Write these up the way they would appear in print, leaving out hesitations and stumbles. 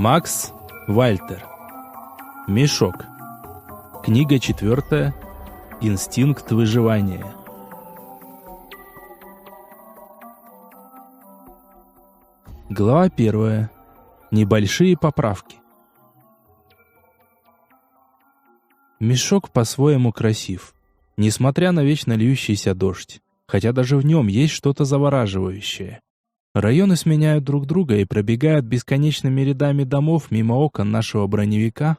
Макс Вальтер. Мешок. Книга 4. Инстинкт выживания. Глава 1. Небольшие поправки. Мешок по-своему красив, несмотря на вечно льющийся дождь, хотя даже в нем есть что-то завораживающее. Районы сменяют друг друга и пробегают бесконечными рядами домов мимо окон нашего броневика,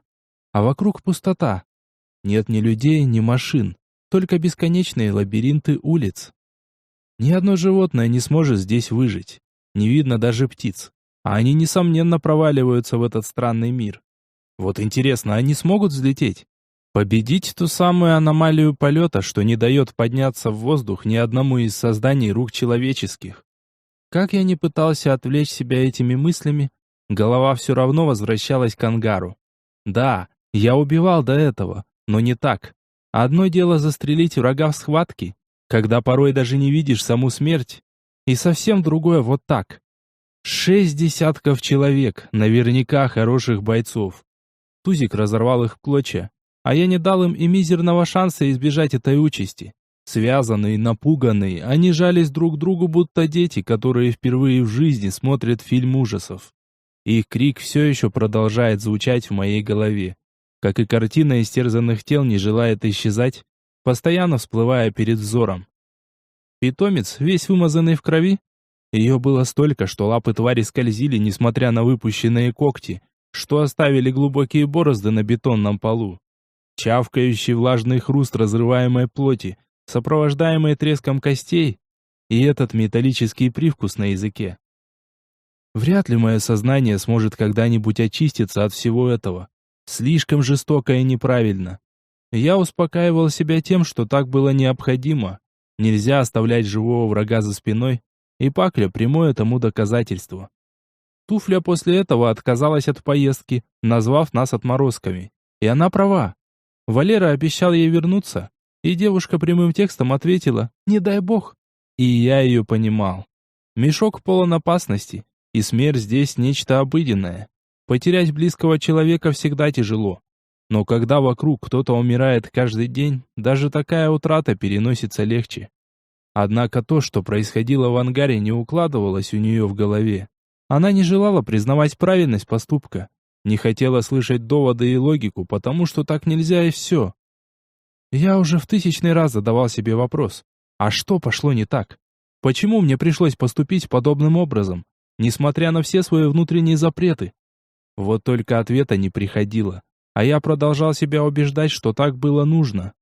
а вокруг пустота. Нет ни людей, ни машин, только бесконечные лабиринты улиц. Ни одно животное не сможет здесь выжить, не видно даже птиц, а они, несомненно, проваливаются в этот странный мир. Вот интересно, они смогут взлететь? Победить ту самую аномалию полета, что не дает подняться в воздух ни одному из созданий рук человеческих? Как я ни пытался отвлечь себя этими мыслями, голова все равно возвращалась к ангару. Да, я убивал до этого, но не так. Одно дело застрелить врага в схватке, когда порой даже не видишь саму смерть, и совсем другое вот так. 6 десятков человек, наверняка хороших бойцов. Тузик разорвал их в клочья, а я не дал им и мизерного шанса избежать этой участи. Связанные, напуганные, они жались друг к другу, будто дети, которые впервые в жизни смотрят фильм ужасов. Их крик все еще продолжает звучать в моей голове, как и картина истерзанных тел не желает исчезать, постоянно всплывая перед взором. Питомец, весь вымазанный в крови. Ее было столько, что лапы твари скользили, несмотря на выпущенные когти, что оставили глубокие борозды на бетонном полу. Чавкающий влажный хруст разрываемой плоти, сопровождаемый треском костей, и этот металлический привкус на языке. Вряд ли мое сознание сможет когда-нибудь очиститься от всего этого. Слишком жестоко и неправильно. Я успокаивал себя тем, что так было необходимо. Нельзя оставлять живого врага за спиной, и Пакля прямое тому доказательство. Туфля после этого отказалась от поездки, назвав нас отморозками. И она права. Валера обещал ей вернуться, и девушка прямым текстом ответила «Не дай бог». И я ее понимал. Мешок полон опасности, и смерть здесь нечто обыденное. Потерять близкого человека всегда тяжело. Но когда вокруг кто-то умирает каждый день, даже такая утрата переносится легче. Однако то, что происходило в ангаре, не укладывалось у нее в голове. Она не желала признавать правильность поступка, не хотела слышать доводы и логику, потому что так нельзя и все. Я уже в 1000-й раз задавал себе вопрос, а что пошло не так? Почему мне пришлось поступить подобным образом, несмотря на все свои внутренние запреты? Вот только ответа не приходило, а я продолжал себя убеждать, что так было нужно.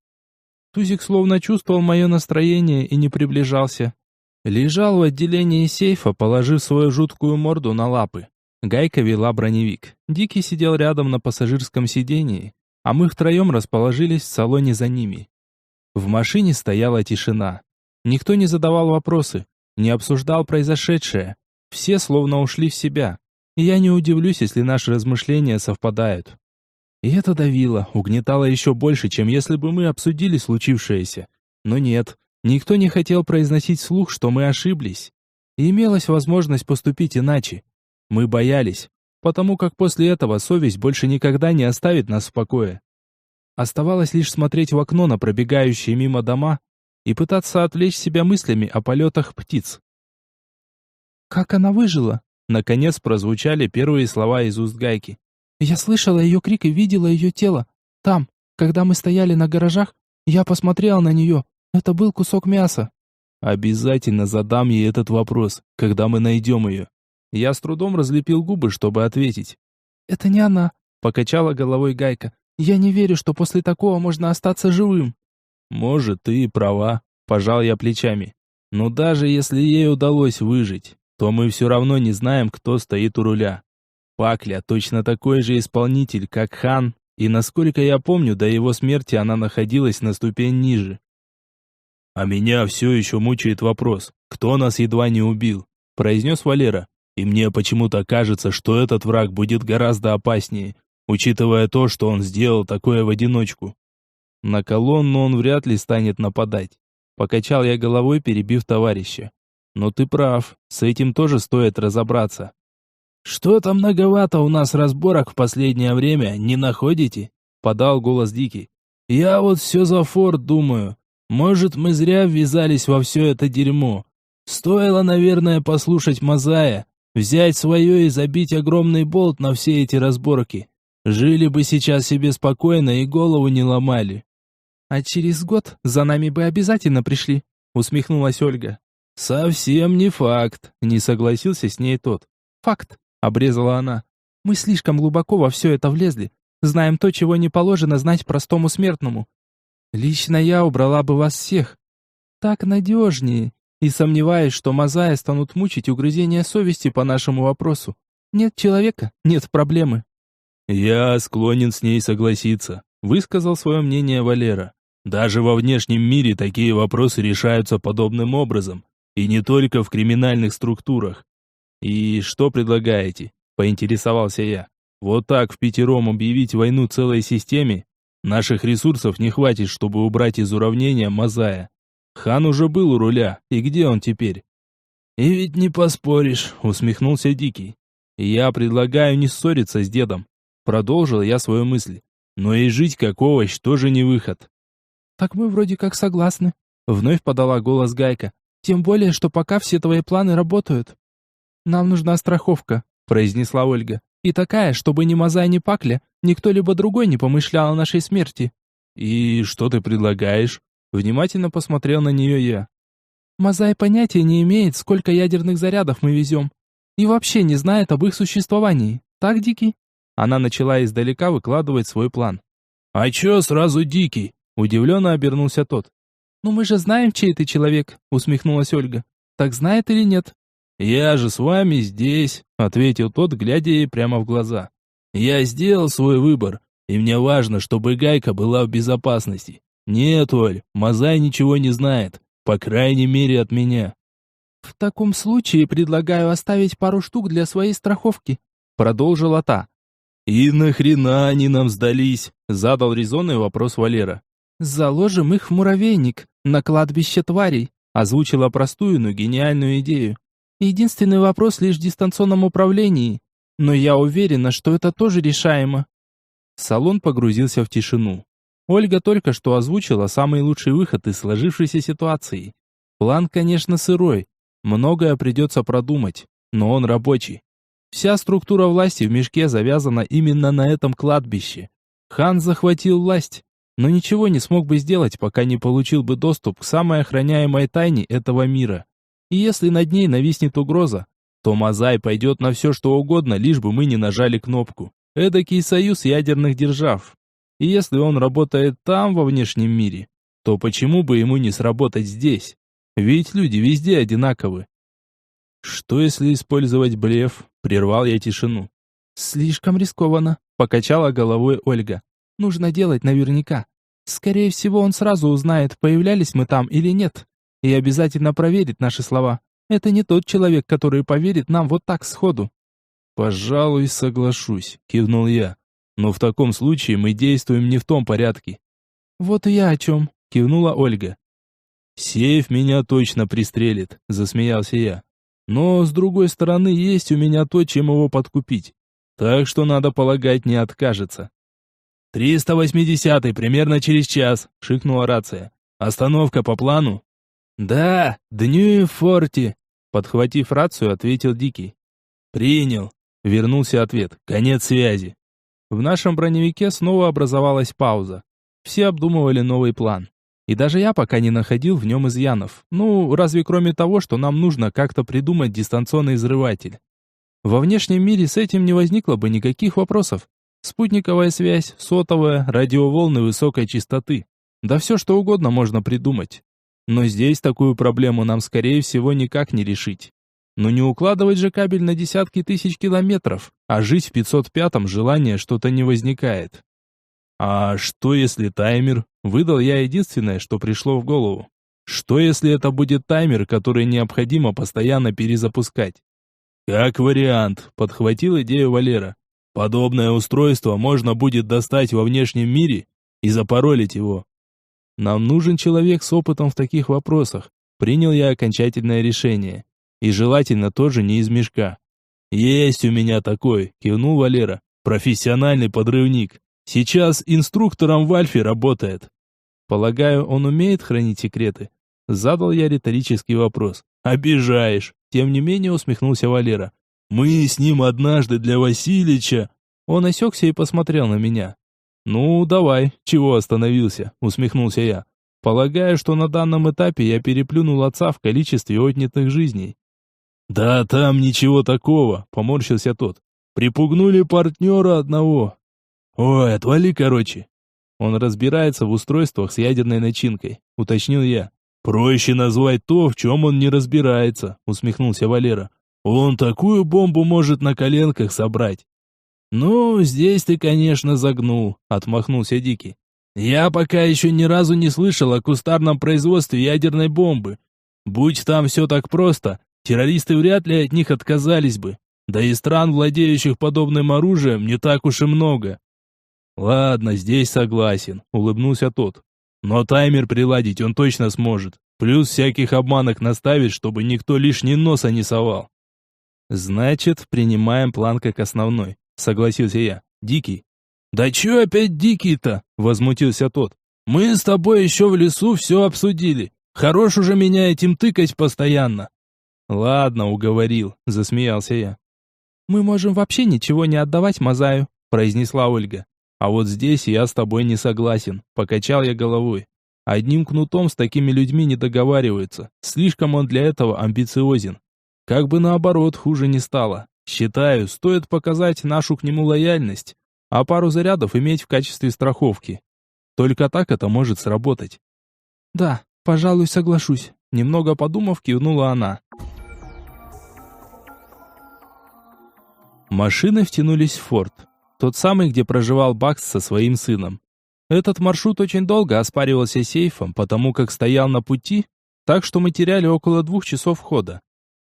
Тузик словно чувствовал мое настроение и не приближался. Лежал в отделении сейфа, положив свою жуткую морду на лапы. Гайка вела броневик. Дикий сидел рядом на пассажирском сидении, а мы втроем расположились в салоне за ними. В машине стояла тишина. Никто не задавал вопросы, не обсуждал произошедшее. Все словно ушли в себя. И я не удивлюсь, если наши размышления совпадают. И это давило, угнетало еще больше, чем если бы мы обсудили случившееся. Но нет, никто не хотел произносить вслух, что мы ошиблись. И имелась возможность поступить иначе. Мы боялись, потому как после этого совесть больше никогда не оставит нас в покое. Оставалось лишь смотреть в окно на пробегающие мимо дома и пытаться отвлечь себя мыслями о полетах птиц. «Как она выжила?» Наконец прозвучали первые слова из уст Гайки. «Я слышала ее крик и видела ее тело. Там, когда мы стояли на гаражах, я посмотрела на нее. Это был кусок мяса». «Обязательно задам ей этот вопрос, когда мы найдем ее». Я с трудом разлепил губы, чтобы ответить. «Это не она», — покачала головой Гайка. «Я не верю, что после такого можно остаться живым». «Может, ты и права», — пожал я плечами. «Но даже если ей удалось выжить, то мы все равно не знаем, кто стоит у руля. Пакля точно такой же исполнитель, как Хан, и, насколько я помню, до его смерти она находилась на ступень ниже». «А меня все еще мучает вопрос, кто нас едва не убил», — произнес Валера. «И мне почему-то кажется, что этот враг будет гораздо опаснее, учитывая то, что он сделал такое в одиночку. На колонну он вряд ли станет нападать». Покачал я головой, перебив товарища. «Но ты прав, с этим тоже стоит разобраться». «Что-то многовато у нас разборок в последнее время, не находите?» — подал голос Дикий. «Я вот все за форт думаю. Может, мы зря ввязались во все это дерьмо. Стоило, наверное, послушать Мазая, взять свое и забить огромный болт на все эти разборки. Жили бы сейчас себе спокойно и голову не ломали». «А через год за нами бы обязательно пришли», — усмехнулась Ольга. «Совсем не факт», — не согласился с ней тот. «Факт», — обрезала она. «Мы слишком глубоко во все это влезли. Знаем то, чего не положено знать простому смертному. Лично я убрала бы вас всех. Так надежнее. И сомневаюсь, что Мазая станут мучить угрызения совести по нашему вопросу. Нет человека, нет проблемы». «Я склонен с ней согласиться», — высказал свое мнение Валера. «Даже во внешнем мире такие вопросы решаются подобным образом, и не только в криминальных структурах». «И что предлагаете?» — поинтересовался я. «Вот так впятером объявить войну целой системе? Наших ресурсов не хватит, чтобы убрать из уравнения Мазая. Хан уже был у руля, и где он теперь?» «И ведь не поспоришь», — усмехнулся Дикий. «Я предлагаю не ссориться с дедом», — продолжил я свою мысль. «Но и жить как овощ тоже не выход». «Так мы вроде как согласны», — вновь подала голос Гайка. «Тем более, что пока все твои планы работают». «Нам нужна страховка», — произнесла Ольга. «И такая, чтобы ни Мазай, ни Пакля, никто либо другой не помышлял о нашей смерти». «И что ты предлагаешь?» Внимательно посмотрел на нее я. «Мазай понятия не имеет, сколько ядерных зарядов мы везем. И вообще не знает об их существовании. Так, Дикий?» Она начала издалека выкладывать свой план. «А чё сразу Дикий?» Удивленно обернулся тот. «Ну мы же знаем, чей ты человек», усмехнулась Ольга. «Так знает или нет?» «Я же с вами здесь», — ответил тот, глядя ей прямо в глаза. «Я сделал свой выбор, и мне важно, чтобы Гайка была в безопасности. Нет, Оль, Мазай ничего не знает, по крайней мере от меня». «В таком случае предлагаю оставить пару штук для своей страховки», продолжила та. «И нахрена они нам сдались?» — задал резонный вопрос Валера. «Заложим их в муравейник, на кладбище тварей», озвучила простую, но гениальную идею. «Единственный вопрос лишь в дистанционном управлении, но я уверена, что это тоже решаемо». Салон погрузился в тишину. Ольга только что озвучила самый лучший выход из сложившейся ситуации. План, конечно, сырой, многое придется продумать, но он рабочий. Вся структура власти в мешке завязана именно на этом кладбище. Хан захватил власть, но ничего не смог бы сделать, пока не получил бы доступ к самой охраняемой тайне этого мира. И если над ней нависнет угроза, то Мазай пойдет на все, что угодно, лишь бы мы не нажали кнопку. Эдакий союз ядерных держав. И если он работает там, во внешнем мире, то почему бы ему не сработать здесь? Ведь люди везде одинаковы. «Что если использовать блеф?» — прервал я тишину. «Слишком рискованно», — покачала головой Ольга. «Нужно делать наверняка. Скорее всего, он сразу узнает, появлялись мы там или нет, и обязательно проверит наши слова. Это не тот человек, который поверит нам вот так сходу». «Пожалуй, соглашусь», — кивнул я. «Но в таком случае мы действуем не в том порядке». «Вот и я о чем», — кивнула Ольга. «Сейф меня точно пристрелит», — засмеялся я. «Но, с другой стороны, есть у меня то, чем его подкупить. Так что, надо полагать, не откажется». 380-й, примерно через час», — шикнула рация. «Остановка по плану?» «Да, дню в форте», — подхватив рацию, ответил Дикий. «Принял», — вернулся ответ. «Конец связи». В нашем броневике снова образовалась пауза. Все обдумывали новый план. И даже я пока не находил в нем изъянов. Ну, разве кроме того, что нам нужно как-то придумать дистанционный взрыватель. Во внешнем мире с этим не возникло бы никаких вопросов. Спутниковая связь, сотовая, радиоволны высокой частоты. Да все что угодно можно придумать. Но здесь такую проблему нам, скорее всего, никак не решить. Но не укладывать же кабель на десятки тысяч километров, а жить в 505-м желания что-то не возникает. «А что если таймер?» Выдал я единственное, что пришло в голову. «Что если это будет таймер, который необходимо постоянно перезапускать?» «Как вариант», — подхватил идею Валера. «Подобное устройство можно будет достать во внешнем мире и запаролить его». «Нам нужен человек с опытом в таких вопросах», — принял я окончательное решение. «И желательно тоже не из мешка». «Есть у меня такой», — кивнул Валера. «Профессиональный подрывник. Сейчас инструктором в Альфе работает». «Полагаю, он умеет хранить секреты?» Задал я риторический вопрос. «Обижаешь!» Тем не менее усмехнулся Валера. «Мы с ним однажды для Васильича...» Он осекся и посмотрел на меня. «Ну, давай, чего остановился?» Усмехнулся я. «Полагаю, что на данном этапе я переплюнул отца в количестве отнятых жизней». «Да там ничего такого», — поморщился тот. «Припугнули партнера одного». «Ой, отвали, короче». «Он разбирается в устройствах с ядерной начинкой», — уточнил я. «Проще назвать то, в чем он не разбирается», — усмехнулся Валера. «Он такую бомбу может на коленках собрать». «Ну, здесь ты, конечно, загнул», — отмахнулся Дикий. «Я пока еще ни разу не слышал о кустарном производстве ядерной бомбы. Будь там все так просто, террористы вряд ли от них отказались бы. Да и стран, владеющих подобным оружием, не так уж и много». «Ладно, здесь согласен», — улыбнулся тот. «Но таймер приладить он точно сможет. Плюс всяких обманок наставить, чтобы никто лишний носа не совал». «Значит, принимаем план как основной», — согласился я. «Дикий». «Да чё опять Дикий-то?» — возмутился тот. «Мы с тобой еще в лесу все обсудили. Хорош уже меня этим тыкать постоянно». «Ладно, уговорил», — засмеялся я. «Мы можем вообще ничего не отдавать Мазаю», — произнесла Ольга. «А вот здесь я с тобой не согласен», — покачал я головой. «Одним кнутом с такими людьми не договариваются. Слишком он для этого амбициозен. Как бы наоборот, хуже не стало. Считаю, стоит показать нашу к нему лояльность, а пару зарядов иметь в качестве страховки. Только так это может сработать». «Да, пожалуй, соглашусь», — немного подумав, кивнула она. Машины втянулись в форт. Тот самый, где проживал Бакс со своим сыном. Этот маршрут очень долго оспаривался сейфом, потому как стоял на пути, так что мы теряли около 2 часов хода.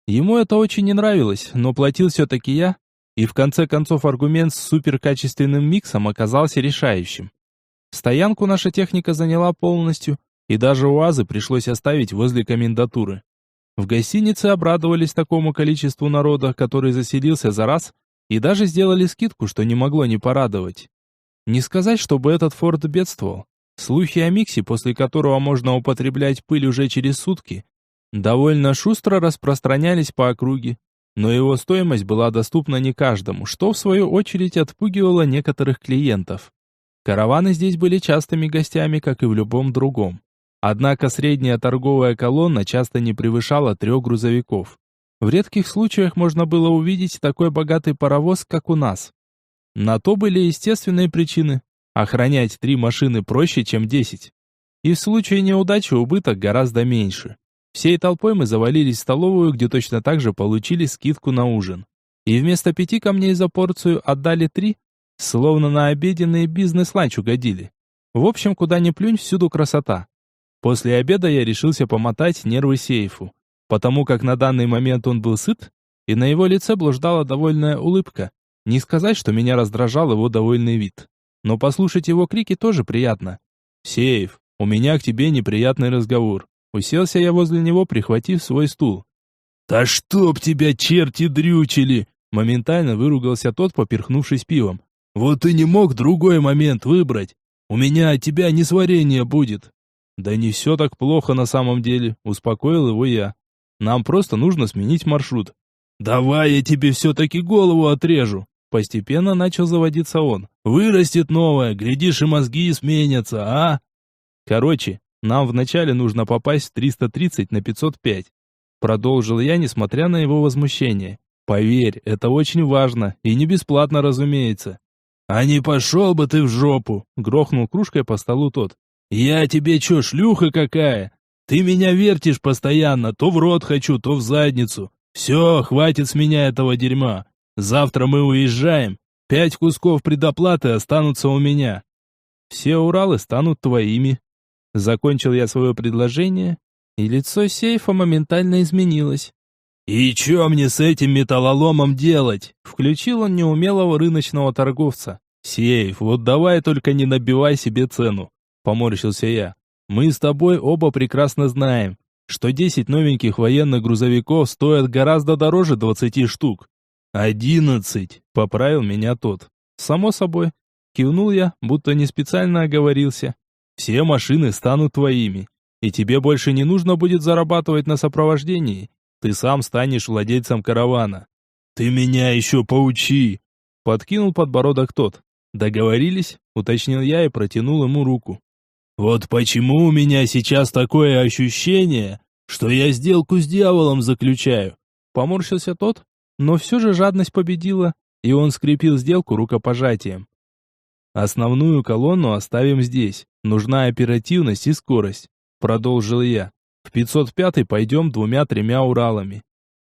Ему это очень не нравилось, но платил все-таки я, и в конце концов аргумент с суперкачественным миксом оказался решающим. Стоянку наша техника заняла полностью, и даже УАЗы пришлось оставить возле комендатуры. В гостинице обрадовались такому количеству народа, который заселился за раз, и даже сделали скидку, что не могло не порадовать. Не сказать, чтобы этот форт бедствовал. Слухи о миксе, после которого можно употреблять пыль уже через сутки, довольно шустро распространялись по округе, но его стоимость была доступна не каждому, что в свою очередь отпугивало некоторых клиентов. Караваны здесь были частыми гостями, как и в любом другом. Однако средняя торговая колонна часто не превышала 3 грузовиков. В редких случаях можно было увидеть такой богатый паровоз, как у нас. На то были естественные причины. Охранять 3 машины проще, чем 10. И в случае неудачи убыток гораздо меньше. Всей толпой мы завалились в столовую, где точно так же получили скидку на ужин. И вместо 5 камней за порцию отдали 3, словно на обеденный бизнес-ланч угодили. В общем, куда ни плюнь, всюду красота. После обеда я решился помотать нервы сейфу, потому как на данный момент он был сыт, и на его лице блуждала довольная улыбка. Не сказать, что меня раздражал его довольный вид. Но послушать его крики тоже приятно. «Сейф, у меня к тебе неприятный разговор». Уселся я возле него, прихватив свой стул. «Да чтоб тебя черти дрючили!» Моментально выругался тот, поперхнувшись пивом. «Вот ты не мог другой момент выбрать. У меня от тебя несварение будет». «Да не все так плохо на самом деле», успокоил его я. «Нам просто нужно сменить маршрут». «Давай я тебе все-таки голову отрежу!» Постепенно начал заводиться он. «Вырастет новое, глядишь, и мозги сменятся, а?» «Короче, нам вначале нужно попасть в 330 на 505. Продолжил я, несмотря на его возмущение. «Поверь, это очень важно, и не бесплатно, разумеется». «А не пошел бы ты в жопу!» Грохнул кружкой по столу тот. «Я тебе че, шлюха какая? Ты меня вертишь постоянно, то в рот хочу, то в задницу. Все, хватит с меня этого дерьма. Завтра мы уезжаем. 5 кусков предоплаты останутся у меня». «Все Уралы станут твоими». Закончил я свое предложение, и лицо сейфа моментально изменилось. «И че мне с этим металлоломом делать?» Включил он неумелого рыночного торговца. «Сейф, вот давай только не набивай себе цену», поморщился я. «Мы с тобой оба прекрасно знаем, что 10 новеньких военных грузовиков стоят гораздо дороже 20 штук. 11, поправил меня тот. Само собой. Кивнул я, будто не специально оговорился. Все машины станут твоими, и тебе больше не нужно будет зарабатывать на сопровождении. Ты сам станешь владельцем каравана. Ты меня еще поучи, подкинул подбородок тот. Договорились, уточнил я и протянул ему руку. Вот почему у меня сейчас такое ощущение, что я сделку с дьяволом заключаю. Поморщился тот, но все же жадность победила, и он скрепил сделку рукопожатием. Основную колонну оставим здесь. Нужна оперативность и скорость, продолжил я. В 505-й пойдем 2-3 Уралами.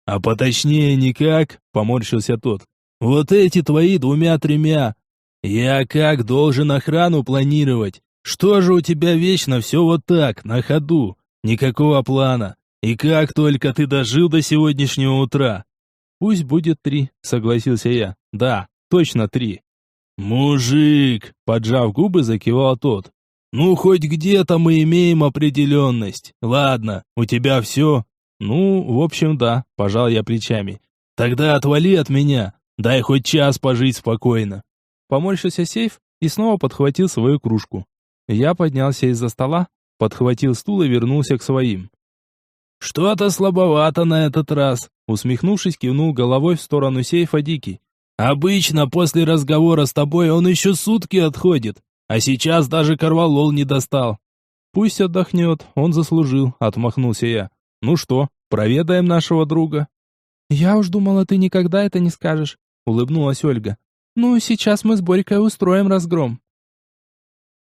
А поточнее никак, поморщился тот. Вот эти твои 2-3. Я как должен охрану планировать? Что же у тебя вечно все вот так, на ходу? Никакого плана. И как только ты дожил до сегодняшнего утра? Пусть будет 3, согласился я. Да, точно 3. «Мужик!» – поджав губы, закивал тот. «Ну, хоть где-то мы имеем определенность. Ладно, у тебя все?» «Ну, в общем, да», – пожал я плечами. «Тогда отвали от меня. Дай хоть час пожить спокойно». Поморщился сейф и снова подхватил свою кружку. Я поднялся из-за стола, подхватил стул и вернулся к своим. «Что-то слабовато на этот раз», – усмехнувшись, кивнул головой в сторону сейфа Дикий. «Обычно после разговора с тобой он еще сутки отходит, а сейчас даже корвалол не достал». «Пусть отдохнет, он заслужил», — отмахнулся я. «Ну что, проведаем нашего друга?» «Я уж думала, ты никогда это не скажешь», — улыбнулась Ольга. «Ну, сейчас мы с Борькой устроим разгром».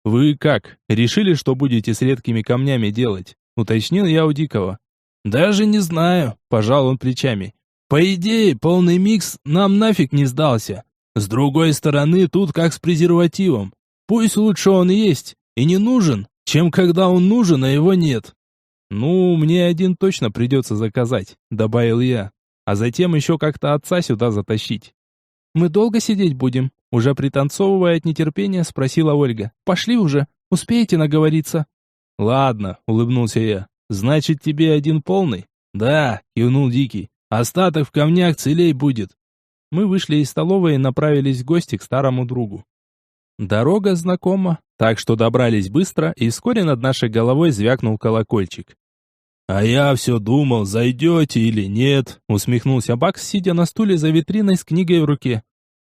«Вы как, решили, что будете с редкими камнями делать?» — уточнил я у Дикого. «Даже не знаю», — пожал он плечами. «По идее, полный микс нам нафиг не сдался. С другой стороны, тут как с презервативом. Пусть лучше он есть и не нужен, чем когда он нужен, а его нет». «Ну, мне один точно придется заказать», — добавил я. «А затем еще как-то отца сюда затащить». «Мы долго сидеть будем?» — уже пританцовывая от нетерпения, спросила Ольга. «Пошли уже, успеете наговориться?» «Ладно», — улыбнулся я. «Значит, тебе один полный?» «Да», — кивнул Дикий. «Остаток в камнях целей будет». Мы вышли из столовой и направились в гости к старому другу. Дорога знакома, так что добрались быстро, и вскоре над нашей головой звякнул колокольчик. «А я все думал, зайдете или нет», — усмехнулся Бакс, сидя на стуле за витриной с книгой в руке.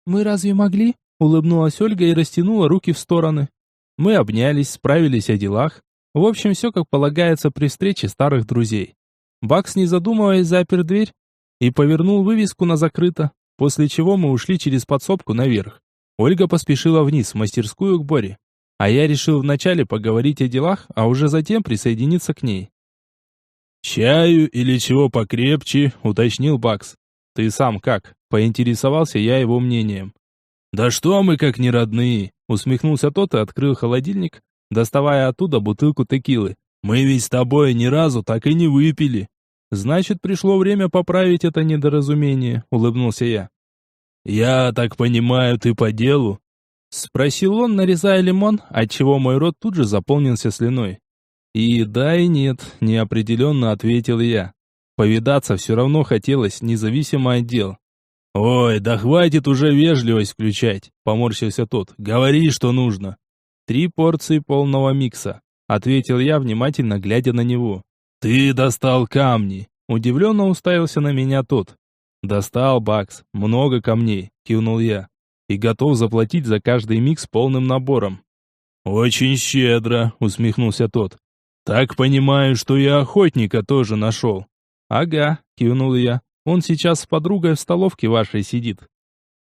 «Мы разве могли?» — улыбнулась Ольга и растянула руки в стороны. Мы обнялись, справились о делах. В общем, все как полагается при встрече старых друзей. Бакс, не задумываясь, запер дверь и повернул вывеску на «закрыто», после чего мы ушли через подсобку наверх. Ольга поспешила вниз, в мастерскую к Боре, а я решил вначале поговорить о делах, а уже затем присоединиться к ней. «Чаю или чего покрепче?» — уточнил Бакс. «Ты сам как?» — поинтересовался я его мнением. «Да что мы как не родные?» — усмехнулся тот и открыл холодильник, доставая оттуда бутылку текилы. «Мы ведь с тобой ни разу так и не выпили». «Значит, пришло время поправить это недоразумение», — улыбнулся я. «Я так понимаю, ты по делу?» — спросил он, нарезая лимон, отчего мой рот тут же заполнился слюной. «И да, и нет», — неопределенно ответил я. Повидаться все равно хотелось, независимо от дел. «Ой, да хватит уже вежливость включать», — поморщился тот. «Говори, что нужно». 3 порции полного микса, — ответил я, внимательно глядя на него. «Ты достал камни!» — удивленно уставился на меня тот. «Достал, Бакс, много камней», — кивнул я. «И готов заплатить за каждый микс полным набором». «Очень щедро», — усмехнулся тот. «Так понимаю, что и охотника тоже нашел». «Ага», — кивнул я. «Он сейчас с подругой в столовке вашей сидит».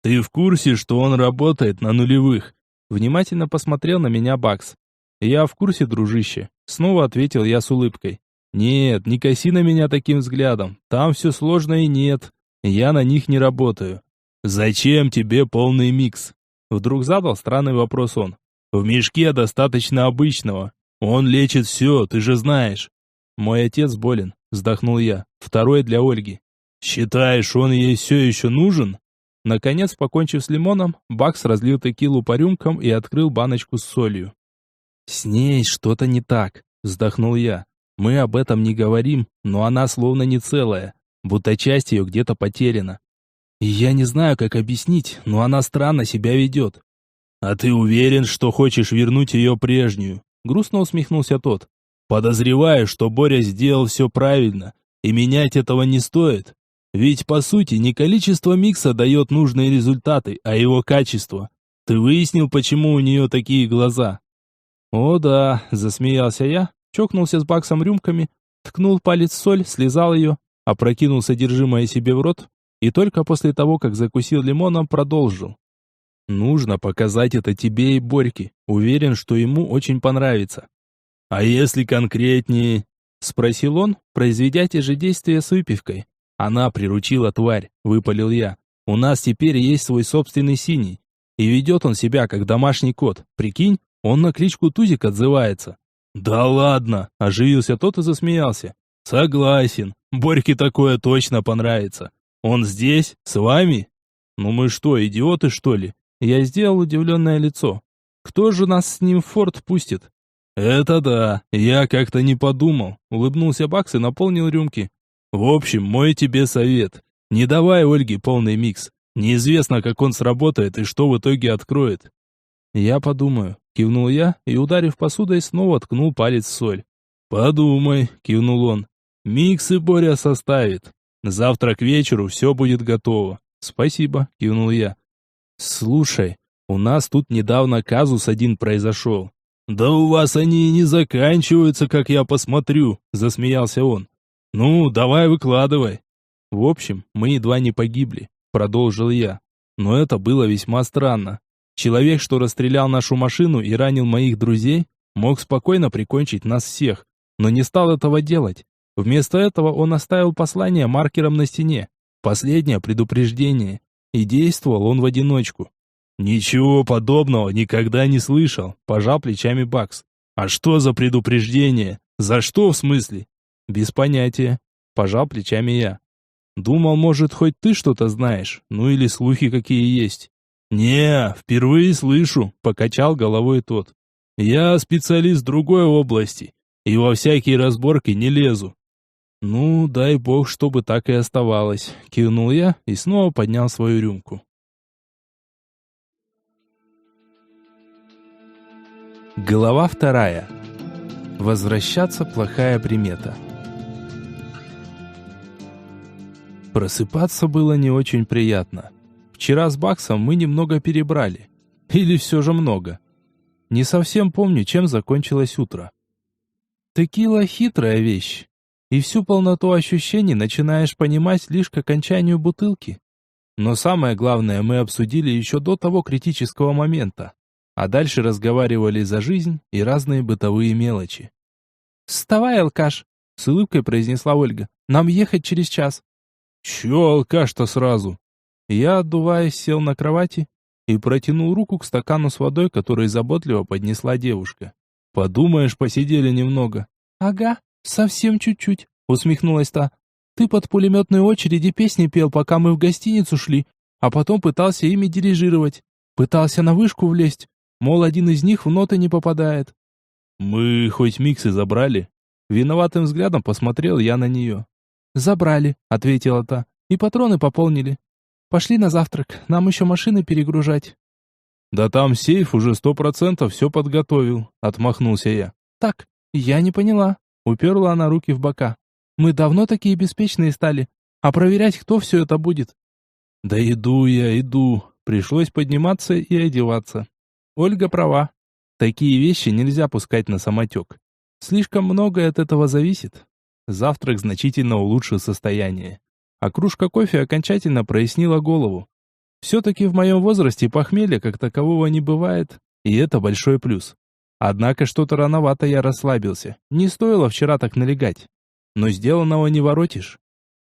«Ты в курсе, что он работает на нулевых?» Внимательно посмотрел на меня Бакс. «Я в курсе, дружище», — снова ответил я с улыбкой. «Нет, не коси на меня таким взглядом. Там все сложно и нет. Я на них не работаю». «Зачем тебе полный микс?» Вдруг задал странный вопрос он. «В мешке достаточно обычного. Он лечит все, ты же знаешь». «Мой отец болен», вздохнул я. «Второй для Ольги». «Считаешь, он ей все еще нужен?» Наконец, покончив с лимоном, Бакс разлил текилу по рюмкам и открыл баночку с солью. «С ней что-то не так», вздохнул я. «Мы об этом не говорим, но она словно не целая, будто часть ее где-то потеряна». И я не знаю, как объяснить, но она странно себя ведет. А ты уверен, что хочешь вернуть ее прежнюю? Грустно усмехнулся тот. Подозреваю, что Боря сделал все правильно, и менять этого не стоит. Ведь, по сути, не количество микса дает нужные результаты, а его качество. Ты выяснил, почему у нее такие глаза? О да, засмеялся я, чокнулся с Баксом рюмками, ткнул палец в соль, слезал ее, опрокинул содержимое себе в рот, и только после того, как закусил лимоном, продолжил. Нужно показать это тебе и Борьке. Уверен, что ему очень понравится. А если конкретнее? Спросил он, произведя те же действия с выпивкой. Она приручила тварь, выпалил я. У нас теперь есть свой собственный синий. И ведет он себя, как домашний кот. Прикинь, он на кличку Тузик отзывается. Да ладно, оживился тот и засмеялся. Согласен, Борьке такое точно понравится. Он здесь, с вами? Ну мы что, идиоты что ли? Я сделал удивленное лицо. Кто же нас с ним в форт пустит? Это да, я как-то не подумал. Улыбнулся Бакс и наполнил рюмки. В общем, мой тебе совет. Не давай Ольге полный микс. Неизвестно, как он сработает и что в итоге откроет. Я подумаю, кивнул я и, ударив посудой, снова ткнул палец в соль. Подумай, кивнул он. Миксы Боря составит. Завтра к вечеру все будет готово. Спасибо, кивнул я. Слушай, у нас тут недавно казус один произошел. Да у вас они и не заканчиваются, как я посмотрю, засмеялся он. Ну, давай выкладывай. В общем, мы едва не погибли, продолжил я. Но это было весьма странно. Человек, что расстрелял нашу машину и ранил моих друзей, мог спокойно прикончить нас всех, но не стал этого делать. Вместо этого он оставил послание маркером на стене. Последнее предупреждение. И действовал он в одиночку. Ничего подобного никогда не слышал, пожал плечами Бакс. А что за предупреждение? За что в смысле? Без понятия, пожал плечами я. Думал, может, хоть ты что-то знаешь, ну или слухи какие есть. Не, впервые слышу, покачал головой тот. Я специалист другой области и во всякие разборки не лезу. Ну, дай бог, чтобы так и оставалось, кивнул я и снова поднял свою рюмку. Глава 2. Возвращаться плохая примета. Просыпаться было не очень приятно. Вчера с Баксом мы немного перебрали. Или все же много. Не совсем помню, чем закончилось утро. Текила хитрая вещь. И всю полноту ощущений начинаешь понимать лишь к окончанию бутылки. Но самое главное мы обсудили еще до того критического момента. А дальше разговаривали за жизнь и разные бытовые мелочи. «Вставай, алкаш!» — с улыбкой произнесла Ольга. «Нам ехать через час». «Чё алкаш-то сразу?» Я, отдуваясь, сел на кровати и протянул руку к стакану с водой, который заботливо поднесла девушка. «Подумаешь, посидели немного». «Ага, совсем чуть-чуть», — усмехнулась та. «Ты под пулеметной очереди песни пел, пока мы в гостиницу шли, а потом пытался ими дирижировать. Пытался на вышку влезть, мол, один из них в ноты не попадает». «Мы хоть миксы забрали?» Виноватым взглядом посмотрел я на нее. «Забрали», — ответила та, — «и патроны пополнили. Пошли на завтрак, нам еще машины перегружать». «Да там сейф уже 100% все подготовил», — отмахнулся я. «Так, я не поняла», — уперла она руки в бока. «Мы давно такие беспечные стали, а проверять, кто все это будет?» «Да иду я, иду», пришлось подниматься и одеваться. Ольга права. Такие вещи нельзя пускать на самотек. Слишком многое от этого зависит. Завтрак значительно улучшил состояние. А кружка кофе окончательно прояснила голову. Все-таки в моем возрасте похмелья как такового не бывает, и это большой плюс. Однако что-то рановато я расслабился. Не стоило вчера так налегать. Но сделанного не воротишь.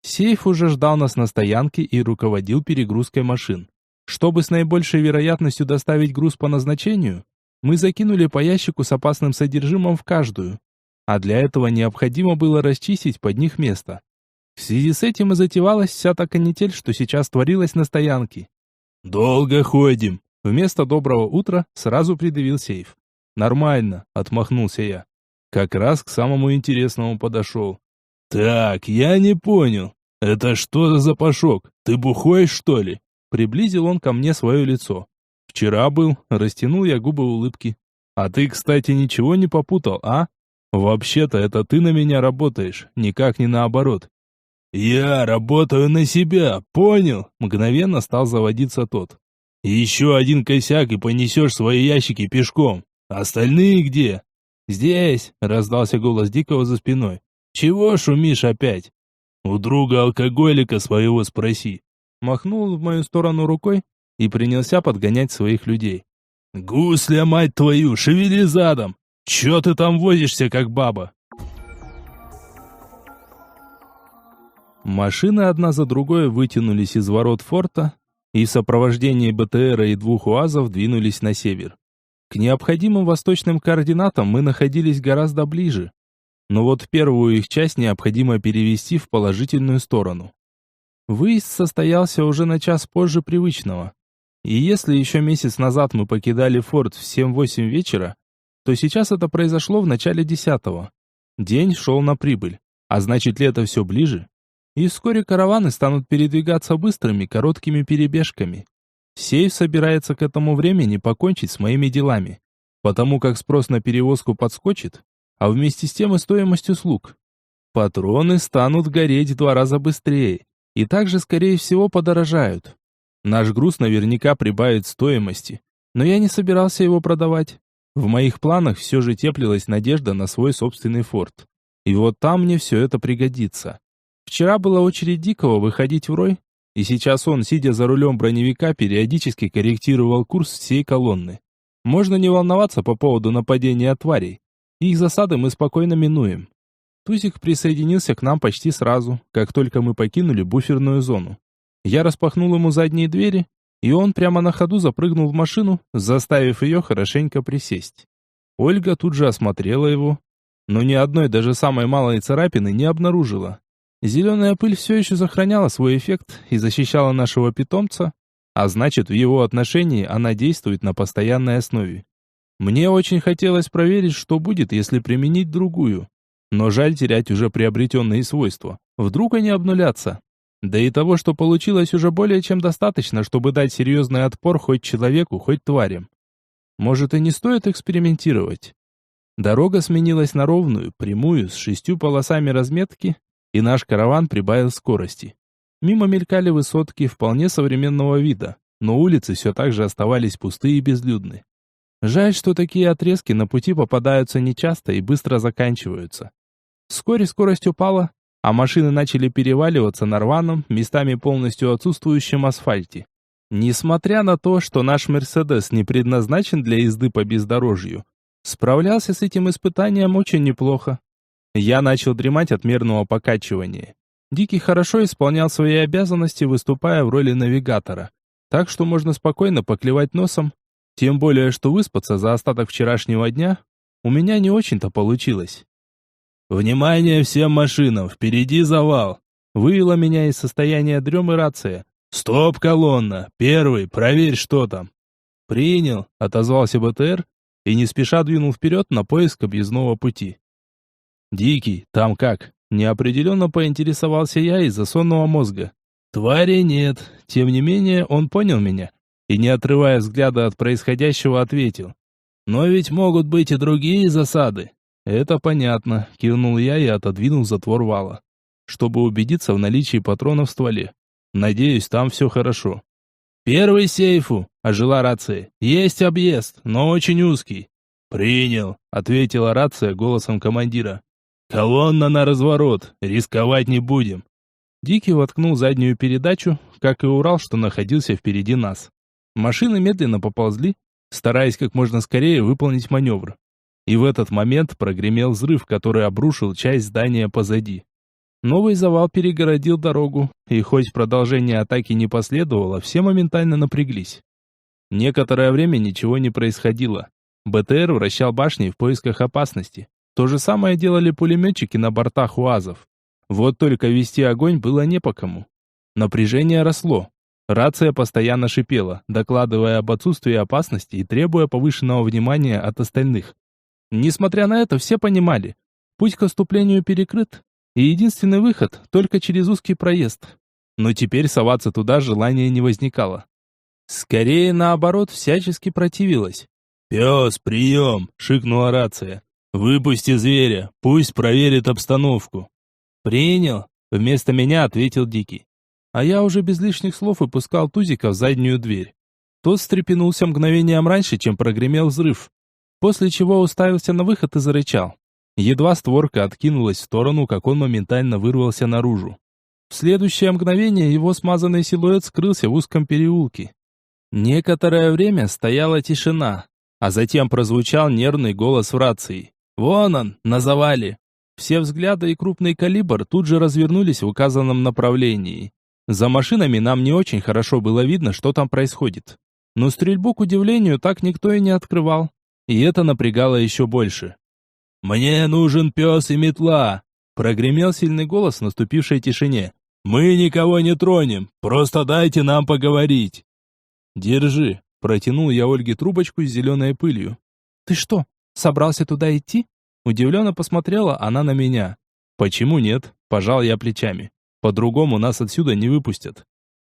Сейф уже ждал нас на стоянке и руководил перегрузкой машин. Чтобы с наибольшей вероятностью доставить груз по назначению, мы закинули по ящику с опасным содержимым в каждую. А для этого необходимо было расчистить под них место. В связи с этим и затевалась вся та канитель, что сейчас творилась на стоянке. «Долго ходим!» Вместо доброго утра сразу предъявил сейф. «Нормально», — отмахнулся я. Как раз к самому интересному подошел. «Так, я не понял. «Это что за запашок? Ты бухой, что ли?» Приблизил он ко мне свое лицо. «Вчера был», растянул я губы в улыбке. «А ты, кстати, ничего не попутал, а? Вообще-то это ты на меня работаешь, никак не наоборот». «Я работаю на себя, понял?» Мгновенно стал заводиться тот. «Еще один косяк и понесешь свои ящики пешком. Остальные где?» «Здесь!» — раздался голос Дикого за спиной. «Чего шумишь опять?» «У друга-алкоголика своего спроси». Махнул в мою сторону рукой и принялся подгонять своих людей. «Гусля, мать твою, шевели задом! Че ты там возишься, как баба?» Машины одна за другой вытянулись из ворот форта и в сопровождении БТРа и 2 УАЗов двинулись на север. К необходимым восточным координатам мы находились гораздо ближе, но вот первую их часть необходимо перевести в положительную сторону. Выезд состоялся уже на час позже привычного. И если еще месяц назад мы покидали форт в 7-8 вечера, то сейчас это произошло в начале 10-го. День шел на прибыль, а значит лето все ближе. И вскоре караваны станут передвигаться быстрыми, короткими перебежками. Сейф собирается к этому времени покончить с моими делами, потому как спрос на перевозку подскочит, а вместе с тем и стоимость услуг. Патроны станут гореть в 2 раза быстрее, и также, скорее всего, подорожают. Наш груз наверняка прибавит стоимости, но я не собирался его продавать. В моих планах все же теплилась надежда на свой собственный форт. И вот там мне все это пригодится. Вчера была очередь Дикого выходить в рой, и сейчас он, сидя за рулем броневика, периодически корректировал курс всей колонны. Можно не волноваться по поводу нападения тварей. Их засады мы спокойно минуем. Тузик присоединился к нам почти сразу, как только мы покинули буферную зону. Я распахнул ему задние двери, и он прямо на ходу запрыгнул в машину, заставив ее хорошенько присесть. Ольга тут же осмотрела его, но ни одной даже самой малой царапины не обнаружила. Зеленая пыль все еще сохраняла свой эффект и защищала нашего питомца, а значит, в его отношении она действует на постоянной основе. Мне очень хотелось проверить, что будет, если применить другую. Но жаль терять уже приобретенные свойства. Вдруг они обнулятся. Да и того, что получилось, уже более чем достаточно, чтобы дать серьезный отпор хоть человеку, хоть тварям. Может, и не стоит экспериментировать. Дорога сменилась на ровную, прямую, с 6 полосами разметки, и наш караван прибавил скорости. Мимо мелькали высотки вполне современного вида, но улицы все так же оставались пустые и безлюдны. Жаль, что такие отрезки на пути попадаются нечасто и быстро заканчиваются. Вскоре скорость упала, а машины начали переваливаться на рваном, местами полностью отсутствующем асфальте. Несмотря на то, что наш «Мерседес» не предназначен для езды по бездорожью, справлялся с этим испытанием очень неплохо. Я начал дремать от мерного покачивания. Дикий хорошо исполнял свои обязанности, выступая в роли навигатора, так что можно спокойно поклевать носом, тем более, что выспаться за остаток вчерашнего дня у меня не очень-то получилось. «Внимание всем машинам! Впереди завал!» Вывела меня из состояния дремы рация. «Стоп, колонна! Первый, проверь, что там!» «Принял», — отозвался БТР и не спеша двинул вперед на поиск объездного пути. «Дикий, там как?» Неопределенно поинтересовался я из-за сонного мозга. Твари нет. Тем не менее, он понял меня и, не отрывая взгляда от происходящего, ответил. «Но ведь могут быть и другие засады». «Это понятно», — кивнул я и отодвинул затвор вала, чтобы убедиться в наличии патронов в стволе. «Надеюсь, там все хорошо». «Первый сейфу», — ожила рация. «Есть объезд, но очень узкий». «Принял», — ответила рация голосом командира. «Колонна на разворот, рисковать не будем». Дикий воткнул заднюю передачу, как и Урал, что находился впереди нас. Машины медленно поползли, стараясь как можно скорее выполнить маневр. И в этот момент прогремел взрыв, который обрушил часть здания позади. Новый завал перегородил дорогу, и хоть продолжение атаки не последовало, все моментально напряглись. Некоторое время ничего не происходило. БТР вращал башни в поисках опасности. То же самое делали пулеметчики на бортах УАЗов. Вот только вести огонь было не по кому. Напряжение росло. Рация постоянно шипела, докладывая об отсутствии опасности и требуя повышенного внимания от остальных. Несмотря на это, все понимали, путь к отступлению перекрыт, И единственный выход только через узкий проезд. Но теперь соваться туда желания не возникало. Скорее, наоборот, всячески противилась. «Пес, прием!» — шикнула рация. «Выпусти зверя, пусть проверит обстановку». «Принял», — вместо меня ответил Дикий. А я уже без лишних слов выпускал Тузика в заднюю дверь. Тот встрепенулся мгновением раньше, чем прогремел взрыв, после чего уставился на выход и зарычал. Едва створка откинулась в сторону, как он моментально вырвался наружу. В следующее мгновение его смазанный силуэт скрылся в узком переулке. Некоторое время стояла тишина, а затем прозвучал нервный голос в рации. «Вон он, на завале!» Все взгляды и крупный калибр тут же развернулись в указанном направлении. За машинами нам не очень хорошо было видно, что там происходит. Но стрельбу, к удивлению, так никто и не открывал. И это напрягало еще больше. «Мне нужен пес и метла!» Прогремел сильный голос в наступившей тишине. «Мы никого не тронем, просто дайте нам поговорить!» «Держи!» Протянул я Ольге трубочку с зеленой пылью. «Ты что, собрался туда идти?» Удивленно посмотрела она на меня. «Почему нет?» Пожал я плечами. «По-другому нас отсюда не выпустят».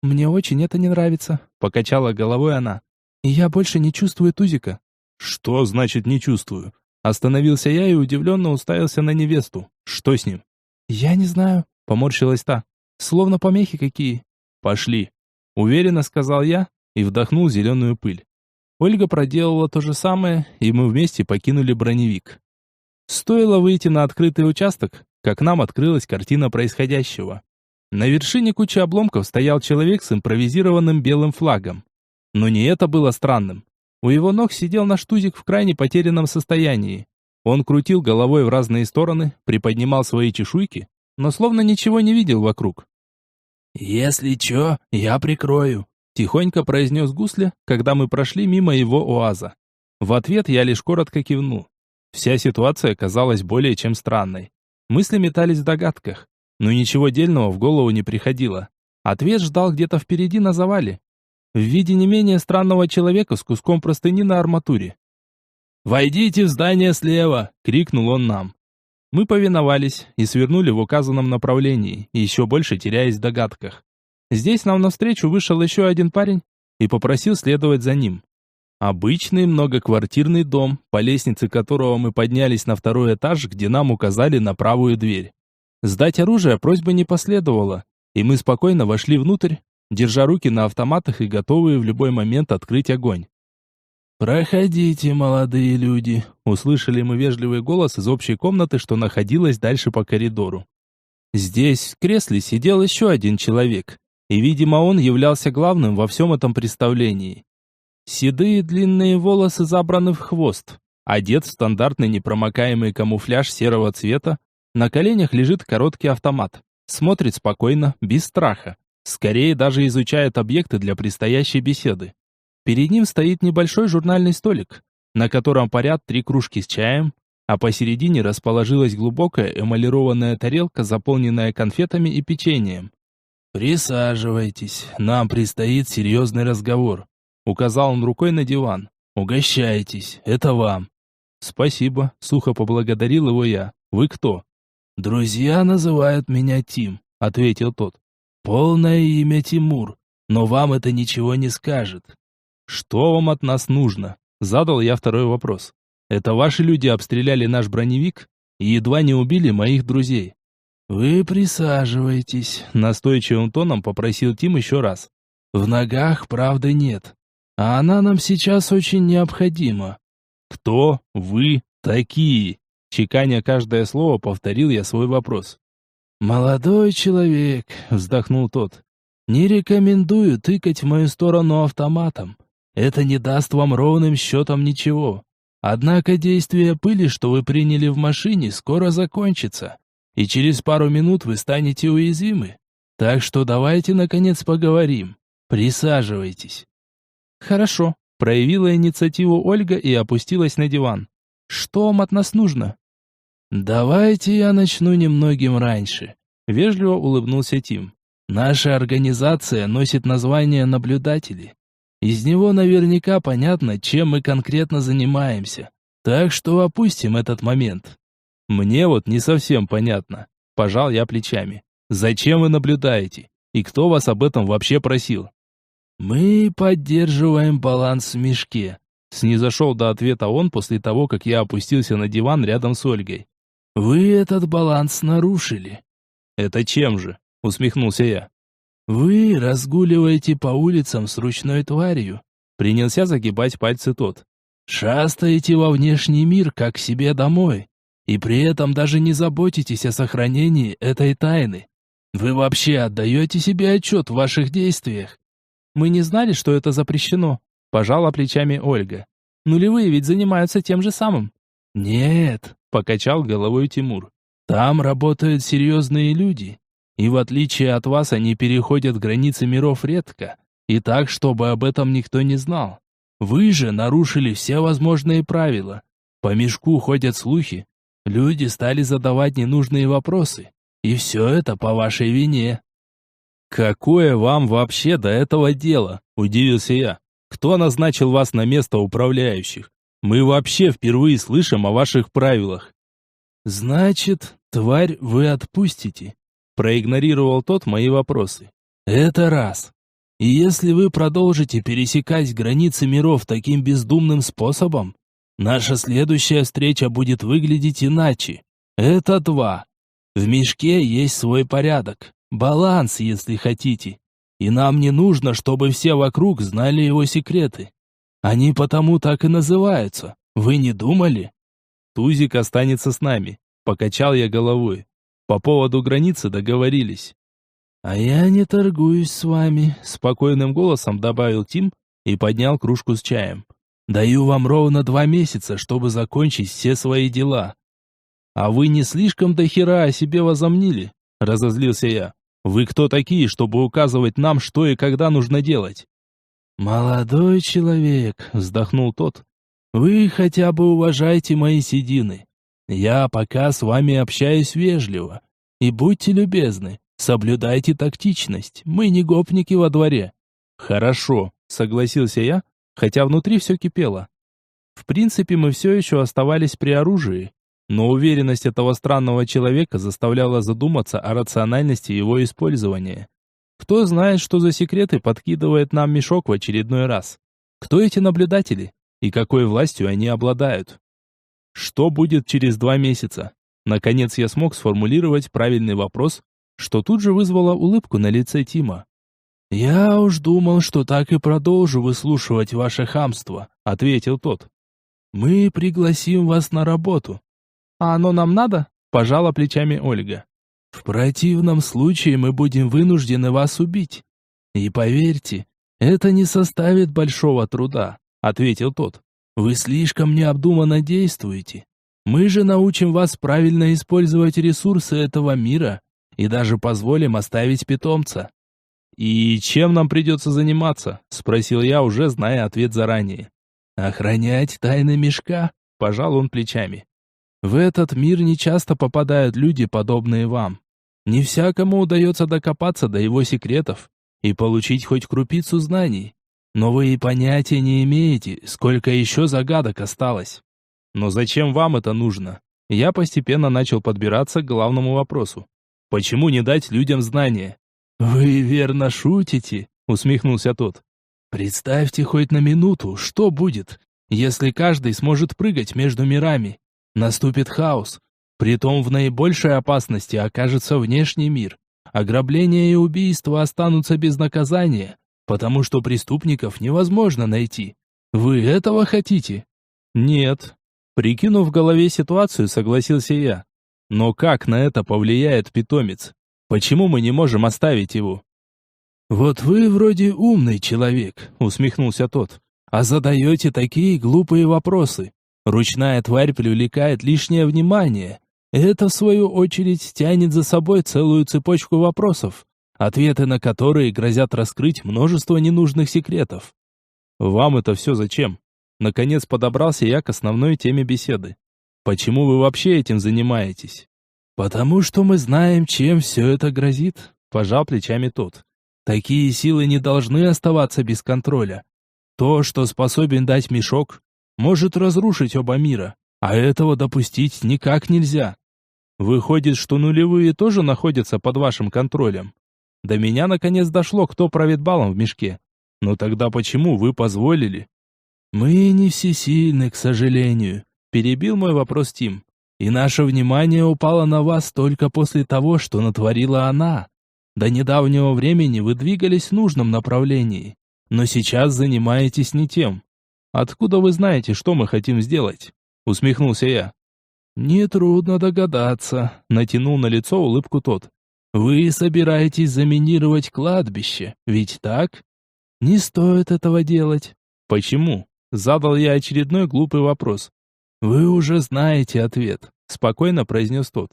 «Мне очень это не нравится», — покачала головой она. «И я больше не чувствую Тузика». «Что значит не чувствую?» Остановился я и удивленно уставился на невесту. «Что с ним?» «Я не знаю», — поморщилась та. «Словно помехи какие». «Пошли», — уверенно сказал я и вдохнул зеленую пыль. Ольга проделала то же самое, и мы вместе покинули броневик. Стоило выйти на открытый участок, как нам открылась картина происходящего. На вершине кучи обломков стоял человек с импровизированным белым флагом. Но не это было странным. У его ног сидел наш Тузик в крайне потерянном состоянии. Он крутил головой в разные стороны, приподнимал свои чешуйки, но словно ничего не видел вокруг. «Если чё, я прикрою», — тихонько произнес Гусля, когда мы прошли мимо его оаза. В ответ я лишь коротко кивнул. Вся ситуация казалась более чем странной. Мысли метались в догадках, но ничего дельного в голову не приходило. Ответ ждал где-то впереди на завале, в виде не менее странного человека с куском простыни на арматуре. «Войдите в здание слева!» — крикнул он нам. Мы повиновались и свернули в указанном направлении, еще больше теряясь в догадках. Здесь нам навстречу вышел еще один парень и попросил следовать за ним. Обычный многоквартирный дом, по лестнице которого мы поднялись на второй этаж, где нам указали на правую дверь. Сдать оружие просьбы не последовало, и мы спокойно вошли внутрь, держа руки на автоматах и готовые в любой момент открыть огонь. «Проходите, молодые люди», — услышали мы вежливый голос из общей комнаты, что находилась дальше по коридору. Здесь, в кресле, сидел еще один человек, и, видимо, он являлся главным во всем этом представлении. Седые длинные волосы забраны в хвост, одет в стандартный непромокаемый камуфляж серого цвета, на коленях лежит короткий автомат, смотрит спокойно, без страха, скорее даже изучает объекты для предстоящей беседы. Перед ним стоит небольшой журнальный столик, на котором парят 3 кружки с чаем, а посередине расположилась глубокая эмалированная тарелка, заполненная конфетами и печеньем. «Присаживайтесь, нам предстоит серьезный разговор», — указал он рукой на диван. «Угощайтесь, это вам». «Спасибо», — сухо поблагодарил его я. «Вы кто?» «Друзья называют меня Тим», — ответил тот. «Полное имя Тимур, но вам это ничего не скажет». «Что вам от нас нужно?» — задал я второй вопрос. «Это ваши люди обстреляли наш броневик и едва не убили моих друзей». «Вы присаживайтесь», — настойчивым тоном попросил Тим еще раз. «В ногах правды нет, а она нам сейчас очень необходима». «Кто вы такие?» Чеканя каждое слово, повторил я свой вопрос. «Молодой человек», — вздохнул тот, — «не рекомендую тыкать в мою сторону автоматом. Это не даст вам ровным счетом ничего. Однако действие пыли, что вы приняли в машине, скоро закончится, и через пару минут вы станете уязвимы. Так что давайте, наконец, поговорим. Присаживайтесь». «Хорошо», — проявила инициативу Ольга и опустилась на диван. «Что вам от нас нужно?» «Давайте я начну немногим раньше», — вежливо улыбнулся Тим. «Наша организация носит название «Наблюдатели». Из него наверняка понятно, чем мы конкретно занимаемся. Так что опустим этот момент». «Мне вот не совсем понятно», Пожал я плечами. Зачем вы наблюдаете? И кто вас об этом вообще просил? Мы поддерживаем баланс в мешке. Снизошел до ответа он после того, как я опустился на диван рядом с Ольгой. Вы этот баланс нарушили. Это чем же? Усмехнулся я. Вы разгуливаете по улицам с ручной тварью. Принялся загибать пальцы тот. Шастаете во внешний мир, как к себе домой. И при этом даже не заботитесь о сохранении этой тайны. Вы вообще отдаете себе отчет в ваших действиях? Мы не знали, что это запрещено. Пожала плечами Ольга. Нулевые ведь занимаются тем же самым. Нет, покачал головой Тимур. Там работают серьезные люди. И в отличие от вас, они переходят границы миров редко. И так, чтобы об этом никто не знал. Вы же нарушили все возможные правила. По мешку ходят слухи. Люди стали задавать ненужные вопросы. И все это по вашей вине. Какое вам вообще до этого дело? Удивился я. Кто назначил вас на место управляющих? Мы вообще впервые слышим о ваших правилах. Значит, тварь вы отпустите. Проигнорировал тот мои вопросы. Это раз. И если вы продолжите пересекать границы миров таким бездумным способом, наша следующая встреча будет выглядеть иначе. Это два. В мешке есть свой порядок, баланс, если хотите. И нам не нужно, чтобы все вокруг знали его секреты. Они потому так и называются. Вы не думали? Тузик останется с нами. Покачал я головой. По поводу границы договорились. «А я не торгуюсь с вами», — спокойным голосом добавил Тим и поднял кружку с чаем. «Даю вам ровно 2 месяца, чтобы закончить все свои дела». «А вы не слишком до хера о себе возомнили?» — разозлился я. «Вы кто такие, чтобы указывать нам, что и когда нужно делать?» «Молодой человек», — вздохнул тот, — «вы хотя бы уважайте мои седины. Я пока с вами общаюсь вежливо. И будьте любезны. Соблюдайте тактичность, мы не гопники во дворе». «Хорошо», — согласился я, хотя внутри все кипело. В принципе, мы все еще оставались при оружии, но уверенность этого странного человека заставляла задуматься о рациональности его использования. Кто знает, что за секреты подкидывает нам мешок в очередной раз? Кто эти наблюдатели? И какой властью они обладают? Что будет через 2 месяца? Наконец я смог сформулировать правильный вопрос, что тут же вызвало улыбку на лице Тима. «Я уж думал, что так и продолжу выслушивать ваше хамство», — ответил тот. «Мы пригласим вас на работу». «А оно нам надо?» — пожала плечами Ольга. «В противном случае мы будем вынуждены вас убить. И поверьте, это не составит большого труда», — ответил тот. «Вы слишком необдуманно действуете. Мы же научим вас правильно использовать ресурсы этого мира и даже позволим оставить питомца». «И чем нам придется заниматься?» — спросил я, уже зная ответ заранее. «Охранять тайны мешка», — пожал он плечами. «В этот мир нечасто попадают люди, подобные вам. Не всякому удается докопаться до его секретов и получить хоть крупицу знаний. Но вы и понятия не имеете, сколько еще загадок осталось». «Но зачем вам это нужно?» Я постепенно начал подбираться к главному вопросу. «Почему не дать людям знания?» «Вы верно шутите», — усмехнулся тот. «Представьте хоть на минуту, что будет, если каждый сможет прыгать между мирами. Наступит хаос. Притом в наибольшей опасности окажется внешний мир. Ограбления и убийства останутся без наказания, потому что преступников невозможно найти. Вы этого хотите?» «Нет». Прикинув в голове ситуацию, согласился я. «Но как на это повлияет питомец? Почему мы не можем оставить его?» «Вот вы вроде умный человек», — усмехнулся тот, «а задаете такие глупые вопросы. Ручная тварь привлекает лишнее внимание. Это, в свою очередь, тянет за собой целую цепочку вопросов, ответы на которые грозят раскрыть множество ненужных секретов». «Вам это все зачем?» Наконец подобрался я к основной теме беседы. «Почему вы вообще этим занимаетесь?» «Потому что мы знаем, чем все это грозит», — пожал плечами тот. «Такие силы не должны оставаться без контроля. То, что способен дать мешок, может разрушить оба мира, а этого допустить никак нельзя». Выходит, что нулевые тоже находятся под вашим контролем. До меня наконец дошло, кто правит балом в мешке. Но тогда почему вы позволили? Мы не всесильны, к сожалению, перебил мой вопрос Тим. И наше внимание упало на вас только после того, что натворила она. До недавнего времени вы двигались в нужном направлении, но сейчас занимаетесь не тем. Откуда вы знаете, что мы хотим сделать? Усмехнулся я. Нетрудно догадаться, натянул на лицо улыбку тот. Вы собираетесь заминировать кладбище, ведь так? Не стоит этого делать. Почему? Задал я очередной глупый вопрос. Вы уже знаете ответ, спокойно произнес тот.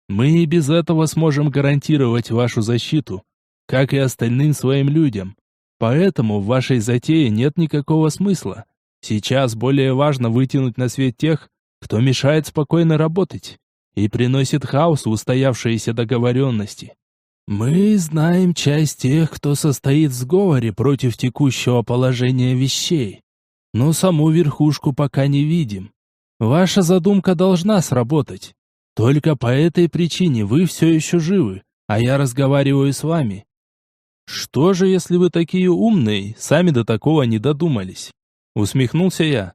Мы и без этого сможем гарантировать вашу защиту, как и остальным своим людям. Поэтому в вашей затее нет никакого смысла. Сейчас более важно вытянуть на свет тех, кто мешает спокойно работать и приносит хаос в устоявшиеся договоренности. Мы знаем часть тех, кто состоит в сговоре против текущего положения вещей, но саму верхушку пока не видим. Ваша задумка должна сработать. Только по этой причине вы все еще живы, а я разговариваю с вами. Что же, если вы такие умные, сами до такого не додумались? Усмехнулся я.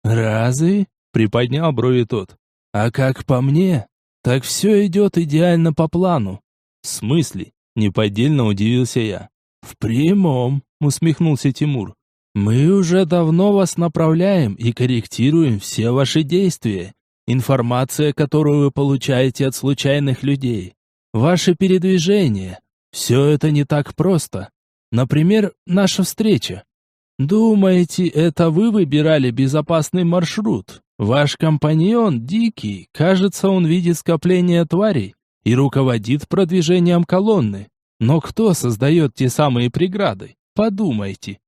Разве? Приподнял брови тот. А как по мне, так все идет идеально по плану. В смысле? Неподдельно удивился я. В прямом, усмехнулся Тимур. Мы уже давно вас направляем и корректируем все ваши действия. Информация, которую вы получаете от случайных людей. Ваши передвижения. Все это не так просто. Например, наша встреча. Думаете, это вы выбирали безопасный маршрут? Ваш компаньон, Дикий, кажется, он видит скопление тварей и руководит продвижением колонны. Но кто создает те самые преграды? Подумайте.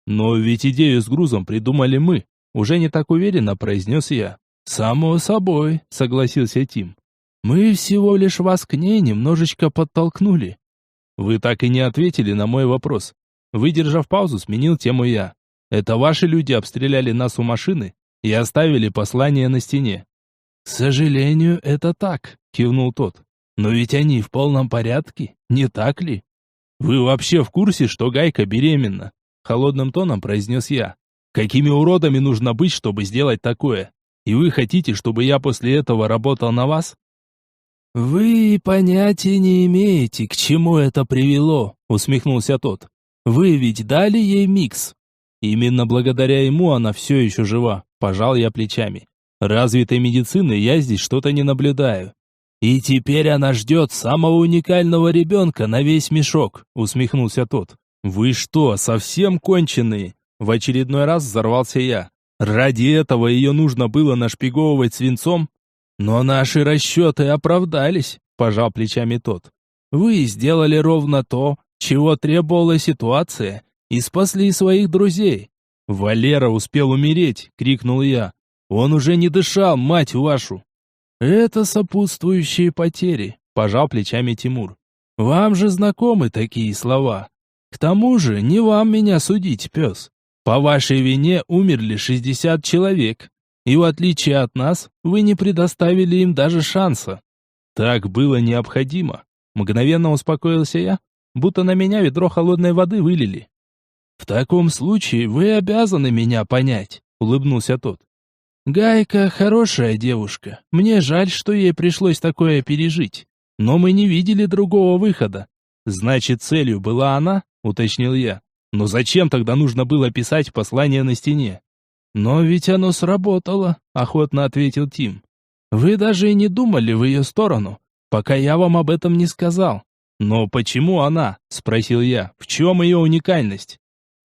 Но ведь идею с грузом придумали мы, уже не так уверенно произнес я. Само собой, согласился Тим. Мы всего лишь вас к ней немножечко подтолкнули. Вы так и не ответили на мой вопрос. Выдержав паузу, сменил тему я. Это ваши люди обстреляли нас у машины и оставили послание на стене. К сожалению, это так, кивнул тот. Но ведь они в полном порядке, не так ли? Вы вообще в курсе, что Гайка беременна? Холодным тоном произнес я. Какими уродами нужно быть, чтобы сделать такое? И вы хотите, чтобы я после этого работал на вас? Вы понятия не имеете, к чему это привело, усмехнулся тот. Вы ведь дали ей микс. Именно благодаря ему она все еще жива, пожал я плечами. Развитой медицины я здесь что-то не наблюдаю. И теперь она ждет самого уникального ребенка на весь мешок, усмехнулся тот. Вы что, совсем конченые? В очередной раз взорвался я. Ради этого ее нужно было нашпиговывать свинцом? Но наши расчеты оправдались, пожал плечами тот. Вы сделали ровно то, чего требовала ситуация, и спасли своих друзей. Валера успел умереть, крикнул я. Он уже не дышал, мать вашу. Это сопутствующие потери, пожал плечами Тимур. Вам же знакомы такие слова. К тому же, не вам меня судить, пес. По вашей вине умерли 60 человек, и в отличие от нас, вы не предоставили им даже шанса. Так было необходимо. Мгновенно успокоился я, будто на меня ведро холодной воды вылили. В таком случае вы обязаны меня понять, улыбнулся тот. Гайка хорошая девушка. Мне жаль, что ей пришлось такое пережить, но мы не видели другого выхода. Значит, целью была она, уточнил я. Но зачем тогда нужно было писать послание на стене? Но ведь оно сработало, охотно ответил Тим. Вы даже и не думали в ее сторону, пока я вам об этом не сказал. Но почему она? Спросил я. В чем ее уникальность?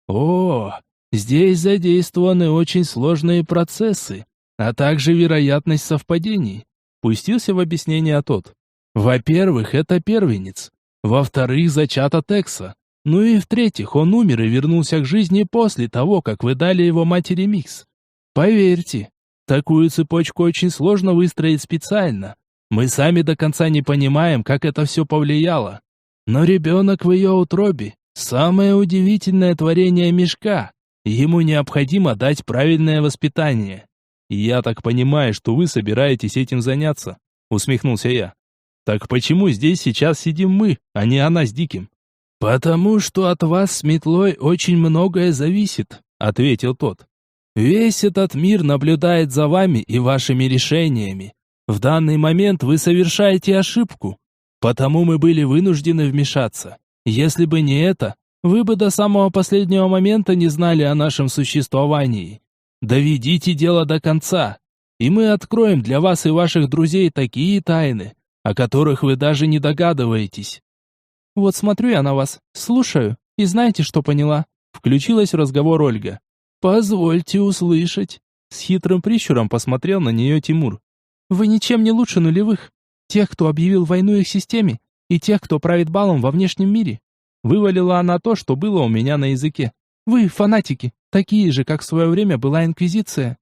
О, здесь задействованы очень сложные процессы, а также вероятность совпадений. Пустился в объяснение тот. Во-первых, это первенец. Во-вторых, зачата Текса. Ну и в-третьих, он умер и вернулся к жизни после того, как вы дали его матери микс. Поверьте, такую цепочку очень сложно выстроить специально. Мы сами до конца не понимаем, как это все повлияло. Но ребенок в ее утробе – самое удивительное творение мешка. Ему необходимо дать правильное воспитание. Я так понимаю, что вы собираетесь этим заняться. усмехнулся я. Так почему здесь сейчас сидим мы, а не она с Диким? Потому что от вас с метлой очень многое зависит, ответил тот. Весь этот мир наблюдает за вами и вашими решениями. В данный момент вы совершаете ошибку, потому мы были вынуждены вмешаться. Если бы не это, вы бы до самого последнего момента не знали о нашем существовании. Доведите дело до конца, и мы откроем для вас и ваших друзей такие тайны, о которых вы даже не догадываетесь. Вот смотрю я на вас, слушаю, и знаете, что поняла? Включилась в разговор Ольга. Позвольте услышать. С хитрым прищуром посмотрел на нее Тимур. Вы ничем не лучше нулевых. Тех, кто объявил войну их системе, и тех, кто правит балом во внешнем мире. Вывалила она то, что было у меня на языке. Вы фанатики, такие же, как в свое время была Инквизиция.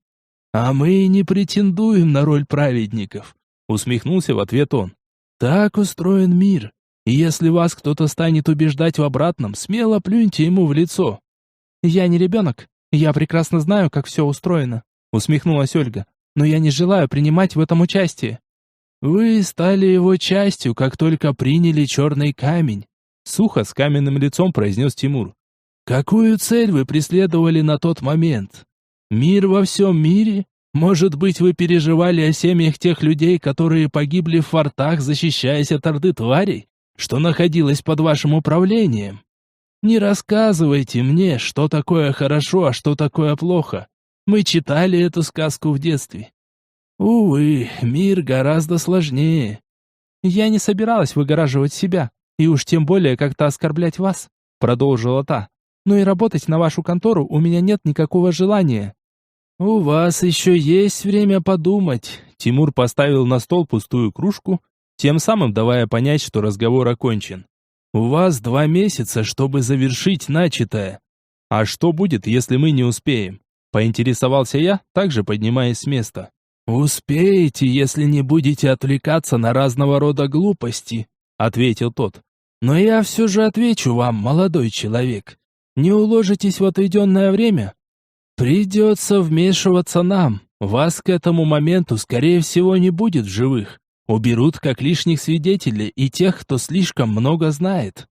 А мы не претендуем на роль праведников, усмехнулся в ответ он. Так устроен мир. И если вас кто-то станет убеждать в обратном, смело плюньте ему в лицо. Я не ребенок, я прекрасно знаю, как все устроено, усмехнулась Ольга. Но я не желаю принимать в этом участие. Вы стали его частью, как только приняли черный камень, сухо с каменным лицом произнес Тимур. Какую цель вы преследовали на тот момент? Мир во всем мире? Может быть, вы переживали о семьях тех людей, которые погибли в фортах, защищаясь от орды тварей, что находилась под вашим управлением? Не рассказывайте мне, что такое хорошо, а что такое плохо. Мы читали эту сказку в детстве. Увы, мир гораздо сложнее. Я не собиралась выгораживать себя, и уж тем более как-то оскорблять вас, продолжила та. Но и работать на вашу контору у меня нет никакого желания. У вас еще есть время подумать. Тимур поставил на стол пустую кружку, тем самым давая понять, что разговор окончен. У вас 2 месяца, чтобы завершить начатое. А что будет, если мы не успеем? Поинтересовался я, также поднимаясь с места. «Успеете, если не будете отвлекаться на разного рода глупости», — ответил тот. «Но я все же отвечу вам, молодой человек. Не уложитесь в отведенное время? Придется вмешиваться нам. Вас к этому моменту, скорее всего, не будет в живых. Уберут как лишних свидетелей и тех, кто слишком много знает».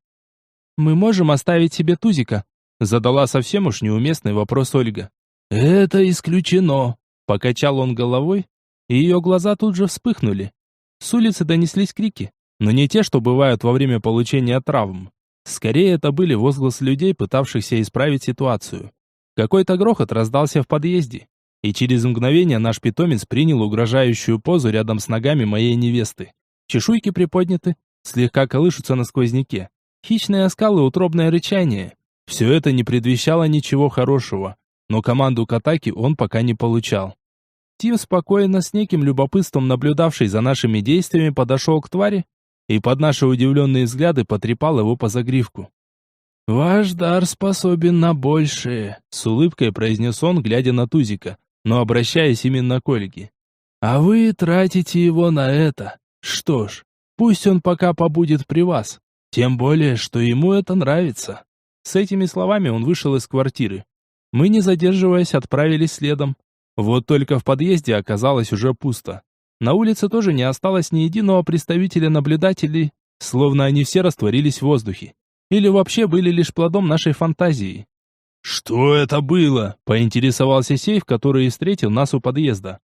«Мы можем оставить себе Тузика?» — задала совсем уж неуместный вопрос Ольга. «Это исключено», — покачал он головой, и ее глаза тут же вспыхнули. С улицы донеслись крики, но не те, что бывают во время получения травм. Скорее, это были возгласы людей, пытавшихся исправить ситуацию. Какой-то грохот раздался в подъезде, и через мгновение наш питомец принял угрожающую позу рядом с ногами моей невесты. Чешуйки приподняты, слегка колышутся на сквозняке. Хищные оскалы, утробное рычание. Все это не предвещало ничего хорошего, но команду к атаке он пока не получал. Тим, спокойно, с неким любопытством наблюдавший за нашими действиями, подошел к твари и под наши удивленные взгляды потрепал его по загривку. «Ваш дар способен на большее», — с улыбкой произнес он, глядя на Тузика, но обращаясь именно к Ольге. «А вы тратите его на это. Что ж, пусть он пока побудет при вас, тем более, что ему это нравится». С этими словами он вышел из квартиры. Мы, не задерживаясь, отправились следом. Вот только в подъезде оказалось уже пусто. На улице тоже не осталось ни единого представителя наблюдателей, словно они все растворились в воздухе. Или вообще были лишь плодом нашей фантазии. «Что это было?» — поинтересовался Сейф, который встретил нас у подъезда.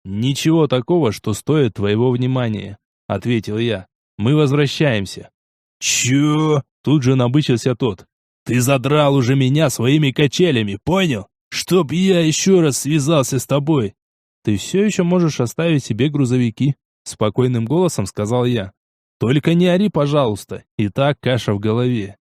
«Ничего такого, что стоит твоего внимания», — ответил я. «Мы возвращаемся». «Чё?» — тут же набычился тот. «Ты задрал уже меня своими качелями, понял? Чтоб я еще раз связался с тобой». «Ты все еще можешь оставить себе грузовики», — спокойным голосом сказал я. «Только не ори, пожалуйста, и так каша в голове».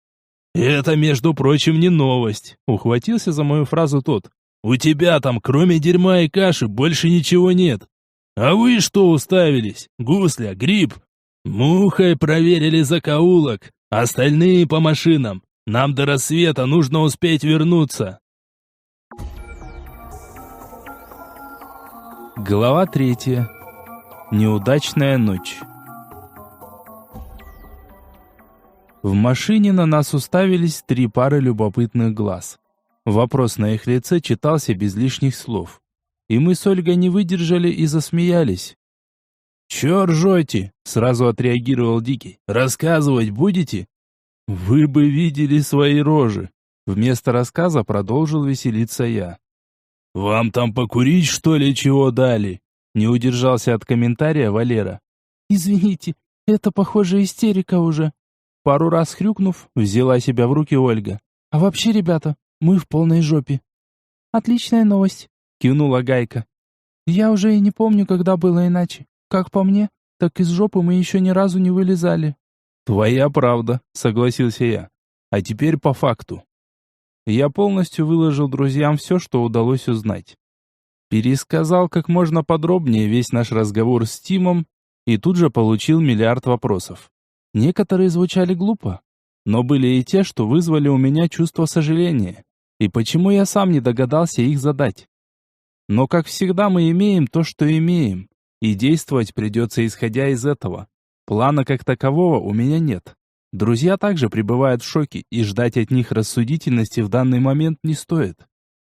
«Это, между прочим, не новость», — ухватился за мою фразу тот. «У тебя там, кроме дерьма и каши, больше ничего нет. А вы что уставились? Гусля, гриб? Мухой проверили закоулок, остальные по машинам. Нам до рассвета нужно успеть вернуться». Глава 3. Неудачная ночь. В машине на нас уставились 3 пары любопытных глаз. Вопрос на их лице читался без лишних слов. И мы с Ольгой не выдержали и засмеялись. «Чё ржёте?» — сразу отреагировал Дикий. «Рассказывать будете?» «Вы бы видели свои рожи!» Вместо рассказа продолжил веселиться я. «Вам там покурить, что ли, чего дали?» Не удержался от комментария Валера. «Извините, это, похоже, истерика уже». Пару раз хрюкнув, взяла себя в руки Ольга. «А вообще, ребята, мы в полной жопе». «Отличная новость», — кивнула Гайка. «Я уже и не помню, когда было иначе. Как по мне, так из жопы мы еще ни разу не вылезали». «Твоя правда», — согласился я. «А теперь по факту». Я полностью выложил друзьям все, что удалось узнать. Пересказал как можно подробнее весь наш разговор с Тимом и тут же получил миллиард вопросов. Некоторые звучали глупо, но были и те, что вызвали у меня чувство сожаления. И почему я сам не догадался их задать? Но, как всегда, мы имеем то, что имеем, и действовать придется исходя из этого. Плана как такового у меня нет. Друзья также пребывают в шоке, и ждать от них рассудительности в данный момент не стоит.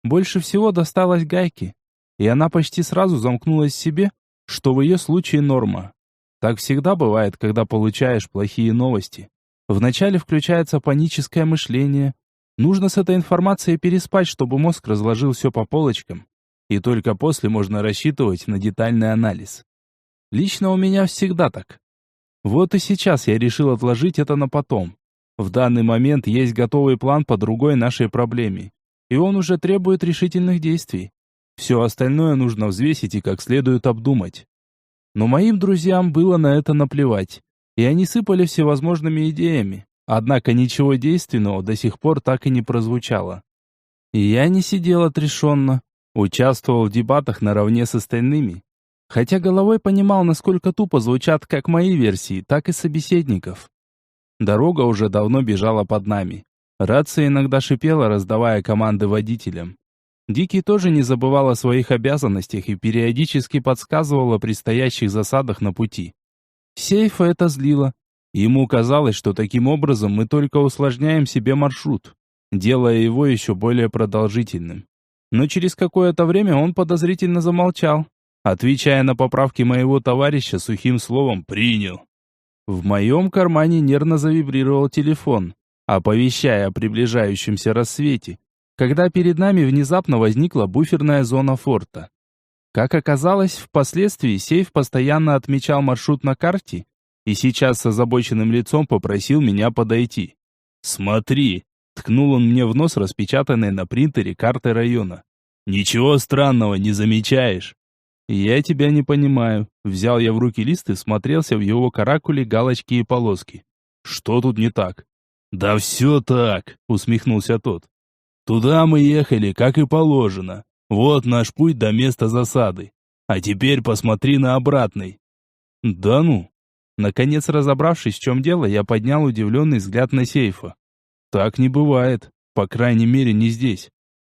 Больше всего досталось Гайке, и она почти сразу замкнулась в себе, что в ее случае норма. Так всегда бывает, когда получаешь плохие новости. Вначале включается паническое мышление. Нужно с этой информацией переспать, чтобы мозг разложил все по полочкам. И только после можно рассчитывать на детальный анализ. Лично у меня всегда так. Вот и сейчас я решил отложить это на потом. В данный момент есть готовый план по другой нашей проблеме. И он уже требует решительных действий. Все остальное нужно взвесить и как следует обдумать. Но моим друзьям было на это наплевать. И они сыпали всевозможными идеями. Однако ничего действенного до сих пор так и не прозвучало. И я не сидел отрешенно. Участвовал в дебатах наравне с остальными. Хотя головой понимал, насколько тупо звучат как мои версии, так и собеседников. Дорога уже давно бежала под нами. Рация иногда шипела, раздавая команды водителям. Дикий тоже не забывал о своих обязанностях и периодически подсказывал о предстоящих засадах на пути. Сейфа это злило. Ему казалось, что таким образом мы только усложняем себе маршрут, делая его еще более продолжительным. Но через какое-то время он подозрительно замолчал, отвечая на поправки моего товарища сухим словом «принял». В моем кармане нервно завибрировал телефон, оповещая о приближающемся рассвете, когда перед нами внезапно возникла буферная зона форта. Как оказалось, впоследствии сейф постоянно отмечал маршрут на карте и сейчас с озабоченным лицом попросил меня подойти. «Смотри!» — ткнул он мне в нос распечатанной на принтере карты района. «Ничего странного не замечаешь?» «Я тебя не понимаю». Взял я в руки лист и всмотрелся в его каракули, галочки и полоски. «Что тут не так?» «Да все так», — усмехнулся тот. «Туда мы ехали, как и положено. Вот наш путь до места засады. А теперь посмотри на обратный». «Да ну». Наконец, разобравшись, в чем дело, я поднял удивленный взгляд на сейфа. «Так не бывает. По крайней мере, не здесь».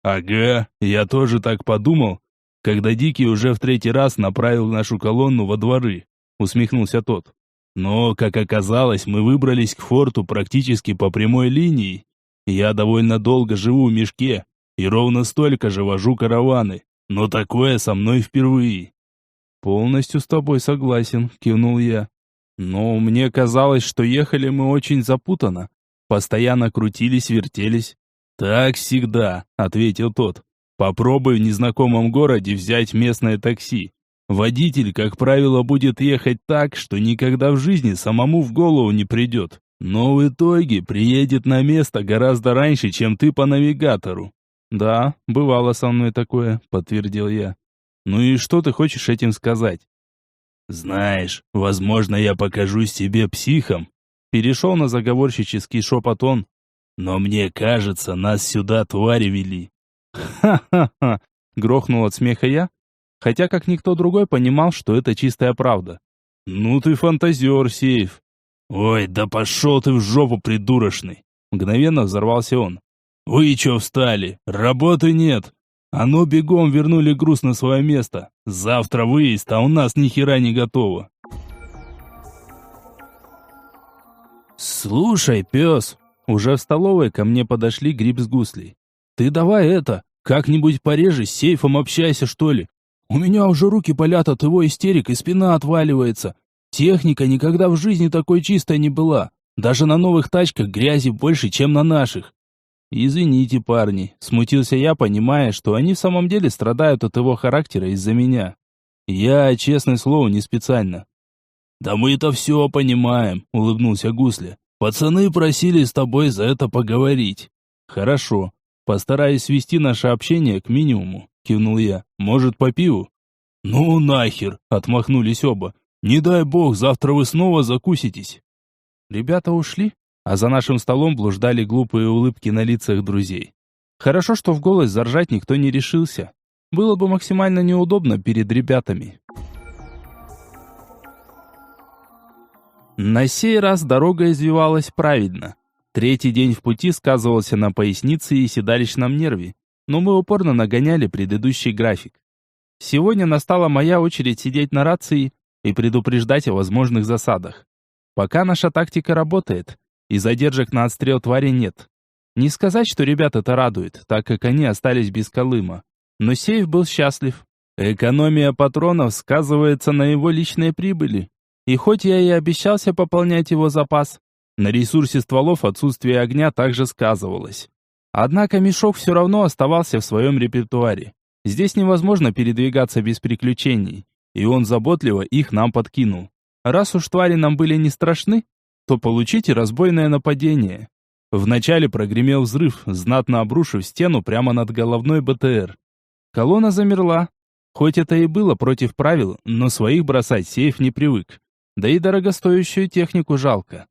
«Ага, я тоже так подумал, когда Дикий уже в третий раз направил нашу колонну во дворы», — усмехнулся тот. «Но, как оказалось, мы выбрались к форту практически по прямой линии. Я довольно долго живу в мешке и ровно столько же вожу караваны, но такое со мной впервые». «Полностью с тобой согласен», — кивнул я. «Но мне казалось, что ехали мы очень запутанно, постоянно крутились, вертелись». «Так всегда», — ответил тот. «Попробуй в незнакомом городе взять местное такси. Водитель, как правило, будет ехать так, что никогда в жизни самому в голову не придет. Но в итоге приедет на место гораздо раньше, чем ты по навигатору». «Да, бывало со мной такое», — подтвердил я. «Ну и что ты хочешь этим сказать?» «Знаешь, возможно, я покажусь тебе психом», — перешел на заговорщический шепот он. «Но мне кажется, нас сюда твари вели». «Ха-ха-ха!» — грохнул от смеха я, хотя как никто другой понимал, что это чистая правда. «Ну ты фантазер, Сейф!» «Ой, да пошел ты в жопу, придурочный!» Мгновенно взорвался он. «Вы че встали? Работы нет! А ну бегом вернули груз на свое место! Завтра выезд, а у нас ни хера не готово!» «Слушай, пес!» Уже в столовой ко мне подошли Гриб с Гуслей. «Ты давай это, как-нибудь пореже с Сейфом общайся, что ли. У меня уже руки болят от его истерик и спина отваливается. Техника никогда в жизни такой чистой не была. Даже на новых тачках грязи больше, чем на наших. Извините, парни, смутился я, понимая, что они в самом деле страдают от его характера из-за меня. Я, честное слово, не специально. Да мы-то все понимаем, улыбнулся Гусля. Пацаны просили с тобой за это поговорить. Хорошо, постараюсь свести наше общение к минимуму, кивнул я. Может, по пиву? Ну нахер, отмахнулись оба. Не дай бог, завтра вы снова закуситесь. Ребята ушли, а за нашим столом блуждали глупые улыбки на лицах друзей. Хорошо, что в голос заржать никто не решился. Было бы максимально неудобно перед ребятами. На сей раз дорога извивалась правильно. Третий день в пути сказывался на пояснице и седалищном нерве, но мы упорно нагоняли предыдущий график. Сегодня настала моя очередь сидеть на рации и предупреждать о возможных засадах. Пока наша тактика работает, и задержек на отстрел твари нет. Не сказать, что ребят это радует, так как они остались без Колыма. Но сейф был счастлив. Экономия патронов сказывается на его личной прибыли. И хоть я и обещался пополнять его запас, на ресурсе стволов отсутствие огня также сказывалось. Однако мешок все равно оставался в своем репертуаре. Здесь невозможно передвигаться без приключений, и он заботливо их нам подкинул. Раз уж твари нам были не страшны, то получите разбойное нападение. Вначале прогремел взрыв, знатно обрушив стену прямо над головной БТР. Колонна замерла. Хоть это и было против правил, но своих бросать сейф не привык. Да и дорогостоящую технику жалко.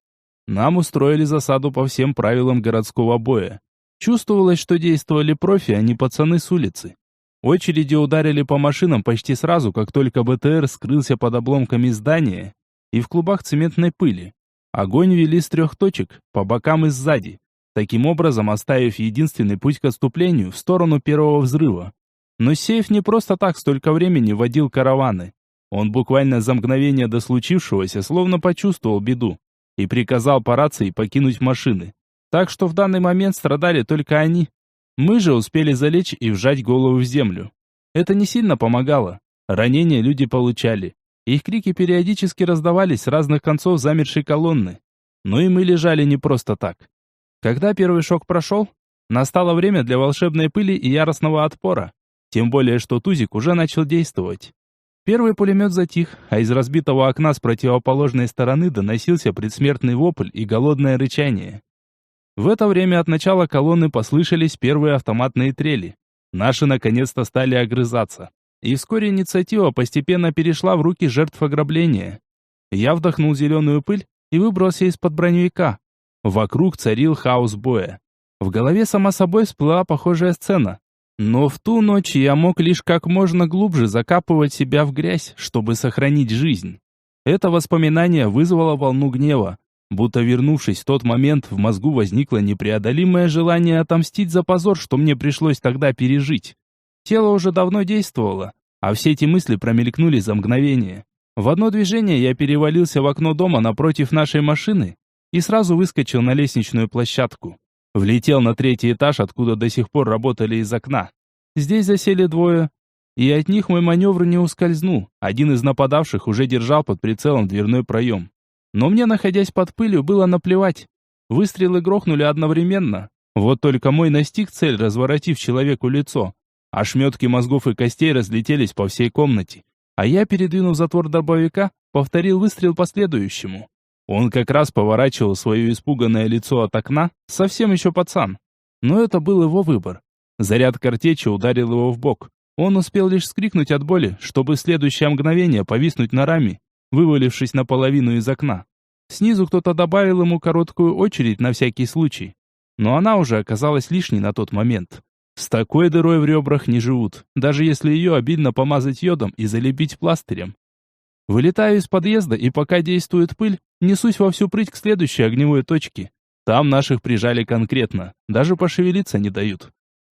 Нам устроили засаду по всем правилам городского боя. Чувствовалось, что действовали профи, а не пацаны с улицы. Очереди ударили по машинам почти сразу, как только БТР скрылся под обломками здания и в клубах цементной пыли. Огонь вели с 3 точек, по бокам и сзади, таким образом оставив единственный путь к отступлению в сторону первого взрыва. Но сейф не просто так столько времени водил караваны. Он буквально за мгновение до случившегося словно почувствовал беду и приказал по рации покинуть машины. Так что в данный момент страдали только они. Мы же успели залечь и вжать голову в землю. Это не сильно помогало. Ранения люди получали. Их крики периодически раздавались с разных концов замершей колонны. Но и мы лежали не просто так. Когда первый шок прошел, настало время для волшебной пыли и яростного отпора. Тем более, что тузик уже начал действовать. Первый пулемет затих, а из разбитого окна с противоположной стороны доносился предсмертный вопль и голодное рычание. В это время от начала колонны послышались первые автоматные трели. Наши наконец-то стали огрызаться. И вскоре инициатива постепенно перешла в руки жертв ограбления. Я вдохнул зеленую пыль и выбрался из-под броневика. Вокруг царил хаос боя. В голове сама собой всплыла похожая сцена. Но в ту ночь я мог лишь как можно глубже закапывать себя в грязь, чтобы сохранить жизнь. Это воспоминание вызвало волну гнева. Будто вернувшись в тот момент, в мозгу возникло непреодолимое желание отомстить за позор, что мне пришлось тогда пережить. Тело уже давно действовало, а все эти мысли промелькнули за мгновение. В одно движение я перевалился в окно дома напротив нашей машины и сразу выскочил на лестничную площадку. Влетел на 3-й этаж, откуда до сих пор работали из окна. Здесь засели двое, и от них мой маневр не ускользнул. Один из нападавших уже держал под прицелом дверной проем. Но мне, находясь под пылью, было наплевать. Выстрелы грохнули одновременно. Вот только мой настиг цель, разворотив человеку лицо. Ошметки мозгов и костей разлетелись по всей комнате. А я, передвинув затвор дробовика, повторил выстрел по следующему. Он как раз поворачивал свое испуганное лицо от окна, совсем еще пацан. Но это был его выбор. Заряд картечи ударил его в бок. Он успел лишь вскрикнуть от боли, чтобы в следующее мгновение повиснуть на раме, вывалившись наполовину из окна. Снизу кто-то добавил ему короткую очередь на всякий случай. Но она уже оказалась лишней на тот момент. С такой дырой в ребрах не живут, даже если ее обильно помазать йодом и залепить пластырем. Вылетаю из подъезда, и пока действует пыль, несусь во всю прыть к следующей огневой точке. Там наших прижали конкретно, даже пошевелиться не дают.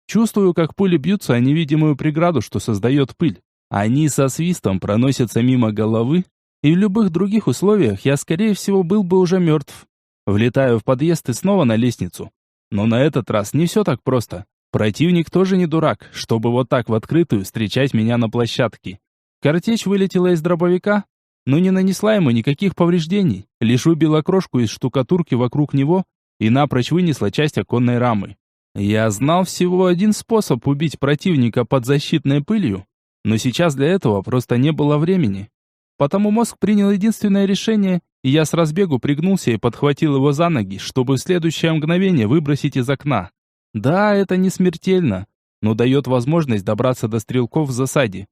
Чувствую, как пули бьются о невидимую преграду, что создает пыль. Они со свистом проносятся мимо головы, и в любых других условиях я, скорее всего, был бы уже мертв. Влетаю в подъезд и снова на лестницу. Но на этот раз не все так просто. Противник тоже не дурак, чтобы вот так в открытую встречать меня на площадке. Картечь вылетела из дробовика, но не нанесла ему никаких повреждений, лишь выбила крошку из штукатурки вокруг него и напрочь вынесла часть оконной рамы. Я знал всего один способ убить противника под защитной пылью, но сейчас для этого просто не было времени. Потому мозг принял единственное решение, и я с разбегу пригнулся и подхватил его за ноги, чтобы в следующее мгновение выбросить из окна. Да, это не смертельно, но дает возможность добраться до стрелков в засаде.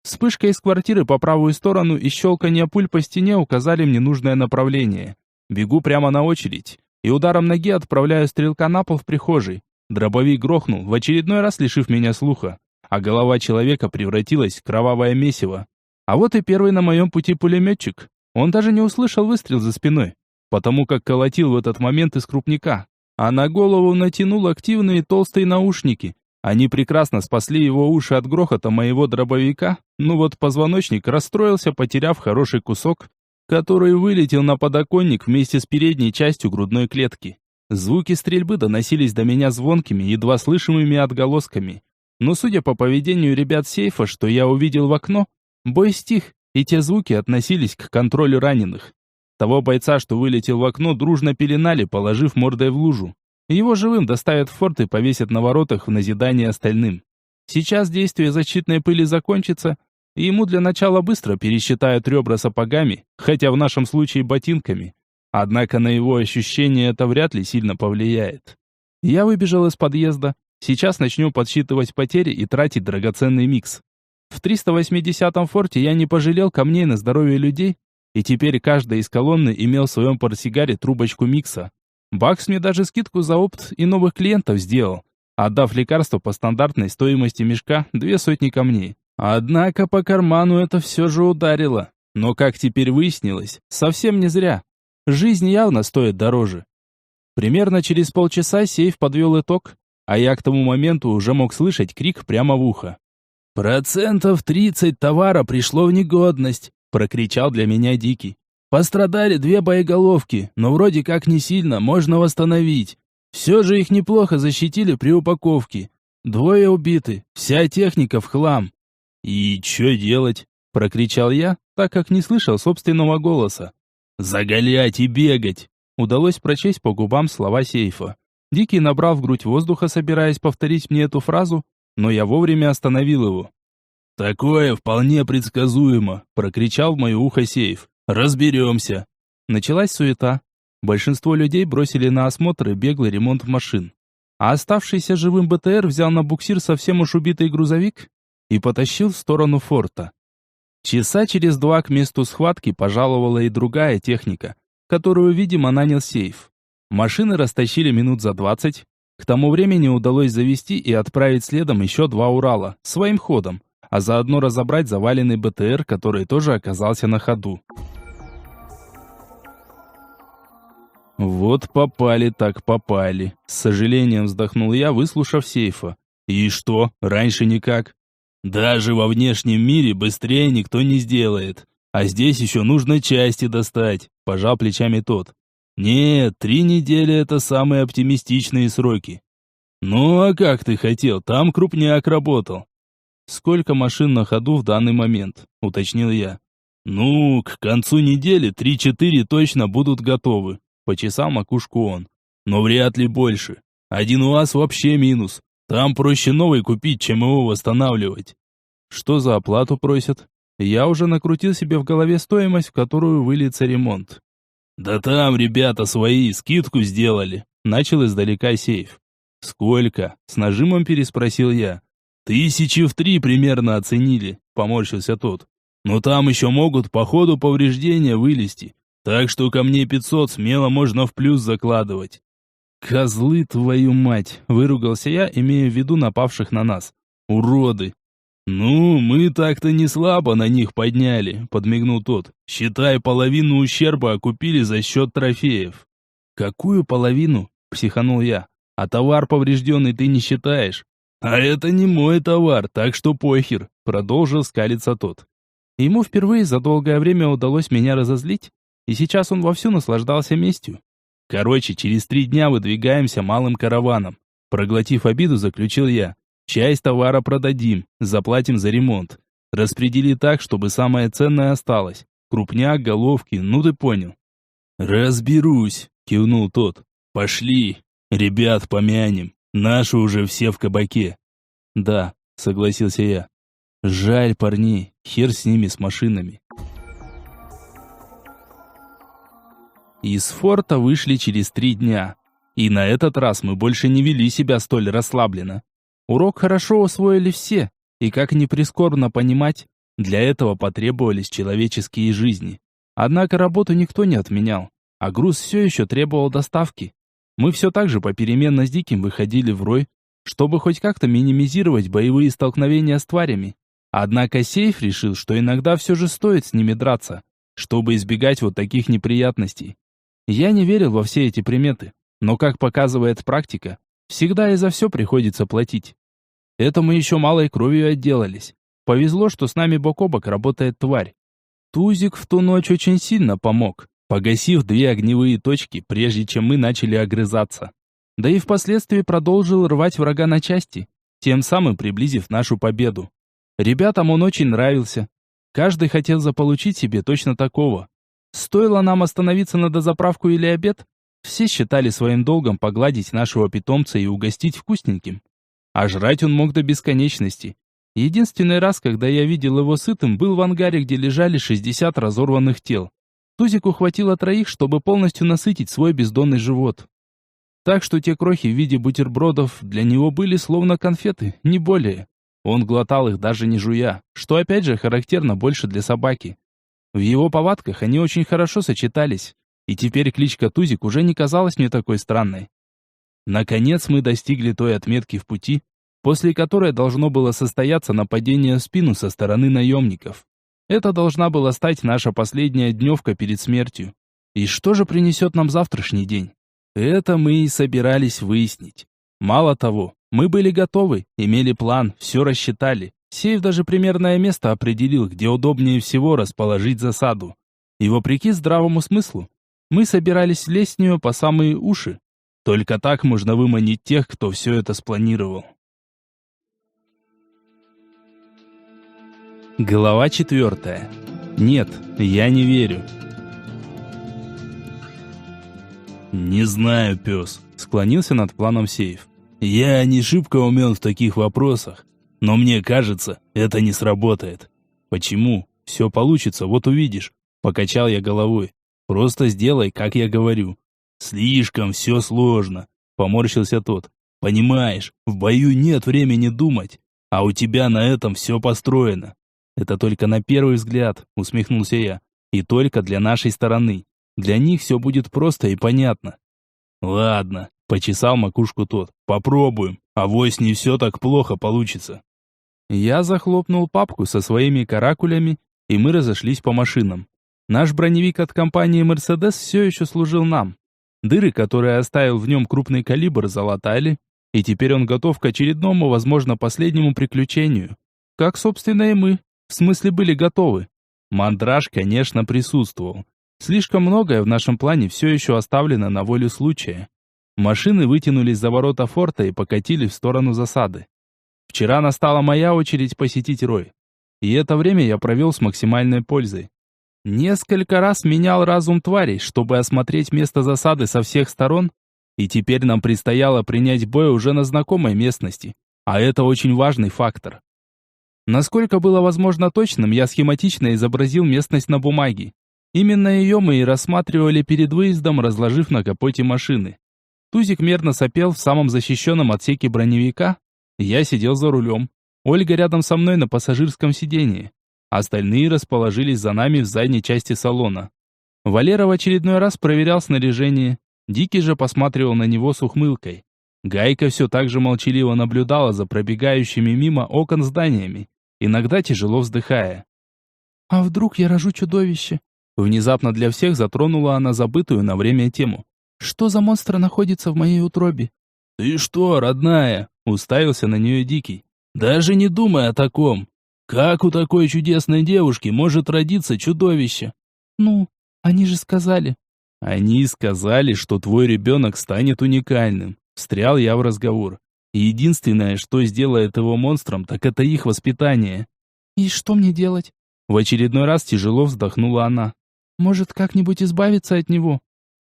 Вспышка из квартиры по правую сторону и щелканье пуль по стене указали мне нужное направление. Бегу прямо на очередь, и ударом ноги отправляю стрелка на пол в прихожей. Дробовик грохнул, в очередной раз лишив меня слуха, а голова человека превратилась в кровавое месиво. А вот и первый на моем пути пулеметчик. Он даже не услышал выстрел за спиной, потому как колотил в этот момент из крупника. А на голову натянул активные толстые наушники. Они прекрасно спасли его уши от грохота моего дробовика, но вот позвоночник расстроился, потеряв хороший кусок, который вылетел на подоконник вместе с передней частью грудной клетки. Звуки стрельбы доносились до меня звонкими, едва слышимыми отголосками. Но судя по поведению ребят сейфа, что я увидел в окно, бой стих, и те звуки относились к контролю раненых. Того бойца, что вылетел в окно, дружно пеленали, положив мордой в лужу. Его живым доставят в форт и повесят на воротах в назидание остальным. Сейчас действие защитной пыли закончится, и ему для начала быстро пересчитают ребра сапогами, хотя в нашем случае ботинками. Однако на его ощущения это вряд ли сильно повлияет. Я выбежал из подъезда. Сейчас начну подсчитывать потери и тратить драгоценный микс. В 380-м форте я не пожалел камней на здоровье людей, и теперь каждый из колонны имел в своем портсигаре трубочку микса. Бакс мне даже скидку за опт и новых клиентов сделал, отдав лекарство по стандартной стоимости мешка 200 камней. Однако по карману это все же ударило. Но, как теперь выяснилось, совсем не зря. Жизнь явно стоит дороже. Примерно через полчаса сейф подвел итог, а я к тому моменту уже мог слышать крик прямо в ухо. «30% товара пришло в негодность», — прокричал для меня Дикий. «Пострадали 2 боеголовки, но вроде как не сильно, можно восстановить. Все же их неплохо защитили при упаковке. 2 убиты, вся техника в хлам». «И что делать?» — прокричал я, так как не слышал собственного голоса. «Заголять и бегать!» Удалось прочесть по губам слова сейфа. Дикий набрал в грудь воздуха, собираясь повторить мне эту фразу, но я вовремя остановил его. «Такое вполне предсказуемо!» — прокричал в мое ухо сейф. «Разберемся!» Началась суета. Большинство людей бросили на осмотр и беглый ремонт машин. А оставшийся живым БТР взял на буксир совсем уж убитый грузовик и потащил в сторону форта. Часа через 2 к месту схватки пожаловала и другая техника, которую, видимо, нанял сейф. Машины растащили минут за 20. К тому времени удалось завести и отправить следом еще 2 Урала, своим ходом, а заодно разобрать заваленный БТР, который тоже оказался на ходу. «Вот попали так попали», — с сожалением вздохнул я, выслушав сейфа. «И что, раньше никак?» «Даже во внешнем мире быстрее никто не сделает. А здесь еще нужно части достать», — пожал плечами тот. «Нет, 3 недели — это самые оптимистичные сроки». «Ну а как ты хотел? Там крупняк работал». «Сколько машин на ходу в данный момент?» — уточнил я. «Ну, к концу недели 3-4 точно будут готовы», — почесал макушку он. «Но вряд ли больше. 1 УАЗ вообще минус. Там проще новый купить, чем его восстанавливать». «Что за оплату просят?» Я уже накрутил себе в голове стоимость, в которую выльется ремонт. «Да там ребята свои скидку сделали», — начал издалека сейф. «Сколько?» — с нажимом переспросил я. 3 примерно оценили», — поморщился тот. «Но там еще могут по ходу повреждения вылезти, так что ко мне 500 смело можно в плюс закладывать». «Козлы, твою мать!» — выругался я, имея в виду напавших на нас. «Уроды!» «Ну, мы так-то не слабо на них подняли», — подмигнул тот. «Считай, половину ущерба окупили за счет трофеев». «Какую половину?» — психанул я. «А товар поврежденный ты не считаешь?» «А это не мой товар, так что похер», — продолжил скалиться тот. Ему впервые за долгое время удалось меня разозлить, и сейчас он вовсю наслаждался местью. «Короче, через 3 дня выдвигаемся малым караваном. Проглотив обиду, заключил я. Часть товара продадим, заплатим за ремонт. Распредели так, чтобы самое ценное осталось. Крупняк, головки, ну ты понял. Разберусь, кивнул тот. Пошли, ребят помянем. Наши уже все в кабаке. Да, согласился я. Жаль парней, хер с ними, с машинами. Из форта вышли через 3 дня. И на этот раз мы больше не вели себя столь расслабленно. Урок хорошо усвоили все, и как ни прискорбно понимать, для этого потребовались человеческие жизни. Однако работу никто не отменял, а груз все еще требовал доставки. Мы все так же попеременно с Диким выходили в рой, чтобы хоть как-то минимизировать боевые столкновения с тварями. Однако Сейф решил, что иногда все же стоит с ними драться, чтобы избегать вот таких неприятностей. Я не верил во все эти приметы, но, как показывает практика, всегда и за все приходится платить. Это мы еще малой кровью отделались. Повезло, что с нами бок о бок работает тварь. Тузик в ту ночь очень сильно помог, погасив 2 огневые точки, прежде чем мы начали огрызаться. Да и впоследствии продолжил рвать врага на части, тем самым приблизив нашу победу. Ребятам он очень нравился. Каждый хотел заполучить себе точно такого. Стоило нам остановиться на дозаправку или обед, все считали своим долгом погладить нашего питомца и угостить вкусненьким. А жрать он мог до бесконечности. Единственный раз, когда я видел его сытым, был в ангаре, где лежали 60 разорванных тел. Тузику хватило 3, чтобы полностью насытить свой бездонный живот. Так что те крохи в виде бутербродов для него были словно конфеты, не более. Он глотал их даже не жуя, что опять же характерно больше для собаки. В его повадках они очень хорошо сочетались, и теперь кличка Тузик уже не казалась мне такой странной. Наконец мы достигли той отметки в пути, после которой должно было состояться нападение в спину со стороны наемников. Это должна была стать наша последняя дневка перед смертью. И что же принесет нам завтрашний день? Это мы и собирались выяснить. Мало того, мы были готовы, имели план, все рассчитали. Сейф даже примерное место определил, где удобнее всего расположить засаду. И вопреки здравому смыслу, мы собирались лезть в нее по самые уши. Только так можно выманить тех, кто все это спланировал. Глава 4. Нет, я не верю. Не знаю, пес, склонился над планом Сейф. Я не шибко умен в таких вопросах, но мне кажется, это не сработает. Почему? Все получится, вот увидишь. Покачал я головой. Просто сделай, как я говорю. Слишком все сложно, поморщился тот. Понимаешь, в бою нет времени думать, а у тебя на этом все построено. Это только на первый взгляд, усмехнулся я. И только для нашей стороны. Для них все будет просто и понятно. Ладно, почесал макушку тот. Попробуем, авось не все так плохо получится. Я захлопнул папку со своими каракулями, и мы разошлись по машинам. Наш броневик от компании «Мерседес» все еще служил нам. Дыры, которые оставил в нем крупный калибр, залатали, и теперь он готов к очередному, возможно, последнему приключению. Как, собственно, и мы. В смысле, были готовы. Мандраж, конечно, присутствовал. Слишком многое в нашем плане все еще оставлено на волю случая. Машины вытянулись за ворота форта и покатили в сторону засады. Вчера настала моя очередь посетить рой. И это время я провел с максимальной пользой. Несколько раз менял разум тварей, чтобы осмотреть место засады со всех сторон, и теперь нам предстояло принять бой уже на знакомой местности, а это очень важный фактор. Насколько было возможно точным, я схематично изобразил местность на бумаге. Именно ее мы и рассматривали перед выездом, разложив на капоте машины. Тузик мерно сопел в самом защищенном отсеке броневика, я сидел за рулем, Ольга рядом со мной на пассажирском сидении. Остальные расположились за нами в задней части салона. Валера в очередной раз проверял снаряжение, Дикий же посматривал на него с ухмылкой. Гайка все так же молчаливо наблюдала за пробегающими мимо окон зданиями, иногда тяжело вздыхая. «А вдруг я рожу чудовище?» Внезапно для всех затронула она забытую на время тему. «Что за монстр находится в моей утробе?» «Ты что, родная?» — уставился на нее Дикий. «Даже не думай о таком. Как у такой чудесной девушки может родиться чудовище?» «Ну, они же сказали». «Они сказали, что твой ребенок станет уникальным», — встрял я в разговор. Единственное, что сделает его монстром, так это их воспитание. И что мне делать? В очередной раз тяжело вздохнула она. Может, как-нибудь избавиться от него?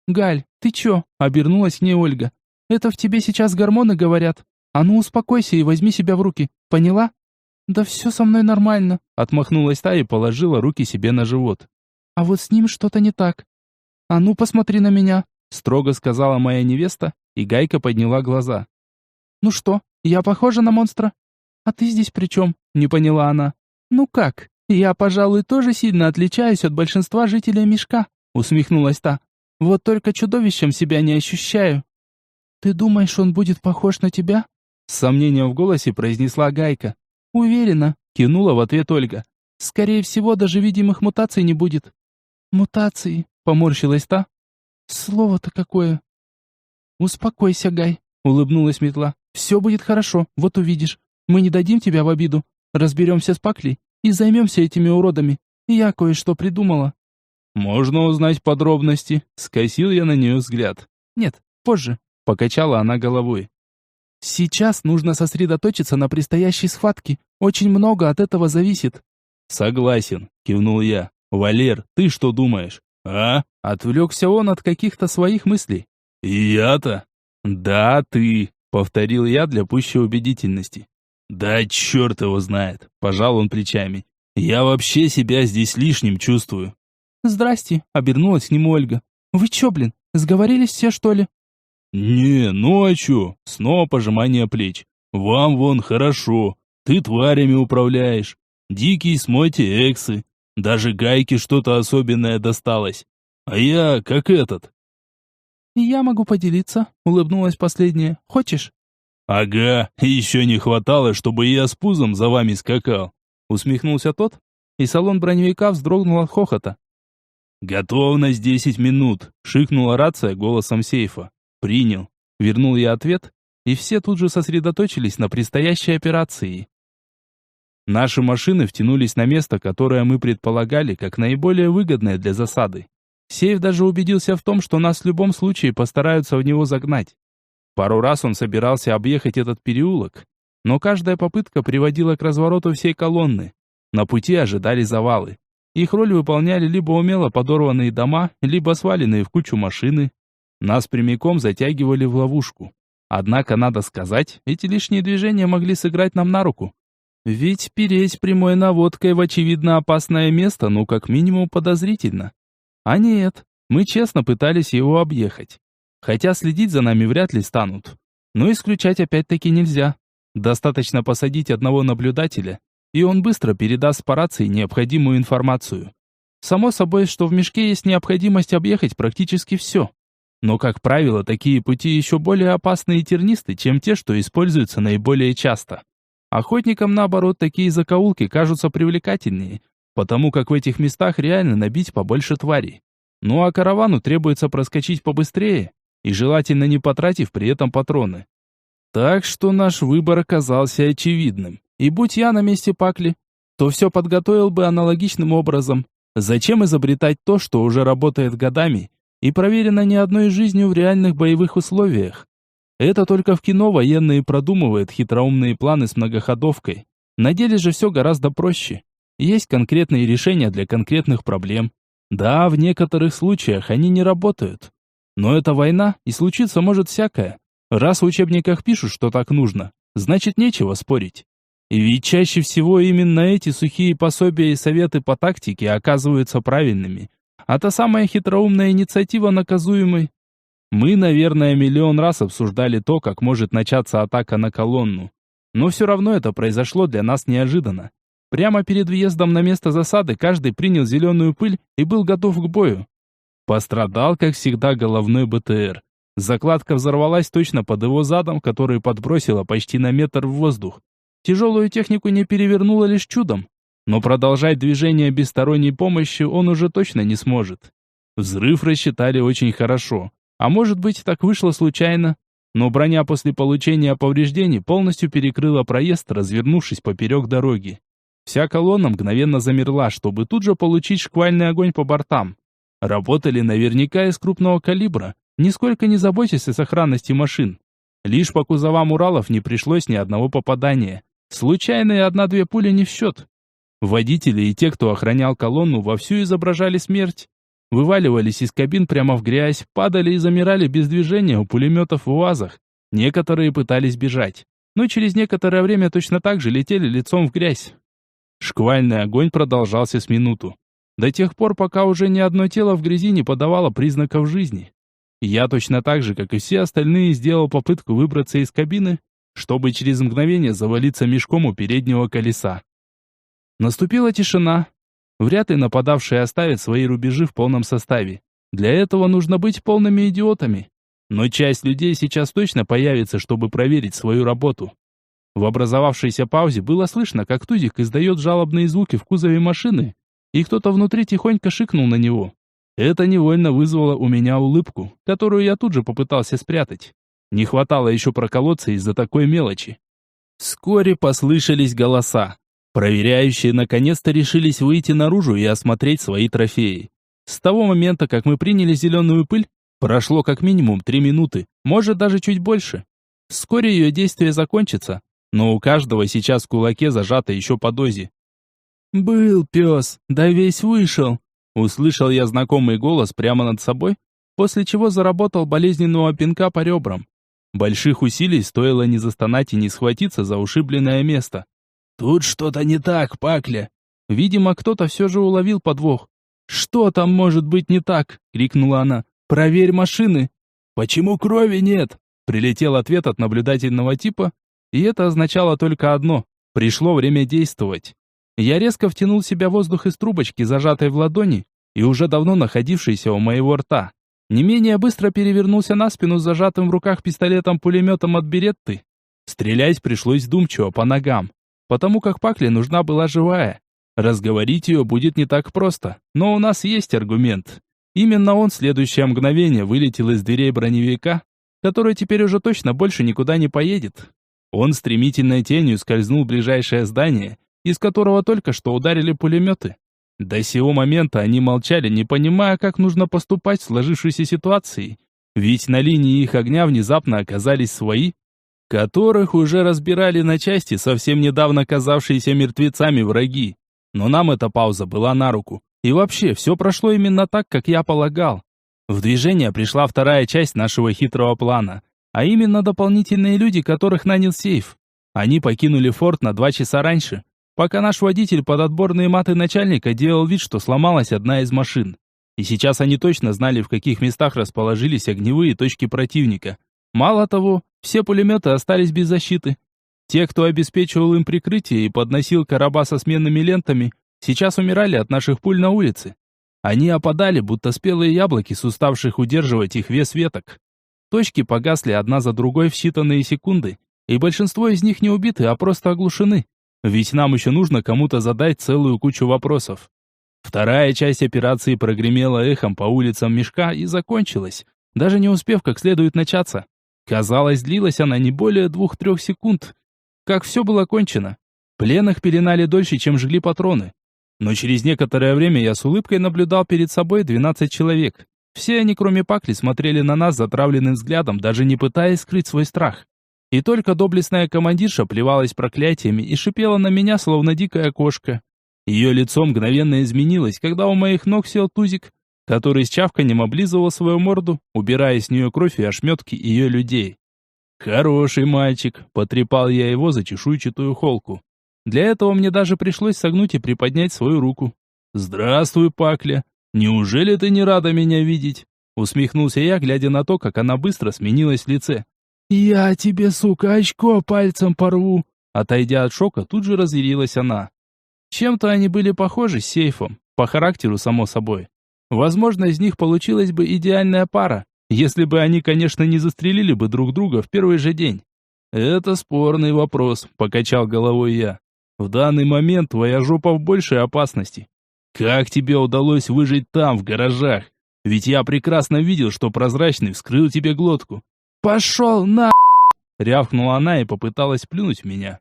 Галь, ты чё? Обернулась к ней Ольга. Это в тебе сейчас гормоны говорят. А ну успокойся и возьми себя в руки. Поняла? Да все со мной нормально. Отмахнулась та и положила руки себе на живот. А вот с ним что-то не так. А ну посмотри на меня. Строго сказала моя невеста, и Гайка подняла глаза. Ну что, я похожа на монстра? А ты здесь при чем? Не поняла она. Ну как? Я, пожалуй, тоже сильно отличаюсь от большинства жителей мешка. Усмехнулась та. Вот только чудовищем себя не ощущаю. Ты думаешь, он будет похож на тебя? С сомнением в голосе произнесла Гайка. Уверена, кивнула в ответ Ольга. Скорее всего, даже видимых мутаций не будет. Мутации, поморщилась та. Слово-то какое. Успокойся, Гай, улыбнулась Метла. Все будет хорошо, вот увидишь. Мы не дадим тебя в обиду. Разберемся с Паклей и займемся этими уродами. Я кое-что придумала. Можно узнать подробности? Скосил я на нее взгляд. Нет, позже, покачала она головой. Сейчас нужно сосредоточиться на предстоящей схватке. Очень много от этого зависит. Согласен, кивнул я. Валер, ты что думаешь? А? Отвлекся он от каких-то своих мыслей. И я-то? Да, ты, повторил я для пущей убедительности. Да черт его знает, пожал он плечами. Я вообще себя здесь лишним чувствую. Здрасте, обернулась к нему Ольга. Вы чё, блин, сговорились все, что ли? Не, ну а чё? Снова пожимание плеч. Вам вон хорошо. Ты тварями управляешь. Дикий смойте эксы. Даже Гайке что-то особенное досталось. А я как этот. Я могу поделиться, улыбнулась последняя. Хочешь? Ага, еще не хватало, чтобы я с пузом за вами скакал. Усмехнулся тот, и салон броневика вздрогнул от хохота. «Готовность 10 минут», — шикнула рация голосом сейфа. «Принял». Вернул я ответ, и все тут же сосредоточились на предстоящей операции. Наши машины втянулись на место, которое мы предполагали как наиболее выгодное для засады. Сейф даже убедился в том, что нас в любом случае постараются в него загнать. Пару раз он собирался объехать этот переулок, но каждая попытка приводила к развороту всей колонны. На пути ожидали завалы. Их роль выполняли либо умело подорванные дома, либо сваленные в кучу машины. Нас прямиком затягивали в ловушку. Однако, надо сказать, эти лишние движения могли сыграть нам на руку. Ведь переть прямой наводкой в очевидно опасное место, ну как минимум подозрительно. А нет, мы честно пытались его объехать. Хотя следить за нами вряд ли станут. Но исключать опять-таки нельзя. Достаточно посадить одного наблюдателя, и он быстро передаст по рации необходимую информацию. Само собой, что в мешке есть необходимость объехать практически все. Но, как правило, такие пути еще более опасны и тернисты, чем те, что используются наиболее часто. Охотникам, наоборот, такие закоулки кажутся привлекательнее, потому как в этих местах реально набить побольше тварей. Ну а каравану требуется проскочить побыстрее, и желательно не потратив при этом патроны. Так что наш выбор оказался очевидным. И будь я на месте Пакли, то все подготовил бы аналогичным образом. Зачем изобретать то, что уже работает годами и проверено не одной жизнью в реальных боевых условиях? Это только в кино военные продумывают хитроумные планы с многоходовкой. На деле же все гораздо проще. Есть конкретные решения для конкретных проблем. Да, в некоторых случаях они не работают. Но это война, и случиться может всякое. Раз в учебниках пишут, что так нужно, значит нечего спорить. И ведь чаще всего именно эти сухие пособия и советы по тактике оказываются правильными, а та самая хитроумная инициатива наказуемой. Мы, наверное, миллион раз обсуждали то, как может начаться атака на колонну. Но все равно это произошло для нас неожиданно. Прямо перед въездом на место засады каждый принял зеленую пыль и был готов к бою. Пострадал, как всегда, головной БТР. Закладка взорвалась точно под его задом, который подбросило почти на метр в воздух. Тяжелую технику не перевернуло лишь чудом, но продолжать движение без сторонней помощи он уже точно не сможет. Взрыв рассчитали очень хорошо, а может быть так вышло случайно, но броня после получения повреждений полностью перекрыла проезд, развернувшись поперек дороги. Вся колонна мгновенно замерла, чтобы тут же получить шквальный огонь по бортам. Работали наверняка из крупного калибра, нисколько не заботясь о сохранности машин. Лишь по кузовам Уралов не пришлось ни одного попадания. Случайные 1-2 пули не в счет. Водители и те, кто охранял колонну, вовсю изображали смерть. Вываливались из кабин прямо в грязь, падали и замирали без движения у пулеметов в УАЗах. Некоторые пытались бежать, но через некоторое время точно так же летели лицом в грязь. Шквальный огонь продолжался с минуту. До тех пор, пока уже ни одно тело в грязи не подавало признаков жизни. Я точно так же, как и все остальные, сделал попытку выбраться из кабины, чтобы через мгновение завалиться мешком у переднего колеса. Наступила тишина. Вряд ли нападавшие оставят свои рубежи в полном составе. Для этого нужно быть полными идиотами. Но часть людей сейчас точно появится, чтобы проверить свою работу. В образовавшейся паузе было слышно, как Тузик издает жалобные звуки в кузове машины, и кто-то внутри тихонько шикнул на него. Это невольно вызвало у меня улыбку, которую я тут же попытался спрятать. Не хватало еще проколоться из-за такой мелочи. Вскоре послышались голоса. Проверяющие наконец-то решились выйти наружу и осмотреть свои трофеи. С того момента, как мы приняли зеленую пыль, прошло как минимум 3 минуты, может даже чуть больше. Вскоре ее действие закончится, но у каждого сейчас в кулаке зажато еще по дозе. «Был пес, да весь вышел!» Услышал я знакомый голос прямо над собой, после чего заработал болезненного пинка по ребрам. Больших усилий стоило не застонать и не схватиться за ушибленное место. «Тут что-то не так, Пакля!» Видимо, кто-то все же уловил подвох. «Что там может быть не так?» — крикнула она. «Проверь машины!» «Почему крови нет?» — прилетел ответ от наблюдательного типа, и это означало только одно — пришло время действовать. Я резко втянул в себя воздух из трубочки, зажатой в ладони, и уже давно находившейся у моего рта. Не менее быстро перевернулся на спину с зажатым в руках пистолетом-пулеметом от Беретты. Стрелять пришлось вдумчиво по ногам, потому как Пакле нужна была живая. Разговорить ее будет не так просто, но у нас есть аргумент. Именно он в следующее мгновение вылетел из дверей броневика, который теперь уже точно больше никуда не поедет. Он стремительной тенью скользнул в ближайшее здание, из которого только что ударили пулеметы. До сего момента они молчали, не понимая, как нужно поступать в сложившейся ситуации. Ведь на линии их огня внезапно оказались свои, которых уже разбирали на части совсем недавно казавшиеся мертвецами враги. Но нам эта пауза была на руку. И вообще, все прошло именно так, как я полагал. В движение пришла вторая часть нашего хитрого плана, а именно дополнительные люди, которых нанял сейф. Они покинули форт на 2 часа раньше, пока наш водитель под отборные маты начальника делал вид, что сломалась одна из машин. И сейчас они точно знали, в каких местах расположились огневые точки противника. Мало того, все пулеметы остались без защиты. Те, кто обеспечивал им прикрытие и подносил короба со сменными лентами, сейчас умирали от наших пуль на улице. Они опадали, будто спелые яблоки с уставших удерживать их вес веток. Точки погасли одна за другой в считанные секунды, и большинство из них не убиты, а просто оглушены. Ведь нам еще нужно кому-то задать целую кучу вопросов. Вторая часть операции прогремела эхом по улицам Мешка и закончилась, даже не успев как следует начаться. Казалось, длилась она не более 2-3 секунд. Как все было кончено. Пленных пеленали дольше, чем жгли патроны. Но через некоторое время я с улыбкой наблюдал перед собой 12 человек. Все они, кроме Пакли, смотрели на нас затравленным взглядом, даже не пытаясь скрыть свой страх. И только доблестная командирша плевалась проклятиями и шипела на меня, словно дикая кошка. Ее лицо мгновенно изменилось, когда у моих ног сел Тузик, который с чавканьем облизывал свою морду, убирая с нее кровь и ошметки ее людей. «Хороший мальчик», — потрепал я его за чешуйчатую холку. Для этого мне даже пришлось согнуть и приподнять свою руку. «Здравствуй, Пакля. Неужели ты не рада меня видеть?» Усмехнулся я, глядя на то, как она быстро сменилась в лице. «Я тебе, сука, очко пальцем порву!» Отойдя от шока, тут же разъярилась она. Чем-то они были похожи с сейфом, по характеру, само собой. Возможно, из них получилась бы идеальная пара, если бы они, конечно, не застрелили бы друг друга в первый же день. «Это спорный вопрос», — покачал головой я. «В данный момент твоя жопа в большей опасности. Как тебе удалось выжить там, в гаражах? Ведь я прекрасно видел, что прозрачный вскрыл тебе глотку». «Пошел на!» — рявкнула она и попыталась плюнуть в меня.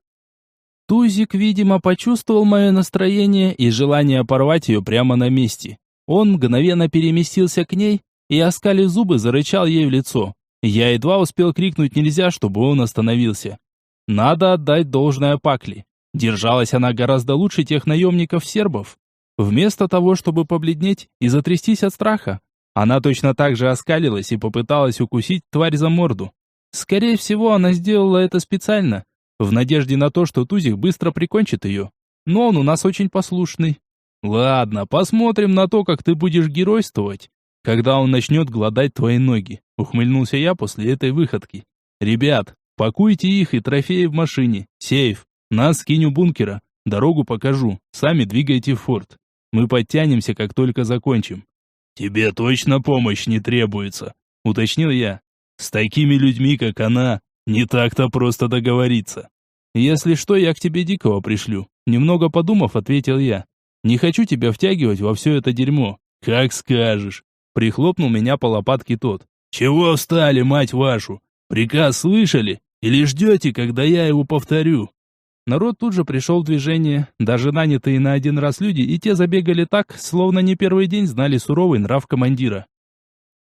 Тузик, видимо, почувствовал мое настроение и желание порвать ее прямо на месте. Он мгновенно переместился к ней и, оскалив зубы, зарычал ей в лицо. Я едва успел крикнуть «нельзя», чтобы он остановился. Надо отдать должное Пакли. Держалась она гораздо лучше тех наемников-сербов. Вместо того, чтобы побледнеть и затрястись от страха, она точно так же оскалилась и попыталась укусить тварь за морду. Скорее всего, она сделала это специально, в надежде на то, что Тузик быстро прикончит ее. Но он у нас очень послушный. Ладно, посмотрим на то, как ты будешь геройствовать, когда он начнет глодать твои ноги, ухмыльнулся я после этой выходки. Ребят, пакуйте их и трофеи в машине. Сейф. Нас скинь у бункера. Дорогу покажу. Сами двигайте в форт. Мы подтянемся, как только закончим. Тебе точно помощь не требуется, уточнил я. С такими людьми, как она, не так-то просто договориться. Если что, я к тебе Дикого пришлю. Немного подумав, ответил я. Не хочу тебя втягивать во все это дерьмо. Как скажешь. Прихлопнул меня по лопатке тот. Чего встали, мать вашу? Приказ слышали? Или ждете, когда я его повторю? Народ тут же пришел в движение. Даже нанятые на один раз люди и те забегали так, словно не первый день знали суровый нрав командира.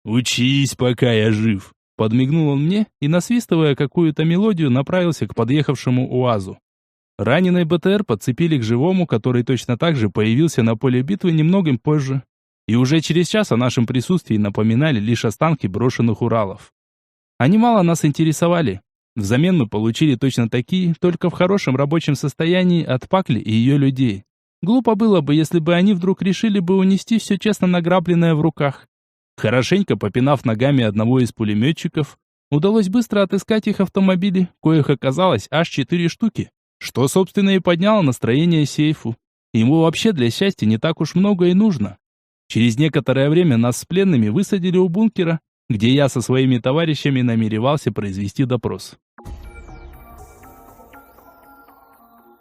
«Учись, пока я жив», — подмигнул он мне и, насвистывая какую-то мелодию, направился к подъехавшему УАЗу. Раненый БТР подцепили к живому, который точно так же появился на поле битвы немногим позже. И уже через час о нашем присутствии напоминали лишь останки брошенных Уралов. Они мало нас интересовали. Взамен мы получили точно такие, только в хорошем рабочем состоянии от Пакли и ее людей. Глупо было бы, если бы они вдруг решили бы унести все честно награбленное в руках. Хорошенько попинав ногами одного из пулеметчиков, удалось быстро отыскать их автомобили, коих оказалось аж 4 штуки, что, собственно, и подняло настроение сейфу. Ему вообще для счастья не так уж много и нужно. Через некоторое время нас с пленными высадили у бункера, где я со своими товарищами намеревался произвести допрос.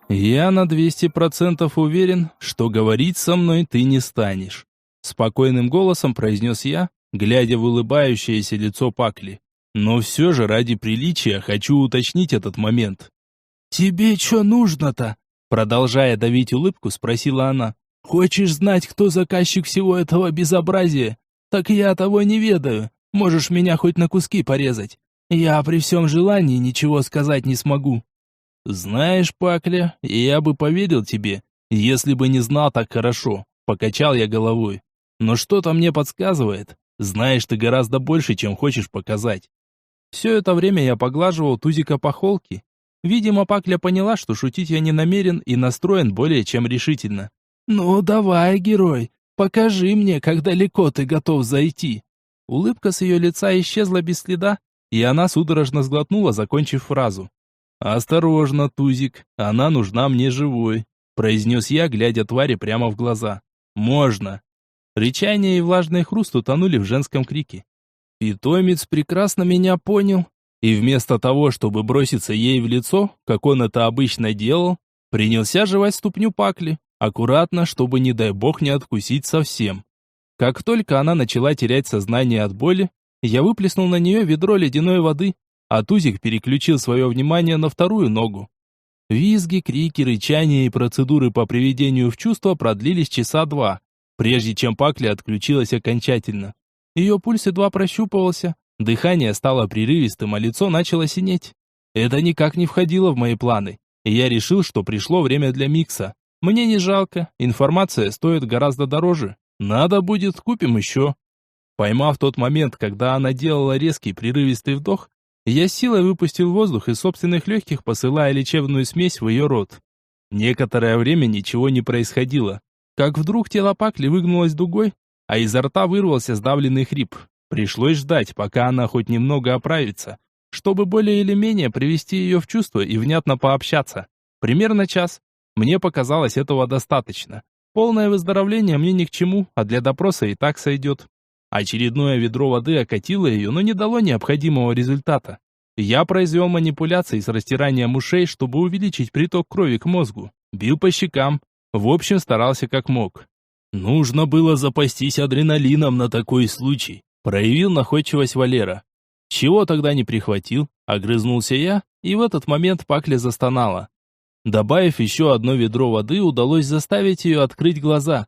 «Я на 200% уверен, что говорить со мной ты не станешь», спокойным голосом произнес я, глядя в улыбающееся лицо Пакли. «Но все же ради приличия хочу уточнить этот момент». «Тебе что нужно-то?» Продолжая давить улыбку, спросила она. «Хочешь знать, кто заказчик всего этого безобразия? Так я того не ведаю. Можешь меня хоть на куски порезать. Я при всем желании ничего сказать не смогу». «Знаешь, Пакля, я бы поверил тебе, если бы не знал так хорошо», — покачал я головой. «Но что-то мне подсказывает. Знаешь ты гораздо больше, чем хочешь показать». Все это время я поглаживал Тузика по холке. Видимо, Пакля поняла, что шутить я не намерен и настроен более чем решительно. «Ну давай, герой, покажи мне, как далеко ты готов зайти». Улыбка с ее лица исчезла без следа, и она судорожно сглотнула, закончив фразу. «Осторожно, Тузик, она нужна мне живой», произнес я, глядя твари прямо в глаза. «Можно». Рычание и влажный хруст утонули в женском крике. Питомец прекрасно меня понял, и вместо того, чтобы броситься ей в лицо, как он это обычно делал, принялся жевать ступню Пакли, аккуратно, чтобы, не дай бог, не откусить совсем. Как только она начала терять сознание от боли, я выплеснул на нее ведро ледяной воды, а Тузик переключил свое внимание на вторую ногу. Визги, крики, рычания и процедуры по приведению в чувство продлились часа 2, прежде чем Пакли отключилась окончательно. Ее пульс едва прощупывался, дыхание стало прерывистым, а лицо начало синеть. Это никак не входило в мои планы, и я решил, что пришло время для микса. Мне не жалко, информация стоит гораздо дороже. Надо будет, купим еще. Поймав тот момент, когда она делала резкий прерывистый вдох, я силой выпустил воздух из собственных легких, посылая лечебную смесь в ее рот. Некоторое время ничего не происходило. Как вдруг тело Пакли выгнулось дугой, а изо рта вырвался сдавленный хрип. Пришлось ждать, пока она хоть немного оправится, чтобы более или менее привести ее в чувство и внятно пообщаться. Примерно час. Мне показалось этого достаточно. Полное выздоровление мне ни к чему, а для допроса и так сойдет. Очередное ведро воды окатило ее, но не дало необходимого результата. Я произвел манипуляции с растиранием ушей, чтобы увеличить приток крови к мозгу. Бил по щекам. В общем, старался как мог. «Нужно было запастись адреналином на такой случай», проявил находчивость Валера. «Чего тогда не прихватил?» Огрызнулся я, и в этот момент Пакля застонала. Добавив еще одно ведро воды, удалось заставить ее открыть глаза.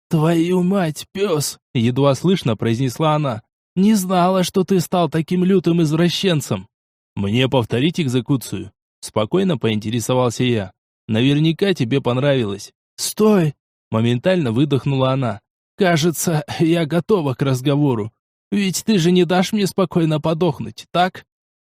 «Твою мать, пес!» едва слышно произнесла она. Не знала, что ты стал таким лютым извращенцем. Мне повторить экзекуцию? Спокойно поинтересовался я. Наверняка тебе понравилось. Стой! Моментально выдохнула она. Кажется, я готова к разговору. Ведь ты же не дашь мне спокойно подохнуть, так?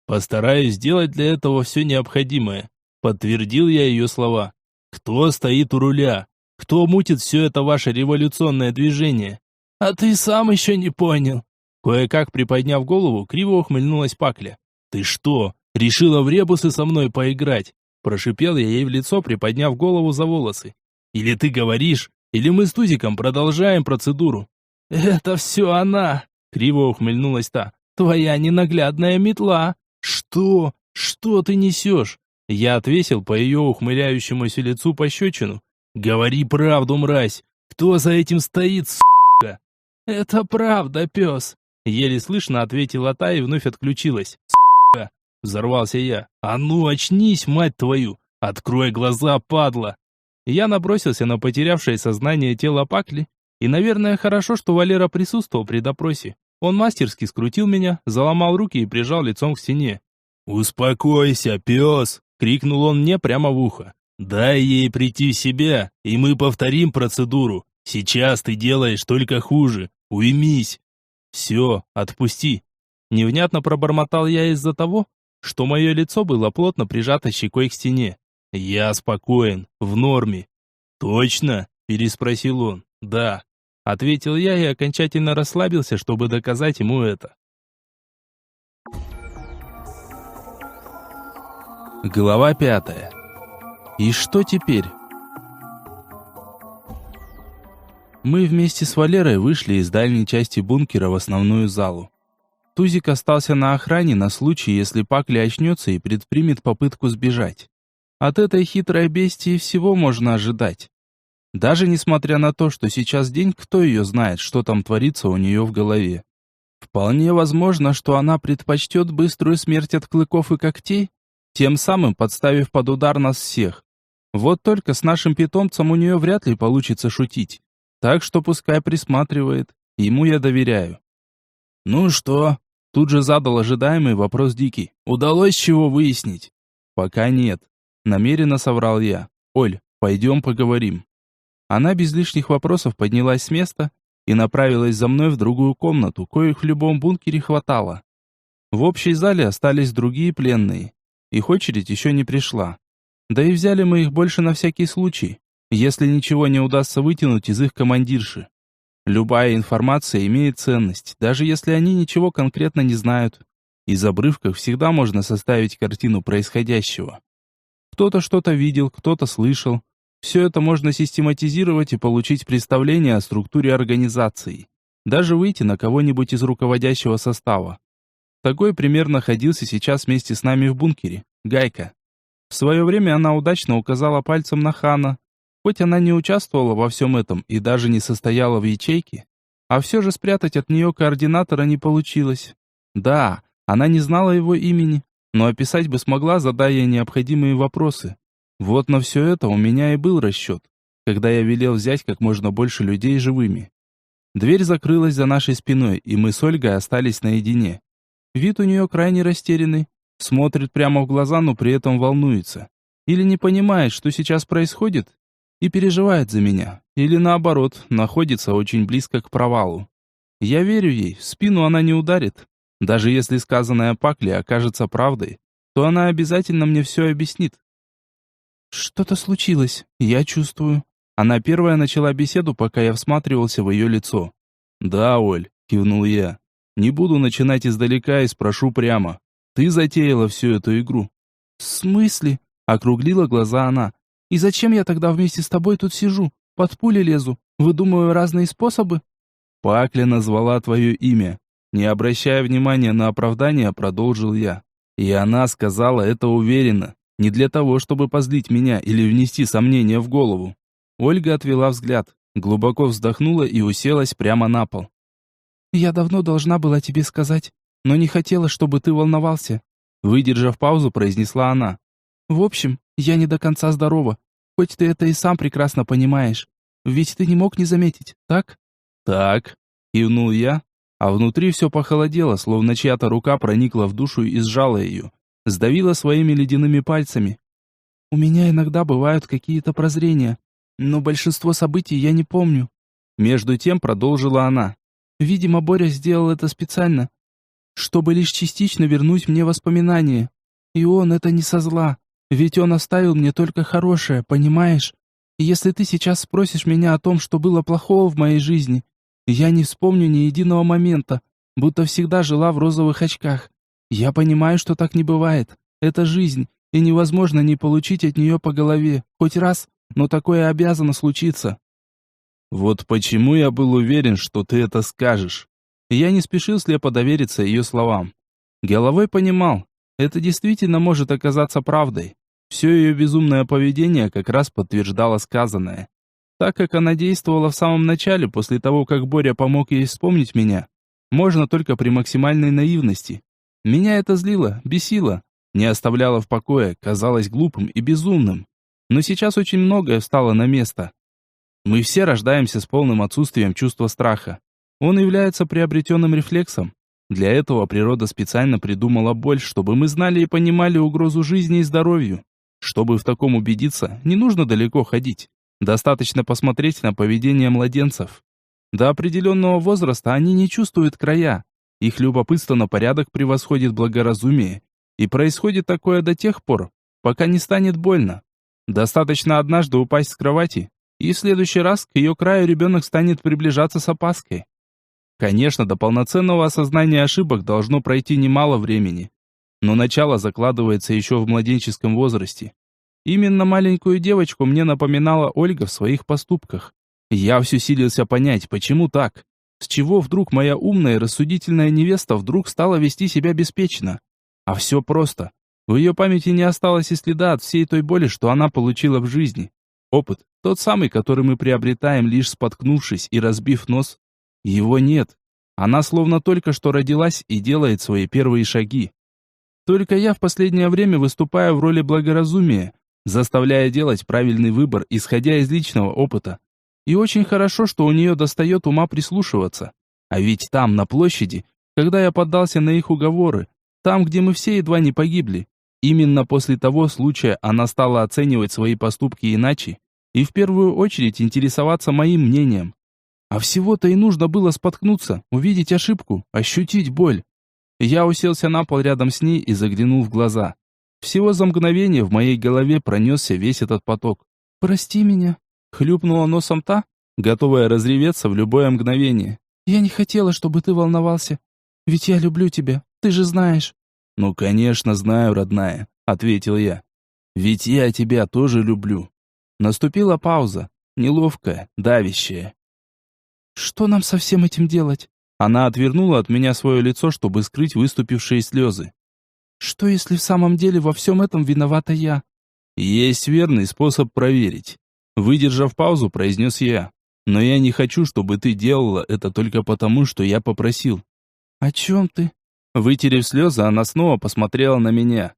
Постараюсь сделать для этого все необходимое. Подтвердил я ее слова. Кто стоит у руля? Кто мутит все это ваше революционное движение? А ты сам еще не понял. Кое-как приподняв голову, криво ухмыльнулась Пакля. Ты что, решила в ребусы со мной поиграть? Прошипел я ей в лицо, приподняв голову за волосы. Или ты говоришь, или мы с Тузиком продолжаем процедуру? Это все она, криво ухмыльнулась та. Твоя ненаглядная метла. Что? Что ты несешь? Я отвесил по ее ухмыляющемуся лицу пощечину. Говори правду, мразь. Кто за этим стоит, сука? Это правда, пес. Еле слышно ответила та и вновь отключилась. Сука! Взорвался я. А ну очнись, мать твою! Открой глаза, падла! Я набросился на потерявшее сознание тело Пакли, и, наверное, хорошо, что Валера присутствовал при допросе. Он мастерски скрутил меня, заломал руки и прижал лицом к стене. «Успокойся, пес!» — крикнул он мне прямо в ухо. «Дай ей прийти в себя, и мы повторим процедуру. Сейчас ты делаешь только хуже. Уймись!» «Все, отпусти!» Невнятно пробормотал я из-за того, что мое лицо было плотно прижато щекой к стене. «Я спокоен, в норме». «Точно?» – переспросил он. «Да», – ответил я и окончательно расслабился, чтобы доказать ему это. Глава 5. И что теперь? Мы вместе с Валерой вышли из дальней части бункера в основную залу. Тузик остался на охране на случай, если Пакля очнется и предпримет попытку сбежать. От этой хитрой бестии всего можно ожидать. Даже несмотря на то, что сейчас день, кто ее знает, что там творится у нее в голове. Вполне возможно, что она предпочтет быструю смерть от клыков и когтей, тем самым подставив под удар нас всех. Вот только с нашим питомцем у нее вряд ли получится шутить. Так что пускай присматривает, ему я доверяю. «Ну что?» – тут же задал ожидаемый вопрос Дикий. «Удалось чего выяснить?» «Пока нет», – намеренно соврал я. «Оль, пойдем поговорим». Она без лишних вопросов поднялась с места и направилась за мной в другую комнату, коих в любом бункере хватало. В общей зале остались другие пленные. Их очередь еще не пришла. Да и взяли мы их больше на всякий случай, если ничего не удастся вытянуть из их командирши. Любая информация имеет ценность, даже если они ничего конкретно не знают. Из обрывков всегда можно составить картину происходящего. Кто-то что-то видел, кто-то слышал. Все это можно систематизировать и получить представление о структуре организации. Даже выйти на кого-нибудь из руководящего состава. Такой пример находился сейчас вместе с нами в бункере. Гайка. В свое время она удачно указала пальцем на Хана. Хоть она не участвовала во всем этом и даже не состояла в ячейке, а все же спрятать от нее координатора не получилось. Да, она не знала его имени, но описать бы смогла, задая необходимые вопросы. Вот на все это у меня и был расчет, когда я велел взять как можно больше людей живыми. Дверь закрылась за нашей спиной, и мы с Ольгой остались наедине. Вид у нее крайне растерянный, смотрит прямо в глаза, но при этом волнуется. Или не понимает, что сейчас происходит, и переживает за меня, или наоборот, находится очень близко к провалу. Я верю ей, в спину она не ударит. Даже если сказанное Пакле окажется правдой, то она обязательно мне все объяснит. «Что-то случилось, я чувствую». Она первая начала беседу, пока я всматривался в ее лицо. «Да, Оль», — кивнул я. «Не буду начинать издалека и спрошу прямо. Ты затеяла всю эту игру?» «В смысле?» — округлила глаза она. «И зачем я тогда вместе с тобой тут сижу? Под пули лезу, выдумываю разные способы?» «Пакля назвала твое имя». Не обращая внимания на оправдание, продолжил я. И она сказала это уверенно. Не для того, чтобы позлить меня или внести сомнения в голову. Ольга отвела взгляд, глубоко вздохнула и уселась прямо на пол. «Я давно должна была тебе сказать, но не хотела, чтобы ты волновался», выдержав паузу, произнесла она. «В общем, я не до конца здорова, хоть ты это и сам прекрасно понимаешь. Ведь ты не мог не заметить, так?» «Так», кивнул я, а внутри все похолодело, словно чья-то рука проникла в душу и сжала ее, сдавила своими ледяными пальцами. «У меня иногда бывают какие-то прозрения, но большинство событий я не помню». Между тем продолжила она. «Видимо, Боря сделал это специально, чтобы лишь частично вернуть мне воспоминания. И он это не со зла, ведь он оставил мне только хорошее, понимаешь? И если ты сейчас спросишь меня о том, что было плохого в моей жизни, я не вспомню ни единого момента, будто всегда жила в розовых очках. Я понимаю, что так не бывает. Это жизнь, и невозможно не получить от нее по голове, хоть раз, но такое обязано случиться». Вот почему я был уверен, что ты это скажешь. Я не спешил слепо довериться ее словам. Головой понимал, это действительно может оказаться правдой. Все ее безумное поведение как раз подтверждало сказанное. Так как она действовала в самом начале, после того, как Боря помог ей вспомнить меня, можно только при максимальной наивности. Меня это злило, бесило, не оставляло в покое, казалось глупым и безумным. Но сейчас очень многое встало на место. Мы все рождаемся с полным отсутствием чувства страха. Он является приобретенным рефлексом. Для этого природа специально придумала боль, чтобы мы знали и понимали угрозу жизни и здоровью. Чтобы в таком убедиться, не нужно далеко ходить. Достаточно посмотреть на поведение младенцев. До определенного возраста они не чувствуют края. Их любопытство на порядок превосходит благоразумие. И происходит такое до тех пор, пока не станет больно. Достаточно однажды упасть с кровати, и в следующий раз к ее краю ребенок станет приближаться с опаской. Конечно, до полноценного осознания ошибок должно пройти немало времени, но начало закладывается еще в младенческом возрасте. Именно маленькую девочку мне напоминала Ольга в своих поступках. Я все силился понять, почему так. С чего вдруг моя умная и рассудительная невеста вдруг стала вести себя беспечно? А все просто. В ее памяти не осталось и следа от всей той боли, что она получила в жизни. Опыт, тот самый, который мы приобретаем, лишь споткнувшись и разбив нос, его нет. Она словно только что родилась и делает свои первые шаги. Только я в последнее время выступаю в роли благоразумия, заставляя делать правильный выбор, исходя из личного опыта. И очень хорошо, что у нее достает ума прислушиваться. А ведь там, на площади, когда я поддался на их уговоры, там, где мы все едва не погибли, именно после того случая она стала оценивать свои поступки иначе и в первую очередь интересоваться моим мнением. А всего-то и нужно было споткнуться, увидеть ошибку, ощутить боль. Я уселся на пол рядом с ней и заглянул в глаза. Всего за мгновение в моей голове пронесся весь этот поток. «Прости меня», — хлюпнула носом та, готовая разреветься в любое мгновение. «Я не хотела, чтобы ты волновался. Ведь я люблю тебя, ты же знаешь». «Ну, конечно, знаю, родная», — ответил я. «Ведь я тебя тоже люблю». Наступила пауза, неловкая, давящая. «Что нам со всем этим делать?» Она отвернула от меня свое лицо, чтобы скрыть выступившие слезы. «Что, если в самом деле во всем этом виновата я?» «Есть верный способ проверить», — выдержав паузу, произнес я. «Но я не хочу, чтобы ты делала это только потому, что я попросил». «О чем ты?» Вытерев слезы, она снова посмотрела на меня.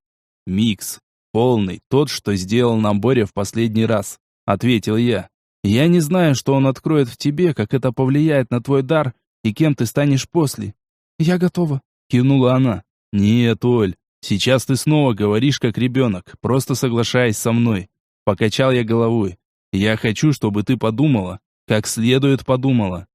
«Микс. Полный, тот, что сделал нам Боря в последний раз», — ответил я. «Я не знаю, что он откроет в тебе, как это повлияет на твой дар и кем ты станешь после». «Я готова», — кивнула она. «Нет, Оль, сейчас ты снова говоришь как ребенок, просто соглашаясь со мной». Покачал я головой. «Я хочу, чтобы ты подумала, как следует подумала».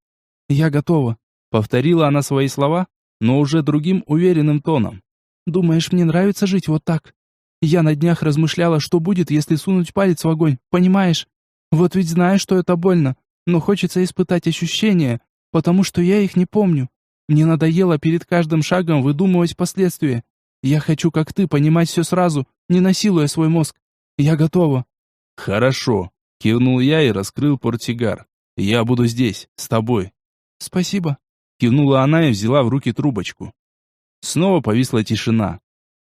«Я готова», — повторила она свои слова, но уже другим уверенным тоном. «Думаешь, мне нравится жить вот так? Я на днях размышляла, что будет, если сунуть палец в огонь, понимаешь? Вот ведь знаю, что это больно, но хочется испытать ощущения, потому что я их не помню. Мне надоело перед каждым шагом выдумывать последствия. Я хочу, как ты, понимать все сразу, не насилуя свой мозг. Я готова». «Хорошо», — кивнул я и раскрыл портсигар. «Я буду здесь, с тобой». «Спасибо», — кивнула она и взяла в руки трубочку. Снова повисла тишина.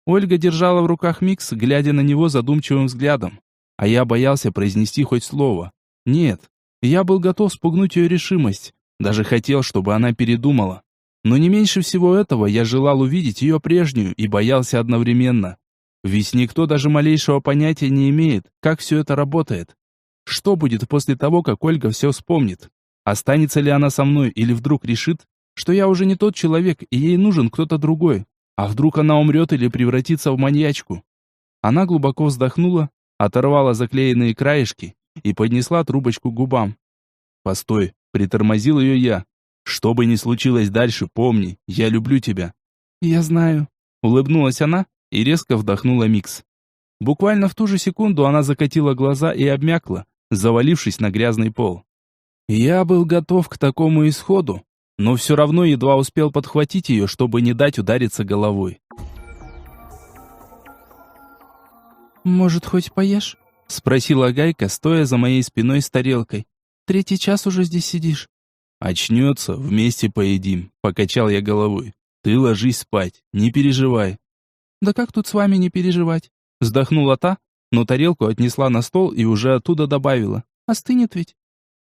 Ольга держала в руках микс, глядя на него задумчивым взглядом. А я боялся произнести хоть слово. Нет, я был готов спугнуть ее решимость. Даже хотел, чтобы она передумала. Но не меньше всего этого я желал увидеть ее прежнюю и боялся одновременно. Ведь никто даже малейшего понятия не имеет, как все это работает. Что будет после того, как Ольга все вспомнит? Останется ли она со мной или вдруг решит, что я уже не тот человек, и ей нужен кто-то другой. А вдруг она умрет или превратится в маньячку? Она глубоко вздохнула, оторвала заклеенные краешки и поднесла трубочку к губам. «Постой», — притормозил ее я. «Что бы ни случилось дальше, помни, я люблю тебя». «Я знаю», — улыбнулась она и резко вдохнула микс. Буквально в ту же секунду она закатила глаза и обмякла, завалившись на грязный пол. Я был готов к такому исходу, но все равно едва успел подхватить ее, чтобы не дать удариться головой. «Может, хоть поешь?» — спросила Гайка, стоя за моей спиной с тарелкой. «3 час уже здесь сидишь». «Очнется, вместе поедим», — покачал я головой. «Ты ложись спать, не переживай». «Да как тут с вами не переживать?» — вздохнула та, но тарелку отнесла на стол и уже оттуда добавила. «Остынет ведь?»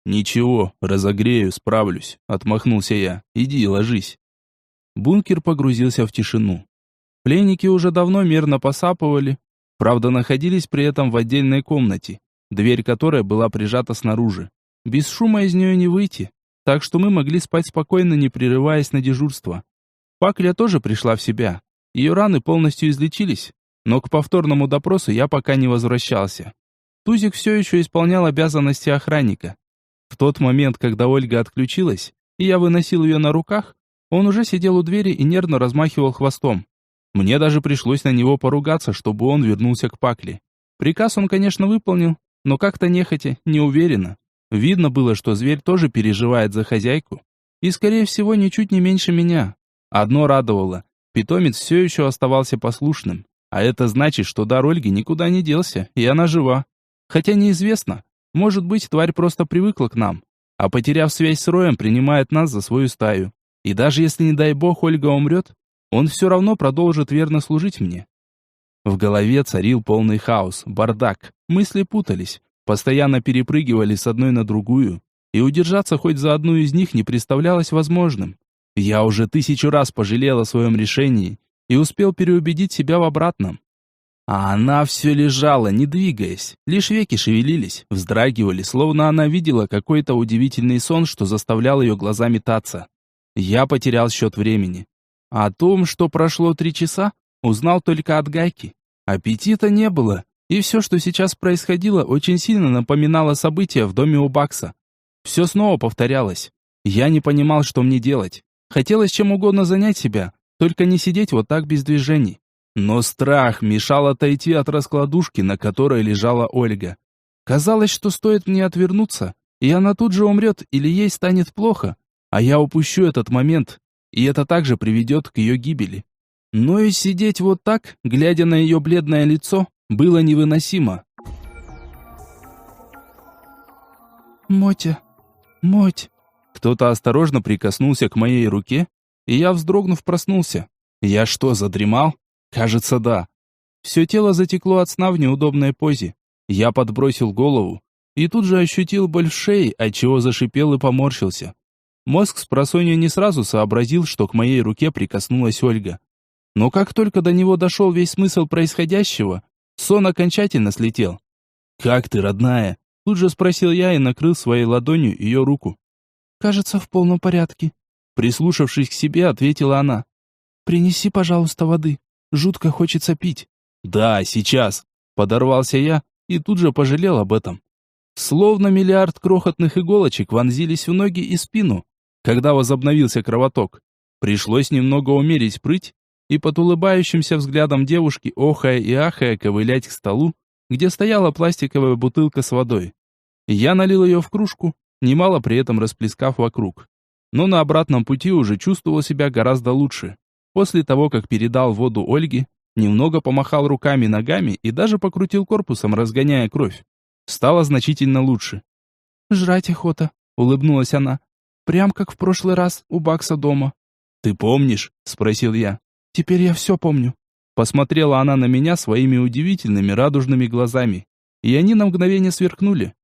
«Ничего, разогрею, справлюсь», — отмахнулся я. «Иди, ложись». Бункер погрузился в тишину. Пленники уже давно мирно посапывали, правда, находились при этом в отдельной комнате, дверь которой была прижата снаружи. Без шума из нее не выйти, так что мы могли спать спокойно, не прерываясь на дежурство. Пакля тоже пришла в себя. Ее раны полностью излечились, но к повторному допросу я пока не возвращался. Тузик все еще исполнял обязанности охранника. В тот момент, когда Ольга отключилась, и я выносил ее на руках, он уже сидел у двери и нервно размахивал хвостом. Мне даже пришлось на него поругаться, чтобы он вернулся к Пакле. Приказ он, конечно, выполнил, но как-то нехотя, неуверенно. Видно было, что зверь тоже переживает за хозяйку. И, скорее всего, ничуть не меньше меня. Одно радовало. Питомец все еще оставался послушным. А это значит, что дар Ольги никуда не делся, и она жива. Хотя неизвестно. Может быть, тварь просто привыкла к нам, а потеряв связь с роем, принимает нас за свою стаю. И даже если, не дай бог, Ольга умрет, он все равно продолжит верно служить мне. В голове царил полный хаос, бардак, мысли путались, постоянно перепрыгивали с одной на другую, и удержаться хоть за одну из них не представлялось возможным. Я уже 1000 раз пожалел о своем решении и успел переубедить себя в обратном. А она все лежала, не двигаясь, лишь веки шевелились, вздрагивали, словно она видела какой-то удивительный сон, что заставлял ее глаза метаться. Я потерял счет времени. О том, что прошло 3 часа, узнал только от Гайки. Аппетита не было, и все, что сейчас происходило, очень сильно напоминало события в доме у Бакса. Все снова повторялось. Я не понимал, что мне делать. Хотелось чем угодно занять себя, только не сидеть вот так без движений. Но страх мешал отойти от раскладушки, на которой лежала Ольга. Казалось, что стоит мне отвернуться, и она тут же умрет или ей станет плохо, а я упущу этот момент, и это также приведет к ее гибели. Но и сидеть вот так, глядя на ее бледное лицо, было невыносимо. «Мотя, Моть!» Кто-то осторожно прикоснулся к моей руке, и я, вздрогнув, проснулся. Я что, задремал? Кажется, да. Все тело затекло от сна в неудобной позе. Я подбросил голову и тут же ощутил боль в шее, отчего зашипел и поморщился. Мозг спросонья не сразу сообразил, что к моей руке прикоснулась Ольга. Но как только до него дошел весь смысл происходящего, сон окончательно слетел. «Как ты, родная?» — тут же спросил я и накрыл своей ладонью ее руку. «Кажется, в полном порядке», — прислушавшись к себе, ответила она. «Принеси, пожалуйста, воды. Жутко хочется пить». «Да, сейчас», — подорвался я и тут же пожалел об этом. Словно миллиард крохотных иголочек вонзились в ноги и спину, когда возобновился кровоток. Пришлось немного умерить прыть и под улыбающимся взглядом девушки, охая и ахая, ковылять к столу, где стояла пластиковая бутылка с водой. Я налил ее в кружку, немало при этом расплескав вокруг. Но на обратном пути уже чувствовал себя гораздо лучше. После того, как передал воду Ольге, немного помахал руками, ногами и даже покрутил корпусом, разгоняя кровь. Стало значительно лучше. «Жрать охота», — улыбнулась она. «Прям как в прошлый раз у Бакса дома». «Ты помнишь?» — спросил я. «Теперь я все помню». Посмотрела она на меня своими удивительными радужными глазами, и они на мгновение сверкнули.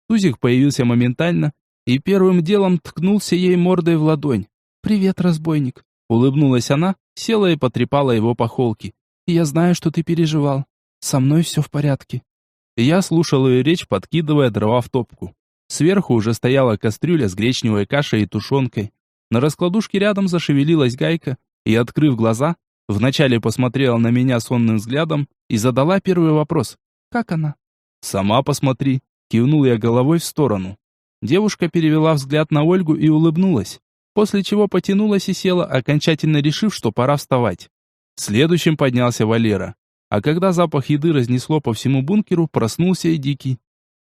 Тузик появился моментально и первым делом ткнулся ей мордой в ладонь. «Привет, разбойник», — улыбнулась она, села и потрепала его по холке. «Я знаю, что ты переживал. Со мной все в порядке». Я слушал ее речь, подкидывая дрова в топку. Сверху уже стояла кастрюля с гречневой кашей и тушенкой. На раскладушке рядом зашевелилась гайка и, открыв глаза, вначале посмотрела на меня сонным взглядом и задала первый вопрос. «Как она?» «Сама посмотри», — кивнул я головой в сторону. Девушка перевела взгляд на Ольгу и улыбнулась, после чего потянулась и села, окончательно решив, что пора вставать. Следующим поднялся Валера. А когда запах еды разнесло по всему бункеру, проснулся и Дикий.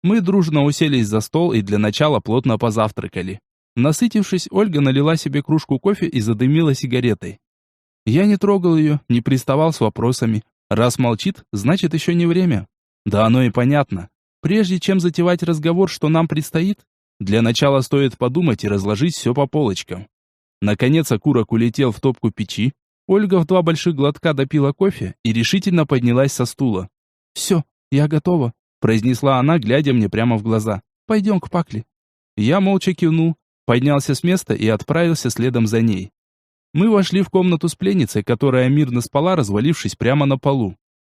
Мы дружно уселись за стол и для начала плотно позавтракали. Насытившись, Ольга налила себе кружку кофе и задымила сигаретой. Я не трогал ее, не приставал с вопросами. Раз молчит, значит еще не время. Да оно и понятно. Прежде чем затевать разговор, что нам предстоит, для начала стоит подумать и разложить все по полочкам. Наконец окурок улетел в топку печи. Ольга в 2 больших глотка допила кофе и решительно поднялась со стула. «Все, я готова», — произнесла она, глядя мне прямо в глаза. «Пойдем к Пакле». Я молча кивнул, поднялся с места и отправился следом за ней. Мы вошли в комнату с пленницей, которая мирно спала, развалившись прямо на полу.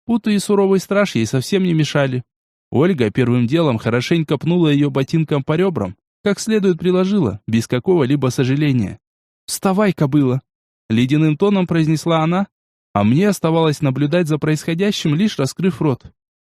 Путы и суровый страж ей совсем не мешали. Ольга первым делом хорошенько пнула ее ботинком по ребрам, как следует приложила, без какого-либо сожаления. «Вставай, кобыла!» Ледяным тоном произнесла она, а мне оставалось наблюдать за происходящим, лишь раскрыв рот.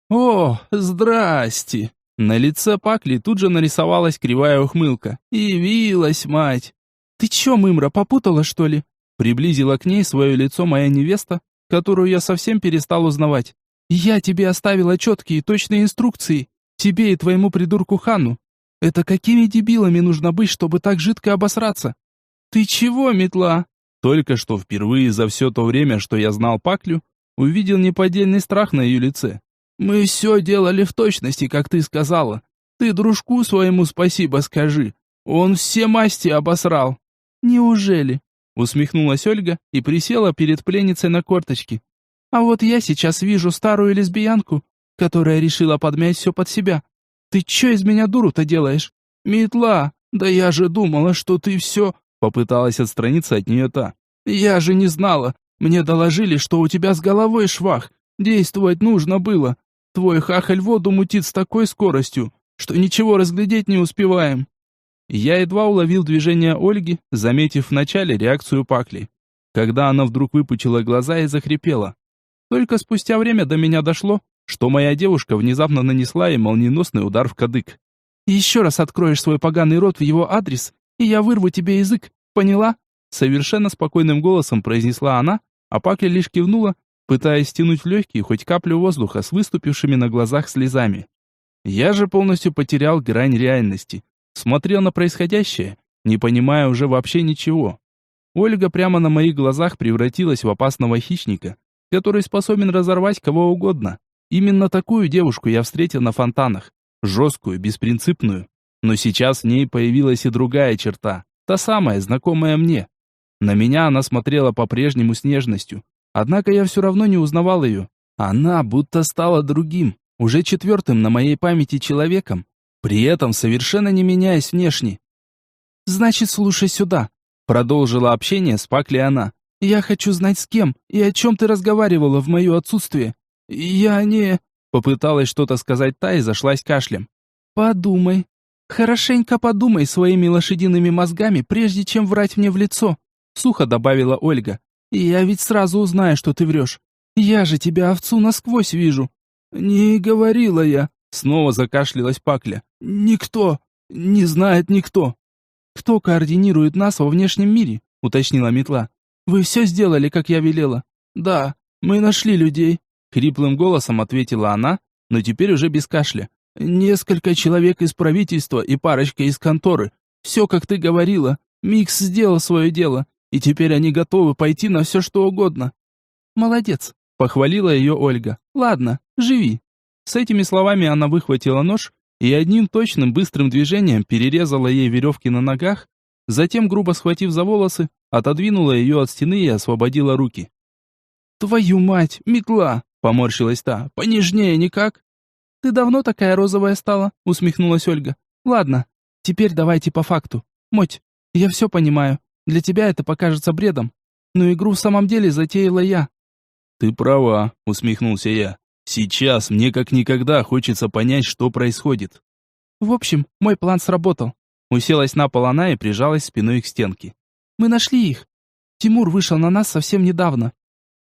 «О, здрасте!» На лице Пакли тут же нарисовалась кривая ухмылка. «Явилась, мать!» «Ты че, мымра, попутала, что ли?» Приблизила к ней свое лицо моя невеста, которую я совсем перестал узнавать. «Я тебе оставила четкие и точные инструкции, тебе и твоему придурку Хану. Это какими дебилами нужно быть, чтобы так жидко обосраться?» «Ты чего, метла?» Только что впервые за все то время, что я знал Паклю, увидел неподдельный страх на ее лице. «Мы все делали в точности, как ты сказала. Ты дружку своему спасибо скажи. Он все масти обосрал». «Неужели?» Усмехнулась Ольга и присела перед пленницей на корточки. «А вот я сейчас вижу старую лесбиянку, которая решила подмять все под себя. Ты че из меня дуру-то делаешь?» «Метла, да я же думала, что ты все...» Попыталась отстраниться от нее та. «Я же не знала. Мне доложили, что у тебя с головой швах. Действовать нужно было. Твой хахаль воду мутит с такой скоростью, что ничего разглядеть не успеваем». Я едва уловил движение Ольги, заметив вначале реакцию Пакли, когда она вдруг выпучила глаза и захрипела. Только спустя время до меня дошло, что моя девушка внезапно нанесла ей молниеносный удар в кадык. «Еще раз откроешь свой поганый рот в его адрес, и я вырву тебе язык, поняла?» Совершенно спокойным голосом произнесла она, а Пакля лишь кивнула, пытаясь стянуть в легкие хоть каплю воздуха с выступившими на глазах слезами. Я же полностью потерял грань реальности. Смотрел на происходящее, не понимая уже вообще ничего. Ольга прямо на моих глазах превратилась в опасного хищника, который способен разорвать кого угодно. Именно такую девушку я встретил на фонтанах. Жесткую, беспринципную. Но сейчас в ней появилась и другая черта, та самая, знакомая мне. На меня она смотрела по-прежнему с нежностью, однако я все равно не узнавал ее. Она будто стала другим, уже 4-м на моей памяти человеком, при этом совершенно не меняясь внешне. «Значит, слушай сюда», — продолжила общение с Пакли она. «Я хочу знать, с кем и о чем ты разговаривала в мое отсутствие». «Я не...» — попыталась что-то сказать та и зашлась кашлем. «Подумай. Хорошенько подумай своими лошадиными мозгами, прежде чем врать мне в лицо», — сухо добавила Ольга. «Я ведь сразу узнаю, что ты врешь. Я же тебя, овцу, насквозь вижу». «Не говорила я», — снова закашлялась Пакля. «Никто, не знает никто». «Кто координирует нас во внешнем мире?» — уточнила Метла. «Вы все сделали, как я велела?» «Да, мы нашли людей», — хриплым голосом ответила она, но теперь уже без кашля. «Несколько человек из правительства и парочка из конторы. Все, как ты говорила. Микс сделал свое дело, и теперь они готовы пойти на все, что угодно». «Молодец», — похвалила ее Ольга. «Ладно, живи». С этими словами она выхватила нож и одним точным быстрым движением перерезала ей веревки на ногах, затем, грубо схватив за волосы, отодвинула ее от стены и освободила руки. «Твою мать, Метла!» — поморщилась та. «Понежнее никак?» «Ты давно такая розовая стала?» — усмехнулась Ольга. «Ладно, теперь давайте по факту. Моть, я все понимаю. Для тебя это покажется бредом. Но игру в самом деле затеяла я». «Ты права», — усмехнулся я. «Сейчас мне как никогда хочется понять, что происходит». В общем, мой план сработал. Уселась на пол она и прижалась спиной к стенке. Мы нашли их. Тимур вышел на нас совсем недавно.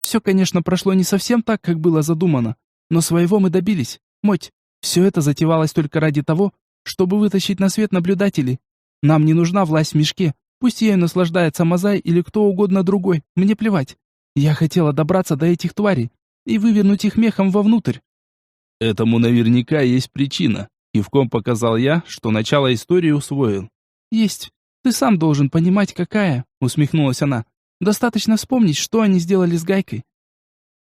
Все, конечно, прошло не совсем так, как было задумано, но своего мы добились. Моть, все это затевалось только ради того, чтобы вытащить на свет наблюдателей. Нам не нужна власть в мешке. Пусть ею наслаждается Мазай или кто угодно другой, мне плевать. Я хотела добраться до этих тварей и вывернуть их мехом вовнутрь. Этому наверняка есть причина. Кивком показал я, что начало истории усвоил. Есть. Ты сам должен понимать, какая, усмехнулась она. Достаточно вспомнить, что они сделали с Гайкой.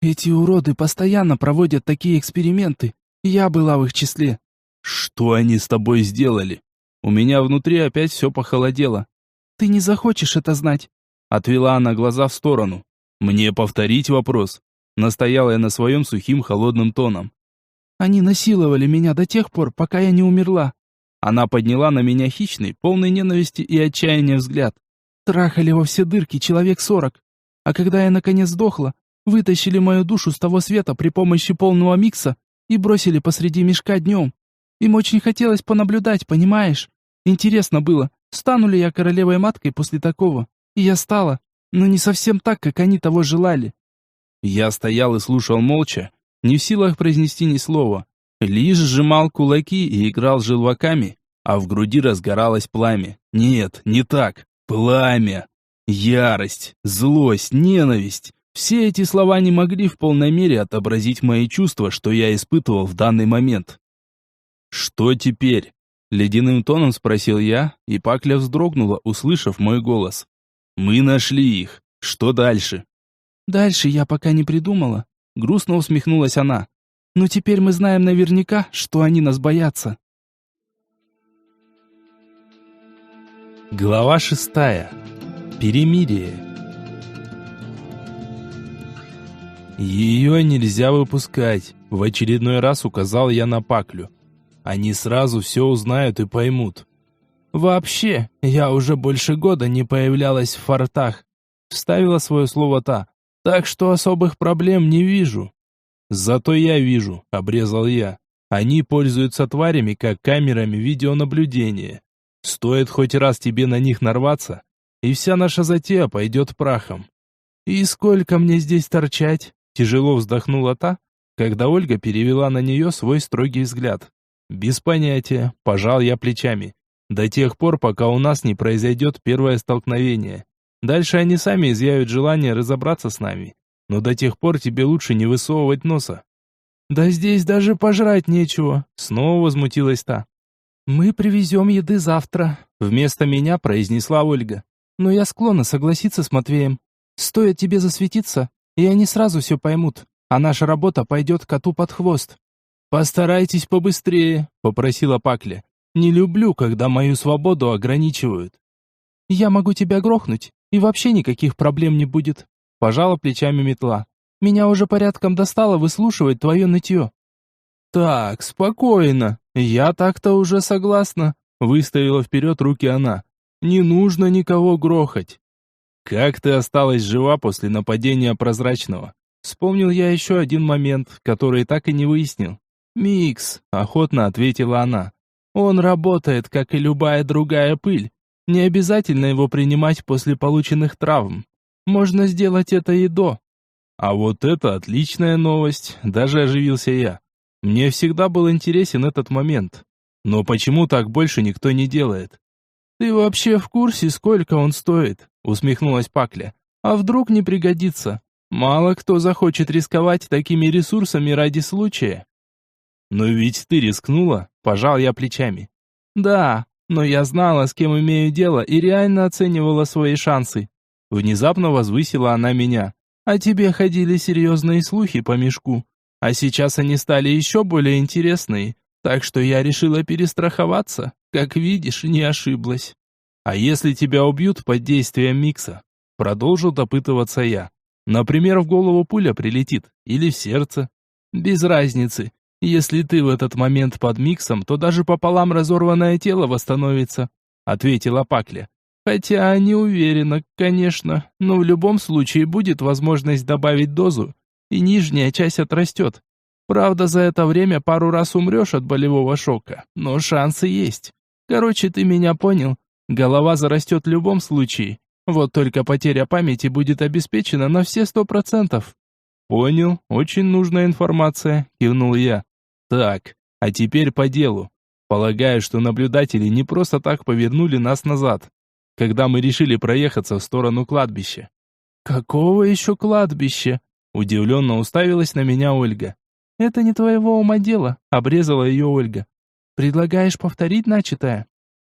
Эти уроды постоянно проводят такие эксперименты. Я была в их числе. Что они с тобой сделали? У меня внутри опять все похолодело. Ты не захочешь это знать. Отвела она глаза в сторону. Мне повторить вопрос. Настояла я на своем сухим холодным тоном. Они насиловали меня до тех пор, пока я не умерла. Она подняла на меня хищный, полный ненависти и отчаяния взгляд. Трахали во все дырки человек 40. А когда я наконец сдохла, вытащили мою душу с того света при помощи полного микса и бросили посреди мешка днем. Им очень хотелось понаблюдать, понимаешь? Интересно было, стану ли я королевой-маткой после такого. И я стала, но не совсем так, как они того желали. Я стоял и слушал молча, не в силах произнести ни слова. Лишь сжимал кулаки и играл желваками, а в груди разгоралось пламя. Нет, не так. Пламя. Ярость, злость, ненависть. Все эти слова не могли в полной мере отобразить мои чувства, что я испытывал в данный момент. «Что теперь?» — ледяным тоном спросил я, и Пакля вздрогнула, услышав мой голос. «Мы нашли их. Что дальше?» «Дальше я пока не придумала», — грустно усмехнулась она. «Но теперь мы знаем наверняка, что они нас боятся». Глава 6. Перемирие. Ее нельзя выпускать, в очередной раз указал я на Паклю. Они сразу все узнают и поймут. Вообще, я уже больше года не появлялась в фортах, вставила свое слово та, так что особых проблем не вижу. Зато я вижу, обрезал я. Они пользуются тварями как камерами видеонаблюдения. Стоит хоть раз тебе на них нарваться, и вся наша затея пойдет прахом. И сколько мне здесь торчать? Тяжело вздохнула та, когда Ольга перевела на нее свой строгий взгляд. Без понятия, пожал я плечами. До тех пор, пока у нас не произойдет первое столкновение. Дальше они сами изъявят желание разобраться с нами. Но до тех пор тебе лучше не высовывать носа. Да здесь даже пожрать нечего, снова возмутилась та. Мы привезем еды завтра, вместо меня произнесла Ольга. Но я склонна согласиться с Матвеем. Стоит тебе засветиться, и они сразу все поймут, а наша работа пойдет коту под хвост. «Постарайтесь побыстрее», — попросила Пакля. «Не люблю, когда мою свободу ограничивают». «Я могу тебя грохнуть, и вообще никаких проблем не будет», — пожала плечами метла. «Меня уже порядком достало выслушивать твое нытье». «Так, спокойно, я так-то уже согласна», — выставила вперед руки она. «Не нужно никого грохать». «Как ты осталась жива после нападения прозрачного?» Вспомнил я еще один момент, который так и не выяснил. «Микс», — охотно ответила она. «Он работает, как и любая другая пыль. Не обязательно его принимать после полученных травм. Можно сделать это и до». «А вот это отличная новость», — даже оживился я. «Мне всегда был интересен этот момент. Но почему так больше никто не делает?» «Ты вообще в курсе, сколько он стоит?» — усмехнулась Пакля. «А вдруг не пригодится? Мало кто захочет рисковать такими ресурсами ради случая». «Но ведь ты рискнула», — пожал я плечами. «Да, но я знала, с кем имею дело, и реально оценивала свои шансы». Внезапно возвысила она меня. «А тебе ходили серьезные слухи по мешку, а сейчас они стали еще более интересные, так что я решила перестраховаться. Как видишь, не ошиблась». «А если тебя убьют под действием микса?» Продолжил допытываться я. «Например, в голову пуля прилетит, или в сердце?» «Без разницы. Если ты в этот момент под миксом, то даже пополам разорванное тело восстановится», ответила Пакля. «Хотя не уверена, конечно, но в любом случае будет возможность добавить дозу, и нижняя часть отрастет. Правда, за это время пару раз умрешь от болевого шока, но шансы есть. Короче, ты меня понял. Голова зарастет в любом случае, Вот только потеря памяти будет обеспечена на все 100%. Понял, очень нужная информация, кивнул я. Так, а теперь по делу. Полагаю, что наблюдатели не просто так повернули нас назад, когда мы решили проехаться в сторону кладбища. Какого еще кладбища? Удивленно уставилась на меня Ольга. Это не твоего ума дело, обрезала ее Ольга. Предлагаешь повторить начатое?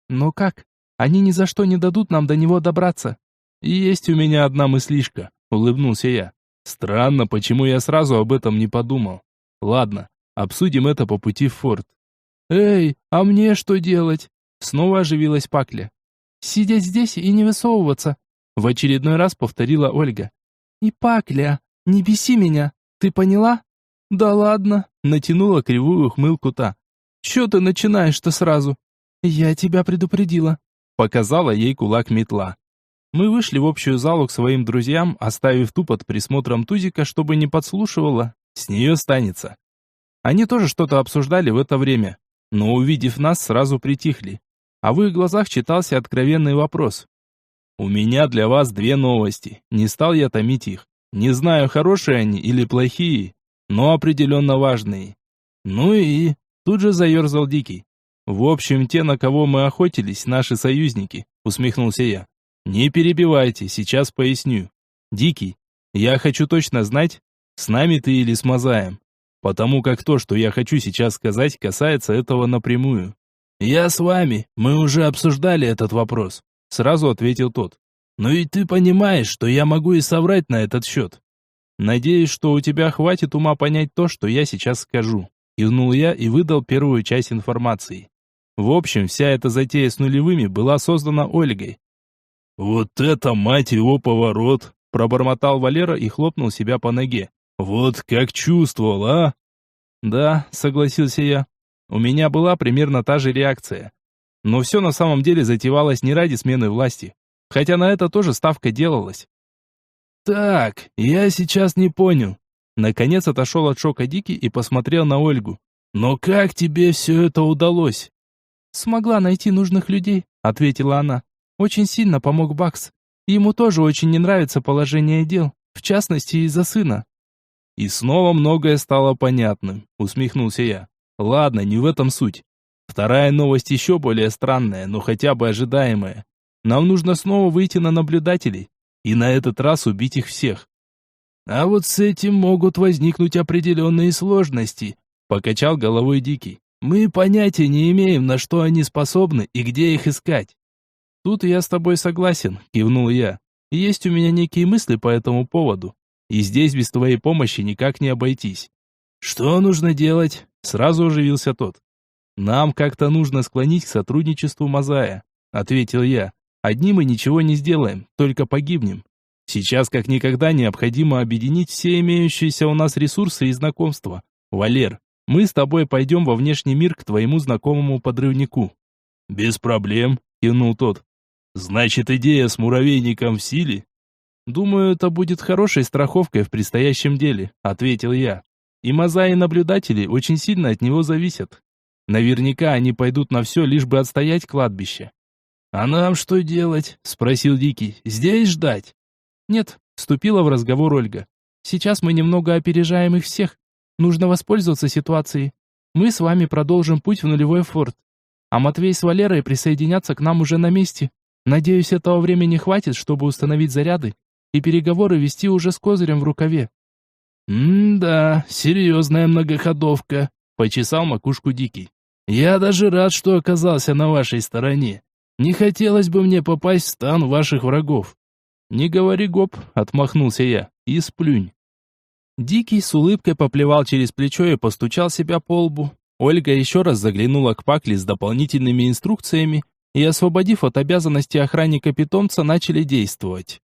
Но как? Они ни за что не дадут нам до него добраться. Есть у меня одна мыслишка, улыбнулся я. Странно, почему я сразу об этом не подумал. Ладно, обсудим это по пути в форт. Эй, а мне что делать? Снова оживилась Пакля. Сидеть здесь и не высовываться, в очередной раз повторила Ольга. И Пакля, не беси меня, ты поняла? Да ладно, натянула кривую ухмылку та. Че ты начинаешь-то сразу? Я тебя предупредила. Показала ей кулак метла. Мы вышли в общую залу к своим друзьям, оставив ту под присмотром Тузика, чтобы не подслушивала. С нее станется. Они тоже что-то обсуждали в это время, но, увидев нас, сразу притихли. А в их глазах читался откровенный вопрос. «У меня для вас две новости. Не стал я томить их. Не знаю, хорошие они или плохие, но определенно важные». «Ну и...» Тут же заерзал Дикий. «В общем, те, на кого мы охотились, наши союзники», усмехнулся я. «Не перебивайте, сейчас поясню. Дикий, я хочу точно знать, с нами ты или с Мазаем. Потому как то, что я хочу сейчас сказать, касается этого напрямую». «Я с вами, мы уже обсуждали этот вопрос», сразу ответил тот. «Но ведь ты понимаешь, что я могу и соврать на этот счет». «Надеюсь, что у тебя хватит ума понять то, что я сейчас скажу», кивнул я и выдал первую часть информации. В общем, вся эта затея с нулевыми была создана Ольгой. «Вот это, мать его, поворот!» пробормотал Валера и хлопнул себя по ноге. «Вот как чувствовал, а?» «Да», согласился я. У меня была примерно та же реакция. Но все на самом деле затевалось не ради смены власти. Хотя на это тоже ставка делалась. «Так, я сейчас не понял». Наконец отошел от шока Дикий и посмотрел на Ольгу. «Но как тебе все это удалось?» «Смогла найти нужных людей», — ответила она. «Очень сильно помог Бакс. Ему тоже очень не нравится положение дел, в частности из-за сына». «И снова многое стало понятным», — усмехнулся я. «Ладно, не в этом суть. Вторая новость еще более странная, но хотя бы ожидаемая. Нам нужно снова выйти на наблюдателей и на этот раз убить их всех». «А вот с этим могут возникнуть определенные сложности», — покачал головой Дикий. «Мы понятия не имеем, на что они способны и где их искать». «Тут я с тобой согласен», — кивнул я. «Есть у меня некие мысли по этому поводу, и здесь без твоей помощи никак не обойтись». «Что нужно делать?» — сразу оживился тот. «Нам как-то нужно склонить к сотрудничеству Мазая», — ответил я. «Одни мы ничего не сделаем, только погибнем. Сейчас как никогда необходимо объединить все имеющиеся у нас ресурсы и знакомства. Валер, мы с тобой пойдем во внешний мир к твоему знакомому подрывнику». «Без проблем», — кивнул тот. «Значит, идея с муравейником в силе?» «Думаю, это будет хорошей страховкой в предстоящем деле», — ответил я. «И Мазаи наблюдатели очень сильно от него зависят. Наверняка они пойдут на все, лишь бы отстоять кладбище». «А нам что делать?» — спросил Дикий. «Здесь ждать?» «Нет», — вступила в разговор Ольга. «Сейчас мы немного опережаем их всех. Нужно воспользоваться ситуацией. Мы с вами продолжим путь в нулевой форт. А Матвей с Валерой присоединятся к нам уже на месте. Надеюсь, этого времени хватит, чтобы установить заряды и переговоры вести уже с козырем в рукаве». «Да, серьезная многоходовка», — почесал макушку Дикий. «Я даже рад, что оказался на вашей стороне. Не хотелось бы мне попасть в стан ваших врагов». «Не говори гоп», — отмахнулся я, — «и сплюнь». Дикий с улыбкой поплевал через плечо и постучал себя по лбу. Ольга еще раз заглянула к Пакле с дополнительными инструкциями, и, освободив от обязанности охранника питомца, начали действовать.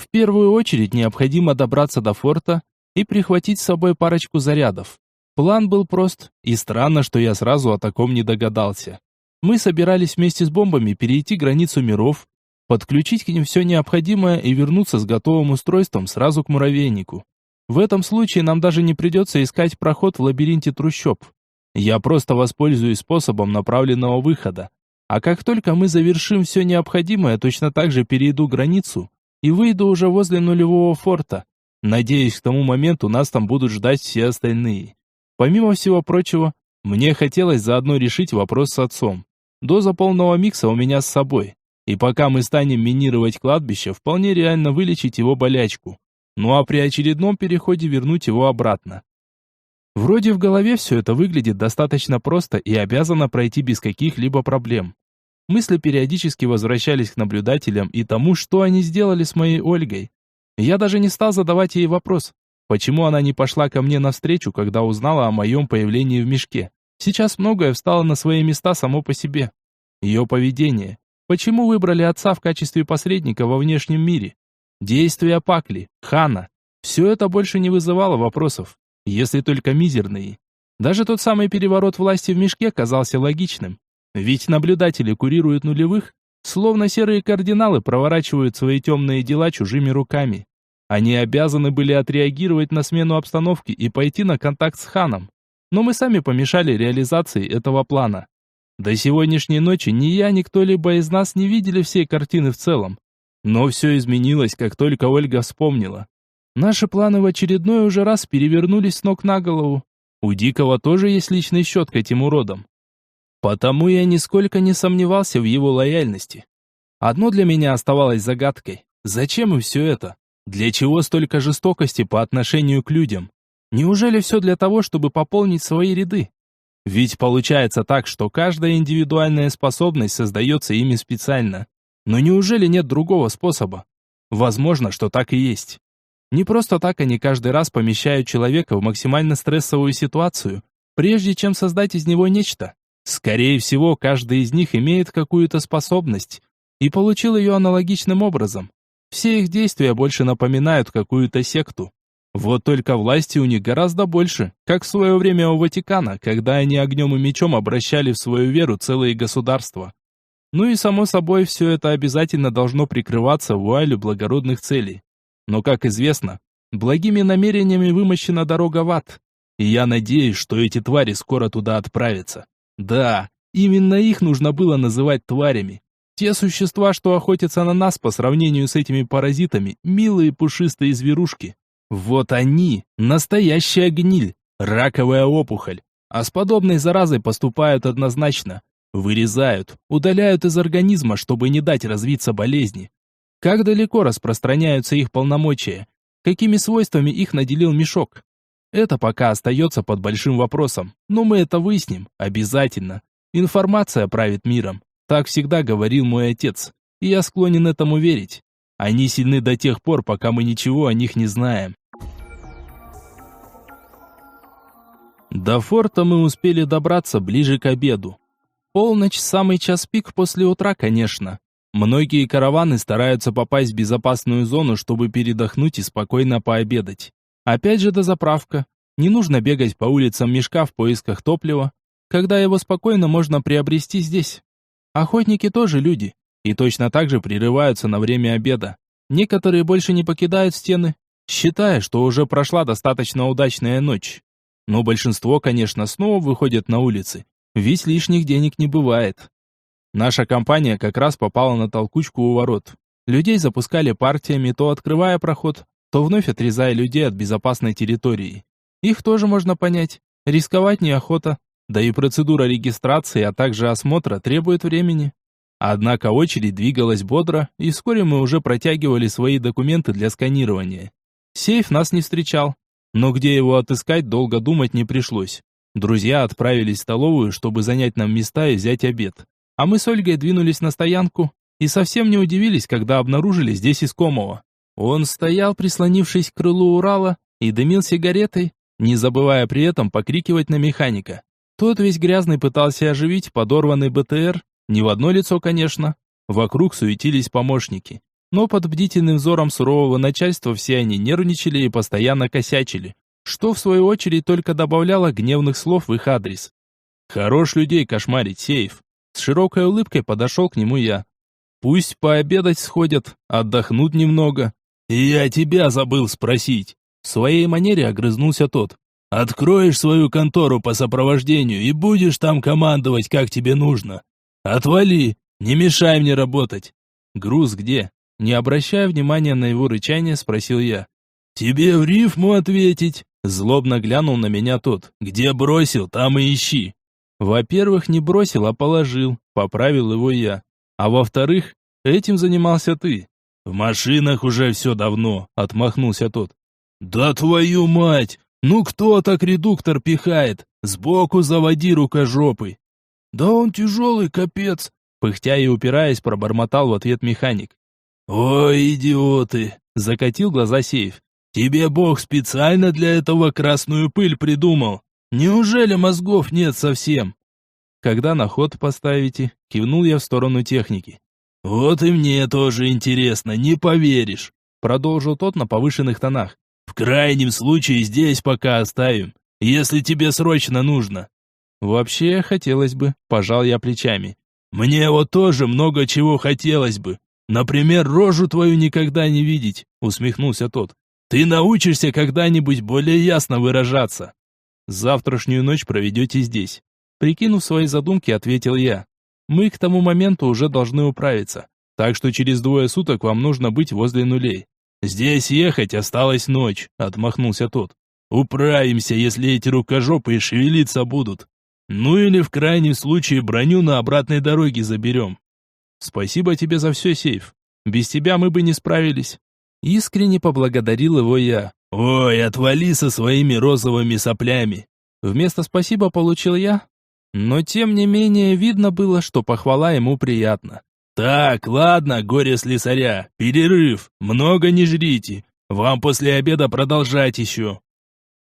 В первую очередь необходимо добраться до форта и прихватить с собой парочку зарядов. План был прост, и странно, что я сразу о таком не догадался. Мы собирались вместе с бомбами перейти границу миров, подключить к ним все необходимое и вернуться с готовым устройством сразу к муравейнику. В этом случае нам даже не придется искать проход в лабиринте трущоб. Я просто воспользуюсь способом направленного выхода. А как только мы завершим все необходимое, точно так же перейду границу и выйду уже возле нулевого форта. Надеюсь, к тому моменту нас там будут ждать все остальные. Помимо всего прочего, мне хотелось заодно решить вопрос с отцом. Доза полного микса у меня с собой. И пока мы станем минировать кладбище, вполне реально вылечить его болячку. Ну а при очередном переходе вернуть его обратно. Вроде в голове все это выглядит достаточно просто и обязано пройти без каких-либо проблем. Мысли периодически возвращались к наблюдателям и тому, что они сделали с моей Ольгой. Я даже не стал задавать ей вопрос, почему она не пошла ко мне навстречу, когда узнала о моем появлении в мешке. Сейчас многое встало на свои места само по себе. Ее поведение. Почему выбрали отца в качестве посредника во внешнем мире? Действия Пакли, Хана. Все это больше не вызывало вопросов, если только мизерные. Даже тот самый переворот власти в мешке казался логичным. Ведь наблюдатели курируют нулевых, словно серые кардиналы проворачивают свои темные дела чужими руками. Они обязаны были отреагировать на смену обстановки и пойти на контакт с Ханом. Но мы сами помешали реализации этого плана. До сегодняшней ночи ни я, ни кто-либо из нас не видели всей картины в целом. Но все изменилось, как только Ольга вспомнила. Наши планы в очередной уже раз перевернулись с ног на голову. У Дикого тоже есть личный счет к этим уродам. Потому я нисколько не сомневался в его лояльности. Одно для меня оставалось загадкой. Зачем им все это? Для чего столько жестокости по отношению к людям? Неужели все для того, чтобы пополнить свои ряды? Ведь получается так, что каждая индивидуальная способность создается ими специально. Но неужели нет другого способа? Возможно, что так и есть. Не просто так они каждый раз помещают человека в максимально стрессовую ситуацию, прежде чем создать из него нечто. Скорее всего, каждый из них имеет какую-то способность и получил ее аналогичным образом. Все их действия больше напоминают какую-то секту. Вот только власти у них гораздо больше, как в свое время у Ватикана, когда они огнем и мечом обращали в свою веру целые государства. Ну и само собой, все это обязательно должно прикрываться вуалью благородных целей. Но, как известно, благими намерениями вымощена дорога в ад. И я надеюсь, что эти твари скоро туда отправятся. Да, именно их нужно было называть тварями. Те существа, что охотятся на нас по сравнению с этими паразитами, милые пушистые зверушки. Вот они, настоящая гниль, раковая опухоль. А с подобной заразой поступают однозначно. Вырезают, удаляют из организма, чтобы не дать развиться болезни. Как далеко распространяются их полномочия? Какими свойствами их наделил мешок? Это пока остается под большим вопросом, но мы это выясним, обязательно. Информация правит миром, так всегда говорил мой отец, и я склонен этому верить. Они сильны до тех пор, пока мы ничего о них не знаем. До форта мы успели добраться ближе к обеду. Полночь – самый час пик после утра, конечно. Многие караваны стараются попасть в безопасную зону, чтобы передохнуть и спокойно пообедать. Опять же дозаправка. Не нужно бегать по улицам мешка в поисках топлива, когда его спокойно можно приобрести здесь. Охотники тоже люди, и точно так же прерываются на время обеда. Некоторые больше не покидают стены, считая, что уже прошла достаточно удачная ночь. Но большинство, конечно, снова выходят на улицы, ведь лишних денег не бывает. Наша компания как раз попала на толкучку у ворот. Людей запускали партиями, то открывая проход, то вновь отрезая людей от безопасной территории. Их тоже можно понять. Рисковать неохота, да и процедура регистрации, а также осмотра требует времени. Однако очередь двигалась бодро, и вскоре мы уже протягивали свои документы для сканирования. Сейф нас не встречал, но где его отыскать, долго думать не пришлось. Друзья отправились в столовую, чтобы занять нам места и взять обед. А мы с Ольгой двинулись на стоянку и совсем не удивились, когда обнаружили здесь искомого. Он стоял, прислонившись к крылу Урала, и дымил сигаретой, не забывая при этом покрикивать на механика. Тот весь грязный пытался оживить подорванный БТР, не в одно лицо, конечно. Вокруг суетились помощники. Но под бдительным взором сурового начальства все они нервничали и постоянно косячили, что в свою очередь только добавляло гневных слов в их адрес. «Хорош людей кошмарить, Сейф!» С широкой улыбкой подошел к нему я. «Пусть пообедать сходят, отдохнут немного». «Я тебя забыл спросить!» В своей манере огрызнулся тот. «Откроешь свою контору по сопровождению и будешь там командовать, как тебе нужно. «Отвали! Не мешай мне работать!» «Груз где?» Не обращая внимания на его рычание, спросил я. «Тебе в рифму ответить?» Злобно глянул на меня тот. «Где бросил, там и ищи». «Во-первых, не бросил, а положил», поправил его я. «А во-вторых, этим занимался ты». «В машинах уже все давно», отмахнулся тот. «Да твою мать! Ну кто так редуктор пихает? Сбоку заводи рукожопый!» «Да он тяжелый, капец!» Пыхтя и упираясь, пробормотал в ответ механик. «Ой, идиоты!» Закатил глаза Сейф. «Тебе Бог специально для этого красную пыль придумал? Неужели мозгов нет совсем?» «Когда на ход поставите?» Кивнул я в сторону техники. «Вот и мне тоже интересно, не поверишь!» Продолжил тот на повышенных тонах. «В крайнем случае здесь пока оставим, если тебе срочно нужно». «Вообще, хотелось бы», пожал я плечами. «Мне вот тоже много чего хотелось бы. Например, рожу твою никогда не видеть», усмехнулся тот. «Ты научишься когда-нибудь более ясно выражаться». «Завтрашнюю ночь проведете здесь». Прикинув свои задумки, ответил я. «Мы к тому моменту уже должны управиться, так что через 2 суток вам нужно быть возле нулей». «Здесь ехать осталась ночь», отмахнулся тот. «Управимся, если эти рукожопые шевелиться будут. Ну или в крайнем случае броню на обратной дороге заберем». «Спасибо тебе за все, Сейф. Без тебя мы бы не справились». Искренне поблагодарил его я. «Ой, отвали со своими розовыми соплями». Вместо «спасибо» получил я. Но тем не менее видно было, что похвала ему приятна. «Так, ладно, горе слесаря, перерыв, много не жрите. Вам после обеда продолжать еще».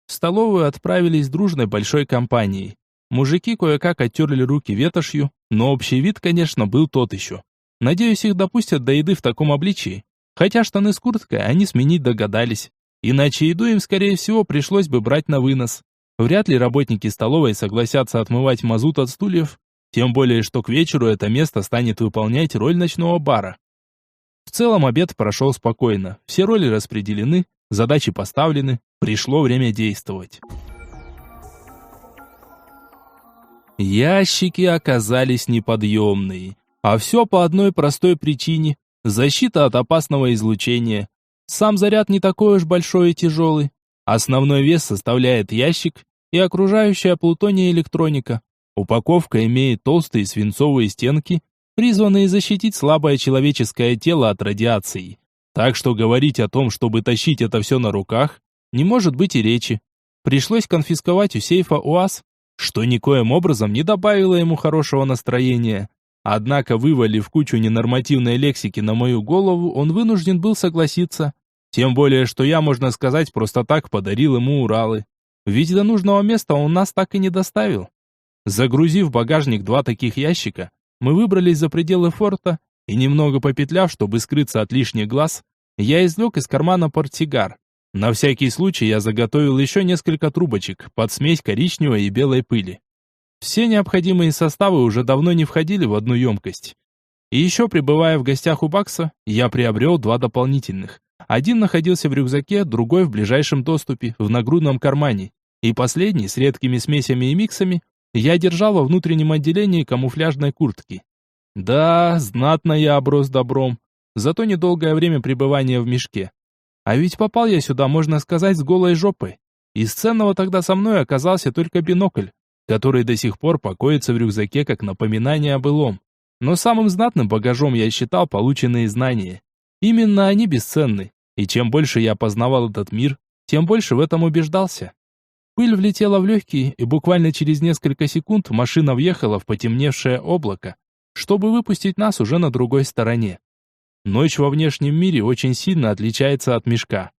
В столовую отправились дружной большой компанией. Мужики кое-как оттерли руки ветошью, но общий вид, конечно, был тот еще. Надеюсь, их допустят до еды в таком обличии. Хотя штаны с курткой они сменить догадались. Иначе еду им, скорее всего, пришлось бы брать на вынос. Вряд ли работники столовой согласятся отмывать мазут от стульев, тем более, что к вечеру это место станет выполнять роль ночного бара. В целом обед прошел спокойно, все роли распределены, задачи поставлены, пришло время действовать. Ящики оказались неподъемные, а все по одной простой причине – защита от опасного излучения. Сам заряд не такой уж большой и тяжелый. Основной вес составляет ящик и окружающая плутония электроника. Упаковка имеет толстые свинцовые стенки, призванные защитить слабое человеческое тело от радиации. Так что говорить о том, чтобы тащить это все на руках, не может быть и речи. Пришлось конфисковать у сейфа УАЗ, что никоим образом не добавило ему хорошего настроения. Однако, вывалив кучу ненормативной лексики на мою голову, он вынужден был согласиться. Тем более, что я, можно сказать, просто так подарил ему Уралы. Ведь до нужного места он нас так и не доставил. Загрузив в багажник 2 таких ящика, мы выбрались за пределы форта, и немного попетляв, чтобы скрыться от лишних глаз, я извлек из кармана портсигар. На всякий случай я заготовил еще несколько трубочек под смесь коричневой и белой пыли. Все необходимые составы уже давно не входили в одну емкость. И еще пребывая в гостях у Бакса, я приобрел 2 дополнительных. Один находился в рюкзаке, другой в ближайшем доступе, в нагрудном кармане. И последний, с редкими смесями и миксами, я держал во внутреннем отделении камуфляжной куртки. Да, знатно я оброс добром, зато недолгое время пребывания в мешке. А ведь попал я сюда, можно сказать, с голой жопой. Из ценного тогда со мной оказался только бинокль, который до сих пор покоится в рюкзаке как напоминание о былом. Но самым знатным багажом я считал полученные знания. Именно они бесценны, и чем больше я познавал этот мир, тем больше в этом убеждался. Пыль влетела в легкие, и буквально через несколько секунд машина въехала в потемневшее облако, чтобы выпустить нас уже на другой стороне. Ночь во внешнем мире очень сильно отличается от мешка.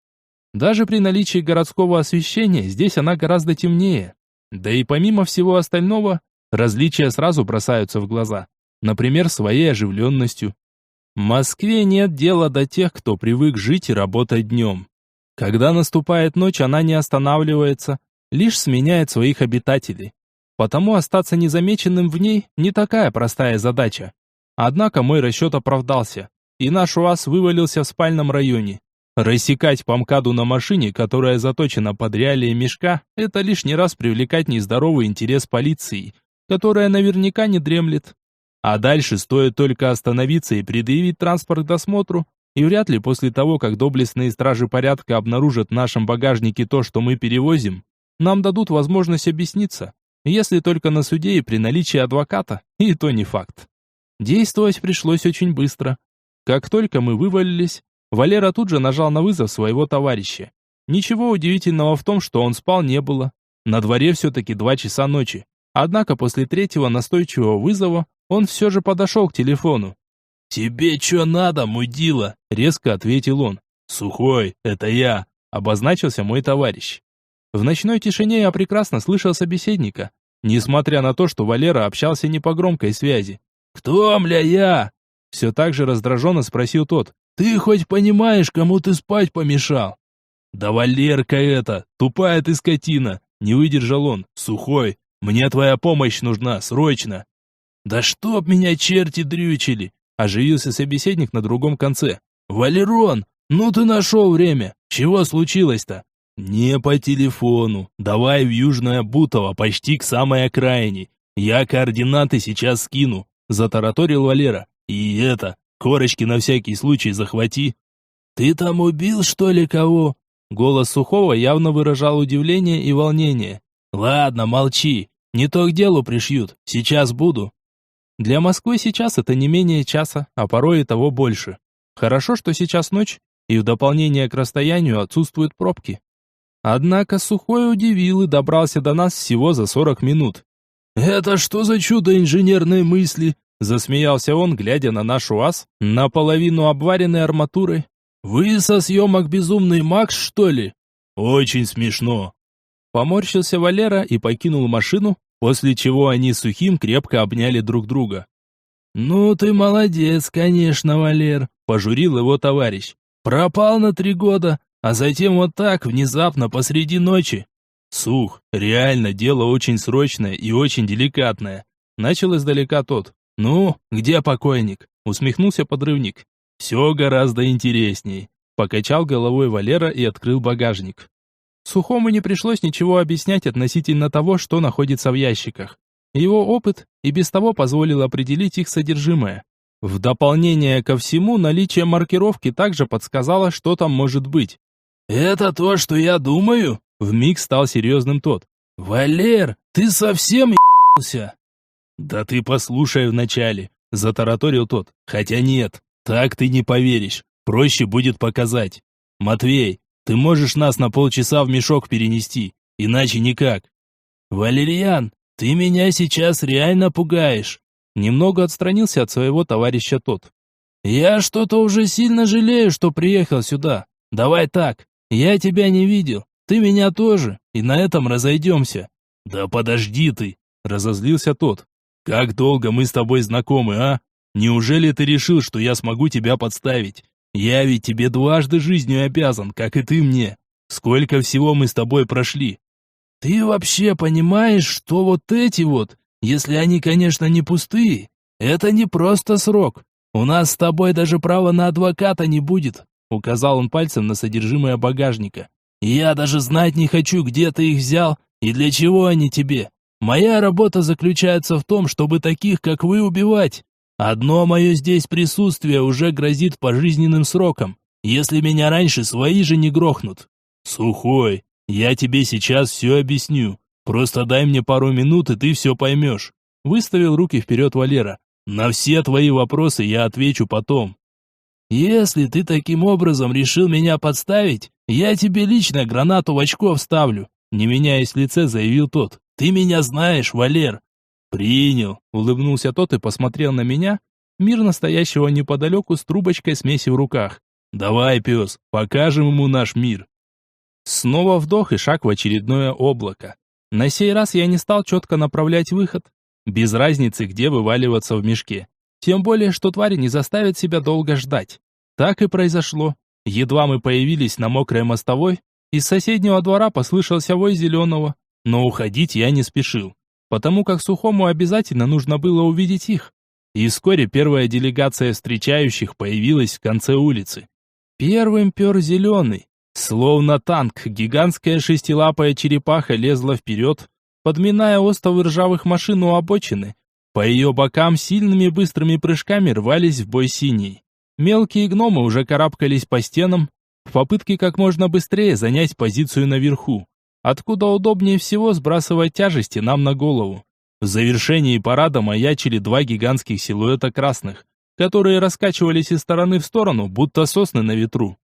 Даже при наличии городского освещения здесь она гораздо темнее. Да и помимо всего остального, различия сразу бросаются в глаза. Например, своей оживленностью. Москве нет дела до тех, кто привык жить и работать днем. Когда наступает ночь, она не останавливается, лишь сменяет своих обитателей. Потому остаться незамеченным в ней не такая простая задача. Однако мой расчет оправдался, и наш УАЗ вывалился в спальном районе. Рассекать по МКАДу на машине, которая заточена под реалии мешка, это лишний раз привлекать нездоровый интерес полиции, которая наверняка не дремлет. А дальше стоит только остановиться и предъявить транспорт к досмотру, и вряд ли после того, как доблестные стражи порядка обнаружат в нашем багажнике то, что мы перевозим, нам дадут возможность объясниться, если только на суде и при наличии адвоката, и то не факт. Действовать пришлось очень быстро. Как только мы вывалились, Валера тут же нажал на вызов своего товарища. Ничего удивительного в том, что он спал, не было. На дворе все-таки 2 часа ночи. Однако после 3-го настойчивого вызова он все же подошел к телефону. «Тебе что надо, мудила?» — резко ответил он. «Сухой, это я», — обозначился мой товарищ. В ночной тишине я прекрасно слышал собеседника, несмотря на то, что Валера общался не по громкой связи. «Кто, мля, я?» — все так же раздраженно спросил тот. «Ты хоть понимаешь, кому ты спать помешал?» «Да Валерка это, тупая ты скотина!» — не выдержал он. «Сухой, мне твоя помощь нужна, срочно!» «Да чтоб меня черти дрючили!» — оживился собеседник на другом конце. «Валерон, ну ты нашел время! Чего случилось-то?» «Не по телефону. Давай в Южное Бутово, почти к самой окраине. Я координаты сейчас скину», — затараторил Валера. «И это, корочки на всякий случай захвати». «Ты там убил, что ли, кого?» Голос Сухого явно выражал удивление и волнение. «Ладно, молчи. Не то к делу пришьют. Сейчас буду». Для Москвы сейчас это не менее часа, а порой и того больше. Хорошо, что сейчас ночь, и в дополнение к расстоянию отсутствуют пробки. Однако Сухой удивил и добрался до нас всего за 40 минут. «Это что за чудо инженерной мысли?» Засмеялся он, глядя на наш УАЗ, наполовину обваренной арматурой. «Вы со съемок «Безумный Макс», что ли?» «Очень смешно». Поморщился Валера и покинул машину, после чего они с Сухим крепко обняли друг друга. «Ну ты молодец, конечно, Валер», — пожурил его товарищ. «Пропал на 3 года, а затем вот так, внезапно, посреди ночи». «Сух, реально дело очень срочное и очень деликатное», — начал издалека тот. «Ну, где покойник?» — усмехнулся подрывник. «Все гораздо интересней», — покачал головой Валера и открыл багажник. Сухому не пришлось ничего объяснять относительно того, что находится в ящиках. Его опыт и без того позволил определить их содержимое. В дополнение ко всему, наличие маркировки также подсказало, что там может быть. «Это то, что я думаю?» — вмиг стал серьезным тот. «Валер, ты совсем ебался?» «Да ты послушай вначале», — затараторил тот. «Хотя нет, так ты не поверишь. Проще будет показать. Матвей, ты можешь нас на полчаса в мешок перенести, иначе никак». «Валерьян, ты меня сейчас реально пугаешь». Немного отстранился от своего товарища тот. «Я что-то уже сильно жалею, что приехал сюда. Давай так, я тебя не видел, ты меня тоже, и на этом разойдемся». «Да подожди ты», — разозлился тот. «Как долго мы с тобой знакомы, а? Неужели ты решил, что я смогу тебя подставить? Я ведь тебе дважды жизнью обязан, как и ты мне. Сколько всего мы с тобой прошли?» «Ты вообще понимаешь, что вот эти вот, если они, конечно, не пустые, это не просто срок. У нас с тобой даже права на адвоката не будет», — указал он пальцем на содержимое багажника. «Я даже знать не хочу, где ты их взял и для чего они тебе. Моя работа заключается в том, чтобы таких, как вы, убивать. Одно мое здесь присутствие уже грозит пожизненным сроком, если меня раньше свои же не грохнут». «Сухой, я тебе сейчас все объясню. Просто дай мне пару минут, и ты все поймешь», — выставил руки вперед Валера. «На все твои вопросы я отвечу потом». «Если ты таким образом решил меня подставить, я тебе лично гранату в очко вставлю», — не меняясь в лице, заявил тот. «Ты меня знаешь, Валер». «Принял», — улыбнулся тот и посмотрел на меня, мирно стоящего неподалеку с трубочкой смеси в руках. «Давай, пес, покажем ему наш мир». Снова вдох и шаг в очередное облако. На сей раз я не стал четко направлять выход. Без разницы, где вываливаться в мешке. Тем более, что твари не заставят себя долго ждать. Так и произошло. Едва мы появились на мокрой мостовой, из соседнего двора послышался вой зеленого. Но уходить я не спешил, потому как Сухому обязательно нужно было увидеть их. И вскоре первая делегация встречающих появилась в конце улицы. Первым пер зеленый. Словно танк, гигантская шестилапая черепаха лезла вперед, подминая остовы ржавых машин у обочины, По ее бокам сильными быстрыми прыжками рвались в бой синие. Мелкие гномы уже карабкались по стенам, в попытке как можно быстрее занять позицию наверху, откуда удобнее всего сбрасывать тяжести нам на голову. В завершении парада маячили два гигантских силуэта красных, которые раскачивались из стороны в сторону, будто сосны на ветру.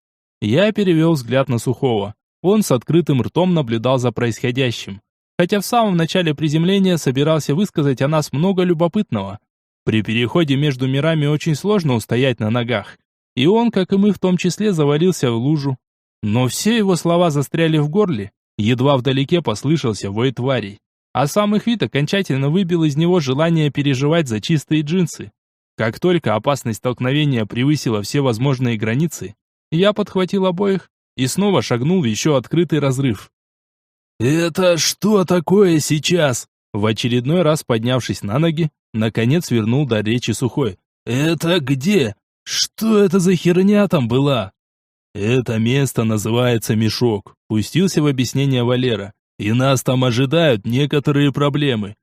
Я перевел взгляд на Сухого. Он с открытым ртом наблюдал за происходящим, хотя в самом начале приземления собирался высказать о нас много любопытного. При переходе между мирами очень сложно устоять на ногах, и он, как и мы в том числе, завалился в лужу. Но все его слова застряли в горле, едва вдалеке послышался вой тварей, а сам их вид окончательно выбил из него желание переживать за чистые джинсы. Как только опасность столкновения превысила все возможные границы, я подхватил обоих и снова шагнул в еще открытый разрыв. «Это что такое сейчас?» В очередной раз поднявшись на ноги, наконец вернул до речи Сухой. «Это где? Что это за херня там была?» «Это место называется Мешок», — пустился в объяснение Валера. «И нас там ожидают некоторые проблемы».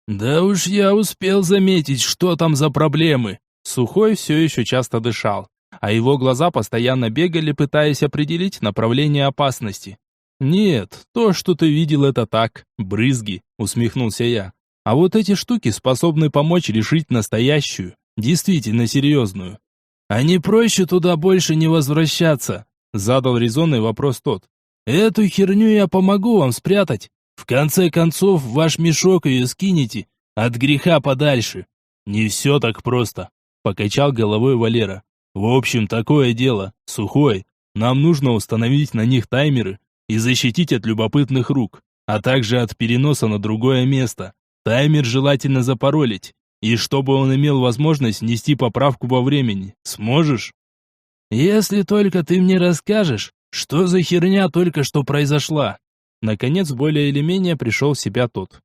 «Да уж я успел заметить, что там за проблемы». Сухой все еще часто дышал, а его глаза постоянно бегали, пытаясь определить направление опасности. «Нет, то, что ты видел, это так, брызги», — усмехнулся я. «А вот эти штуки способны помочь решить настоящую, действительно серьезную». «А не проще туда больше не возвращаться?» — задал резонный вопрос тот. «Эту херню я помогу вам спрятать. В конце концов, в ваш мешок ее скинете, от греха подальше». «Не все так просто», — покачал головой Валера. «В общем, такое дело, Сухой, нам нужно установить на них таймеры и защитить от любопытных рук, а также от переноса на другое место. Таймер желательно запаролить, и чтобы он имел возможность внести поправку во времени. Сможешь?» «Если только ты мне расскажешь, что за херня только что произошла». Наконец, более или менее пришел в себя тот.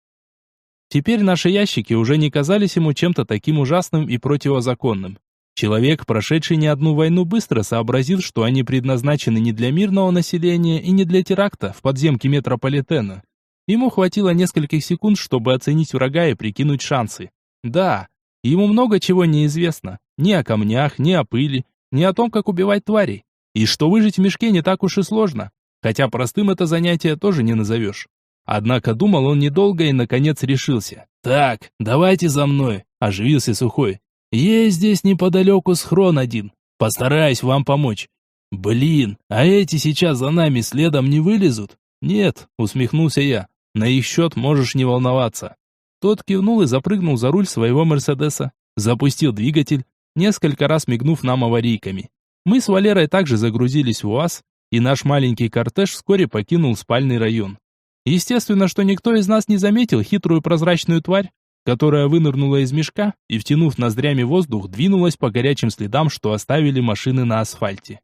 Теперь наши ящики уже не казались ему чем-то таким ужасным и противозаконным. Человек, прошедший не одну войну, быстро сообразил, что они предназначены не для мирного населения и не для теракта в подземке метрополитена. Ему хватило нескольких секунд, чтобы оценить врага и прикинуть шансы. Да, ему много чего не известно. Ни о камнях, ни о пыли, ни о том, как убивать тварей. И что выжить в мешке не так уж и сложно. Хотя простым это занятие тоже не назовешь. Однако думал он недолго и наконец решился. «Так, давайте за мной», – оживился Сухой. «Есть здесь неподалеку схрон один. Постараюсь вам помочь». «Блин, а эти сейчас за нами следом не вылезут?» «Нет», – усмехнулся я. «На их счет можешь не волноваться». Тот кивнул и запрыгнул за руль своего Мерседеса. Запустил двигатель, несколько раз мигнув нам аварийками. Мы с Валерой также загрузились в УАЗ, и наш маленький кортеж вскоре покинул спальный район. Естественно, что никто из нас не заметил хитрую прозрачную тварь, которая вынырнула из мешка и, втянув ноздрями воздух, двинулась по горячим следам, что оставили машины на асфальте.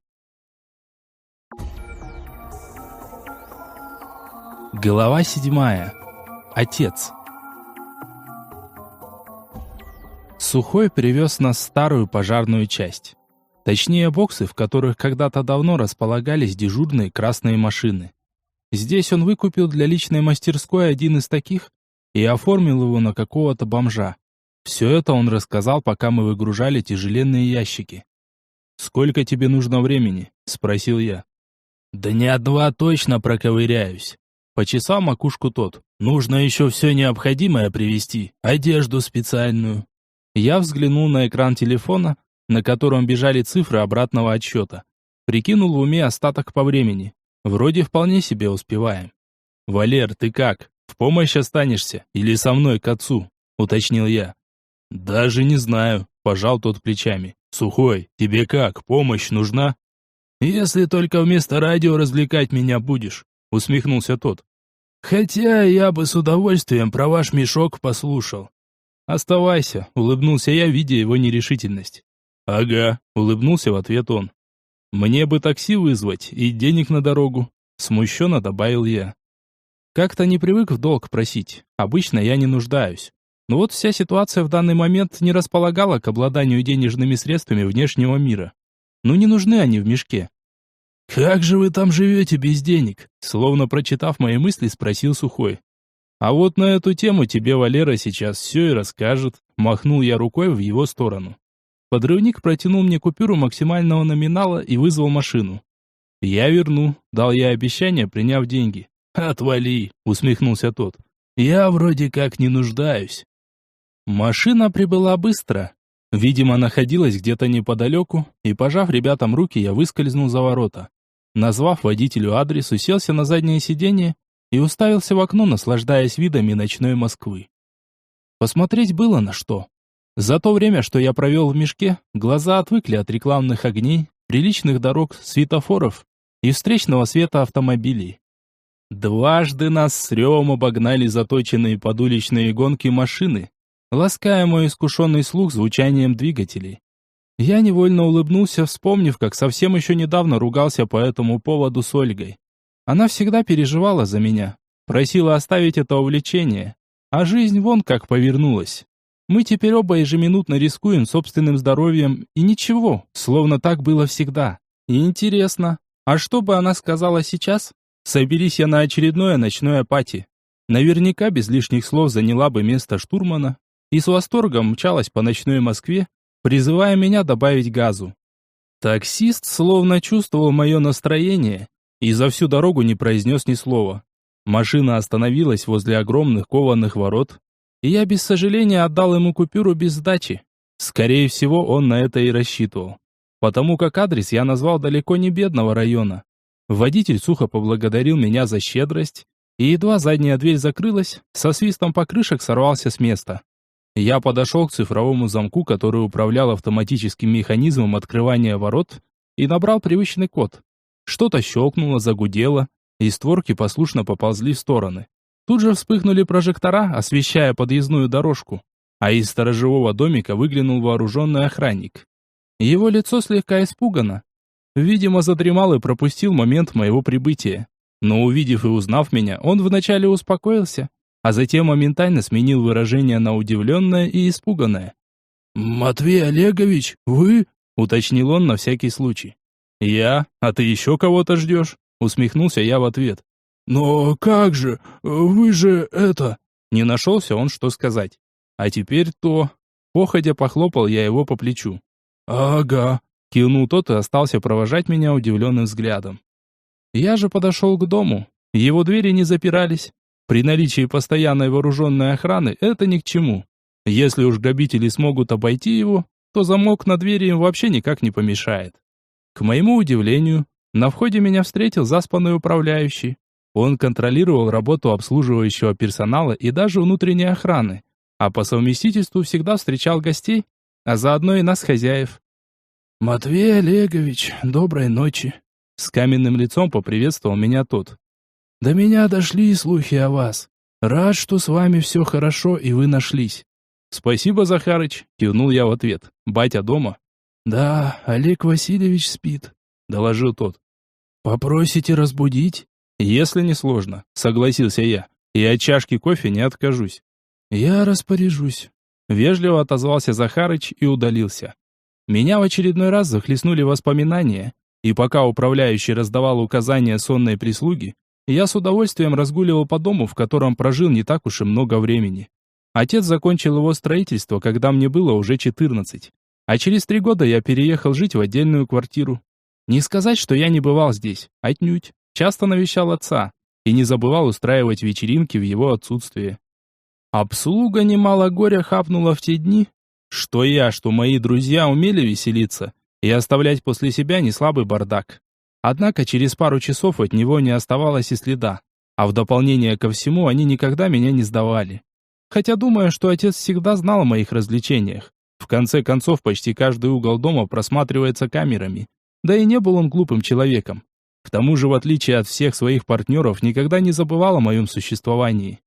Глава 7. Отец. Сухой привез нас в старую пожарную часть. Точнее, боксы, в которых когда-то давно располагались дежурные красные машины. Здесь он выкупил для личной мастерской один из таких и оформил его на какого-то бомжа. Все это он рассказал, пока мы выгружали тяжеленные ящики. «Сколько тебе нужно времени?» – спросил я. «Дня 2 точно проковыряюсь». Почесал макушку тот. «Нужно еще все необходимое привезти, одежду специальную». Я взглянул на экран телефона, на котором бежали цифры обратного отсчета. Прикинул в уме остаток по времени. Вроде вполне себе успеваем. «Валер, ты как? В помощь останешься? Или со мной к отцу?» – уточнил я. «Даже не знаю», – пожал тот плечами. «Сухой, тебе как, помощь нужна?» «Если только вместо радио развлекать меня будешь», – усмехнулся тот. «Хотя я бы с удовольствием про ваш мешок послушал». «Оставайся», – улыбнулся я, видя его нерешительность. «Ага», – улыбнулся в ответ он. «Мне бы такси вызвать и денег на дорогу», – смущенно добавил я. Как-то не привык в долг просить, обычно я не нуждаюсь. Но вот вся ситуация в данный момент не располагала к обладанию денежными средствами внешнего мира. Ну не нужны они в мешке. «Как же вы там живете без денег?» Словно прочитав мои мысли, спросил Сухой. А вот на эту тему тебе Валера сейчас все и расскажет. Махнул я рукой в его сторону. Подрывник протянул мне купюру максимального номинала и вызвал машину. «Я верну», — дал я обещание, приняв деньги. «Отвали», — усмехнулся тот. «Я вроде как не нуждаюсь». Машина прибыла быстро. Видимо, находилась где-то неподалеку, и, пожав ребятам руки, я выскользнул за ворота. Назвав водителю адрес, уселся на заднее сиденье и уставился в окно, наслаждаясь видами ночной Москвы. Посмотреть было на что. За то время, что я провел в мешке, глаза отвыкли от рекламных огней, приличных дорог, светофоров и встречного света автомобилей. Дважды нас с ревом обогнали заточенные под уличные гонки машины, лаская мой искушенный слух звучанием двигателей. Я невольно улыбнулся, вспомнив, как совсем еще недавно ругался по этому поводу с Ольгой. Она всегда переживала за меня, просила оставить это увлечение, а жизнь вон как повернулась. Мы теперь оба ежеминутно рискуем собственным здоровьем, и ничего, словно так было всегда. И интересно, а что бы она сказала сейчас? Соберись я на очередное ночное пати. Наверняка без лишних слов заняла бы место штурмана и с восторгом мчалась по ночной Москве, призывая меня добавить газу. Таксист словно чувствовал мое настроение и за всю дорогу не произнес ни слова. Машина остановилась возле огромных кованых ворот, и я без сожаления отдал ему купюру без сдачи. Скорее всего, он на это и рассчитывал, потому как адрес я назвал далеко не бедного района. Водитель сухо поблагодарил меня за щедрость, и едва задняя дверь закрылась, со свистом покрышек сорвался с места. Я подошел к цифровому замку, который управлял автоматическим механизмом открывания ворот, и набрал привычный код. Что-то щелкнуло, загудело, и створки послушно поползли в стороны. Тут же вспыхнули прожектора, освещая подъездную дорожку, а из сторожевого домика выглянул вооруженный охранник. Его лицо слегка испугано. Видимо, задремал и пропустил момент моего прибытия. Но увидев и узнав меня, он вначале успокоился, а затем моментально сменил выражение на удивленное и испуганное. «Матвей Олегович, вы?» — уточнил он на всякий случай. «Я? А ты еще кого-то ждешь?» — усмехнулся я в ответ. «Но как же? Вы же это...» Не нашелся он, что сказать. «А теперь то...» Походя похлопал я его по плечу. «Ага», — кивнул тот и остался провожать меня удивленным взглядом. Я же подошел к дому. Его двери не запирались. При наличии постоянной вооруженной охраны это ни к чему. Если уж грабители смогут обойти его, то замок на двери им вообще никак не помешает. К моему удивлению, на входе меня встретил заспанный управляющий. Он контролировал работу обслуживающего персонала и даже внутренней охраны, а по совместительству всегда встречал гостей, а заодно и нас, хозяев. «Матвей Олегович, доброй ночи!» С каменным лицом поприветствовал меня тот. «До меня дошли слухи о вас. Рад, что с вами все хорошо и вы нашлись». «Спасибо, Захарыч», — кивнул я в ответ. «Батя дома?» «Да, Олег Васильевич спит», — доложил тот. «Попросите разбудить?» «Если не сложно», — согласился я. «И от чашки кофе не откажусь». «Я распоряжусь», — вежливо отозвался Захарыч и удалился. Меня в очередной раз захлестнули воспоминания, и пока управляющий раздавал указания сонной прислуги, я с удовольствием разгуливал по дому, в котором прожил не так уж и много времени. Отец закончил его строительство, когда мне было уже 14, а через 3 года я переехал жить в отдельную квартиру. Не сказать, что я не бывал здесь, отнюдь. Часто навещал отца и не забывал устраивать вечеринки в его отсутствие. Обслуга немало горя хапнула в те дни, что я, что мои друзья умели веселиться и оставлять после себя неслабый бардак. Однако через пару часов от него не оставалось и следа, а в дополнение ко всему они никогда меня не сдавали. Хотя думаю, что отец всегда знал о моих развлечениях. В конце концов, почти каждый угол дома просматривается камерами, да и не был он глупым человеком. К тому же, в отличие от всех своих партнеров, никогда не забывал о моем существовании.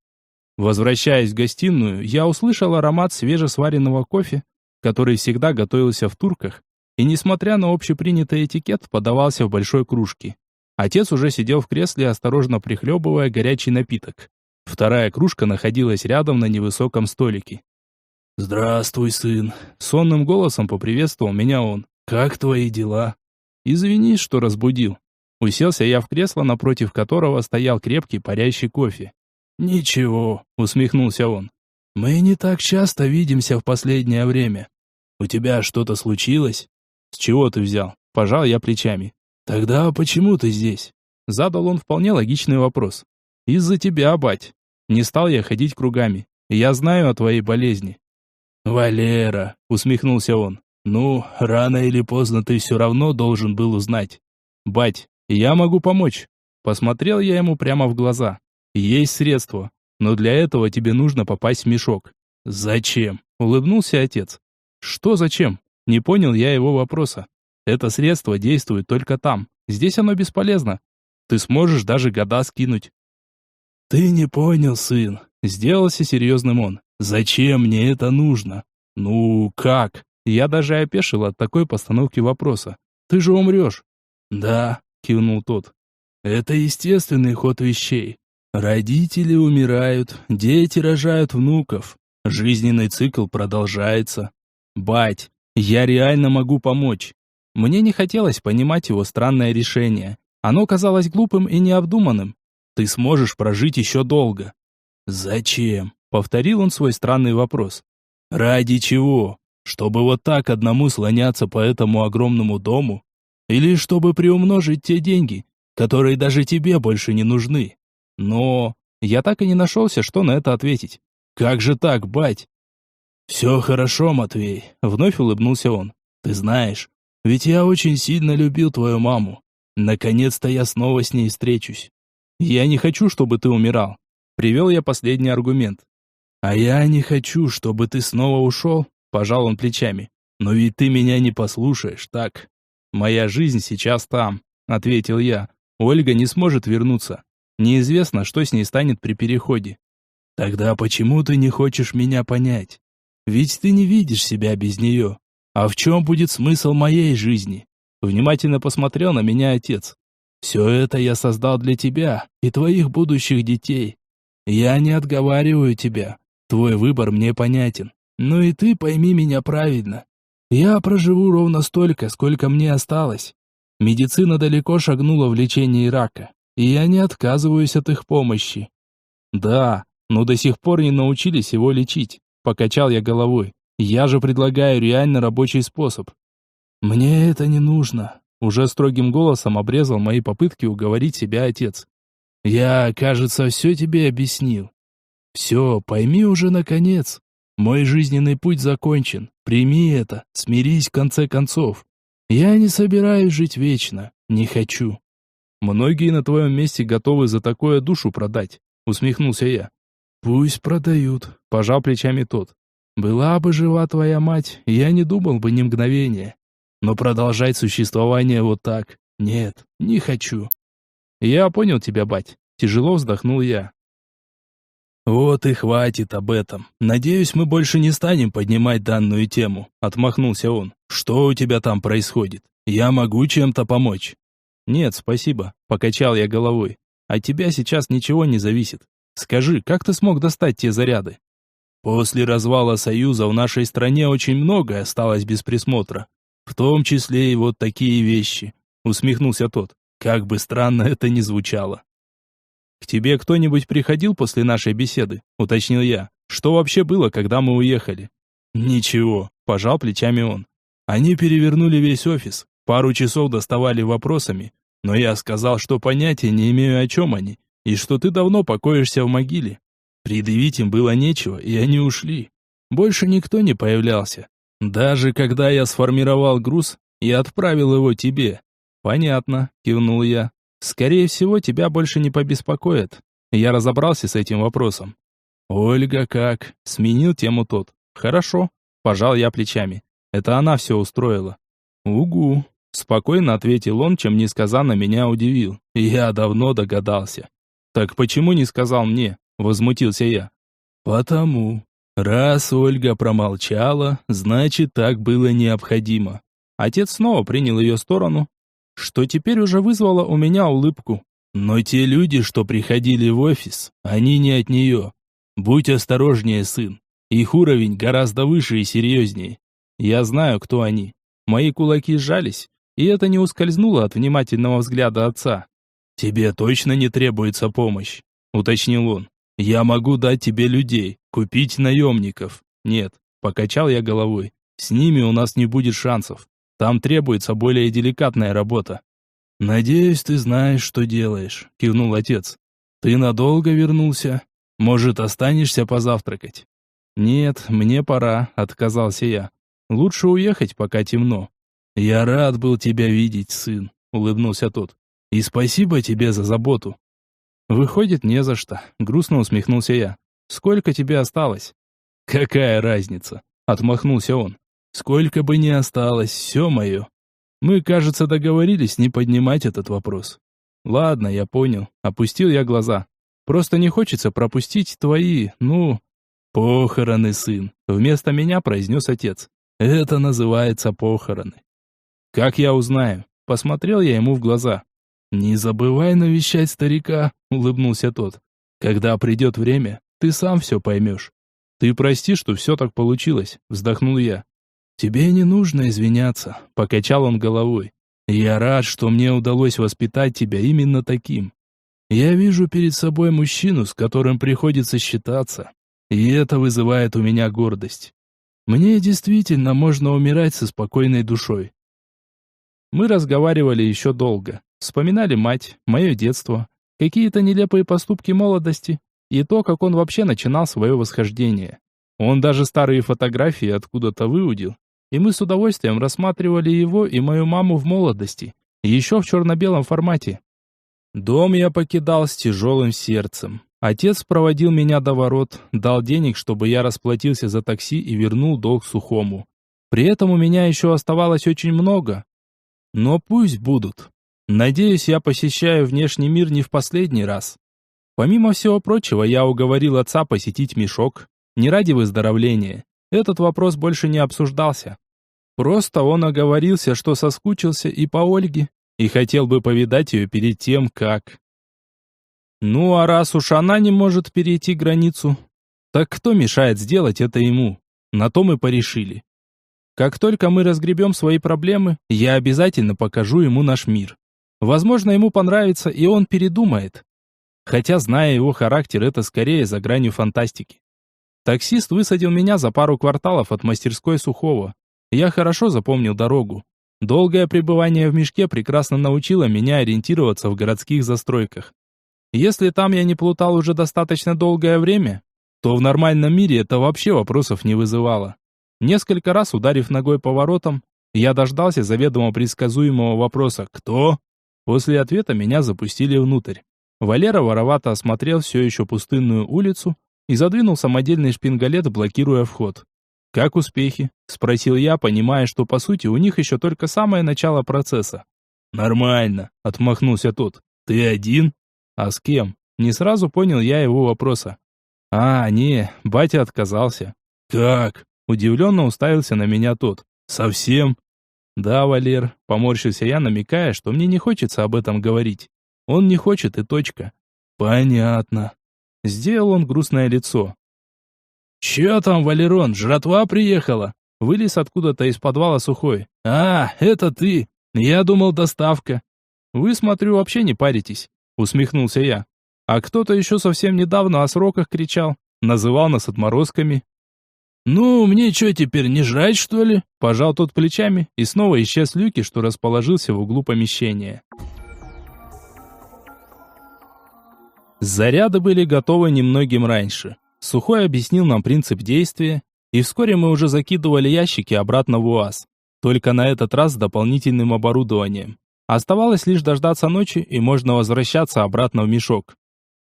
Возвращаясь в гостиную, я услышал аромат свежесваренного кофе, который всегда готовился в турках, и, несмотря на общепринятый этикет, подавался в большой кружке. Отец уже сидел в кресле, осторожно прихлебывая горячий напиток. Вторая кружка находилась рядом на невысоком столике. «Здравствуй, сын!» — сонным голосом поприветствовал меня он. «Как твои дела?» «Извини, что разбудил». Уселся я в кресло, напротив которого стоял крепкий парящий кофе. «Ничего», — усмехнулся он. «Мы не так часто видимся в последнее время. У тебя что-то случилось?» «С чего ты взял?» — пожал я плечами. «Тогда почему ты здесь?» Задал он вполне логичный вопрос. «Из-за тебя, бать. Не стал я ходить кругами. Я знаю о твоей болезни». «Валера», — усмехнулся он. «Ну, рано или поздно ты все равно должен был узнать». «Бать, я могу помочь». Посмотрел я ему прямо в глаза. «Есть средства, но для этого тебе нужно попасть в мешок». «Зачем?» — улыбнулся отец. «Что зачем?» Не понял я его вопроса. «Это средство действует только там. Здесь оно бесполезно. Ты сможешь даже года скинуть». «Ты не понял, сын», — сделался серьезным он. «Зачем мне это нужно?» «Ну, как?» Я даже опешил от такой постановки вопроса. «Ты же умрешь». «Да», — кивнул тот. «Это естественный ход вещей. Родители умирают, дети рожают внуков. Жизненный цикл продолжается. Бать, я реально могу помочь». Мне не хотелось понимать его странное решение. Оно казалось глупым и необдуманным. «Ты сможешь прожить еще долго». «Зачем?» — повторил он свой странный вопрос. «Ради чего? Чтобы вот так одному слоняться по этому огромному дому? Или чтобы приумножить те деньги, которые даже тебе больше не нужны?» Но я так и не нашелся, что на это ответить. «Как же так, бать?» «Все хорошо, Матвей», — вновь улыбнулся он. «Ты знаешь, ведь я очень сильно любил твою маму. Наконец-то я снова с ней встречусь». «Я не хочу, чтобы ты умирал», — привел я последний аргумент. «А я не хочу, чтобы ты снова ушел», — пожал он плечами. «Но ведь ты меня не послушаешь, так?» «Моя жизнь сейчас там», — ответил я. «Ольга не сможет вернуться. Неизвестно, что с ней станет при переходе». «Тогда почему ты не хочешь меня понять? Ведь ты не видишь себя без нее. А в чем будет смысл моей жизни?» Внимательно посмотрел на меня отец. «Все это я создал для тебя и твоих будущих детей. Я не отговариваю тебя. Твой выбор мне понятен. Но и ты пойми меня правильно. Я проживу ровно столько, сколько мне осталось. Медицина далеко шагнула в лечении рака, и я не отказываюсь от их помощи». «Да, но до сих пор не научились его лечить», — покачал я головой. «Я же предлагаю реально рабочий способ». «Мне это не нужно», — уже строгим голосом обрезал мои попытки уговорить себя отец. «Я, кажется, все тебе объяснил. Все, пойми уже наконец. Мой жизненный путь закончен. Прими это, смирись в конце концов. Я не собираюсь жить вечно, не хочу». «Многие на твоем месте готовы за такое душу продать», — усмехнулся я. «Пусть продают», — пожал плечами тот. «Была бы жива твоя мать, я не думал бы ни мгновения. Но продолжать существование вот так, нет, не хочу». «Я понял тебя, бать», — тяжело вздохнул я. «Вот и хватит об этом. Надеюсь, мы больше не станем поднимать данную тему», — отмахнулся он. «Что у тебя там происходит? Я могу чем-то помочь?» «Нет, спасибо», — покачал я головой. «От тебя сейчас ничего не зависит. Скажи, как ты смог достать те заряды?» «После развала Союза в нашей стране очень многое осталось без присмотра. В том числе и вот такие вещи», — усмехнулся тот. «Как бы странно это ни звучало». «К тебе кто-нибудь приходил после нашей беседы?» — уточнил я. «Что вообще было, когда мы уехали?» «Ничего», — пожал плечами он. «Они перевернули весь офис, пару часов доставали вопросами, но я сказал, что понятия не имею, о чем они, и что ты давно покоишься в могиле. Предъявить им было нечего, и они ушли. Больше никто не появлялся. Даже когда я сформировал груз и отправил его тебе». «Понятно», — кивнул я. «Скорее всего, тебя больше не побеспокоят. Я разобрался с этим вопросом». «Ольга как?» — сменил тему тот. «Хорошо», — пожал я плечами. «Это она все устроила». «Угу», — спокойно ответил он, чем несказанно меня удивил. «Я давно догадался». «Так почему не сказал мне?» — возмутился я. «Потому. Раз Ольга промолчала, значит, так было необходимо». Отец снова принял ее сторону, что теперь уже вызвало у меня улыбку. «Но те люди, что приходили в офис, они не от нее. Будь осторожнее, сын. Их уровень гораздо выше и серьезнее. Я знаю, кто они». Мои кулаки сжались, и это не ускользнуло от внимательного взгляда отца. «Тебе точно не требуется помощь?» — уточнил он. Я могу дать тебе людей, купить наемников. Нет, покачал я головой. С ними у нас не будет шансов. Там требуется более деликатная работа. Надеюсь, ты знаешь, что делаешь, кивнул отец. Ты надолго вернулся? Может, останешься позавтракать? Нет, мне пора, отказался я. Лучше уехать, пока темно. Я рад был тебя видеть, сын, улыбнулся тот. И спасибо тебе за заботу. Выходит, не за что, грустно усмехнулся я. Сколько тебе осталось? Какая разница? Отмахнулся он. Сколько бы ни осталось, все мое. Мы, кажется, договорились не поднимать этот вопрос. Ладно, я понял. Опустил я глаза. Просто не хочется пропустить твои, похороны, сын. Вместо меня произнес отец. Это называется похороны. Как я узнаю? Посмотрел я ему в глаза. Не забывай навещать старика, улыбнулся тот. Когда придет время, ты сам все поймешь. Ты прости, что все так получилось, вздохнул я. Тебе не нужно извиняться, покачал он головой. Я рад, что мне удалось воспитать тебя именно таким. Я вижу перед собой мужчину, с которым приходится считаться, и это вызывает у меня гордость. Мне действительно можно умирать со спокойной душой. Мы разговаривали еще долго, вспоминали мать, мое детство, какие-то нелепые поступки молодости и то, как он вообще начинал свое восхождение. Он даже старые фотографии откуда-то выудил, и мы с удовольствием рассматривали его и мою маму в молодости, еще в черно-белом формате. Дом я покидал с тяжелым сердцем. Отец проводил меня до ворот, дал денег, чтобы я расплатился за такси и вернул долг Сухому. При этом у меня еще оставалось очень много. Но пусть будут. Надеюсь, я посещаю внешний мир не в последний раз. Помимо всего прочего, я уговорил отца посетить Мешок. Не ради выздоровления. Этот вопрос больше не обсуждался. Просто он оговорился, что соскучился и по Ольге, и хотел бы повидать ее перед тем, как... Ну а раз уж она не может перейти границу, так кто мешает сделать это ему? На то мы порешили. Как только мы разгребем свои проблемы, я обязательно покажу ему наш мир. Возможно, ему понравится, и он передумает. Хотя, зная его характер, это скорее за гранью фантастики. Таксист высадил меня за пару кварталов от мастерской Сухого. Я хорошо запомнил дорогу. Долгое пребывание в Мешке прекрасно научило меня ориентироваться в городских застройках. Если там я не плутал уже достаточно долгое время, то в нормальном мире это вообще вопросов не вызывало. Несколько раз ударив ногой по воротам, я дождался заведомо предсказуемого вопроса «Кто?». После ответа меня запустили внутрь. Валера воровато осмотрел все еще пустынную улицу и задвинул самодельный шпингалет, блокируя вход. «Как успехи?» – спросил я, понимая, что по сути у них еще только самое начало процесса. «Нормально», – отмахнулся тот. «Ты один?» «А с кем?» Не сразу понял я его вопроса. Не, батя отказался». «Как?» – удивленно уставился на меня тот. «Совсем?» «Да, Валер», – поморщился я, намекая, что мне не хочется об этом говорить. «Он не хочет и точка». «Понятно». Сделал он грустное лицо. «Чё там, Валерон, жратва приехала?» Вылез откуда-то из подвала Сухой. Это ты! Я думал, доставка». «Вы, смотрю, вообще не паритесь», усмехнулся я. «А кто-то еще совсем недавно о сроках кричал, называл нас отморозками». «Ну, мне что теперь, не жрать, что ли?» Пожал тот плечами и снова исчез Люки, что расположился в углу помещения. Заряды были готовы немногим раньше. Сухой объяснил нам принцип действия, и вскоре мы уже закидывали ящики обратно в УАЗ. Только на этот раз с дополнительным оборудованием. Оставалось лишь дождаться ночи, и можно возвращаться обратно в Мешок.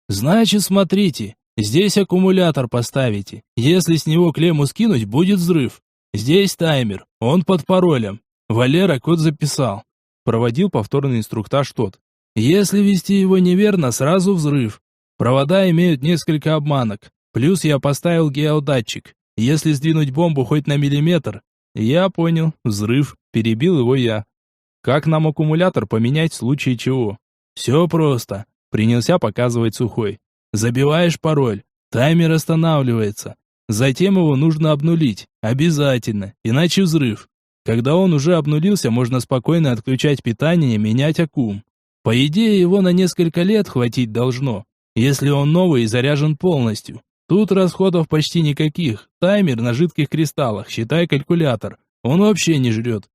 «Значит, смотрите, здесь аккумулятор поставите. Если с него клемму скинуть, будет взрыв. Здесь таймер, он под паролем. Валера код записал». Проводил повторный инструктаж тот. «Если ввести его неверно, сразу взрыв. Провода имеют несколько обманок. Плюс я поставил геодатчик. Если сдвинуть бомбу хоть на миллиметр...» «Я понял, взрыв», перебил его я. «Как нам аккумулятор поменять в случае чего?» «Все просто», принялся показывать Сухой. «Забиваешь пароль, таймер останавливается. Затем его нужно обнулить, обязательно, иначе взрыв. Когда он уже обнулился, можно спокойно отключать питание и менять аккум. По идее, его на несколько лет хватить должно. если он новый и заряжен полностью. Тут расходов почти никаких. Таймер на жидких кристаллах, считай калькулятор. Он вообще не жрет.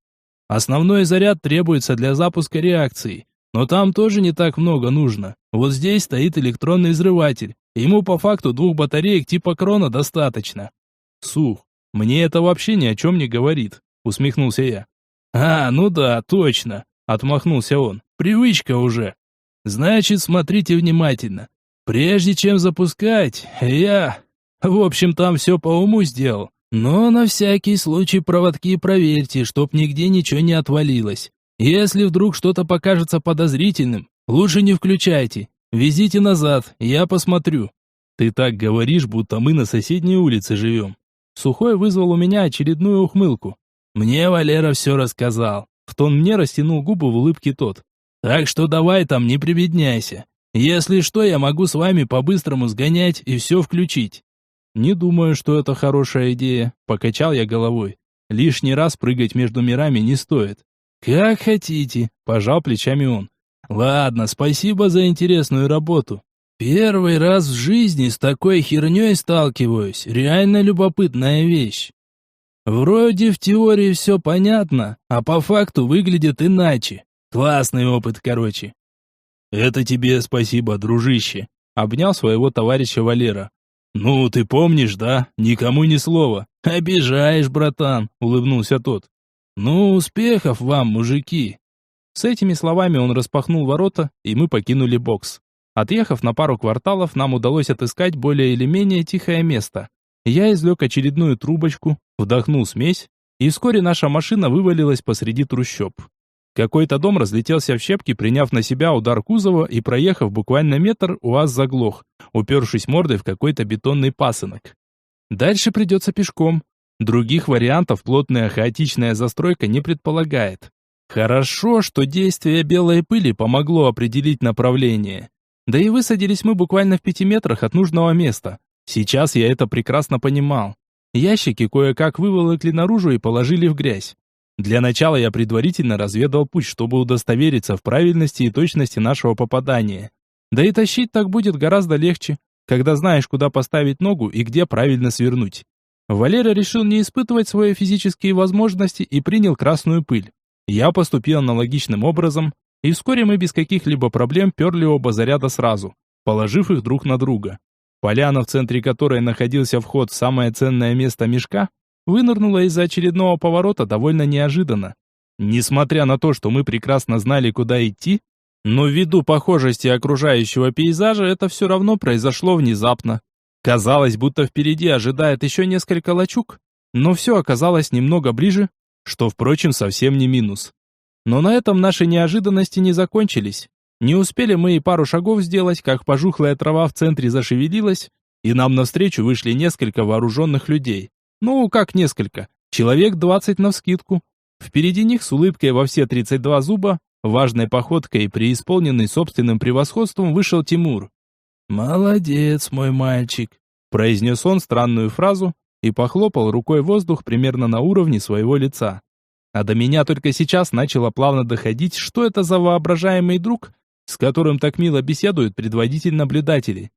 Основной заряд требуется для запуска реакции, но там тоже не так много нужно. Вот здесь стоит электронный взрыватель. Ему по факту 2 батареек типа Крона достаточно. Сух, мне это вообще ни о чем не говорит, усмехнулся я. А, ну да, точно, отмахнулся он. Привычка уже. Значит, смотрите внимательно. Прежде чем запускать, я... В общем, там все по уму сделал. Но на всякий случай проводки проверьте, чтоб нигде ничего не отвалилось. Если вдруг что-то покажется подозрительным, лучше не включайте. Везите назад, я посмотрю. Ты так говоришь, будто мы на соседней улице живем. Сухой вызвал у меня очередную ухмылку. Мне Валера все рассказал. В тон мне растянул губы в улыбке тот. Так что давай там не прибедняйся. Если что, я могу с вами по-быстрому сгонять и все включить. Не думаю, что это хорошая идея, покачал я головой. Лишний раз прыгать между мирами не стоит. Как хотите, пожал плечами он. Ладно, спасибо за интересную работу. Первый раз в жизни с такой херней сталкиваюсь. Реально любопытная вещь. Вроде в теории все понятно, а по факту выглядит иначе. Классный опыт, короче. Это тебе спасибо, дружище, обнял своего товарища Валера. Ну, ты помнишь, да? Никому ни слова. Обижаешь, братан, улыбнулся тот. Ну, успехов вам, мужики. С этими словами он распахнул ворота, и мы покинули бокс. Отъехав на пару кварталов, нам удалось отыскать более или менее тихое место. Я извлек очередную трубочку, вдохнул смесь, и вскоре наша машина вывалилась посреди трущоб. Какой-то дом разлетелся в щепки, приняв на себя удар кузова, и проехав буквально метр, УАЗ заглох, упершись мордой в какой-то бетонный пасынок. Дальше придется пешком. Других вариантов плотная хаотичная застройка не предполагает. Хорошо, что действие белой пыли помогло определить направление. Да и высадились мы буквально в 5 метрах от нужного места. Сейчас я это прекрасно понимал. Ящики кое-как выволокли наружу и положили в грязь. Для начала я предварительно разведал путь, чтобы удостовериться в правильности и точности нашего попадания. Да и тащить так будет гораздо легче, когда знаешь, куда поставить ногу и где правильно свернуть. Валера решил не испытывать свои физические возможности и принял красную пыль. Я поступил аналогичным образом, и вскоре мы без каких-либо проблем перли оба заряда сразу, положив их друг на друга. Поляна, в центре которой находился вход в самое ценное место мешка, вынырнула из-за очередного поворота довольно неожиданно. Несмотря на то, что мы прекрасно знали, куда идти, но ввиду похожести окружающего пейзажа это все равно произошло внезапно. Казалось, будто впереди ожидает еще несколько лачуг, но все оказалось немного ближе, что, впрочем, совсем не минус. Но на этом наши неожиданности не закончились. Не успели мы и пару шагов сделать, как пожухлая трава в центре зашевелилась, и нам навстречу вышли несколько вооруженных людей. Ну, как несколько? Человек 20 навскидку. Впереди них с улыбкой во все 32 зуба, важной походкой и преисполненный собственным превосходством вышел Тимур. «Молодец, мой мальчик», – произнес он странную фразу и похлопал рукой воздух примерно на уровне своего лица. А до меня только сейчас начало плавно доходить, что это за воображаемый друг, с которым так мило беседует предводитель наблюдателей.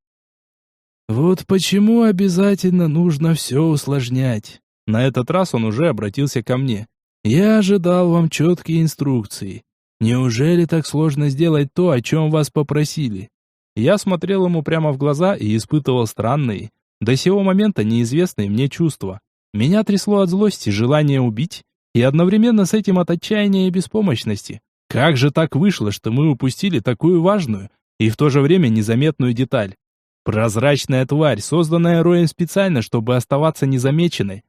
Вот почему обязательно нужно все усложнять. На этот раз он уже обратился ко мне. Я ожидал вам четкие инструкции. Неужели так сложно сделать то, о чем вас попросили? Я смотрел ему прямо в глаза и испытывал странные, до сего момента неизвестные мне чувства. Меня трясло от злости, желания убить, и одновременно с этим от отчаяния и беспомощности. Как же так вышло, что мы упустили такую важную и в то же время незаметную деталь? Прозрачная тварь, созданная Роем специально, чтобы оставаться незамеченной.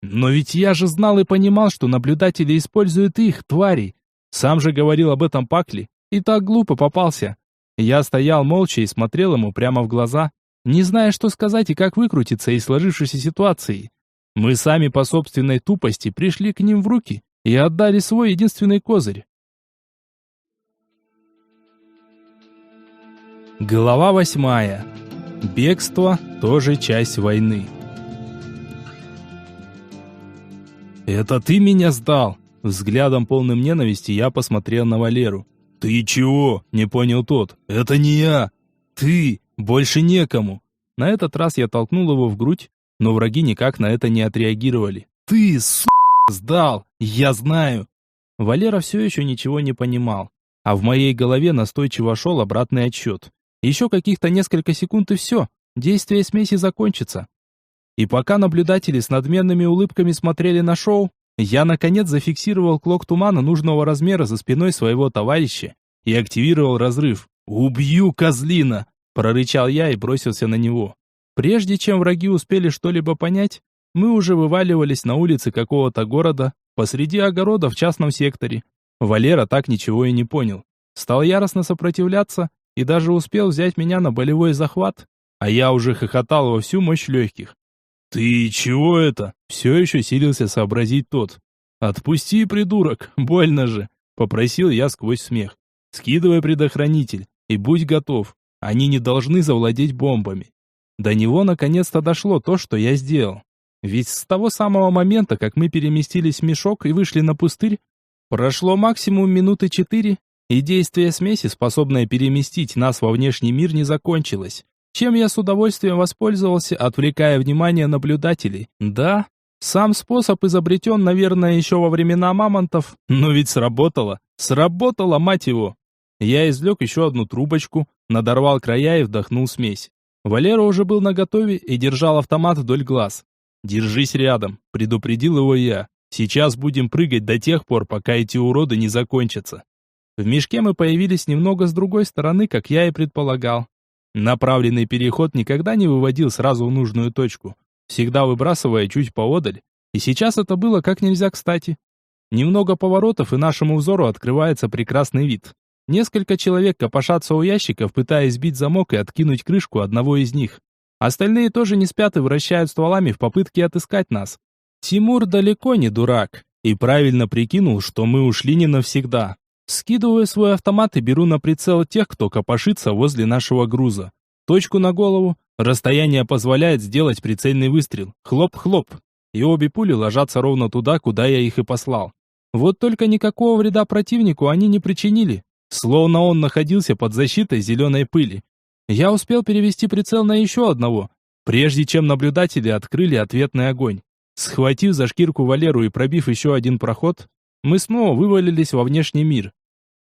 Но ведь я же знал и понимал, что наблюдатели используют их, тварей. Сам же говорил об этом Пакли, и так глупо попался. Я стоял молча и смотрел ему прямо в глаза, не зная, что сказать и как выкрутиться из сложившейся ситуации. Мы сами по собственной тупости пришли к ним в руки и отдали свой единственный козырь. Глава 8. Бегство тоже часть войны. «Это ты меня сдал?» Взглядом полным ненависти я посмотрел на Валеру. «Ты чего?» – не понял тот. «Это не я!» «Ты! Больше некому. На этот раз я толкнул его в грудь, но враги никак на это не отреагировали. Ты, сдал, я знаю. Валера все еще ничего не понимал, а в моей голове настойчиво шел обратный отсчет. Еще каких-то несколько секунд и все, действие смеси закончится. И пока наблюдатели с надменными улыбками смотрели на шоу, я наконец зафиксировал клок тумана нужного размера за спиной своего товарища и активировал разрыв. «Убью, козлина!» – прорычал я и бросился на него. Прежде чем враги успели что-либо понять, мы уже вываливались на улице какого-то города, посреди огорода в частном секторе. Валера так ничего и не понял. Стал яростно сопротивляться и даже успел взять меня на болевой захват, а я уже хохотал во всю мощь легких. «Ты чего это?» – все еще силился сообразить тот. «Отпусти, придурок, больно же!» – попросил я сквозь смех. «Скидывай предохранитель и будь готов, они не должны завладеть бомбами». До него наконец-то дошло то, что я сделал. Ведь с того самого момента, как мы переместились в мешок и вышли на пустырь, прошло максимум минуты 4, и действие смеси, способное переместить нас во внешний мир, не закончилось. Чем я с удовольствием воспользовался, отвлекая внимание наблюдателей. Да, сам способ изобретен, наверное, еще во времена мамонтов, но ведь сработало. Сработало, мать его! Я извлек еще одну трубочку, надорвал края и вдохнул смесь. Валера уже был наготове и держал автомат вдоль глаз. «Держись рядом», — предупредил его я. «Сейчас будем прыгать до тех пор, пока эти уроды не закончатся». В мешке мы появились немного с другой стороны, как я и предполагал. Направленный переход никогда не выводил сразу в нужную точку, всегда выбрасывая чуть поодаль, и сейчас это было как нельзя кстати. Немного поворотов, и нашему взору открывается прекрасный вид. Несколько человек копошатся у ящиков, пытаясь сбить замок и откинуть крышку одного из них. Остальные тоже не спят и вращают стволами в попытке отыскать нас. Тимур далеко не дурак и правильно прикинул, что мы ушли не навсегда. Скидываю свой автомат и беру на прицел тех, кто копошится возле нашего груза. Точку на голову, расстояние позволяет сделать прицельный выстрел. Хлоп-хлоп. И обе пули ложатся ровно туда, куда я их и послал. Вот только никакого вреда противнику они не причинили, словно он находился под защитой зеленой пыли. Я успел перевести прицел на еще одного, прежде чем наблюдатели открыли ответный огонь. Схватив за шкирку Валеру и пробив еще один проход, мы снова вывалились во внешний мир.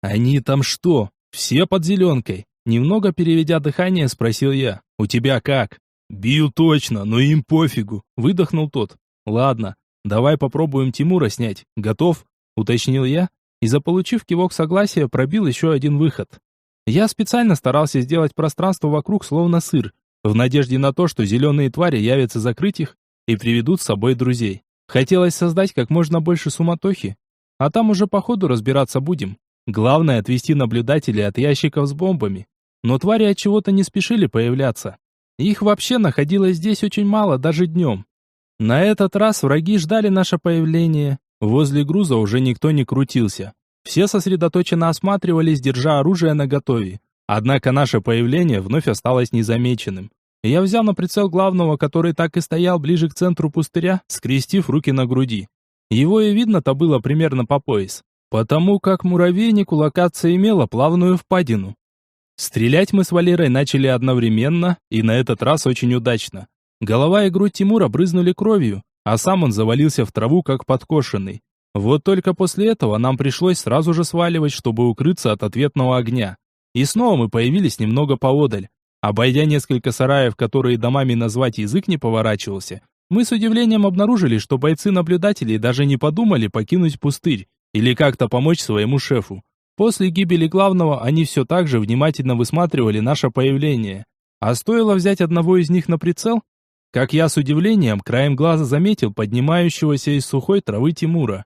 «Они там что, все под зеленкой?» Немного переведя дыхание, спросил я. «У тебя как?» «Бью точно, но им пофигу», — выдохнул тот. «Ладно, давай попробуем Тимура снять. Готов?» — уточнил я, и, заполучив кивок согласия, пробил еще один выход. Я специально старался сделать пространство вокруг словно сыр, в надежде на то, что зеленые твари явятся закрыть их и приведут с собой друзей. Хотелось создать как можно больше суматохи, а там уже по ходу разбираться будем. Главное отвести наблюдателей от ящиков с бомбами. Но твари от чего-то не спешили появляться. Их вообще находилось здесь очень мало, даже днем. На этот раз враги ждали наше появление. Возле груза уже никто не крутился. Все сосредоточенно осматривались, держа оружие наготове. Однако наше появление вновь осталось незамеченным. Я взял на прицел главного, который так и стоял ближе к центру пустыря, скрестив руки на груди. Его и видно-то было примерно по пояс, потому как муравейнику локация имела плавную впадину. Стрелять мы с Валерой начали одновременно, и на этот раз очень удачно. Голова и грудь Тимура брызнули кровью, а сам он завалился в траву, как подкошенный. Вот только после этого нам пришлось сразу же сваливать, чтобы укрыться от ответного огня. И снова мы появились немного поодаль. Обойдя несколько сараев, которые домами назвать язык не поворачивался, мы с удивлением обнаружили, что бойцы-наблюдатели даже не подумали покинуть пустырь или как-то помочь своему шефу. После гибели главного они все так же внимательно высматривали наше появление. А стоило взять одного из них на прицел, как я с удивлением краем глаза заметил поднимающегося из сухой травы Тимура.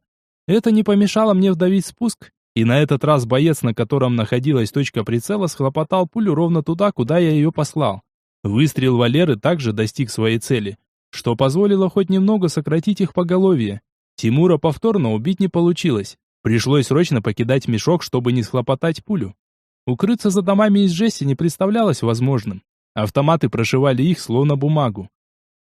Это не помешало мне вдавить спуск, и на этот раз боец, на котором находилась точка прицела, схлопотал пулю ровно туда, куда я ее послал. Выстрел Валеры также достиг своей цели, что позволило хоть немного сократить их поголовье. Тимура повторно убить не получилось. Пришлось срочно покидать мешок, чтобы не схлопотать пулю. Укрыться за домами из жести не представлялось возможным. Автоматы прошивали их, словно бумагу.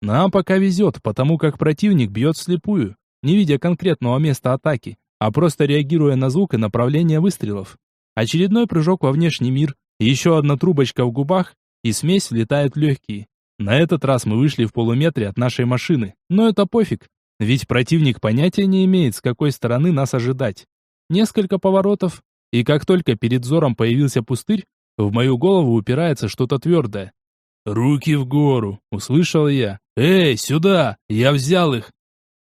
Нам пока везет, потому как противник бьет вслепую, не видя конкретного места атаки, а просто реагируя на звук и направление выстрелов. Очередной прыжок во внешний мир, еще одна трубочка в губах, и смесь влетает в легкие. На этот раз мы вышли в полуметре от нашей машины, но это пофиг, ведь противник понятия не имеет, с какой стороны нас ожидать. Несколько поворотов, и как только перед взором появился пустырь, в мою голову упирается что-то твердое. «Руки в гору!» — услышал я. «Эй, сюда! Я взял их!»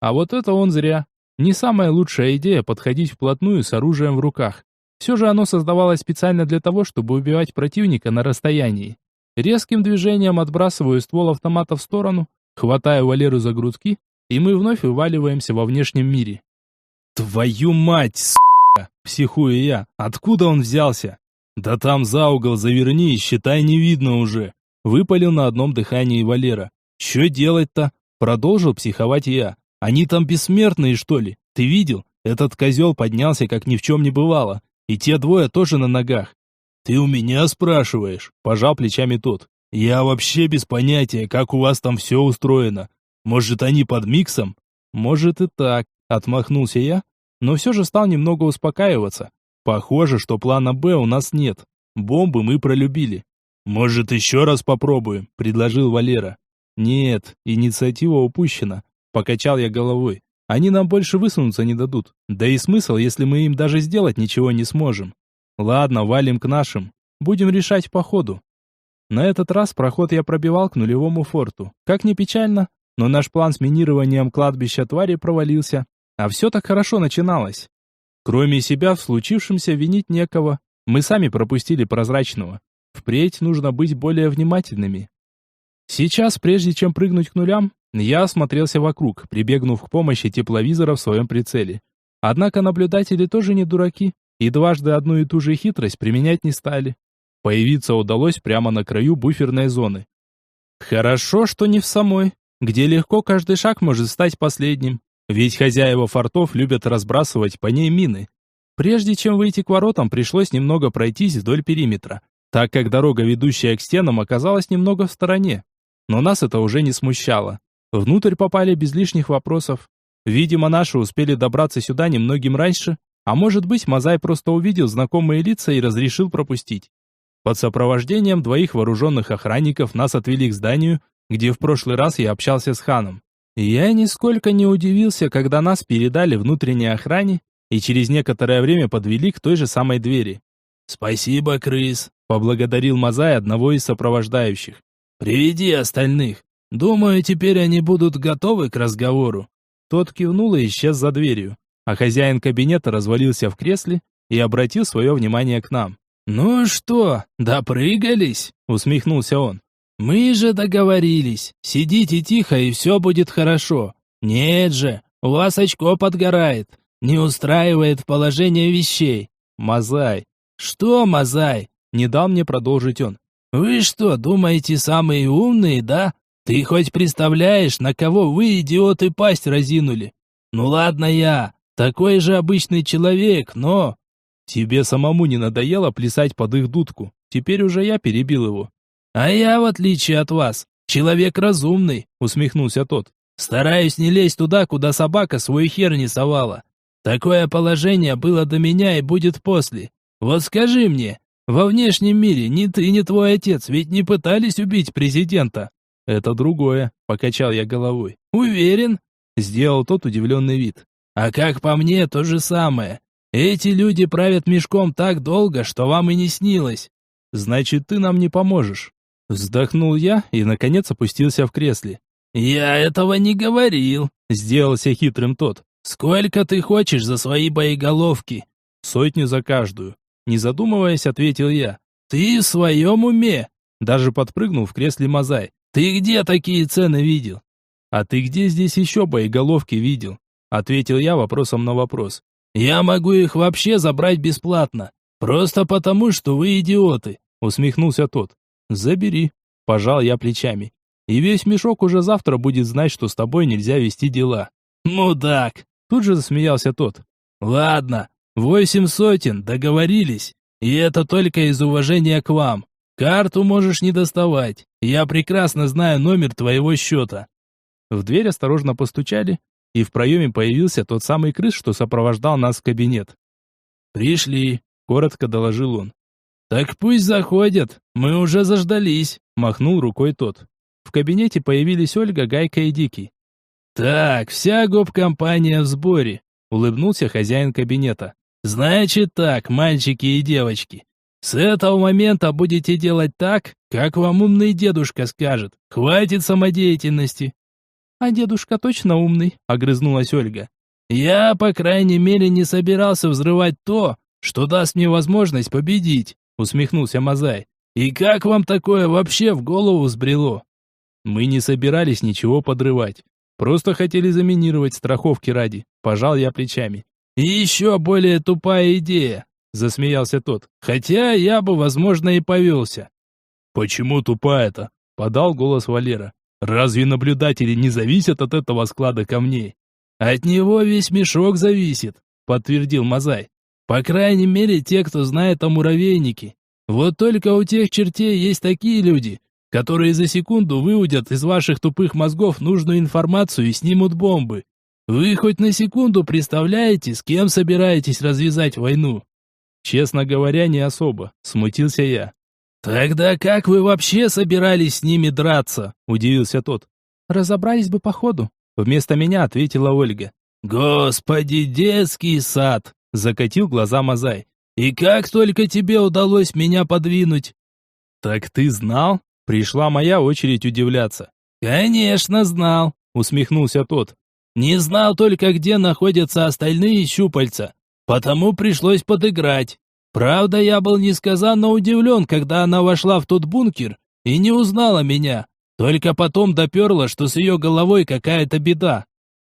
А вот это он зря. Не самая лучшая идея подходить вплотную с оружием в руках. Все же оно создавалось специально для того, чтобы убивать противника на расстоянии. Резким движением отбрасываю ствол автомата в сторону, хватаю Валеру за грудки, и мы вновь вываливаемся во внешнем мире. «Твою мать, с***ка!» — психую я. «Откуда он взялся?» «Да там за угол заверни, считай, не видно уже!» — выпалил на одном дыхании Валера. «Че делать-то?» — продолжил психовать я. «Они там бессмертные, что ли? Ты видел? Этот козел поднялся, как ни в чем не бывало. И те двое тоже на ногах». «Ты у меня спрашиваешь?» – пожал плечами тот. «Я вообще без понятия, как у вас там все устроено. Может, они под миксом?» «Может и так», – отмахнулся я, но все же стал немного успокаиваться. Похоже, что плана «Б» у нас нет. Бомбы мы пролюбили. «Может, еще раз попробуем?» – предложил Валера. «Нет, инициатива упущена», – покачал я головой. «Они нам больше высунуться не дадут. Да и смысл, если мы им даже сделать ничего не сможем. Ладно, валим к нашим. Будем решать по ходу». На этот раз проход я пробивал к нулевому форту. Как ни печально, но наш план с минированием кладбища твари провалился. А все так хорошо начиналось. Кроме себя в случившемся винить некого. Мы сами пропустили прозрачного. Впредь нужно быть более внимательными. Сейчас, прежде чем прыгнуть к нулям, я осмотрелся вокруг, прибегнув к помощи тепловизора в своем прицеле. Однако наблюдатели тоже не дураки, и дважды одну и ту же хитрость применять не стали. Появиться удалось прямо на краю буферной зоны. Хорошо, что не в самой, где легко каждый шаг может стать последним, ведь хозяева фортов любят разбрасывать по ней мины. Прежде чем выйти к воротам, пришлось немного пройтись вдоль периметра, так как дорога, ведущая к стенам, оказалась немного в стороне. Но нас это уже не смущало. Внутрь попали без лишних вопросов. Видимо, наши успели добраться сюда немногим раньше, а может быть, Мазай просто увидел знакомые лица и разрешил пропустить. Под сопровождением двоих вооруженных охранников нас отвели к зданию, где в прошлый раз я общался с ханом. Я нисколько не удивился, когда нас передали внутренней охране и через некоторое время подвели к той же самой двери. «Спасибо, крыс», — поблагодарил Мазай одного из сопровождающих. «Приведи остальных. Думаю, теперь они будут готовы к разговору». Тот кивнул и исчез за дверью, а хозяин кабинета развалился в кресле и обратил свое внимание к нам. «Ну что, допрыгались?» — усмехнулся он. «Мы же договорились. Сидите тихо, и все будет хорошо. Нет же, у вас очко подгорает. Не устраивает положение вещей. Мазай». «Что, Мазай?» — не дал мне продолжить он. «Вы что, думаете, самые умные, да? Ты хоть представляешь, на кого вы, идиоты, пасть разинули? Ну ладно я, такой же обычный человек, но...» «Тебе самому не надоело плясать под их дудку? Теперь уже я перебил его». «А я, в отличие от вас, человек разумный», — усмехнулся тот. «Стараюсь не лезть туда, куда собака свой хер не совала. Такое положение было до меня и будет после. Вот скажи мне, во внешнем мире ни ты, ни твой отец ведь не пытались убить президента?» «Это другое», — покачал я головой. «Уверен?» — сделал тот удивленный вид. «А как по мне, то же самое. Эти люди правят мешком так долго, что вам и не снилось». «Значит, ты нам не поможешь». Вздохнул я и, наконец, опустился в кресле. «Я этого не говорил», — сделался хитрым тот. «Сколько ты хочешь за свои боеголовки?» «100 за каждую». Не задумываясь, ответил я. «Ты в своем уме?» Даже подпрыгнул в кресле Мазай. «Ты где такие цены видел?» «А ты где здесь еще боеголовки видел?» Ответил я вопросом на вопрос. «Я могу их вообще забрать бесплатно. Просто потому, что вы идиоты», усмехнулся тот. «Забери», пожал я плечами. «И весь мешок уже завтра будет знать, что с тобой нельзя вести дела». «Мудак!» Тут же засмеялся тот. «Ладно, 8 сотен, договорились. И это только из уважения к вам. Карту можешь не доставать. Я прекрасно знаю номер твоего счета». В дверь осторожно постучали, и в проеме появился тот самый крыс, что сопровождал нас в кабинет. «Пришли», — коротко доложил он. «Так пусть заходят, мы уже заждались», – махнул рукой тот. В кабинете появились Ольга, Гайка и Дикий. «Так, вся гоп-компания в сборе», – улыбнулся хозяин кабинета. «Значит так, мальчики и девочки, с этого момента будете делать так, как вам умный дедушка скажет. Хватит самодеятельности». «А дедушка точно умный», — огрызнулась Ольга. «Я, по крайней мере, не собирался взрывать то, что даст мне возможность победить», — усмехнулся Мазай. «И как вам такое вообще в голову взбрело?» «Мы не собирались ничего подрывать. Просто хотели заминировать страховки ради», — пожал я плечами. «И еще более тупая идея», — засмеялся тот. «Хотя я бы, возможно, и повелся». «Почему тупая-то?» — подал голос Валера. «Разве наблюдатели не зависят от этого склада камней?» «От него весь мешок зависит», — подтвердил Мазай. «По крайней мере, те, кто знает о муравейнике. Вот только у тех чертей есть такие люди, которые за секунду выудят из ваших тупых мозгов нужную информацию и снимут бомбы. Вы хоть на секунду представляете, с кем собираетесь развязать войну?» «Честно говоря, не особо», — смутился я. «Тогда как вы вообще собирались с ними драться?» – удивился тот. «Разобрались бы по ходу», – вместо меня ответила Ольга. «Господи, детский сад!» – закатил глаза Мазай. «И как только тебе удалось меня подвинуть?» «Так ты знал?» – пришла моя очередь удивляться. «Конечно знал», – усмехнулся тот. «Не знал только, где находятся остальные щупальца, потому пришлось подыграть. Правда, я был несказанно удивлен, когда она вошла в тот бункер и не узнала меня. Только потом доперла, что с ее головой какая-то беда».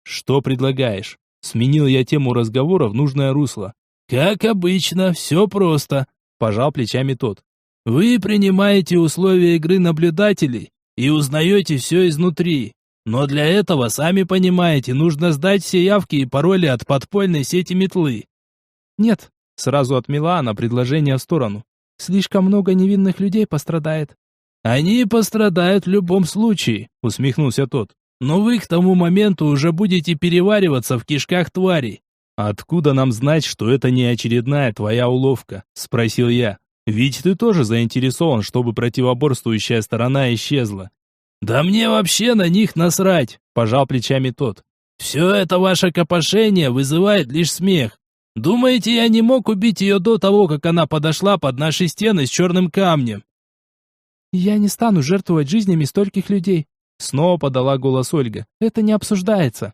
«Что предлагаешь?» Сменил я тему разговора в нужное русло. «Как обычно, все просто», – пожал плечами тот. «Вы принимаете условия игры наблюдателей и узнаете все изнутри. Но для этого, сами понимаете, нужно сдать все явки и пароли от подпольной сети метлы». «Нет», сразу отмела она предложение в сторону. «Слишком много невинных людей пострадает». «Они пострадают в любом случае», — усмехнулся тот. «Но вы к тому моменту уже будете перевариваться в кишках тварей». «Откуда нам знать, что это не очередная твоя уловка?» — спросил я. «Ведь ты тоже заинтересован, чтобы противоборствующая сторона исчезла». «Да мне вообще на них насрать», — пожал плечами тот. «Все это ваше копошение вызывает лишь смех. Думаете, я не мог убить ее до того, как она подошла под наши стены с черным камнем?» «Я не стану жертвовать жизнями стольких людей», — снова подала голос Ольга. «Это не обсуждается».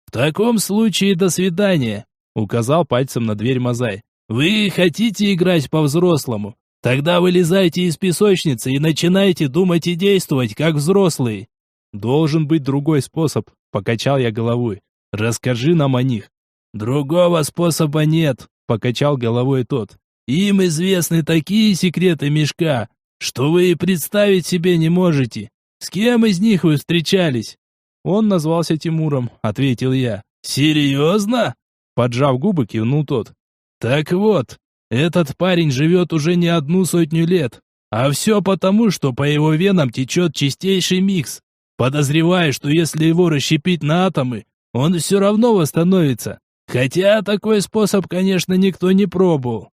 «В таком случае до свидания», — указал пальцем на дверь Мазай. «Вы хотите играть по-взрослому? Тогда вылезайте из песочницы и начинайте думать и действовать, как взрослые». «Должен быть другой способ», — покачал я головой. «Расскажи нам о них». «Другого способа нет», — покачал головой тот. «Им известны такие секреты мешка, что вы и представить себе не можете. С кем из них вы встречались?» «Он назвался Тимуром», — ответил я. «Серьезно?» — поджав губы, кивнул тот. «Так вот, этот парень живет уже не 100 лет, а все потому, что по его венам течет чистейший микс. Подозреваю, что если его расщепить на атомы, он все равно восстановится. Хотя такой способ, конечно, никто не пробовал».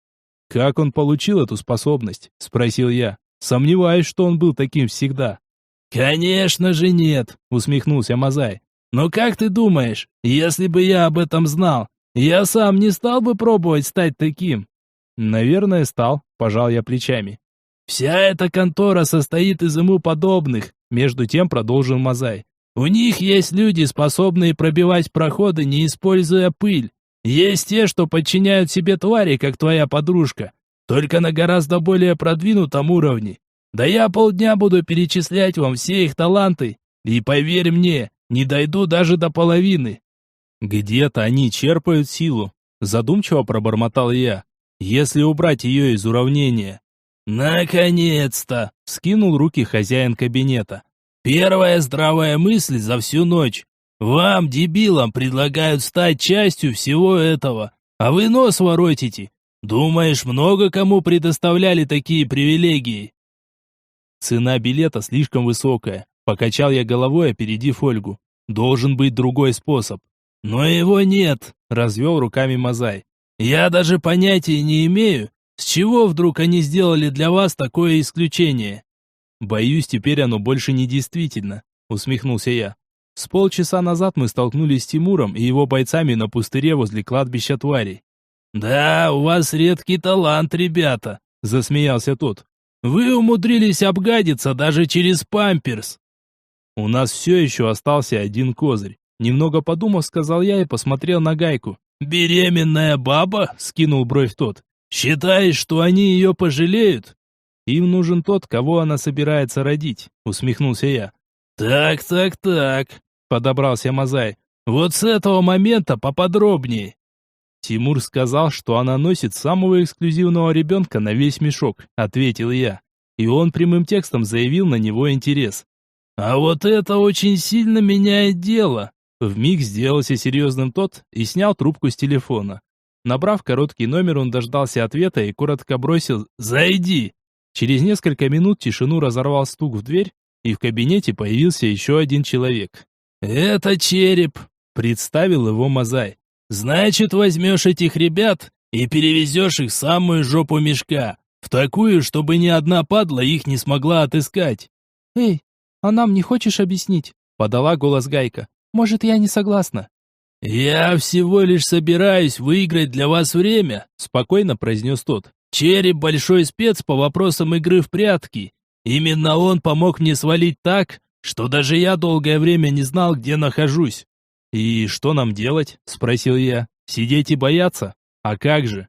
«Как он получил эту способность?» – спросил я. «Сомневаюсь, что он был таким всегда». «Конечно же нет», – усмехнулся Мазай. «Но как ты думаешь, если бы я об этом знал, я сам не стал бы пробовать стать таким?» «Наверное, стал», – пожал я плечами. «Вся эта контора состоит из ему подобных», – между тем продолжил Мазай. «У них есть люди, способные пробивать проходы, не используя пыль. Есть те, что подчиняют себе твари, как твоя подружка, только на гораздо более продвинутом уровне. Да я полдня буду перечислять вам все их таланты, и поверь мне, не дойду даже до половины». «Где-то они черпают силу», – задумчиво пробормотал я, «если убрать ее из уравнения». «Наконец-то!» – вскинул руки хозяин кабинета. «Первая здравая мысль за всю ночь. Вам, дебилам, предлагают стать частью всего этого, а вы нос воротите. Думаешь, много кому предоставляли такие привилегии?» «Цена билета слишком высокая», – покачал я головой, опередив Ольгу. «Должен быть другой способ». «Но его нет», – развел руками Мазай. «Я даже понятия не имею, С чего вдруг они сделали для вас такое исключение? Боюсь, теперь оно больше не действительно, усмехнулся я. С полчаса назад мы столкнулись с Тимуром и его бойцами на пустыре возле кладбища тварей. Да, у вас редкий талант, ребята, засмеялся тот. Вы умудрились обгадиться даже через памперс. У нас все еще остался один козырь. Немного подумав, сказал я и посмотрел на Гайку. «Беременная баба?» — скинул бровь тот. «Считаешь, что они ее пожалеют?» «Им нужен тот, кого она собирается родить», — усмехнулся я. «Так, — подобрался Мазай. «Вот с этого момента поподробнее». «Тимур сказал, что она носит самого эксклюзивного ребенка на весь мешок», — ответил я. И он прямым текстом заявил на него интерес. «А вот это очень сильно меняет дело». Вмиг сделался серьезным тот и снял трубку с телефона. Набрав короткий номер, он дождался ответа и коротко бросил «Зайди». Через несколько минут тишину разорвал стук в дверь, и в кабинете появился еще один человек. «Это Череп», — представил его Мазай. «Значит, возьмешь этих ребят и перевезешь их в самую жопу мешка, в такую, чтобы ни одна падла их не смогла отыскать». «Эй, а нам не хочешь объяснить?» — подала голос Гайка. «Может, я не согласна?» «Я всего лишь собираюсь выиграть для вас время», — спокойно произнес тот. «Череп большой спец по вопросам игры в прятки. Именно он помог мне свалить так, что даже я долгое время не знал, где нахожусь». «И что нам делать?» — спросил я. «Сидеть и бояться? А как же?»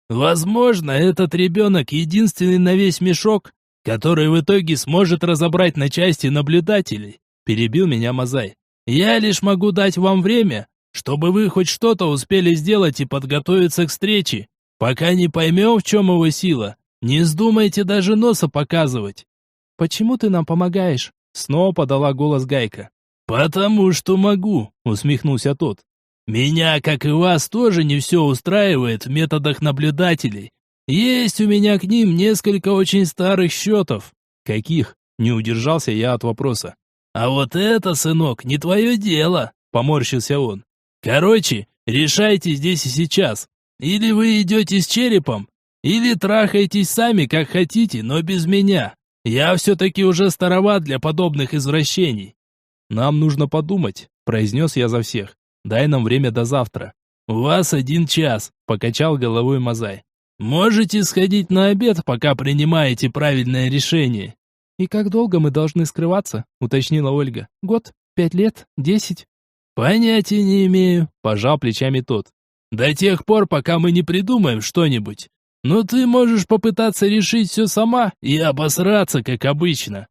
«Возможно, этот ребенок единственный на весь мешок, который в итоге сможет разобрать на части наблюдателей», — перебил меня Мазай. «Я лишь могу дать вам время, чтобы вы хоть что-то успели сделать и подготовиться к встрече. Пока не поймем, в чем его сила, не вздумайте даже носа показывать». «Почему ты нам помогаешь?» — снова подала голос Гайка. «Потому что могу», — усмехнулся тот. «Меня, как и вас, тоже не все устраивает в методах наблюдателей. Есть у меня к ним несколько очень старых счетов». «Каких?» — не удержался я от вопроса. «А вот это, сынок, не твое дело», — поморщился он. «Короче, решайте здесь и сейчас. Или вы идете с Черепом, или трахаетесь сами, как хотите, но без меня. Я все-таки уже староват для подобных извращений». «Нам нужно подумать», — произнес я за всех. «Дай нам время до завтра». «У вас 1 час», — покачал головой Мазай. «Можете сходить на обед, пока принимаете правильное решение». «И как долго мы должны скрываться?» — уточнила Ольга. «Год? 5 лет? 10?» «Понятия не имею», — пожал плечами тот. «До тех пор, пока мы не придумаем что-нибудь. Но ты можешь попытаться решить все сама и обосраться, как обычно».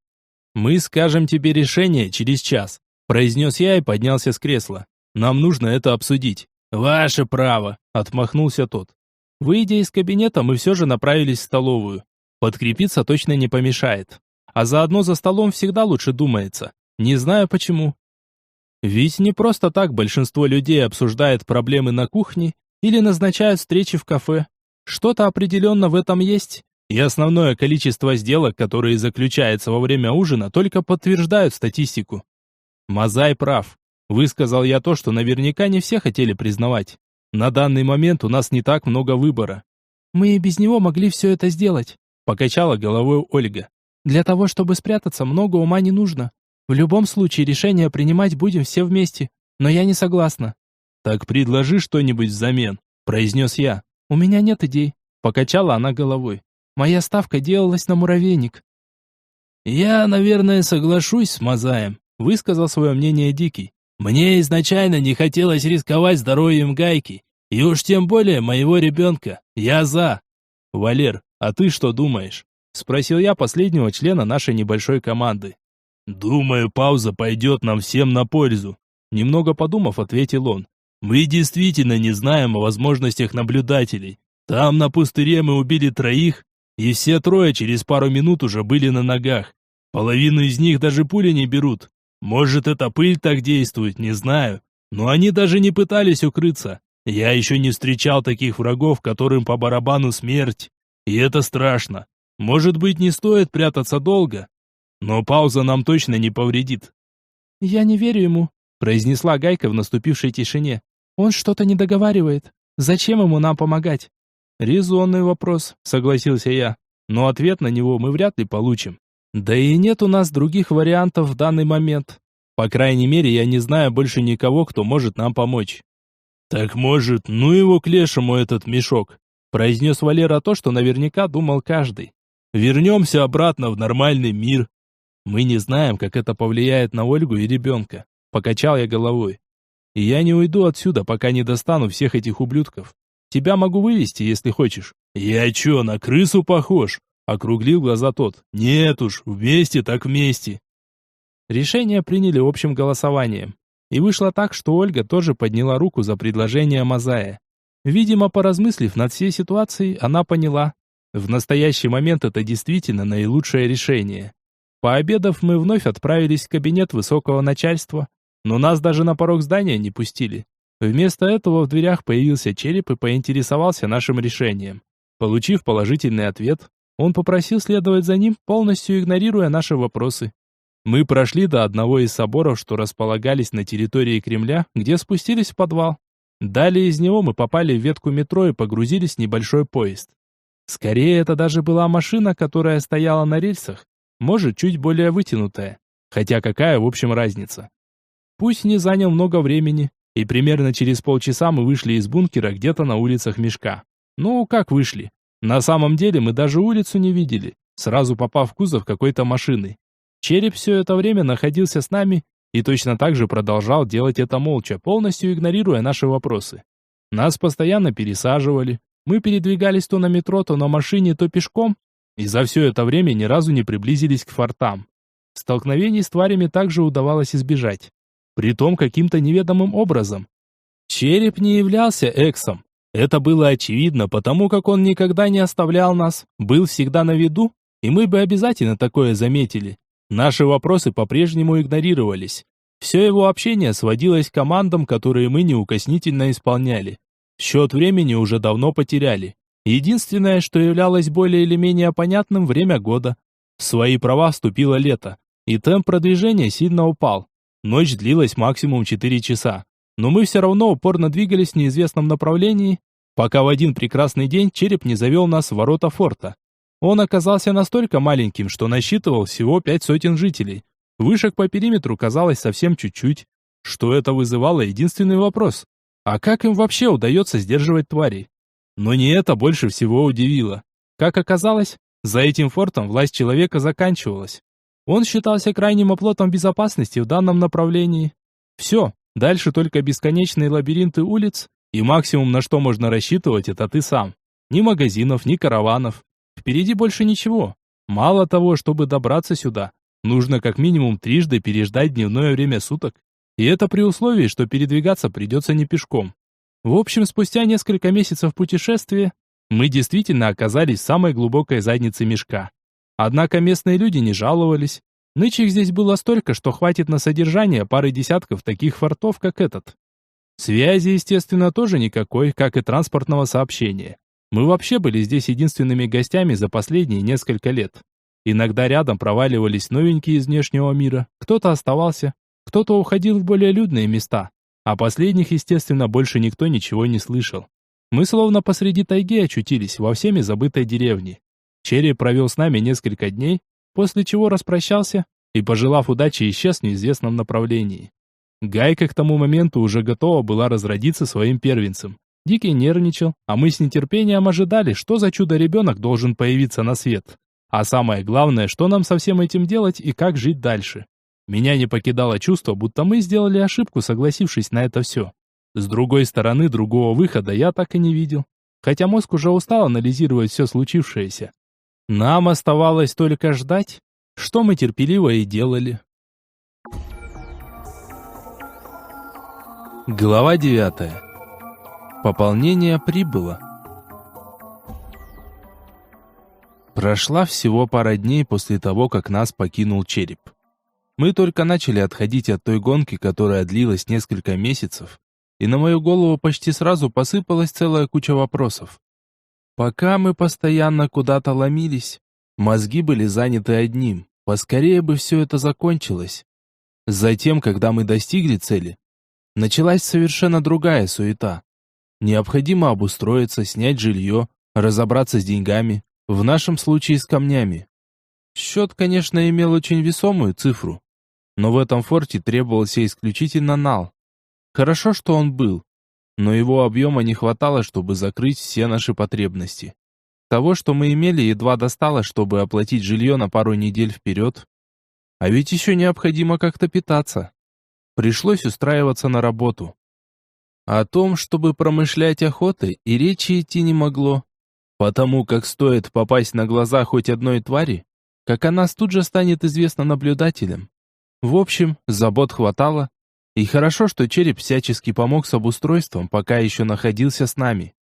«Мы скажем тебе решение через час», — произнес я и поднялся с кресла. «Нам нужно это обсудить». «Ваше право», — отмахнулся тот. Выйдя из кабинета, мы все же направились в столовую. Подкрепиться точно не помешает. А заодно за столом всегда лучше думается. Не знаю почему. Ведь не просто так большинство людей обсуждает проблемы на кухне или назначают встречи в кафе. Что-то определенно в этом есть. И основное количество сделок, которые заключаются во время ужина, только подтверждают статистику. Мазай прав. Высказал я то, что наверняка не все хотели признавать. На данный момент у нас не так много выбора. «Мы и без него могли все это сделать», — покачала головой Ольга. «Для того, чтобы спрятаться, много ума не нужно. В любом случае решение принимать будем все вместе. Но я не согласна». «Так предложи что-нибудь взамен», — произнес я. «У меня нет идей», — покачала она головой. «Моя ставка делалась на муравейник». «Я, наверное, соглашусь с Мазаем», — высказал свое мнение Дикий. «Мне изначально не хотелось рисковать здоровьем Гайки, и уж тем более моего ребенка. Я за». «Валер, а ты что думаешь?» — спросил я последнего члена нашей небольшой команды. «Думаю, пауза пойдет нам всем на пользу», — немного подумав, ответил он. «Мы действительно не знаем о возможностях наблюдателей. Там на пустыре мы убили 3, и все 3 через пару минут уже были на ногах. Половину из них даже пули не берут. Может, эта пыль так действует, не знаю. Но они даже не пытались укрыться. Я еще не встречал таких врагов, которым по барабану смерть. И это страшно. Может быть, не стоит прятаться долго, но пауза нам точно не повредит». «Я не верю ему», — произнесла Гайка в наступившей тишине. «Он что-то не договаривает. Зачем ему нам помогать?» Резонный вопрос, согласился я. Но ответ на него мы вряд ли получим. Да и нет у нас других вариантов в данный момент. По крайней мере, я не знаю больше никого, кто может нам помочь. Так может, ну его к лешему этот мешок, произнес Валера то, что наверняка думал каждый. Вернемся обратно в нормальный мир. Мы не знаем, как это повлияет на Ольгу и ребенка. Покачал я головой. И я не уйду отсюда, пока не достану всех этих ублюдков. Тебя могу вывести, если хочешь. Я чё, на крысу похож? Округлил глаза тот. Нет уж, вместе так вместе. Решение приняли общим голосованием. И вышло так, что Ольга тоже подняла руку за предложение Мазая. Видимо, поразмыслив над всей ситуацией, она поняла. В настоящий момент это действительно наилучшее решение. Пообедав, мы вновь отправились в кабинет высокого начальства, но нас даже на порог здания не пустили. Вместо этого в дверях появился Череп и поинтересовался нашим решением. Получив положительный ответ, он попросил следовать за ним, полностью игнорируя наши вопросы. Мы прошли до одного из соборов, что располагались на территории Кремля, где спустились в подвал. Далее из него мы попали в ветку метро и погрузились в небольшой поезд. Скорее, это даже была машина, которая стояла на рельсах, может, чуть более вытянутая. Хотя какая, в общем, разница? Пусть не занял много времени, и примерно через полчаса мы вышли из бункера где-то на улицах Мешка. Ну, как вышли? На самом деле мы даже улицу не видели, сразу попав в кузов какой-то машины. Череп все это время находился с нами и точно так же продолжал делать это молча, полностью игнорируя наши вопросы. Нас постоянно пересаживали, мы передвигались то на метро, то на машине, то пешком, и за все это время ни разу не приблизились к фортам. Столкновений с тварями также удавалось избежать. Притом каким-то неведомым образом. Череп не являлся эксом. Это было очевидно, потому как он никогда не оставлял нас, был всегда на виду, и мы бы обязательно такое заметили. Наши вопросы по-прежнему игнорировались. Все его общение сводилось к командам, которые мы неукоснительно исполняли. Счет времени уже давно потеряли. Единственное, что являлось более или менее понятным, время года. В свои права вступило лето, и темп продвижения сильно упал. Ночь длилась максимум 4 часа, но мы все равно упорно двигались в неизвестном направлении, пока в один прекрасный день Череп не завел нас в ворота форта. Он оказался настолько маленьким, что насчитывал всего 5 сотен жителей. Вышек по периметру казалось совсем чуть-чуть. Что это вызывало единственный вопрос. А как им вообще удается сдерживать тварей? Но не это больше всего удивило. Как оказалось, за этим фортом власть человека заканчивалась. Он считался крайним оплотом безопасности в данном направлении. Все, дальше только бесконечные лабиринты улиц, и максимум, на что можно рассчитывать, это ты сам. Ни магазинов, ни караванов. Впереди больше ничего. Мало того, чтобы добраться сюда, нужно как минимум трижды переждать дневное время суток. И это при условии, что передвигаться придется не пешком. В общем, спустя несколько месяцев путешествия, мы действительно оказались в самой глубокой заднице Мешка. Однако местные люди не жаловались. Нычек здесь было столько, что хватит на содержание пары десятков таких фортов, как этот. Связи, естественно, тоже никакой, как и транспортного сообщения. Мы вообще были здесь единственными гостями за последние несколько лет. Иногда рядом проваливались новенькие из внешнего мира, кто-то оставался, кто-то уходил в более людные места. О последних, естественно, больше никто ничего не слышал. Мы словно посреди тайги очутились во всеми забытой деревне. Череп провел с нами несколько дней, после чего распрощался и, пожелав удачи, исчез в неизвестном направлении. Гайка к тому моменту уже готова была разродиться своим первенцем. Дикий нервничал, а мы с нетерпением ожидали, что за чудо-ребенок должен появиться на свет. А самое главное, что нам со всем этим делать и как жить дальше. Меня не покидало чувство, будто мы сделали ошибку, согласившись на это все. С другой стороны, другого выхода я так и не видел. Хотя мозг уже устал анализировать все случившееся. Нам оставалось только ждать, что мы терпеливо и делали. Глава 9. Пополнение прибыло. Прошла всего пара дней после того, как нас покинул Череп. Мы только начали отходить от той гонки, которая длилась несколько месяцев, и на мою голову почти сразу посыпалась целая куча вопросов. Пока мы постоянно куда-то ломились, мозги были заняты одним: поскорее бы все это закончилось. Затем, когда мы достигли цели, началась совершенно другая суета. Необходимо обустроиться, снять жилье, разобраться с деньгами, в нашем случае с камнями. Счет, конечно, имел очень весомую цифру, но в этом форте требовался исключительно нал. Хорошо, что он был, но его объема не хватало, чтобы закрыть все наши потребности. Того, что мы имели, едва достало, чтобы оплатить жилье на пару недель вперед. А ведь еще необходимо как-то питаться. Пришлось устраиваться на работу. О том, чтобы промышлять охотой, и речи идти не могло. Потому как стоит попасть на глаза хоть одной твари, как о нас тут же станет известно наблюдателям. В общем, забот хватало. И хорошо, что череп всячески помог с обустройством, пока еще находился с нами.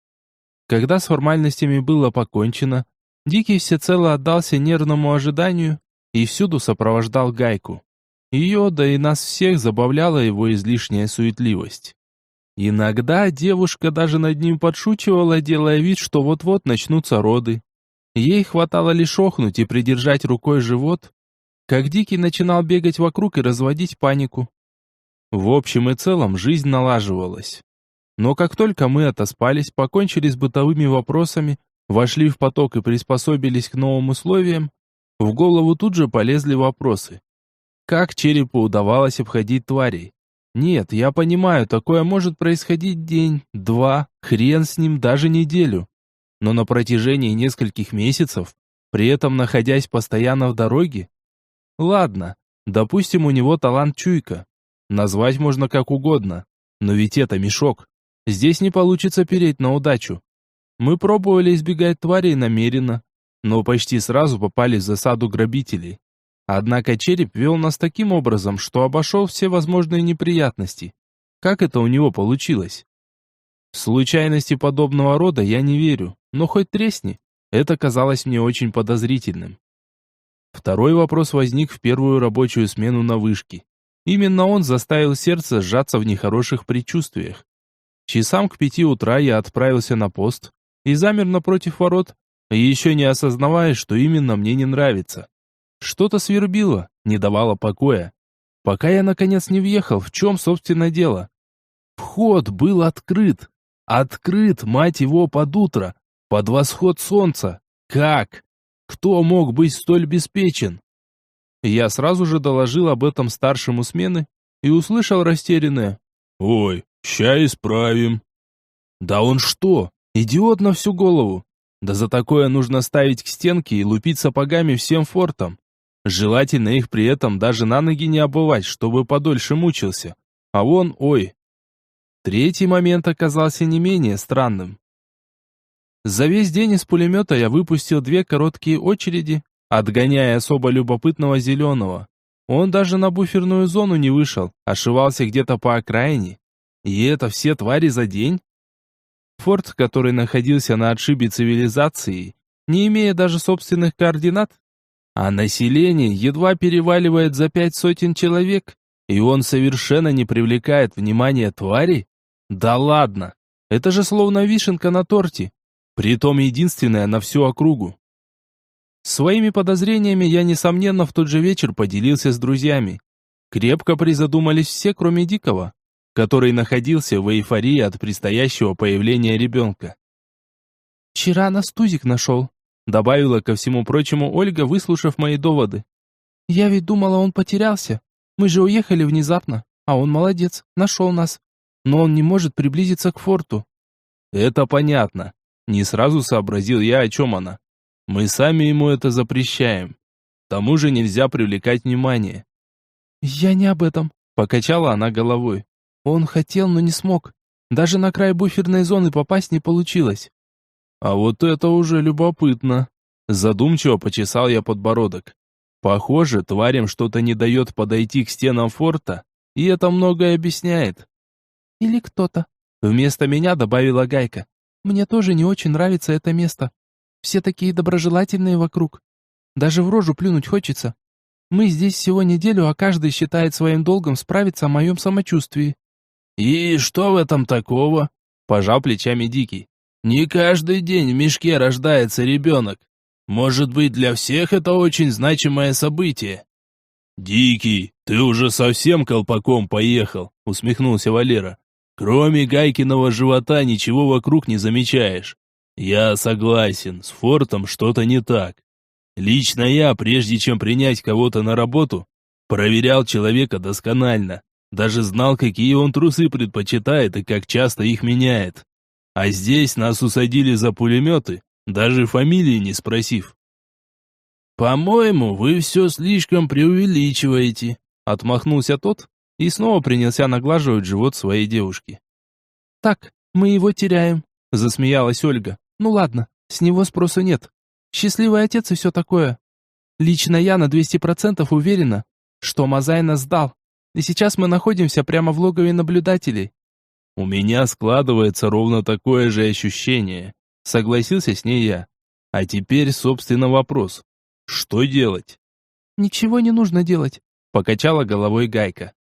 Когда с формальностями было покончено, Дикий всецело отдался нервному ожиданию и всюду сопровождал Гайку. Ее, да и нас всех, забавляла его излишняя суетливость. Иногда девушка даже над ним подшучивала, делая вид, что вот-вот начнутся роды. Ей хватало лишь охнуть и придержать рукой живот, как Дикий начинал бегать вокруг и разводить панику. В общем и целом жизнь налаживалась. Но как только мы отоспались, покончили с бытовыми вопросами, вошли в поток и приспособились к новым условиям, в голову тут же полезли вопросы. Как черепу удавалось обходить тварей? Нет, я понимаю, такое может происходить день, два, хрен с ним, даже неделю. Но на протяжении нескольких месяцев, при этом находясь постоянно в дороге? Ладно, допустим, у него талант чуйка. Назвать можно как угодно, но ведь это мешок. Здесь не получится переть на удачу. Мы пробовали избегать тварей намеренно, но почти сразу попали в засаду грабителей. Однако череп вел нас таким образом, что обошел все возможные неприятности. Как это у него получилось? В случайности подобного рода я не верю, но хоть тресни, это казалось мне очень подозрительным. Второй вопрос возник в первую рабочую смену на вышке. Именно он заставил сердце сжаться в нехороших предчувствиях. Часам к 5 утра я отправился на пост и замер напротив ворот, еще не осознавая, что именно мне не нравится. Что-то свербило, не давало покоя. Пока я наконец не въехал, в чем, собственно, дело. Вход был открыт. Открыт, мать его, под утро, под восход солнца. Как? Кто мог быть столь беспечен? Я сразу же доложил об этом старшему смены и услышал растерянное: «Ой, ща исправим». «Да он что, идиот на всю голову? Да за такое нужно ставить к стенке и лупить сапогами всем фортом. Желательно их при этом даже на ноги не обувать, чтобы подольше мучился. А он, ой». Третий момент оказался не менее странным. За весь день из пулемета я выпустил 2 короткие очереди, отгоняя особо любопытного зеленого. Он даже на буферную зону не вышел, ошивался где-то по окраине. И это все твари за день? Форт, который находился на отшибе цивилизации, не имея даже собственных координат, а население едва переваливает за 5 сотен человек, и он совершенно не привлекает внимания твари? Да ладно, это же словно вишенка на торте, притом единственная на всю округу. Своими подозрениями я, несомненно, в тот же вечер поделился с друзьями. Крепко призадумались все, кроме Дикого, который находился в эйфории от предстоящего появления ребенка. «Вчера нас Тузик нашел», — добавила ко всему прочему Ольга, выслушав мои доводы. «Я ведь думала, он потерялся. Мы же уехали внезапно, а он молодец, нашел нас. Но он не может приблизиться к форту». «Это понятно. Не сразу сообразил я, о чем она. Мы сами ему это запрещаем. К тому же нельзя привлекать внимание». «Я не об этом», — покачала она головой. «Он хотел, но не смог. Даже на край буферной зоны попасть не получилось». «А вот это уже любопытно». Задумчиво почесал я подбородок. Похоже, тварям что-то не дает подойти к стенам форта, и это многое объясняет. «Или кто-то», — вместо меня добавила Гайка. «Мне тоже не очень нравится это место. Все такие доброжелательные вокруг. Даже в рожу плюнуть хочется. Мы здесь всего неделю, а каждый считает своим долгом справиться о моем самочувствии». «И что в этом такого?» – пожал плечами Дикий. «Не каждый день в мешке рождается ребенок. Может быть, для всех это очень значимое событие». «Дикий, ты уже совсем колпаком поехал», — усмехнулся Валера. «Кроме Гайкиного живота ничего вокруг не замечаешь. Я согласен, с Фортом что-то не так. Лично я, прежде чем принять кого-то на работу, проверял человека досконально. Даже знал, какие он трусы предпочитает и как часто их меняет. А здесь нас усадили за пулеметы, даже фамилии не спросив. «По-моему, вы все слишком преувеличиваете», — отмахнулся тот и снова принялся наглаживать живот своей девушки. «Так, мы его теряем», — засмеялась Ольга. «Ну ладно, с него спросу нет. Счастливый отец и все такое. Лично я на 200% уверена, что Мазай нас сдал, и сейчас мы находимся прямо в логове наблюдателей». «У меня складывается ровно такое же ощущение», — согласился с ней я. «А теперь, собственно, вопрос. Что делать?» «Ничего не нужно делать», — покачала головой Гайка.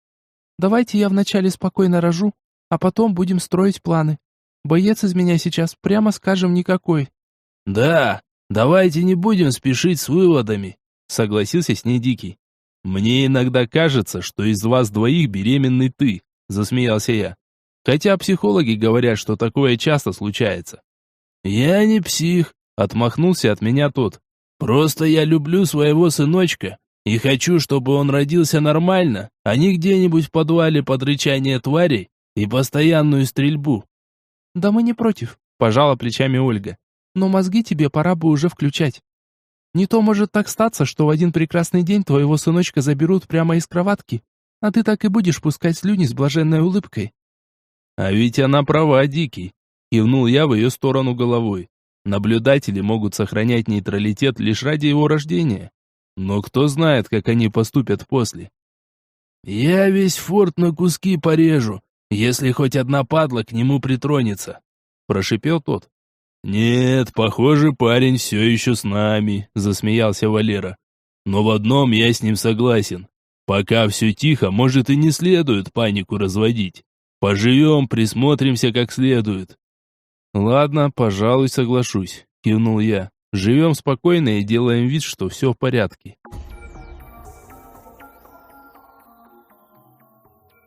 «Давайте я вначале спокойно рожу, а потом будем строить планы. Боец из меня сейчас, прямо скажем, никакой». «Да, давайте не будем спешить с выводами», — согласился с ней Дикий. «Мне иногда кажется, что из вас двоих беременный ты», — засмеялся я. «Хотя психологи говорят, что такое часто случается». «Я не псих», — отмахнулся от меня тот. «Просто я люблю своего сыночка и хочу, чтобы он родился нормально, а не где-нибудь в подвале под рычание тварей и постоянную стрельбу». «Да мы не против», — пожала плечами Ольга. «Но мозги тебе пора бы уже включать. Не то может так статься, что в один прекрасный день твоего сыночка заберут прямо из кроватки, а ты так и будешь пускать слюни с блаженной улыбкой». «А ведь она права, Дикий», — кивнул я в ее сторону головой. «Наблюдатели могут сохранять нейтралитет лишь ради его рождения. Но кто знает, как они поступят после». «Я весь форт на куски порежу, если хоть одна падла к нему притронется», — прошипел тот. «Нет, похоже, парень все еще с нами», — засмеялся Валера. «Но в одном я с ним согласен. Пока все тихо, может и не следует панику разводить. Поживем, присмотримся как следует». «Ладно, пожалуй, соглашусь», — кивнул я. «Живем спокойно и делаем вид, что все в порядке».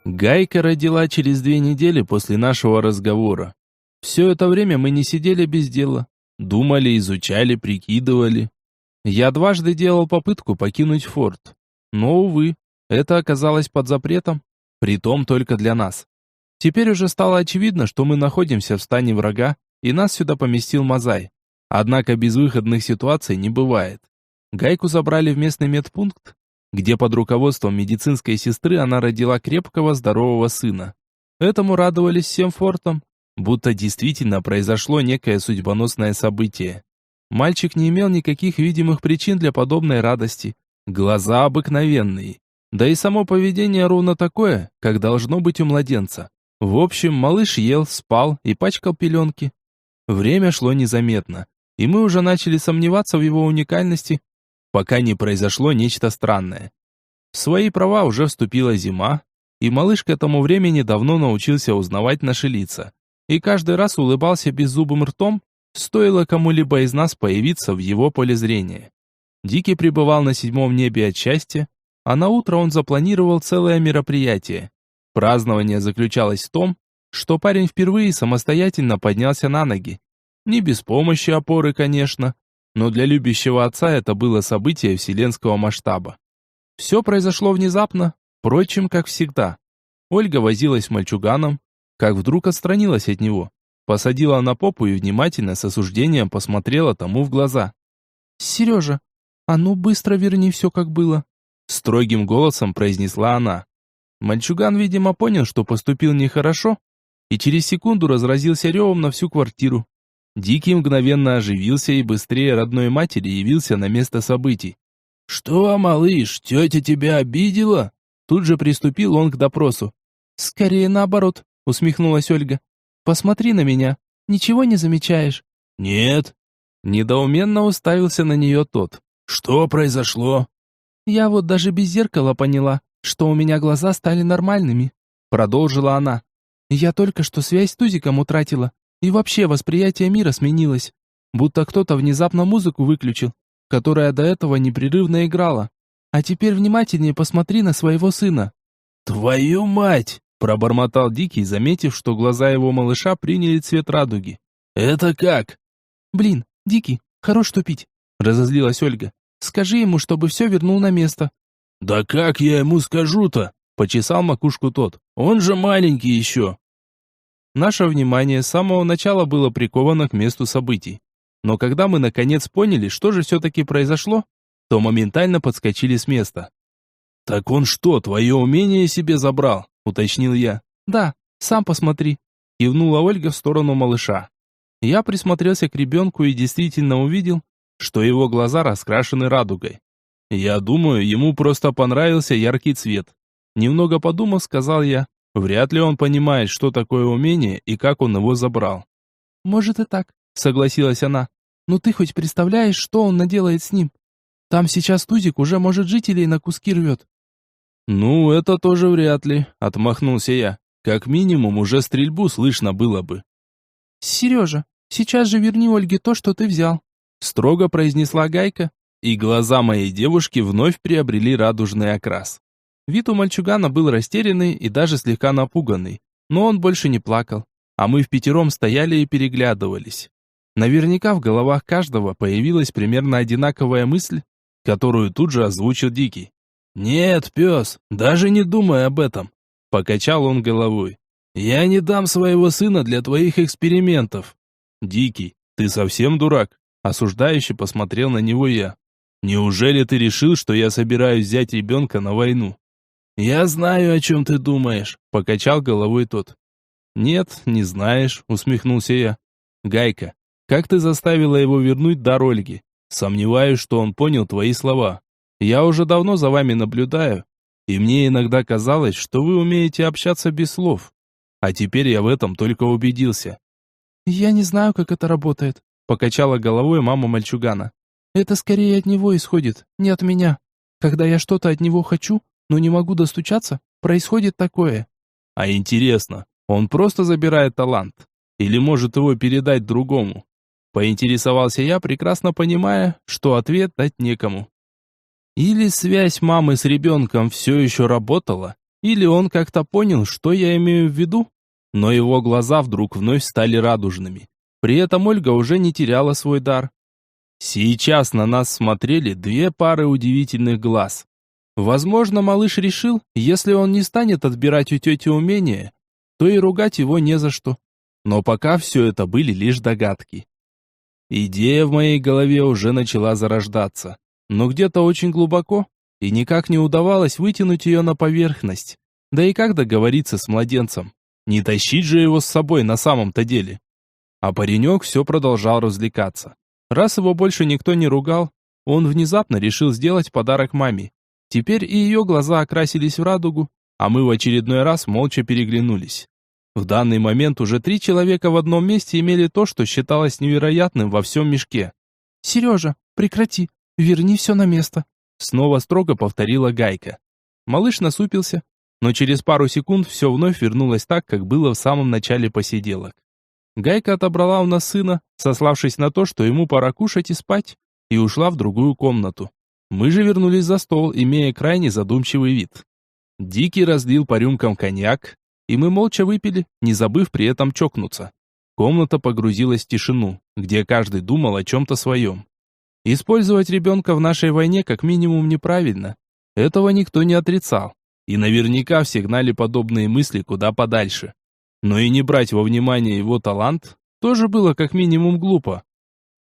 Гайка родила через 2 недели после нашего разговора. Все это время мы не сидели без дела. Думали, изучали, прикидывали. Я дважды делал попытку покинуть форт. Но, увы, это оказалось под запретом, притом только для нас. Теперь уже стало очевидно, что мы находимся в стане врага, и нас сюда поместил Мазай. Однако безвыходных ситуаций не бывает. Гайку забрали в местный медпункт, где под руководством медицинской сестры она родила крепкого, здорового сына. Этому радовались всем фортом, будто действительно произошло некое судьбоносное событие. Мальчик не имел никаких видимых причин для подобной радости. Глаза обыкновенные. Да и само поведение ровно такое, как должно быть у младенца. В общем, малыш ел, спал и пачкал пеленки. Время шло незаметно, и мы уже начали сомневаться в его уникальности, пока не произошло нечто странное. В свои права уже вступила зима, и малыш к этому времени давно научился узнавать наши лица. И каждый раз улыбался беззубым ртом, стоило кому-либо из нас появиться в его поле зрения. Дикий пребывал на 7-м небе от счастья, а на утро он запланировал целое мероприятие. Празднование заключалось в том, что парень впервые самостоятельно поднялся на ноги. Не без помощи опоры, конечно, но для любящего отца это было событие вселенского масштаба. Все произошло внезапно, впрочем, как всегда. Ольга возилась с мальчуганом, как вдруг отстранилась от него, посадила на попу и внимательно с осуждением посмотрела тому в глаза. «Сережа, а ну быстро верни все, как было», — строгим голосом произнесла она. Мальчуган, видимо, понял, что поступил нехорошо, и через секунду разразился ревом на всю квартиру. Дикий мгновенно оживился и быстрее родной матери явился на место событий. «Что, малыш, тетя тебя обидела?» Тут же приступил он к допросу. «Скорее наоборот», — усмехнулась Ольга. «Посмотри на меня, ничего не замечаешь?» «Нет». Недоуменно уставился на нее тот. «Что произошло?» «Я вот даже без зеркала поняла, что у меня глаза стали нормальными», — продолжила она. «Я только что связь с Тузиком утратила, и вообще восприятие мира сменилось, будто кто-то внезапно музыку выключил, которая до этого непрерывно играла. А теперь внимательнее посмотри на своего сына». «Твою мать!» — пробормотал Дикий, заметив, что глаза его малыша приняли цвет радуги. «Это как?» Блин, Дикий, хорош тупить. Разозлилась Ольга. Скажи ему, чтобы все вернул на место. Да как я ему скажу-то? Почесал макушку тот. Он же маленький еще. Наше внимание с самого начала было приковано к месту событий. Но когда мы наконец поняли, что же все-таки произошло, то моментально подскочили с места. «Так он что, твое умение себе забрал?» — уточнил я. Да, сам посмотри. Кивнула Ольга в сторону малыша. Я присмотрелся к ребенку и действительно увидел, что его глаза раскрашены радугой. Я думаю, ему просто понравился яркий цвет. Немного подумав, сказал я, вряд ли он понимает, что такое умение и как он его забрал. Может и так, согласилась она. Но ты хоть представляешь, что он наделает с ним? Там сейчас Тузик уже, может, жителей на куски рвет. Ну, это тоже вряд ли, отмахнулся я. Как минимум, уже стрельбу слышно было бы. Сережа, сейчас же верни Ольге то, что ты взял. Строго произнесла Гайка, и глаза моей девушки вновь приобрели радужный окрас. Вид у мальчугана был растерянный и даже слегка напуганный, но он больше не плакал, а мы впятером стояли и переглядывались. Наверняка в головах каждого появилась примерно одинаковая мысль, которую тут же озвучил Дикий. «Нет, пес, даже не думай об этом», — покачал он головой. «Я не дам своего сына для твоих экспериментов». «Дикий, ты совсем дурак?» — осуждающе посмотрел на него я. «Неужели ты решил, что я собираюсь взять ребенка на войну?» «Я знаю, о чем ты думаешь», — покачал головой тот. «Нет, не знаешь», — усмехнулся я. «Гайка, как ты заставила его вернуть дар Ольги? Сомневаюсь, что он понял твои слова. Я уже давно за вами наблюдаю, и мне иногда казалось, что вы умеете общаться без слов. А теперь я в этом только убедился». Я не знаю, как это работает, покачала головой мама мальчугана. Это скорее от него исходит, не от меня. Когда я что-то от него хочу, но не могу достучаться, происходит такое. А интересно, он просто забирает талант? Или может его передать другому? Поинтересовался я, прекрасно понимая, что ответ дать некому. Или связь мамы с ребенком все еще работала, или он как-то понял, что я имею в виду, но его глаза вдруг вновь стали радужными. При этом Ольга уже не теряла свой дар. Сейчас на нас смотрели две пары удивительных глаз. Возможно, малыш решил, если он не станет отбирать у тети умения, то и ругать его не за что. Но пока все это были лишь догадки. Идея в моей голове уже начала зарождаться, но где-то очень глубоко, и никак не удавалось вытянуть ее на поверхность. Да и как договориться с младенцем? Не тащить же его с собой на самом-то деле. А паренек все продолжал развлекаться. Раз его больше никто не ругал, он внезапно решил сделать подарок маме. Теперь и ее глаза окрасились в радугу, а мы в очередной раз молча переглянулись. В данный момент уже 3 человека в одном месте имели то, что считалось невероятным во всем мешке. Сережа, прекрати, верни все на место. Снова строго повторила Гайка. Малыш насупился, но через пару секунд все вновь вернулось так, как было в самом начале посиделок. Гайка отобрала у нас сына, сославшись на то, что ему пора кушать и спать, и ушла в другую комнату. Мы же вернулись за стол, имея крайне задумчивый вид. Дикий разлил по рюмкам коньяк, и мы молча выпили, не забыв при этом чокнуться. Комната погрузилась в тишину, где каждый думал о чем-то своем. Использовать ребенка в нашей войне как минимум неправильно. Этого никто не отрицал. И наверняка всегнали подобные мысли куда подальше. Но и не брать во внимание его талант тоже было как минимум глупо.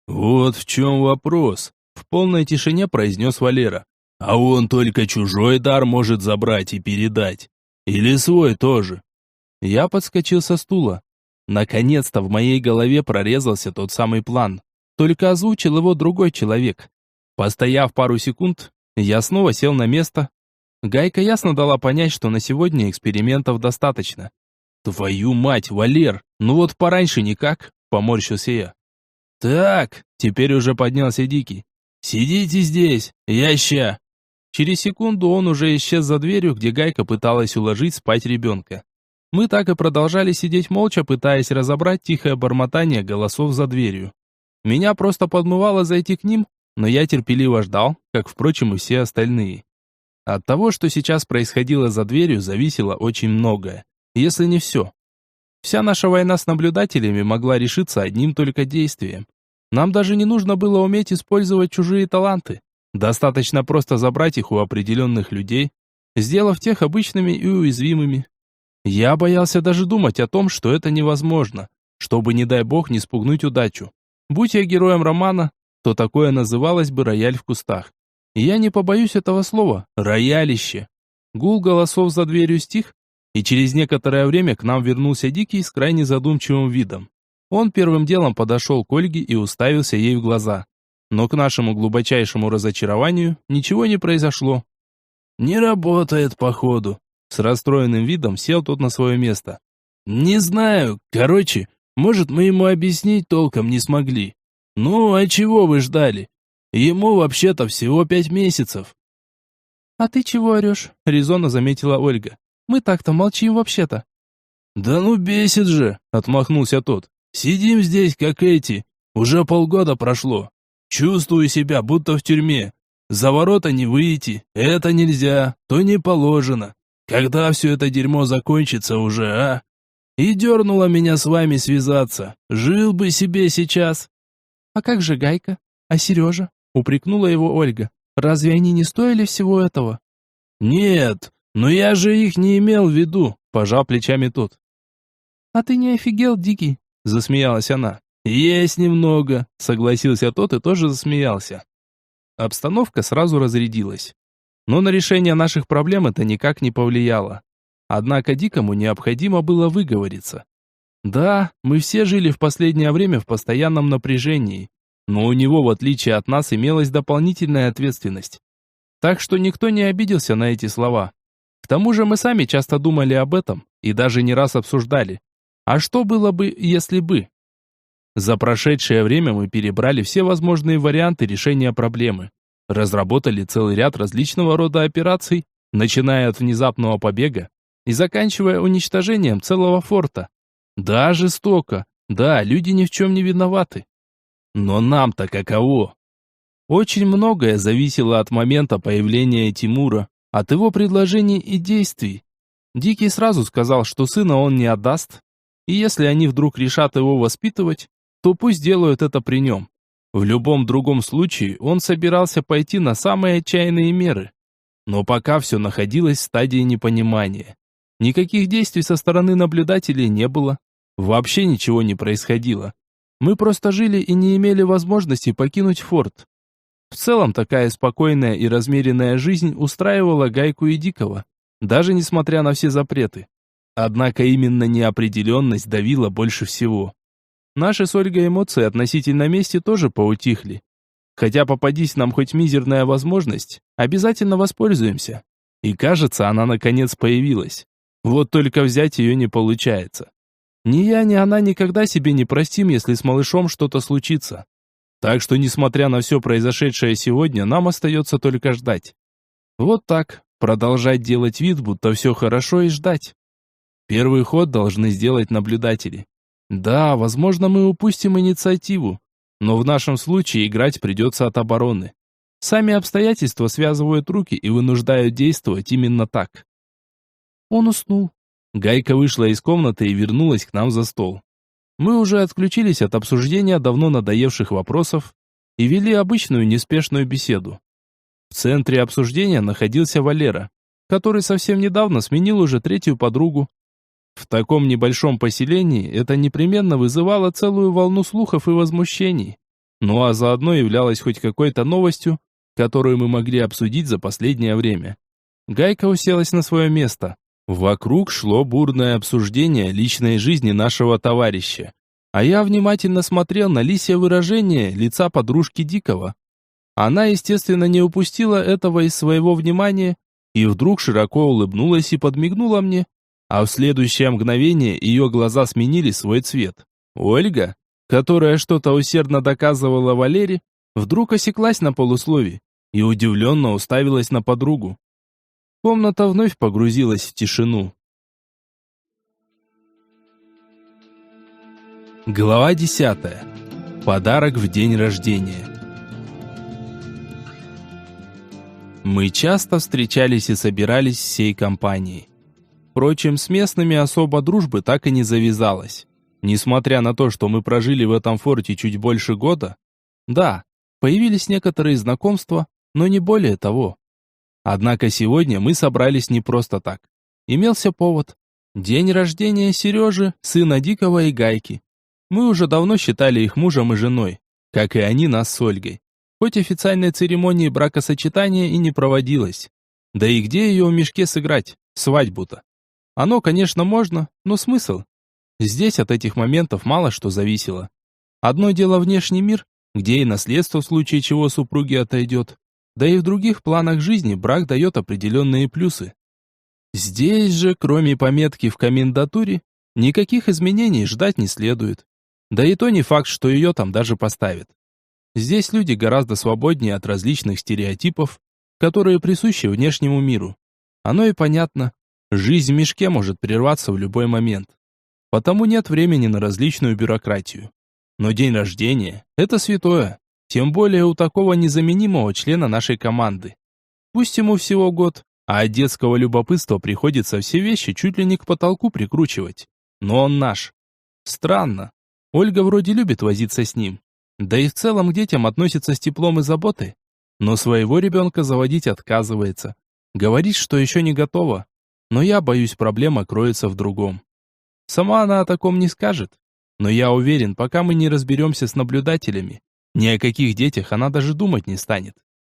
«Вот в чем вопрос», — в полной тишине произнес Валера. «А он только чужой дар может забрать и передать. Или свой тоже?» Я подскочил со стула. Наконец-то в моей голове прорезался тот самый план. Только озвучил его другой человек. Постояв пару секунд, я снова сел на место. Гайка ясно дала понять, что на сегодня экспериментов достаточно. «Твою мать, Валер, ну вот пораньше никак», — поморщился я. «Так», — теперь уже поднялся Дикий. «Сидите здесь, я ща». Через секунду он уже исчез за дверью, где Гайка пыталась уложить спать ребенка. Мы так и продолжали сидеть молча, пытаясь разобрать тихое бормотание голосов за дверью. Меня просто подмывало зайти к ним, но я терпеливо ждал, как, впрочем, и все остальные. От того, что сейчас происходило за дверью, зависело очень многое, если не все. Вся наша война с наблюдателями могла решиться одним только действием. Нам даже не нужно было уметь использовать чужие таланты. Достаточно просто забрать их у определенных людей, сделав тех обычными и уязвимыми. Я боялся даже думать о том, что это невозможно, чтобы, не дай бог, не спугнуть удачу. Будь я героем романа, то такое называлось бы «Рояль в кустах». И я не побоюсь этого слова «роялище». Гул голосов за дверью стих, и через некоторое время к нам вернулся Дикий с крайне задумчивым видом. Он первым делом подошел к Ольге и уставился ей в глаза. Но к нашему глубочайшему разочарованию ничего не произошло. «Не работает, походу», — с расстроенным видом сел тот на свое место. «Не знаю, короче, может, мы ему объяснить толком не смогли. Ну, а чего вы ждали? Ему вообще-то всего 5 месяцев». «А ты чего орешь?» — резонно заметила Ольга. «Мы так-то молчим вообще-то». «Да ну бесит же!» — отмахнулся тот. «Сидим здесь, как эти. Уже полгода прошло. Чувствую себя, будто в тюрьме. За ворота не выйти, это нельзя, то не положено. Когда все это дерьмо закончится уже, а? И дернуло меня с вами связаться. Жил бы себе сейчас». «А как же Гайка? А Сережа?» — упрекнула его Ольга. «Разве они не стоили всего этого?» «Нет, но я же их не имел в виду», — пожал плечами тот. «А ты не офигел, Дикий?» — засмеялась она. «Есть немного», — согласился тот и тоже засмеялся. Обстановка сразу разрядилась. Но на решение наших проблем это никак не повлияло. Однако Дикому необходимо было выговориться. Да, мы все жили в последнее время в постоянном напряжении, но у него, в отличие от нас, имелась дополнительная ответственность. Так что никто не обиделся на эти слова. К тому же мы сами часто думали об этом и даже не раз обсуждали. А что было бы, если бы? За прошедшее время мы перебрали все возможные варианты решения проблемы. Разработали целый ряд различного рода операций, начиная от внезапного побега и заканчивая уничтожением целого форта. Да, жестоко. Да, люди ни в чем не виноваты. Но нам-то каково? Очень многое зависело от момента появления Тимура, от его предложений и действий. Дикий сразу сказал, что сына он не отдаст, и если они вдруг решат его воспитывать, то пусть делают это при нем. В любом другом случае он собирался пойти на самые отчаянные меры. Но пока все находилось в стадии непонимания. Никаких действий со стороны наблюдателей не было. Вообще ничего не происходило. Мы просто жили и не имели возможности покинуть форт. В целом такая спокойная и размеренная жизнь устраивала Гайку и Дикого, даже несмотря на все запреты. Однако именно неопределенность давила больше всего. Наши с Ольгой эмоции относительно мести тоже поутихли. Хотя попадись нам хоть мизерная возможность, обязательно воспользуемся. И кажется, она наконец появилась. Вот только взять ее не получается. Ни я, ни она никогда себе не простим, если с малышом что-то случится. Так что, несмотря на все произошедшее сегодня, нам остается только ждать. Вот так, продолжать делать вид, будто все хорошо, и ждать. Первый ход должны сделать наблюдатели. Да, возможно, мы упустим инициативу, но в нашем случае играть придется от обороны. Сами обстоятельства связывают руки и вынуждают действовать именно так. Он уснул. Гайка вышла из комнаты и вернулась к нам за стол. Мы уже отключились от обсуждения давно надоевших вопросов и вели обычную неспешную беседу. В центре обсуждения находился Валера, который совсем недавно сменил уже третью подругу. В таком небольшом поселении это непременно вызывало целую волну слухов и возмущений. Ну а заодно являлось хоть какой-то новостью, которую мы могли обсудить за последнее время. Гайка уселась на свое место. Вокруг шло бурное обсуждение личной жизни нашего товарища. А я внимательно смотрел на лисье выражение лица подружки Дикого. Она, естественно, не упустила этого из своего внимания и вдруг широко улыбнулась и подмигнула мне. А в следующее мгновение ее глаза сменили свой цвет. Ольга, которая что-то усердно доказывала Валере, вдруг осеклась на полуслове и удивленно уставилась на подругу. Комната вновь погрузилась в тишину. Глава 10. Подарок в день рождения. Мы часто встречались и собирались всей компанией. Впрочем, с местными особо дружбы так и не завязалось. Несмотря на то, что мы прожили в этом форте чуть больше года, да, появились некоторые знакомства, но не более того. Однако сегодня мы собрались не просто так. Имелся повод. День рождения Сережи, сына Дикого и Гайки. Мы уже давно считали их мужем и женой, как и они нас с Ольгой. Хоть официальной церемонии бракосочетания и не проводилось. Да и где ее в мешке сыграть, свадьбу-то? Оно, конечно, можно, но смысл? Здесь от этих моментов мало что зависело. Одно дело внешний мир, где и наследство в случае чего супруги отойдет. Да и в других планах жизни брак дает определенные плюсы. Здесь же, кроме пометки в комендатуре, никаких изменений ждать не следует. Да и то не факт, что ее там даже поставят. Здесь люди гораздо свободнее от различных стереотипов, которые присущи внешнему миру. Оно и понятно. Жизнь в мешке может прерваться в любой момент. Потому нет времени на различную бюрократию. Но день рождения – это святое. Тем более у такого незаменимого члена нашей команды. Пусть ему всего год, а от детского любопытства приходится все вещи чуть ли не к потолку прикручивать. Но он наш. Странно. Ольга вроде любит возиться с ним. Да и в целом к детям относится с теплом и заботой. Но своего ребенка заводить отказывается. Говорит, что еще не готова. Но я боюсь, проблема кроется в другом. Сама она о таком не скажет. Но я уверен, пока мы не разберемся с наблюдателями, ни о каких детях она даже думать не станет.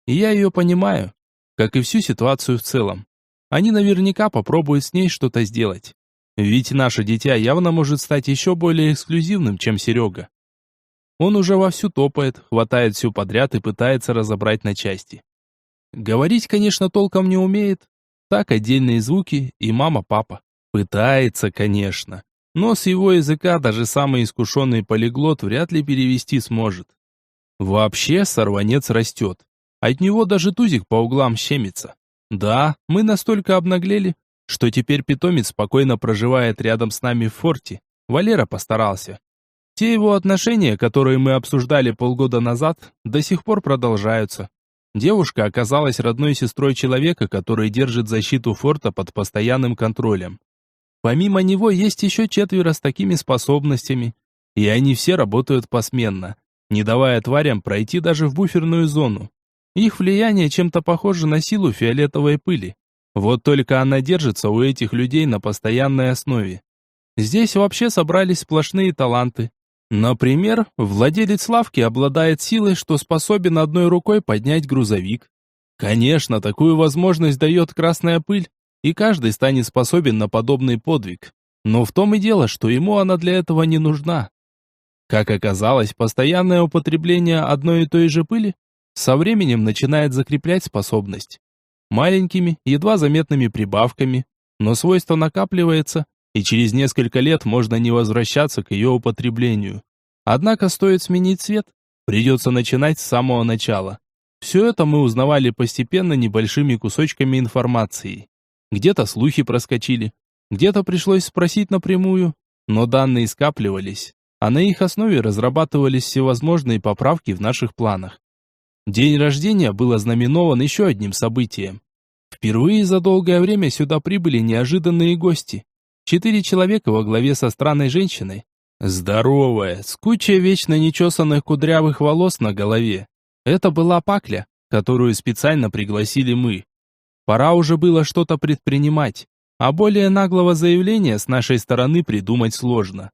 И я ее понимаю, как и всю ситуацию в целом. Они наверняка попробуют с ней что-то сделать. Ведь наше дитя явно может стать еще более эксклюзивным, чем Серега. Он уже вовсю топает, хватает все подряд и пытается разобрать на части. Говорить, конечно, толком не умеет. Так отдельные звуки и мама-папа. Пытается, конечно. Но с его языка даже самый искушенный полиглот вряд ли перевести сможет. Вообще сорванец растет. От него даже тузик по углам щемится. Да, мы настолько обнаглели, что теперь питомец спокойно проживает рядом с нами в форте. Валера постарался. Те его отношения, которые мы обсуждали полгода назад, до сих пор продолжаются. Девушка оказалась родной сестрой человека, который держит защиту форта под постоянным контролем. Помимо него есть еще 4 с такими способностями, и они все работают посменно, не давая тварям пройти даже в буферную зону. Их влияние чем-то похоже на силу фиолетовой пыли. Вот только она держится у этих людей на постоянной основе. Здесь вообще собрались сплошные таланты. Например, владелец лавки обладает силой, что способен одной рукой поднять грузовик. Конечно, такую возможность дает красная пыль, и каждый станет способен на подобный подвиг. Но в том и дело, что ему она для этого не нужна. Как оказалось, постоянное употребление одной и той же пыли со временем начинает закреплять способность. Маленькими, едва заметными прибавками, но свойство накапливается, и через несколько лет можно не возвращаться к ее употреблению. Однако стоит сменить цвет, придется начинать с самого начала. Все это мы узнавали постепенно небольшими кусочками информации. Где-то слухи проскочили, где-то пришлось спросить напрямую, но данные скапливались, а на их основе разрабатывались всевозможные поправки в наших планах. День рождения был ознаменован еще одним событием. Впервые за долгое время сюда прибыли неожиданные гости. 4 человека во главе со странной женщиной. Здоровая, с кучей вечно нечесанных кудрявых волос на голове. Это была Пакля, которую специально пригласили мы. Пора уже было что-то предпринимать, а более наглого заявления с нашей стороны придумать сложно.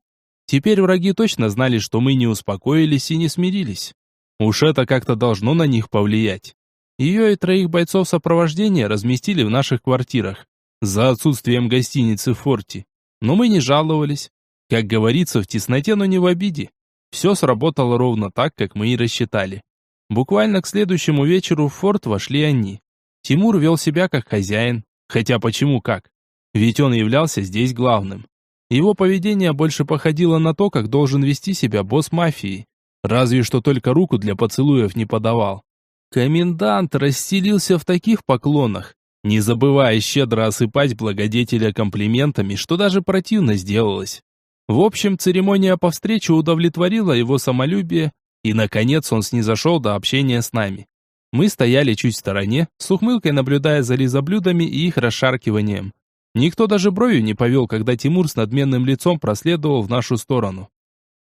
Теперь враги точно знали, что мы не успокоились и не смирились. Уж это как-то должно на них повлиять. Ее и 3 бойцов сопровождения разместили в наших квартирах, за отсутствием гостиницы в форте. Но мы не жаловались. Как говорится, в тесноте, но не в обиде. Все сработало ровно так, как мы и рассчитали. Буквально к следующему вечеру в форт вошли они. Тимур вел себя как хозяин. Хотя почему как? Ведь он являлся здесь главным. Его поведение больше походило на то, как должен вести себя босс мафии. Разве что только руку для поцелуев не подавал. Комендант расстелился в таких поклонах, не забывая щедро осыпать благодетеля комплиментами, что даже противно сделалось. В общем, церемония по встрече удовлетворила его самолюбие, и, наконец, он снизошел до общения с нами. Мы стояли чуть в стороне, с ухмылкой наблюдая за лизоблюдами и их расшаркиванием. Никто даже бровью не повел, когда Тимур с надменным лицом проследовал в нашу сторону.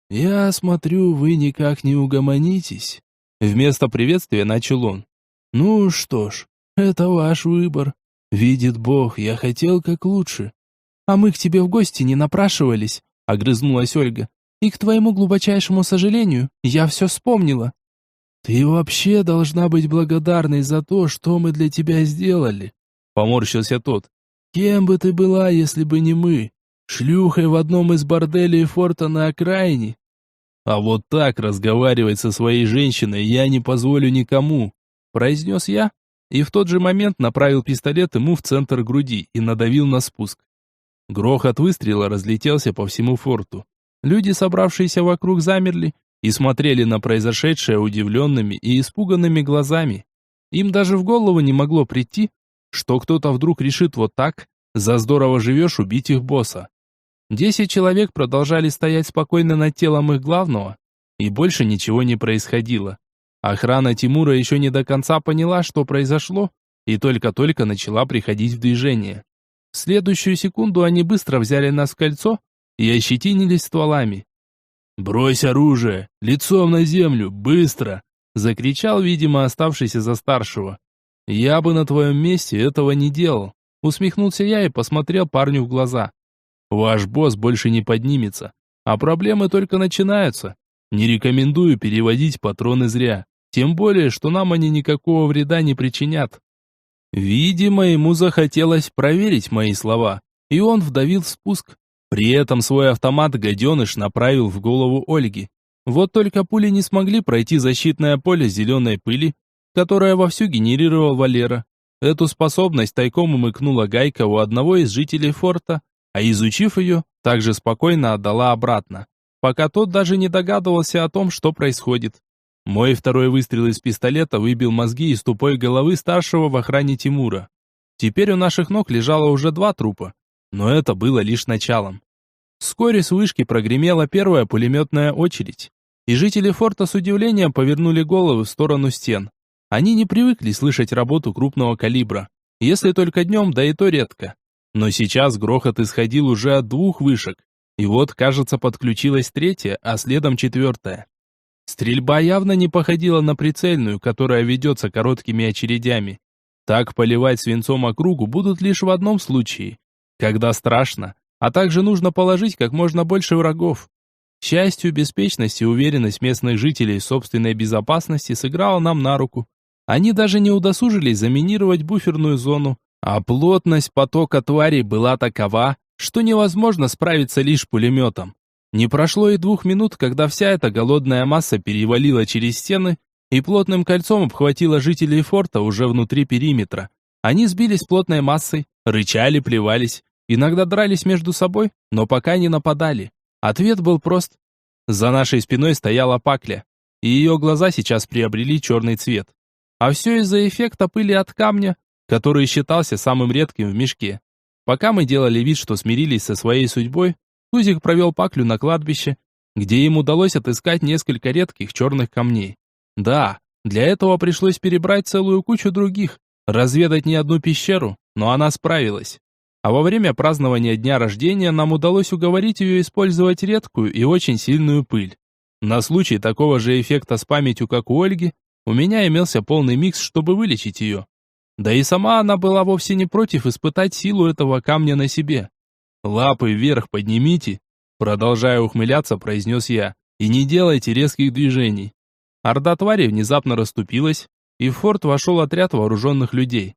«Я смотрю, вы никак не угомонитесь». Вместо приветствия начал он. «Ну что ж, это ваш выбор. Видит Бог, я хотел как лучше». «А мы к тебе в гости не напрашивались», — огрызнулась Ольга. «И к твоему глубочайшему сожалению, я все вспомнила». «Ты вообще должна быть благодарной за то, что мы для тебя сделали», — поморщился тот. «Кем бы ты была, если бы не мы? Шлюхой в одном из борделей форта на окраине?» «А вот так разговаривать со своей женщиной я не позволю никому», — произнес я, и в тот же момент направил пистолет ему в центр груди и надавил на спуск. Грохот выстрела разлетелся по всему форту. Люди, собравшиеся вокруг, замерли и смотрели на произошедшее удивленными и испуганными глазами. Им даже в голову не могло прийти, что кто-то вдруг решит вот так, за здорово живешь, убить их босса. 10 человек продолжали стоять спокойно над телом их главного, и больше ничего не происходило. Охрана Тимура еще не до конца поняла, что произошло, и только-только начала приходить в движение. В следующую секунду они быстро взяли нас в кольцо и ощетинились стволами. «Брось оружие! Лицом на землю! Быстро!» — закричал, видимо, оставшийся за старшего. «Я бы на твоем месте этого не делал», — усмехнулся я и посмотрел парню в глаза. «Ваш босс больше не поднимется, а проблемы только начинаются. Не рекомендую переводить патроны зря, тем более, что нам они никакого вреда не причинят». Видимо, ему захотелось проверить мои слова, и он вдавил в спуск. При этом свой автомат гаденыш направил в голову Ольги. Вот только пули не смогли пройти защитное поле зеленой пыли, которое вовсю генерировал Валера. Эту способность тайком умыкнула Гайка у одного из жителей форта, а изучив ее, также спокойно отдала обратно, пока тот даже не догадывался о том, что происходит. Мой второй выстрел из пистолета выбил мозги из тупой головы старшего в охране Тимура. Теперь у наших ног лежало уже 2 трупа, но это было лишь началом. Вскоре с вышки прогремела первая пулеметная очередь, и жители форта с удивлением повернули головы в сторону стен. Они не привыкли слышать работу крупного калибра, если только днем, да и то редко. Но сейчас грохот исходил уже от 2 вышек, и вот, кажется, подключилась 3-я, а следом 4-я. Стрельба явно не походила на прицельную, которая ведется короткими очередями. Так поливать свинцом округу будут лишь в одном случае, когда страшно, а также нужно положить как можно больше врагов. К счастью, беспечность и уверенность местных жителей в собственной безопасности сыграла нам на руку. Они даже не удосужились заминировать буферную зону, а плотность потока тварей была такова, что невозможно справиться лишь пулеметом. Не прошло и 2 минут, когда вся эта голодная масса перевалила через стены и плотным кольцом обхватила жителей форта уже внутри периметра. Они сбились плотной массой, рычали, плевались, иногда дрались между собой, но пока не нападали. Ответ был прост. За нашей спиной стояла Пакля, и ее глаза сейчас приобрели черный цвет. А все из-за эффекта пыли от камня, который считался самым редким в мешке. Пока мы делали вид, что смирились со своей судьбой, Тузик провел Паклю на кладбище, где им удалось отыскать несколько редких черных камней. Да, для этого пришлось перебрать целую кучу других, разведать не одну пещеру, но она справилась. А во время празднования дня рождения нам удалось уговорить ее использовать редкую и очень сильную пыль. На случай такого же эффекта с памятью, как у Ольги, у меня имелся полный микс, чтобы вылечить ее. Да и сама она была вовсе не против испытать силу этого камня на себе. «Лапы вверх поднимите», продолжая ухмыляться, произнес я, «и не делайте резких движений». Орда тварей внезапно расступилась, и в форт вошел отряд вооруженных людей.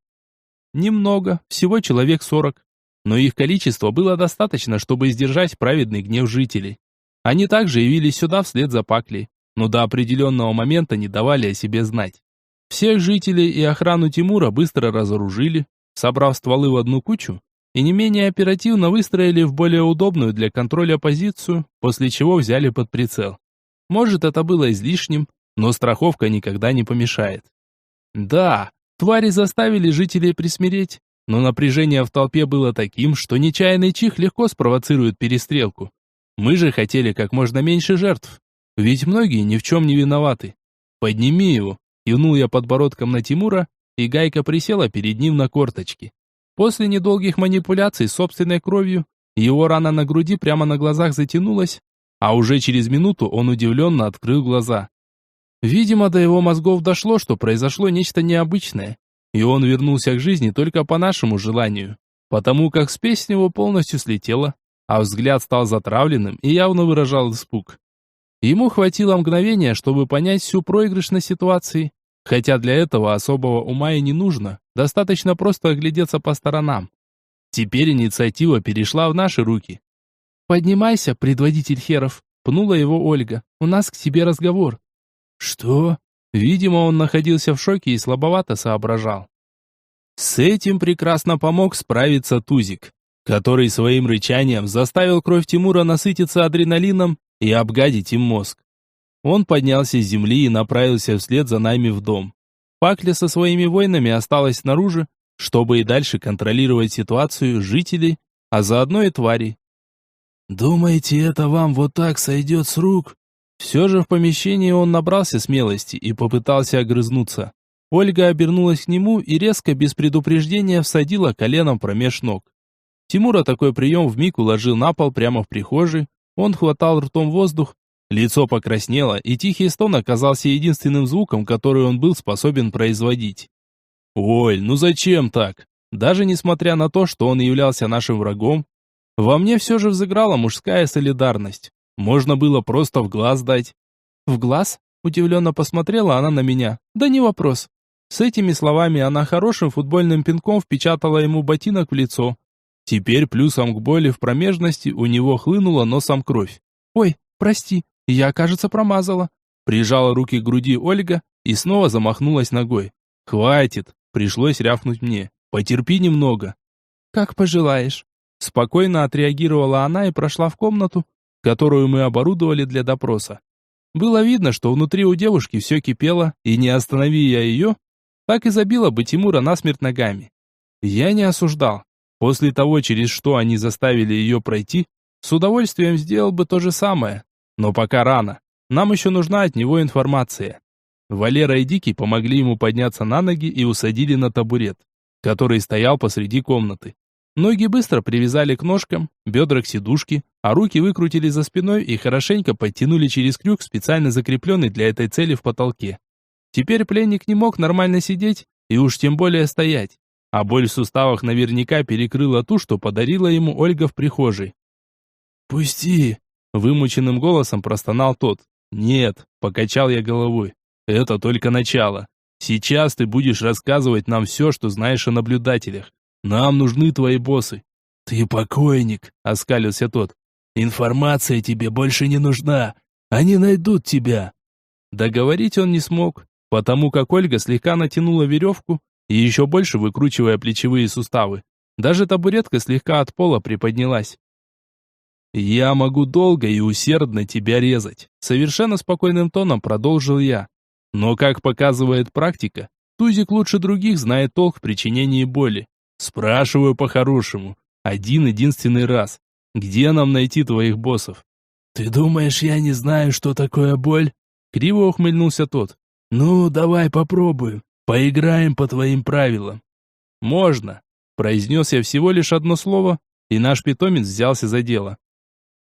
Немного, всего человек 40, но их количества было достаточно, чтобы сдержать праведный гнев жителей. Они также явились сюда вслед за Паклей, но до определенного момента не давали о себе знать. Всех жителей и охрану Тимура быстро разоружили, собрав стволы в одну кучу, и не менее оперативно выстроили в более удобную для контроля позицию, после чего взяли под прицел. Может, это было излишним, но страховка никогда не помешает. Да, твари заставили жителей присмиреть, но напряжение в толпе было таким, что нечаянный чих легко спровоцирует перестрелку. Мы же хотели как можно меньше жертв, ведь многие ни в чем не виноваты. «Подними его», — кивнул я подбородком на Тимура, и Гайка присела перед ним на корточки. После недолгих манипуляций с собственной кровью, его рана на груди прямо на глазах затянулась, а уже через минуту он удивленно открыл глаза. Видимо, до его мозгов дошло, что произошло нечто необычное, и он вернулся к жизни только по нашему желанию, потому как спесь с него полностью слетела, а взгляд стал затравленным и явно выражал испуг. Ему хватило мгновения, чтобы понять всю проигрышность ситуации, хотя для этого особого ума и не нужно, достаточно просто оглядеться по сторонам. Теперь инициатива перешла в наши руки. «Поднимайся, предводитель херов», — пнула его Ольга, — «у нас к тебе разговор». «Что?» Видимо, он находился в шоке и слабовато соображал. С этим прекрасно помог справиться Тузик, который своим рычанием заставил кровь Тимура насытиться адреналином и обгадить им мозг. Он поднялся с земли и направился вслед за нами в дом. Пакля со своими воинами осталась снаружи, чтобы и дальше контролировать ситуацию, жителей, а заодно и тварей. «Думаете, это вам вот так сойдет с рук?» Все же в помещении он набрался смелости и попытался огрызнуться. Ольга обернулась к нему и резко, без предупреждения, всадила коленом промеж ног. Тимура такой прием вмиг уложил на пол прямо в прихожей, он хватал ртом воздух, лицо покраснело, и тихий стон оказался единственным звуком, который он был способен производить. «Оль, ну зачем так?» Даже несмотря на то, что он являлся нашим врагом, во мне все же взыграла мужская солидарность. Можно было просто в глаз дать. «В глаз?» – удивленно посмотрела она на меня. «Да не вопрос». С этими словами она хорошим футбольным пинком впечатала ему ботинок в лицо. Теперь плюсом к боли в промежности у него хлынула носом кровь. «Ой, прости, я, кажется, промазала». Прижала руки к груди Ольга и снова замахнулась ногой. «Хватит», пришлось рявкнуть мне. «Потерпи немного». «Как пожелаешь». Спокойно отреагировала она и прошла в комнату, которую мы оборудовали для допроса. Было видно, что внутри у девушки все кипело, и не останови я ее, так и забила бы Тимура насмерть ногами. Я не осуждал. После того, через что они заставили ее пройти, с удовольствием сделал бы то же самое. Но пока рано. Нам еще нужна от него информация. Валера и Дикий помогли ему подняться на ноги и усадили на табурет, который стоял посреди комнаты. Ноги быстро привязали к ножкам, бедра к сидушке, а руки выкрутили за спиной и хорошенько подтянули через крюк, специально закрепленный для этой цели в потолке. Теперь пленник не мог нормально сидеть и уж тем более стоять, а боль в суставах наверняка перекрыла ту, что подарила ему Ольга в прихожей. «Пусти!» – вымученным голосом простонал тот. «Нет», – покачал я головой, – «это только начало. Сейчас ты будешь рассказывать нам все, что знаешь о наблюдателях. Нам нужны твои боссы». «Ты покойник», — оскалился тот. «Информация тебе больше не нужна. Они найдут тебя». Договорить он не смог, потому как Ольга слегка натянула веревку и еще больше выкручивая плечевые суставы. Даже табуретка слегка от пола приподнялась. «Я могу долго и усердно тебя резать», — совершенно спокойным тоном продолжил я. «Но, как показывает практика, Тузик лучше других знает толк в причинении боли. Спрашиваю по-хорошему, один-единственный раз, где нам найти твоих боссов?» «Ты думаешь, я не знаю, что такое боль?» Криво ухмыльнулся тот. «Ну, давай попробуем, поиграем по твоим правилам». «Можно», произнес я всего лишь одно слово, и наш питомец взялся за дело.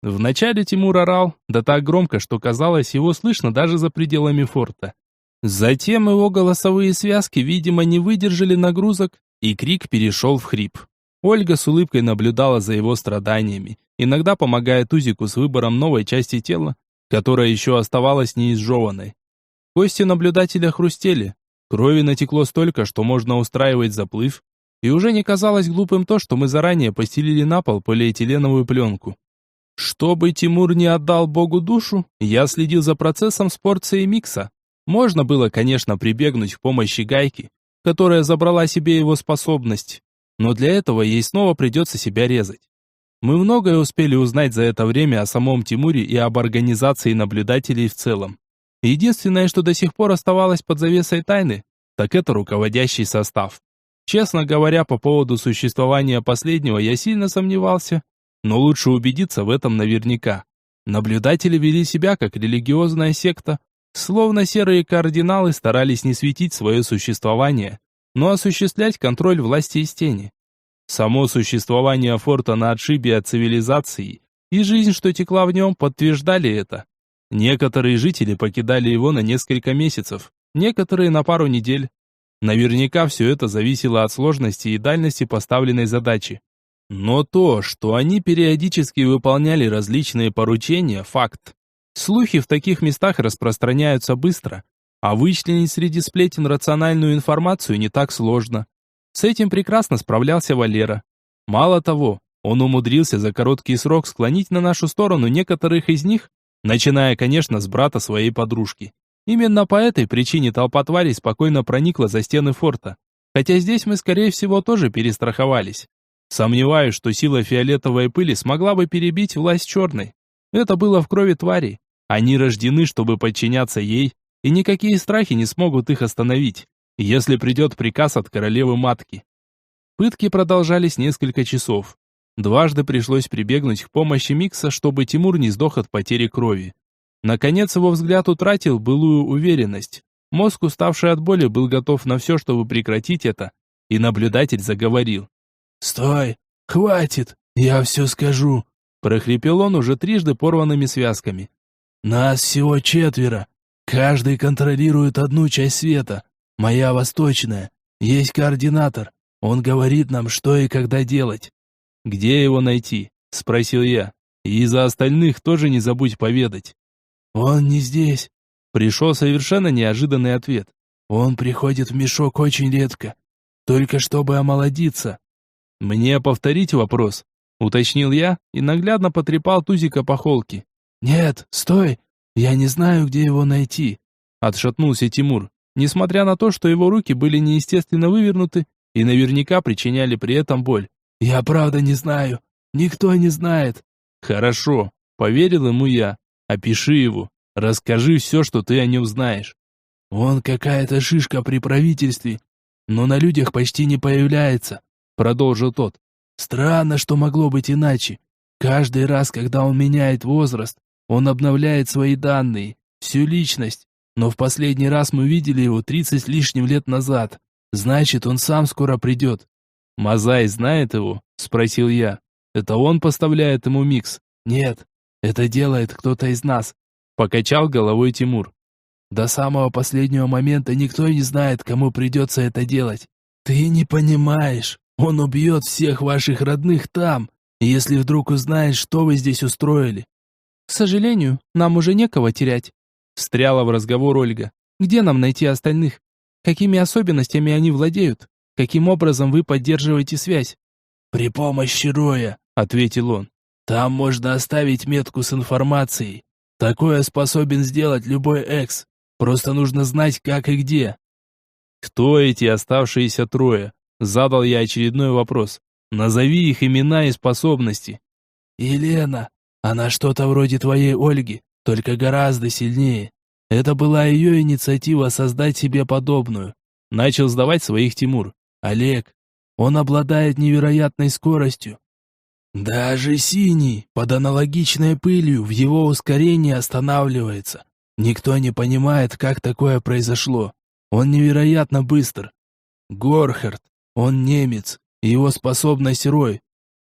Вначале Тимур орал, да так громко, что казалось, его слышно даже за пределами форта. Затем его голосовые связки, видимо, не выдержали нагрузок, и крик перешел в хрип. Ольга с улыбкой наблюдала за его страданиями, иногда помогая Тузику с выбором новой части тела, которая еще оставалась неизжеванной. Кости наблюдателя хрустели, крови натекло столько, что можно устраивать заплыв, и уже не казалось глупым то, что мы заранее постелили на пол полиэтиленовую пленку. Чтобы Тимур не отдал Богу душу, я следил за процессом с порцией микса. Можно было, конечно, прибегнуть к помощи гайки, которая забрала себе его способность, но для этого ей снова придется себя резать. Мы многое успели узнать за это время о самом Тимуре и об организации наблюдателей в целом. Единственное, что до сих пор оставалось под завесой тайны, так это руководящий состав. Честно говоря, по поводу существования последнего я сильно сомневался, но лучше убедиться в этом наверняка. Наблюдатели вели себя как религиозная секта, словно серые кардиналы старались не светить свое существование, но осуществлять контроль власти из тени. Само существование форта на отшибе от цивилизации и жизнь, что текла в нем, подтверждали это. Некоторые жители покидали его на несколько месяцев, некоторые на пару недель. Наверняка все это зависело от сложности и дальности поставленной задачи. Но то, что они периодически выполняли различные поручения, факт. Слухи в таких местах распространяются быстро, а вычленить среди сплетен рациональную информацию не так сложно. С этим прекрасно справлялся Валера. Мало того, он умудрился за короткий срок склонить на нашу сторону некоторых из них, начиная, конечно, с брата своей подружки. Именно по этой причине толпа тварей спокойно проникла за стены форта. Хотя здесь мы, скорее всего, тоже перестраховались. Сомневаюсь, что сила фиолетовой пыли смогла бы перебить власть черной. Это было в крови тварей. Они рождены, чтобы подчиняться ей, и никакие страхи не смогут их остановить, если придет приказ от королевы-матки. Пытки продолжались несколько часов. Дважды пришлось прибегнуть к помощи Микса, чтобы Тимур не сдох от потери крови. Наконец его взгляд утратил былую уверенность. Мозг, уставший от боли, был готов на все, чтобы прекратить это, и наблюдатель заговорил. «Стой! Хватит! Я все скажу!» Прохрипел он уже трижды порванными связками. «Нас всего 4. Каждый контролирует одну часть света. Моя восточная. Есть координатор. Он говорит нам, что и когда делать». «Где его найти?» – спросил я. «И за остальных тоже не забудь поведать». «Он не здесь». Пришел совершенно неожиданный ответ. «Он приходит в мешок очень редко. Только чтобы омолодиться». «Мне повторить вопрос?» – уточнил я и наглядно потрепал Тузика по холке. «Нет, стой! Я не знаю, где его найти», – отшатнулся Тимур, несмотря на то, что его руки были неестественно вывернуты и наверняка причиняли при этом боль. «Я правда не знаю. Никто не знает». «Хорошо», – поверил ему я. «Опиши его. Расскажи все, что ты о нем знаешь». «Он какая-то шишка при правительстве, но на людях почти не появляется», — продолжил тот. «Странно, что могло быть иначе. Каждый раз, когда он меняет возраст, он обновляет свои данные, всю личность. Но в последний раз мы видели его 30 с лишним лет назад. Значит, он сам скоро придет». «Мазай знает его?» – спросил я. «Это он поставляет ему микс?» «Нет, это делает кто-то из нас», – покачал головой Тимур. «До самого последнего момента никто не знает, кому придется это делать. Ты не понимаешь, он убьет всех ваших родных там, если вдруг узнает, что вы здесь устроили». «К сожалению, нам уже некого терять», — встряла в разговор Ольга. «Где нам найти остальных? Какими особенностями они владеют? Каким образом вы поддерживаете связь?» «При помощи Роя», — ответил он. «Там можно оставить метку с информацией. Такое способен сделать любой экс. Просто нужно знать, как и где». «Кто эти оставшиеся трое?» Задал я очередной вопрос. «Назови их имена и способности». «Елена. Она что-то вроде твоей Ольги, только гораздо сильнее. Это была ее инициатива создать себе подобную». Начал сдавать своих Тимур. «Олег. Он обладает невероятной скоростью. Даже синий, под аналогичной пылью, в его ускорении останавливается. Никто не понимает, как такое произошло. Он невероятно быстр. Горхард, он немец, и его способность Рой.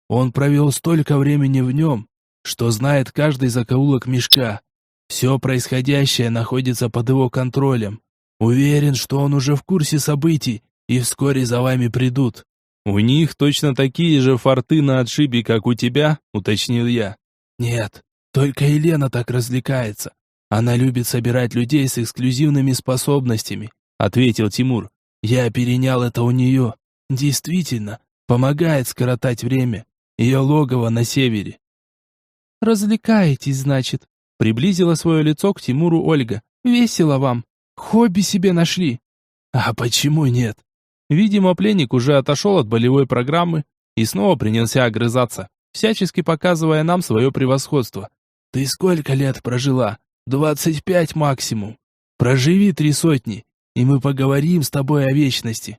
Он провел столько времени в нем, что знает каждый закоулок мешка. Все происходящее находится под его контролем. Уверен, что он уже в курсе событий, и вскоре за вами придут». «У них точно такие же форты на отшибе, как у тебя?» – уточнил я. «Нет, только Елена так развлекается. Она любит собирать людей с эксклюзивными способностями», — ответил Тимур. «Я перенял это у нее. Действительно, помогает скоротать время. Ее логово на севере». «Развлекаетесь, значит?» — приблизила свое лицо к Тимуру Ольга. «Весело вам. Хобби себе нашли». «А почему нет?» Видимо, пленник уже отошел от болевой программы и снова принялся огрызаться, всячески показывая нам свое превосходство. «Ты сколько лет прожила? 25 максимум. Проживи 3 сотни, и мы поговорим с тобой о вечности».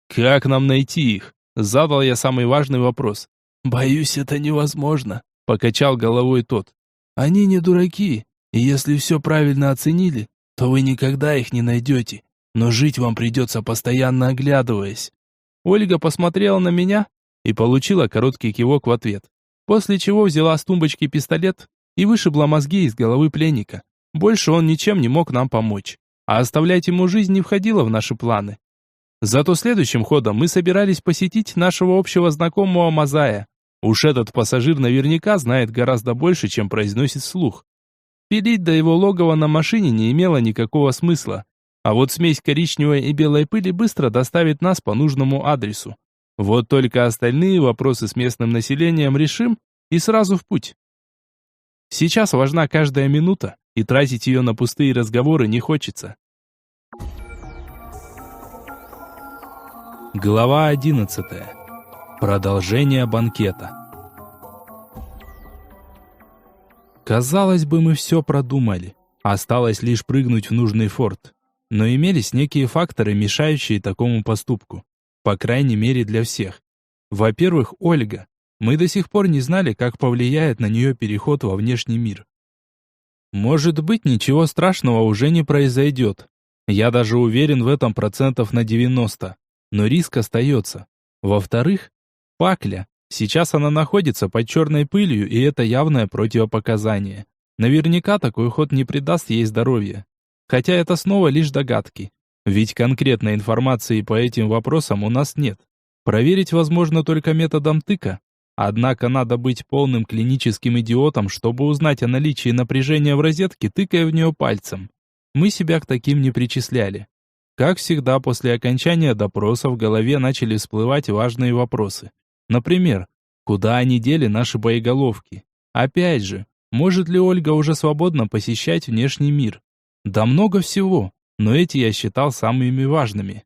«Как нам найти их?» – задал я самый важный вопрос. «Боюсь, это невозможно», – покачал головой тот. «Они не дураки, и если все правильно оценили, то вы никогда их не найдете. Но жить вам придется, постоянно оглядываясь». Ольга посмотрела на меня, и получила короткий кивок в ответ. После чего взяла с тумбочки пистолет и вышибла мозги из головы пленника. Больше он ничем не мог нам помочь, а оставлять ему жизнь не входило в наши планы. Зато следующим ходом мы собирались посетить нашего общего знакомого Мазая. Уж этот пассажир наверняка знает гораздо больше, чем произносит вслух. Пилить до его логова на машине не имело никакого смысла, а вот смесь коричневой и белой пыли быстро доставит нас по нужному адресу. Вот только остальные вопросы с местным населением решим и сразу в путь. Сейчас важна каждая минута, и тратить ее на пустые разговоры не хочется. Глава 11. Продолжение банкета. Казалось бы, мы все продумали. Осталось лишь прыгнуть в нужный форт. Но имелись некие факторы, мешающие такому поступку. По крайней мере, для всех. Во-первых, Ольга. Мы до сих пор не знали, как повлияет на нее переход во внешний мир. Может быть, ничего страшного уже не произойдет. Я даже уверен в этом процентов на 90. Но риск остается. Во-вторых, Пакля. Сейчас она находится под черной пылью, и это явное противопоказание. Наверняка такой ход не придаст ей здоровья. Хотя это снова лишь догадки. Ведь конкретной информации по этим вопросам у нас нет. Проверить возможно только методом тыка. Однако надо быть полным клиническим идиотом, чтобы узнать о наличии напряжения в розетке, тыкая в нее пальцем. Мы себя к таким не причисляли. Как всегда, после окончания допроса в голове начали всплывать важные вопросы. Например, куда они дели наши боеголовки? Опять же, может ли Ольга уже свободно посещать внешний мир? Да много всего, но эти я считал самыми важными.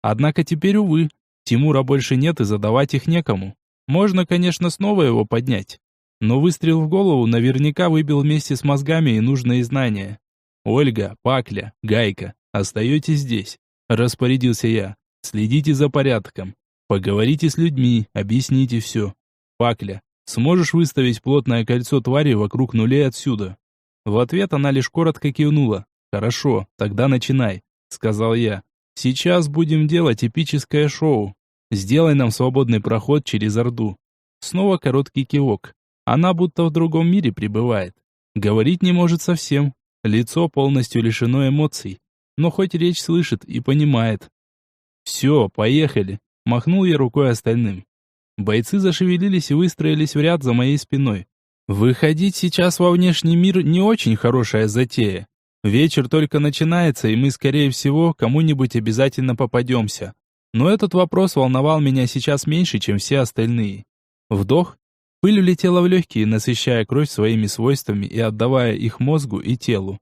Однако теперь, увы, Тимура больше нет и задавать их некому. Можно, конечно, снова его поднять. Но выстрел в голову наверняка выбил вместе с мозгами и нужные знания. «Ольга, Пакля, Гайка, остаетесь здесь», — распорядился я. «Следите за порядком. Поговорите с людьми, объясните все. Пакля, сможешь выставить плотное кольцо твари вокруг нулей отсюда?» В ответ она лишь коротко кивнула. «Хорошо, тогда начинай», — сказал я. «Сейчас будем делать эпическое шоу. Сделай нам свободный проход через Орду». Снова короткий кивок. Она будто в другом мире пребывает. Говорить не может совсем. Лицо полностью лишено эмоций. Но хоть речь слышит и понимает. «Все, поехали», — махнул я рукой остальным. Бойцы зашевелились и выстроились в ряд за моей спиной. Выходить сейчас во внешний мир не очень хорошая затея. Вечер только начинается, и мы, скорее всего, кому-нибудь обязательно попадемся. Но этот вопрос волновал меня сейчас меньше, чем все остальные. Вдох. Пыль улетела в легкие, насыщая кровь своими свойствами и отдавая их мозгу и телу.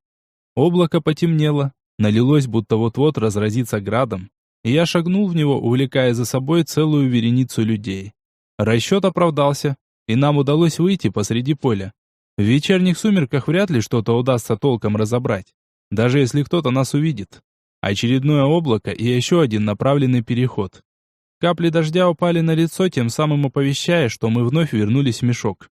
Облако потемнело, налилось, будто вот-вот разразится градом, и я шагнул в него, увлекая за собой целую вереницу людей. Расчет оправдался, и нам удалось выйти посреди поля. В вечерних сумерках вряд ли что-то удастся толком разобрать, даже если кто-то нас увидит. Очередное облако и еще один направленный переход. Капли дождя упали на лицо, тем самым оповещая, что мы вновь вернулись в мешок.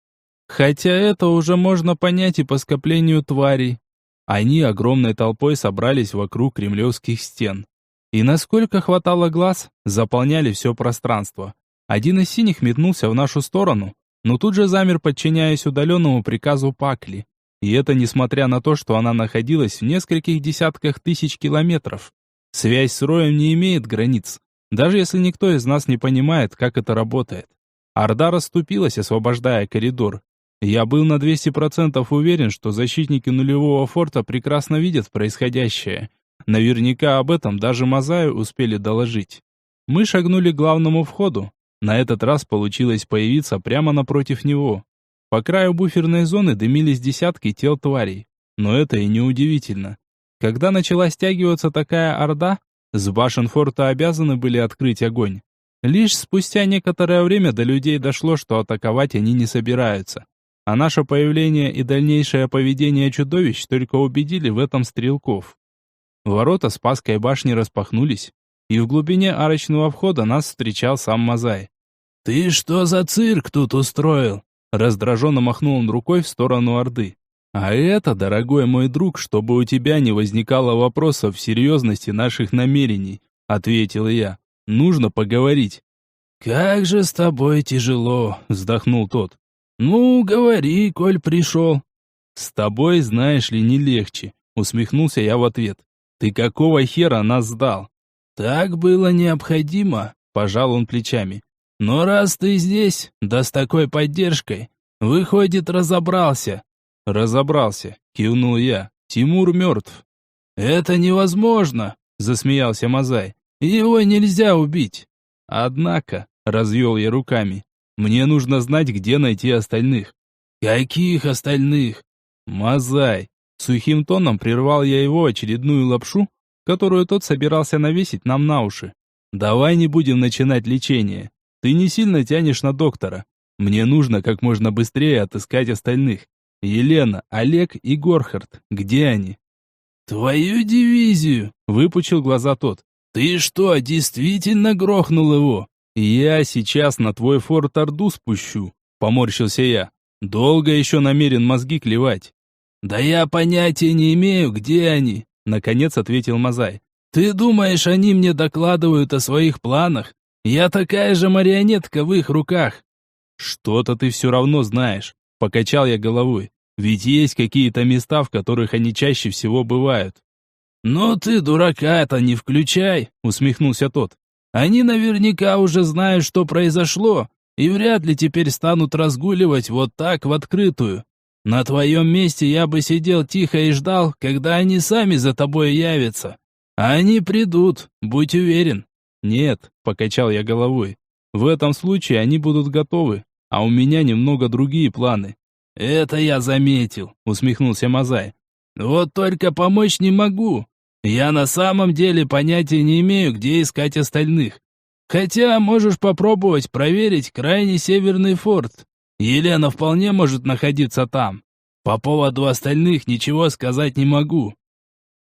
Хотя это уже можно понять и по скоплению тварей. Они огромной толпой собрались вокруг кремлевских стен. И насколько хватало глаз, заполняли все пространство. Один из синих метнулся в нашу сторону, но тут же замер, подчиняясь удаленному приказу Пакли. И это несмотря на то, что она находилась в нескольких десятках тысяч километров. Связь с роем не имеет границ, даже если никто из нас не понимает, как это работает. Орда расступилась, освобождая коридор. Я был на 200% уверен, что защитники нулевого форта прекрасно видят происходящее. Наверняка об этом даже Мазаю успели доложить. Мы шагнули к главному входу. На этот раз получилось появиться прямо напротив него. По краю буферной зоны дымились десятки тел тварей. Но это и не удивительно. Когда начала стягиваться такая орда, с башен форта обязаны были открыть огонь. Лишь спустя некоторое время до людей дошло, что атаковать они не собираются. А наше появление и дальнейшее поведение чудовищ только убедили в этом стрелков. Ворота Спасской башни распахнулись, и в глубине арочного входа нас встречал сам Мазай. «Ты что за цирк тут устроил?» Раздраженно махнул он рукой в сторону Орды. «А это, дорогой мой друг, чтобы у тебя не возникало вопросов в серьезности наших намерений», ответил я. «Нужно поговорить». «Как же с тобой тяжело», — вздохнул тот. «Ну, говори, коль пришел». «С тобой, знаешь ли, не легче», — усмехнулся я в ответ. «Ты какого хера нас сдал?» «Так было необходимо», — пожал он плечами. «Но раз ты здесь, да с такой поддержкой, выходит, разобрался». «Разобрался», — кивнул я. «Тимур мертв». «Это невозможно», — засмеялся Мазай. «Его нельзя убить». «Однако», — развел я руками, — «мне нужно знать, где найти остальных». «Каких остальных?» «Мазай». Сухим тоном прервал я его очередную лапшу, которую тот собирался навесить нам на уши. «Давай не будем начинать лечение. Ты не сильно тянешь на доктора. Мне нужно как можно быстрее отыскать остальных. Елена, Олег и Горхард. Где они?» «Твою дивизию!» — выпучил глаза тот. «Ты что, действительно грохнул его?» «Я сейчас на твой форт Орду спущу», — поморщился я. «Долго еще намерен мозги клевать». «Да я понятия не имею, где они», — наконец ответил Мазай. «Ты думаешь, они мне докладывают о своих планах? Я такая же марионетка в их руках». «Что-то ты все равно знаешь», — покачал я головой. «Ведь есть какие-то места, в которых они чаще всего бывают». «Ну ты дурака-то не включай», — усмехнулся тот. «Они наверняка уже знают, что произошло, и вряд ли теперь станут разгуливать вот так в открытую. На твоем месте я бы сидел тихо и ждал, когда они сами за тобой явятся. А они придут, будь уверен». «Нет», — покачал я головой. «В этом случае они будут готовы, а у меня немного другие планы». «Это я заметил», — усмехнулся Мазай. «Вот только помочь не могу. Я на самом деле понятия не имею, где искать остальных. Хотя можешь попробовать проверить крайний северный форт. Елена вполне может находиться там. По поводу остальных ничего сказать не могу».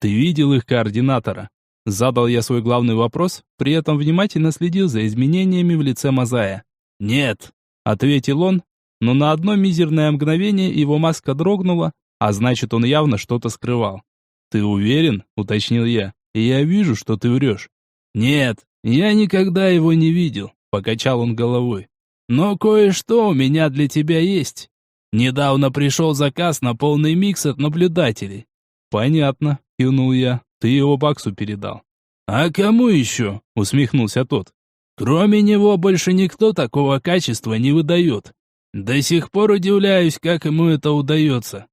«Ты видел их координатора?» Задал я свой главный вопрос, при этом внимательно следил за изменениями в лице Мазая. «Нет», — ответил он, но на одно мизерное мгновение его маска дрогнула, а значит, он явно что-то скрывал. «Ты уверен?» — уточнил я. «Я вижу, что ты врешь». «Нет, я никогда его не видел», — покачал он головой. «Но кое-что у меня для тебя есть. Недавно пришел заказ на полный микс от наблюдателей». «Понятно», — кивнул я. «Ты его Баксу передал». «А кому еще?» — усмехнулся тот. «Кроме него больше никто такого качества не выдает. До сих пор удивляюсь, как ему это удается».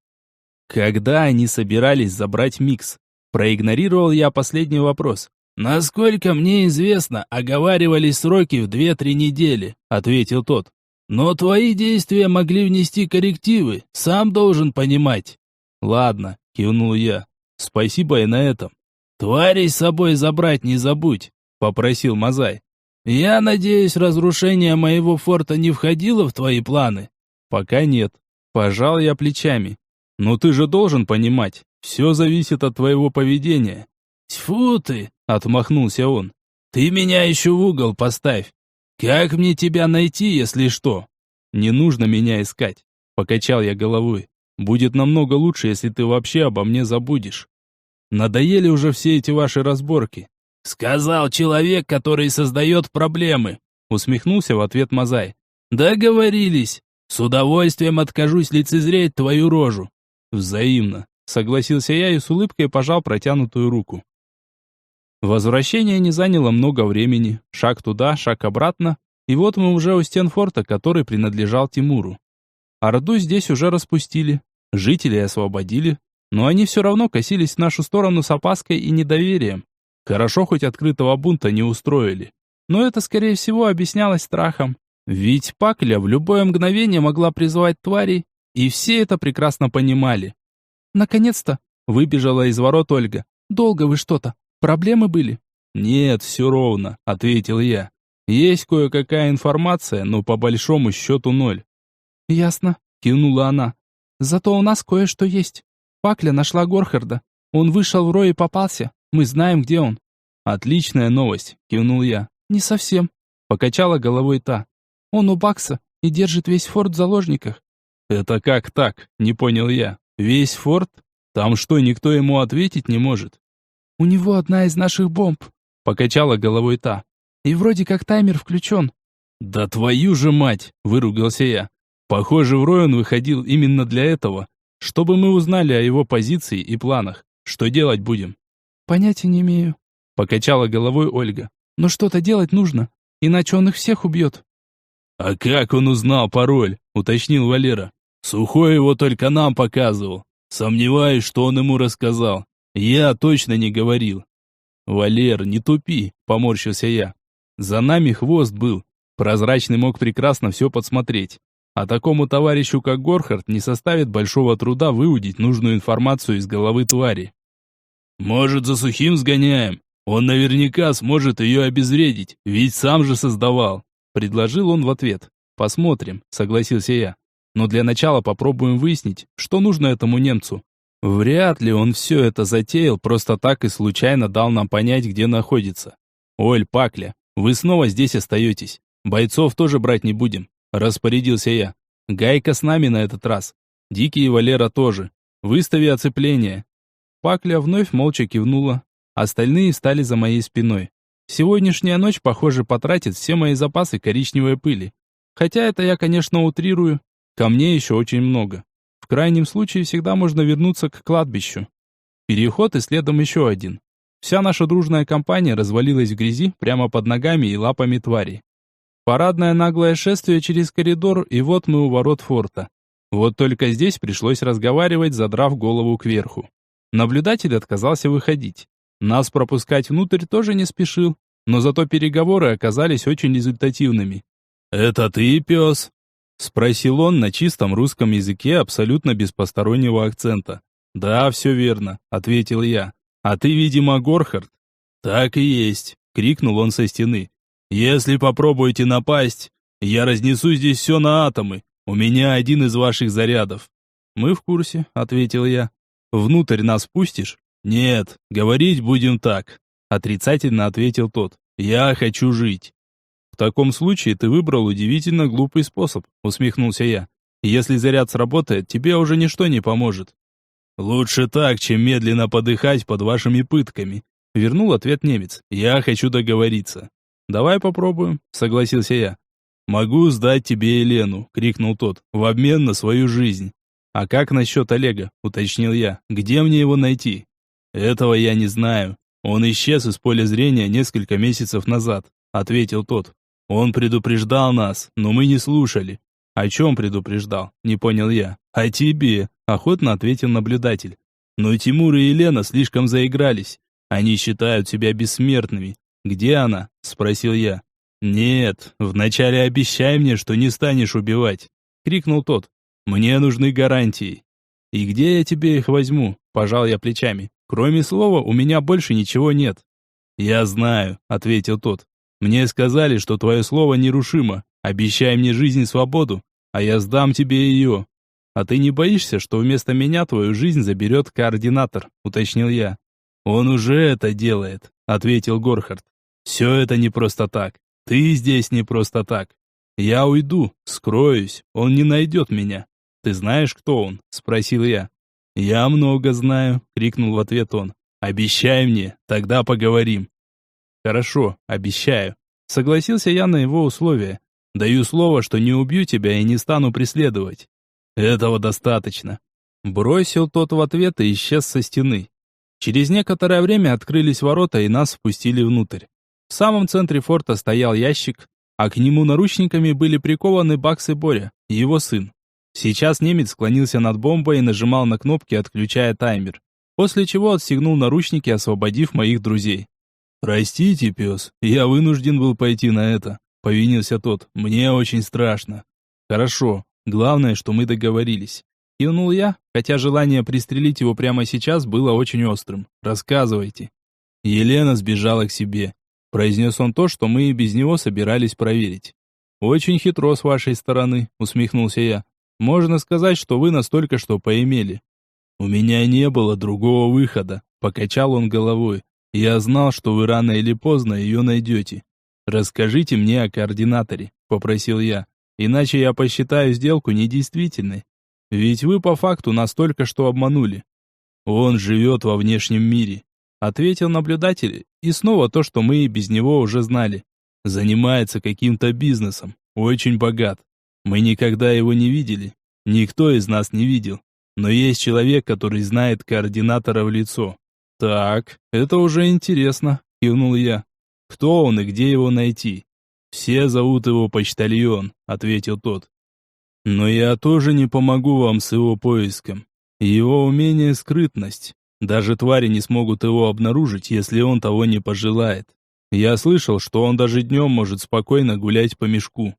Когда они собирались забрать микс? Проигнорировал я последний вопрос. «Насколько мне известно, оговаривались сроки в 2-3 недели», — ответил тот. «Но твои действия могли внести коррективы, сам должен понимать». «Ладно», — кивнул я. «Спасибо и на этом». «Тварей с собой забрать не забудь», — попросил Мазай. «Я надеюсь, разрушение моего форта не входило в твои планы?» «Пока нет». Пожал я плечами. «Но ты же должен понимать, все зависит от твоего поведения». «Тьфу ты!» — отмахнулся он. «Ты меня еще в угол поставь. Как мне тебя найти, если что?» «Не нужно меня искать», — покачал я головой. «Будет намного лучше, если ты вообще обо мне забудешь. Надоели уже все эти ваши разборки». «Сказал человек, который создает проблемы», — усмехнулся в ответ Мазай. «Договорились. С удовольствием откажусь лицезреть твою рожу». «Взаимно», — согласился я и с улыбкой пожал протянутую руку. Возвращение не заняло много времени. Шаг туда, шаг обратно, и вот мы уже у стен форта, который принадлежал Тимуру. Орду здесь уже распустили, жителей освободили, но они все равно косились в нашу сторону с опаской и недоверием. Хорошо, хоть открытого бунта не устроили. Но это, скорее всего, объяснялось страхом. Ведь Пакля в любое мгновение могла призвать тварей, и все это прекрасно понимали. «Наконец-то!» — выбежала из ворот Ольга. «Долго вы что-то? Проблемы были?» «Нет, все ровно», — ответил я. «Есть кое-какая информация, но по большому счету 0». «Ясно», — кивнула она. «Зато у нас кое-что есть. Пакля нашла Горхарда. Он вышел в рой и попался. Мы знаем, где он». «Отличная новость», — кивнул я. «Не совсем», — покачала головой та. «Он у Бакса и держит весь форт в заложниках». «Это как так?» — не понял я. «Весь форт? Там что, никто ему ответить не может?» «У него одна из наших бомб», — покачала головой та. «И вроде как таймер включен. «Да твою же мать!» – выругался я. «Похоже, в рой он выходил именно для этого, чтобы мы узнали о его позиции и планах. Что делать будем?» «Понятия не имею», — покачала головой Ольга. «Но что-то делать нужно, иначе он их всех убьет». «А как он узнал пароль?» – уточнил Валера. «Сухой его только нам показывал. Сомневаюсь, что он ему рассказал. Я точно не говорил». «Валер, не тупи», – поморщился я. «За нами хвост был. Прозрачный мог прекрасно все подсмотреть. А такому товарищу, как Горхард, не составит большого труда выудить нужную информацию из головы твари». «Может, за Сухим сгоняем? Он наверняка сможет ее обезвредить, ведь сам же создавал», – предложил он в ответ. «Посмотрим», – согласился я. «Но для начала попробуем выяснить, что нужно этому немцу. Вряд ли он все это затеял, просто так и случайно дал нам понять, где находится. Оль, Пакля, вы снова здесь остаетесь. Бойцов тоже брать не будем», – распорядился я. «Гайка с нами на этот раз. Дикий и Валера тоже. Выстави оцепление». Пакля вновь молча кивнула. Остальные встали за моей спиной. Сегодняшняя ночь, похоже, потратит все мои запасы коричневой пыли. Хотя это я, конечно, утрирую. Камней еще очень много. В крайнем случае всегда можно вернуться к кладбищу. Переход и следом еще один. Вся наша дружная компания развалилась в грязи прямо под ногами и лапами твари. Парадное наглое шествие через коридор, и вот мы у ворот форта. Вот только здесь пришлось разговаривать, задрав голову кверху. Наблюдатель отказался выходить. Нас пропускать внутрь тоже не спешил, но зато переговоры оказались очень результативными. «Это ты, пес?» – спросил он на чистом русском языке, абсолютно без постороннего акцента. «Да, все верно», – ответил я. «А ты, видимо, Горхард?» «Так и есть», – крикнул он со стены. «Если попробуете напасть, я разнесу здесь все на атомы. У меня один из ваших зарядов». «Мы в курсе», – ответил я. «Внутрь нас пустишь?» «Нет, говорить будем так», – отрицательно ответил тот. «Я хочу жить». «В таком случае ты выбрал удивительно глупый способ», – усмехнулся я. «Если заряд сработает, тебе уже ничто не поможет». «Лучше так, чем медленно подыхать под вашими пытками», – вернул ответ немец. «Я хочу договориться». «Давай попробуем», – согласился я. «Могу сдать тебе Елену», – крикнул тот, – «в обмен на свою жизнь». «А как насчет Олега?» – уточнил я. «Где мне его найти?» «Этого я не знаю. Он исчез из поля зрения несколько месяцев назад», – ответил тот. «Он предупреждал нас, но мы не слушали». «О чем предупреждал?» – не понял я. «О тебе», – охотно ответил наблюдатель. «Но Тимур и Елена слишком заигрались. Они считают себя бессмертными. Где она?» – спросил я. «Нет, вначале обещай мне, что не станешь убивать», – крикнул тот. «Мне нужны гарантии». «И где я тебе их возьму?» – пожал я плечами. «Кроме слова, у меня больше ничего нет». «Я знаю», – ответил тот. «Мне сказали, что твое слово нерушимо. Обещай мне жизнь и свободу, а я сдам тебе ее». «А ты не боишься, что вместо меня твою жизнь заберет координатор?» – уточнил я. «Он уже это делает», – ответил Горхард. «Все это не просто так. Ты здесь не просто так. Я уйду, скроюсь, он не найдет меня. Ты знаешь, кто он?» – спросил я. «Я много знаю», – крикнул в ответ он. «Обещай мне, тогда поговорим». «Хорошо, обещаю». Согласился я на его условия. «Даю слово, что не убью тебя и не стану преследовать». «Этого достаточно». Бросил тот в ответ и исчез со стены. Через некоторое время открылись ворота и нас впустили внутрь. В самом центре форта стоял ящик, а к нему наручниками были прикованы Бакс и Боря, его сын. Сейчас немец склонился над бомбой и нажимал на кнопки, отключая таймер, после чего отстегнул наручники, освободив моих друзей. «Простите, пес, я вынужден был пойти на это», — повинился тот. «Мне очень страшно». «Хорошо, главное, что мы договорились». Кивнул я, хотя желание пристрелить его прямо сейчас было очень острым. «Рассказывайте». Елена сбежала к себе. Произнес он то, что мы и без него собирались проверить. «Очень хитро с вашей стороны», — усмехнулся я. «Можно сказать, что вы нас только что поимели». «У меня не было другого выхода», — покачал он головой. «Я знал, что вы рано или поздно ее найдете. Расскажите мне о координаторе», — попросил я. «Иначе я посчитаю сделку недействительной. Ведь вы по факту нас только что обманули». «Он живет во внешнем мире», — ответил наблюдатель, и снова то, что мы и без него уже знали. Занимается каким-то бизнесом, очень богат. Мы никогда его не видели, никто из нас не видел. Но есть человек, который знает координатора в лицо. Так, это уже интересно, кивнул я. Кто он и где его найти? Все зовут его почтальон, ответил тот. Но я тоже не помогу вам с его поиском. Его умение — скрытность. Даже твари не смогут его обнаружить, если он того не пожелает. Я слышал, что он даже днем может спокойно гулять по мешку.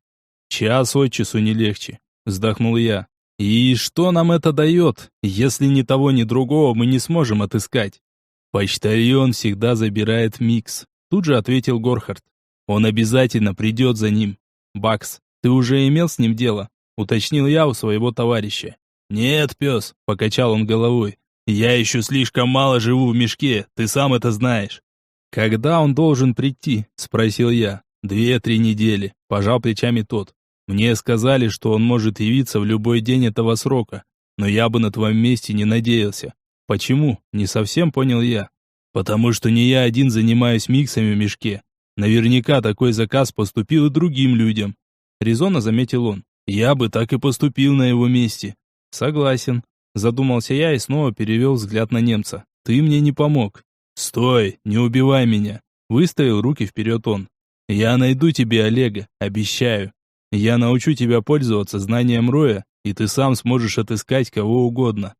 Час от часу не легче, вздохнул я. И что нам это дает, если ни того, ни другого мы не сможем отыскать? Почтальон всегда забирает Микс, тут же ответил Горхард. Он обязательно придет за ним. Бакс, ты уже имел с ним дело? Уточнил я у своего товарища. «Нет, пес», — покачал он головой. «Я еще слишком мало живу в мешке, ты сам это знаешь». «Когда он должен прийти?» — спросил я. 2-3 недели», — пожал плечами тот. «Мне сказали, что он может явиться в любой день этого срока, но я бы на твоем месте не надеялся». «Почему?» — не совсем понял я. «Потому что не я один занимаюсь миксами в мешке. Наверняка такой заказ поступил и другим людям», — резонно заметил он. «Я бы так и поступил на его месте». «Согласен», — задумался я и снова перевел взгляд на немца. «Ты мне не помог». «Стой, не убивай меня», — выставил руки вперед он. «Я найду тебе Олега, обещаю. Я научу тебя пользоваться знанием Роя, и ты сам сможешь отыскать кого угодно.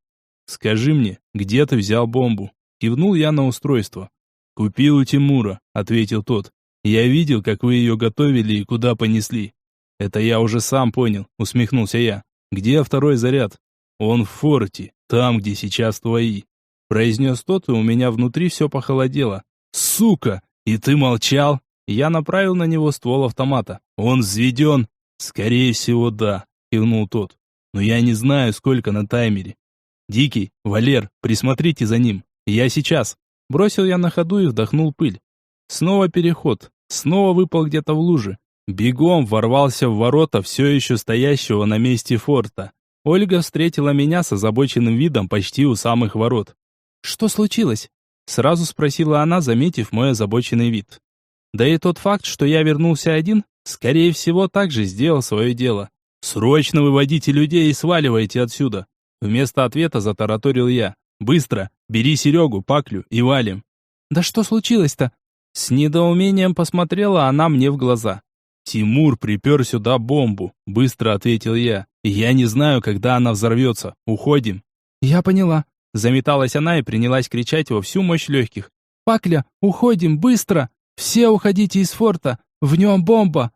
Скажи мне, где ты взял бомбу?» Кивнул я на устройство. «Купил у Тимура», — ответил тот. «Я видел, как вы ее готовили и куда понесли». «Это я уже сам понял», — усмехнулся я. «Где второй заряд?» «Он в форте, там, где сейчас твои», — произнес тот, и у меня внутри все похолодело. «Сука! И ты молчал?» Я направил на него ствол автомата. «Он взведен?» «Скорее всего, да», — кивнул тот. «Но я не знаю, сколько на таймере». «Дикий, Валер, присмотрите за ним. Я сейчас». Бросил я на ходу и вдохнул пыль. Снова переход. Снова выпал где-то в луже. Бегом ворвался в ворота все еще стоящего на месте форта. Ольга встретила меня с озабоченным видом почти у самых ворот. «Что случилось?» Сразу спросила она, заметив мой озабоченный вид. Да и тот факт, что я вернулся один, скорее всего, также сделал свое дело. «Срочно выводите людей и сваливайте отсюда!» Вместо ответа затараторил я. «Быстро! Бери Серегу, Паклю и валим!» «Да что случилось-то?» С недоумением посмотрела она мне в глаза. «Тимур припер сюда бомбу», — быстро ответил я. «Я не знаю, когда она взорвется. Уходим». «Я поняла». Заметалась она и принялась кричать во всю мощь легких. «Пакля, уходим, быстро! Все уходите из форта! В нем бомба!»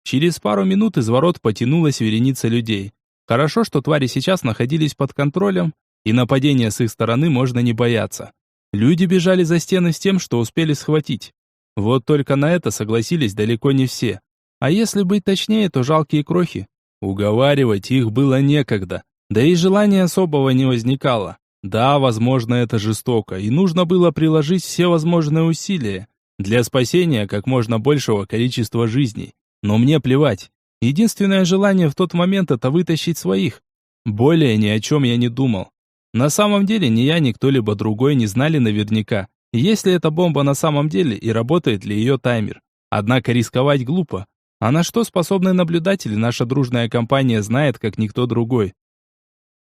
Через пару минут из ворот потянулась вереница людей. Хорошо, что твари сейчас находились под контролем, и нападения с их стороны можно не бояться. Люди бежали за стены с тем, что успели схватить. Вот только на это согласились далеко не все. А если быть точнее, то жалкие крохи. Уговаривать их было некогда, да и желания особого не возникало. Да, возможно, это жестоко, и нужно было приложить все возможные усилия для спасения как можно большего количества жизней. Но мне плевать. Единственное желание в тот момент — это вытащить своих. Более ни о чем я не думал. На самом деле ни я, ни кто-либо другой не знали наверняка, есть ли эта бомба на самом деле и работает ли ее таймер. Однако рисковать глупо. А на что способны наблюдатели, наша дружная компания знает, как никто другой.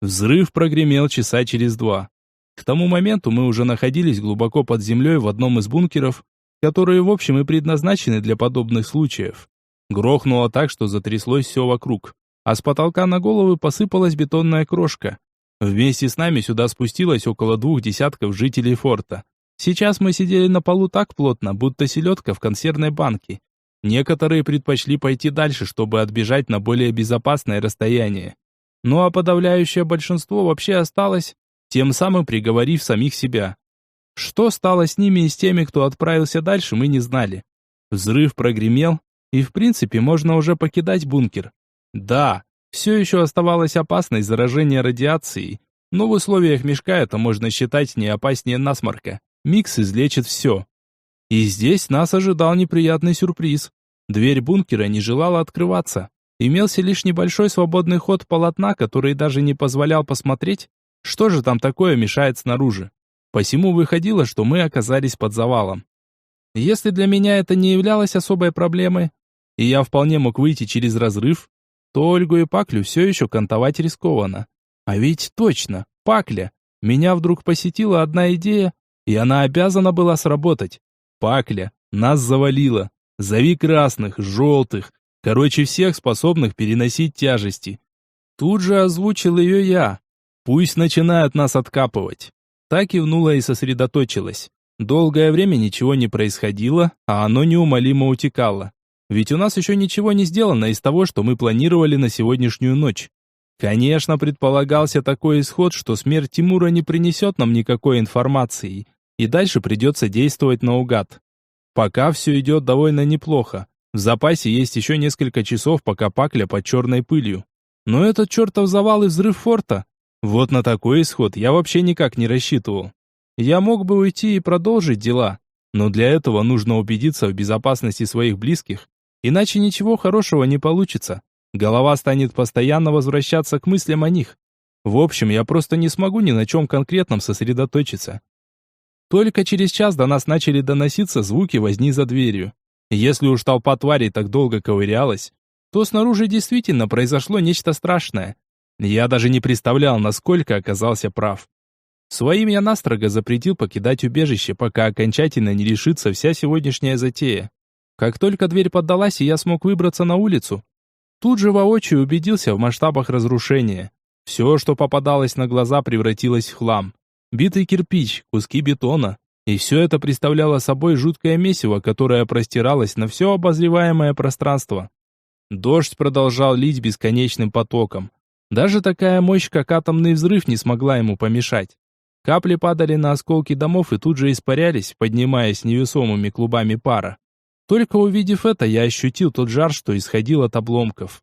Взрыв прогремел часа через 2. К тому моменту мы уже находились глубоко под землей в одном из бункеров, которые в общем и предназначены для подобных случаев. Грохнуло так, что затряслось все вокруг, а с потолка на головы посыпалась бетонная крошка. Вместе с нами сюда спустилось около 2 десятков жителей форта. Сейчас мы сидели на полу так плотно, будто селедка в консервной банке. Некоторые предпочли пойти дальше, чтобы отбежать на более безопасное расстояние. Ну а подавляющее большинство вообще осталось, тем самым приговорив самих себя. Что стало с ними и с теми, кто отправился дальше, мы не знали. Взрыв прогремел, и в принципе можно уже покидать бункер. Да, все еще оставалась опасность заражения радиацией, но в условиях мешка это можно считать не опаснее насморка. Микс излечит все. И здесь нас ожидал неприятный сюрприз. Дверь бункера не желала открываться. Имелся лишь небольшой свободный ход полотна, который даже не позволял посмотреть, что же там такое мешает снаружи. Посему выходило, что мы оказались под завалом. Если для меня это не являлось особой проблемой, и я вполне мог выйти через разрыв, то Ольгу и Паклю все еще кантовать рискованно. А ведь точно, Пакля. Меня вдруг посетила одна идея, и она обязана была сработать. Пакля, нас завалило. Зови красных, желтых, короче всех способных переносить тяжести. Тут же озвучил ее я. Пусть начинают нас откапывать. Так кивнула и сосредоточилась. Долгое время ничего не происходило, а оно неумолимо утекало. Ведь у нас еще ничего не сделано из того, что мы планировали на сегодняшнюю ночь. Конечно, предполагался такой исход, что смерть Тимура не принесет нам никакой информации, и дальше придется действовать наугад. Пока все идет довольно неплохо. В запасе есть еще несколько часов, пока Пакля под черной пылью. Но этот чертов завал и взрыв форта. Вот на такой исход я вообще никак не рассчитывал. Я мог бы уйти и продолжить дела, но для этого нужно убедиться в безопасности своих близких, иначе ничего хорошего не получится. Голова станет постоянно возвращаться к мыслям о них. В общем, я просто не смогу ни на чем конкретном сосредоточиться. Только через час до нас начали доноситься звуки возни за дверью. Если уж толпа тварей так долго ковырялась, то снаружи действительно произошло нечто страшное. Я даже не представлял, насколько оказался прав. Своим я настрого запретил покидать убежище, пока окончательно не решится вся сегодняшняя затея. Как только дверь поддалась, и я смог выбраться на улицу, тут же воочию убедился в масштабах разрушения. Все, что попадалось на глаза, превратилось в хлам. Битый кирпич, куски бетона. И все это представляло собой жуткое месиво, которое простиралось на все обозреваемое пространство. Дождь продолжал лить бесконечным потоком. Даже такая мощь, как атомный взрыв, не смогла ему помешать. Капли падали на осколки домов и тут же испарялись, поднимаясь невесомыми клубами пара. Только увидев это, я ощутил тот жар, что исходил от обломков.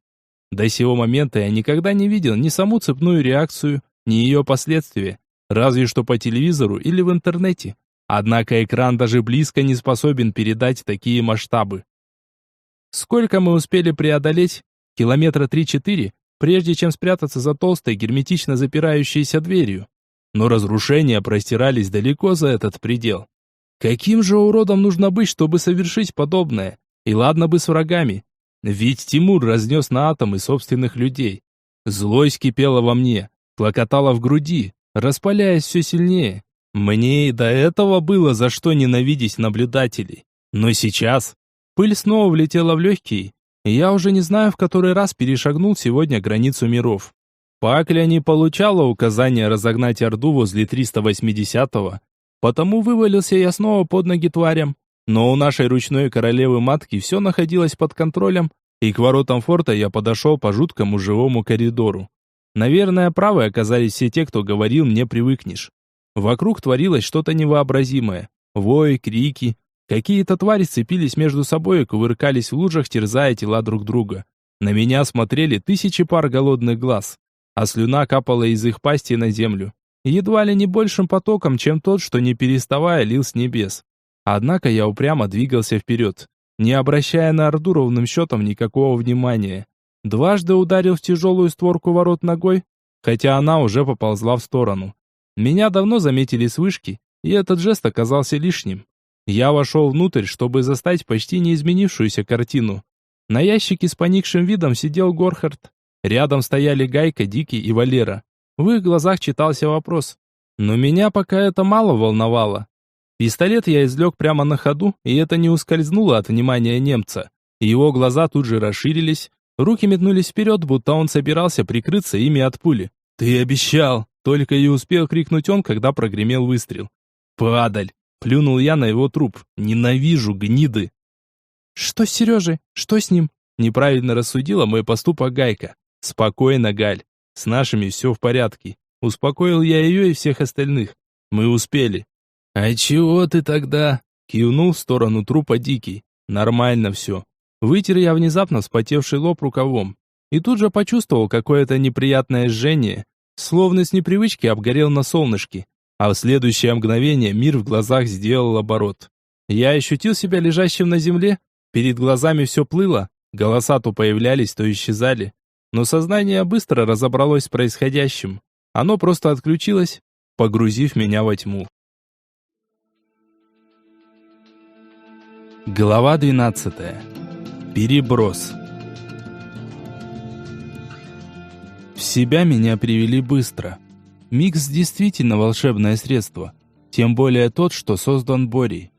До сего момента я никогда не видел ни саму цепную реакцию, ни ее последствия, разве что по телевизору или в интернете. Однако экран даже близко не способен передать такие масштабы. Сколько мы успели преодолеть? Километра 3-4, прежде чем спрятаться за толстой, герметично запирающейся дверью. Но разрушения простирались далеко за этот предел. Каким же уродом нужно быть, чтобы совершить подобное? И ладно бы с врагами. Ведь Тимур разнес на атомы собственных людей. Злость кипела во мне, клокотала в груди, распаляясь все сильнее. Мне и до этого было за что ненавидеть наблюдателей. Но сейчас пыль снова влетела в легкие, и я уже не знаю, в который раз перешагнул сегодня границу миров. Пакля не получала указания разогнать Орду возле 380-го, потому вывалился я снова под ноги тварям. Но у нашей ручной королевы-матки все находилось под контролем, и к воротам форта я подошел по жуткому живому коридору. Наверное, правы оказались все те, кто говорил мне «привыкнешь». Вокруг творилось что-то невообразимое. Вой, крики. Какие-то твари сцепились между собой и кувыркались в лужах, терзая тела друг друга. На меня смотрели тысячи пар голодных глаз, а слюна капала из их пасти на землю. Едва ли не большим потоком, чем тот, что не переставая лил с небес. Однако я упрямо двигался вперед, не обращая на Орду ровным счетом никакого внимания. Дважды ударил в тяжелую створку ворот ногой, хотя она уже поползла в сторону. Меня давно заметили с вышки, и этот жест оказался лишним. Я вошел внутрь, чтобы застать почти неизменившуюся картину. На ящике с поникшим видом сидел Горхард. Рядом стояли Гайка, Дикий и Валера. В их глазах читался вопрос. Но меня пока это мало волновало. Пистолет я извлек прямо на ходу, и это не ускользнуло от внимания немца. Его глаза тут же расширились, руки метнулись вперед, будто он собирался прикрыться ими от пули. «Ты обещал!» Только и успел крикнуть он, когда прогремел выстрел. «Падаль!» — плюнул я на его труп. «Ненавижу гниды!» «Что с Сережей? Что с ним?» Неправильно рассудила мой поступок Гайка. «Спокойно, Галь. С нашими все в порядке». Успокоил я ее и всех остальных. «Мы успели». «А чего ты тогда?» Кивнул в сторону трупа Дикий. «Нормально все». Вытер я внезапно вспотевший лоб рукавом. И тут же почувствовал какое-то неприятное жжение. Словно с непривычки обгорел на солнышке, а в следующее мгновение мир в глазах сделал оборот. Я ощутил себя лежащим на земле, перед глазами все плыло, голоса то появлялись, то исчезали. Но сознание быстро разобралось с происходящим. Оно просто отключилось, погрузив меня во тьму. Глава 12. Переброс. В себя меня привели быстро. Микс действительно волшебное средство, тем более тот, что создан Борей.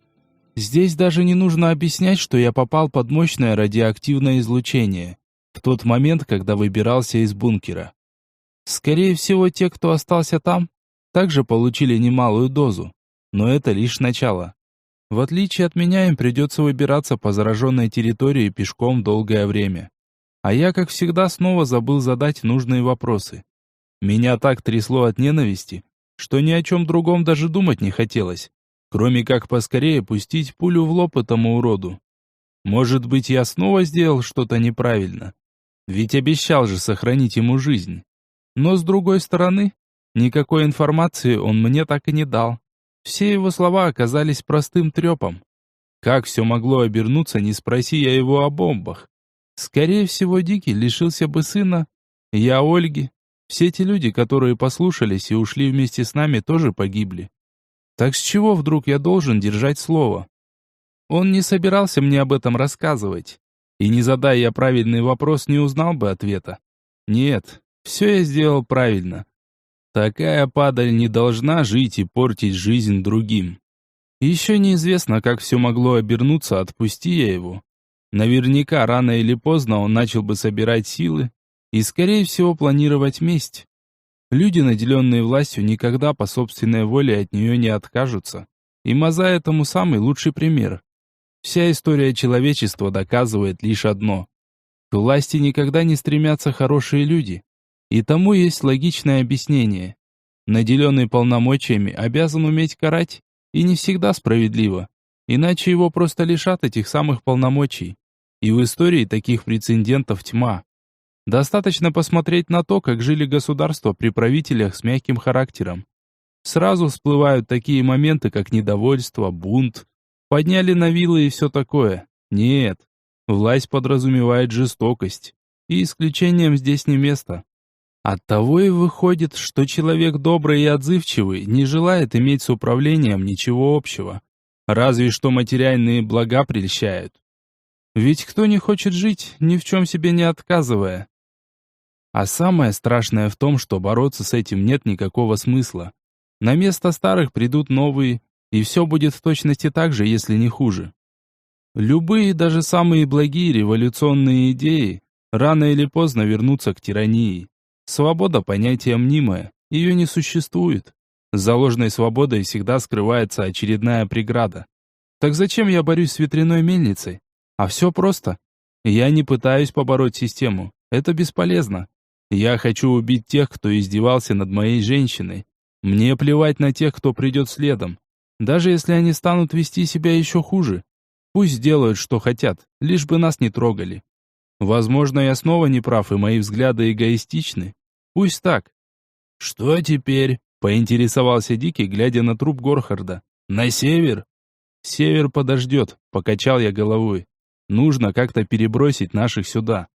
Здесь даже не нужно объяснять, что я попал под мощное радиоактивное излучение в тот момент, когда выбирался из бункера. Скорее всего, те, кто остался там, также получили немалую дозу, но это лишь начало. В отличие от меня, им придется выбираться по зараженной территории пешком долгое время. А я, как всегда, снова забыл задать нужные вопросы. Меня так трясло от ненависти, что ни о чем другом даже думать не хотелось, кроме как поскорее пустить пулю в лоб этому уроду. Может быть, я снова сделал что-то неправильно? Ведь обещал же сохранить ему жизнь. Но с другой стороны, никакой информации он мне так и не дал. Все его слова оказались простым трепом. Как все могло обернуться, не спроси я его о бомбах? Скорее всего, Дикий лишился бы сына, я Ольги. Все те люди, которые послушались и ушли вместе с нами, тоже погибли. Так с чего вдруг я должен держать слово? Он не собирался мне об этом рассказывать. И не задая я правильный вопрос, не узнал бы ответа. Нет, все я сделал правильно. Такая падаль не должна жить и портить жизнь другим. Еще неизвестно, как все могло обернуться, отпусти я его. Наверняка рано или поздно он начал бы собирать силы и, скорее всего, планировать месть. Люди, наделенные властью, никогда по собственной воле от нее не откажутся. И Маза этому самый лучший пример. Вся история человечества доказывает лишь одно. К власти никогда не стремятся хорошие люди. И тому есть логичное объяснение. Наделенный полномочиями обязан уметь карать, и не всегда справедливо. Иначе его просто лишат этих самых полномочий. И в истории таких прецедентов тьма. Достаточно посмотреть на то, как жили государства при правителях с мягким характером. Сразу всплывают такие моменты, как недовольство, бунт, подняли на вилы и все такое. Нет, власть подразумевает жестокость, и исключением здесь не место. Оттого и выходит, что человек добрый и отзывчивый не желает иметь с управлением ничего общего. Разве что материальные блага прельщают. Ведь кто не хочет жить, ни в чем себе не отказывая? А самое страшное в том, что бороться с этим нет никакого смысла. На место старых придут новые, и все будет в точности так же, если не хуже. Любые, даже самые благие революционные идеи рано или поздно вернутся к тирании. Свобода – понятие мнимое, ее не существует. За ложной свободой всегда скрывается очередная преграда. Так зачем я борюсь с ветряной мельницей? А все просто. Я не пытаюсь побороть систему, это бесполезно. Я хочу убить тех, кто издевался над моей женщиной. Мне плевать на тех, кто придет следом. Даже если они станут вести себя еще хуже. Пусть делают, что хотят, лишь бы нас не трогали. Возможно, я снова не прав, и мои взгляды эгоистичны. Пусть так. Что теперь? Поинтересовался Дикий, глядя на труп Горхарда. На север? Север подождет, покачал я головой. Нужно как-то перебросить наших сюда.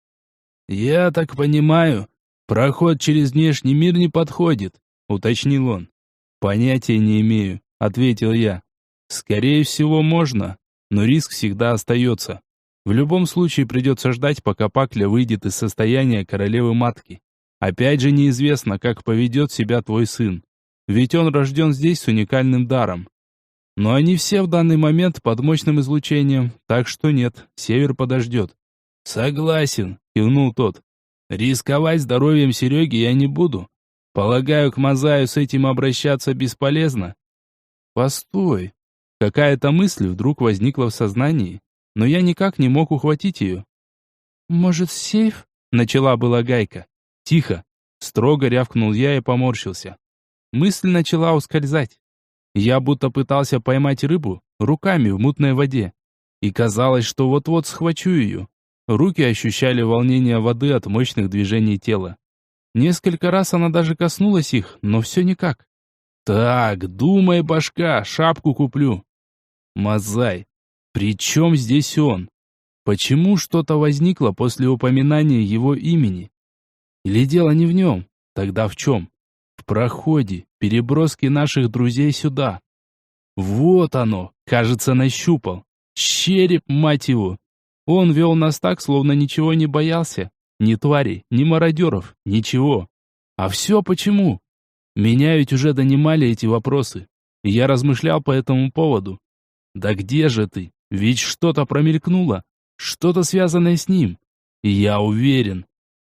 Я так понимаю, проход через внешний мир не подходит, уточнил он. Понятия не имею, ответил я. Скорее всего, можно, но риск всегда остается. В любом случае придется ждать, пока Пакля выйдет из состояния королевы-матки. Опять же неизвестно, как поведет себя твой сын. Ведь он рожден здесь с уникальным даром. Но они все в данный момент под мощным излучением, так что нет, север подождет. Согласен, кивнул тот. Рисковать здоровьем Сереги я не буду. Полагаю, к Мазаю с этим обращаться бесполезно. Постой. Какая-то мысль вдруг возникла в сознании, но я никак не мог ухватить ее. «Может, сейф?» — начала была Гайка. «Тихо!» — строго рявкнул я и поморщился. Мысль начала ускользать. Я будто пытался поймать рыбу руками в мутной воде. И казалось, что вот-вот схвачу ее. Руки ощущали волнение воды от мощных движений тела. Несколько раз она даже коснулась их, но все никак. «Так, думай, башка, шапку куплю». Мазай. При чем здесь он? Почему что-то возникло после упоминания его имени? Или дело не в нем? Тогда в чем? В проходе, переброске наших друзей сюда. Вот оно, кажется, нащупал. Череп, мать его! Он вел нас так, словно ничего не боялся. Ни тварей, ни мародеров, ничего. А все почему? Меня ведь уже донимали эти вопросы. И я размышлял по этому поводу. Да где же ты? Ведь что-то промелькнуло. Что-то связанное с ним. И я уверен.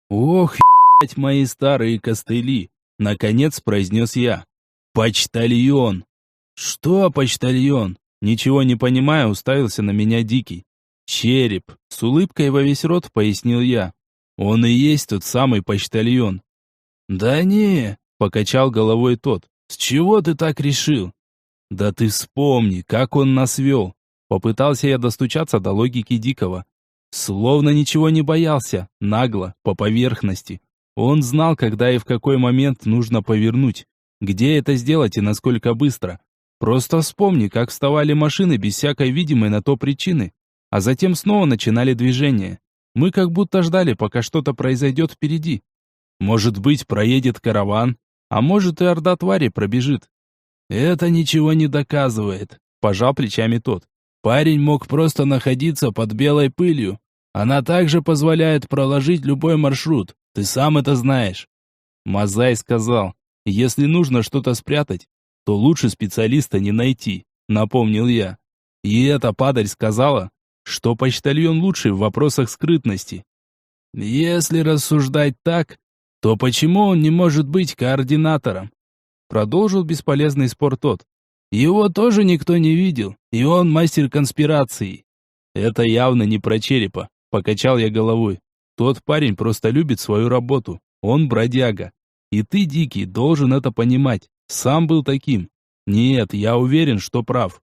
Ох, ебать, мои старые костыли. Наконец произнес я. Почтальон. Что почтальон? Ничего не понимая, уставился на меня Дикий. Череп. С улыбкой во весь рот пояснил я. Он и есть тот самый почтальон. Да не, покачал головой тот. С чего ты так решил? Да ты вспомни, как он нас вел. Попытался я достучаться до логики Дикого. Словно ничего не боялся, нагло, по поверхности. Он знал, когда и в какой момент нужно повернуть, где это сделать и насколько быстро. Просто вспомни, как вставали машины без всякой видимой на то причины, а затем снова начинали движение. Мы как будто ждали, пока что-то произойдет впереди. Может быть, проедет караван, а может и орда тварей пробежит. Это ничего не доказывает, пожал плечами тот. Парень мог просто находиться под белой пылью. Она также позволяет проложить любой маршрут. Ты сам это знаешь. Мазай сказал, если нужно что-то спрятать, то лучше специалиста не найти, напомнил я. И эта падаль сказала, что почтальон лучший в вопросах скрытности. Если рассуждать так, то почему он не может быть координатором? Продолжил бесполезный спор тот. Его тоже никто не видел, и он мастер конспирации. Это явно не про черепа, покачал я головой. Тот парень просто любит свою работу, он бродяга. И ты, Дикий, должен это понимать, сам был таким. Нет, я уверен, что прав.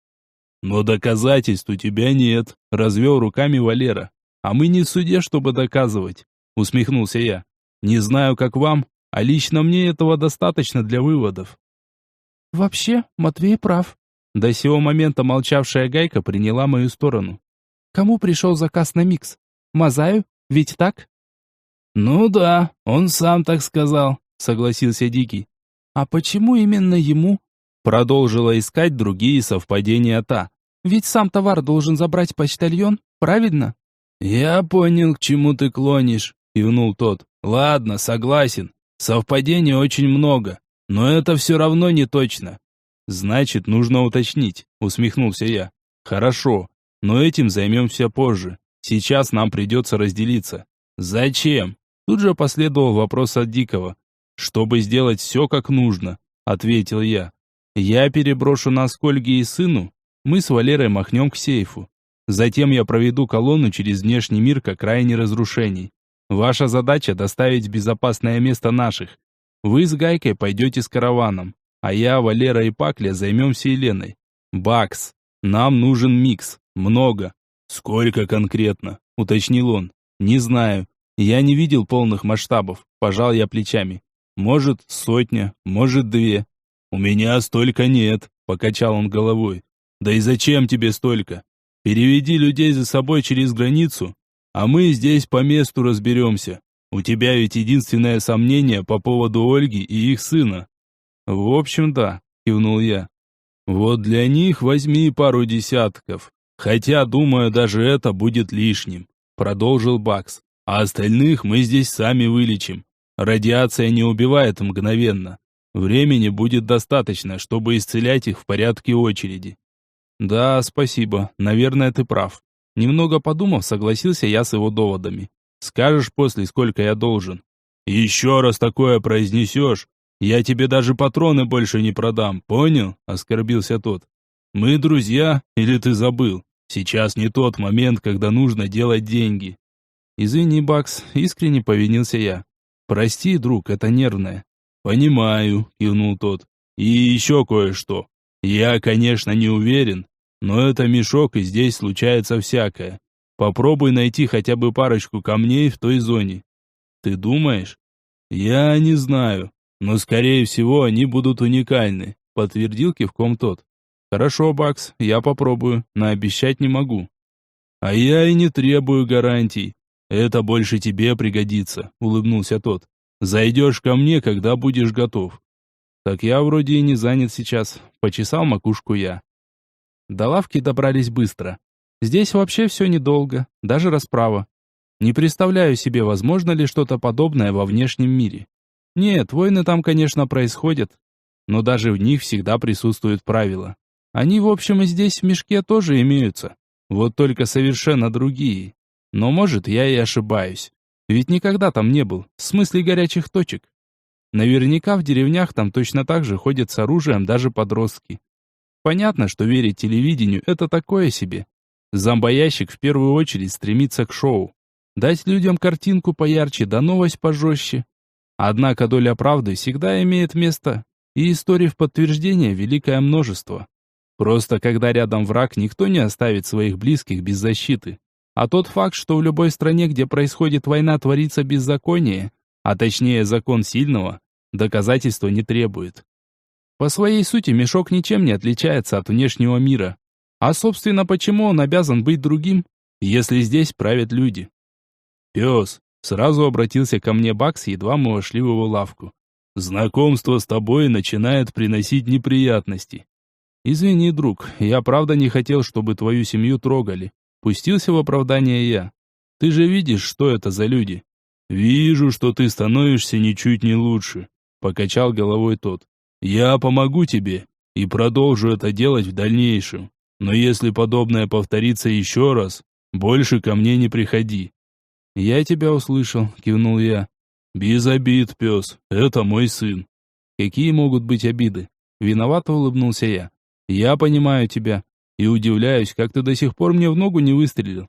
Но доказательств у тебя нет, развел руками Валера. А мы не в суде, чтобы доказывать, усмехнулся я. Не знаю, как вам, а лично мне этого достаточно для выводов. Вообще, Матвей прав. До сего момента молчавшая Гайка приняла мою сторону. Кому пришел заказ на микс? Мазаю? Ведь так? Ну да, он сам так сказал, согласился Дикий. А почему именно ему? Продолжила искать другие совпадения та. Ведь сам товар должен забрать почтальон, правильно? Я понял, к чему ты клонишь, кивнул тот. Ладно, согласен. Совпадений очень много. Но это все равно не точно. Значит, нужно уточнить, усмехнулся я. Хорошо, но этим займемся позже. Сейчас нам придется разделиться. Зачем? Тут же последовал вопрос от Дикого. Чтобы сделать все как нужно, ответил я. Я переброшу нас к Ольге и сыну. Мы с Валерой махнем к сейфу. Затем я проведу колонну через внешний мир к окраине разрушений. Ваша задача доставить в безопасное место наших. Вы с Гайкой пойдете с караваном, а я, Валера и Пакля займемся Еленой. Бакс, нам нужен микс, много. Сколько конкретно? Уточнил он. Не знаю, я не видел полных масштабов, пожал я плечами. Может, 100, может, 2. У меня столько нет, покачал он головой. Да и зачем тебе столько? Переведи людей за собой через границу, а мы здесь по месту разберемся. У тебя ведь единственное сомнение по поводу Ольги и их сына. В общем, да, кивнул я. Вот для них возьми пару десятков. Хотя, думаю, даже это будет лишним, продолжил Бакс. А остальных мы здесь сами вылечим. Радиация не убивает мгновенно. Времени будет достаточно, чтобы исцелять их в порядке очереди. Да, спасибо, наверное, ты прав. Немного подумав, согласился я с его доводами. Скажешь после, сколько я должен? Еще раз такое произнесешь, я тебе даже патроны больше не продам, понял? Оскорбился тот. Мы друзья, или ты забыл? Сейчас не тот момент, когда нужно делать деньги. Извини, Бакс, искренне повинился я. Прости, друг, это нервное. Понимаю, кивнул тот. И еще кое-что. Я, конечно, не уверен, но это мешок, и здесь случается всякое. Попробуй найти хотя бы парочку камней в той зоне. Ты думаешь? Я не знаю, но скорее всего они будут уникальны, подтвердил кивком тот. Хорошо, Бакс, я попробую, но обещать не могу. А я и не требую гарантий. Это больше тебе пригодится, улыбнулся тот. Зайдешь ко мне, когда будешь готов. Так я вроде и не занят сейчас, почесал макушку я. До лавки добрались быстро. Здесь вообще все недолго, даже расправа. Не представляю себе, возможно ли что-то подобное во внешнем мире. Нет, войны там, конечно, происходят, но даже в них всегда присутствуют правила. Они, в общем, и здесь в мешке тоже имеются, вот только совершенно другие. Но, может, я и ошибаюсь. Ведь никогда там не был, в смысле горячих точек. Наверняка в деревнях там точно так же ходят с оружием даже подростки. Понятно, что верить телевидению – это такое себе. Зомбоящик в первую очередь стремится к шоу. Дать людям картинку поярче, да новость пожестче. Однако доля правды всегда имеет место, и историй в подтверждение великое множество. Просто когда рядом враг, никто не оставит своих близких без защиты. А тот факт, что в любой стране, где происходит война, творится беззаконие, а точнее закон сильного, доказательства не требует. По своей сути мешок ничем не отличается от внешнего мира. А собственно, почему он обязан быть другим, если здесь правят люди? «Пес», — сразу обратился ко мне Бакс, едва мы вошли в его лавку. «Знакомство с тобой начинает приносить неприятности». «Извини, друг, я правда не хотел, чтобы твою семью трогали». Пустился в оправдание я. «Ты же видишь, что это за люди?» «Вижу, что ты становишься ничуть не лучше», — покачал головой тот. «Я помогу тебе и продолжу это делать в дальнейшем. Но если подобное повторится еще раз, больше ко мне не приходи». «Я тебя услышал», — кивнул я. «Без обид, пес, это мой сын». «Какие могут быть обиды?» Виновато улыбнулся я. «Я понимаю тебя и удивляюсь, как ты до сих пор мне в ногу не выстрелил».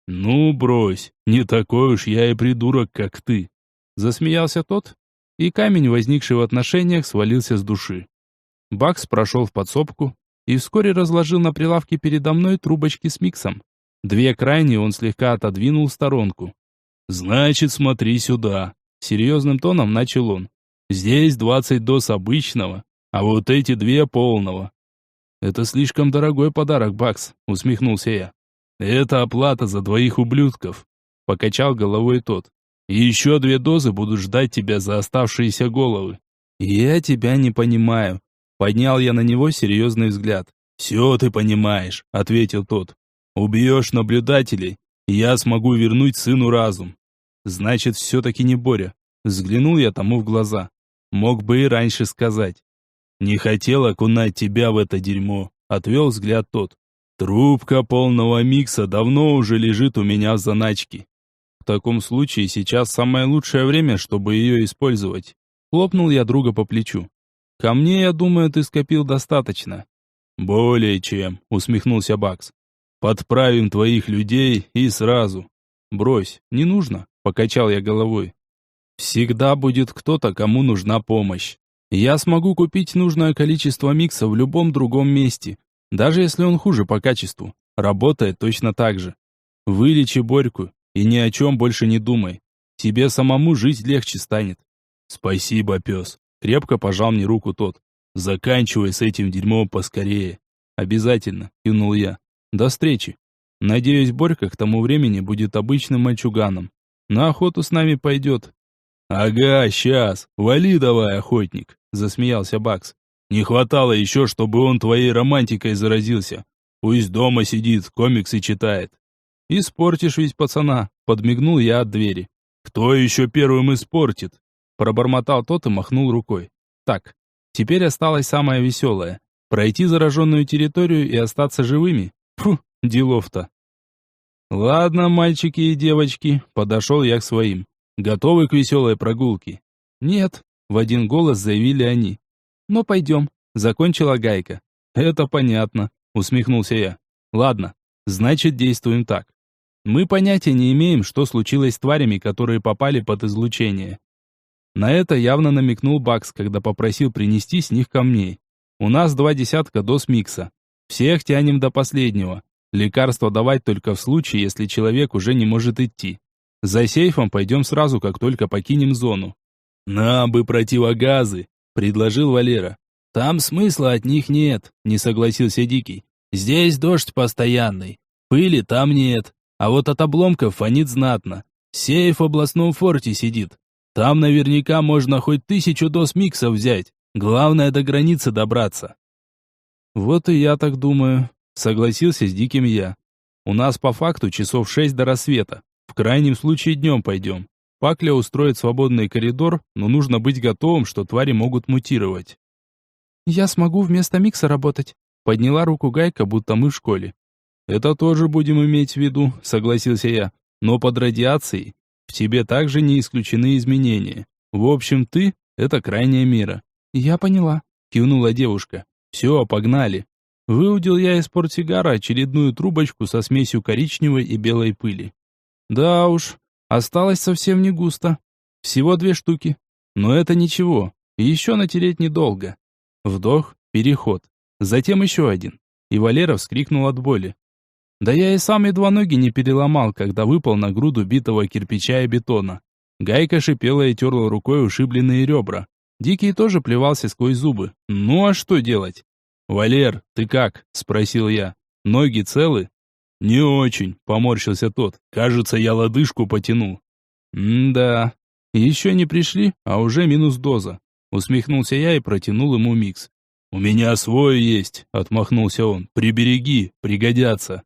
«Ну, брось, не такой уж я и придурок, как ты», — засмеялся тот, и камень, возникший в отношениях, свалился с души. Бакс прошел в подсобку и вскоре разложил на прилавке передо мной трубочки с миксом. Две крайние он слегка отодвинул в сторонку. «Значит, смотри сюда», — серьезным тоном начал он. «Здесь 20 доз обычного, а вот эти две полного». «Это слишком дорогой подарок, Бакс», — усмехнулся я. «Это оплата за двоих ублюдков», — покачал головой тот. «И еще 2 дозы будут ждать тебя за оставшиеся головы». «Я тебя не понимаю», — поднял я на него серьезный взгляд. «Все ты понимаешь», — ответил тот. «Убьешь наблюдателей, и я смогу вернуть сыну разум». «Значит, все-таки не Боря». Взглянул я тому в глаза. Мог бы и раньше сказать. «Не хотел окунать тебя в это дерьмо», — отвел взгляд тот. «Трубка полного микса давно уже лежит у меня в заначке». «В таком случае сейчас самое лучшее время, чтобы ее использовать». Хлопнул я друга по плечу. «Ко мне, я думаю, ты скопил достаточно». «Более чем», — усмехнулся Бакс. «Подправим твоих людей и сразу». «Брось, не нужно», — покачал я головой. «Всегда будет кто-то, кому нужна помощь. Я смогу купить нужное количество микса в любом другом месте, даже если он хуже по качеству. Работает точно так же. Вылечи Борьку и ни о чем больше не думай. Тебе самому жить легче станет». «Спасибо, пес», — крепко пожал мне руку тот. «Заканчивай с этим дерьмом поскорее». «Обязательно», — кивнул я. «До встречи. Надеюсь, Борька к тому времени будет обычным мальчуганом. На охоту с нами пойдет». «Ага, сейчас. Вали давай, охотник», — засмеялся Бакс. «Не хватало еще, чтобы он твоей романтикой заразился. Пусть дома сидит, комиксы читает». «Испортишь ведь пацана», — подмигнул я от двери. «Кто еще первым испортит?» Пробормотал тот и махнул рукой. «Так, теперь осталось самое веселое. Пройти зараженную территорию и остаться живыми. Фу, делов-то». «Ладно, мальчики и девочки», — подошел я к своим. «Готовы к веселой прогулке?» «Нет», — в один голос заявили они. «Но пойдем», — закончила Гайка. «Это понятно», — усмехнулся я. «Ладно, значит, действуем так. Мы понятия не имеем, что случилось с тварями, которые попали под излучение». На это явно намекнул Бакс, когда попросил принести с них камней. «У нас 20 доз микса. Всех тянем до последнего. Лекарство давать только в случае, если человек уже не может идти. За сейфом пойдем сразу, как только покинем зону». «Нам бы противогазы», — предложил Валера. «Там смысла от них нет», — не согласился Дикий. «Здесь дождь постоянный. Пыли там нет. А вот от обломков фонит знатно. Сейф в областном форте сидит. Там наверняка можно хоть 1000 доз микса взять. Главное до границы добраться». «Вот и я так думаю», — согласился с Диким я. У нас по факту часов 6 до рассвета. В крайнем случае днем пойдем. Пакля устроит свободный коридор, но нужно быть готовым, что твари могут мутировать. «Я смогу вместо Микса работать», — подняла руку Гайка, будто мы в школе. «Это тоже будем иметь в виду», — согласился я. «Но под радиацией в тебе также не исключены изменения. В общем, ты — это крайняя мера». «Я поняла», — кивнула девушка. «Все, погнали». Выудил я из портсигара очередную трубочку со смесью коричневой и белой пыли. Да уж, осталось совсем не густо. Всего 2 штуки. Но это ничего, еще натереть недолго. Вдох, переход. Затем еще один. И Валера вскрикнул от боли. Да я и сам едва ноги не переломал, когда выпал на груду битого кирпича и бетона. Гайка шипела и терла рукой ушибленные ребра. Дикий тоже плевался сквозь зубы. Ну а что делать? «Валер, ты как?» – спросил я. «Ноги целы?» «Не очень», – поморщился тот. «Кажется, я лодыжку потянул». «М-да. Еще не пришли, а уже минус доза». Усмехнулся я и протянул ему микс. «У меня свой есть», – отмахнулся он. «Прибереги, пригодятся».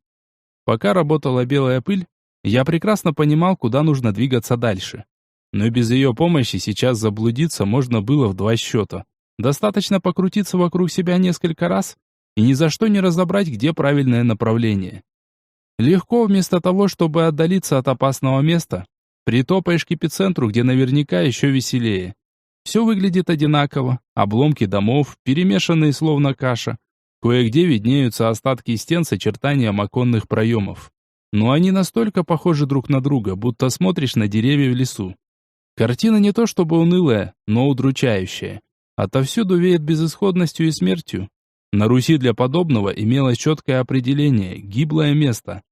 Пока работала белая пыль, я прекрасно понимал, куда нужно двигаться дальше. Но без ее помощи сейчас заблудиться можно было в 2 счета. Достаточно покрутиться вокруг себя несколько раз и ни за что не разобрать, где правильное направление. Легко вместо того, чтобы отдалиться от опасного места, притопаешь к эпицентру, где наверняка еще веселее. Все выглядит одинаково, обломки домов, перемешанные словно каша. Кое-где виднеются остатки стен с очертанием оконных проемов. Но они настолько похожи друг на друга, будто смотришь на деревья в лесу. Картина не то чтобы унылая, но удручающая. Отовсюду веет безысходностью и смертью. На Руси для подобного имелось четкое определение – гиблое место.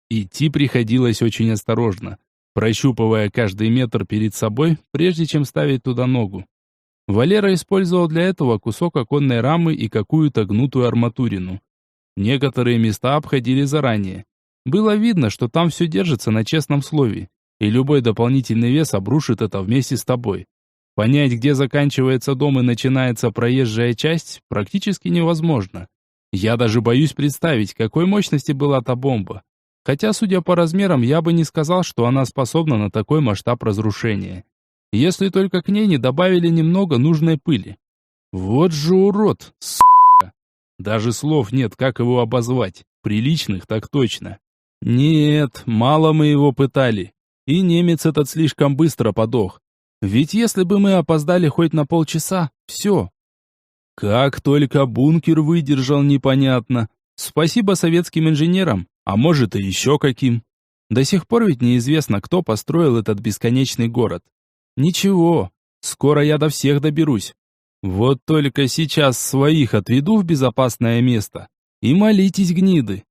Идти приходилось очень осторожно, прощупывая каждый метр перед собой, прежде чем ставить туда ногу. Валера использовал для этого кусок оконной рамы и какую-то гнутую арматурину. Некоторые места обходили заранее. Было видно, что там все держится на честном слове, и любой дополнительный вес обрушит это вместе с тобой. Понять, где заканчивается дом и начинается проезжая часть, практически невозможно. Я даже боюсь представить, какой мощности была та бомба. Хотя, судя по размерам, я бы не сказал, что она способна на такой масштаб разрушения. Если только к ней не добавили немного нужной пыли. Вот же урод, сука. Даже слов нет, как его обозвать. Приличных так точно. Нет, мало мы его пытали. И немец этот слишком быстро подох. Ведь если бы мы опоздали хоть на полчаса, все. Как только бункер выдержал, непонятно. Спасибо советским инженерам, а может и еще каким. До сих пор ведь неизвестно, кто построил этот бесконечный город. Ничего, скоро я до всех доберусь. Вот только сейчас своих отведу в безопасное место. И молитесь, гниды.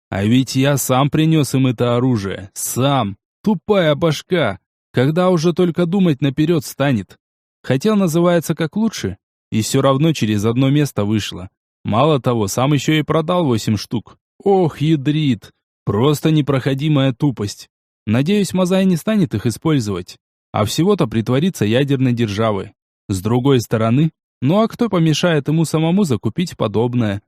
А ведь я сам принес им это оружие. Сам. Тупая башка. Когда уже только думать наперед станет. Хотел, называется, как лучше, и все равно через одно место вышло. Мало того, сам еще и продал 8 штук. Ох, ядрит. Просто непроходимая тупость. Надеюсь, Мазай не станет их использовать. А всего-то притвориться ядерной державой. С другой стороны, ну а кто помешает ему самому закупить подобное?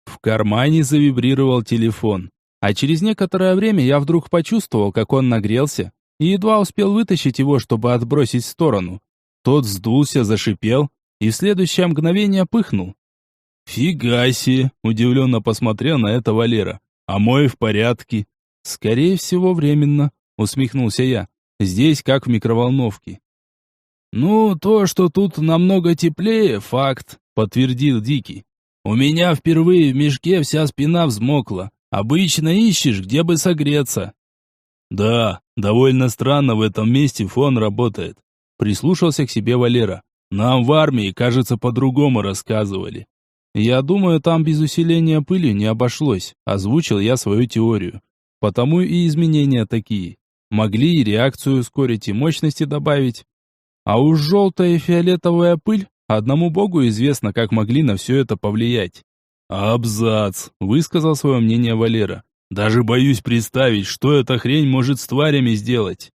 В кармане завибрировал телефон. А через некоторое время я вдруг почувствовал, как он нагрелся, и едва успел вытащить его, чтобы отбросить в сторону. Тот вздулся, зашипел и в следующее мгновение пыхнул. «Фига себе!» – удивленно посмотрел на это Валера. «А мой в порядке?» «Скорее всего, временно», – усмехнулся я. «Здесь как в микроволновке». «Ну, то, что тут намного теплее, факт», – подтвердил Дикий. «У меня впервые в мешке вся спина взмокла. Обычно ищешь, где бы согреться». «Да, довольно странно в этом месте фон работает», – прислушался к себе Валера. «Нам в армии, кажется, по-другому рассказывали». «Я думаю, там без усиления пыли не обошлось», – озвучил я свою теорию. «Потому и изменения такие. Могли и реакцию ускорить, и мощности добавить. А уж желтая и фиолетовая пыль, одному богу известно, как могли на все это повлиять». «Абзац», – высказал свое мнение Валера. «Даже боюсь представить, что эта хрень может с тварями сделать».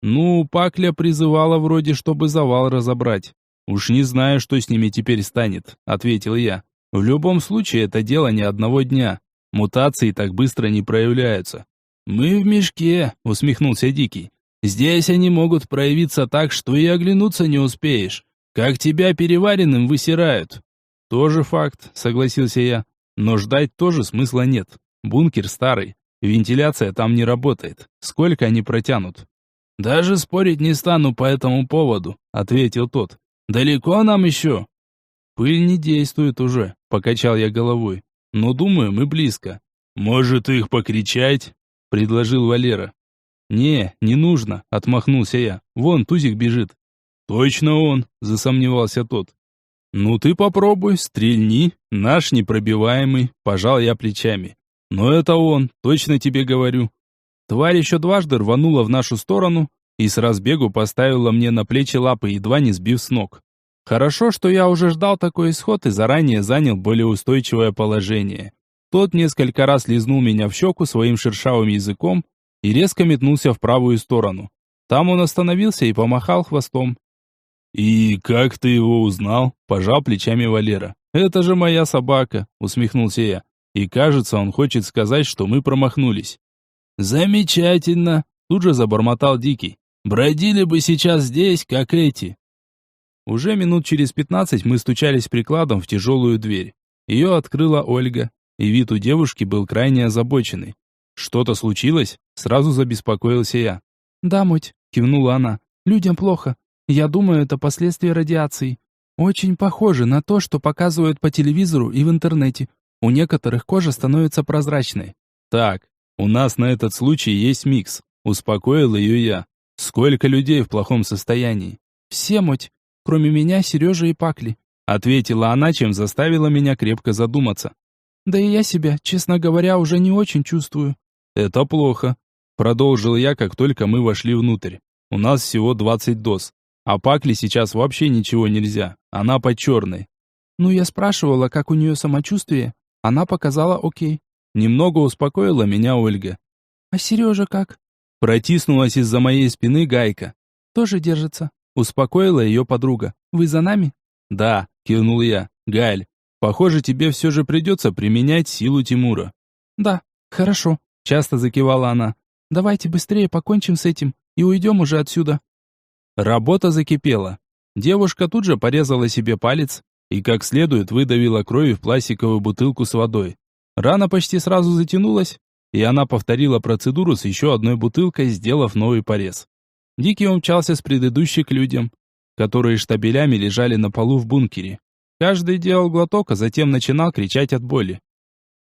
«Ну, Пакля призывала вроде, чтобы завал разобрать. Уж не знаю, что с ними теперь станет», – ответил я. «В любом случае, это дело не одного дня. Мутации так быстро не проявляются. Мы в мешке, усмехнулся Дикий. Здесь они могут проявиться так, что и оглянуться не успеешь. Как тебя переваренным высирают. Тоже факт, согласился я. Но ждать тоже смысла нет. Бункер старый. Вентиляция там не работает. Сколько они протянут? Даже спорить не стану по этому поводу, ответил тот. Далеко нам еще? Пыль не действует уже, покачал я головой. Но думаю, мы близко. Может, их покричать? Предложил Валера. Не нужно, отмахнулся я. Вон Тузик бежит. Точно он, засомневался тот. Ну ты попробуй, стрельни, наш непробиваемый, пожал я плечами. Но это он, точно тебе говорю. Тварь еще дважды рванула в нашу сторону и с разбегу поставила мне на плечи лапы, едва не сбив с ног. Хорошо, что я уже ждал такой исход и заранее занял более устойчивое положение. Тот несколько раз лизнул меня в щеку своим шершавым языком и резко метнулся в правую сторону. Там он остановился и помахал хвостом. «И как ты его узнал?» – пожал плечами Валера. «Это же моя собака», – усмехнулся я. «И кажется, он хочет сказать, что мы промахнулись». «Замечательно!» – тут же забормотал Дикий. «Бродили бы сейчас здесь, как эти». Уже минут через 15 мы стучались прикладом в тяжелую дверь. Ее открыла Ольга, и вид у девушки был крайне озабоченный. «Что-то случилось?» – сразу забеспокоился я. «Да, муть», – кивнула она. «Людям плохо. Я думаю, это последствия радиации. Очень похоже на то, что показывают по телевизору и в интернете. У некоторых кожа становится прозрачной». «Так, у нас на этот случай есть микс», – успокоил ее я. «Сколько людей в плохом состоянии?» «Все, муть, кроме меня, Сережи и Пакли», – ответила она, чем заставила меня крепко задуматься. «Да и я себя, честно говоря, уже не очень чувствую». «Это плохо», – продолжил я, как только мы вошли внутрь. «У нас всего 20 доз. А Пакли сейчас вообще ничего нельзя. Она под черной». «Ну, я спрашивала, как у нее самочувствие. Она показала окей». Немного успокоила меня Ольга. «А Сережа как?» Протиснулась из-за моей спины Гайка. «Тоже держится», — успокоила ее подруга. «Вы за нами?» «Да», — кивнул я. «Галь, похоже, тебе все же придется применять силу Тимура». «Да, хорошо», — часто закивала она. «Давайте быстрее покончим с этим и уйдем уже отсюда». Работа закипела. Девушка тут же порезала себе палец и как следует выдавила кровь в пластиковую бутылку с водой. Рана почти сразу затянулась, и она повторила процедуру с еще одной бутылкой, сделав новый порез. Дикий умчался с предыдущей к людям, которые штабелями лежали на полу в бункере. Каждый делал глоток, а затем начинал кричать от боли.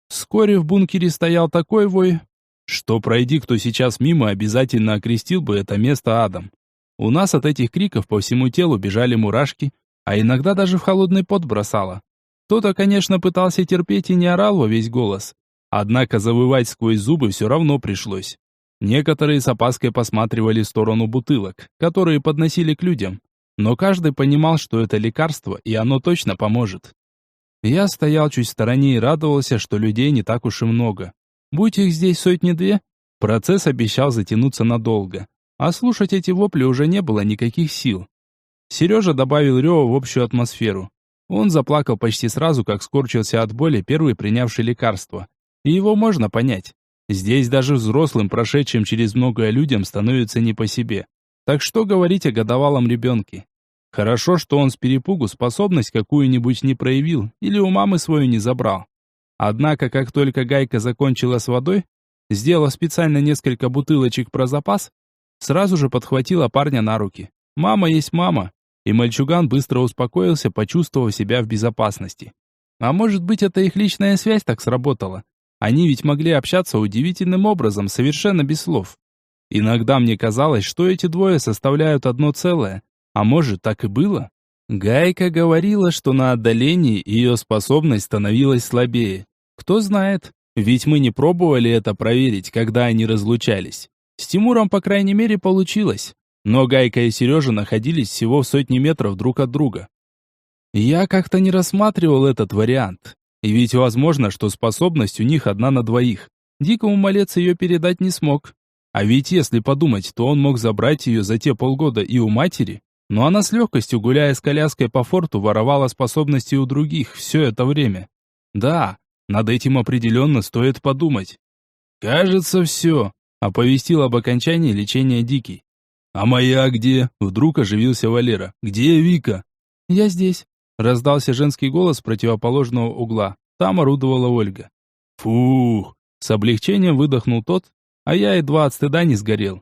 Вскоре в бункере стоял такой вой, что пройди кто сейчас мимо, обязательно окрестил бы это место адом. У нас от этих криков по всему телу бежали мурашки, а иногда даже в холодный пот бросало. Кто-то, конечно, пытался терпеть и не орал во весь голос. Однако завывать сквозь зубы все равно пришлось. Некоторые с опаской посматривали в сторону бутылок, которые подносили к людям. Но каждый понимал, что это лекарство, и оно точно поможет. Я стоял чуть в стороне и радовался, что людей не так уж и много. Будь их здесь сотни-две, процесс обещал затянуться надолго. А слушать эти вопли уже не было никаких сил. Сережа добавил рева в общую атмосферу. Он заплакал почти сразу, как скорчился от боли первый принявший лекарство. И его можно понять. Здесь даже взрослым, прошедшим через многое людям, становится не по себе. Так что говорить о годовалом ребенке? Хорошо, что он с перепугу способность какую-нибудь не проявил или у мамы свою не забрал. Однако, как только Гайка закончила с водой, сделав специально несколько бутылочек про запас, сразу же подхватила парня на руки. Мама есть мама, и мальчуган быстро успокоился, почувствовав себя в безопасности. А может быть, это их личная связь так сработала? Они ведь могли общаться удивительным образом, совершенно без слов. Иногда мне казалось, что эти двое составляют одно целое, а может, так и было? Гайка говорила, что на отдалении ее способность становилась слабее. Кто знает, ведь мы не пробовали это проверить, когда они разлучались. С Тимуром, по крайней мере, получилось. Но Гайка и Сережа находились всего в сотне метров друг от друга. Я как-то не рассматривал этот вариант. И ведь возможно, что способность у них одна на двоих. Дикому малец ее передать не смог. А ведь если подумать, то он мог забрать ее за те полгода и у матери. Но она с легкостью, гуляя с коляской по форту, воровала способности у других все это время. Да, Над этим определенно стоит подумать. «Кажется, все», — оповестил об окончании лечения Дикий. «А моя где?» — вдруг оживился Валера. «Где Вика?» «Я здесь», — раздался женский голос с противоположного угла. Там орудовала Ольга. «Фух!» — с облегчением выдохнул тот, а я едва от стыда не сгорел.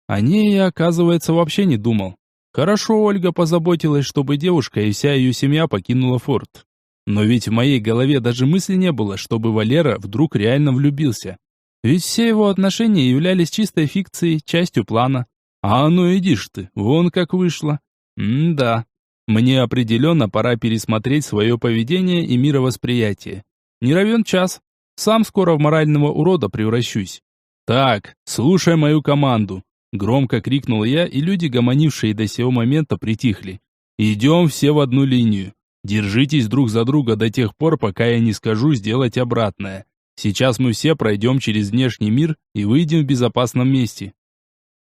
О ней я, оказывается, вообще не думал. Хорошо Ольга позаботилась, чтобы девушка и вся ее семья покинула форт. Но ведь в моей голове даже мысли не было, чтобы Валера вдруг реально влюбился. Ведь все его отношения являлись чистой фикцией, частью плана. А ну иди ж ты, вон как вышло. Да, мне определенно пора пересмотреть свое поведение и мировосприятие. Не равен час. Сам скоро в морального урода превращусь. Так, слушай мою команду. Громко крикнул я, и люди, гомонившие до сего момента, притихли. Идем все в одну линию. Держитесь друг за друга до тех пор, пока я не скажу сделать обратное. Сейчас мы все пройдем через внешний мир и выйдем в безопасном месте.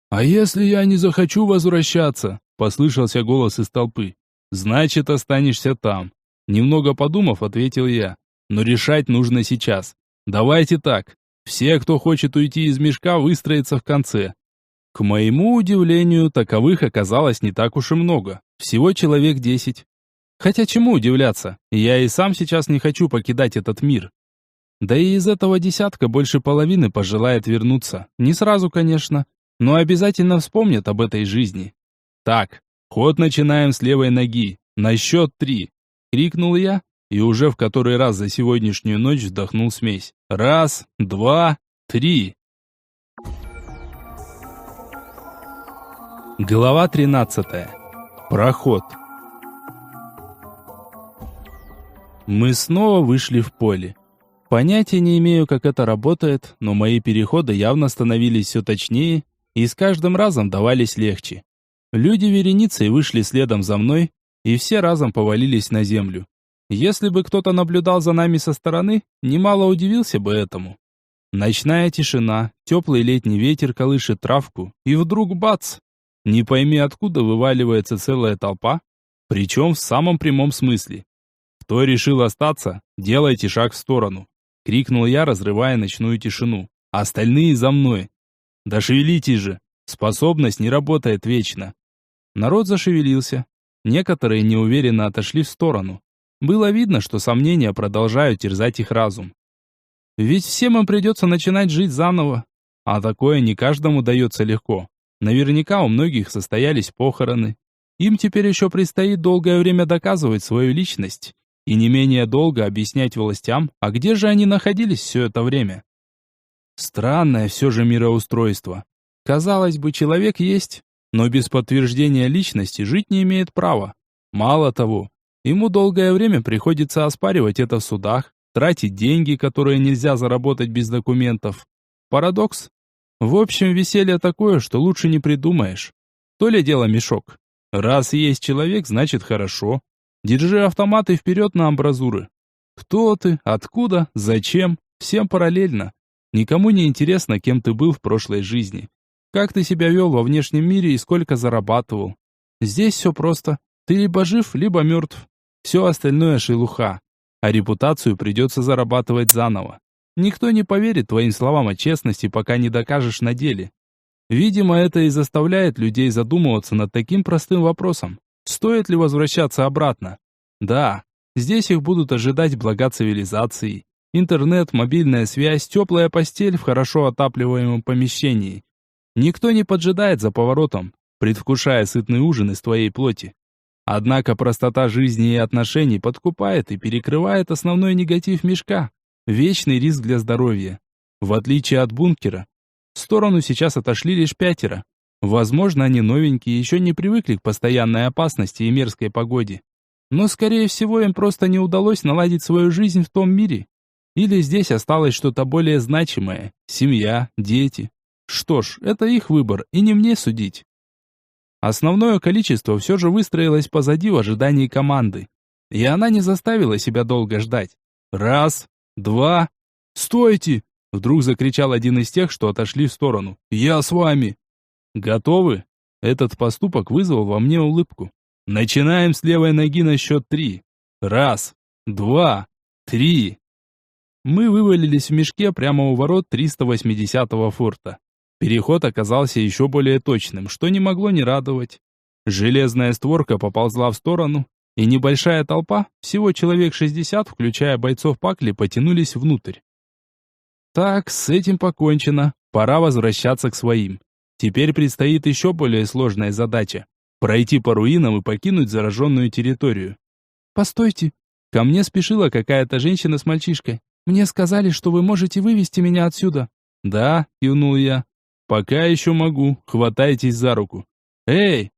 «А если я не захочу возвращаться?» – послышался голос из толпы. «Значит, останешься там». Немного подумав, ответил я. «Но решать нужно сейчас. Давайте так. Все, кто хочет уйти из мешка, выстроятся в конце». К моему удивлению, таковых оказалось не так уж и много. Всего человек 10. Хотя чему удивляться? Я и сам сейчас не хочу покидать этот мир. Да и из этого десятка больше половины пожелает вернуться. Не сразу, конечно, но обязательно вспомнят об этой жизни. Так, ход начинаем с левой ноги. На счет 3. Крикнул я, и уже в который раз за сегодняшнюю ночь вдохнул смесь. 1, 2, 3. Глава 13. Проход. Мы снова вышли в поле. Понятия не имею, как это работает, но мои переходы явно становились все точнее и с каждым разом давались легче. Люди вереницей вышли следом за мной, и все разом повалились на землю. Если бы кто-то наблюдал за нами со стороны, немало удивился бы этому. Ночная тишина, теплый летний ветер колышет травку, и вдруг бац! Не пойми откуда вываливается целая толпа, причем в самом прямом смысле. «Кто решил остаться, делайте шаг в сторону!» — крикнул я, разрывая ночную тишину. «Остальные за мной!» «Да шевелитесь же! Способность не работает вечно!» Народ зашевелился. Некоторые неуверенно отошли в сторону. Было видно, что сомнения продолжают терзать их разум. Ведь всем им придется начинать жить заново. А такое не каждому дается легко. Наверняка у многих состоялись похороны. Им теперь еще предстоит долгое время доказывать свою личность. И не менее долго объяснять властям, а где же они находились все это время. Странное все же мироустройство. Казалось бы, человек есть, но без подтверждения личности жить не имеет права. Мало того, ему долгое время приходится оспаривать это в судах, тратить деньги, которые нельзя заработать без документов. Парадокс. В общем, веселье такое, что лучше не придумаешь. То ли дело мешок. Раз есть человек, значит хорошо. Держи автомат и вперед на амбразуры. Кто ты, откуда, зачем, всем параллельно. Никому не интересно, кем ты был в прошлой жизни. Как ты себя вел во внешнем мире и сколько зарабатывал. Здесь все просто. Ты либо жив, либо мертв. Все остальное шелуха. А репутацию придется зарабатывать заново. Никто не поверит твоим словам о честности, пока не докажешь на деле. Видимо, это и заставляет людей задумываться над таким простым вопросом. Стоит ли возвращаться обратно? Да, здесь их будут ожидать блага цивилизации. Интернет, мобильная связь, теплая постель в хорошо отапливаемом помещении. Никто не поджидает за поворотом, предвкушая сытный ужин из твоей плоти. Однако простота жизни и отношений подкупает и перекрывает основной негатив мешка. Вечный риск для здоровья. В отличие от бункера, в сторону сейчас отошли лишь 5. Возможно, они новенькие, еще не привыкли к постоянной опасности и мерзкой погоде. Но, скорее всего, им просто не удалось наладить свою жизнь в том мире. Или здесь осталось что-то более значимое. Семья, дети. Что ж, это их выбор, и не мне судить. Основное количество все же выстроилось позади в ожидании команды. И она не заставила себя долго ждать. 1, 2... «Стойте!» Вдруг закричал один из тех, что отошли в сторону. «Я с вами!» «Готовы?» Этот поступок вызвал во мне улыбку. «Начинаем с левой ноги на счет 3. 1, 2, 3. Мы вывалились в мешке прямо у ворот 380-го форта. Переход оказался еще более точным, что не могло не радовать. Железная створка поползла в сторону, и небольшая толпа, всего человек 60, включая бойцов Пакли, потянулись внутрь. Так, с этим покончено, пора возвращаться к своим. Теперь предстоит еще более сложная задача – пройти по руинам и покинуть зараженную территорию. «Постойте!» Ко мне спешила какая-то женщина с мальчишкой. «Мне сказали, что вы можете вывести меня отсюда». «Да», – кивнул я. «Пока еще могу, хватайтесь за руку». «Эй!»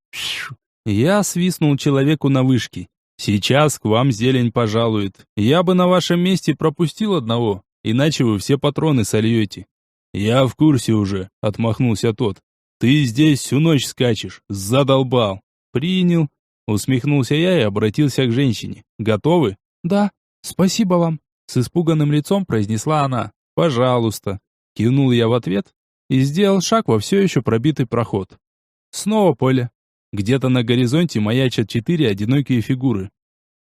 Я свистнул человеку на вышке. «Сейчас к вам зелень пожалует. Я бы на вашем месте пропустил одного, иначе вы все патроны сольете». «Я в курсе уже», — отмахнулся тот. «Ты здесь всю ночь скачешь, задолбал». «Принял», — усмехнулся я и обратился к женщине. «Готовы?» «Да, спасибо вам», — с испуганным лицом произнесла она. «Пожалуйста», — кивнул я в ответ и сделал шаг во все еще пробитый проход. Снова поле. Где-то на горизонте маячат 4 одинокие фигуры.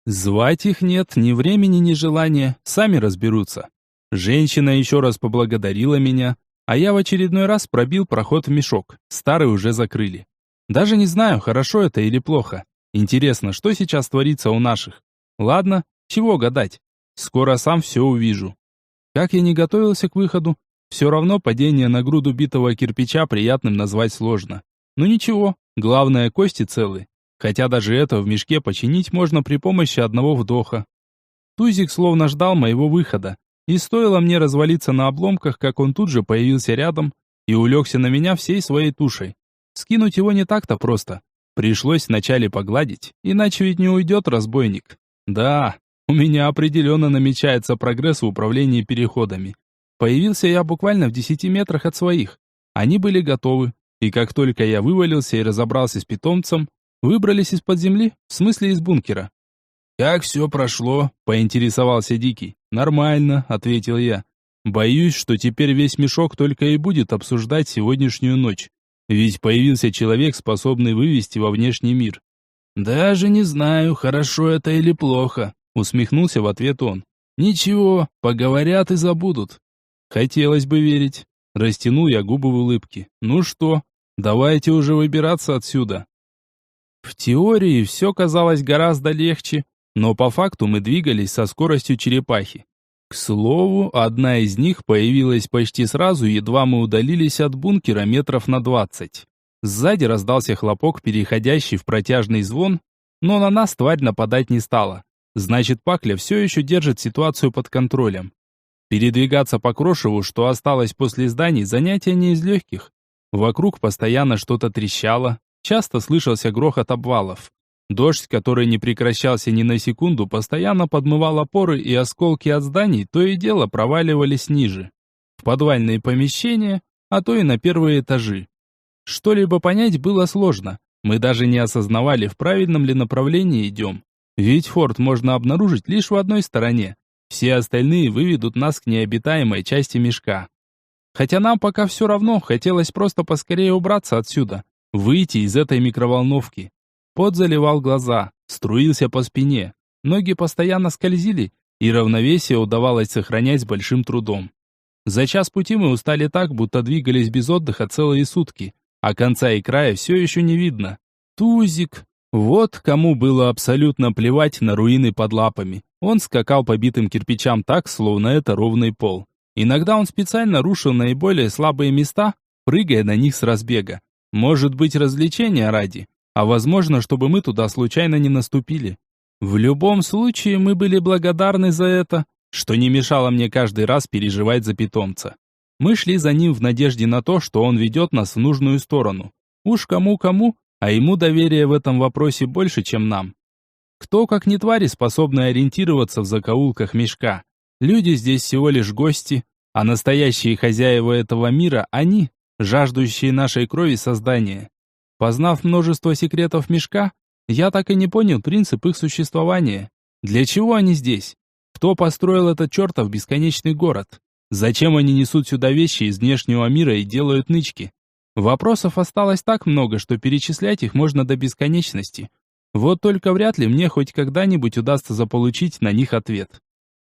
Звать их нет ни времени, ни желания, сами разберутся. Женщина еще раз поблагодарила меня, а я в очередной раз пробил проход в мешок. Старый уже закрыли. Даже не знаю, хорошо это или плохо. Интересно, что сейчас творится у наших? Ладно, чего гадать. Скоро сам все увижу. Как я не готовился к выходу, все равно падение на груду битого кирпича приятным назвать сложно. Но ничего, главное, кости целы. Хотя даже это в мешке починить можно при помощи одного вдоха. Тузик словно ждал моего выхода. И стоило мне развалиться на обломках, как он тут же появился рядом и улегся на меня всей своей тушей. Скинуть его не так-то просто. Пришлось вначале погладить, иначе ведь не уйдет разбойник. Да, у меня определенно намечается прогресс в управлении переходами. Появился я буквально в 10 метрах от своих. Они были готовы, и как только я вывалился и разобрался с питомцем, выбрались из-под земли, в смысле из бункера. «Как все прошло?» – поинтересовался Дикий. «Нормально», – ответил я. «Боюсь, что теперь весь мешок только и будет обсуждать сегодняшнюю ночь. Ведь появился человек, способный вывести во внешний мир». «Даже не знаю, хорошо это или плохо», – усмехнулся в ответ он. «Ничего, поговорят и забудут». Хотелось бы верить. Растянул я губы в улыбке. «Ну что, давайте уже выбираться отсюда». В теории все казалось гораздо легче, но по факту мы двигались со скоростью черепахи. К слову, одна из них появилась почти сразу, едва мы удалились от бункера метров на 20. Сзади раздался хлопок, переходящий в протяжный звон, но на нас тварь нападать не стала. Значит, Пакля все еще держит ситуацию под контролем. Передвигаться по крошеву, что осталось после зданий, занятие не из легких. Вокруг постоянно что-то трещало, часто слышался грохот обвалов. Дождь, который не прекращался ни на секунду, постоянно подмывал опоры, и осколки от зданий то и дело проваливались ниже. В подвальные помещения, а то и на первые этажи. Что-либо понять было сложно. Мы даже не осознавали, в правильном ли направлении идем. Ведь форт можно обнаружить лишь в одной стороне. Все остальные выведут нас к необитаемой части мешка. Хотя нам пока все равно, хотелось просто поскорее убраться отсюда, выйти из этой микроволновки. Пот заливал глаза, струился по спине, ноги постоянно скользили, и равновесие удавалось сохранять с большим трудом. За час пути мы устали так, будто двигались без отдыха целые сутки, а конца и края все еще не видно. Тузик! Вот кому было абсолютно плевать на руины под лапами. Он скакал по битым кирпичам так, словно это ровный пол. Иногда он специально рушил наиболее слабые места, прыгая на них с разбега. Может быть, развлечения ради, а возможно, чтобы мы туда случайно не наступили. В любом случае, мы были благодарны за это, что не мешало мне каждый раз переживать за питомца. Мы шли за ним в надежде на то, что он ведет нас в нужную сторону. Уж кому-кому, а ему доверие в этом вопросе больше, чем нам. Кто, как не твари, способны ориентироваться в закоулках мешка? Люди здесь всего лишь гости, а настоящие хозяева этого мира – они, жаждущие нашей крови создания. Познав множество секретов мешка, я так и не понял принцип их существования. Для чего они здесь? Кто построил этот чертов бесконечный город? Зачем они несут сюда вещи из внешнего мира и делают нычки? Вопросов осталось так много, что перечислять их можно до бесконечности. Вот только вряд ли мне хоть когда-нибудь удастся заполучить на них ответ.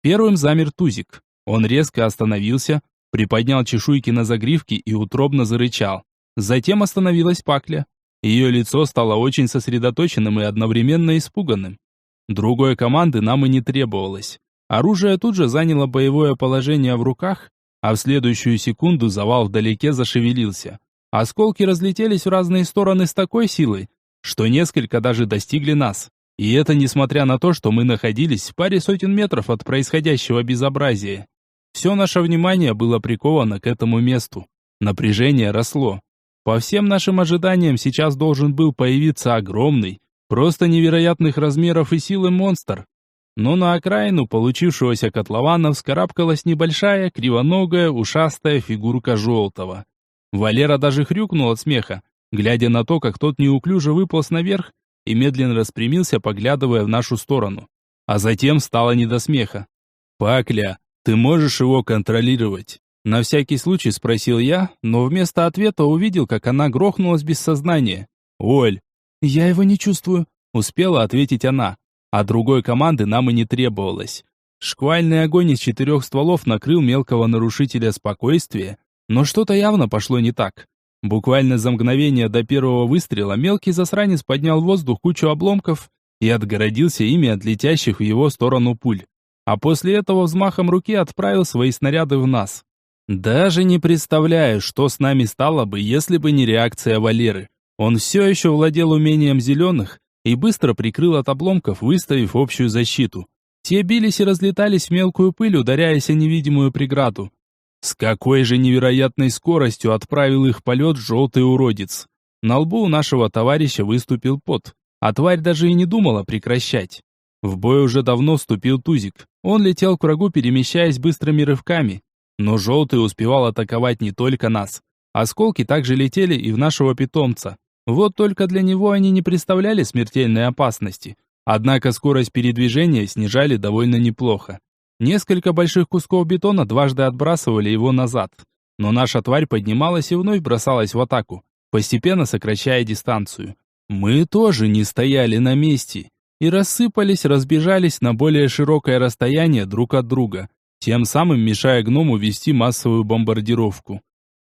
Первым замер Тузик. Он резко остановился, приподнял чешуйки на загривке и утробно зарычал. Затем остановилась Пакля. Ее лицо стало очень сосредоточенным и одновременно испуганным. Другой команды нам и не требовалось. Оружие тут же заняло боевое положение в руках, а в следующую секунду завал вдалеке зашевелился. Осколки разлетелись в разные стороны с такой силой, что несколько даже достигли нас. И это несмотря на то, что мы находились в паре сотен метров от происходящего безобразия. Все наше внимание было приковано к этому месту. Напряжение росло. По всем нашим ожиданиям сейчас должен был появиться огромный, просто невероятных размеров и силы монстр. Но на окраину получившегося котлована вскарабкалась небольшая, кривоногая, ушастая фигурка желтого. Валера даже хрюкнул от смеха, глядя на то, как тот неуклюже выполз наверх и медленно распрямился, поглядывая в нашу сторону. А затем стало не до смеха. «Пакля, ты можешь его контролировать?» На всякий случай спросил я, но вместо ответа увидел, как она грохнулась без сознания. «Оль!» «Я его не чувствую», — успела ответить она. А другой команды нам и не требовалось. Шквальный огонь из 4 стволов накрыл мелкого нарушителя спокойствия, но что-то явно пошло не так. Буквально за мгновение до первого выстрела мелкий засранец поднял в воздух кучу обломков и отгородился ими от летящих в его сторону пуль. А после этого взмахом руки отправил свои снаряды в нас. Даже не представляю, что с нами стало бы, если бы не реакция Валеры. Он все еще владел умением зеленых и быстро прикрыл от обломков, выставив общую защиту. Те бились и разлетались в мелкую пыль, ударяясь о невидимую преграду. С какой же невероятной скоростью отправил их в полет желтый уродец. На лбу у нашего товарища выступил пот, а тварь даже и не думала прекращать. В бой уже давно вступил Тузик. Он летел к врагу, перемещаясь быстрыми рывками. Но желтый успевал атаковать не только нас. Осколки также летели и в нашего питомца. Вот только для него они не представляли смертельной опасности. Однако скорость передвижения снижали довольно неплохо. Несколько больших кусков бетона дважды отбрасывали его назад. Но наша тварь поднималась и вновь бросалась в атаку, постепенно сокращая дистанцию. Мы тоже не стояли на месте и разбежались на более широкое расстояние друг от друга, тем самым мешая гному вести массовую бомбардировку.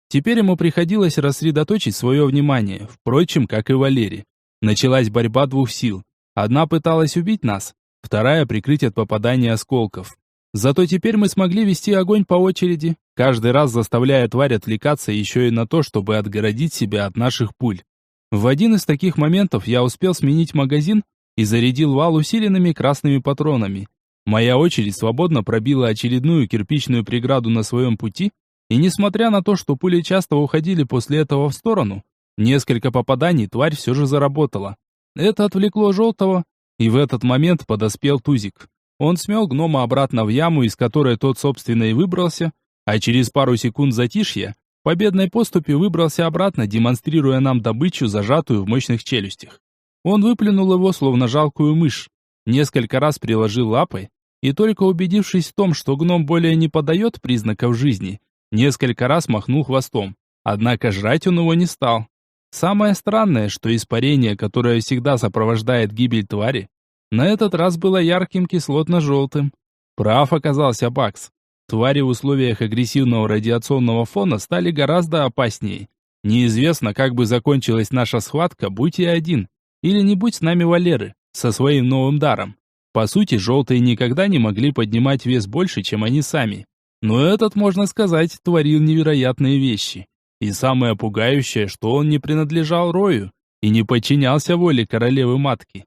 Теперь ему приходилось рассредоточить свое внимание, впрочем, как и Валере. Началась борьба двух сил. Одна пыталась убить нас, вторая прикрыть от попадания осколков. Зато теперь мы смогли вести огонь по очереди, каждый раз заставляя тварь отвлекаться еще и на то, чтобы отгородить себя от наших пуль. В один из таких моментов я успел сменить магазин и зарядил вал усиленными красными патронами. Моя очередь свободно пробила очередную кирпичную преграду на своем пути, и несмотря на то, что пули часто уходили после этого в сторону, несколько попаданий тварь все же заработала. Это отвлекло желтого, и в этот момент подоспел Тузик. Он смел гнома обратно в яму, из которой тот, собственно, и выбрался, а через пару секунд затишья в победной поступе выбрался обратно, демонстрируя нам добычу, зажатую в мощных челюстях. Он выплюнул его, словно жалкую мышь, несколько раз приложил лапой, и только убедившись в том, что гном более не подает признаков жизни, несколько раз махнул хвостом. Однако жрать он его не стал. Самое странное, что испарение, которое всегда сопровождает гибель твари, на этот раз было ярким кислотно-желтым. Прав оказался Бакс. Твари в условиях агрессивного радиационного фона стали гораздо опаснее. Неизвестно, как бы закончилась наша схватка, будь я один, или не будь с нами Валеры, со своим новым даром. По сути, желтые никогда не могли поднимать вес больше, чем они сами. Но этот, можно сказать, творил невероятные вещи. И самое пугающее, что он не принадлежал Рою и не подчинялся воле королевы-матки.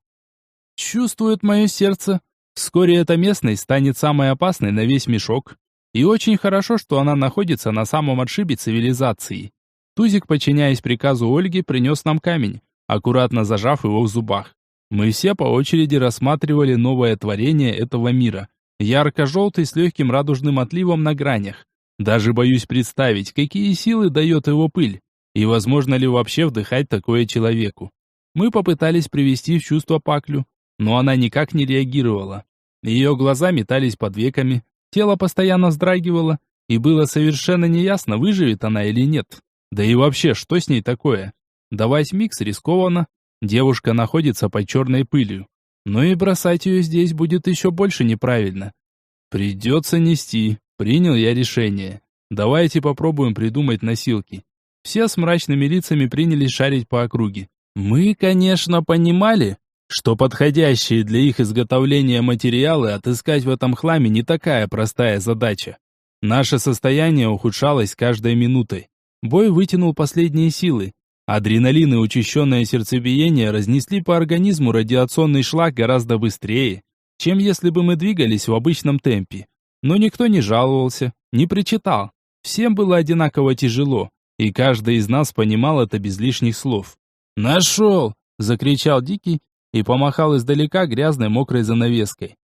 Чувствует мое сердце. Вскоре эта местность станет самой опасной на весь мешок. И очень хорошо, что она находится на самом отшибе цивилизации. Тузик, подчиняясь приказу Ольги, принес нам камень, аккуратно зажав его в зубах. Мы все по очереди рассматривали новое творение этого мира. Ярко-желтый с легким радужным отливом на гранях. Даже боюсь представить, какие силы дает его пыль, и возможно ли вообще вдыхать такое человеку. Мы попытались привести в чувство Паклю, но она никак не реагировала. Ее глаза метались под веками, тело постоянно вздрагивало, и было совершенно неясно, выживет она или нет. Да и вообще, что с ней такое? Давать микс рискованно. Девушка находится под черной пылью. Но и бросать ее здесь будет еще больше неправильно. Придется нести, Принял я решение. Давайте попробуем придумать носилки. Все с мрачными лицами принялись шарить по округе. Мы, конечно, понимали, что подходящие для их изготовления материалы отыскать в этом хламе не такая простая задача. Наше состояние ухудшалось каждой минутой. Бой вытянул последние силы. Адреналин и учащенное сердцебиение разнесли по организму радиационный шлак гораздо быстрее, чем если бы мы двигались в обычном темпе. Но никто не жаловался, не причитал. Всем было одинаково тяжело, и каждый из нас понимал это без лишних слов. «Нашел!» – закричал Дикий и помахал издалека грязной мокрой занавеской.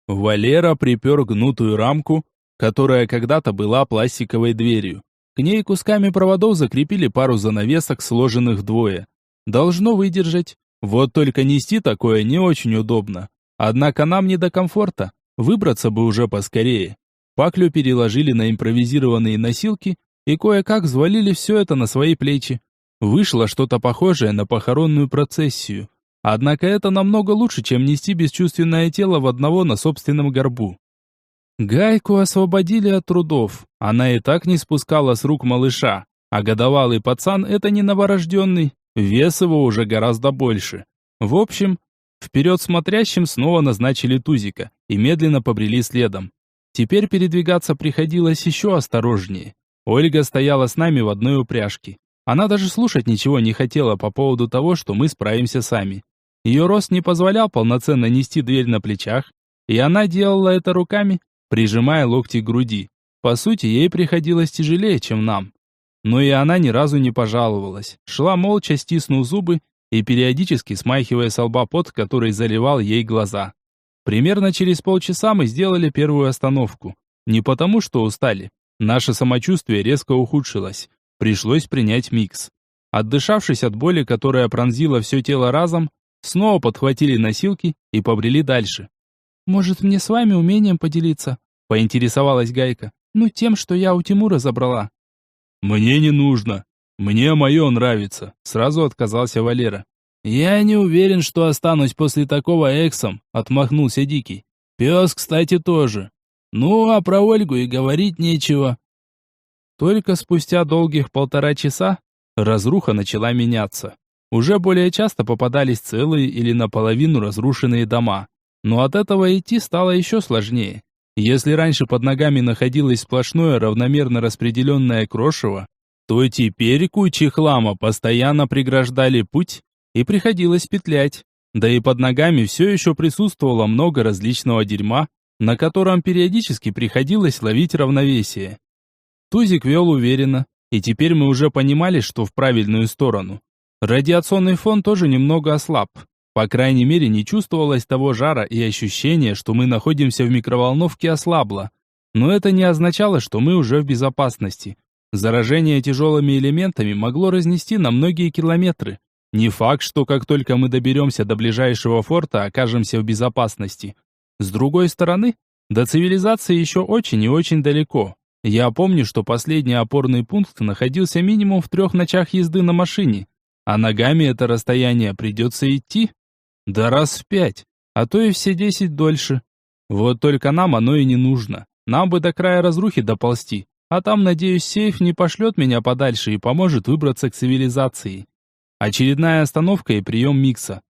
Валера припер гнутую рамку, которая когда-то была пластиковой дверью. К ней кусками проводов закрепили пару занавесок, сложенных вдвое. Должно выдержать. Вот только нести такое не очень удобно. Однако нам не до комфорта. Выбраться бы уже поскорее. Паклю переложили на импровизированные носилки и кое-как взвалили все это на свои плечи. Вышло что-то похожее на похоронную процессию. Однако это намного лучше, чем нести бесчувственное тело в одного на собственном горбу. Гайку освободили от трудов. Она и так не спускала с рук малыша. А годовалый пацан — это не новорожденный. Вес его уже гораздо больше. В общем, вперед смотрящим снова назначили Тузика и медленно побрели следом. Теперь передвигаться приходилось еще осторожнее. Ольга стояла с нами в одной упряжке. Она даже слушать ничего не хотела по поводу того, что мы справимся сами. Ее рост не позволял полноценно нести дверь на плечах, и она делала это руками, прижимая локти к груди. По сути, ей приходилось тяжелее, чем нам. Но и она ни разу не пожаловалась. Шла молча, стиснув зубы и периодически смахивая со лба пот, который заливал ей глаза. Примерно через полчаса мы сделали первую остановку. Не потому, что устали. Наше самочувствие резко ухудшилось. Пришлось принять микс. Отдышавшись от боли, которая пронзила все тело разом, снова подхватили носилки и побрели дальше. «Может, мне с вами умением поделиться?» — поинтересовалась Гайка. «Ну, тем, что я у Тимура забрала». «Мне не нужно. Мне мое нравится», — сразу отказался Валера. «Я не уверен, что останусь после такого эксом», — отмахнулся Дикий. «Пес, кстати, тоже. Ну, а про Ольгу и говорить нечего». Только спустя долгих 1,5 часа разруха начала меняться. Уже более часто попадались целые или наполовину разрушенные дома. Но от этого идти стало еще сложнее. Если раньше под ногами находилось сплошное равномерно распределенное крошево, то теперь кучи хлама постоянно преграждали путь, и приходилось петлять. Да и под ногами все еще присутствовало много различного дерьма, на котором периодически приходилось ловить равновесие. Тузик вел уверенно, и теперь мы уже понимали, что в правильную сторону. Радиационный фон тоже немного ослаб. По крайней мере, не чувствовалось того жара, и ощущение, что мы находимся в микроволновке, ослабло. Но это не означало, что мы уже в безопасности. Заражение тяжелыми элементами могло разнести на многие километры. Не факт, что как только мы доберемся до ближайшего форта, окажемся в безопасности. С другой стороны, до цивилизации еще очень и очень далеко. Я помню, что последний опорный пункт находился минимум в 3 ночах езды на машине. А ногами это расстояние придется идти? Да раз в 5, а то и все 10 дольше. Вот только нам оно и не нужно. Нам бы до края разрухи доползти. А там, надеюсь, сейф не пошлет меня подальше и поможет выбраться к цивилизации. Очередная остановка и прием микса.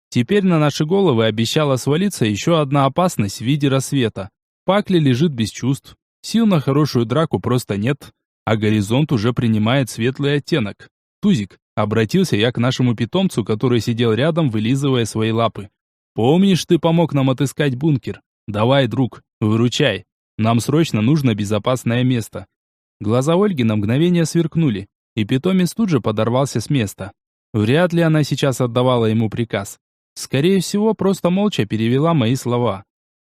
Теперь на наши головы обещала свалиться еще одна опасность в виде рассвета. Пакли лежит без чувств. Сил на хорошую драку просто нет, а горизонт уже принимает светлый оттенок. «Тузик», — обратился я к нашему питомцу, который сидел рядом, вылизывая свои лапы. «Помнишь, ты помог нам отыскать бункер? Давай, друг, выручай. Нам срочно нужно безопасное место». Глаза Ольги на мгновение сверкнули, и питомец тут же подорвался с места. Вряд ли она сейчас отдавала ему приказ. Скорее всего, просто молча перевела мои слова.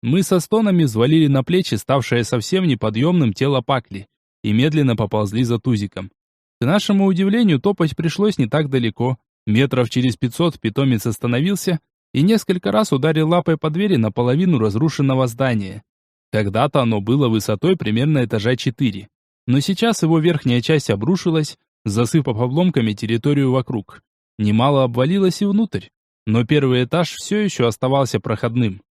Мы со стонами взвалили на плечи ставшее совсем неподъемным тело Пакли и медленно поползли за Тузиком. К нашему удивлению, топать пришлось не так далеко. Метров через 500 питомец остановился и несколько раз ударил лапой по двери наполовину разрушенного здания. Когда-то оно было высотой примерно этажа 4, но сейчас его верхняя часть обрушилась, засыпав обломками территорию вокруг. Немало обвалилось и внутрь, но первый этаж все еще оставался проходным.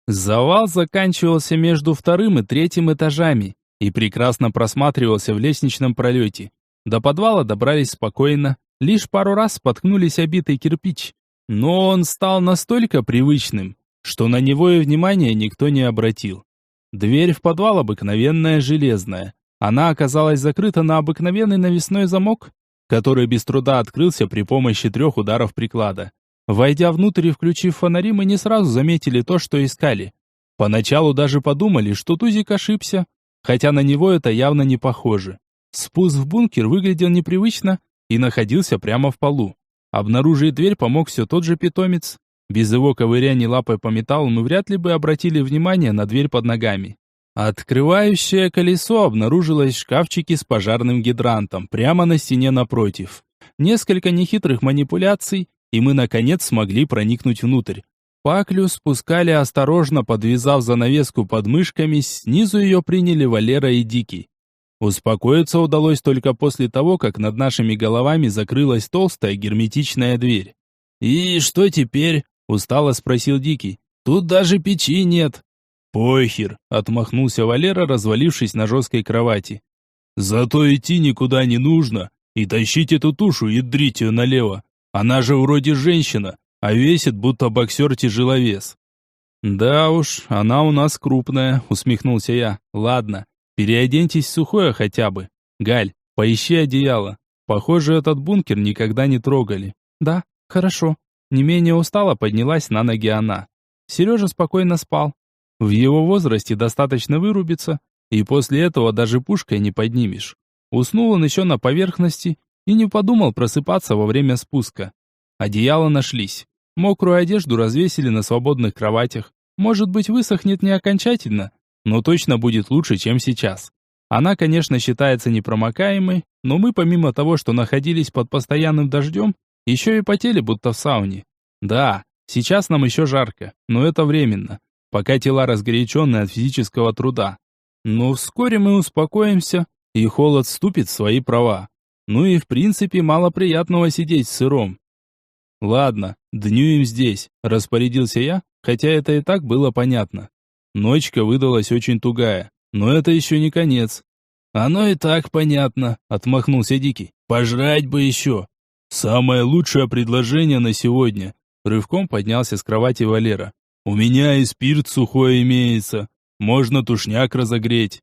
Завал заканчивался между 2-м и 3-м этажами, и прекрасно просматривался в лестничном пролете. До подвала добрались спокойно, лишь пару раз споткнулись о битый кирпич. Но он стал настолько привычным, что на него и внимания никто не обратил. Дверь в подвал обыкновенная железная. Она оказалась закрыта на обыкновенный навесной замок, который без труда открылся при помощи 3 ударов приклада. Войдя внутрь и включив фонари, мы не сразу заметили то, что искали. Поначалу даже подумали, что Тузик ошибся, хотя на него это явно не похоже. Спуск в бункер выглядел непривычно и находился прямо в полу. Обнаружить дверь помог все тот же питомец. Без его ковыряния лапой по металлу мы вряд ли бы обратили внимание на дверь под ногами. Открывающее колесо обнаружилось в шкафчике с пожарным гидрантом, прямо на стене напротив. Несколько нехитрых манипуляций, и мы наконец смогли проникнуть внутрь. Паклю спускали осторожно, подвязав занавеску под мышками, снизу ее приняли Валера и Дикий. Успокоиться удалось только после того, как над нашими головами закрылась толстая герметичная дверь. «И что теперь?» – устало спросил Дикий. «Тут даже печи нет». «Похер», – отмахнулся Валера, развалившись на жесткой кровати. «Зато идти никуда не нужно, и тащить эту тушу и дрить ее налево. Она же вроде женщина, а весит, будто боксер-тяжеловес». «Да уж, она у нас крупная», – усмехнулся я. «Ладно, переоденьтесь в сухое хотя бы. Галь, поищи одеяло. Похоже, этот бункер никогда не трогали». «Да, хорошо». Не менее устало поднялась на ноги она. Сережа спокойно спал. В его возрасте достаточно вырубиться, и после этого даже пушкой не поднимешь. Уснул он еще на поверхности и не подумал просыпаться во время спуска. Одеяла нашлись. Мокрую одежду развесили на свободных кроватях. Может быть, высохнет не окончательно, но точно будет лучше, чем сейчас. Она, конечно, считается непромокаемой, но мы, помимо того, что находились под постоянным дождем, еще и потели, будто в сауне. Да, сейчас нам еще жарко, но это временно, пока тела разгорячены от физического труда. Но вскоре мы успокоимся, и холод вступит в свои права. Ну и в принципе мало приятного сидеть в сыром. Ладно, днюем здесь, распорядился я, хотя это и так было понятно. Ночка выдалась очень тугая, но это еще не конец. Оно и так понятно, отмахнулся Дикий. Пожрать бы еще. Самое лучшее предложение на сегодня. Рывком поднялся с кровати Валера. У меня и спирт сухой имеется. Можно тушняк разогреть.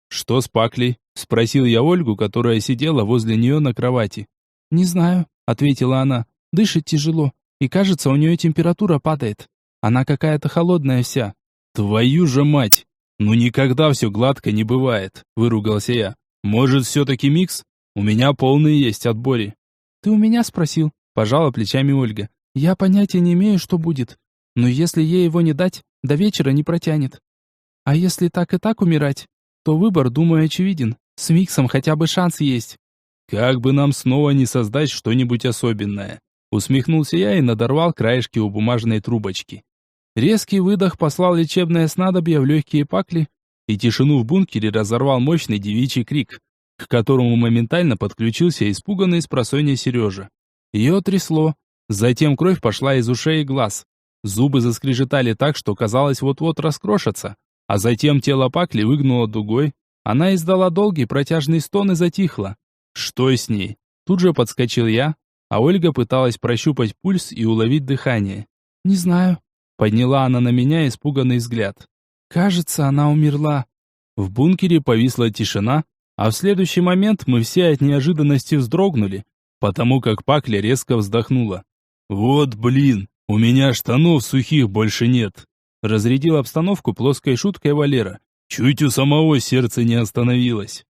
Что с Паклей? Спросил я Ольгу, которая сидела возле нее на кровати. Не знаю, ответила она. Дышит тяжело, и кажется, у нее температура падает. Она какая-то холодная вся. Твою же мать! Ну никогда все гладко не бывает, выругался я. Может, все-таки микс? У меня полный есть от Бори. Ты у меня спросил, пожала плечами Ольга. Я понятия не имею, что будет. Но если ей его не дать, до вечера не протянет. А если так и так умирать, то выбор, думаю, очевиден. С миксом хотя бы шанс есть. Как бы нам снова не создать что-нибудь особенное. Усмехнулся я и надорвал краешки у бумажной трубочки. Резкий выдох послал лечебное снадобье в легкие Пакли, и тишину в бункере разорвал мощный девичий крик, к которому моментально подключился испуганный спросонья Сережа. Ее трясло. Затем кровь пошла из ушей и глаз. Зубы заскрежетали так, что казалось вот-вот раскрошатся. А затем тело Пакли выгнуло дугой. Она издала долгий протяжный стон и затихла. Что с ней? Тут же подскочил я, а Ольга пыталась прощупать пульс и уловить дыхание. «Не знаю», — подняла она на меня испуганный взгляд. «Кажется, она умерла». В бункере повисла тишина, а в следующий момент мы все от неожиданности вздрогнули, потому как Пакля резко вздохнула. «Вот блин, у меня штанов сухих больше нет», — разрядил обстановку плоской шуткой Валера. «Чуть у самого сердце не остановилось».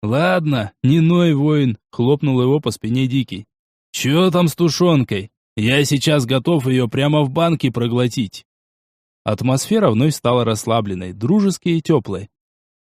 «Ладно, не ной, воин», — хлопнул его по спине Дикий. «Чё там с тушенкой? Я сейчас готов ее прямо в банке проглотить». Атмосфера вновь стала расслабленной, дружеской и теплой.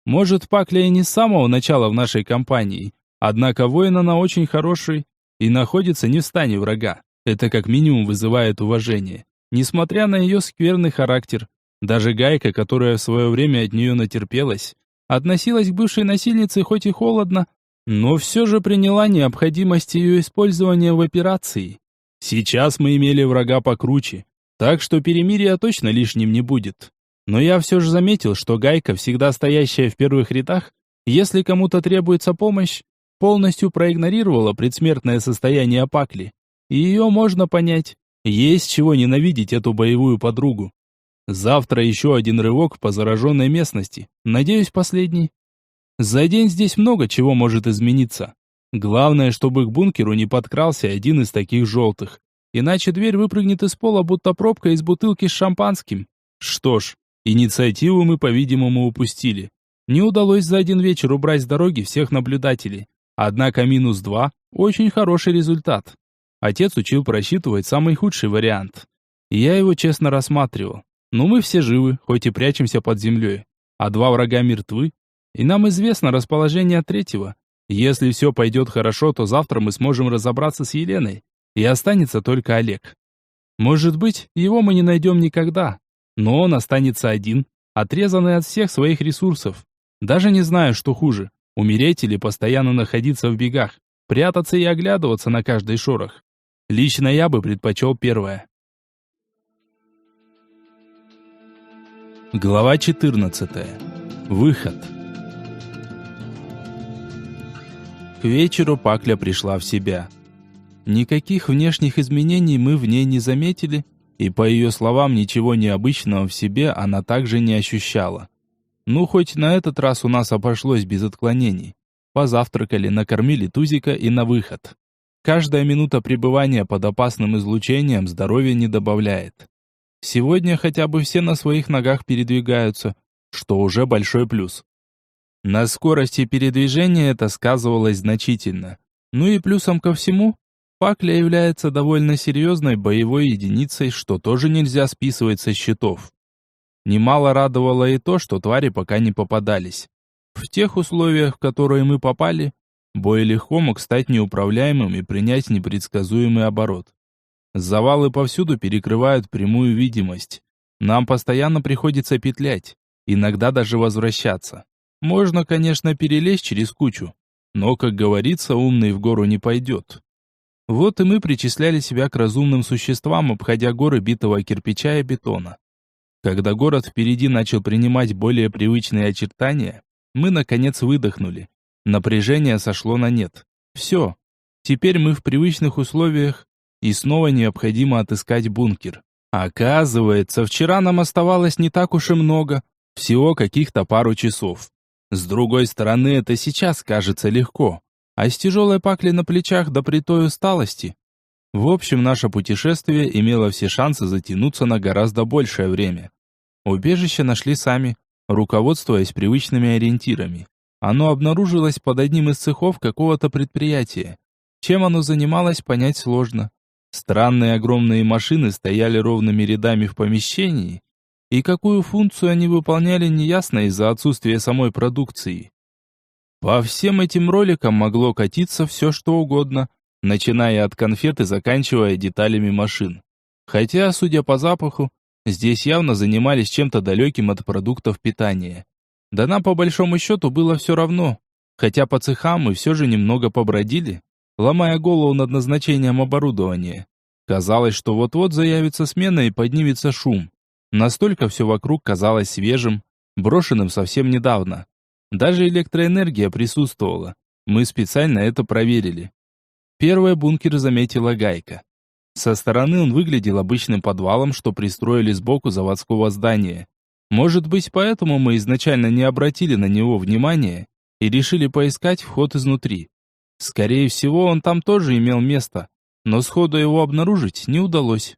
Может, Пакля и не с самого начала в нашей компании, однако воин она очень хороший и находится не в стане врага. Это как минимум вызывает уважение. Несмотря на ее скверный характер, даже Гайка, которая в свое время от нее натерпелась, относилась к бывшей насильнице хоть и холодно, но все же приняла необходимость ее использования в операции. Сейчас мы имели врага покруче, так что перемирие точно лишним не будет. Но я все же заметил, что Гайка, всегда стоящая в первых рядах, если кому-то требуется помощь, полностью проигнорировала предсмертное состояние Пакли. И ее можно понять. Есть чего ненавидеть эту боевую подругу. Завтра еще один рывок по зараженной местности. Надеюсь, последний. За день здесь много чего может измениться. Главное, чтобы к бункеру не подкрался один из таких желтых. Иначе дверь выпрыгнет из пола, будто пробка из бутылки с шампанским. Что ж, инициативу мы, по-видимому, упустили. Не удалось за один вечер убрать с дороги всех наблюдателей. Однако -2 – очень хороший результат. Отец учил просчитывать самый худший вариант. И я его честно рассматривал. Но мы все живы, хоть и прячемся под землей. А 2 врага мертвы. И нам известно расположение 3-го. Если все пойдет хорошо, то завтра мы сможем разобраться с Еленой. И останется только Олег. Может быть, его мы не найдем никогда. Но он останется один, отрезанный от всех своих ресурсов. Даже не знаю, что хуже. Умереть или постоянно находиться в бегах. Прятаться и оглядываться на каждый шорох. Лично я бы предпочел первое. Глава 14. Выход. К вечеру Пакля пришла в себя. Никаких внешних изменений мы в ней не заметили, и по ее словам, ничего необычного в себе она также не ощущала. Ну, хоть на этот раз у нас обошлось без отклонений. Позавтракали, накормили Тузика и на выход. Каждая минута пребывания под опасным излучением здоровья не добавляет. Сегодня хотя бы все на своих ногах передвигаются, что уже большой плюс. На скорости передвижения это сказывалось значительно. Ну и плюсом ко всему, Пакля является довольно серьезной боевой единицей, что тоже нельзя списывать со счетов. Немало радовало и то, что твари пока не попадались. В тех условиях, в которые мы попали, бой легко мог стать неуправляемым и принять непредсказуемый оборот. Завалы повсюду перекрывают прямую видимость. Нам постоянно приходится петлять, иногда даже возвращаться. Можно, конечно, перелезть через кучу, но, как говорится, умный в гору не пойдет. Вот и мы причисляли себя к разумным существам, обходя горы битого кирпича и бетона. Когда город впереди начал принимать более привычные очертания, мы, наконец, выдохнули. Напряжение сошло на нет. Все. Теперь мы в привычных условиях, и снова необходимо отыскать бункер. Оказывается, вчера нам оставалось не так уж и много, всего каких-то пару часов. С другой стороны, это сейчас кажется легко, а с тяжелой Паклей на плечах до при той усталости. В общем, наше путешествие имело все шансы затянуться на гораздо большее время. Убежище нашли сами, руководствуясь привычными ориентирами. Оно обнаружилось под одним из цехов какого-то предприятия. Чем оно занималось, понять сложно. Странные огромные машины стояли ровными рядами в помещении, и какую функцию они выполняли, неясно из-за отсутствия самой продукции. По всем этим роликам могло катиться все что угодно, начиная от конфет и заканчивая деталями машин. Хотя, судя по запаху, здесь явно занимались чем-то далеким от продуктов питания. Да нам по большому счету было все равно, хотя по цехам мы все же немного побродили, ломая голову над назначением оборудования. Казалось, что вот-вот заявится смена и поднимется шум. Настолько все вокруг казалось свежим, брошенным совсем недавно. Даже электроэнергия присутствовала. Мы специально это проверили. Первый бункер заметила Гайка. Со стороны он выглядел обычным подвалом, что пристроили сбоку заводского здания. Может быть, поэтому мы изначально не обратили на него внимания и решили поискать вход изнутри. Скорее всего, он там тоже имел место, но сходу его обнаружить не удалось.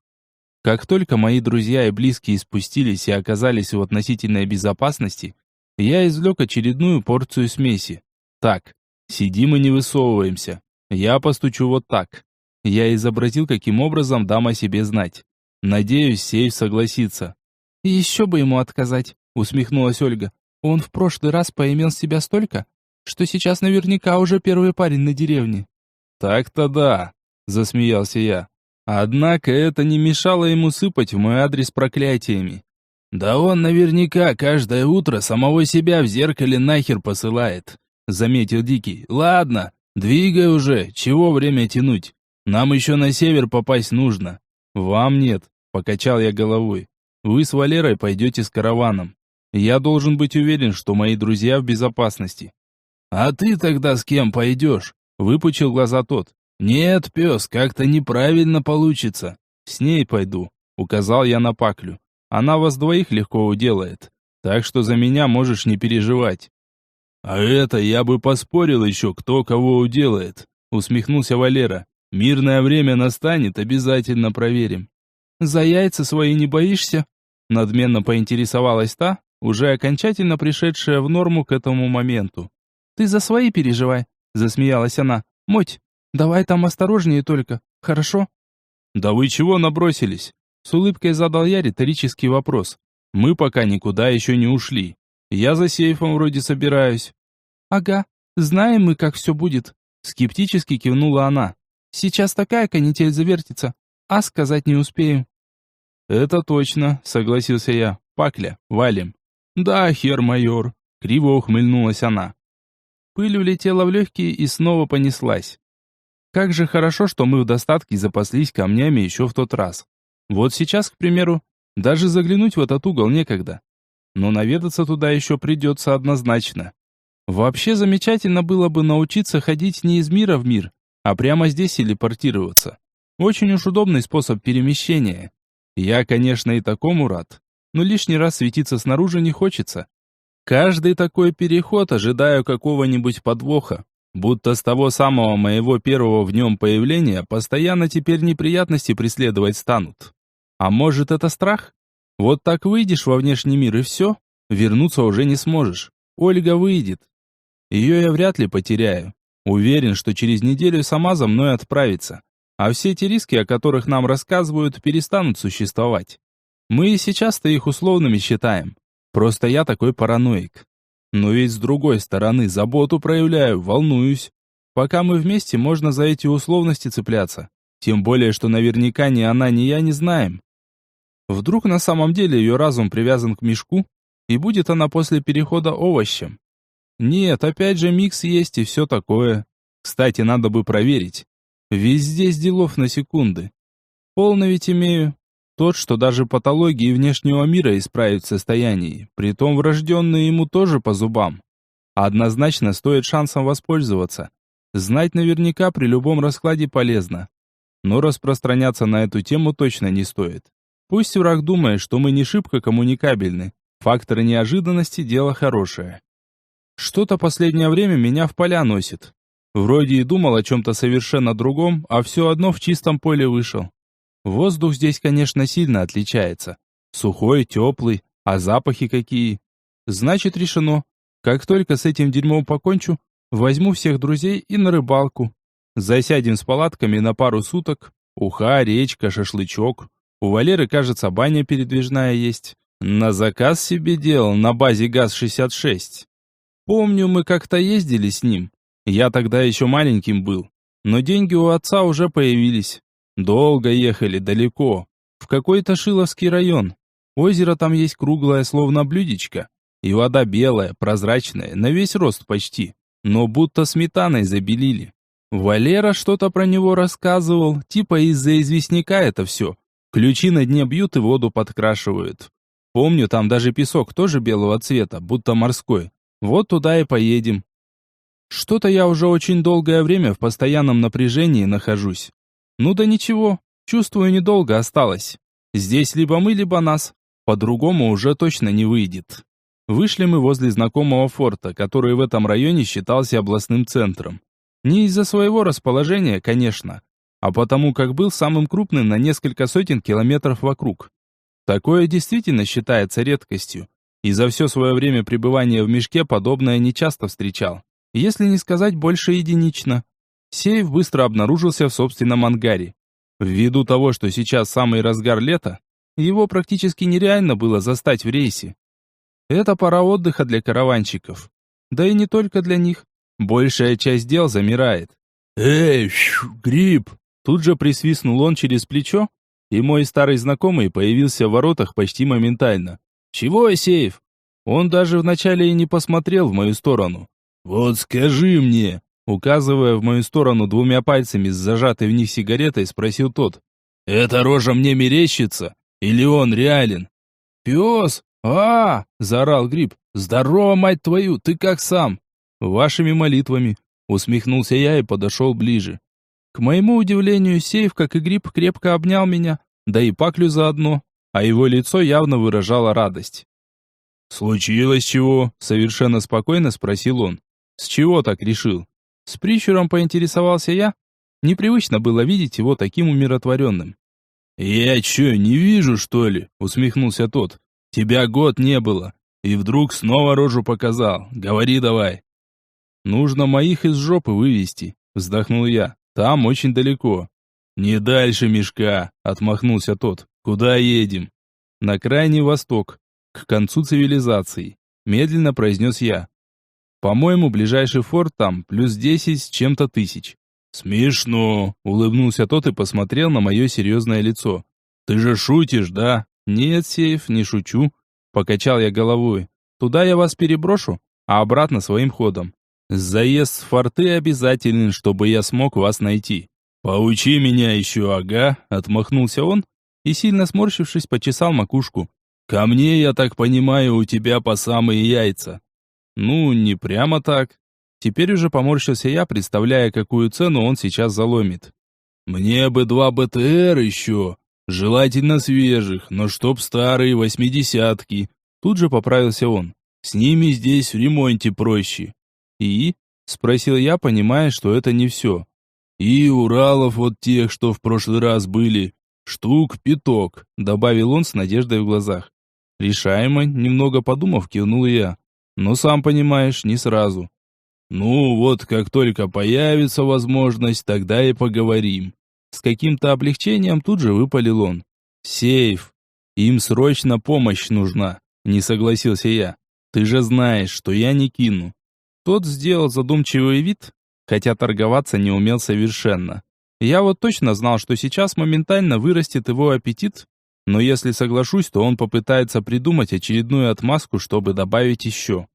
Как только мои друзья и близкие спустились и оказались в относительной безопасности, я извлек очередную порцию смеси. Так, сидим и не высовываемся. Я постучу вот так. Я изобразил, каким образом дам о себе знать. Надеюсь, сейф согласится. «Еще бы ему отказать», — усмехнулась Ольга. «Он в прошлый раз поимел себя столько, что сейчас наверняка уже первый парень на деревне». «Так-то да», — засмеялся я. Однако это не мешало ему сыпать в мой адрес проклятиями. «Да он наверняка каждое утро самого себя в зеркале нахер посылает», — заметил Дикий. «Ладно, двигай уже, чего время тянуть? Нам еще на север попасть нужно». «Вам нет», — покачал я головой. Вы с Валерой пойдете с караваном. Я должен быть уверен, что мои друзья в безопасности». «А ты тогда с кем пойдешь?» Выпучил глаза тот. «Нет, пес, как-то неправильно получится». «С ней пойду», указал я на Паклю. «Она вас двоих легко уделает, так что за меня можешь не переживать». «А это я бы поспорил еще, кто кого уделает», усмехнулся Валера. «Мирное время настанет, обязательно проверим». «За яйца свои не боишься?» Надменно поинтересовалась та, уже окончательно пришедшая в норму к этому моменту. «Ты за свои переживай», засмеялась она. «Моть, давай там осторожнее только, хорошо?» «Да вы чего набросились?» С улыбкой задал я риторический вопрос. «Мы пока никуда еще не ушли. Я за сейфом вроде собираюсь». «Ага, знаем мы, как все будет», скептически кивнула она. «Сейчас такая канитель завертится, а сказать не успеем». «Это точно», согласился я. «Пакля, валим». «Да, хер-майор», криво ухмыльнулась она. Пыль улетела в легкие и снова понеслась. Как же хорошо, что мы в достатке запаслись камнями еще в тот раз. Вот сейчас, к примеру, даже заглянуть в этот угол некогда. Но наведаться туда еще придется однозначно. Вообще замечательно было бы научиться ходить не из мира в мир, а прямо здесь телепортироваться. Очень уж удобный способ перемещения. Я, конечно, и такому рад, но лишний раз светиться снаружи не хочется. Каждый такой переход ожидаю какого-нибудь подвоха, будто с того самого моего первого в нем появления постоянно теперь неприятности преследовать станут. А может, это страх? Вот так выйдешь во внешний мир и все, вернуться уже не сможешь. Ольга выйдет. Ее я вряд ли потеряю. Уверен, что через неделю сама за мной отправится. А все эти риски, о которых нам рассказывают, перестанут существовать. Мы и сейчас-то их условными считаем. Просто я такой параноик. Но ведь с другой стороны заботу проявляю, волнуюсь. Пока мы вместе, можно за эти условности цепляться. Тем более, что наверняка ни она, ни я не знаем. Вдруг на самом деле ее разум привязан к мешку, и будет она после перехода овощем. Нет, опять же микс есть и все такое. Кстати, надо бы проверить. Ведь здесь делов на секунды. Полно ведь имею. Тот, что даже патологии внешнего мира исправить в состоянии, притом врожденные ему тоже по зубам. Однозначно стоит шансом воспользоваться. Знать наверняка при любом раскладе полезно. Но распространяться на эту тему точно не стоит. Пусть враг думает, что мы не шибко коммуникабельны. Факторы неожиданности – дело хорошее. Что-то последнее время меня в поля носит. Вроде и думал о чем-то совершенно другом, а все одно в чистом поле вышел. Воздух здесь, конечно, сильно отличается. Сухой, теплый, а запахи какие. Значит, решено. Как только с этим дерьмом покончу, возьму всех друзей и на рыбалку. Засядем с палатками на пару суток. Уха, речка, шашлычок. У Валеры, кажется, баня передвижная есть. На заказ себе делал на базе ГАЗ-66. Помню, мы как-то ездили с ним. Я тогда еще маленьким был. Но деньги у отца уже появились. Долго ехали, далеко. В какой-то Шиловский район. Озеро там есть круглое, словно блюдечко. И вода белая, прозрачная, на весь рост почти. Но будто сметаной забелили. Валера что-то про него рассказывал, типа из-за известняка это все. Ключи на дне бьют и воду подкрашивают. Помню, там даже песок тоже белого цвета, будто морской. Вот туда и поедем. Что-то я уже очень долгое время в постоянном напряжении нахожусь. Ну да ничего, чувствую, недолго осталось. Здесь либо мы, либо нас. По-другому уже точно не выйдет. Вышли мы возле знакомого форта, который в этом районе считался областным центром. Не из-за своего расположения, конечно, а потому как был самым крупным на несколько сотен километров вокруг. Такое действительно считается редкостью, и за все свое время пребывания в мешке подобное нечасто встречал, если не сказать больше единично. Сейф быстро обнаружился в собственном ангаре. Ввиду того, что сейчас самый разгар лета, его практически нереально было застать в рейсе. Это пора отдыха для караванщиков. Да и не только для них. Большая часть дел замирает. «Эй, гриб!» Тут же присвистнул он через плечо, и мой старый знакомый появился в воротах почти моментально. «Чего, сейф?» Он даже вначале и не посмотрел в мою сторону. «Вот скажи мне!» Указывая в мою сторону двумя пальцами с зажатой в них сигаретой, спросил тот. «Эта рожа мне мерещится? Или он реален?» «Пес! Заорал Гриб. «Здорово, мать твою, ты как сам?» «Вашими молитвами», усмехнулся я и подошел ближе. К моему удивлению, Сейф, как и Гриб, крепко обнял меня, да и Паклю заодно, а его лицо явно выражало радость. «Случилось чего?» — совершенно спокойно спросил он. «С чего так решил?» С прищуром поинтересовался я. Непривычно было видеть его таким умиротворенным. «Я че, не вижу, что ли?» — усмехнулся тот. «Тебя год не было, и вдруг снова рожу показал. Говори давай». «Нужно моих из жопы вывести», — вздохнул я. «Там очень далеко». «Не дальше мешка», — отмахнулся тот. «Куда едем?» «На крайний восток, к концу цивилизации», — медленно произнес я. «По-моему, ближайший форт там плюс 10 с чем-то тысяч». «Смешно», — улыбнулся тот и посмотрел на мое серьезное лицо. «Ты же шутишь, да?» «Нет, Сейф, не шучу», — покачал я головой. «Туда я вас переброшу, а обратно своим ходом. Заезд в форты обязателен, чтобы я смог вас найти». «Поучи меня еще, ага», — отмахнулся он и, сильно сморщившись, почесал макушку. «Ко мне, я так понимаю, у тебя по самые яйца». «Ну, не прямо так». Теперь уже поморщился я, представляя, какую цену он сейчас заломит. «Мне бы 2 БТР еще, желательно свежих, но чтоб старые 80-ки». Тут же поправился он. «С ними здесь в ремонте проще». «И?» — спросил я, понимая, что это не все. «И Уралов вот тех, что в прошлый раз были, штук 5», — добавил он с надеждой в глазах. «Решаемо», — немного подумав, кивнул я. «Но сам понимаешь, не сразу». «Ну вот, как только появится возможность, тогда и поговорим». С каким-то облегчением тут же выпалил он. «Сейф, им срочно помощь нужна», — не согласился я. «Ты же знаешь, что я не кину». Тот сделал задумчивый вид, хотя торговаться не умел совершенно. Я вот точно знал, что сейчас моментально вырастет его аппетит, но если соглашусь, то он попытается придумать очередную отмазку, чтобы добавить еще.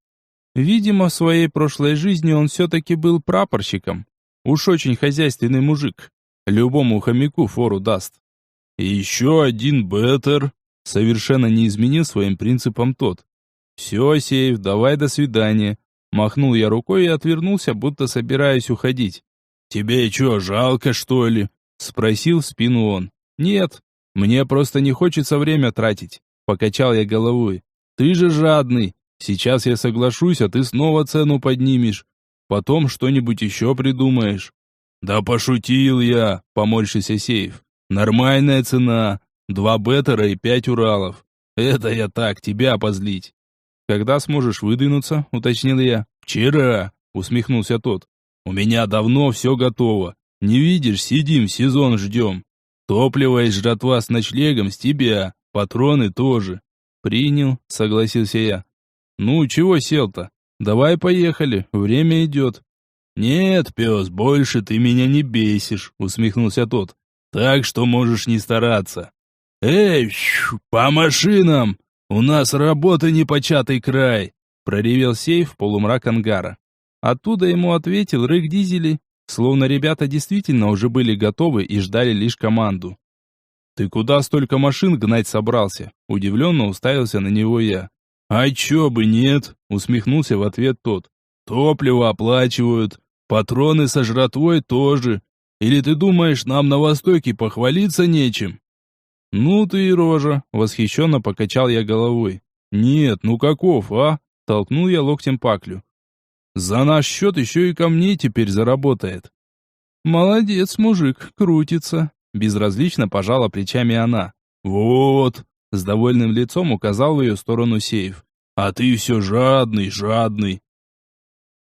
Видимо, в своей прошлой жизни он все-таки был прапорщиком. Уж очень хозяйственный мужик. Любому хомяку фору даст. И еще один беттер. Совершенно не изменил своим принципам тот. «Все, Сейф, давай до свидания». Махнул я рукой и отвернулся, будто собираясь уходить. «Тебе что, жалко, что ли?» Спросил в спину он. «Нет, мне просто не хочется время тратить». Покачал я головой. «Ты же жадный. Сейчас я соглашусь, а ты снова цену поднимешь. Потом что-нибудь еще придумаешь». «Да пошутил я», — поморщился Сейф. «Нормальная цена. 2 беттера и 5 Уралов. Это я так, тебя позлить». «Когда сможешь выдвинуться?» — уточнил я. «Вчера», — усмехнулся тот. «У меня давно все готово. Не видишь, сидим, сезон ждем. Топливо и жратва с ночлегом с тебя, патроны тоже». «Принял», — согласился я. «Ну, чего сел-то? Давай поехали, время идет». «Нет, пес, больше ты меня не бесишь», — усмехнулся тот. «Так что можешь не стараться». «Эй, по машинам! У нас работа непочатый край!» — проревел Сейф в полумрак ангара. Оттуда ему ответил рык дизелей, словно ребята действительно уже были готовы и ждали лишь команду. «Ты куда столько машин гнать собрался?» — удивленно уставился на него я. «А чё бы нет?» — усмехнулся в ответ тот. «Топливо оплачивают, патроны со жратвой тоже. Или ты думаешь, нам на Востоке похвалиться нечем?» «Ну ты и рожа!» — восхищенно покачал я головой. «Нет, ну каков, а?» — толкнул я локтем Паклю. «За наш счет еще и ко мне теперь заработает». «Молодец, мужик, крутится!» — безразлично пожала плечами она. «Вот!» — с довольным лицом указал в ее сторону Сейф. «А ты все жадный, жадный!»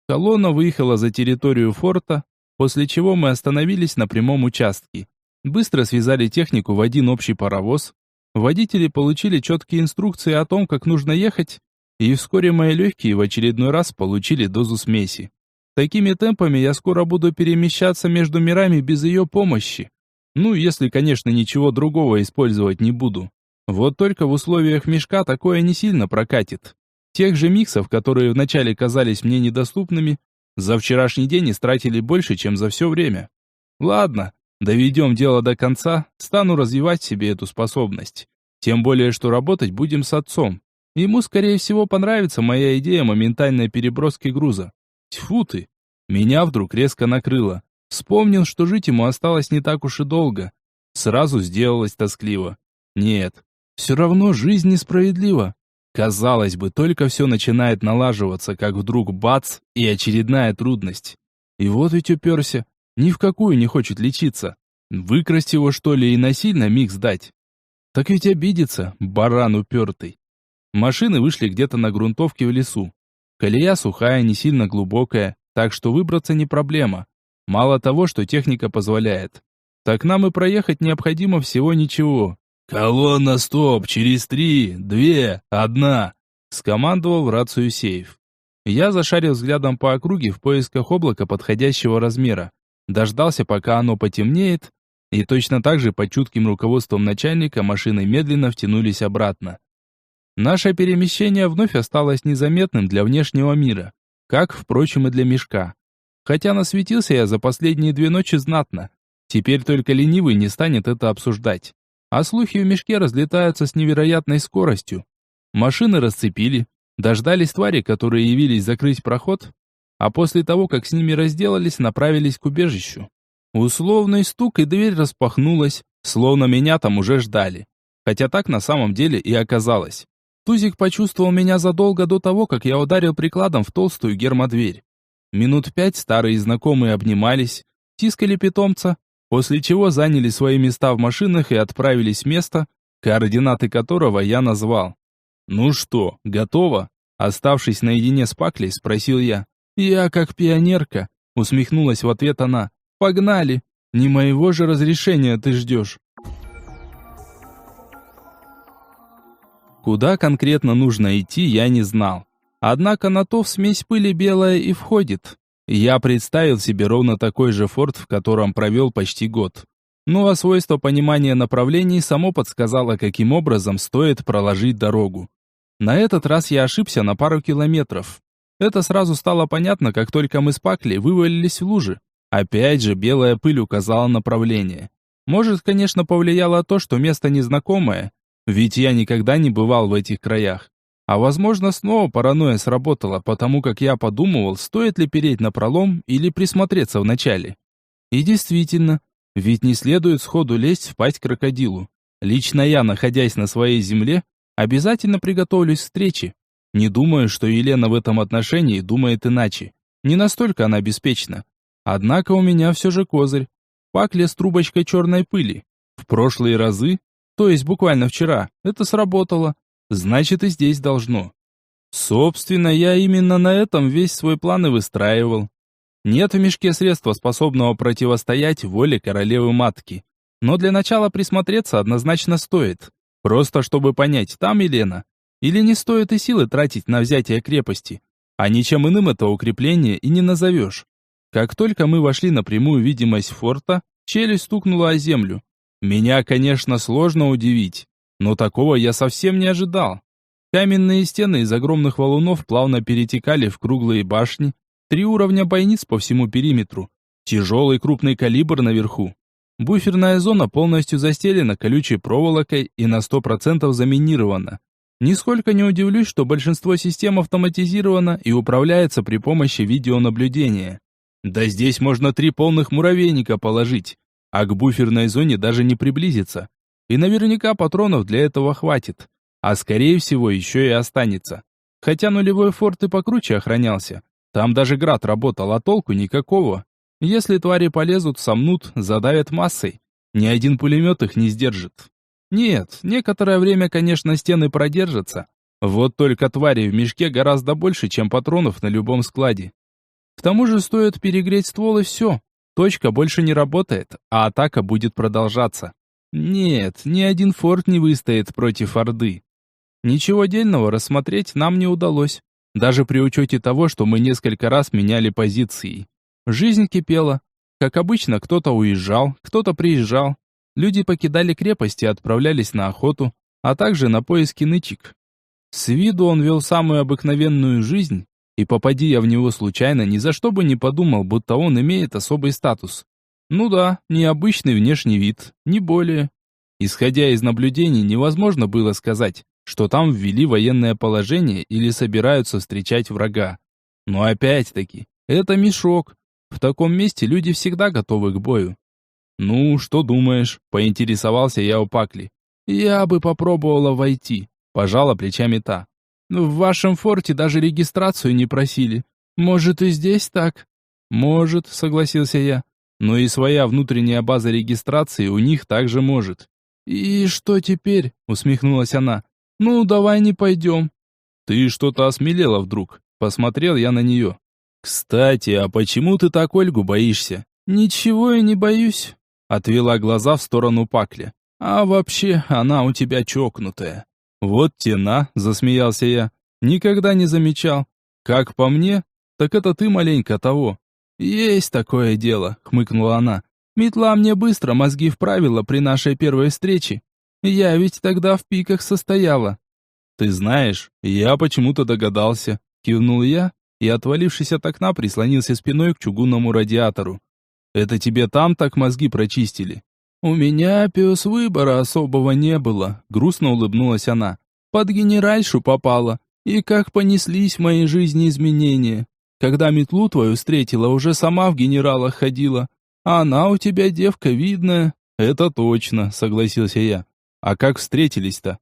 Колонна выехала за территорию форта, после чего мы остановились на прямом участке. Быстро связали технику в один общий паровоз. Водители получили четкие инструкции о том, как нужно ехать, и вскоре мои легкие в очередной раз получили дозу смеси. Такими темпами я скоро буду перемещаться между мирами без ее помощи. Ну, если, конечно, ничего другого использовать не буду. Вот только в условиях мешка такое не сильно прокатит. Тех же миксов, которые вначале казались мне недоступными, за вчерашний день истратили больше, чем за все время. Ладно, доведем дело до конца, стану развивать в себе эту способность. Тем более, что работать будем с отцом. Ему, скорее всего, понравится моя идея моментальной переброски груза. Тьфу ты! Меня вдруг резко накрыло. Вспомнил, что жить ему осталось не так уж и долго. Сразу сделалось тоскливо. Нет, все равно жизнь несправедлива. Казалось бы, только все начинает налаживаться, как вдруг бац, и очередная трудность. И вот ведь уперся, ни в какую не хочет лечиться. Выкрасть его, что ли, и насильно миг сдать? Так ведь обидится, баран упертый. Машины вышли где-то на грунтовке в лесу. Колея сухая, не сильно глубокая, так что выбраться не проблема. Мало того, что техника позволяет. Так нам и проехать необходимо всего ничего. «Колонна, стоп! Через 3, 2, 1!» скомандовал в рацию сейф. Я зашарил взглядом по округе в поисках облака подходящего размера. Дождался, пока оно потемнеет, и точно так же под чутким руководством начальника машины медленно втянулись обратно. Наше перемещение вновь осталось незаметным для внешнего мира, как, впрочем, и для мешка. Хотя насветился я за последние 2 ночи знатно. Теперь только ленивый не станет это обсуждать. А слухи в мешке разлетаются с невероятной скоростью. Машины расцепили, дождались твари, которые явились закрыть проход, а после того, как с ними разделались, направились к убежищу. Условный стук, и дверь распахнулась, словно меня там уже ждали. Хотя так на самом деле и оказалось. Тузик почувствовал меня задолго до того, как я ударил прикладом в толстую гермодверь. Минут 5 старые знакомые обнимались, тискали питомца, после чего заняли свои места в машинах и отправились в место, координаты которого я назвал. «Ну что, готово?» Оставшись наедине с Паклей, спросил я. «Я как пионерка», усмехнулась в ответ она. «Погнали! Не моего же разрешения ты ждешь». Куда конкретно нужно идти, я не знал. Однако на то в смесь пыли белая и входит. Я представил себе ровно такой же форт, в котором провел почти год. Ну а свойство понимания направлений само подсказало, каким образом стоит проложить дорогу. На этот раз я ошибся на пару километров. Это сразу стало понятно, как только мы с Пакли вывалились в лужи. Опять же, белая пыль указала направление. Может, конечно, повлияло то, что место незнакомое, ведь я никогда не бывал в этих краях. А возможно, снова паранойя сработала, потому как я подумывал, стоит ли переть напролом или присмотреться вначале. И действительно, ведь не следует сходу лезть в пасть крокодилу. Лично я, находясь на своей земле, обязательно приготовлюсь к встрече. Не думаю, что Елена в этом отношении думает иначе. Не настолько она беспечна. Однако у меня все же козырь. Пакля с трубочкой черной пыли. В прошлые разы, то есть буквально вчера, это сработало. Значит, и здесь должно. Собственно, я именно на этом весь свой план и выстраивал. Нет в мешке средства, способного противостоять воле королевы-матки. Но для начала присмотреться однозначно стоит. Просто чтобы понять, там Елена. Или не стоит и силы тратить на взятие крепости. А ничем иным это укрепление и не назовешь. Как только мы вошли на прямую видимость форта, челюсть стукнула о землю. Меня, конечно, сложно удивить. Но такого я совсем не ожидал. Каменные стены из огромных валунов плавно перетекали в круглые башни, 3 уровня бойниц по всему периметру, тяжелый крупный калибр наверху. Буферная зона полностью застелена колючей проволокой и на 100% заминирована. Нисколько не удивлюсь, что большинство систем автоматизировано и управляется при помощи видеонаблюдения. Да здесь можно 3 полных муравейника положить, а к буферной зоне даже не приблизиться. И наверняка патронов для этого хватит. А скорее всего еще и останется. Хотя нулевой форт и покруче охранялся. Там даже град работал, а толку никакого. Если твари полезут, сомнут, задавят массой. Ни один пулемет их не сдержит. Нет, некоторое время, конечно, стены продержатся. Вот только тварей в мешке гораздо больше, чем патронов на любом складе. К тому же стоит перегреть ствол и все. Точка больше не работает, а атака будет продолжаться. Нет, ни один форт не выстоит против Орды. Ничего дельного рассмотреть нам не удалось, даже при учете того, что мы несколько раз меняли позиции. Жизнь кипела. Как обычно, кто-то уезжал, кто-то приезжал. Люди покидали крепость и отправлялись на охоту, а также на поиски нычек. С виду он вел самую обыкновенную жизнь, и попади я в него случайно, ни за что бы не подумал, будто он имеет особый статус. Ну да, необычный внешний вид, не более. Исходя из наблюдений, невозможно было сказать, что там ввели военное положение или собираются встречать врага. Но опять-таки, это мешок. В таком месте люди всегда готовы к бою. «Ну, что думаешь?» – поинтересовался я у Пакли. «Я бы попробовала войти», – пожала плечами та. «В вашем форте даже регистрацию не просили. Может, и здесь так?» «Может», – согласился я. «Но и своя внутренняя база регистрации у них также может». «И что теперь?» – усмехнулась она. «Ну, давай не пойдем». «Ты что-то осмелела вдруг?» – посмотрел я на нее. «Кстати, а почему ты так Ольгу боишься?» «Ничего я не боюсь», – отвела глаза в сторону Пакли. «А вообще, она у тебя чокнутая». «Вот тена», – засмеялся я. «Никогда не замечал. Как по мне, так это ты маленько того». «Есть такое дело», – хмыкнула она. «Метла мне быстро мозги вправила при нашей первой встрече. Я ведь тогда в пиках состояла». «Ты знаешь, я почему-то догадался», – кивнул я и, отвалившись от окна, прислонился спиной к чугунному радиатору. «Это тебе там так мозги прочистили?» «У меня, пес, выбора особого не было», — грустно улыбнулась она. «Под генеральшу попала, и как понеслись в моей жизни изменения. Когда метлу твою встретила, уже сама в генералах ходила. А она у тебя девка видная». «Это точно», — согласился я. «А как встретились-то?»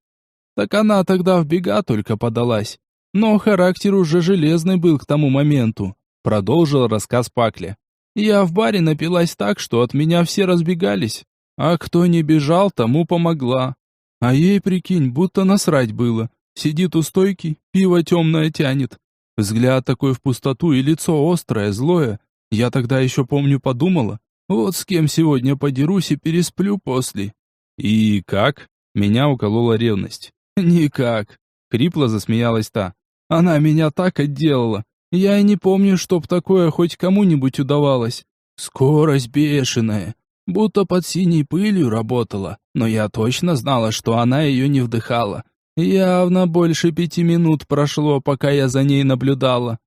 «Так она тогда в бега только подалась. Но характер уже железный был к тому моменту», — продолжил рассказ Пакля. «Я в баре напилась так, что от меня все разбегались. А кто не бежал, тому помогла. А ей, прикинь, будто насрать было. Сидит у стойки, пиво темное тянет. Взгляд такой в пустоту и лицо острое, злое. Я тогда еще, помню, подумала, вот с кем сегодня подерусь и пересплю после». «И как?» Меня уколола ревность. «Никак», — хрипло засмеялась та. «Она меня так отделала. Я и не помню, чтоб такое хоть кому-нибудь удавалось. Скорость бешеная. Будто под синей пылью работала, но я точно знала, что она ее не вдыхала. Явно больше 5 минут прошло, пока я за ней наблюдала».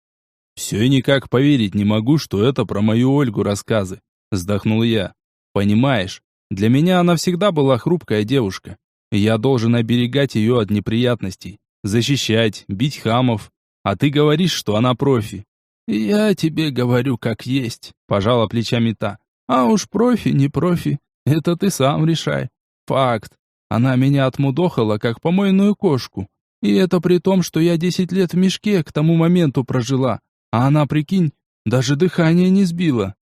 «Все никак поверить не могу, что это про мою Ольгу рассказы», — вздохнул я. «Понимаешь, для меня она всегда была хрупкая девушка. Я должен оберегать ее от неприятностей, защищать, бить хамов. А ты говоришь, что она профи». «Я тебе говорю как есть», — пожала плечами та. «А уж профи, не профи, это ты сам решай. Факт. Она меня отмудохала, как помойную кошку. И это при том, что я 10 лет в мешке к тому моменту прожила. А она, прикинь, даже дыхание не сбила».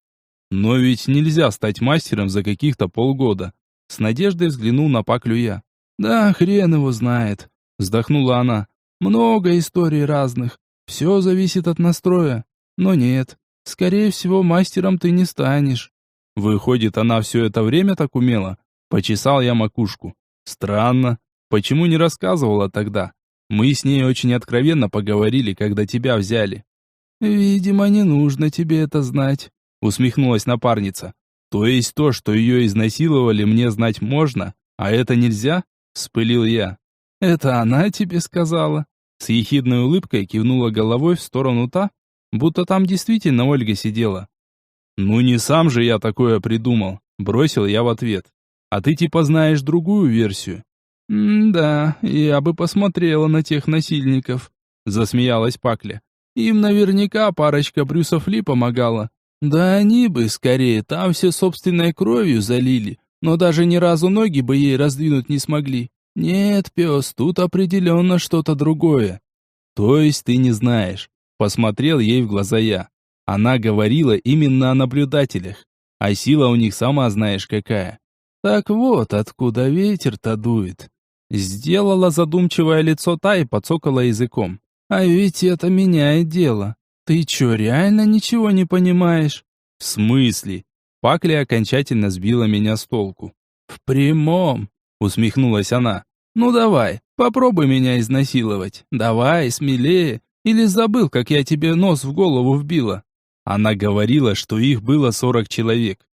«Но ведь нельзя стать мастером за каких-то полгода». С надеждой взглянул на Паклю я. «Да хрен его знает», — вздохнула она. «Много историй разных. Все зависит от настроя. Но нет, скорее всего, мастером ты не станешь». «Выходит, она все это время так умела?» Почесал я макушку. «Странно. Почему не рассказывала тогда? Мы с ней очень откровенно поговорили, когда тебя взяли». «Видимо, не нужно тебе это знать», — усмехнулась напарница. «То есть то, что ее изнасиловали, мне знать можно, а это нельзя?» — вспылил я. «Это она тебе сказала?» С ехидной улыбкой кивнула головой в сторону та, будто там действительно Ольга сидела. «Ну не сам же я такое придумал», — бросил я в ответ. «А ты типа знаешь другую версию?» «Да, я бы посмотрела на тех насильников», — засмеялась Пакля. «Им наверняка парочка Брюсов Ли помогала. Да они бы, скорее, там все собственной кровью залили, но даже ни разу ноги бы ей раздвинуть не смогли. Нет, пес, тут определенно что-то другое». «То есть ты не знаешь?» — посмотрел ей в глаза я. Она говорила именно о наблюдателях, а сила у них сама знаешь какая. «Так вот, откуда ветер-то дует». Сделала задумчивое лицо та и подсокала языком. «А ведь это меняет дело. Ты чё, реально ничего не понимаешь?» «В смысле?» Пакля окончательно сбила меня с толку. «В прямом», — усмехнулась она. «Ну давай, попробуй меня изнасиловать. Давай, смелее. Или забыл, как я тебе нос в голову вбила?» Она говорила, что их было 40 человек.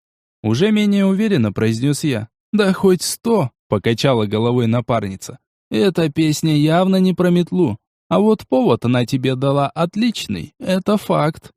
Уже менее уверенно произнес я. «Да хоть 100», — покачала головой напарница. «Эта песня явно не про метлу. А вот повод она тебе дала отличный, это факт».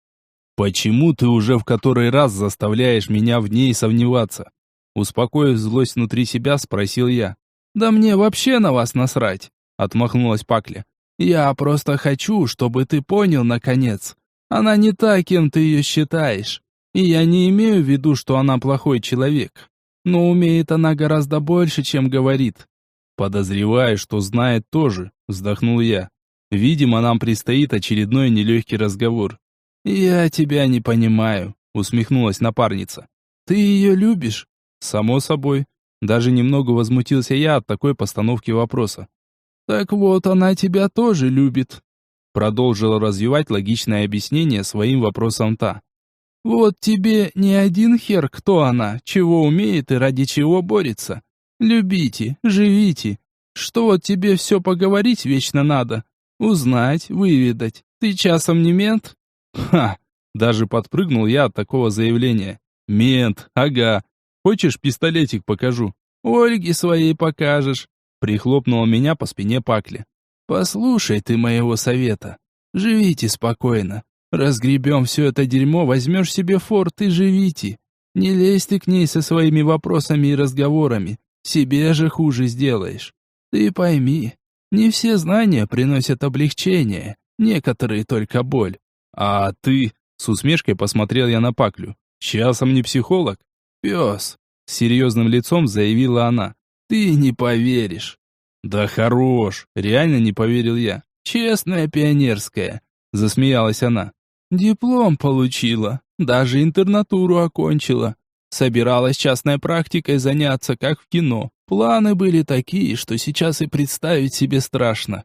«Почему ты уже в который раз заставляешь меня в ней сомневаться?» Успокоив злость внутри себя, спросил я. «Да мне вообще на вас насрать», — отмахнулась Пакля. «Я просто хочу, чтобы ты понял, наконец. Она не та, кем ты ее считаешь. И я не имею в виду, что она плохой человек. Но умеет она гораздо больше, чем говорит». «Подозреваю, что знает тоже», — вздохнул я. «Видимо, нам предстоит очередной нелегкий разговор». «Я тебя не понимаю», — усмехнулась напарница. «Ты ее любишь?» «Само собой». Даже немного возмутился я от такой постановки вопроса. «Так вот, она тебя тоже любит», — продолжила развивать логичное объяснение своим вопросом та. «Вот тебе не один хер, кто она, чего умеет и ради чего борется. Любите, живите. Что вот тебе все поговорить вечно надо? Узнать, выведать. Ты часом не мент?» «Ха!» Даже подпрыгнул я от такого заявления. «Мент, ага. Хочешь, пистолетик покажу?» «Ольге своей покажешь», — прихлопнула меня по спине Пакля. «Послушай ты моего совета. Живите спокойно. Разгребем все это дерьмо, возьмешь себе форт и живите. Не лезь ты к ней со своими вопросами и разговорами. Себе же хуже сделаешь. Ты пойми, не все знания приносят облегчение, некоторые только боль. А ты...» С усмешкой посмотрел я на Паклю. «Часом не психолог?» «Пес», — с серьезным лицом заявила она. «Ты не поверишь». «Да хорош!» Реально не поверил я. «Честная пионерская», — засмеялась она. «Диплом получила, даже интернатуру окончила. Собиралась частной практикой заняться, как в кино. Планы были такие, что сейчас и представить себе страшно.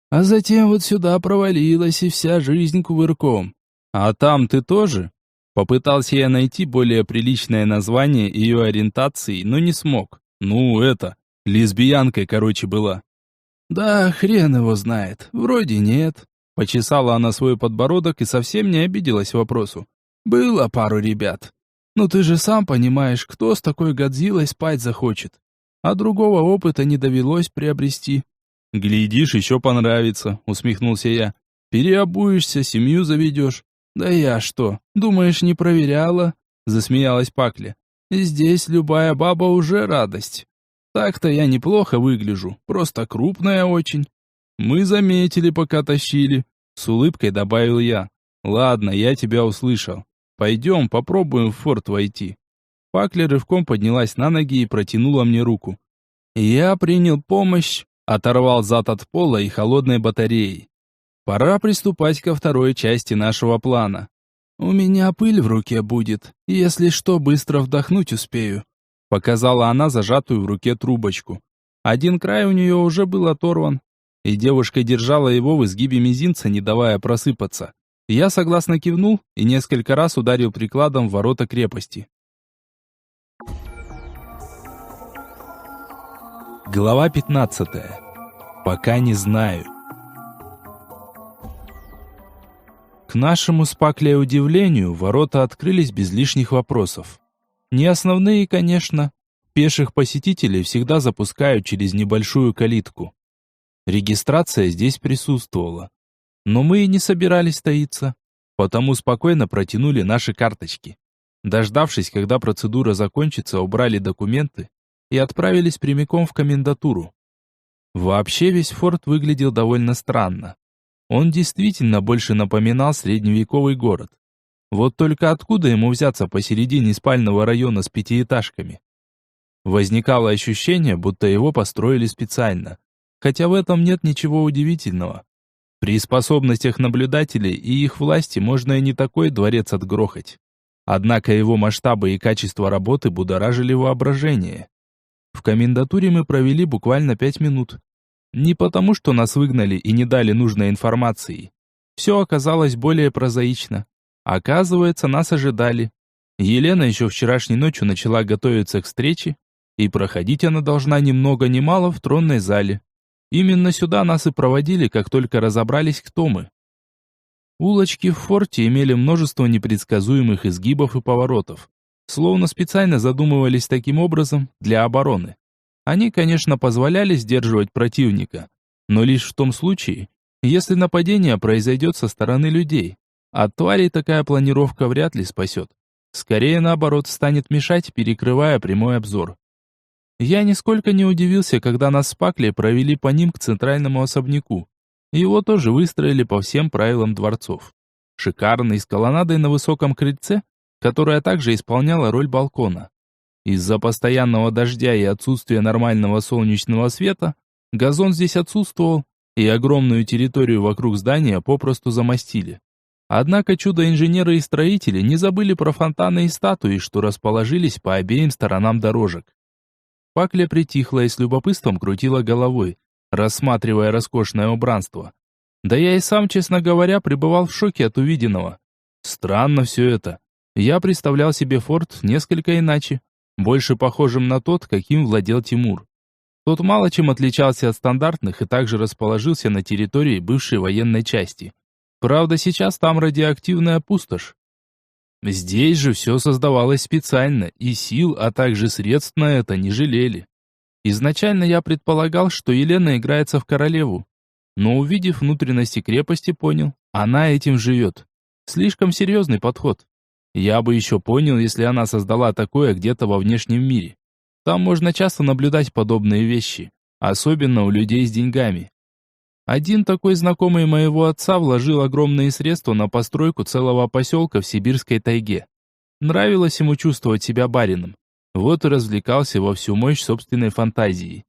А затем вот сюда провалилась и вся жизнь кувырком». «А там ты тоже?» Попытался я найти более приличное название ее ориентации, но не смог. Лесбиянкой, короче, была. «Да хрен его знает, вроде нет». Почесала она свой подбородок и совсем не обиделась вопросу. «Было пару ребят. Но ты же сам понимаешь, кто с такой Годзиллой спать захочет. А другого опыта не довелось приобрести». «Глядишь, еще понравится», — усмехнулся я. «Переобуешься, семью заведешь». «Да я что, думаешь, не проверяла?» — засмеялась Пакля. «Здесь любая баба уже радость. Так-то я неплохо выгляжу, просто крупная очень». «Мы заметили, пока тащили», — с улыбкой добавил я. «Ладно, я тебя услышал. Пойдем, попробуем в форт войти». Пакля рывком поднялась на ноги и протянула мне руку. Я принял помощь, оторвал зад от пола и холодной батареи. Пора приступать ко второй части нашего плана. «У меня пыль в руке будет, если что, быстро вдохнуть успею», — показала она зажатую в руке трубочку. Один край у нее уже был оторван, и девушка держала его в изгибе мизинца, не давая просыпаться. Я согласно кивнул и несколько раз ударил прикладом в ворота крепости. Глава 15. Пока не знаю. К нашему с Паклей удивлению, ворота открылись без лишних вопросов. Не основные, конечно. Пеших посетителей всегда запускают через небольшую калитку. Регистрация здесь присутствовала. Но мы и не собирались таиться, потому спокойно протянули наши карточки. Дождавшись, когда процедура закончится, убрали документы и отправились прямиком в комендатуру. Вообще весь форт выглядел довольно странно. Он действительно больше напоминал средневековый город. Вот только откуда ему взяться посередине спального района с пятиэтажками? Возникало ощущение, будто его построили специально. Хотя в этом нет ничего удивительного. При способностях наблюдателей и их власти можно и не такой дворец отгрохать. Однако его масштабы и качество работы будоражили воображение. В комендатуре мы провели буквально 5 минут. Не потому, что нас выгнали и не дали нужной информации. Все оказалось более прозаично. Оказывается, нас ожидали. Елена еще вчерашней ночью начала готовиться к встрече, и проходить она должна ни много ни мало в тронной зале. Именно сюда нас и проводили, как только разобрались, кто мы. Улочки в форте имели множество непредсказуемых изгибов и поворотов, словно специально задумывались таким образом для обороны. Они, конечно, позволяли сдерживать противника, но лишь в том случае, если нападение произойдет со стороны людей. От тварей такая планировка вряд ли спасет. Скорее наоборот, станет мешать, перекрывая прямой обзор. Я нисколько не удивился, когда нас с Пакли провели по ним к центральному особняку. Его тоже выстроили по всем правилам дворцов. Шикарный, с колоннадой на высоком крыльце, которая также исполняла роль балкона. Из-за постоянного дождя и отсутствия нормального солнечного света, газон здесь отсутствовал, и огромную территорию вокруг здания попросту замостили. Однако чудо-инженеры и строители не забыли про фонтаны и статуи, что расположились по обеим сторонам дорожек. Пакля притихла и с любопытством крутила головой, рассматривая роскошное убранство. Да я и сам, честно говоря, пребывал в шоке от увиденного. Странно все это. Я представлял себе форт несколько иначе, больше похожим на тот, каким владел Тимур. Тот мало чем отличался от стандартных и также расположился на территории бывшей военной части. Правда, сейчас там радиоактивная пустошь. Здесь же все создавалось специально, и сил, а также средств на это не жалели. Изначально я предполагал, что Елена играется в королеву, но увидев внутренности крепости, понял, она этим живет. Слишком серьезный подход. Я бы еще понял, если она создала такое где-то во внешнем мире. Там можно часто наблюдать подобные вещи, особенно у людей с деньгами. Один такой знакомый моего отца вложил огромные средства на постройку целого поселка в сибирской тайге. Нравилось ему чувствовать себя барином. Вот и развлекался во всю мощь собственной фантазии.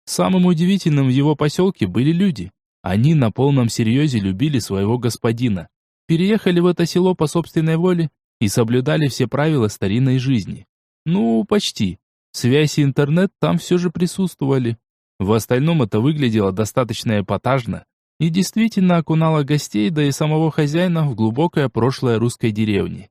Самым удивительным в его поселке были люди. Они на полном серьезе любили своего господина. Переехали в это село по собственной воле и соблюдали все правила старинной жизни. Ну, почти. Связь и интернет там все же присутствовали. В остальном это выглядело достаточно эпатажно и действительно окунало гостей, да и самого хозяина в глубокое прошлое русской деревни.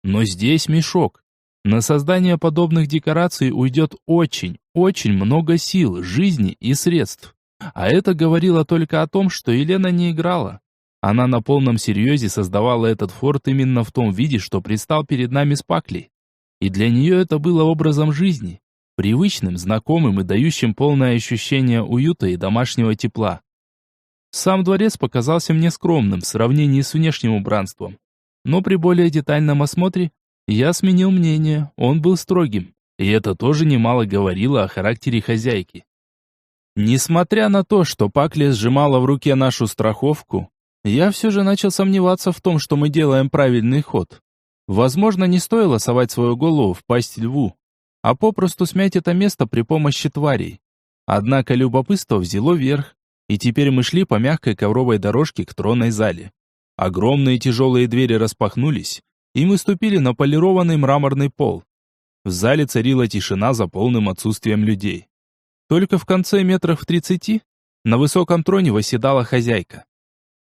Но здесь мешок. На создание подобных декораций уйдет очень, очень много сил, жизни и средств. А это говорило только о том, что Елена не играла. Она на полном серьезе создавала этот форт именно в том виде, что предстал перед нами с Паклей. И для нее это было образом жизни. Привычным, знакомым и дающим полное ощущение уюта и домашнего тепла. Сам дворец показался мне скромным в сравнении с внешним убранством. Но при более детальном осмотре я сменил мнение, он был строгим. И это тоже немало говорило о характере хозяйки. Несмотря на то, что Пакля сжимала в руке нашу страховку, я все же начал сомневаться в том, что мы делаем правильный ход. Возможно, не стоило совать свою голову в пасть льву, а попросту смять это место при помощи тварей. Однако любопытство взяло верх, и теперь мы шли по мягкой ковровой дорожке к тронной зале. Огромные тяжелые двери распахнулись, и мы ступили на полированный мраморный пол. В зале царила тишина за полным отсутствием людей. Только в конце метрах в 30 на высоком троне восседала хозяйка.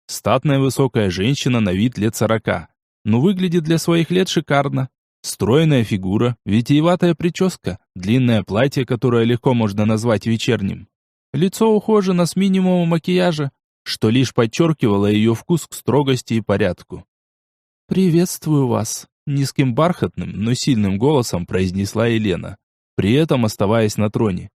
Статная высокая женщина на вид лет 40, но выглядит для своих лет шикарно. Стройная фигура, витиеватая прическа, длинное платье, которое легко можно назвать вечерним. Лицо ухожено с минимумом макияжа, что лишь подчеркивало ее вкус к строгости и порядку. «Приветствую вас», — низким бархатным, но сильным голосом произнесла Елена, при этом оставаясь на троне.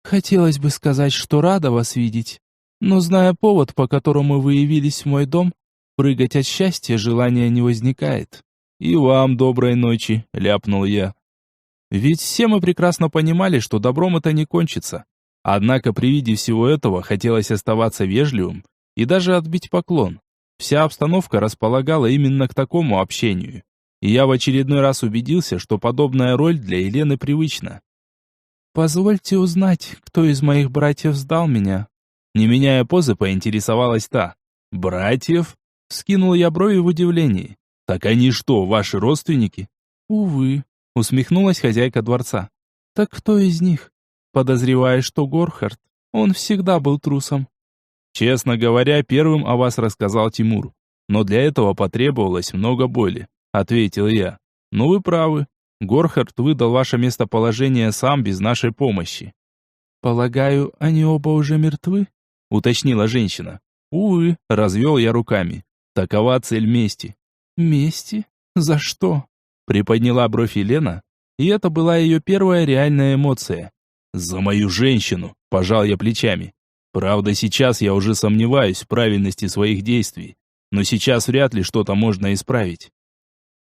«Хотелось бы сказать, что рада вас видеть, но зная повод, по которому вы явились в мой дом, прыгать от счастья желания не возникает». «И вам доброй ночи», — ляпнул я. Ведь все мы прекрасно понимали, что добром это не кончится. Однако при виде всего этого хотелось оставаться вежливым и даже отбить поклон. Вся обстановка располагала именно к такому общению. И я в очередной раз убедился, что подобная роль для Елены привычна. «Позвольте узнать, кто из моих братьев сдал меня?» Не меняя позы, поинтересовалась та. «Братьев?» — скинул я брови в удивлении. «Так они что, ваши родственники?» «Увы», — усмехнулась хозяйка дворца. «Так кто из них?» «Подозревая, что Горхард, он всегда был трусом». «Честно говоря, первым о вас рассказал Тимур. Но для этого потребовалось много боли», — ответил я. «Но вы правы. Горхард выдал ваше местоположение сам без нашей помощи». «Полагаю, они оба уже мертвы?» — уточнила женщина. «Увы», — развел я руками. «Такова цель мести». «Мести? За что?» Приподняла бровь Елена, и это была ее первая реальная эмоция. «За мою женщину!» – пожал я плечами. «Правда, сейчас я уже сомневаюсь в правильности своих действий, но сейчас вряд ли что-то можно исправить».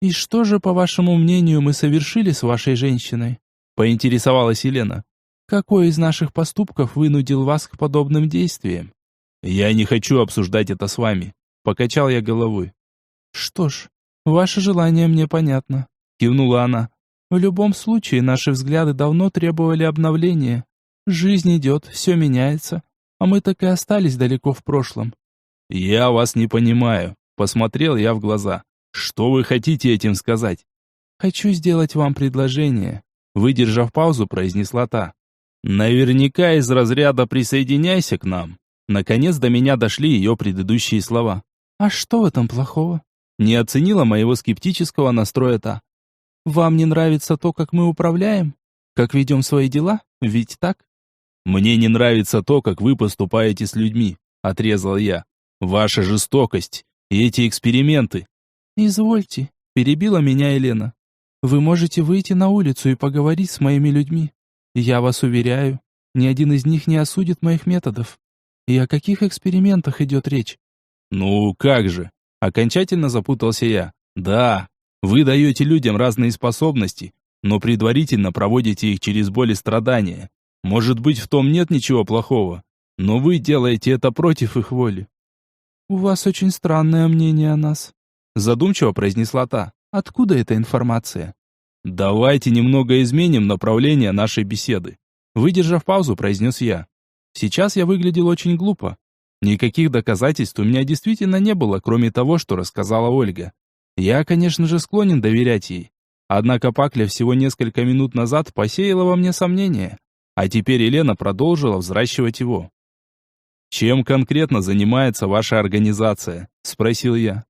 «И что же, по вашему мнению, мы совершили с вашей женщиной?» — поинтересовалась Елена. «Какой из наших поступков вынудил вас к подобным действиям?» «Я не хочу обсуждать это с вами», — покачал я головой. «Что ж, ваше желание мне понятно», — кивнула она. «В любом случае, наши взгляды давно требовали обновления. Жизнь идет, все меняется, а мы так и остались далеко в прошлом». «Я вас не понимаю», — посмотрел я в глаза. «Что вы хотите этим сказать?» «Хочу сделать вам предложение», — выдержав паузу, произнесла та. «Наверняка из разряда «присоединяйся к нам». Наконец до меня дошли ее предыдущие слова. «А что в этом плохого?» Не оценила моего скептического настроя та. «Вам не нравится то, как мы управляем? Как ведем свои дела? Ведь так?» «Мне не нравится то, как вы поступаете с людьми», — отрезал я. «Ваша жестокость и эти эксперименты». «Извольте», — перебила меня Елена. «Вы можете выйти на улицу и поговорить с моими людьми. Я вас уверяю, ни один из них не осудит моих методов. И о каких экспериментах идет речь?» «Ну, как же?» Окончательно запутался я. «Да, вы даете людям разные способности, но предварительно проводите их через боль и страдания. Может быть, в том нет ничего плохого, но вы делаете это против их воли». «У вас очень странное мнение о нас», — задумчиво произнесла та. «Откуда эта информация?» «Давайте немного изменим направление нашей беседы», — выдержав паузу, произнес я. Сейчас я выглядел очень глупо. Никаких доказательств у меня действительно не было, кроме того, что рассказала Ольга. Я, конечно же, склонен доверять ей. Однако Пакля всего несколько минут назад посеяла во мне сомнения, а теперь Елена продолжила взращивать его. «Чем конкретно занимается ваша организация?» – спросил я.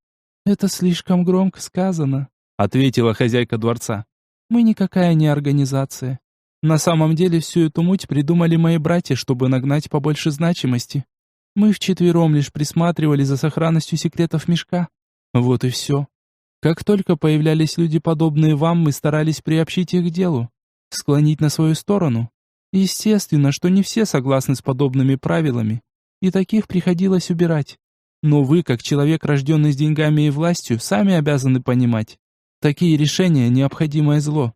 «Это слишком громко сказано», — ответила хозяйка дворца. «Мы никакая не организация. На самом деле всю эту муть придумали мои братья, чтобы нагнать побольше значимости. Мы вчетвером лишь присматривали за сохранностью секретов мешка. Вот и все. Как только появлялись люди, подобные вам, мы старались приобщить их к делу, склонить на свою сторону. Естественно, что не все согласны с подобными правилами, и таких приходилось убирать. Но вы, как человек, рожденный с деньгами и властью, сами обязаны понимать. Такие решения – необходимое зло».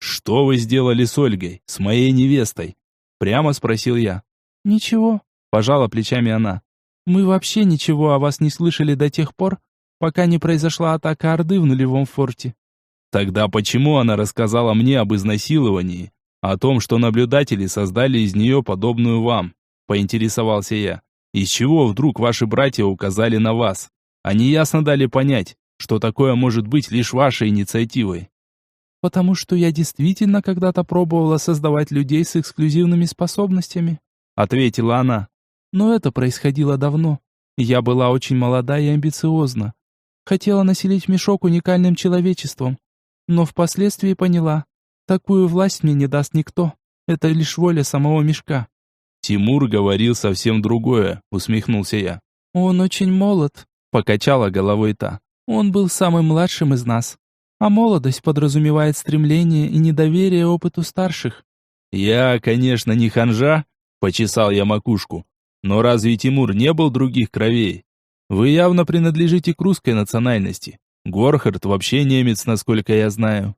«Что вы сделали с Ольгой, с моей невестой?» Прямо спросил я. «Ничего», – пожала плечами она. «Мы вообще ничего о вас не слышали до тех пор, пока не произошла атака Орды в нулевом форте». «Тогда почему она рассказала мне об изнасиловании, о том, что наблюдатели создали из нее подобную вам?» – поинтересовался я. «Из чего вдруг ваши братья указали на вас? Они ясно дали понять, что такое может быть лишь вашей инициативой». «Потому что я действительно когда-то пробовала создавать людей с эксклюзивными способностями», — ответила она. «Но это происходило давно. Я была очень молода и амбициозна. Хотела населить мешок уникальным человечеством. Но впоследствии поняла, такую власть мне не даст никто. Это лишь воля самого мешка». «Тимур говорил совсем другое», — усмехнулся я. «Он очень молод», — покачала головой та. «Он был самым младшим из нас. А молодость подразумевает стремление и недоверие опыту старших». «Я, конечно, не ханжа», — почесал я макушку. «Но разве Тимур не был других кровей? Вы явно принадлежите к русской национальности. Горхард вообще немец, насколько я знаю».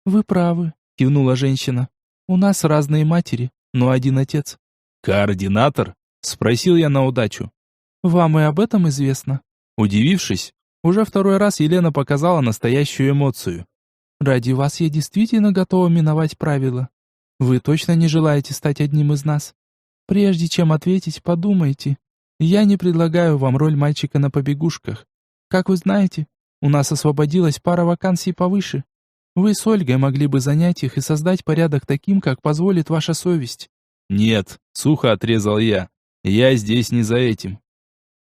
«Вы правы», — кивнула женщина. «У нас разные матери, но один отец». «Координатор?» — спросил я на удачу. «Вам и об этом известно?» Удивившись, уже второй раз Елена показала настоящую эмоцию. «Ради вас я действительно готова миновать правила. Вы точно не желаете стать одним из нас? Прежде чем ответить, подумайте. Я не предлагаю вам роль мальчика на побегушках. Как вы знаете, у нас освободилась пара вакансий повыше. Вы с Ольгой могли бы занять их и создать порядок таким, как позволит ваша совесть». «Нет», — сухо отрезал я. «Я здесь не за этим».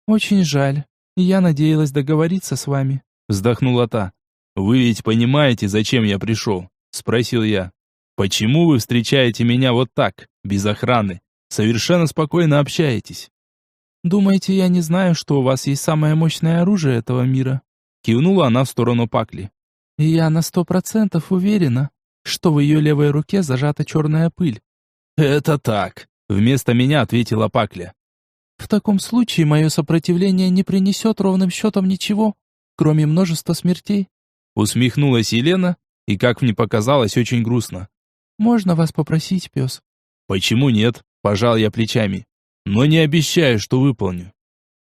«Очень жаль. Я надеялась договориться с вами», — вздохнула та. «Вы ведь понимаете, зачем я пришел?» — спросил я. «Почему вы встречаете меня вот так, без охраны? Совершенно спокойно общаетесь». «Думаете, я не знаю, что у вас есть самое мощное оружие этого мира?» Кивнула она в сторону Пакли. «И я на 100% уверена, что в ее левой руке зажата черная пыль». «Это так», — вместо меня ответила Пакля. «В таком случае мое сопротивление не принесет ровным счетом ничего, кроме множества смертей. Усмехнулась Елена, и, как мне показалось, очень грустно. «Можно вас попросить, пес?» «Почему нет?» – пожал я плечами. «Но не обещаю, что выполню».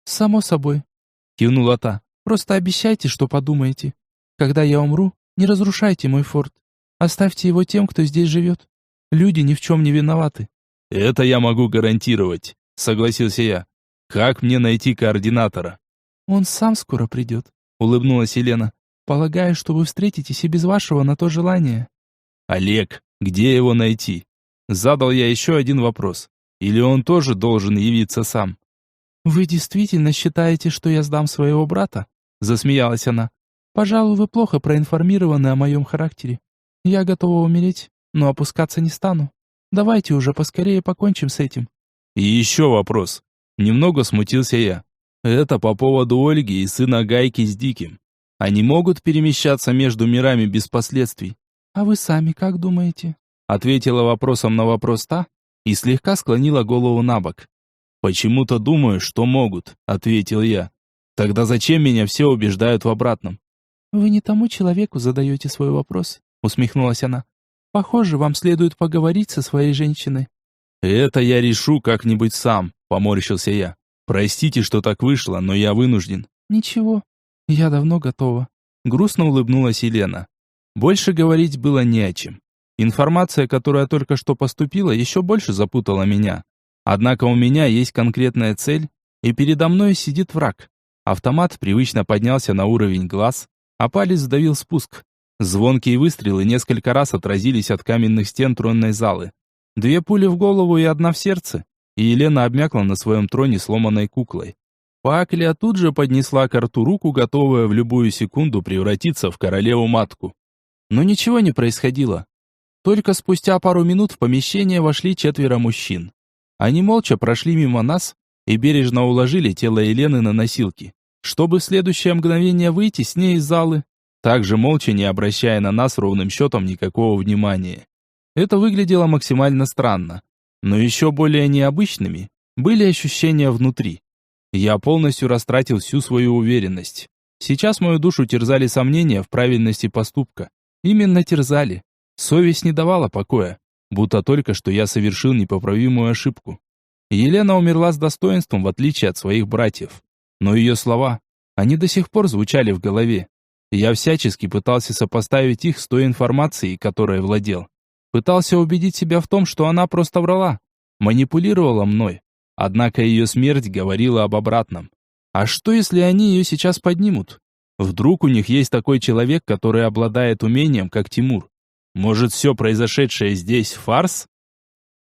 «Само собой», – кивнула та. «Просто обещайте, что подумаете. Когда я умру, не разрушайте мой форт. Оставьте его тем, кто здесь живет. Люди ни в чем не виноваты». «Это я могу гарантировать», – согласился я. «Как мне найти координатора?» «Он сам скоро придет», — улыбнулась Елена. «Полагаю, что вы встретитесь и без вашего на то желания». «Олег, где его найти?» Задал я еще один вопрос. «Или он тоже должен явиться сам?» «Вы действительно считаете, что я сдам своего брата?» — засмеялась она. «Пожалуй, вы плохо проинформированы о моем характере. Я готова умереть, но опускаться не стану. Давайте уже поскорее покончим с этим». «И еще вопрос». Немного смутился я. «Это по поводу Ольги и сына Гайки с Диким. Они могут перемещаться между мирами без последствий?» «А вы сами как думаете?» Ответила вопросом на вопрос та и слегка склонила голову на бок. «Почему-то думаю, что могут», — ответил я. «Тогда зачем меня все убеждают в обратном?» «Вы не тому человеку задаете свой вопрос», — усмехнулась она. «Похоже, вам следует поговорить со своей женщиной». «Это я решу как-нибудь сам», — поморщился я. «Простите, что так вышло, но я вынужден». «Ничего, я давно готова», — грустно улыбнулась Елена. Больше говорить было не о чем. Информация, которая только что поступила, еще больше запутала меня. Однако у меня есть конкретная цель, и передо мной сидит враг. Автомат привычно поднялся на уровень глаз, а палец сдавил спуск. Звонкие выстрелы несколько раз отразились от каменных стен тронной залы. 2 пули в голову и 1 в сердце, и Елена обмякла на своем троне сломанной куклой. Пакля тут же поднесла к рту руку, готовая в любую секунду превратиться в королеву-матку. Но ничего не происходило. Только спустя пару минут в помещение вошли 4 мужчин. Они молча прошли мимо нас и бережно уложили тело Елены на носилки, чтобы в следующее мгновение выйти с ней из залы, также молча не обращая на нас ровным счетом никакого внимания. Это выглядело максимально странно, но еще более необычными были ощущения внутри. Я полностью растратил всю свою уверенность. Сейчас мою душу терзали сомнения в правильности поступка. Именно терзали. Совесть не давала покоя, будто только что я совершил непоправимую ошибку. Елена умерла с достоинством, в отличие от своих братьев. Но ее слова, они до сих пор звучали в голове. Я всячески пытался сопоставить их с той информацией, которой владел. Пытался убедить себя в том, что она просто врала, манипулировала мной. Однако ее смерть говорила об обратном. А что, если они ее сейчас поднимут? Вдруг у них есть такой человек, который обладает умением, как Тимур? Может, все произошедшее здесь фарс?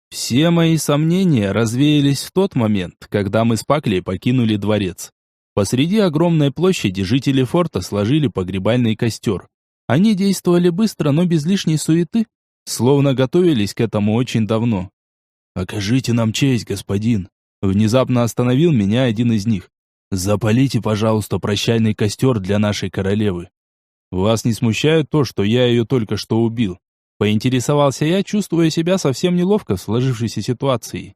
Все мои сомнения развеялись в тот момент, когда мы с Паклей покинули дворец. Посреди огромной площади жители форта сложили погребальный костер. Они действовали быстро, но без лишней суеты, словно готовились к этому очень давно. «Окажите нам честь, господин!» Внезапно остановил меня один из них. «Запалите, пожалуйста, прощальный костер для нашей королевы». «Вас не смущает то, что я ее только что убил?» Поинтересовался я, чувствуя себя совсем неловко в сложившейся ситуации.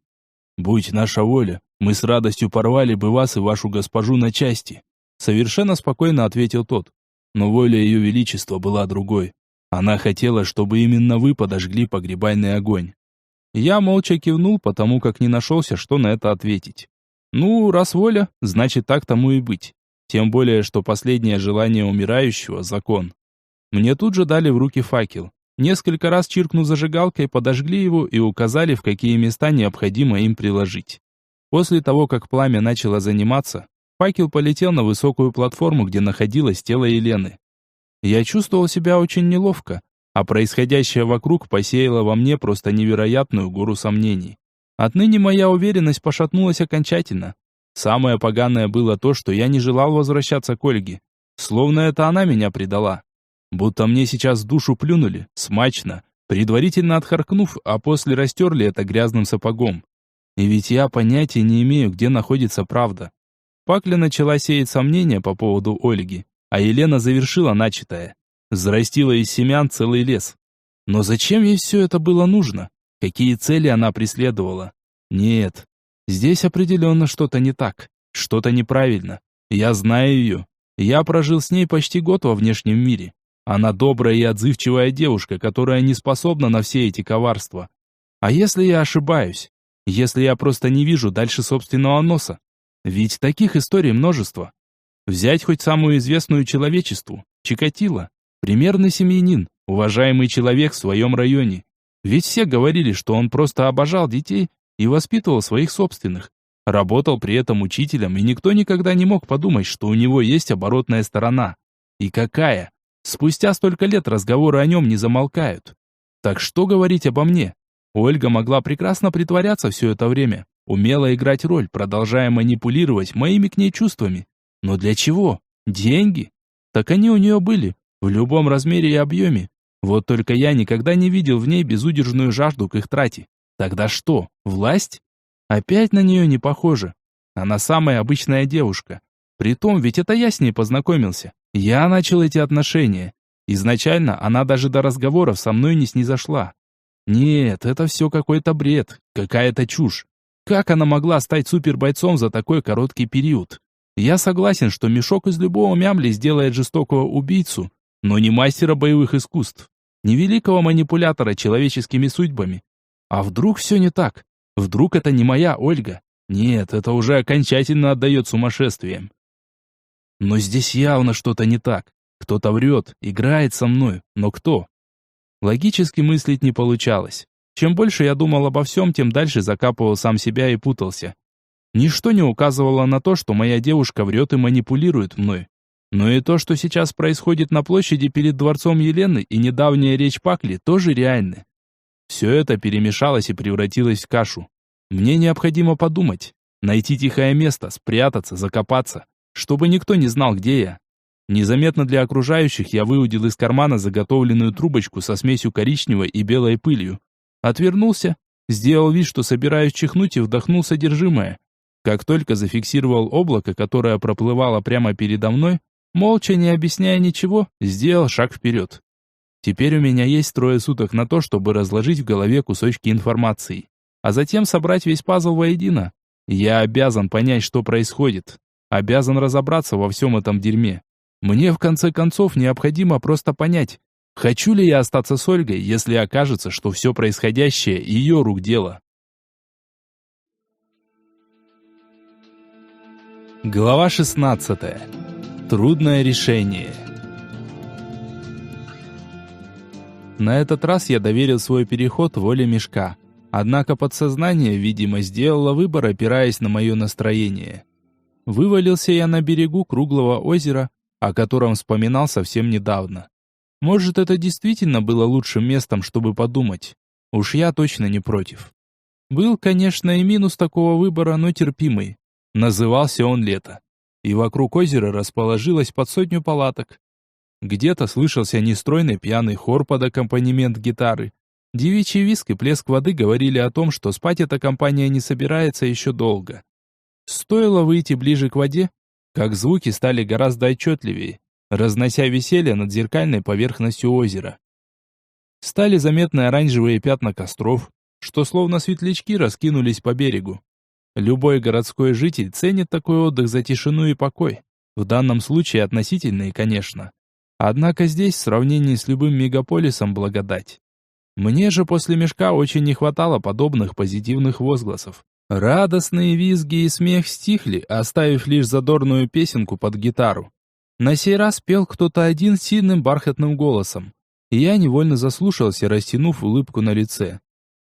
«Будь наша воля, мы с радостью порвали бы вас и вашу госпожу на части», совершенно спокойно ответил тот. «Но воля ее величества была другой. Она хотела, чтобы именно вы подожгли погребальный огонь». Я молча кивнул, потому как не нашелся, что на это ответить. Ну, раз воля, значит так тому и быть. Тем более, что последнее желание умирающего – закон. Мне тут же дали в руки факел. Несколько раз чиркнув зажигалкой, подожгли его и указали, в какие места необходимо им приложить. После того, как пламя начало заниматься, факел полетел на высокую платформу, где находилось тело Елены. Я чувствовал себя очень неловко, а происходящее вокруг посеяло во мне просто невероятную гору сомнений. Отныне моя уверенность пошатнулась окончательно. Самое поганое было то, что я не желал возвращаться к Ольге. Словно это она меня предала. Будто мне сейчас в душу плюнули, смачно, предварительно отхаркнув, а после растерли это грязным сапогом. И ведь я понятия не имею, где находится правда. Пакля начала сеять сомнения по поводу Ольги, а Елена завершила начатое. Взрастила из семян целый лес. Но зачем ей все это было нужно? Какие цели она преследовала? Нет, здесь определенно что-то не так, что-то неправильно. Я знаю ее. Я прожил с ней почти год во внешнем мире. Она добрая и отзывчивая девушка, которая не способна на все эти коварства. А если я ошибаюсь? Если я просто не вижу дальше собственного носа? Ведь таких историй множество. Взять хоть самую известную человечеству, Чикатило. Примерный семьянин, уважаемый человек в своем районе. Ведь все говорили, что он просто обожал детей и воспитывал своих собственных. Работал при этом учителем, и никто никогда не мог подумать, что у него есть оборотная сторона. И какая? Спустя столько лет разговоры о нем не замолкают. Так что говорить обо мне? Ольга могла прекрасно притворяться все это время, умела играть роль, продолжая манипулировать моими к ней чувствами. Но для чего? Деньги? Так они у нее были, в любом размере и объеме. Вот только я никогда не видел в ней безудержную жажду к их трате. Тогда что, власть? Опять на нее не похоже. Она самая обычная девушка. Притом, ведь это я с ней познакомился. Я начал эти отношения. Изначально она даже до разговоров со мной не снизошла. Нет, это все какой-то бред, какая-то чушь. Как она могла стать супербойцом за такой короткий период? Я согласен, что мешок из любого мямли сделает жестокого убийцу, но не мастера боевых искусств, не великого манипулятора человеческими судьбами. А вдруг все не так? Вдруг это не моя Ольга? Нет, это уже окончательно отдает сумасшествием. Но здесь явно что-то не так. Кто-то врет, играет со мной, но кто? Логически мыслить не получалось. Чем больше я думал обо всем, тем дальше закапывал сам себя и путался. Ничто не указывало на то, что моя девушка врет и манипулирует мной. Но и то, что сейчас происходит на площади перед дворцом Елены, и недавняя речь Пакли, тоже реальны. Все это перемешалось и превратилось в кашу. Мне необходимо подумать, найти тихое место, спрятаться, закопаться, чтобы никто не знал, где я. Незаметно для окружающих я выудил из кармана заготовленную трубочку со смесью коричневой и белой пылью. Отвернулся, сделал вид, что собираюсь чихнуть, и вдохнул содержимое. Как только зафиксировал облако, которое проплывало прямо передо мной, молча, не объясняя ничего, сделал шаг вперед. Теперь у меня есть 3 суток на то, чтобы разложить в голове кусочки информации, а затем собрать весь пазл воедино. Я обязан понять, что происходит. Обязан разобраться во всем этом дерьме. Мне, в конце концов, необходимо просто понять, хочу ли я остаться с Ольгой, если окажется, что все происходящее ее рук дело. Глава 16. Трудное решение. На этот раз я доверил свой переход воле мешка. Однако подсознание, видимо, сделало выбор, опираясь на мое настроение. Вывалился я на берегу круглого озера, о котором вспоминал совсем недавно. Может, это действительно было лучшим местом, чтобы подумать. Уж я точно не против. Был, конечно, и минус такого выбора, но терпимый. Назывался он «Лето». И вокруг озера расположилось под 100 палаток. Где-то слышался нестройный пьяный хор под аккомпанемент гитары. Девичий визг и плеск воды говорили о том, что спать эта компания не собирается еще долго. Стоило выйти ближе к воде, как звуки стали гораздо отчетливее, разнося веселье над зеркальной поверхностью озера. Стали заметны оранжевые пятна костров, что словно светлячки раскинулись по берегу. Любой городской житель ценит такой отдых за тишину и покой. В данном случае относительные, конечно. Однако здесь, в сравнении с любым мегаполисом, благодать. Мне же после мешка очень не хватало подобных позитивных возгласов. Радостные визги и смех стихли, оставив лишь задорную песенку под гитару. На сей раз пел кто-то один сильным бархатным голосом. И я невольно заслушался, растянув улыбку на лице.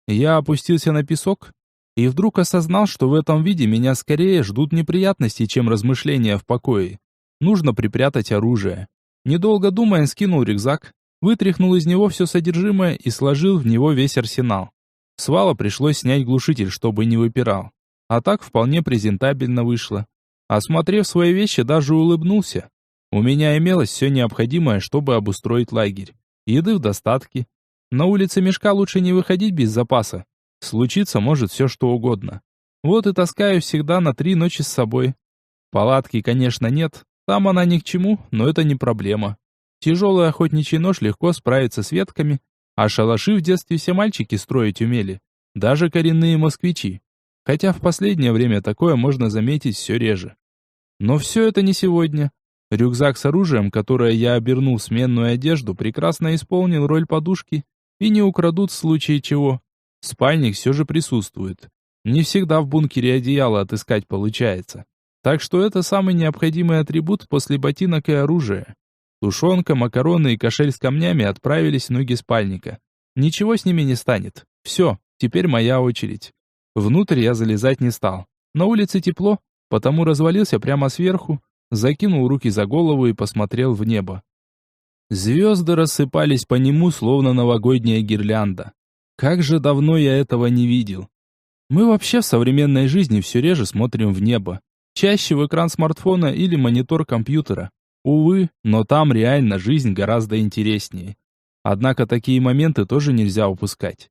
Я опустился на песок и вдруг осознал, что в этом виде меня скорее ждут неприятности, чем размышления в покое. Нужно припрятать оружие. Недолго думая, скинул рюкзак, вытряхнул из него все содержимое и сложил в него весь арсенал. С вала пришлось снять глушитель, чтобы не выпирал. А так вполне презентабельно вышло. Осмотрев свои вещи, даже улыбнулся. У меня имелось все необходимое, чтобы обустроить лагерь. Еды в достатке. На улице мешка лучше не выходить без запаса. Случиться может все что угодно. Вот и таскаю всегда на 3 ночи с собой. Палатки, конечно, нет. Там она ни к чему, но это не проблема. Тяжелый охотничий нож легко справится с ветками, а шалаши в детстве все мальчики строить умели, даже коренные москвичи. Хотя в последнее время такое можно заметить все реже. Но все это не сегодня. Рюкзак с оружием, которое я обернул в сменную одежду, прекрасно исполнил роль подушки и не украдут в случае чего. Спальник все же присутствует. Не всегда в бункере одеяло отыскать получается. Так что это самый необходимый атрибут после ботинок и оружия. Тушенка, макароны и кошель с камнями отправились в ноги спальника. Ничего с ними не станет. Все, теперь моя очередь. Внутрь я залезать не стал. На улице тепло, потому развалился прямо сверху, закинул руки за голову и посмотрел в небо. Звезды рассыпались по нему, словно новогодняя гирлянда. Как же давно я этого не видел. Мы вообще в современной жизни все реже смотрим в небо. Чаще в экран смартфона или монитор компьютера. Увы, но там реально жизнь гораздо интереснее. Однако такие моменты тоже нельзя упускать.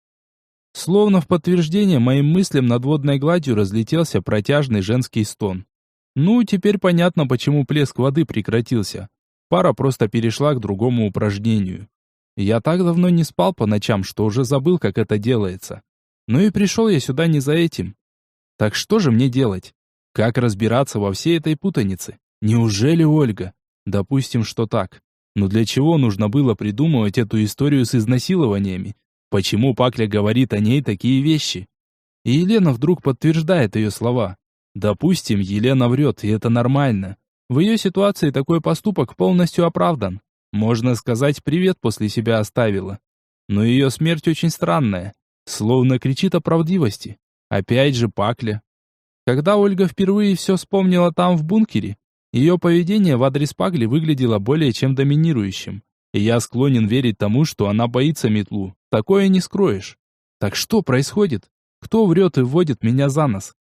Словно в подтверждение моим мыслям над водной гладью разлетелся протяжный женский стон. Ну, теперь понятно, почему плеск воды прекратился. Пара просто перешла к другому упражнению. Я так давно не спал по ночам, что уже забыл, как это делается. Ну и пришел я сюда не за этим. Так что же мне делать? Как разбираться во всей этой путанице? Неужели Ольга? Допустим, что так. Но для чего нужно было придумывать эту историю с изнасилованиями? Почему Пакля говорит о ней такие вещи? И Елена вдруг подтверждает ее слова. Допустим, Елена врет, и это нормально. В ее ситуации такой поступок полностью оправдан. Можно сказать, привет после себя оставила. Но ее смерть очень странная. Словно кричит о правдивости. Опять же Пакля. Когда Ольга впервые все вспомнила там в бункере, ее поведение в адрес Пакли выглядело более чем доминирующим. И я склонен верить тому, что она боится метлу. Такое не скроешь. Так что происходит? Кто врет и вводит меня за нос?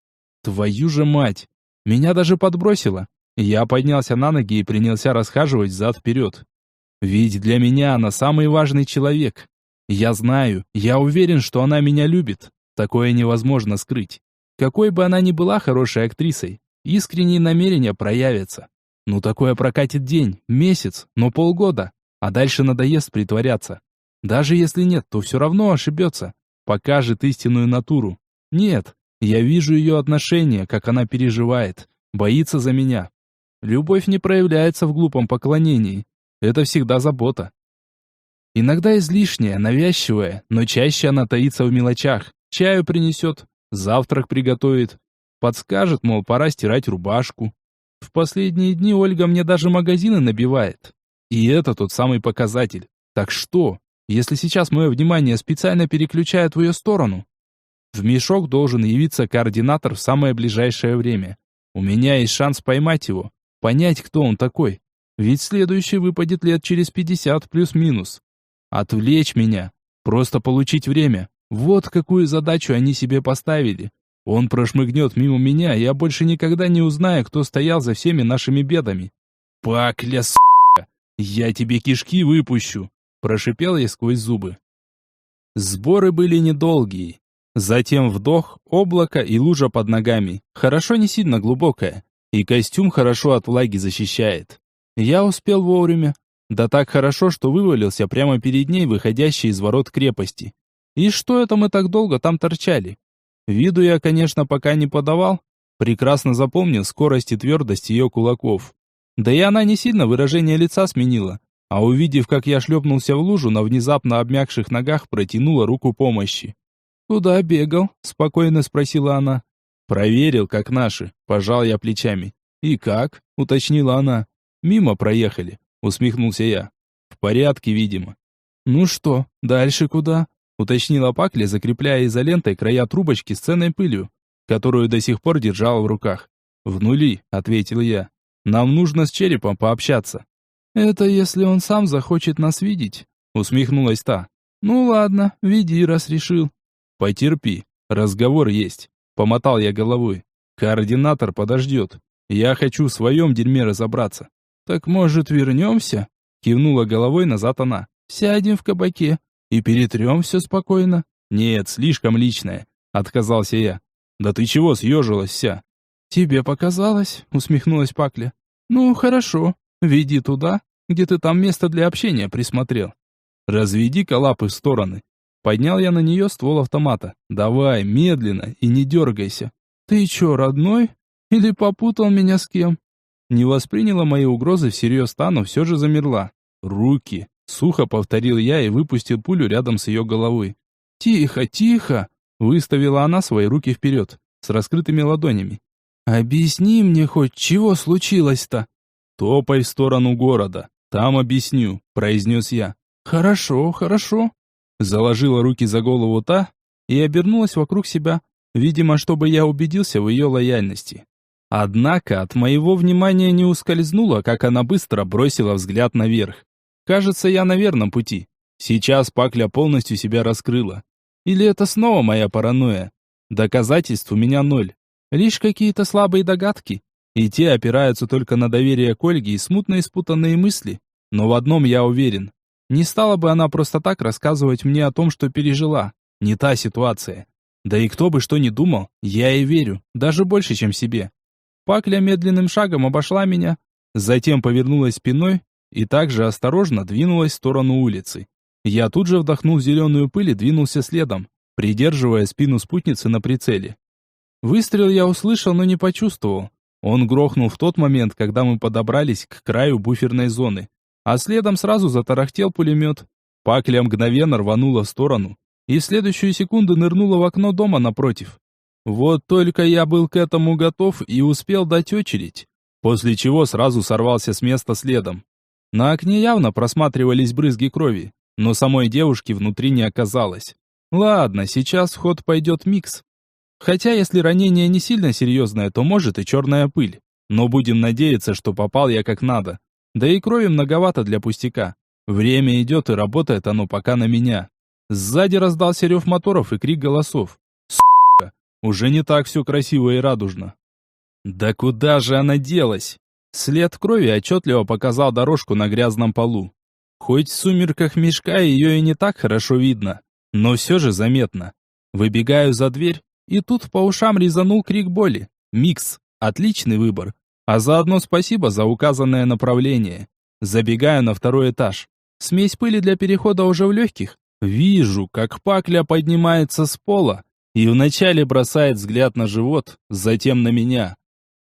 Твою же мать! Меня даже подбросило. Я поднялся на ноги и принялся расхаживать взад-вперед. Ведь для меня она самый важный человек. Я знаю, я уверен, что она меня любит. Такое невозможно скрыть. Какой бы она ни была хорошей актрисой, искренние намерения проявятся. Ну такое прокатит день, месяц, но полгода. А дальше надоест притворяться. Даже если нет, то все равно ошибется. Покажет истинную натуру. Нет, я вижу ее отношение, как она переживает, боится за меня. Любовь не проявляется в глупом поклонении. Это всегда забота. Иногда излишняя, навязчивая, но чаще она таится в мелочах. Чаю принесет, завтрак приготовит. Подскажет, мол, пора стирать рубашку. В последние дни Ольга мне даже магазины набивает. И это тот самый показатель. Так что, если сейчас мое внимание специально переключают в ее сторону? В мешок должен явиться координатор в самое ближайшее время. У меня есть шанс поймать его, понять, кто он такой. Ведь следующий выпадет лет через 50 плюс-минус. Отвлечь меня, просто получить время. Вот какую задачу они себе поставили. Он прошмыгнет мимо меня, и я больше никогда не узнаю, кто стоял за всеми нашими бедами. Пакля, сука! Я тебе кишки выпущу! Прошипел я сквозь зубы. Сборы были недолгие. Затем вдох, облако и лужа под ногами. Хорошо не сильно глубокая. И костюм хорошо от влаги защищает. Я успел вовремя. Да так хорошо, что вывалился прямо перед ней, выходящий из ворот крепости. И что это мы так долго там торчали? Виду я, конечно, пока не подавал. Прекрасно запомнил скорость и твердость ее кулаков. Да и она не сильно выражение лица сменила. А увидев, как я шлепнулся в лужу, на внезапно обмякших ногах протянула руку помощи. «Куда бегал?» – спокойно спросила она. «Проверил, как наши», – пожал я плечами. «И как?» – уточнила она. «Мимо проехали», – усмехнулся я. «В порядке, видимо». «Ну что, дальше куда?» – уточнила Пакля, закрепляя изолентой края трубочки с ценной пылью, которую до сих пор держала в руках. «В нули», – ответил я. «Нам нужно с черепом пообщаться». «Это если он сам захочет нас видеть», — усмехнулась та. «Ну ладно, веди, раз решил». «Потерпи, разговор есть», — помотал я головой. «Координатор подождет. Я хочу в своем дерьме разобраться». «Так, может, вернемся?» — кивнула головой назад она. «Сядем в кабаке и перетрем все спокойно». «Нет, слишком личное», — отказался я. «Да ты чего съежилась вся?» «Тебе показалось», — усмехнулась Пакля. «Ну, хорошо. Веди туда, где ты там место для общения присмотрел. Разведи-ка лапы в стороны». Поднял я на нее ствол автомата. «Давай, медленно и не дергайся». «Ты че, родной? Или попутал меня с кем?» Не восприняла мои угрозы всерьез та, но все же замерла. «Руки!» — сухо повторил я и выпустил пулю рядом с ее головой. «Тихо, тихо!» — выставила она свои руки вперед, с раскрытыми ладонями. «Объясни мне хоть, чего случилось-то?» «Топай в сторону города, там объясню», — произнес я. «Хорошо, хорошо». Заложила руки за голову та и обернулась вокруг себя, видимо, чтобы я убедился в ее лояльности. Однако от моего внимания не ускользнуло, как она быстро бросила взгляд наверх. Кажется, я на верном пути. Сейчас Пакля полностью себя раскрыла. Или это снова моя паранойя? Доказательств у меня ноль. Лишь какие-то слабые догадки. И те опираются только на доверие к Ольге и смутно испутанные мысли. Но в одном я уверен. Не стала бы она просто так рассказывать мне о том, что пережила. Не та ситуация. Да и кто бы что ни думал, я ей верю. Даже больше, чем себе. Пакля медленным шагом обошла меня. Затем повернулась спиной и также осторожно двинулась в сторону улицы. Я тут же вдохнул зеленую пыль и двинулся следом, придерживая спину спутницы на прицеле. Выстрел я услышал, но не почувствовал. Он грохнул в тот момент, когда мы подобрались к краю буферной зоны. А следом сразу затарахтел пулемет. Пакля мгновенно рванула в сторону и в следующую секунду нырнула в окно дома напротив. Вот только я был к этому готов и успел дать очередь, после чего сразу сорвался с места следом. На окне явно просматривались брызги крови, но самой девушки внутри не оказалось. Ладно, сейчас в ход пойдет микс. Хотя если ранение не сильно серьезное, то может и черная пыль. Но будем надеяться, что попал я как надо. Да и крови многовато для пустяка. Время идет и работает оно пока на меня. Сзади раздался рев моторов и крик голосов. Сука, уже не так все красиво и радужно. Да куда же она делась? След крови отчетливо показал дорожку на грязном полу. Хоть в сумерках мешка ее и не так хорошо видно, но все же заметно. Выбегаю за дверь, и тут по ушам резанул крик боли. Микс. Отличный выбор. А заодно спасибо за указанное направление. Забегаю на второй этаж. Смесь пыли для перехода уже в легких. Вижу, как Пакля поднимается с пола и вначале бросает взгляд на живот, затем на меня.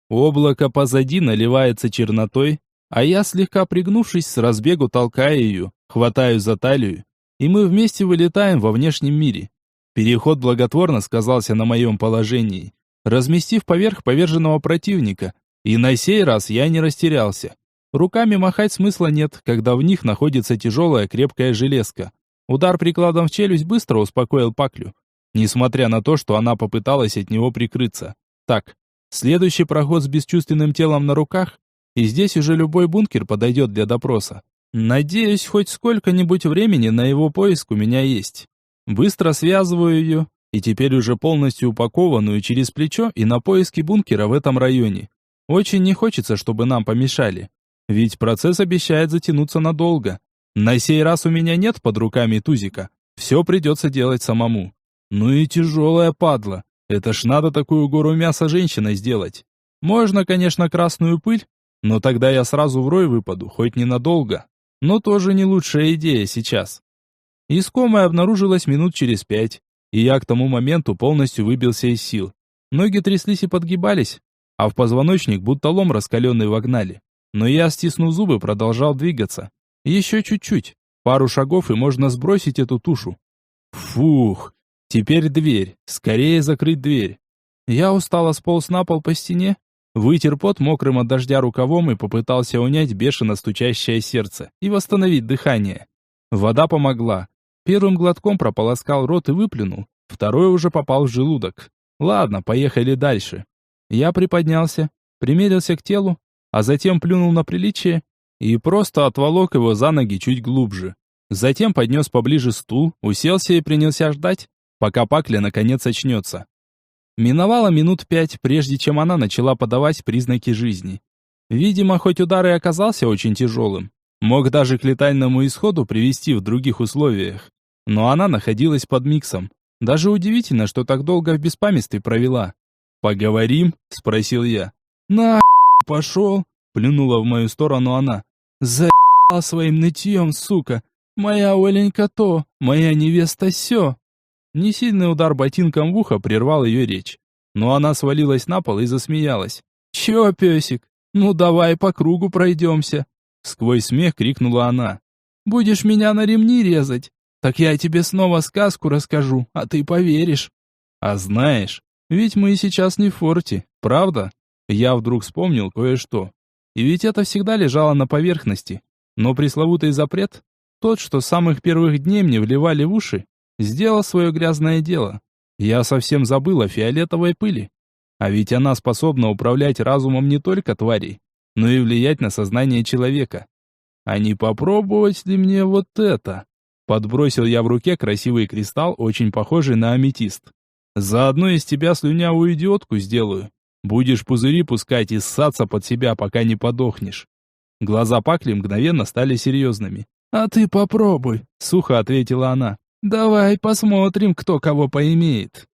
Облако позади наливается чернотой, а я, слегка пригнувшись, с разбегу толкаю ее, хватаю за талию, и мы вместе вылетаем во внешнем мире. Переход благотворно сказался на моем положении, разместив поверх поверженного противника, и на сей раз я не растерялся. Руками махать смысла нет, когда в них находится тяжелая крепкая железка. Удар прикладом в челюсть быстро успокоил Паклю, несмотря на то, что она попыталась от него прикрыться. Так, следующий проход с бесчувственным телом на руках, и здесь уже любой бункер подойдет для допроса. Надеюсь, хоть сколько-нибудь времени на его поиск у меня есть. Быстро связываю ее, и теперь уже полностью упакованную через плечо и на поиски бункера в этом районе. Очень не хочется, чтобы нам помешали. Ведь процесс обещает затянуться надолго. На сей раз у меня нет под руками тузика. Все придется делать самому. Ну и тяжелая падла. Это ж надо такую гору мяса женщиной сделать. Можно, конечно, красную пыль, но тогда я сразу в рой выпаду, хоть ненадолго. Но тоже не лучшая идея сейчас. Искомая обнаружилась минут через 5, и я к тому моменту полностью выбился из сил. Ноги тряслись и подгибались, а в позвоночник будто лом раскаленный вогнали. Но я, стиснув зубы, продолжал двигаться. Еще чуть-чуть, пару шагов, и можно сбросить эту тушу. Фух, теперь дверь, скорее закрыть дверь. Я устало сполз на пол по стене, вытер пот мокрым от дождя рукавом и попытался унять бешено стучащее сердце и восстановить дыхание. Вода помогла. Первым глотком прополоскал рот и выплюнул, второй уже попал в желудок. Ладно, поехали дальше. Я приподнялся, примерился к телу, а затем плюнул на приличие и просто отволок его за ноги чуть глубже. Затем поднес поближе стул, уселся и принялся ждать, пока Пакля наконец очнется. Миновало минут 5, прежде чем она начала подавать признаки жизни. Видимо, хоть удар и оказался очень тяжелым, мог даже к летальному исходу привести в других условиях, но она находилась под миксом. Даже удивительно, что так долго в беспамятстве провела. «Поговорим?» – спросил я. «На пошел!» – плюнула в мою сторону она. «За***л своим нытьем, сука! Моя Оленька то, моя невеста сё!» Несильный удар ботинком в ухо прервал ее речь, но она свалилась на пол и засмеялась. «Чё, песик? «Ну давай по кругу пройдемся!» Сквозь смех крикнула она. «Будешь меня на ремни резать? Так я тебе снова сказку расскажу, а ты поверишь!» «А знаешь, ведь мы сейчас не в форте, правда?» Я вдруг вспомнил кое-что. И ведь это всегда лежало на поверхности. Но пресловутый запрет, тот, что с самых первых дней мне вливали в уши, сделал свое грязное дело. Я совсем забыл о фиолетовой пыли. А ведь она способна управлять разумом не только тварей, но и влиять на сознание человека. А не попробовать ли мне вот это? Подбросил я в руке красивый кристалл, очень похожий на аметист. Заодно из тебя слюнявую идиотку сделаю. Будешь пузыри пускать и ссаться под себя, пока не подохнешь. Глаза Пакли мгновенно стали серьезными. «А ты попробуй», — сухо ответила она. «Давай посмотрим, кто кого поимеет».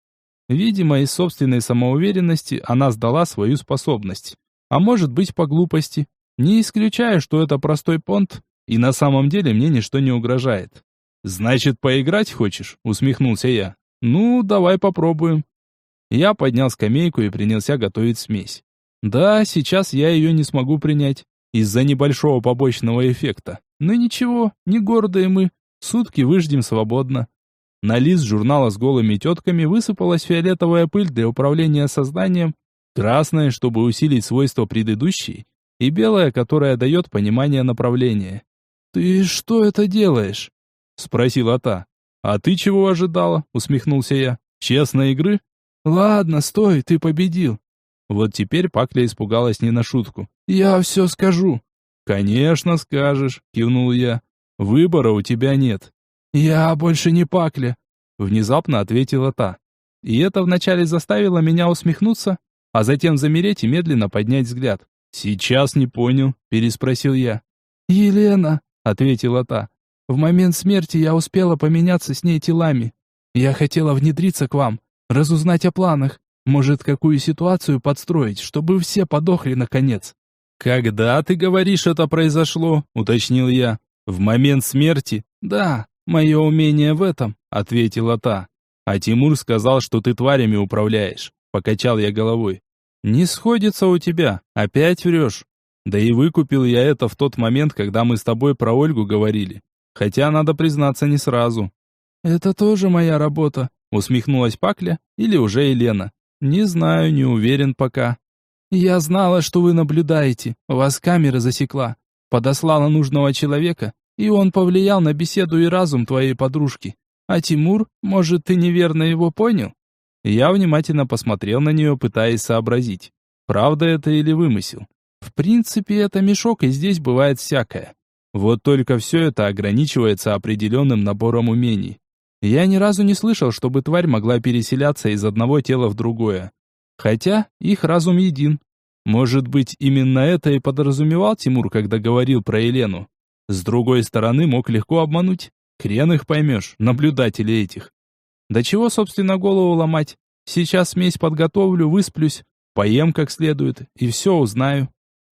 Видимо, из собственной самоуверенности она сдала свою способность. А может быть, по глупости. Не исключаю, что это простой понт, и на самом деле мне ничто не угрожает. «Значит, поиграть хочешь?» — усмехнулся я. «Ну, давай попробуем». Я поднял скамейку и принялся готовить смесь. Да, сейчас я ее не смогу принять, из-за небольшого побочного эффекта. Но ничего, не гордые мы, сутки выждем свободно. На лист журнала с голыми тетками высыпалась фиолетовая пыль для управления сознанием, красная, чтобы усилить свойства предыдущей, и белая, которая дает понимание направления. «Ты что это делаешь?» — спросила та. «А ты чего ожидала?» — усмехнулся я. «Честной игры?» «Ладно, стой, ты победил». Вот теперь Пакля испугалась не на шутку. «Я все скажу». «Конечно скажешь», — кивнул я. «Выбора у тебя нет». «Я больше не Пакля», — внезапно ответила та. И это вначале заставило меня усмехнуться, а затем замереть и медленно поднять взгляд. «Сейчас не понял», — переспросил я. «Елена», — ответила та. «В момент смерти я успела поменяться с ней телами. Я хотела внедриться к вам, разузнать о планах, может, какую ситуацию подстроить, чтобы все подохли наконец». «Когда, ты говоришь, это произошло?» — уточнил я. «В момент смерти?» «Да, мое умение в этом», — ответила та. «А Тимур сказал, что ты тварями управляешь», — покачал я головой. «Не сходится у тебя, опять врешь. Да и выкупил я это в тот момент, когда мы с тобой про Ольгу говорили. Хотя, надо признаться, не сразу». «Это тоже моя работа», — усмехнулась Пакля, или уже Елена. «Не знаю, не уверен пока». «Я знала, что вы наблюдаете, вас камера засекла. Подослала нужного человека, и он повлиял на беседу и разум твоей подружки. А Тимур, может, ты неверно его понял?» Я внимательно посмотрел на нее, пытаясь сообразить, правда это или вымысел. В принципе, это мешок, и здесь бывает всякое. Вот только все это ограничивается определенным набором умений. Я ни разу не слышал, чтобы тварь могла переселяться из одного тела в другое. Хотя их разум един. Может быть, именно это и подразумевал Тимур, когда говорил про Елену. С другой стороны, мог легко обмануть. Хрен их поймешь, наблюдатели этих. Да чего, собственно, голову ломать? Сейчас смесь подготовлю, высплюсь, поем как следует, и все узнаю.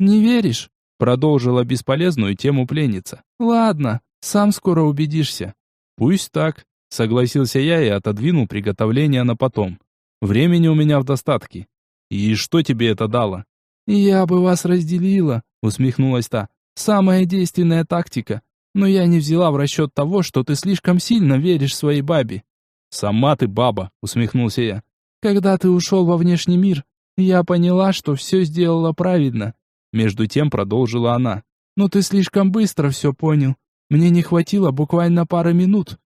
«Не веришь?» — продолжила бесполезную тему пленница. «Ладно, сам скоро убедишься». «Пусть так», — согласился я и отодвинул приготовление на потом. «Времени у меня в достатке». «И что тебе это дало?» «Я бы вас разделила», — усмехнулась та. «Самая действенная тактика. Но я не взяла в расчет того, что ты слишком сильно веришь своей бабе». «Сама ты баба», — усмехнулся я. «Когда ты ушел во внешний мир, я поняла, что все сделала правильно». Между тем продолжила она. «Но ты слишком быстро все понял. Мне не хватило буквально пары минут».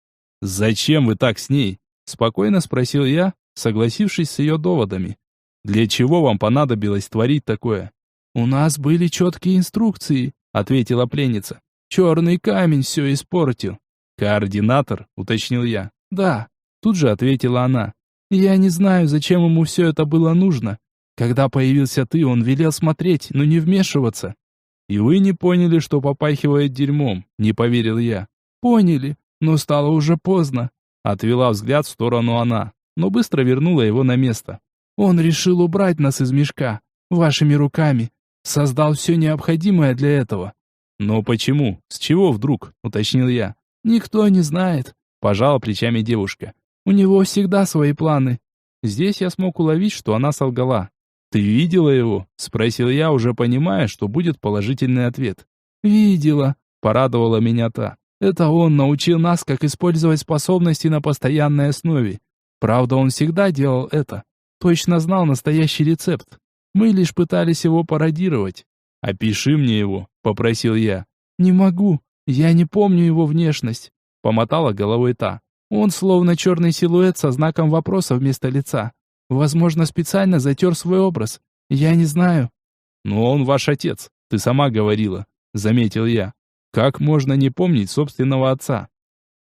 «Зачем вы так с ней?» — спокойно спросил я, согласившись с ее доводами. «Для чего вам понадобилось творить такое?» «У нас были четкие инструкции», — ответила пленница. «Черный камень все испортил». «Координатор?» — уточнил я. «Да», — тут же ответила она. «Я не знаю, зачем ему все это было нужно. Когда появился ты, он велел смотреть, но не вмешиваться». «И вы не поняли, что попахивает дерьмом?» — не поверил я. «Поняли, но стало уже поздно», — отвела взгляд в сторону она, но быстро вернула его на место. «Он решил убрать нас из мешка, вашими руками. Создал все необходимое для этого». «Но почему? С чего вдруг?» — уточнил я. «Никто не знает», — пожала плечами девушка. «У него всегда свои планы». Здесь я смог уловить, что она солгала. «Ты видела его?» – спросил я, уже понимая, что будет положительный ответ. «Видела», – порадовала меня та. «Это он научил нас, как использовать способности на постоянной основе. Правда, он всегда делал это. Точно знал настоящий рецепт. Мы лишь пытались его пародировать». «Опиши мне его», – попросил я. «Не могу. Я не помню его внешность», – помотала головой та. «Он словно черный силуэт со знаком вопроса вместо лица. Возможно, специально затер свой образ. Я не знаю». «Но он ваш отец, ты сама говорила», – заметил я. «Как можно не помнить собственного отца?»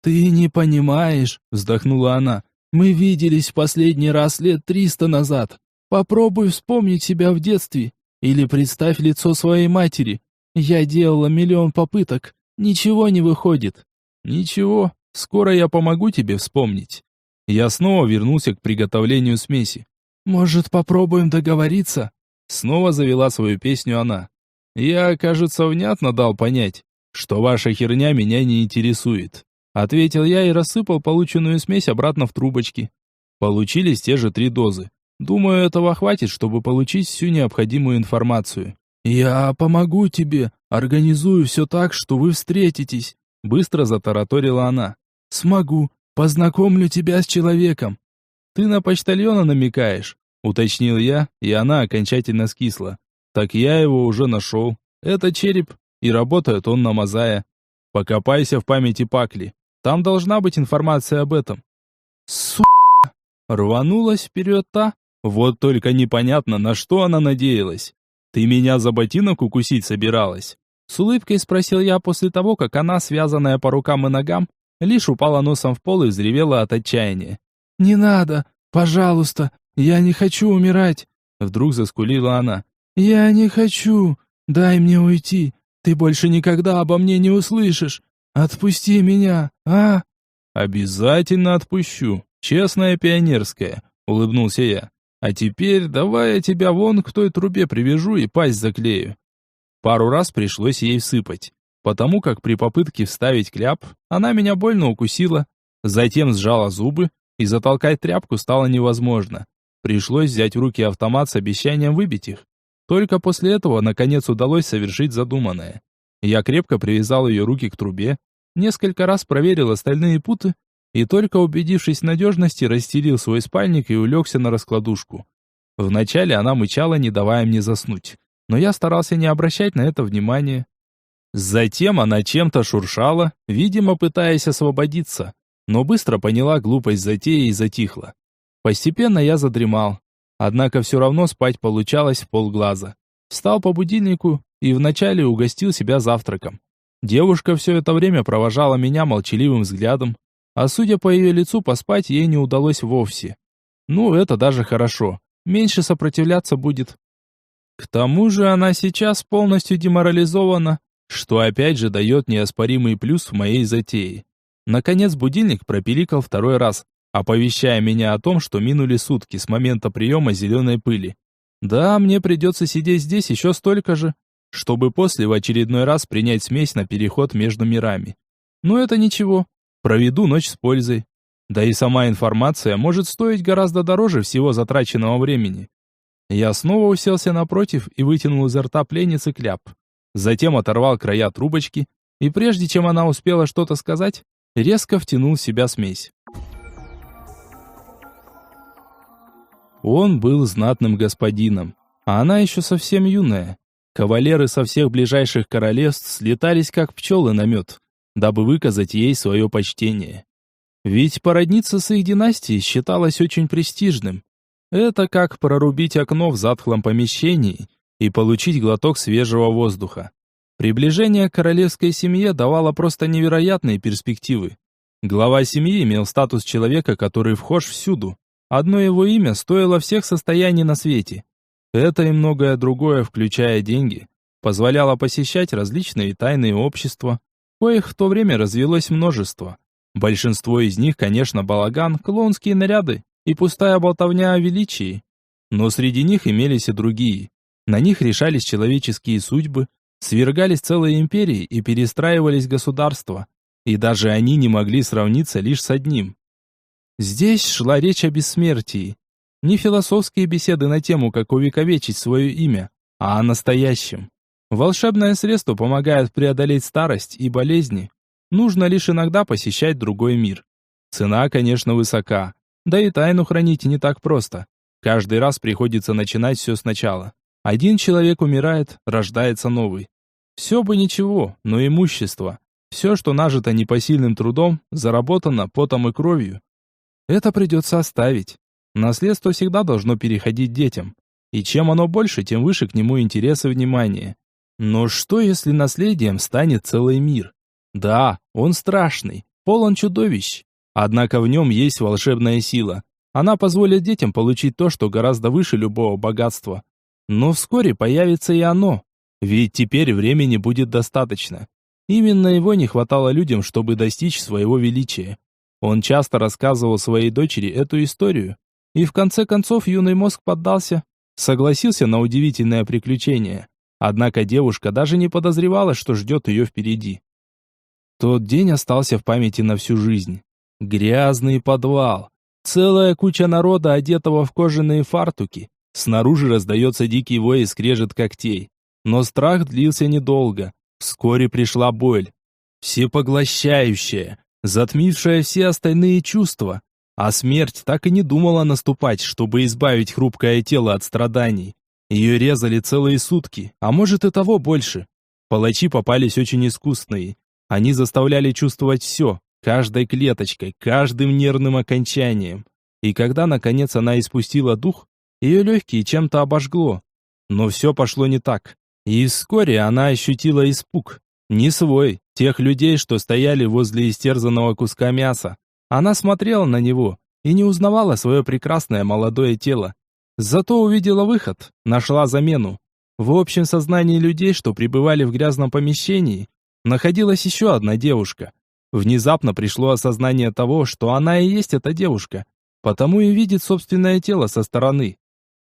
«Ты не понимаешь», – вздохнула она. «Мы виделись в последний раз лет 300 назад. Попробуй вспомнить себя в детстве. Или представь лицо своей матери. Я делала миллион попыток. Ничего не выходит». «Ничего, скоро я помогу тебе вспомнить». Я снова вернулся к приготовлению смеси. «Может, попробуем договориться?» Снова завела свою песню она. «Я, кажется, внятно дал понять, что ваша херня меня не интересует», ответил я и рассыпал полученную смесь обратно в трубочки. Получились те же 3 дозы. Думаю, этого хватит, чтобы получить всю необходимую информацию. «Я помогу тебе, организую все так, что вы встретитесь», быстро затараторила она. «Смогу, познакомлю тебя с человеком». «Ты на почтальона намекаешь?» уточнил я, и она окончательно скисла. «Так я его уже нашел. Это череп, и работает он на Мазая. Покопайся в памяти Пакли. Там должна быть информация об этом». Рванулась вперед та. Вот только непонятно, на что она надеялась. «Ты меня за ботинок укусить собиралась?» С улыбкой спросил я после того, как она, связанная по рукам и ногам, лишь упала носом в пол и взревела от отчаяния. «Не надо, пожалуйста, я не хочу умирать!» Вдруг заскулила она. «Я не хочу, дай мне уйти, ты больше никогда обо мне не услышишь. Отпусти меня, а?» «Обязательно отпущу, честная пионерская», улыбнулся я. «А теперь давай я тебя вон к той трубе привяжу и пасть заклею». Пару раз пришлось ей всыпать, потому как при попытке вставить кляп, она меня больно укусила. Затем сжала зубы, и затолкать тряпку стало невозможно. Пришлось взять в руки автомат с обещанием выбить их. Только после этого, наконец, удалось совершить задуманное. Я крепко привязал ее руки к трубе, несколько раз проверил остальные путы, и только убедившись в надежности, расстелил свой спальник и улегся на раскладушку. Вначале она мычала, не давая мне заснуть, но я старался не обращать на это внимания. Затем она чем-то шуршала, видимо, пытаясь освободиться, но быстро поняла глупость затеи и затихла. Постепенно я задремал, однако все равно спать получалось в полглаза. Встал по будильнику и вначале угостил себя завтраком. Девушка все это время провожала меня молчаливым взглядом, а судя по ее лицу, поспать ей не удалось вовсе. Ну, это даже хорошо, меньше сопротивляться будет. К тому же она сейчас полностью деморализована, что опять же дает неоспоримый плюс в моей затее. Наконец будильник пропиликал 2-й раз, оповещая меня о том, что минули сутки с момента приема зеленой пыли. Да, мне придется сидеть здесь еще столько же, чтобы после в очередной раз принять смесь на переход между мирами. Но это ничего, проведу ночь с пользой. Да и сама информация может стоить гораздо дороже всего затраченного времени. Я снова уселся напротив и вытянул изо рта пленницы кляп. Затем оторвал края трубочки, и прежде чем она успела что-то сказать, резко втянул в себя смесь. Он был знатным господином, а она еще совсем юная. Кавалеры со всех ближайших королевств слетались как пчелы на мед, дабы выказать ей свое почтение. Ведь породниться с их династией считалось очень престижным. Это как прорубить окно в затхлом помещении и получить глоток свежего воздуха. Приближение к королевской семье давало просто невероятные перспективы. Глава семьи имел статус человека, который вхож всюду. Одно его имя стоило всех состояний на свете. Это и многое другое, включая деньги, позволяло посещать различные тайные общества, коих в то время развелось множество. Большинство из них, конечно, балаган, клоунские наряды и пустая болтовня о величии. Но среди них имелись и другие. На них решались человеческие судьбы, свергались целые империи и перестраивались государства. И даже они не могли сравниться лишь с одним. Здесь шла речь о бессмертии. Не философские беседы на тему, как увековечить свое имя, а о настоящем. Волшебное средство помогает преодолеть старость и болезни. Нужно лишь иногда посещать другой мир. Цена, конечно, высока. Да и тайну хранить не так просто. Каждый раз приходится начинать все сначала. Один человек умирает, рождается новый. Все бы ничего, но имущество. Все, что нажито непосильным трудом, заработано потом и кровью. Это придется оставить. Наследство всегда должно переходить детям. И чем оно больше, тем выше к нему интерес и внимание. Но что, если наследием станет целый мир? Да, он страшный, полон чудовищ. Однако в нем есть волшебная сила. Она позволит детям получить то, что гораздо выше любого богатства. Но вскоре появится и оно. Ведь теперь времени будет достаточно. Именно его не хватало людям, чтобы достичь своего величия. Он часто рассказывал своей дочери эту историю. И в конце концов юный мозг поддался. Согласился на удивительное приключение. Однако девушка даже не подозревала, что ждет ее впереди. Тот день остался в памяти на всю жизнь. Грязный подвал. Целая куча народа, одетого в кожаные фартуки. Снаружи раздается дикий вой и скрежет когтей. Но страх длился недолго. Вскоре пришла боль. Всепоглощающая, затмившая все остальные чувства. А смерть так и не думала наступать, чтобы избавить хрупкое тело от страданий. Ее резали целые сутки, а может и того больше. Палачи попались очень искусные. Они заставляли чувствовать все, каждой клеточкой, каждым нервным окончанием. И когда, наконец, она испустила дух, ее легкие чем-то обожгло. Но все пошло не так. И вскоре она ощутила испуг. Не свой, тех людей, что стояли возле истерзанного куска мяса. Она смотрела на него и не узнавала свое прекрасное молодое тело. Зато увидела выход, нашла замену. В общем сознании людей, что пребывали в грязном помещении, находилась еще одна девушка. Внезапно пришло осознание того, что она и есть эта девушка, потому и видит собственное тело со стороны.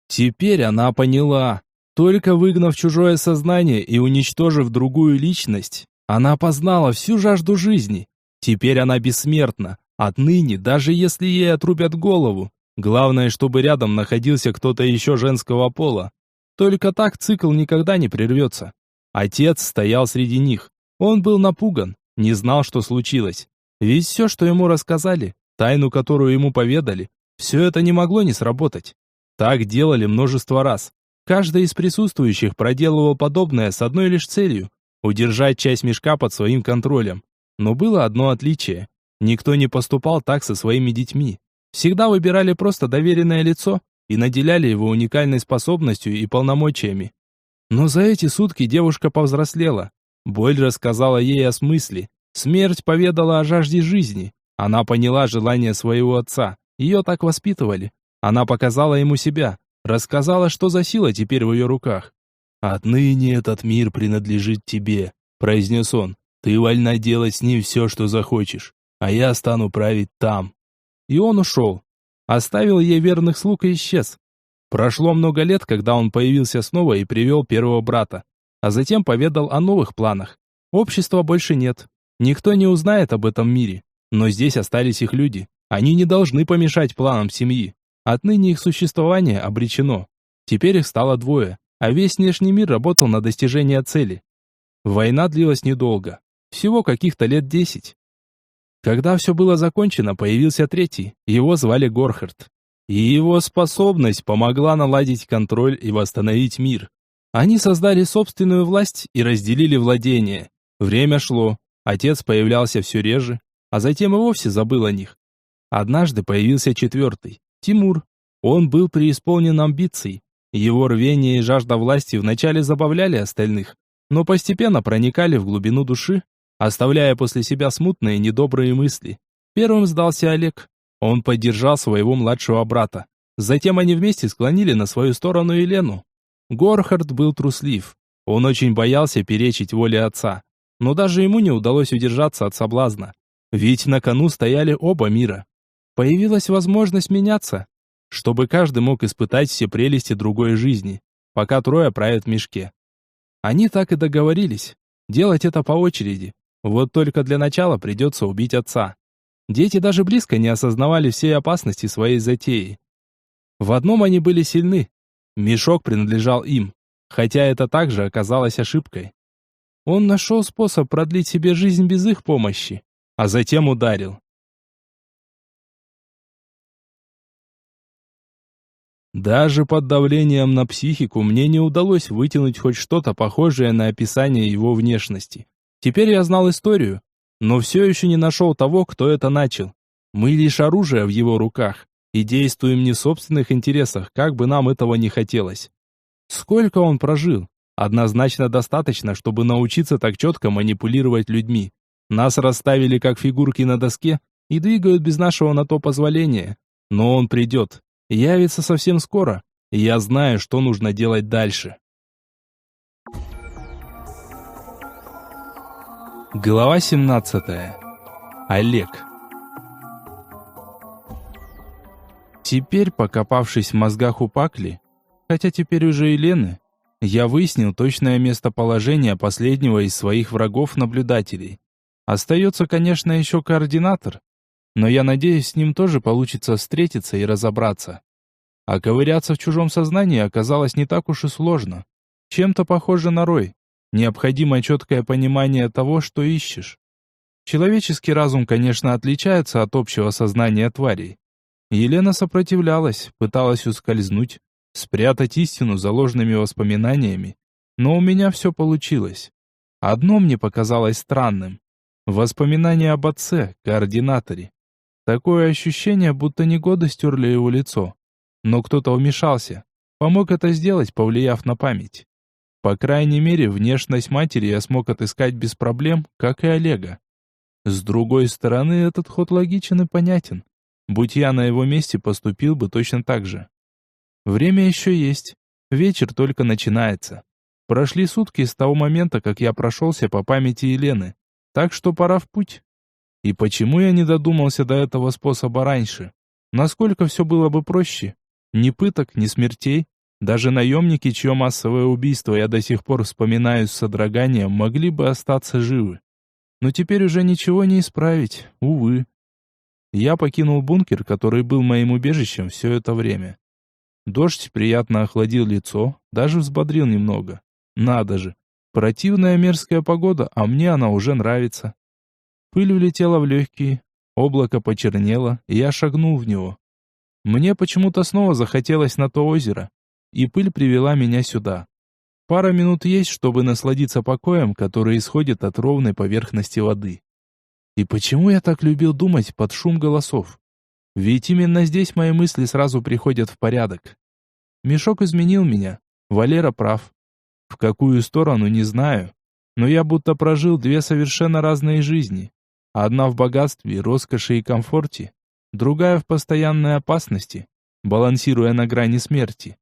Теперь она поняла. Только выгнав чужое сознание и уничтожив другую личность, она познала всю жажду жизни. Теперь она бессмертна. Отныне, даже если ей отрубят голову, главное, чтобы рядом находился кто-то еще женского пола. Только так цикл никогда не прервется. Отец стоял среди них. Он был напуган, не знал, что случилось. Ведь все, что ему рассказали, тайну, которую ему поведали, все это не могло не сработать. Так делали множество раз. Каждый из присутствующих проделывал подобное с одной лишь целью – удержать часть мешка под своим контролем. Но было одно отличие. Никто не поступал так со своими детьми. Всегда выбирали просто доверенное лицо и наделяли его уникальной способностью и полномочиями. Но за эти сутки девушка повзрослела. Боль рассказала ей о смысле. Смерть поведала о жажде жизни. Она поняла желание своего отца. Ее так воспитывали. Она показала ему себя. Рассказала, что за сила теперь в ее руках. «Отныне этот мир принадлежит тебе», — произнес он. «Ты вольна делать с ним все, что захочешь, а я стану править там». И он ушел. Оставил ей верных слуг и исчез. Прошло много лет, когда он появился снова и привел первого брата. А затем поведал о новых планах. Общества больше нет. Никто не узнает об этом мире. Но здесь остались их люди. Они не должны помешать планам семьи. Отныне их существование обречено. Теперь их стало двое, а весь внешний мир работал на достижение цели. Война длилась недолго. Всего каких-то лет 10. Когда все было закончено, появился третий. Его звали Горхард. И его способность помогла наладить контроль и восстановить мир. Они создали собственную власть и разделили владения. Время шло. Отец появлялся все реже, а затем и вовсе забыл о них. Однажды появился четвертый. Тимур. Он был преисполнен амбиций. Его рвение и жажда власти вначале забавляли остальных, но постепенно проникали в глубину души, оставляя после себя смутные недобрые мысли. Первым сдался Олег. Он поддержал своего младшего брата. Затем они вместе склонили на свою сторону Елену. Горхард был труслив. Он очень боялся перечить воле отца. Но даже ему не удалось удержаться от соблазна. Ведь на кону стояли оба мира. Появилась возможность меняться, чтобы каждый мог испытать все прелести другой жизни, пока трое правят в мешке. Они так и договорились. Делать это по очереди. Вот только для начала придется убить отца. Дети даже близко не осознавали всей опасности своей затеи. В одном они были сильны. Мешок принадлежал им, хотя это также оказалось ошибкой. Он нашел способ продлить себе жизнь без их помощи, а затем ударил. Даже под давлением на психику мне не удалось вытянуть хоть что-то похожее на описание его внешности. Теперь я знал историю, но все еще не нашел того, кто это начал. Мы лишь оружие в его руках и действуем не в собственных интересах, как бы нам этого не хотелось. Сколько он прожил? Однозначно достаточно, чтобы научиться так четко манипулировать людьми. Нас расставили как фигурки на доске и двигают без нашего на то позволения. Но он придет. Явится совсем скоро, и я знаю, что нужно делать дальше. Глава 17. Олег. Теперь, покопавшись в мозгах у Пакли, хотя теперь уже и Лены, я выяснил точное местоположение последнего из своих врагов-наблюдателей. Остается, конечно, еще координатор, но я надеюсь, с ним тоже получится встретиться и разобраться. А ковыряться в чужом сознании оказалось не так уж и сложно. Чем-то похоже на рой. Необходимо четкое понимание того, что ищешь. Человеческий разум, конечно, отличается от общего сознания тварей. Елена сопротивлялась, пыталась ускользнуть, спрятать истину за ложными воспоминаниями, но у меня все получилось. Одно мне показалось странным. Воспоминания об отце, координаторе. Такое ощущение, будто не годы стерли его лицо. Но кто-то вмешался, помог это сделать, повлияв на память. По крайней мере, внешность матери я смог отыскать без проблем, как и Олега. С другой стороны, этот ход логичен и понятен. Будь я на его месте, поступил бы точно так же. Время еще есть. Вечер только начинается. Прошли сутки с того момента, как я прошелся по памяти Елены, так что пора в путь. И почему я не додумался до этого способа раньше? Насколько все было бы проще? Ни пыток, ни смертей. Даже наемники, чье массовое убийство я до сих пор вспоминаю с содроганием, могли бы остаться живы. Но теперь уже ничего не исправить, увы. Я покинул бункер, который был моим убежищем все это время. Дождь приятно охладил лицо, даже взбодрил немного. Надо же, противная мерзкая погода, а мне она уже нравится. Пыль улетела в легкие, облако почернело, и я шагнул в него. Мне почему-то снова захотелось на то озеро, и пыль привела меня сюда. Пара минут есть, чтобы насладиться покоем, который исходит от ровной поверхности воды. И почему я так любил думать под шум голосов? Ведь именно здесь мои мысли сразу приходят в порядок. Мешок изменил меня. Валера прав. В какую сторону, не знаю. Но я будто прожил две совершенно разные жизни. Одна в богатстве, роскоши и комфорте, другая в постоянной опасности, балансируя на грани смерти.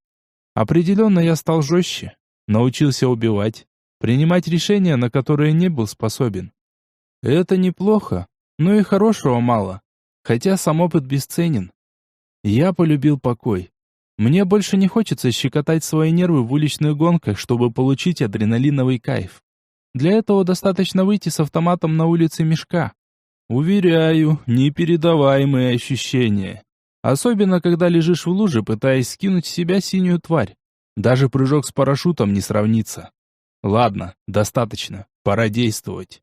Определенно я стал жестче, научился убивать, принимать решения, на которые не был способен. Это неплохо, но и хорошего мало, хотя сам опыт бесценен. Я полюбил покой. Мне больше не хочется щекотать свои нервы в уличных гонках, чтобы получить адреналиновый кайф. Для этого достаточно выйти с автоматом на улице Мешка. Уверяю, непередаваемые ощущения. Особенно, когда лежишь в луже, пытаясь скинуть с себя синюю тварь. Даже прыжок с парашютом не сравнится. Ладно, достаточно, пора действовать.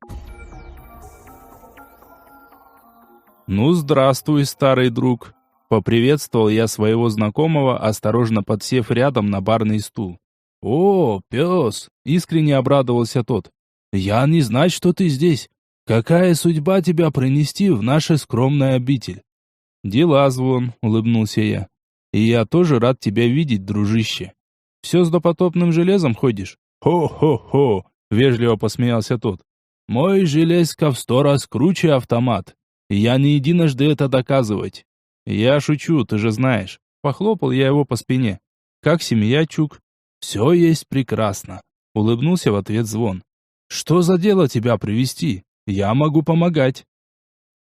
Ну, здравствуй, старый друг. Поприветствовал я своего знакомого, осторожно подсев рядом на барный стул. «О, пес!» — искренне обрадовался тот. «Я не знать, что ты здесь. Какая судьба тебя принести в наше скромное обитель?» «Дела, Звон», — улыбнулся я. «И я тоже рад тебя видеть, дружище. Все с допотопным железом ходишь?» «Хо-хо-хо!» — вежливо посмеялся тот. «Мой железка в 100 раз круче автомат. Я не единожды это доказывать». «Я шучу, ты же знаешь». Похлопал я его по спине. «Как семья, Чук?» «Все есть прекрасно», — улыбнулся в ответ Звон. «Что за дело тебя привести? Я могу помогать».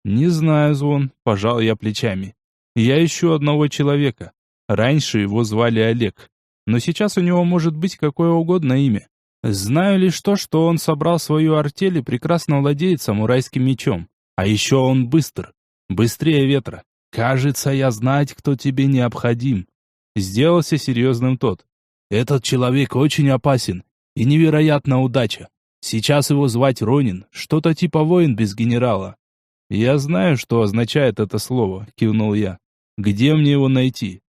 «Не знаю, Звон», — пожал я плечами. «Я ищу одного человека. Раньше его звали Олег, но сейчас у него может быть какое угодно имя. Знаю лишь то, что он собрал свою артель и прекрасно владеет самурайским мечом. А еще он быстр, быстрее ветра. Кажется, я знать, кто тебе необходим. Сделался серьезным тот. «Этот человек очень опасен и невероятна удача. Сейчас его звать Ронин, что-то типа воин без генерала». «Я знаю, что означает это слово», — кивнул я. «Где мне его найти?»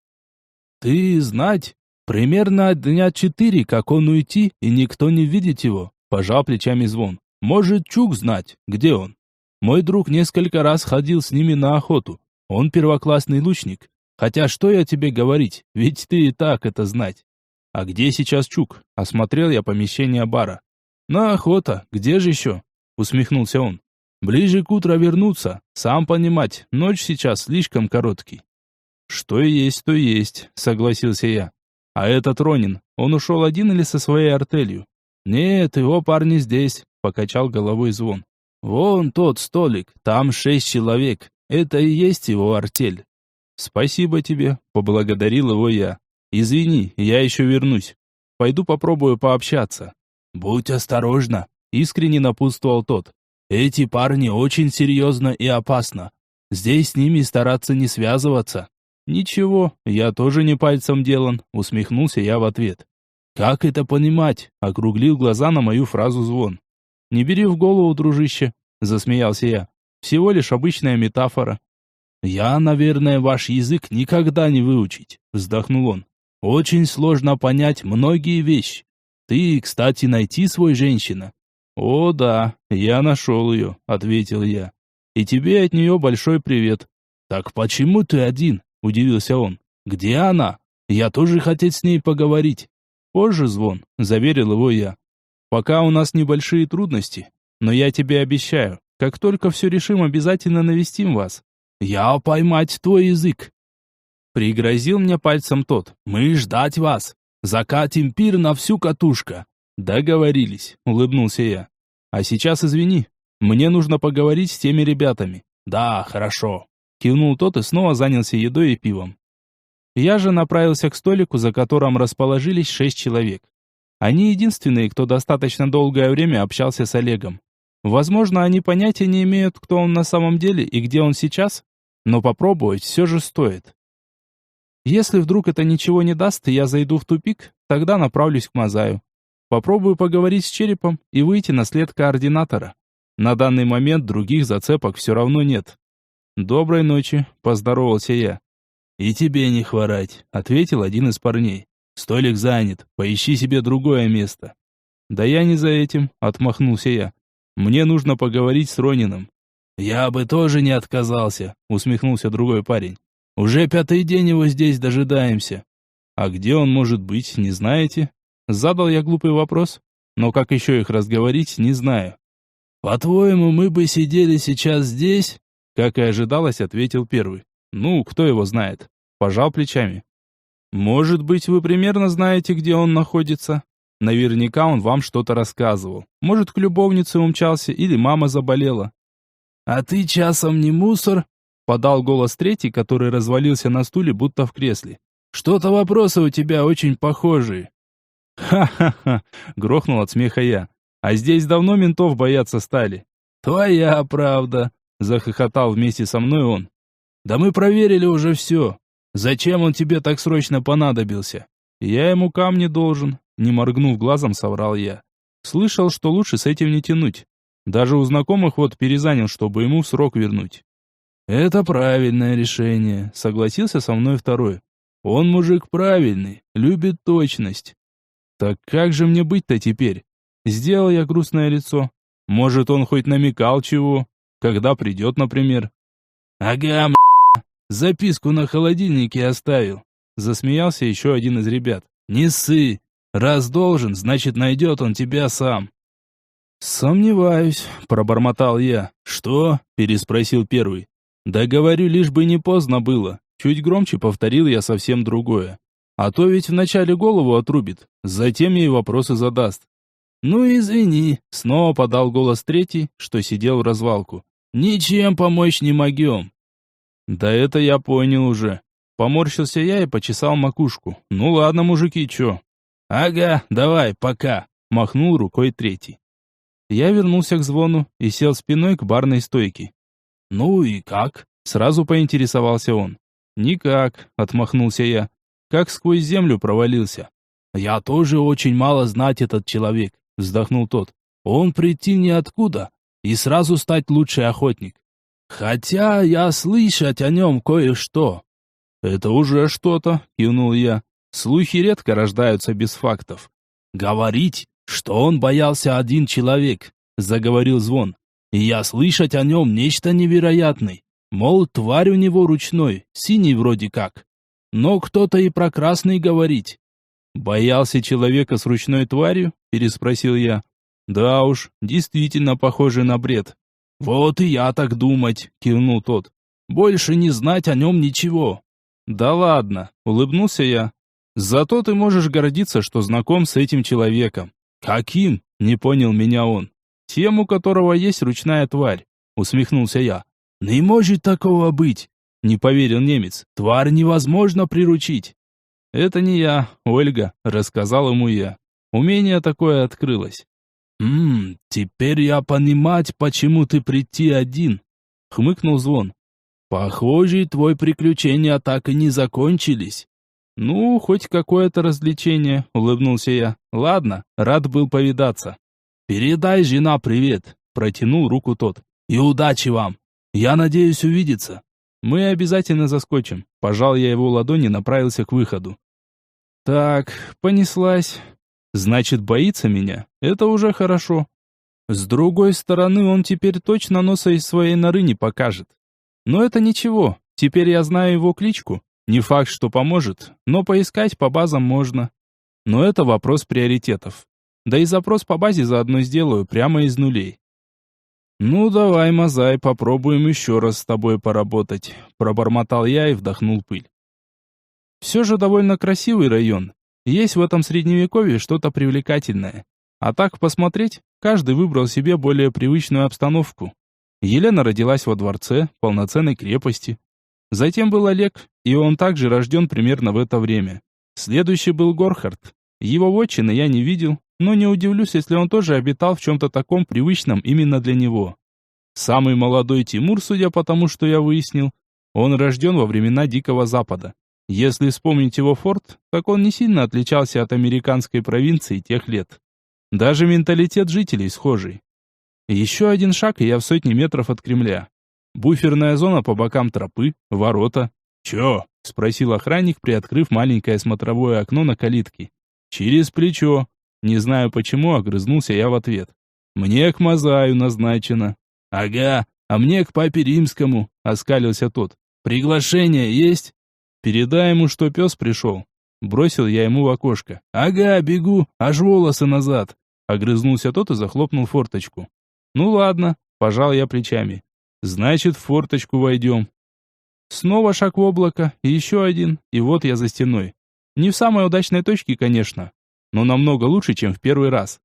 «Ты знать? Примерно дня 4, как он уйти, и никто не видит его», — пожал плечами Звон. «Может, Чук знать, где он? Мой друг несколько раз ходил с ними на охоту. Он первоклассный лучник. Хотя что я тебе говорить, ведь ты и так это знать». «А где сейчас Чук?» — осмотрел я помещение бара. «На охота, где же еще?» — усмехнулся он. «Ближе к утру вернуться, сам понимать, ночь сейчас слишком короткий». «Что есть, то есть», — согласился я. «А этот Ронин, он ушел один или со своей артелью?» «Нет, его парни здесь», — покачал головой Звон. «Вон тот столик, там 6 человек, это и есть его артель». «Спасибо тебе», — поблагодарил его я. «Извини, я еще вернусь. Пойду попробую пообщаться». «Будь осторожна», — искренне напутствовал тот. «Эти парни очень серьезно и опасно. Здесь с ними стараться не связываться». «Ничего, я тоже не пальцем делан», — усмехнулся я в ответ. «Как это понимать?» — округлил глаза на мою фразу Звон. «Не бери в голову, дружище», — засмеялся я. «Всего лишь обычная метафора». «Я, наверное, ваш язык никогда не выучить», — вздохнул он. «Очень сложно понять многие вещи. Ты, кстати, найти свой женщина». «О, да, я нашел ее», — ответил я. «И тебе от нее большой привет». «Так почему ты один?» — удивился он. «Где она? Я тоже хотел с ней поговорить». «Позже, Звон», — заверил его я. «Пока у нас небольшие трудности, но я тебе обещаю, как только все решим, обязательно навестим вас». «Я поймать твой язык», — пригрозил мне пальцем тот. «Мы ждать вас. Закатим пир на всю катушка». «Договорились», — улыбнулся я. «А сейчас извини, мне нужно поговорить с теми ребятами». «Да, хорошо», — кивнул тот и снова занялся едой и пивом. Я же направился к столику, за которым расположились 6 человек. Они единственные, кто достаточно долгое время общался с Олегом. Возможно, они понятия не имеют, кто он на самом деле и где он сейчас, но попробовать все же стоит. Если вдруг это ничего не даст, и я зайду в тупик, тогда направлюсь к Мазаю. Попробую поговорить с Черепом и выйти на след координатора. На данный момент других зацепок все равно нет. «Доброй ночи», — поздоровался я. «И тебе не хворать», — ответил один из парней. «Столик занят, поищи себе другое место». «Да я не за этим», — отмахнулся я. «Мне нужно поговорить с Ронином». «Я бы тоже не отказался», — усмехнулся другой парень. «Уже 5-й день его здесь дожидаемся». «А где он может быть, не знаете?» Задал я глупый вопрос, но как еще их разговорить, не знаю. «По-твоему, мы бы сидели сейчас здесь?» Как и ожидалось, ответил первый. «Ну, кто его знает?» Пожал плечами. «Может быть, вы примерно знаете, где он находится? Наверняка он вам что-то рассказывал. Может, к любовнице умчался или мама заболела». «А ты часом не мусор?» Подал голос третий, который развалился на стуле, будто в кресле. «Что-то вопросы у тебя очень похожие». «Ха-ха-ха!» — грохнул от смеха я. «А здесь давно ментов бояться стали». «Твоя правда!» — захохотал вместе со мной он. «Да мы проверили уже все. Зачем он тебе так срочно понадобился?» «Я ему камни должен», — не моргнув глазом, соврал я. «Слышал, что лучше с этим не тянуть. Даже у знакомых вот перезанял, чтобы ему в срок вернуть». «Это правильное решение», — согласился со мной второй. «Он мужик правильный, любит точность». «Так как же мне быть-то теперь?» Сделал я грустное лицо. «Может, он хоть намекал чего? Когда придет, например?» «Ага, записку на холодильнике оставил», — засмеялся еще один из ребят. «Не ссы. Раз должен, значит, найдет он тебя сам». «Сомневаюсь», — пробормотал я. «Что?» — переспросил первый. «Да говорю, лишь бы не поздно было». Чуть громче повторил я совсем другое. А то ведь вначале голову отрубит, затем ей вопросы задаст. «Ну извини», — снова подал голос третий, что сидел в развалку. «Ничем помочь не могем». «Да это я понял уже». Поморщился я и почесал макушку. «Ну ладно, мужики, чё?» «Ага, давай, пока», — махнул рукой третий. Я вернулся к Звону и сел спиной к барной стойке. «Ну и как?» — сразу поинтересовался он. «Никак», — отмахнулся я. как сквозь землю провалился. «Я тоже очень мало знать этот человек», — вздохнул тот. «Он прийти ниоткуда и сразу стать лучший охотник. Хотя я слышать о нем кое-что». «Это уже что-то», — кивнул я. «Слухи редко рождаются без фактов». «Говорить, что он боялся один человек», — заговорил Звон. «И я слышать о нем нечто невероятное. Мол, тварь у него ручной, синий вроде как. Но кто-то и про красный говорить». «Боялся человека с ручной тварью?» — переспросил я. «Да уж, действительно похоже на бред». «Вот и я так думать», — кивнул тот. «Больше не знать о нем ничего». «Да ладно», — улыбнулся я. «Зато ты можешь гордиться, что знаком с этим человеком». «Каким?» — не понял меня он. «Тем, у которого есть ручная тварь», — усмехнулся я. «Не может такого быть», — не поверил немец. «Тварь невозможно приручить». «Это не я, Ольга», — рассказал ему я. «Умение такое открылось». Теперь я понимать, почему ты прийти один», — хмыкнул Звон. «Похоже, твои приключения так и не закончились». «Ну, хоть какое-то развлечение», — улыбнулся я. «Ладно, рад был повидаться». «Передай жена привет», — протянул руку тот. «И удачи вам. Я надеюсь увидеться». «Мы обязательно заскочим». Пожал я его ладони и направился к выходу. «Так, понеслась. Значит, боится меня. Это уже хорошо. С другой стороны, он теперь точно носа из своей норы не покажет. Но это ничего. Теперь я знаю его кличку. Не факт, что поможет, но поискать по базам можно. Но это вопрос приоритетов. Да и запрос по базе заодно сделаю прямо из нулей». «Ну, давай, Мазай, попробуем еще раз с тобой поработать», — пробормотал я и вдохнул пыль. Все же довольно красивый район. Есть в этом средневековье что-то привлекательное. А так посмотреть, каждый выбрал себе более привычную обстановку. Елена родилась во дворце, полноценной крепости. Затем был Олег, и он также рожден примерно в это время. Следующий был Горхард. Его вотчины я не видел, но не удивлюсь, если он тоже обитал в чем-то таком привычном именно для него. Самый молодой Тимур, судя по тому, что я выяснил, он рожден во времена Дикого Запада. Если вспомнить его форт, так он не сильно отличался от американской провинции тех лет. Даже менталитет жителей схожий. Еще один шаг, и я в сотне метров от Кремля. Буферная зона по бокам тропы, ворота. «Че?» — спросил охранник, приоткрыв маленькое смотровое окно на калитке. «Через плечо». Не знаю почему, огрызнулся я в ответ. «Мне к Мазаю назначено». «Ага, а мне к папе римскому», — оскалился тот. «Приглашение есть?» «Передай ему, что пес пришел». Бросил я ему в окошко. «Ага, бегу, аж волосы назад». Огрызнулся тот и захлопнул форточку. «Ну ладно», — пожал я плечами. «Значит, в форточку войдем». Снова шаг в облако, и еще один, и вот я за стеной. Не в самой удачной точке, конечно, но намного лучше, чем в первый раз.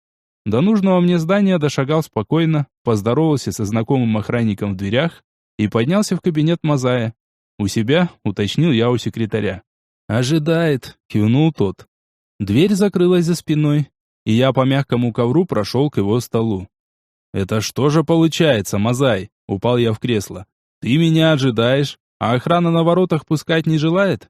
До нужного мне здания дошагал спокойно, поздоровался со знакомым охранником в дверях и поднялся в кабинет Мазая. «У себя?» — уточнил я у секретаря. «Ожидает», — кивнул тот. Дверь закрылась за спиной, и я по мягкому ковру прошел к его столу. «Это что же получается, Мазай?» — упал я в кресло. «Ты меня ожидаешь, а охрана на воротах пускать не желает?»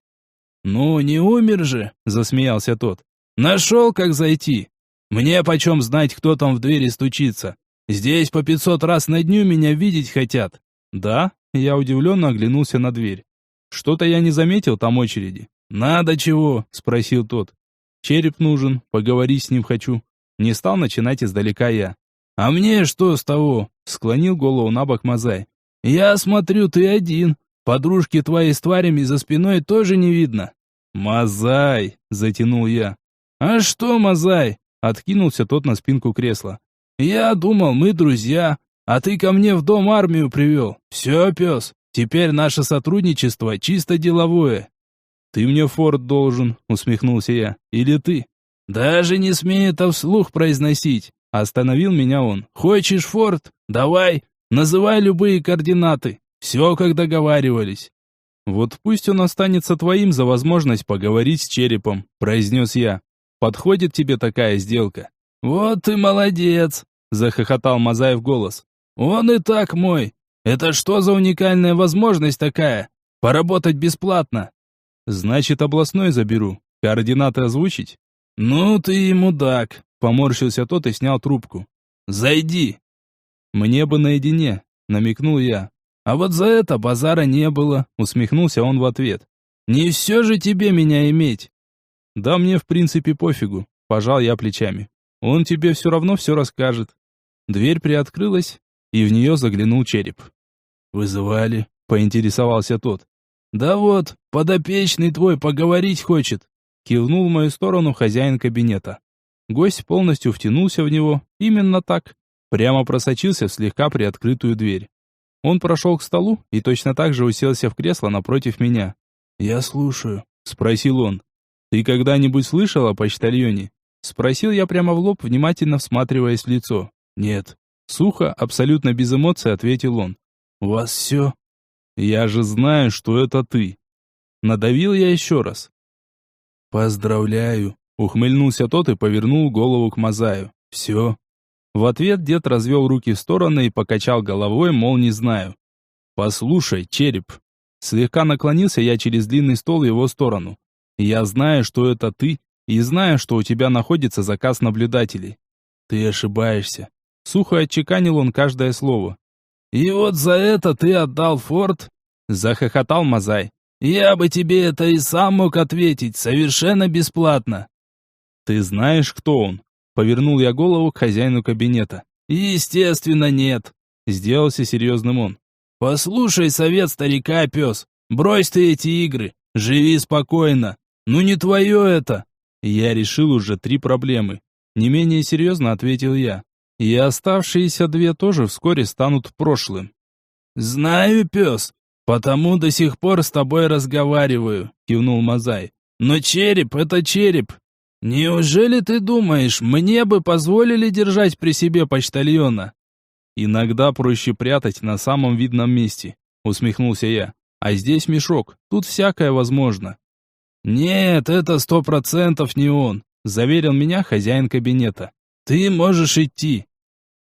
«Ну, не умер же», — засмеялся тот. «Нашел, как зайти. Мне почем знать, кто там в двери стучится? Здесь по 500 раз на дню меня видеть хотят». «Да?» — я удивленно оглянулся на дверь. «Что-то я не заметил там очереди». «Надо чего?» — спросил тот. «Череп нужен, поговорить с ним хочу». Не стал начинать издалека я. «А мне что с того?» — склонил голову на бок Мазай. «Я смотрю, ты один. Подружки твои с тварями за спиной тоже не видно». «Мазай!» — затянул я. «А что, Мазай?» — откинулся тот на спинку кресла. «Я думал, мы друзья, а ты ко мне в дом армию привел. Все, пес, теперь наше сотрудничество чисто деловое». «Ты мне форт должен», — усмехнулся я. «Или ты?» «Даже не смей это вслух произносить», — остановил меня он. «Хочешь форт? Давай, называй любые координаты. Все, как договаривались». «Вот пусть он останется твоим за возможность поговорить с черепом», — произнес я. «Подходит тебе такая сделка?» «Вот ты молодец», — захохотал Мазай в голос. «Он и так мой. Это что за уникальная возможность такая? Поработать бесплатно?» Значит, областной заберу. Координаты озвучить? Ну ты и мудак. Поморщился тот и снял трубку. Зайди. Мне бы наедине, намекнул я. А вот за это базара не было, усмехнулся он в ответ. Не все же тебе меня иметь. Да мне в принципе пофигу, пожал я плечами. Он тебе все равно все расскажет. Дверь приоткрылась, и в нее заглянул Череп. «Вызывали?» — поинтересовался тот. «Да вот, подопечный твой поговорить хочет», — кивнул в мою сторону хозяин кабинета. Гость полностью втянулся в него, именно так, прямо просочился в слегка приоткрытую дверь. Он прошел к столу и точно так же уселся в кресло напротив меня. «Я слушаю», — спросил он. «Ты когда-нибудь слышал о почтальоне?» Спросил я прямо в лоб, внимательно всматриваясь в лицо. «Нет». Сухо, абсолютно без эмоций ответил он. «У вас все?» «Я же знаю, что это ты». Надавил я еще раз. «Поздравляю», — ухмыльнулся тот и повернул голову к Мазаю. «Все». В ответ дед развел руки в стороны и покачал головой, мол, не знаю. «Послушай, Череп». Слегка наклонился я через длинный стол в его сторону. «Я знаю, что это ты, и знаю, что у тебя находится заказ наблюдателей». «Ты ошибаешься». Сухо отчеканил он каждое слово. «И вот за это ты отдал форт?» Захохотал Мазай. «Я бы тебе это и сам мог ответить, совершенно бесплатно». «Ты знаешь, кто он?» Повернул я голову к хозяину кабинета. «Естественно, нет», сделался серьезным он. «Послушай совет старика, пес. Брось ты эти игры. Живи спокойно. Ну не твое это». Я решил уже 3 проблемы. Не менее серьезно ответил я. И оставшиеся 2 тоже вскоре станут прошлым. «Знаю, пес, потому до сих пор с тобой разговариваю», кивнул Мазай. «Но череп — это череп. Неужели ты думаешь, мне бы позволили держать при себе почтальона?» «Иногда проще прятать на самом видном месте», усмехнулся я. «А здесь мешок, тут всякое возможно». «Нет, это 100% не он», заверил меня хозяин кабинета. «Ты можешь идти».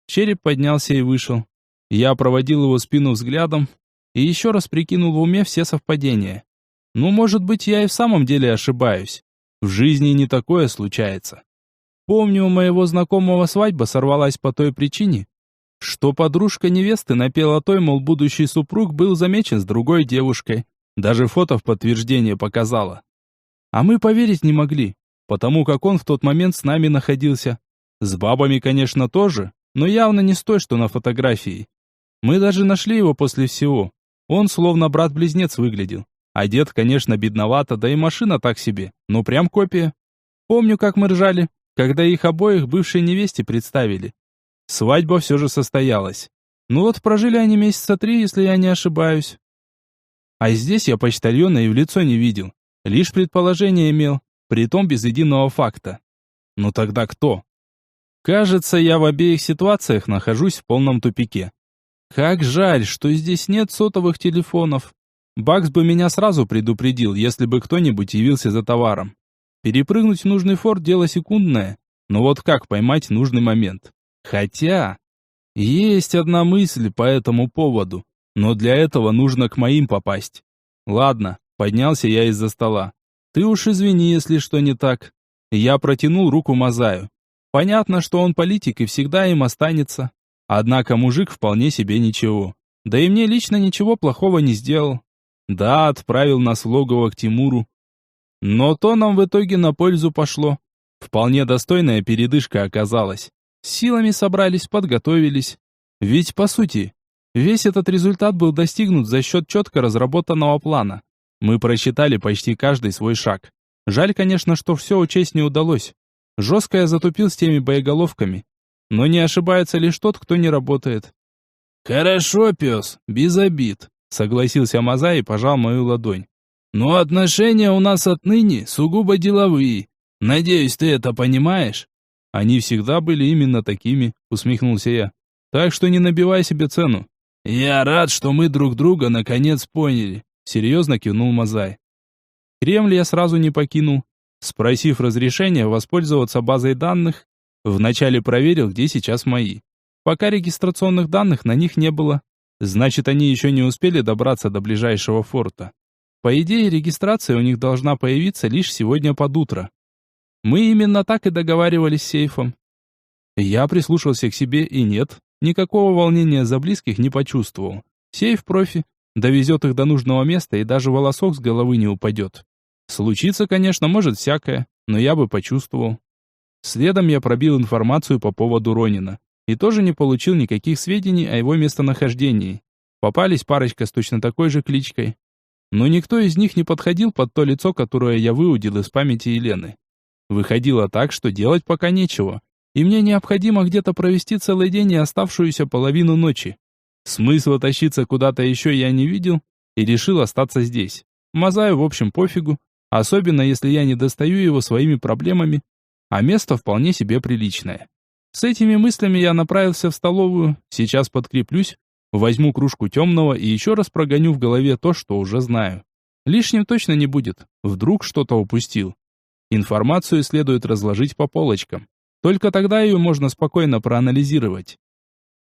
Череп поднялся и вышел. Я проводил его спину взглядом и еще раз прикинул в уме все совпадения. Ну, может быть, я и в самом деле ошибаюсь. В жизни не такое случается. Помню, у моего знакомого свадьба сорвалась по той причине, что подружка невесты напела той, мол, будущий супруг был замечен с другой девушкой. Даже фото в подтверждение показала. А мы поверить не могли, потому как он в тот момент с нами находился. С бабами, конечно, тоже, но явно не с той, что на фотографии. Мы даже нашли его после всего. Он словно брат-близнец выглядел. Одет, конечно, бедновато, да и машина так себе, но прям копия. Помню, как мы ржали, когда их обоих бывшей невесте представили. Свадьба все же состоялась. Ну вот прожили они месяца 3, если я не ошибаюсь. А здесь я почтальона и в лицо не видел. Лишь предположение имел, притом без единого факта. Ну тогда кто? Кажется, я в обеих ситуациях нахожусь в полном тупике. Как жаль, что здесь нет сотовых телефонов. Бакс бы меня сразу предупредил, если бы кто-нибудь явился за товаром. Перепрыгнуть в нужный форт дело секундное, но вот как поймать нужный момент? Хотя, есть одна мысль по этому поводу, но для этого нужно к моим попасть. Ладно, поднялся я из-за стола. Ты уж извини, если что не так. Я протянул руку Мазаю. Понятно, что он политик и всегда им останется. Однако мужик вполне себе ничего. Да и мне лично ничего плохого не сделал. Да, отправил нас в логово к Тимуру. Но то нам в итоге на пользу пошло. Вполне достойная передышка оказалась. Силами собрались, подготовились. Ведь, по сути, весь этот результат был достигнут за счет четко разработанного плана. Мы просчитали почти каждый свой шаг. Жаль, конечно, что все учесть не удалось. Жестко я затупил с теми боеголовками. Но не ошибается лишь тот, кто не работает. «Хорошо, пес, без обид», — согласился Мазай и пожал мою ладонь. «Но отношения у нас отныне сугубо деловые. Надеюсь, ты это понимаешь?» «Они всегда были именно такими», — усмехнулся я. «Так что не набивай себе цену». «Я рад, что мы друг друга наконец поняли», — серьезно кивнул Мазай. Кремль я сразу не покинул. Спросив разрешения воспользоваться базой данных, вначале проверил, где сейчас мои. Пока регистрационных данных на них не было. Значит, они еще не успели добраться до ближайшего форта. По идее, регистрация у них должна появиться лишь сегодня под утро. Мы именно так и договаривались с сейфом. Я прислушался к себе и нет, никакого волнения за близких не почувствовал. Сейф профи, довезет их до нужного места и даже волосок с головы не упадет. Случиться, конечно, может всякое, но я бы почувствовал. Следом я пробил информацию по поводу Ронина и тоже не получил никаких сведений о его местонахождении. Попались парочка с точно такой же кличкой. Но никто из них не подходил под то лицо, которое я выудил из памяти Елены. Выходило так, что делать пока нечего, и мне необходимо где-то провести целый день и оставшуюся половину ночи. Смысла тащиться куда-то еще я не видел и решил остаться здесь. Мазаю, в общем, пофигу, особенно если я не достаю его своими проблемами, а место вполне себе приличное. С этими мыслями я направился в столовую, сейчас подкреплюсь, возьму кружку темного и еще раз прогоню в голове то, что уже знаю. Лишним точно не будет, вдруг что-то упустил. Информацию следует разложить по полочкам. Только тогда ее можно спокойно проанализировать.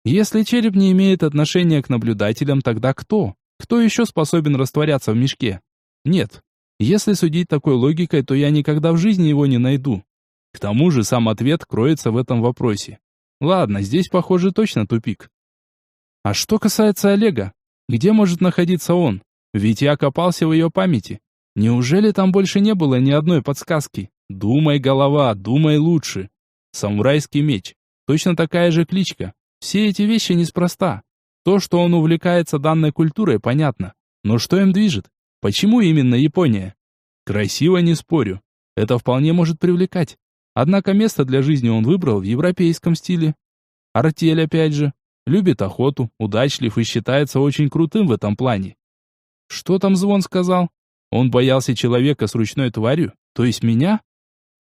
Если череп не имеет отношения к наблюдателям, тогда кто? Кто еще способен растворяться в мешке? Нет. Если судить такой логикой, то я никогда в жизни его не найду. К тому же сам ответ кроется в этом вопросе. Ладно, здесь, похоже, точно тупик. А что касается Олега? Где может находиться он? Ведь я копался в ее памяти. Неужели там больше не было ни одной подсказки? Думай, голова, думай лучше. Самурайский меч. Точно такая же кличка. Все эти вещи неспроста. То, что он увлекается данной культурой, понятно. Но что им движет? Почему именно Япония? Красиво, не спорю. Это вполне может привлекать. Однако место для жизни он выбрал в европейском стиле. Артель, опять же. Любит охоту, удачлив и считается очень крутым в этом плане. Что там Звон сказал? Он боялся человека с ручной тварью? То есть меня?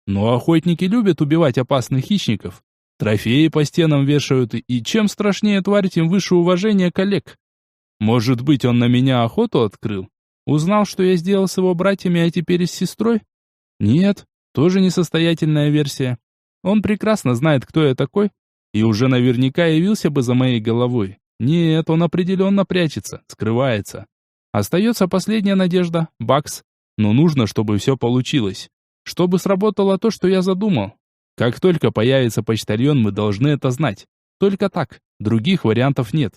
Но охотники любят убивать опасных хищников. Трофеи по стенам вешают, и чем страшнее тварь, тем выше уважение коллег. Может быть, он на меня охоту открыл? Узнал, что я сделал с его братьями, а теперь и с сестрой? Нет, тоже несостоятельная версия. Он прекрасно знает, кто я такой, и уже наверняка явился бы за моей головой. Нет, он определенно прячется, скрывается. Остается последняя надежда, Бакс. Но нужно, чтобы все получилось. Чтобы сработало то, что я задумал. Как только появится почтальон, мы должны это знать. Только так, других вариантов нет.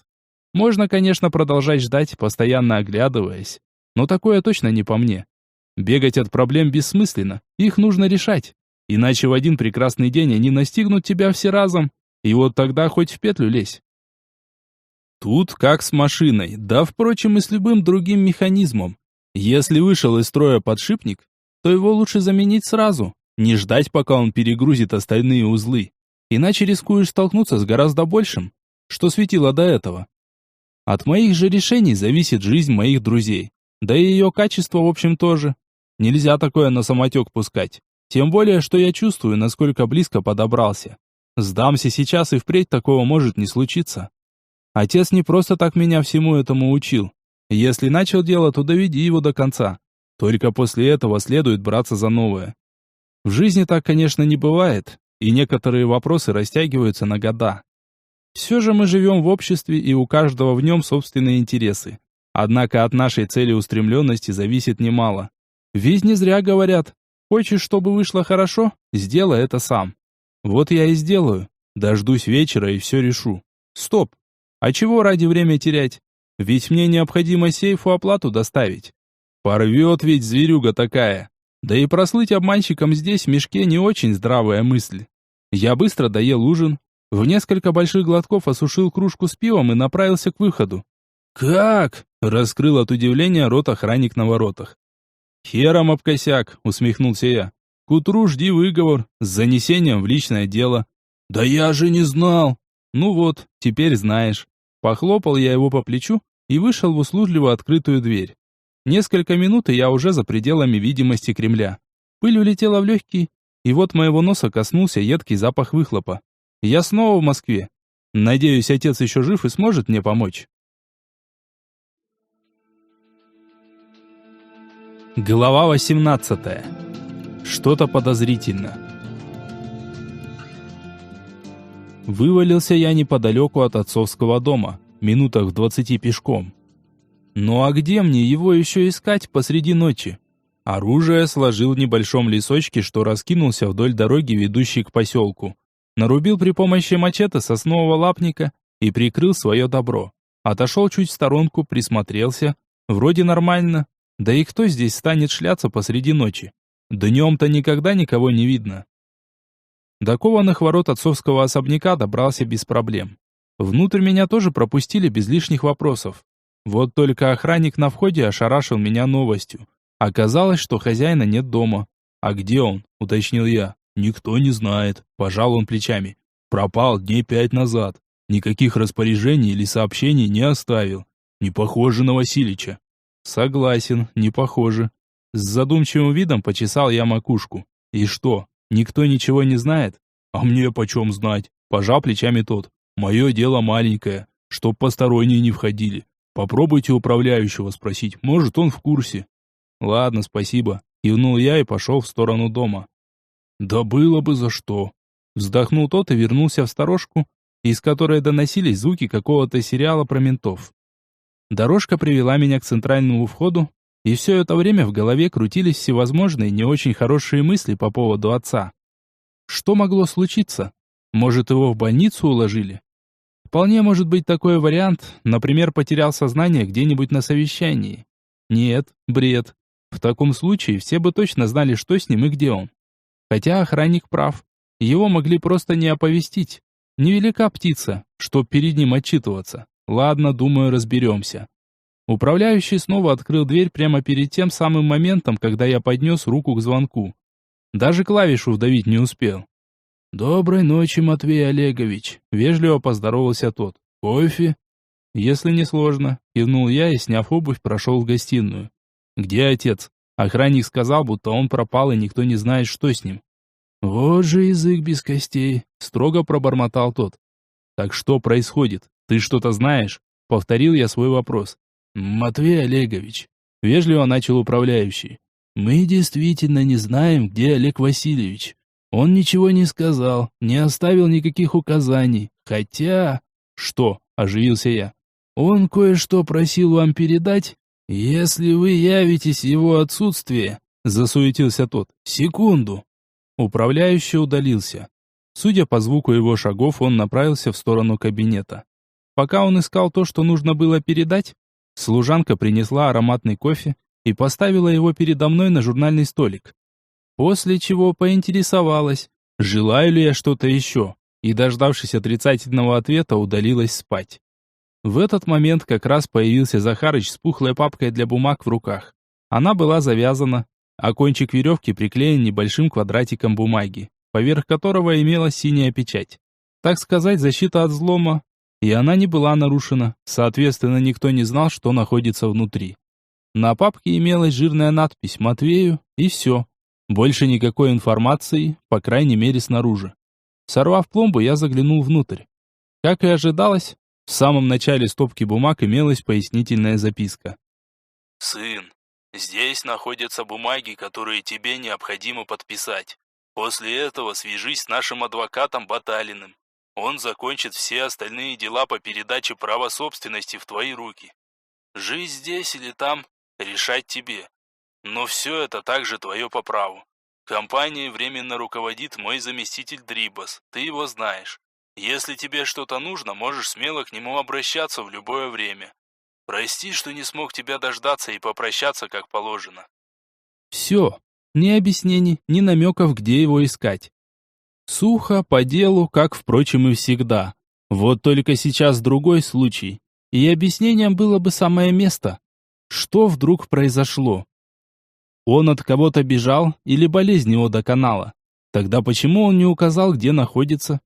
Можно, конечно, продолжать ждать, постоянно оглядываясь. Но такое точно не по мне. Бегать от проблем бессмысленно, их нужно решать. Иначе в один прекрасный день они настигнут тебя все разом, и вот тогда хоть в петлю лезь. Тут как с машиной, да, впрочем, и с любым другим механизмом. Если вышел из строя подшипник, то его лучше заменить сразу, не ждать, пока он перегрузит остальные узлы. Иначе рискуешь столкнуться с гораздо большим, что светило до этого. От моих же решений зависит жизнь моих друзей. Да и ее качество, в общем, тоже. Нельзя такое на самотек пускать. Тем более, что я чувствую, насколько близко подобрался. Сдамся сейчас, и впредь такого может не случиться. Отец не просто так меня всему этому учил. Если начал дело, то доведи его до конца. Только после этого следует браться за новое. В жизни так, конечно, не бывает, и некоторые вопросы растягиваются на года. Все же мы живем в обществе, и у каждого в нем собственные интересы. Однако от нашей целеустремленности зависит немало. Ведь не зря говорят, хочешь, чтобы вышло хорошо, сделай это сам. Вот я и сделаю. Дождусь вечера и все решу. Стоп! А чего ради время терять? Ведь мне необходимо сейфу оплату доставить. Порвет ведь зверюга такая. Да и прослыть обманщиком здесь в мешке не очень здравая мысль. Я быстро доел ужин, в несколько больших глотков осушил кружку с пивом и направился к выходу. «Как?» — раскрыл от удивления рот охранник на воротах. «Хером об косяк», — усмехнулся я. «К утру жди выговор с занесением в личное дело». «Да я же не знал!» «Ну вот, теперь знаешь». Похлопал я его по плечу и вышел в услужливо открытую дверь. Несколько минут, и я уже за пределами видимости Кремля. Пыль улетела в легкие, и вот моего носа коснулся едкий запах выхлопа. Я снова в Москве. Надеюсь, отец еще жив и сможет мне помочь. Глава 18. Что-то подозрительно. Вывалился я неподалеку от отцовского дома, минутах в 20 пешком. Ну а где мне его еще искать посреди ночи? Оружие сложил в небольшом лесочке, что раскинулся вдоль дороги, ведущей к поселку. Нарубил при помощи мачете соснового лапника и прикрыл свое добро. Отошел чуть в сторонку, присмотрелся. Вроде нормально. Да и кто здесь станет шляться посреди ночи? Днем-то никогда никого не видно. До кованых ворот отцовского особняка добрался без проблем. Внутрь меня тоже пропустили без лишних вопросов. Вот только охранник на входе ошарашил меня новостью. Оказалось, что хозяина нет дома. «А где он?» – уточнил я. «Никто не знает», – пожал он плечами. «Пропал дней 5 назад. Никаких распоряжений или сообщений не оставил. Не похоже на Василича». «Согласен, не похоже». С задумчивым видом почесал я макушку. «И что, никто ничего не знает?» «А мне почем знать?» – пожал плечами тот. «Мое дело маленькое, чтоб посторонние не входили. Попробуйте управляющего спросить, может, он в курсе». «Ладно, спасибо», – кивнул я и пошел в сторону дома. «Да было бы за что». Вздохнул тот и вернулся в сторожку, из которой доносились звуки какого-то сериала про ментов. Дорожка привела меня к центральному входу, и все это время в голове крутились всевозможные не очень хорошие мысли по поводу отца. Что могло случиться? Может, его в больницу уложили? Вполне может быть такой вариант, например, потерял сознание где-нибудь на совещании. Нет, бред. В таком случае все бы точно знали, что с ним и где он. Хотя охранник прав. Его могли просто не оповестить. Невелика птица, чтоб перед ним отчитываться. Ладно, думаю, разберемся. Управляющий снова открыл дверь прямо перед тем самым моментом, когда я поднес руку к звонку. Даже клавишу вдавить не успел. «Доброй ночи, Матвей Олегович», — вежливо поздоровался тот. «Кофе?» «Если не сложно», — кивнул я и, сняв обувь, прошел в гостиную. «Где отец?» Охранник сказал, будто он пропал и никто не знает, что с ним. «Вот же язык без костей», — строго пробормотал тот. «Так что происходит? Ты что-то знаешь?» — повторил я свой вопрос. «Матвей Олегович», — вежливо начал управляющий, — «мы действительно не знаем, где Олег Васильевич. Он ничего не сказал, не оставил никаких указаний, хотя...» «Что?» — оживился я. «Он кое-что просил вам передать, если вы явитесь в его отсутствие», — засуетился тот. «Секунду». Управляющий удалился. Судя по звуку его шагов, он направился в сторону кабинета. Пока он искал то, что нужно было передать, служанка принесла ароматный кофе и поставила его передо мной на журнальный столик. После чего поинтересовалась, желаю ли я что-то еще, и, дождавшись отрицательного ответа, удалилась спать. В этот момент как раз появился Захарыч с пухлой папкой для бумаг в руках. Она была завязана, а кончик веревки приклеен небольшим квадратиком бумаги, поверх которого имелась синяя печать. Так сказать, защита от взлома, и она не была нарушена, соответственно, никто не знал, что находится внутри. На папке имелась жирная надпись «Матвею» и все. Больше никакой информации, по крайней мере снаружи. Сорвав пломбу, я заглянул внутрь. Как и ожидалось, в самом начале стопки бумаг имелась пояснительная записка. «Сын, здесь находятся бумаги, которые тебе необходимо подписать. После этого свяжись с нашим адвокатом Баталиным. Он закончит все остальные дела по передаче права собственности в твои руки. Жить здесь или там – решать тебе. Но все это также твое по праву. Компанией временно руководит мой заместитель Дрибас, ты его знаешь. Если тебе что-то нужно, можешь смело к нему обращаться в любое время. Прости, что не смог тебя дождаться и попрощаться как положено». Все. Ни объяснений, ни намеков, где его искать. Сухо, по делу, как, впрочем, и всегда. Вот только сейчас другой случай. И объяснением было бы самое место. Что вдруг произошло? Он от кого-то бежал или болезнь его доконала? Тогда почему он не указал, где находится?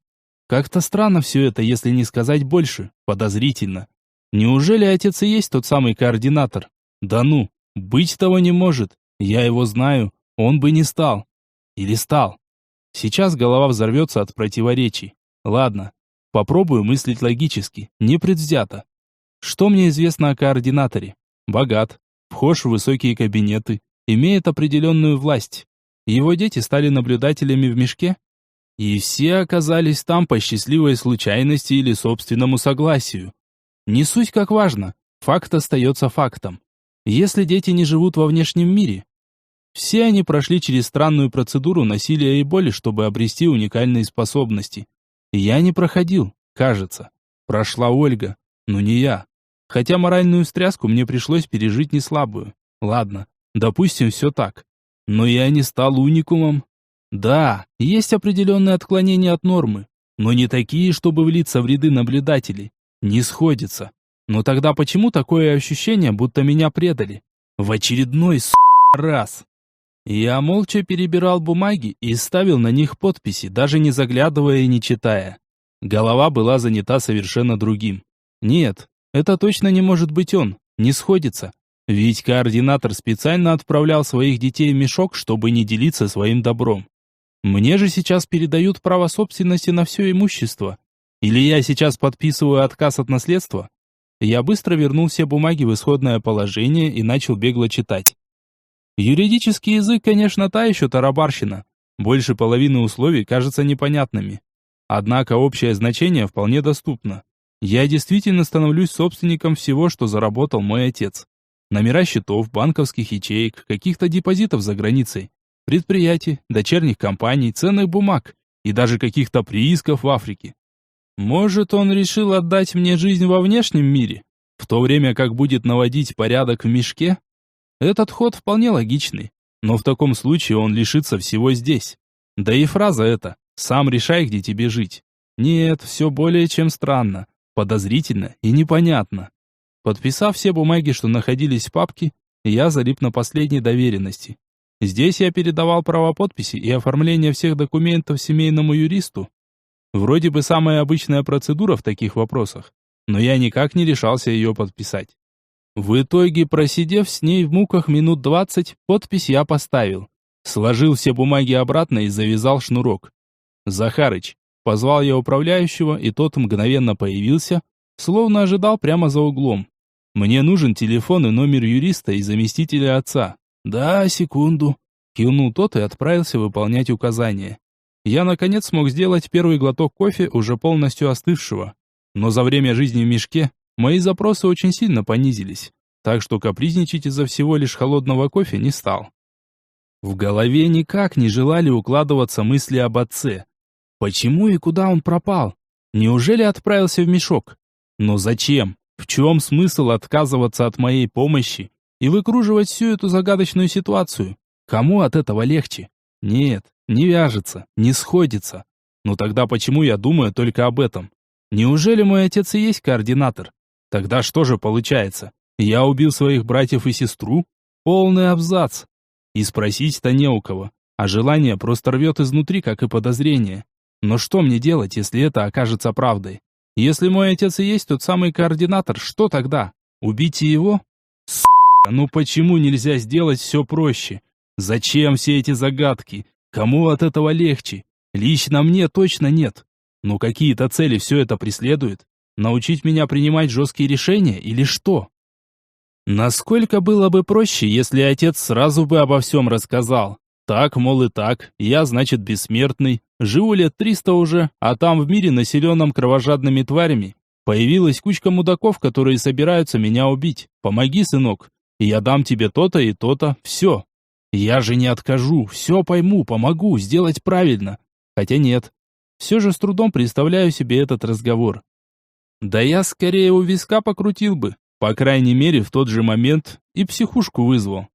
Как-то странно все это, если не сказать больше, подозрительно. Неужели отец и есть тот самый координатор? Да ну, быть того не может. Я его знаю, он бы не стал. Или стал? Сейчас голова взорвется от противоречий. Ладно, попробую мыслить логически, непредвзято. Что мне известно о координаторе? Богат, вхож в высокие кабинеты, имеет определенную власть. Его дети стали наблюдателями в мешке? И все оказались там по счастливой случайности или собственному согласию. Не суть как важно. Факт остается фактом. Если дети не живут во внешнем мире, все они прошли через странную процедуру насилия и боли, чтобы обрести уникальные способности. Я не проходил, кажется. Прошла Ольга, но не я. Хотя моральную встряску мне пришлось пережить не слабую. Ладно, допустим, все так. Но я не стал уникумом. Да, есть определенные отклонения от нормы, но не такие, чтобы влиться в ряды наблюдателей. Не сходится. Но тогда почему такое ощущение, будто меня предали? В очередной раз. Я молча перебирал бумаги и ставил на них подписи, даже не заглядывая и не читая. Голова была занята совершенно другим. Нет, это точно не может быть он, не сходится. Ведь координатор специально отправлял своих детей в мешок, чтобы не делиться своим добром. Мне же сейчас передают право собственности на все имущество. Или я сейчас подписываю отказ от наследства? Я быстро вернул все бумаги в исходное положение и начал бегло читать. Юридический язык, конечно, та еще тарабарщина. Больше половины условий кажутся непонятными. Однако общее значение вполне доступно. Я действительно становлюсь собственником всего, что заработал мой отец. Номера счетов, банковских ячеек, каких-то депозитов за границей, предприятий, дочерних компаний, ценных бумаг и даже каких-то приисков в Африке. Может, он решил отдать мне жизнь во внешнем мире, в то время как будет наводить порядок в мешке? Этот ход вполне логичный, но в таком случае он лишится всего здесь. Да и фраза эта «сам решай, где тебе жить». Нет, все более чем странно, подозрительно и непонятно. Подписав все бумаги, что находились в папке, я залип на последней доверенности. Здесь я передавал право подписи и оформление всех документов семейному юристу. Вроде бы самая обычная процедура в таких вопросах, но я никак не решался ее подписать. В итоге, просидев с ней в муках минут 20, подпись я поставил. Сложил все бумаги обратно и завязал шнурок. «Захарыч», позвал я управляющего, и тот мгновенно появился, словно ожидал прямо за углом. «Мне нужен телефон и номер юриста и заместителя отца». «Да, секунду», кивнул тот и отправился выполнять указания. Я, наконец, смог сделать первый глоток кофе, уже полностью остывшего. Но за время жизни в мешке мои запросы очень сильно понизились, так что капризничать из-за всего лишь холодного кофе не стал. В голове никак не желали укладываться мысли об отце. Почему и куда он пропал? Неужели отправился в мешок? Но зачем? В чем смысл отказываться от моей помощи и выкруживать всю эту загадочную ситуацию? Кому от этого легче? Нет, не вяжется, не сходится. Но тогда почему я думаю только об этом? Неужели мой отец и есть координатор? Тогда что же получается? Я убил своих братьев и сестру? Полный абзац. И спросить-то не у кого, а желание просто рвет изнутри, как и подозрение. Но что мне делать, если это окажется правдой? Если мой отец и есть тот самый координатор, что тогда? Убить его? Ну почему нельзя сделать все проще? Зачем все эти загадки? Кому от этого легче? Лично мне точно нет. Но какие-то цели все это преследует? Научить меня принимать жесткие решения или что? Насколько было бы проще, если отец сразу бы обо всем рассказал? Так, мол, и так, я, значит, бессмертный, живу лет 300 уже, а там в мире, населенном кровожадными тварями, появилась кучка мудаков, которые собираются меня убить. Помоги, сынок, и я дам тебе то-то и то-то, все. Я же не откажу, все пойму, помогу, сделать правильно. Хотя нет, все же с трудом представляю себе этот разговор. Да я скорее у виска покрутил бы, по крайней мере в тот же момент, и психушку вызвал.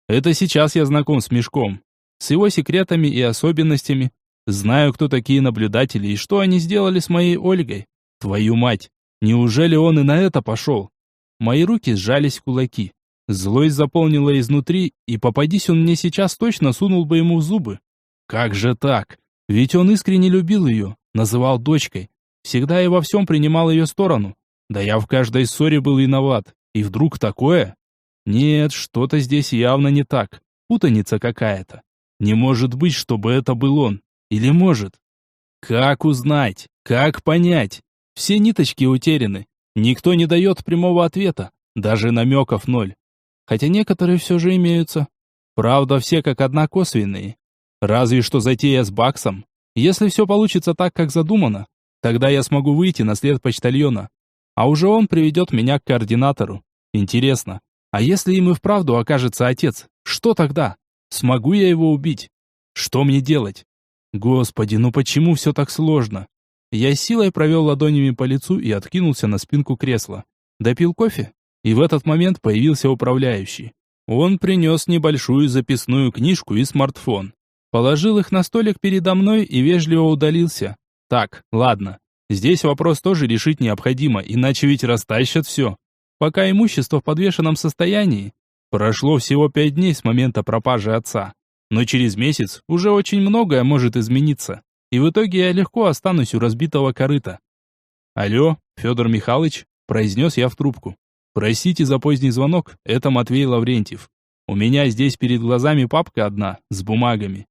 Это сейчас я знаком с Мешком, с его секретами и особенностями, знаю, кто такие наблюдатели и что они сделали с моей Ольгой. Твою мать, неужели он и на это пошел? Мои руки сжались в кулаки. Злость заполнила изнутри, и попадись он мне сейчас, точно сунул бы ему в зубы. Как же так? Ведь он искренне любил ее, называл дочкой, всегда и во всем принимал ее сторону. Да я в каждой ссоре был виноват. И вдруг такое? Нет, что-то здесь явно не так. Путаница какая-то. Не может быть, чтобы это был он. Или может? Как узнать? Как понять? Все ниточки утеряны. Никто не дает прямого ответа. Даже намеков ноль. Хотя некоторые все же имеются. Правда, все как одна косвенные. Разве что затея с Баксом. Если все получится так, как задумано, тогда я смогу выйти на след почтальона. А уже он приведет меня к координатору. Интересно, а если им и вправду окажется отец, что тогда? Смогу я его убить? Что мне делать? Господи, ну почему все так сложно? Я силой провел ладонями по лицу и откинулся на спинку кресла. Допил кофе, и в этот момент появился управляющий. Он принес небольшую записную книжку и смартфон. Положил их на столик передо мной и вежливо удалился. Так, ладно. Здесь вопрос тоже решить необходимо, иначе ведь растащат все. Пока имущество в подвешенном состоянии. Прошло всего 5 дней с момента пропажи отца. Но через месяц уже очень многое может измениться. И в итоге я легко останусь у разбитого корыта. «Алло, Федор Михайлович», – произнес я в трубку. «Простите за поздний звонок, это Матвей Лаврентьев. У меня здесь перед глазами папка одна, с бумагами».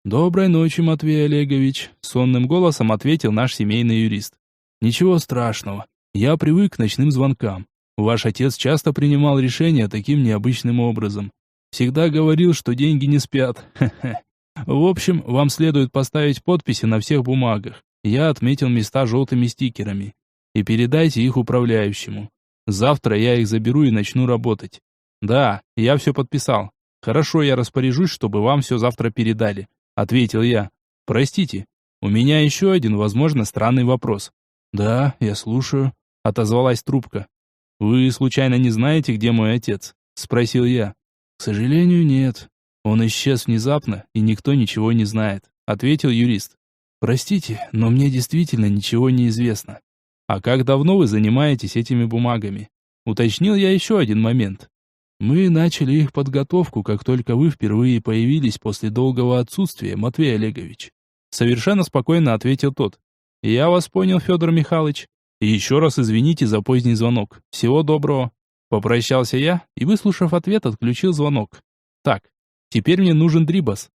«Доброй ночи, Матвей Олегович», — сонным голосом ответил наш семейный юрист. «Ничего страшного, я привык к ночным звонкам. Ваш отец часто принимал решения таким необычным образом. Всегда говорил, что деньги не спят. Хе-хе. В общем, вам следует поставить подписи на всех бумагах. Я отметил места желтыми стикерами. И передайте их управляющему. Завтра я их заберу и начну работать. Да, я все подписал. Хорошо, я распоряжусь, чтобы вам все завтра передали», — ответил я. «Простите, у меня еще один, возможно, странный вопрос». «Да, я слушаю», — отозвалась трубка. «Вы случайно не знаете, где мой отец?» — спросил я. «К сожалению, нет. Он исчез внезапно, и никто ничего не знает», — ответил юрист. «Простите, но мне действительно ничего не известно». «А как давно вы занимаетесь этими бумагами?» Уточнил я еще один момент. «Мы начали их подготовку, как только вы впервые появились после долгого отсутствия, Матвей Олегович». Совершенно спокойно ответил тот. «Я вас понял, Федор Михайлович. И еще раз извините за поздний звонок. Всего доброго». Попрощался я и, выслушав ответ, отключил звонок. Так, теперь мне нужен Дрибас.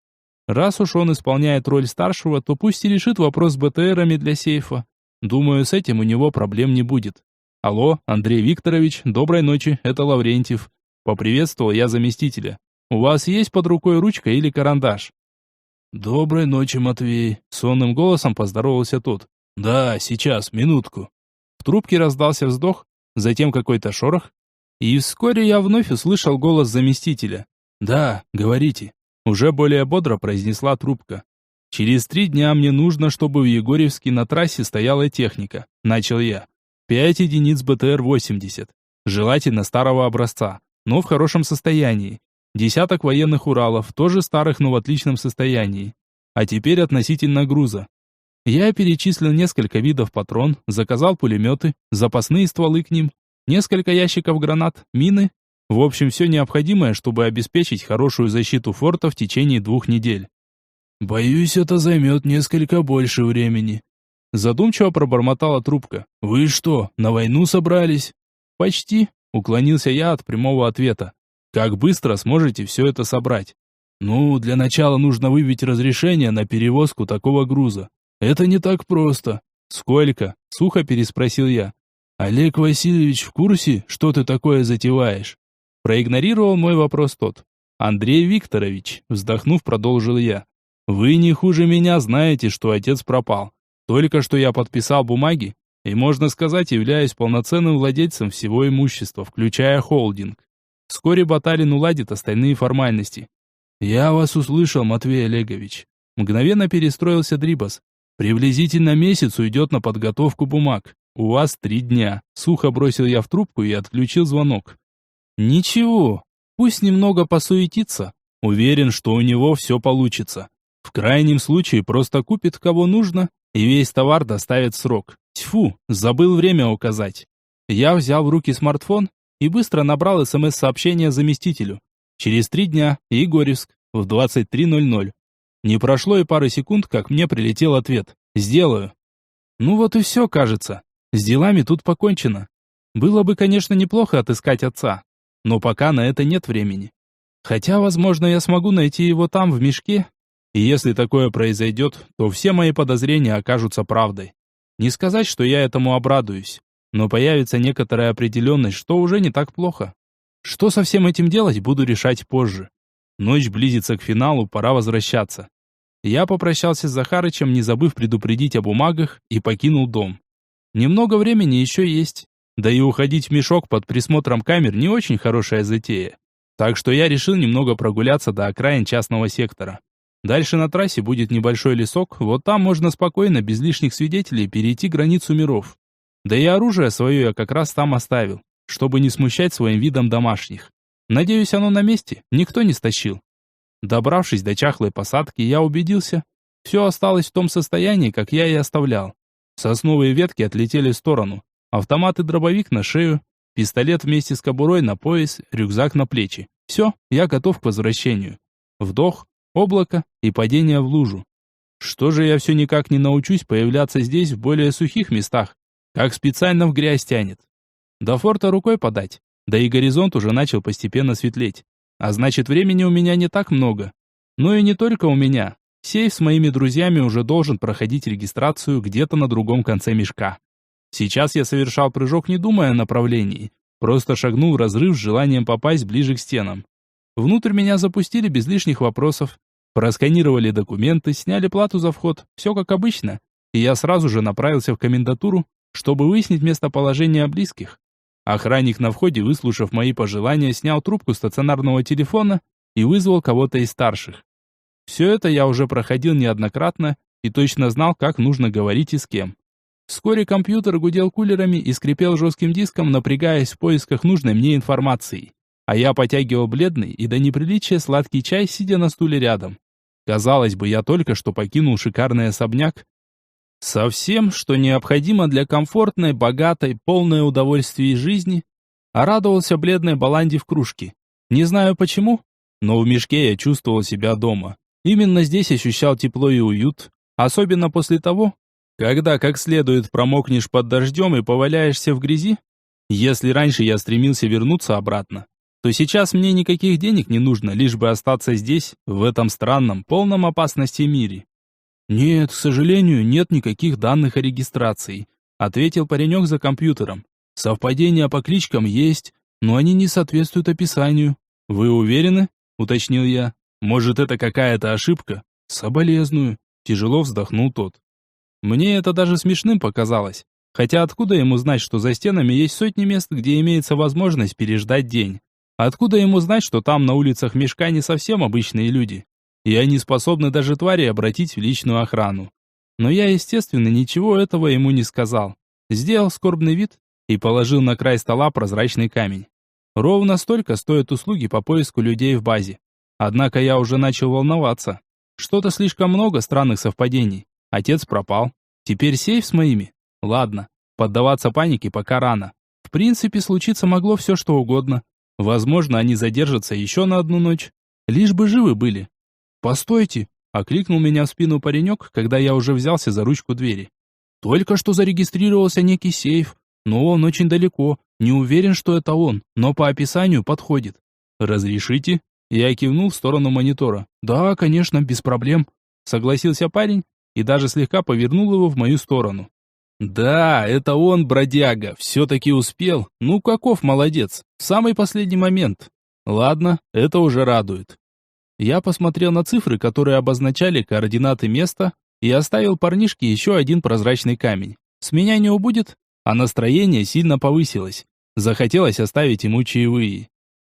Раз уж он исполняет роль старшего, то пусть и решит вопрос с БТРами для сейфа. Думаю, с этим у него проблем не будет. «Алло, Андрей Викторович, доброй ночи, это Лаврентьев». Поприветствовал я заместителя. «У вас есть под рукой ручка или карандаш?» «Доброй ночи, Матвей», — сонным голосом поздоровался тот. «Да, сейчас, минутку». В трубке раздался вздох, затем какой-то шорох, и вскоре я вновь услышал голос заместителя. «Да, говорите», — уже более бодро произнесла трубка. «Через 3 дня мне нужно, чтобы в Егорьевске на трассе стояла техника», — начал я. 5 единиц БТР-80, желательно старого образца, но в хорошем состоянии. 10 военных Уралов, тоже старых, но в отличном состоянии. А теперь относительно груза. Я перечислил несколько видов патрон, заказал пулеметы, запасные стволы к ним, несколько ящиков гранат, мины. В общем, все необходимое, чтобы обеспечить хорошую защиту форта в течение 2 недель. «Боюсь, это займет несколько больше времени», — задумчиво пробормотала трубка. «Вы что, на войну собрались?» «Почти», — уклонился я от прямого ответа. «Как быстро сможете все это собрать?» «Ну, для начала нужно выбить разрешение на перевозку такого груза. Это не так просто». «Сколько?» — сухо переспросил я. «Олег Васильевич в курсе, что ты такое затеваешь?» Проигнорировал мой вопрос тот. «Андрей Викторович», — вздохнув, продолжил я. «Вы не хуже меня знаете, что отец пропал. Только что я подписал бумаги, и, можно сказать, являюсь полноценным владельцем всего имущества, включая холдинг. Вскоре Баталин уладит остальные формальности». «Я вас услышал, Матвей Олегович». Мгновенно перестроился Дрибас. «Приблизительно месяц уйдет на подготовку бумаг. У вас 3 дня», — сухо бросил я в трубку и отключил звонок. «Ничего, пусть немного посуетится. Уверен, что у него все получится. В крайнем случае просто купит кого нужно, и весь товар доставит в срок. Тьфу, забыл время указать». Я взял в руки смартфон и быстро набрал СМС-сообщение заместителю. «Через 3 дня, Егорьевск, в 23:00. Не прошло и пары секунд, как мне прилетел ответ. «Сделаю». Ну вот и все, кажется. С делами тут покончено. Было бы, конечно, неплохо отыскать отца, но пока на это нет времени. Хотя, возможно, я смогу найти его там, в мешке. И если такое произойдет, то все мои подозрения окажутся правдой. Не сказать, что я этому обрадуюсь, но появится некоторая определенность, что уже не так плохо. Что со всем этим делать, буду решать позже. Ночь близится к финалу, пора возвращаться. Я попрощался с Захарычем, не забыв предупредить о бумагах, и покинул дом. Немного времени еще есть. Да и уходить в мешок под присмотром камер не очень хорошая затея. Так что я решил немного прогуляться до окраин частного сектора. Дальше на трассе будет небольшой лесок, вот там можно спокойно, без лишних свидетелей, перейти границу миров. Да и оружие свое я как раз там оставил, чтобы не смущать своим видом домашних. Надеюсь, оно на месте, никто не стащил. Добравшись до чахлой посадки, я убедился, все осталось в том состоянии, как я и оставлял. Сосновые ветки отлетели в сторону, автомат и дробовик на шею, пистолет вместе с кобурой на пояс, рюкзак на плечи. Все, я готов к возвращению. Вдох, облако и падение в лужу. Что же я все никак не научусь появляться здесь в более сухих местах, как специально в грязь тянет. До форта рукой подать, да и горизонт уже начал постепенно светлеть. А значит, времени у меня не так много. Но и не только у меня. Сейф с моими друзьями уже должен проходить регистрацию где-то на другом конце мешка. Сейчас я совершал прыжок, не думая о направлении. Просто шагнул в разрыв с желанием попасть ближе к стенам. Внутрь меня запустили без лишних вопросов. Просканировали документы, сняли плату за вход. Все как обычно. И я сразу же направился в комендатуру, чтобы выяснить местоположение близких. Охранник на входе, выслушав мои пожелания, снял трубку стационарного телефона и вызвал кого-то из старших. Все это я уже проходил неоднократно и точно знал, как нужно говорить и с кем. Вскоре компьютер гудел кулерами и скрипел жестким диском, напрягаясь в поисках нужной мне информации. А я потягивал бледный и до неприличия сладкий чай, сидя на стуле рядом. Казалось бы, я только что покинул шикарный особняк, со всем, что необходимо для комфортной, богатой, полной удовольствий жизни, а радовался бледной баланде в кружке. Не знаю почему, но в мешке я чувствовал себя дома. Именно здесь ощущал тепло и уют, особенно после того, когда как следует промокнешь под дождем и поваляешься в грязи. Если раньше я стремился вернуться обратно, то сейчас мне никаких денег не нужно, лишь бы остаться здесь, в этом странном, полном опасности мире. «Нет, к сожалению, нет никаких данных о регистрации», ответил паренек за компьютером. «Совпадения по кличкам есть, но они не соответствуют описанию». «Вы уверены?» — уточнил я. «Может, это какая-то ошибка?» «Соболезную», — тяжело вздохнул тот. Мне это даже смешным показалось. Хотя откуда ему знать, что за стенами есть сотни мест, где имеется возможность переждать день? Откуда ему знать, что там на улицах мешка не совсем обычные люди? И они способны даже твари обратить в личную охрану. Но я, естественно, ничего этого ему не сказал. Сделал скорбный вид и положил на край стола прозрачный камень. Ровно столько стоят услуги по поиску людей в базе. Однако я уже начал волноваться. Что-то слишком много странных совпадений. Отец пропал. Теперь сейф с моими? Ладно, поддаваться панике пока рано. В принципе, случиться могло все что угодно. Возможно, они задержатся еще на одну ночь. Лишь бы живы были. «Постойте!» — окликнул меня в спину паренек, когда я уже взялся за ручку двери. «Только что зарегистрировался некий сейф, но он очень далеко. Не уверен, что это он, но по описанию подходит». «Разрешите?» Я кивнул в сторону монитора. «Да, конечно, без проблем», — согласился парень и даже слегка повернул его в мою сторону. «Да, это он, бродяга, все-таки успел. Ну, каков молодец, в самый последний момент. Ладно, это уже радует». Я посмотрел на цифры, которые обозначали координаты места, и оставил парнишке еще один прозрачный камень. С меня не убудет, а настроение сильно повысилось. Захотелось оставить ему чаевые.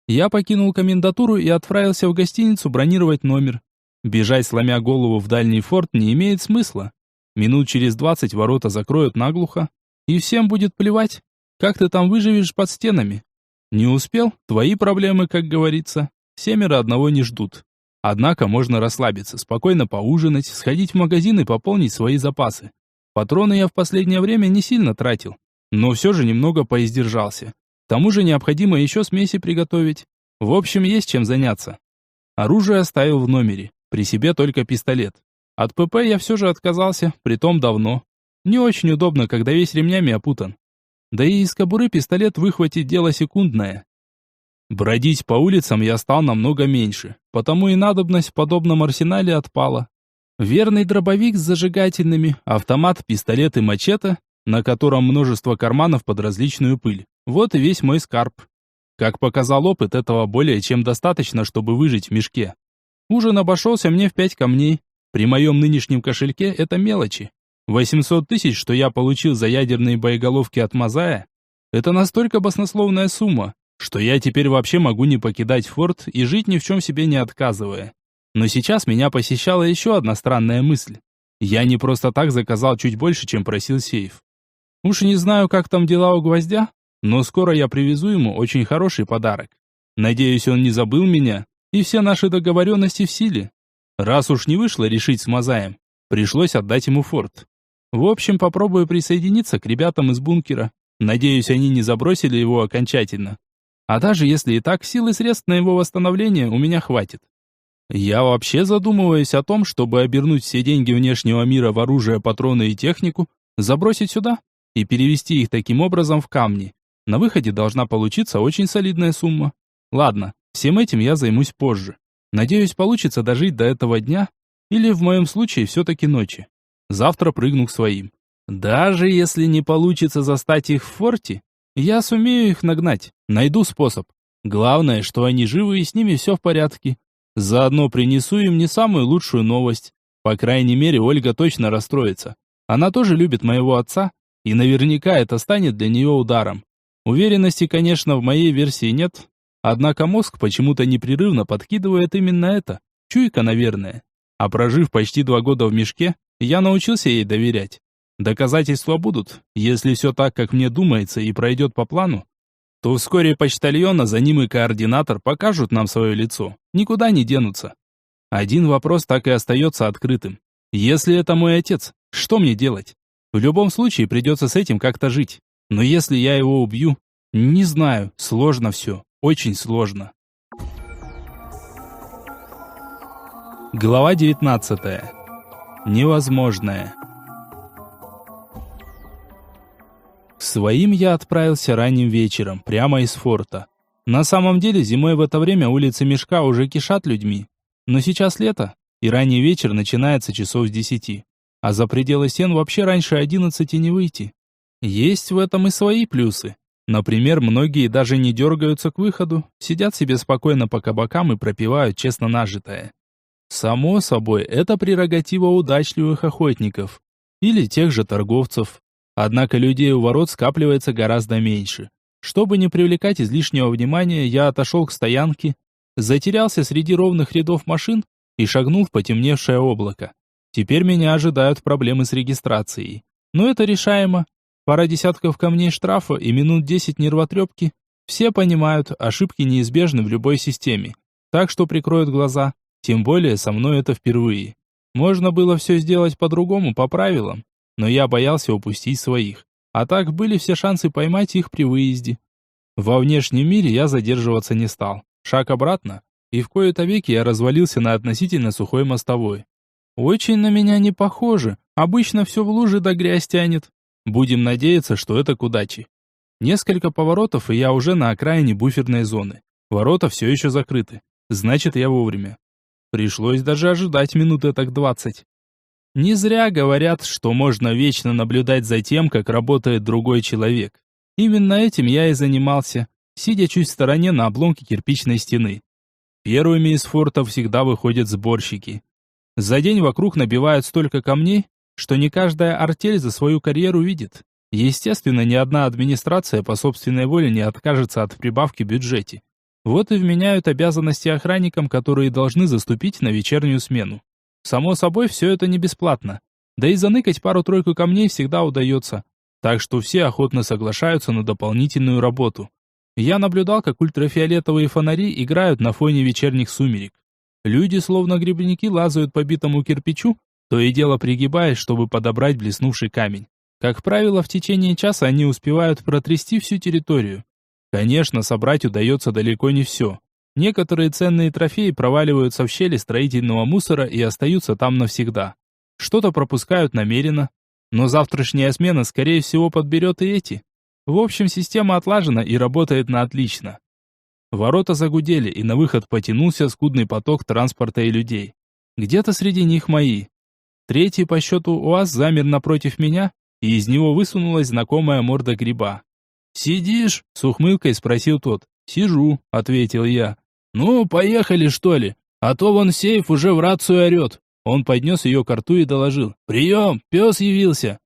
Я покинул комендатуру и отправился в гостиницу бронировать номер. Бежать, сломя голову в дальний форт, не имеет смысла. Минут через 20 ворота закроют наглухо, и всем будет плевать, как ты там выживешь под стенами. Не успел? Твои проблемы, как говорится. 7 одного не ждут. Однако можно расслабиться, спокойно поужинать, сходить в магазин и пополнить свои запасы. Патроны я в последнее время не сильно тратил, но все же немного поиздержался. К тому же необходимо еще смеси приготовить. В общем, есть чем заняться. Оружие оставил в номере, при себе только пистолет. От ПП я все же отказался, притом давно. Не очень удобно, когда весь ремнями опутан. Да и из кобуры пистолет выхватить дело секундное. Бродить по улицам я стал намного меньше, потому и надобность в подобном арсенале отпала. Верный дробовик с зажигательными, автомат, пистолет и мачете, на котором множество карманов под различную пыль. Вот и весь мой скарб. Как показал опыт, этого более чем достаточно, чтобы выжить в мешке. Ужин обошелся мне в 5 камней. При моем нынешнем кошельке это мелочи. 800 тысяч, что я получил за ядерные боеголовки от Мазая, Это настолько баснословная сумма, что я теперь вообще могу не покидать форт и жить ни в чем себе не отказывая. Но сейчас меня посещала еще одна странная мысль. Я не просто так заказал чуть больше, чем просил сейф. Уж не знаю, как там дела у Гвоздя, но скоро я привезу ему очень хороший подарок. Надеюсь, он не забыл меня, и все наши договоренности в силе. Раз уж не вышло решить с Мазаем, пришлось отдать ему форт. В общем, попробую присоединиться к ребятам из бункера. Надеюсь, они не забросили его окончательно. А даже если и так, сил и средств на его восстановление у меня хватит. Я вообще задумываюсь о том, чтобы обернуть все деньги внешнего мира в оружие, патроны и технику, забросить сюда и перевести их таким образом в камни. На выходе должна получиться очень солидная сумма. Ладно, всем этим я займусь позже. Надеюсь, получится дожить до этого дня, или в моем случае все-таки ночи. Завтра прыгну к своим. Даже если не получится застать их в форте, я сумею их нагнать, найду способ. Главное, что они живы и с ними все в порядке. Заодно принесу им не самую лучшую новость. По крайней мере, Ольга точно расстроится. Она тоже любит моего отца, и наверняка это станет для нее ударом. Уверенности, конечно, в моей версии нет, однако мозг почему-то непрерывно подкидывает именно это. Чуйка, наверное. А прожив почти 2 года в мешке, я научился ей доверять. Доказательства будут. Если все так, как мне думается, и пройдет по плану, то вскоре почтальон, а за ним и координатор покажут нам свое лицо. Никуда не денутся. Один вопрос так и остается открытым. Если это мой отец, что мне делать? В любом случае придется с этим как-то жить. Но если я его убью, не знаю, сложно все, очень сложно. Глава 19. Невозможное. К своим я отправился ранним вечером, прямо из форта. На самом деле, зимой в это время улицы Мешка уже кишат людьми. Но сейчас лето, и ранний вечер начинается часов с 10. А за пределы стен вообще раньше 11 не выйти. Есть в этом и свои плюсы. Например, многие даже не дергаются к выходу, сидят себе спокойно по кабакам и пропивают честно нажитое. Само собой, это прерогатива удачливых охотников. Или тех же торговцев. Однако людей у ворот скапливается гораздо меньше. Чтобы не привлекать излишнего внимания, я отошел к стоянке, затерялся среди ровных рядов машин и шагнул в потемневшее облако. Теперь меня ожидают проблемы с регистрацией. Но это решаемо. Пара десятков камней штрафа и минут 10 нервотрепки. Все понимают, ошибки неизбежны в любой системе. Так что прикроют глаза. Тем более со мной это впервые. Можно было все сделать по-другому, по правилам. Но я боялся упустить своих. А так были все шансы поймать их при выезде. Во внешнем мире я задерживаться не стал. Шаг обратно, и в кои-то веки я развалился на относительно сухой мостовой. Очень на меня не похоже. Обычно все в луже да грязь тянет. Будем надеяться, что это к удаче. Несколько поворотов, и я уже на окраине буферной зоны. Ворота все еще закрыты. Значит, я вовремя. Пришлось даже ожидать минут этак 20. Не зря говорят, что можно вечно наблюдать за тем, как работает другой человек. Именно этим я и занимался, сидя чуть в стороне на обломке кирпичной стены. Первыми из форта всегда выходят сборщики. За день вокруг набивают столько камней, что не каждая артель за свою карьеру видит. Естественно, ни одна администрация по собственной воле не откажется от прибавки в бюджете. Вот и вменяют обязанности охранникам, которые должны заступить на вечернюю смену. Само собой, все это не бесплатно. Да и заныкать пару-тройку камней всегда удается. Так что все охотно соглашаются на дополнительную работу. Я наблюдал, как ультрафиолетовые фонари играют на фоне вечерних сумерек. Люди, словно грибники, лазают по битому кирпичу, то и дело пригибаясь, чтобы подобрать блеснувший камень. Как правило, в течение часа они успевают протрясти всю территорию. Конечно, собрать удается далеко не все. Некоторые ценные трофеи проваливаются в щели строительного мусора и остаются там навсегда. Что-то пропускают намеренно, но завтрашняя смена, скорее всего, подберет и эти. В общем, система отлажена и работает на отлично. Ворота загудели, и на выход потянулся скудный поток транспорта и людей. Где-то среди них мои. Третий по счету УАЗ замер напротив меня, и из него высунулась знакомая морда гриба. «Сидишь?» — с ухмылкой спросил тот. «Сижу», — ответил я. «Ну, поехали, что ли? А то вон сейф уже в рацию орет». Он поднес ее к рту и доложил. «Прием, пес явился».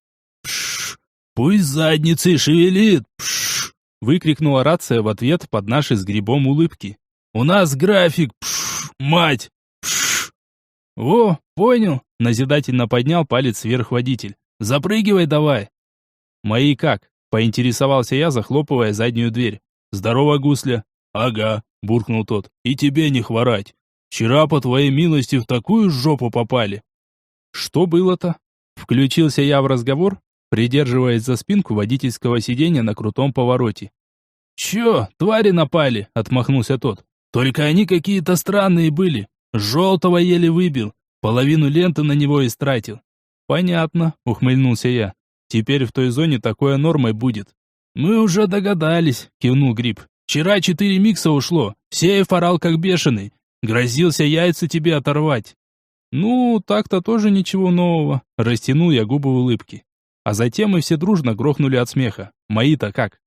«Пшш, пусть задницей шевелит, пшш», выкрикнула рация в ответ под наши с Грибом улыбки. «У нас график, пш, мать, пш!» «О, понял», — назидательно поднял палец вверх водитель. «Запрыгивай давай». «Мои как?» — поинтересовался я, захлопывая заднюю дверь. «Здорово, гусля». «Ага», — буркнул тот, — «и тебе не хворать. Вчера, по твоей милости, в такую жопу попали». «Что было-то?» Включился я в разговор, придерживаясь за спинку водительского сиденья на крутом повороте. «Чё, твари напали?» — отмахнулся тот. «Только они какие-то странные были. Желтого еле выбил, половину ленты на него истратил». «Понятно», — ухмыльнулся я. «Теперь в той зоне такое нормой будет». «Мы уже догадались», — кивнул Гриб. «Вчера 4 микса ушло, сейф орал как бешеный. Грозился яйца тебе оторвать». «Ну, так-то тоже ничего нового», — растянул я губы в улыбке. А затем мы все дружно грохнули от смеха. «Мои-то как?»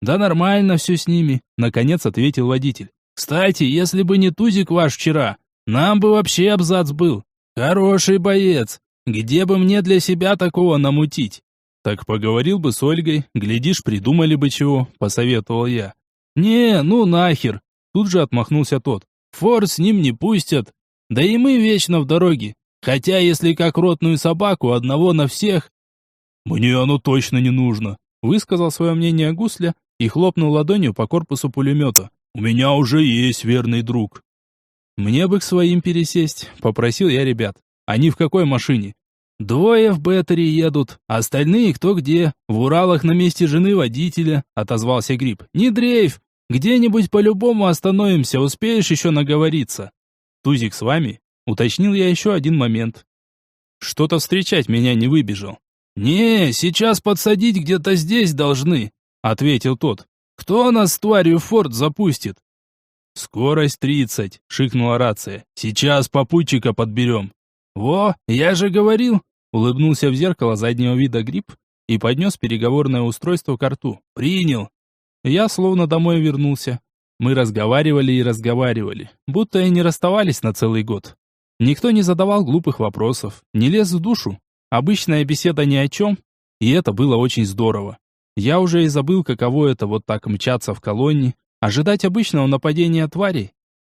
«Да нормально все с ними», — наконец ответил водитель. «Кстати, если бы не тузик ваш вчера, нам бы вообще абзац был. Хороший боец. Где бы мне для себя такого намутить?» «Так поговорил бы с Ольгой, глядишь, придумали бы чего», — посоветовал я. «Не, ну нахер», — тут же отмахнулся тот. «Форт с ним не пустят. Да и мы вечно в дороге. Хотя, если как ротную собаку, одного на всех...» «Мне оно точно не нужно», — высказал свое мнение Гусля и хлопнул ладонью по корпусу пулемета. «У меня уже есть верный друг». «Мне бы к своим пересесть», — попросил я ребят. «Они в какой машине?» «Двое в Беттери едут, остальные кто где. В Уралах на месте жены водителя», — отозвался Гриб. «Не дрейф, где-нибудь по-любому остановимся, успеешь еще наговориться». «Тузик с вами?» — уточнил я еще один момент. «Что-то встречать меня не выбежал». «Не, сейчас подсадить где-то здесь должны», — ответил тот. «Кто нас с тварью в форт запустит?» «Скорость 30», — шикнула рация. «Сейчас попутчика подберем». «Во, я же говорил», — улыбнулся в зеркало заднего вида Гриб и поднес переговорное устройство к рту. «Принял». Я словно домой вернулся. Мы разговаривали и разговаривали, будто и не расставались на целый год. Никто не задавал глупых вопросов, не лез в душу. Обычная беседа ни о чем, и это было очень здорово. Я уже и забыл, каково это вот так мчаться в колонне, ожидать обычного нападения тварей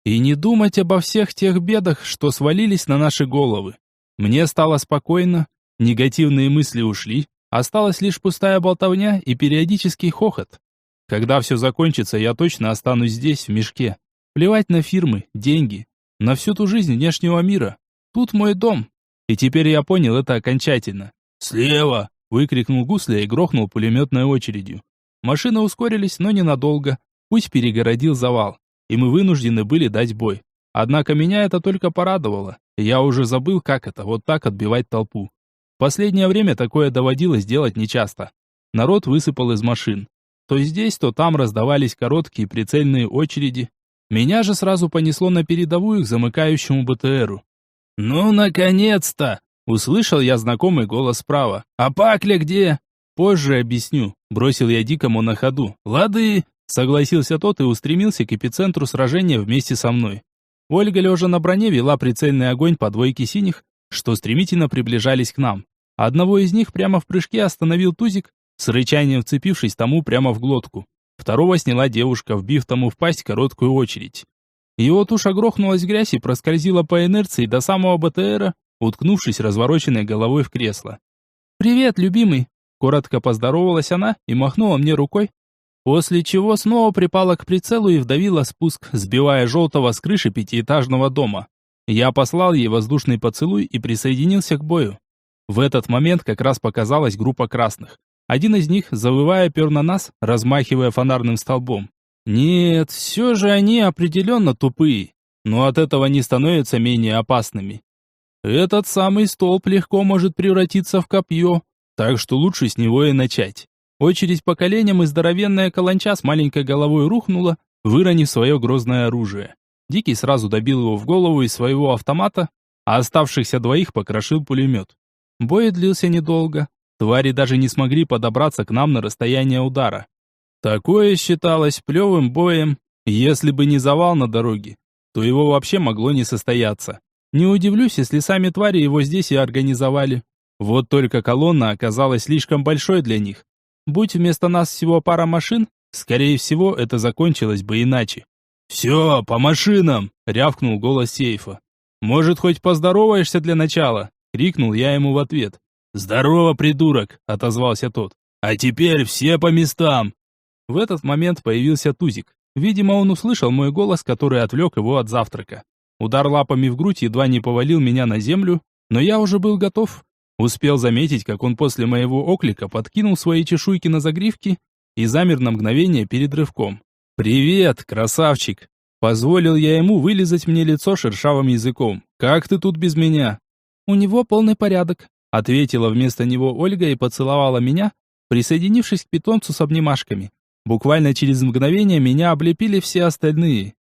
и не думать обо всех тех бедах, что свалились на наши головы. Мне стало спокойно, негативные мысли ушли, осталась лишь пустая болтовня и периодический хохот. Когда все закончится, я точно останусь здесь, в мешке. Плевать на фирмы, деньги, на всю ту жизнь внешнего мира. Тут мой дом. И теперь я понял это окончательно. «Слева!» — выкрикнул Гусля и грохнул пулеметной очередью. Машины ускорились, но ненадолго. Путь перегородил завал, и мы вынуждены были дать бой. Однако меня это только порадовало. Я уже забыл, как это, вот так отбивать толпу. В последнее время такое доводилось делать нечасто. Народ высыпал из машин. То здесь, то там раздавались короткие прицельные очереди. Меня же сразу понесло на передовую к замыкающему БТРу. «Ну, наконец-то!» — услышал я знакомый голос справа. «А Пакля где?» «Позже объясню», — бросил я Дикому на ходу. «Лады!» — согласился тот и устремился к эпицентру сражения вместе со мной. Ольга, лежа на броне, вела прицельный огонь по двойке синих, что стремительно приближались к нам. Одного из них прямо в прыжке остановил Тузик, с рычанием вцепившись тому прямо в глотку. Второго сняла девушка, вбив тому в пасть короткую очередь. Его туша грохнулась в грязь и проскользила по инерции до самого БТРа, уткнувшись развороченной головой в кресло. «Привет, любимый!» — коротко поздоровалась она и махнула мне рукой, после чего снова припала к прицелу и вдавила спуск, сбивая желтого с крыши пятиэтажного дома. Я послал ей воздушный поцелуй и присоединился к бою. В этот момент как раз показалась группа красных. Один из них, завывая, пер на нас, размахивая фонарным столбом. Нет, все же они определенно тупые, но от этого не становятся менее опасными. Этот самый столб легко может превратиться в копье, так что лучше с него и начать. Очередь по коленям и здоровенная каланча с маленькой головой рухнула, выронив свое грозное оружие. Дикий сразу добил его в голову из своего автомата, а оставшихся двоих покрошил пулемет. Бой длился недолго. Твари даже не смогли подобраться к нам на расстояние удара. Такое считалось плевым боем. Если бы не завал на дороге, то его вообще могло не состояться. Не удивлюсь, если сами твари его здесь и организовали. Вот только колонна оказалась слишком большой для них. Будь вместо нас всего пара машин, Скорее всего, это закончилось бы иначе. «Все, по машинам!» — рявкнул голос сейфа. «Может, хоть поздороваешься для начала?» — крикнул я ему в ответ. «Здорово, придурок!» — отозвался тот. «А теперь все по местам!» В этот момент появился Тузик. Видимо, он услышал мой голос, который отвлек его от завтрака. Удар лапами в грудь едва не повалил меня на землю, но я уже был готов. Успел заметить, как он после моего оклика подкинул свои чешуйки на загривки и замер на мгновение перед рывком. «Привет, красавчик!» Позволил я ему вылизать мне лицо шершавым языком. «Как ты тут без меня?» «У него полный порядок», — ответила вместо него Ольга и поцеловала меня, присоединившись к питомцу с обнимашками. Буквально через мгновение меня облепили все остальные.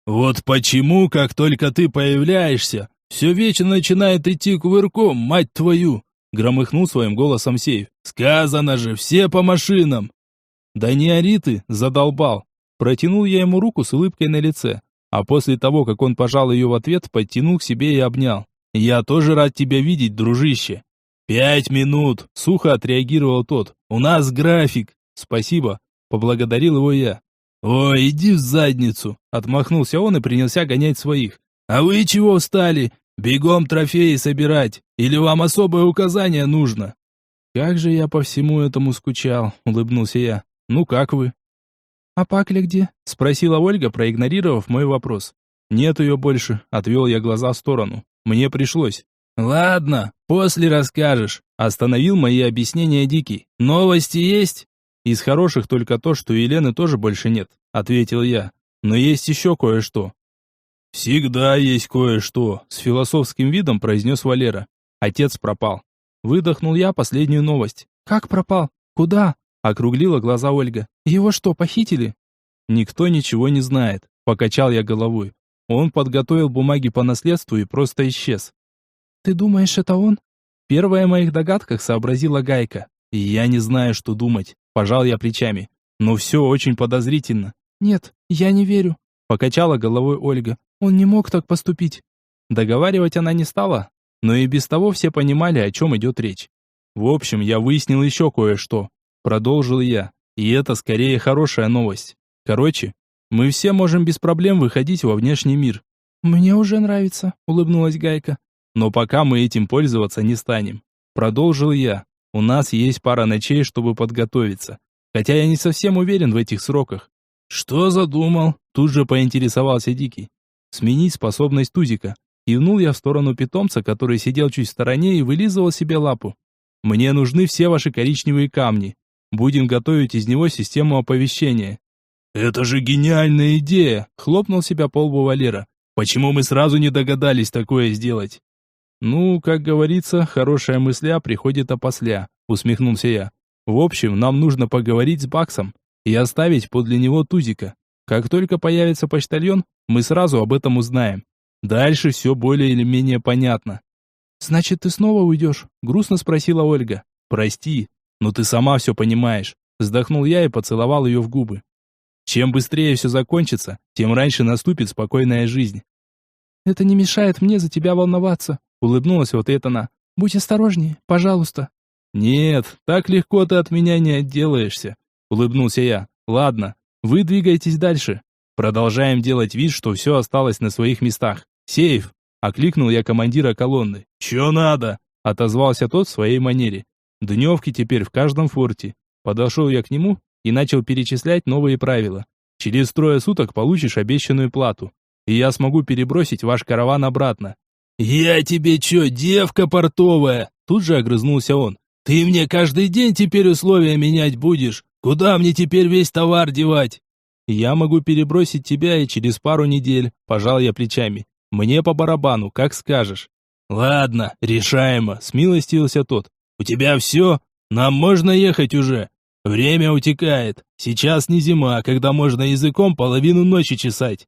«Вот почему, как только ты появляешься, все вечно начинает идти кувырком, мать твою!» Громыхнул своим голосом сейф. «Сказано же, все по машинам!» «Да не ори ты, задолбал!» Протянул я ему руку с улыбкой на лице, а после того, как он пожал ее в ответ, подтянул к себе и обнял. «Я тоже рад тебя видеть, дружище!» 5 минут!» — сухо отреагировал тот. «У нас график!» «Спасибо!» — поблагодарил его я. «Ой, иди в задницу!» — отмахнулся он и принялся гонять своих. «А вы чего встали? Бегом трофеи собирать! Или вам особое указание нужно?» «Как же я по всему этому скучал!» — улыбнулся я. «Ну как вы?» «А Пакля где?» — спросила Ольга, проигнорировав мой вопрос. «Нет ее больше», — отвел я глаза в сторону. «Мне пришлось». «Ладно, после расскажешь», — остановил мои объяснения Дикий. «Новости есть?» «Из хороших только то, что Елены тоже больше нет», — ответил я. «Но есть еще кое-что». «Всегда есть кое-что», — с философским видом произнес Валера. «Отец пропал». Выдохнул я последнюю новость. «Как пропал? Куда?» — округлила глаза Ольга. «Его что, похитили?» «Никто ничего не знает», — покачал я головой. «Он подготовил бумаги по наследству и просто исчез». «Ты думаешь, это он?» Первая в моих догадках сообразила Гайка. И я не знаю, что думать. Пожал я плечами. Но все очень подозрительно. «Нет, я не верю», — покачала головой Ольга. «Он не мог так поступить». Договаривать она не стала, но и без того все понимали, о чем идет речь. В общем, я выяснил еще кое-что. Продолжил я. И это скорее хорошая новость. Короче, мы все можем без проблем выходить во внешний мир. «Мне уже нравится», — улыбнулась Гайка. «Но пока мы этим пользоваться не станем». Продолжил я. У нас есть пара ночей, чтобы подготовиться. Хотя я не совсем уверен в этих сроках. «Что задумал?» Тут же поинтересовался Дикий. «Сменить способность Тузика». Кивнул я в сторону питомца, который сидел чуть в стороне и вылизывал себе лапу. «Мне нужны все ваши коричневые камни. Будем готовить из него систему оповещения». «Это же гениальная идея!» — хлопнул себя по лбу Валера. «Почему мы сразу не догадались такое сделать?» «Ну, как говорится, хорошая мысля приходит опосля», — усмехнулся я. «В общем, нам нужно поговорить с Баксом и оставить подле него Тузика. Как только появится почтальон, мы сразу об этом узнаем. Дальше все более или менее понятно». «Значит, ты снова уйдешь?» — грустно спросила Ольга. «Прости, но ты сама все понимаешь», — вздохнул я и поцеловал ее в губы. «Чем быстрее все закончится, тем раньше наступит спокойная жизнь». «Это не мешает мне за тебя волноваться», — улыбнулась вот это она. «Будь осторожнее, пожалуйста». «Нет, так легко ты от меня не отделаешься», — улыбнулся я. «Ладно, вы двигайтесь дальше. Продолжаем делать вид, что все осталось на своих местах. Сейф!» — окликнул я командира колонны. «Че надо?» — отозвался тот в своей манере. «Дневки теперь в каждом форте». Подошел я к нему и начал перечислять новые правила. «Через 3 суток получишь обещанную плату, и я смогу перебросить ваш караван обратно». «Я тебе че, девка портовая?» Тут же огрызнулся он. «Ты мне каждый день теперь условия менять будешь? Куда мне теперь весь товар девать?» «Я могу перебросить тебя и через пару недель», — пожал я плечами. «Мне по барабану, как скажешь». «Ладно, решаемо», — смилостивился тот. «У тебя все? Нам можно ехать уже? Время утекает. Сейчас не зима, когда можно языком половину ночи чесать».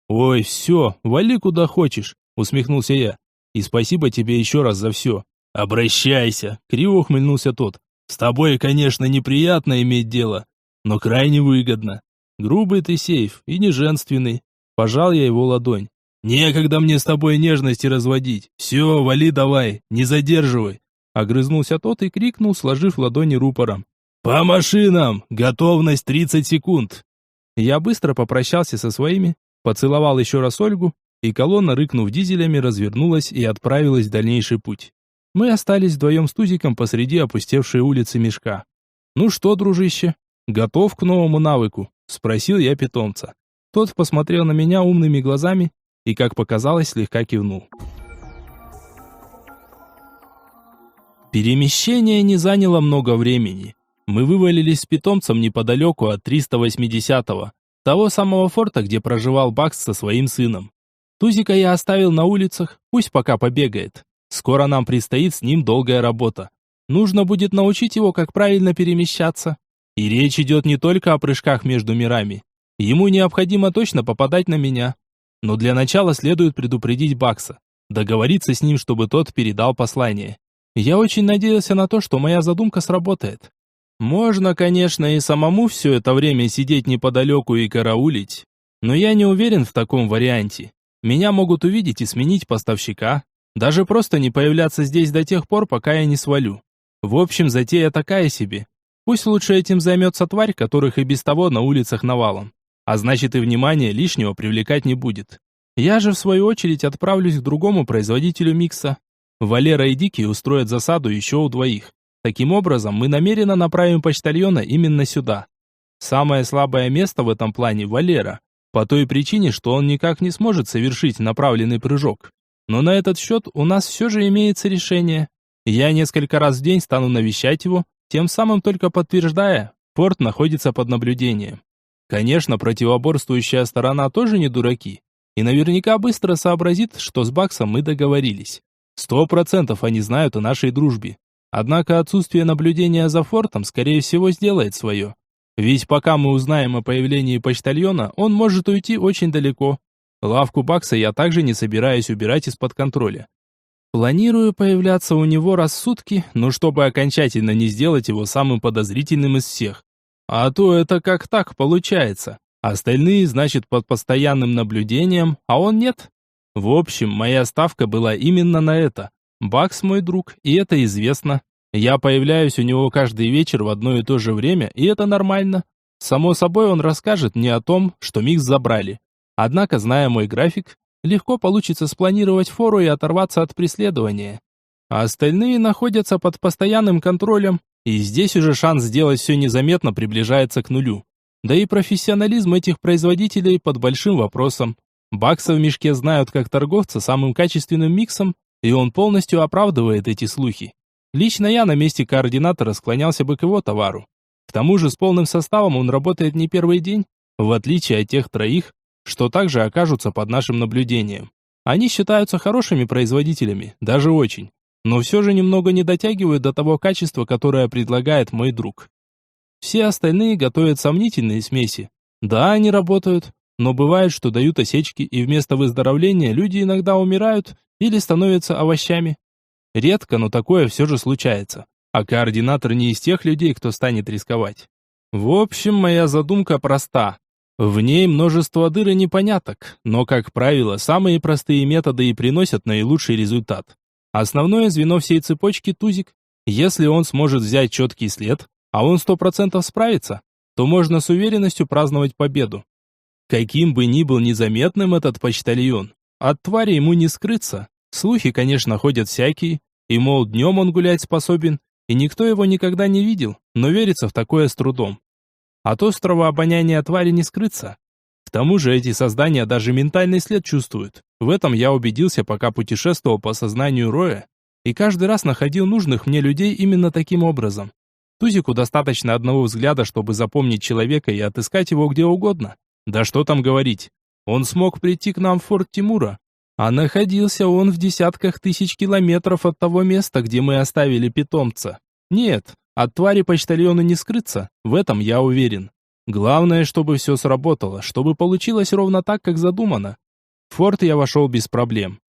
«Ой, все, вали куда хочешь», — усмехнулся я. «И спасибо тебе еще раз за все». «Обращайся», — криво ухмыльнулся тот. «С тобой, конечно, неприятно иметь дело, но крайне выгодно. Грубый ты, Сейф, и не женственный». Пожал я его ладонь. «Некогда мне с тобой нежности разводить. Все, вали давай, не задерживай». Огрызнулся тот и крикнул, сложив ладони рупором. «По машинам! Готовность 30 секунд!» Я быстро попрощался со своими, поцеловал еще раз Ольгу, и колонна, рыкнув дизелями, развернулась и отправилась в дальнейший путь. Мы остались вдвоем с Тузиком посреди опустевшей улицы Мешка. «Ну что, дружище, готов к новому навыку?» – спросил я питомца. Тот посмотрел на меня умными глазами и, как показалось, слегка кивнул. Перемещение не заняло много времени. Мы вывалились с питомцем неподалеку от 380-го, того самого форта, где проживал Бакс со своим сыном. Тузика я оставил на улицах, пусть пока побегает. Скоро нам предстоит с ним долгая работа. Нужно будет научить его, как правильно перемещаться. И речь идет не только о прыжках между мирами. Ему необходимо точно попадать на меня. Но для начала следует предупредить Бакса, договориться с ним, чтобы тот передал послание. Я очень надеялся на то, что моя задумка сработает. Можно, конечно, и самому все это время сидеть неподалеку и караулить, но я не уверен в таком варианте. Меня могут увидеть и сменить поставщика, даже просто не появляться здесь до тех пор, пока я не свалю. В общем, затея такая себе. Пусть лучше этим займется тварь, которых и без того на улицах навалом. А значит, и внимание лишнего привлекать не будет. Я же, в свою очередь, отправлюсь к другому производителю микса. Валера и Дикий устроят засаду еще у двоих. Таким образом, мы намеренно направим почтальона именно сюда. Самое слабое место в этом плане – Валера, по той причине, что он никак не сможет совершить направленный прыжок. Но на этот счет у нас все же имеется решение. Я несколько раз в день стану навещать его, тем самым только подтверждая, форт находится под наблюдением. Конечно, противоборствующая сторона тоже не дураки, и наверняка быстро сообразит, что с Баксом мы договорились. 100% они знают о нашей дружбе. Однако отсутствие наблюдения за фортом, скорее всего, сделает свое. Ведь пока мы узнаем о появлении почтальона, он может уйти очень далеко. Лавку Бакса я также не собираюсь убирать из-под контроля. Планирую появляться у него раз в сутки, но чтобы окончательно не сделать его самым подозрительным из всех. А то это как так получается. Остальные, значит, под постоянным наблюдением, а он нет. В общем, моя ставка была именно на это. Бакс мой друг, и это известно. Я появляюсь у него каждый вечер в одно и то же время, и это нормально. Само собой, он расскажет мне о том, что микс забрали. Однако, зная мой график, легко получится спланировать фору и оторваться от преследования. А остальные находятся под постоянным контролем, и здесь уже шанс сделать все незаметно приближается к нулю. Да и профессионализм этих производителей под большим вопросом. Бакса в мешке знают как торговца самым качественным миксом, и он полностью оправдывает эти слухи. Лично я на месте координатора склонялся бы к его товару. К тому же с полным составом он работает не первый день, в отличие от тех троих, что также окажутся под нашим наблюдением. Они считаются хорошими производителями, даже очень, но все же немного не дотягивают до того качества, которое предлагает мой друг. Все остальные готовят сомнительные смеси. Да, они работают, но бывает, что дают осечки, и вместо выздоровления люди иногда умирают или становятся овощами. Редко, но такое все же случается. А координатор не из тех людей, кто станет рисковать. В общем, моя задумка проста. В ней множество дыр и непоняток, но, как правило, самые простые методы и приносят наилучший результат. Основное звено всей цепочки – Тузик. Если он сможет взять четкий след, а он 100% справится, то можно с уверенностью праздновать победу. Каким бы ни был незаметным этот почтальон, от твари ему не скрыться. Слухи, конечно, ходят всякие, и, мол, днем он гулять способен, и никто его никогда не видел, но верится в такое с трудом. От острого обоняния твари не скрыться. К тому же эти создания даже ментальный след чувствуют. В этом я убедился, пока путешествовал по сознанию Роя, и каждый раз находил нужных мне людей именно таким образом. Тузику достаточно одного взгляда, чтобы запомнить человека и отыскать его где угодно. Да что там говорить, он смог прийти к нам в форт Тимура, а находился он в десятках тысяч километров от того места, где мы оставили питомца. Нет, от твари почтальону не скрыться, в этом я уверен. Главное, чтобы все сработало, чтобы получилось ровно так, как задумано. В форт я вошел без проблем.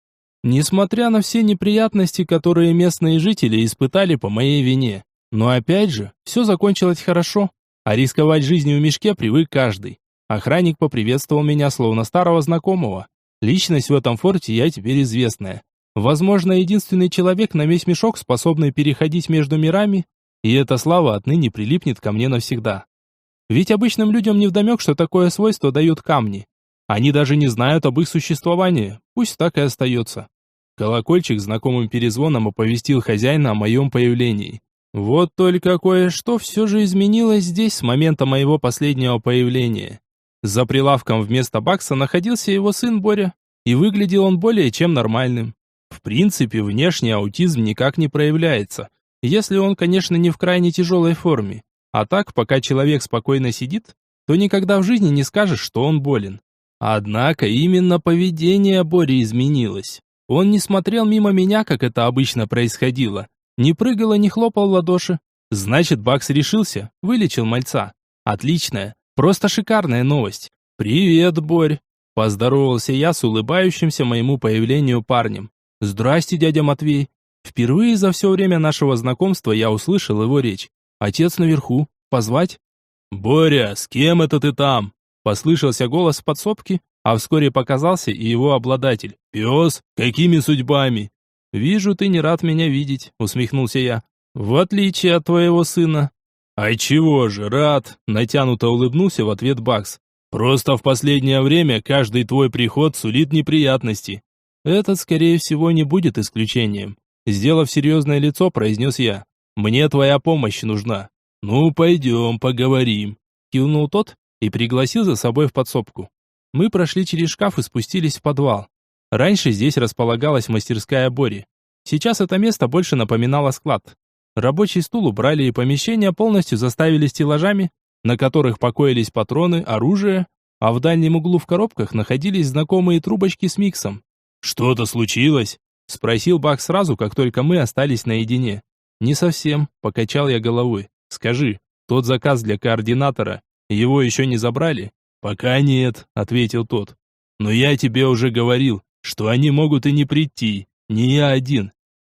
Несмотря на все неприятности, которые местные жители испытали по моей вине. Но опять же, все закончилось хорошо, а рисковать жизнью в мешке привык каждый. Охранник поприветствовал меня словно старого знакомого. Личность в этом форте я теперь известная. Возможно, единственный человек на весь мешок, способный переходить между мирами, и эта слава отныне прилипнет ко мне навсегда. Ведь обычным людям невдомек, что такое свойство дают камни. Они даже не знают об их существовании, пусть так и остается. Колокольчик знакомым перезвоном оповестил хозяина о моем появлении. Вот только кое-что все же изменилось здесь с момента моего последнего появления. За прилавком вместо Бакса находился его сын Боря, и выглядел он более чем нормальным. В принципе, внешний аутизм никак не проявляется, если он, конечно, не в крайне тяжелой форме. А так, пока человек спокойно сидит, то никогда в жизни не скажешь, что он болен. Однако именно поведение Бори изменилось. Он не смотрел мимо меня, как это обычно происходило. Не прыгал и не хлопал в ладоши. Значит, Бакс решился, вылечил мальца. Отличная, просто шикарная новость. «Привет, Борь!» Поздоровался я с улыбающимся моему появлению парнем. «Здрасте, дядя Матвей!» Впервые за все время нашего знакомства я услышал его речь. «Отец наверху. Позвать?» «Боря, с кем это ты там?» Послышался голос в подсобке, а вскоре показался и его обладатель. «Пес, какими судьбами?» «Вижу, ты не рад меня видеть», — усмехнулся я. «В отличие от твоего сына». «А чего же, рад?» — натянуто улыбнулся в ответ Бакс. «Просто в последнее время каждый твой приход сулит неприятности». «Этот, скорее всего, не будет исключением», — сделав серьезное лицо, произнес я. «Мне твоя помощь нужна». «Ну, пойдем, поговорим», — кивнул тот и пригласил за собой в подсобку. Мы прошли через шкаф и спустились в подвал. Раньше здесь располагалась мастерская Бори. Сейчас это место больше напоминало склад. Рабочий стул убрали и помещение полностью заставили стеллажами, на которых покоились патроны, оружие, а в дальнем углу в коробках находились знакомые трубочки с миксом. «Что-то случилось?» — спросил Бак сразу, как только мы остались наедине. «Не совсем», — покачал я головой. «Скажи, тот заказ для координатора, его еще не забрали?» «Пока нет», — ответил тот. «Но я тебе уже говорил, что они могут и не прийти, не я один».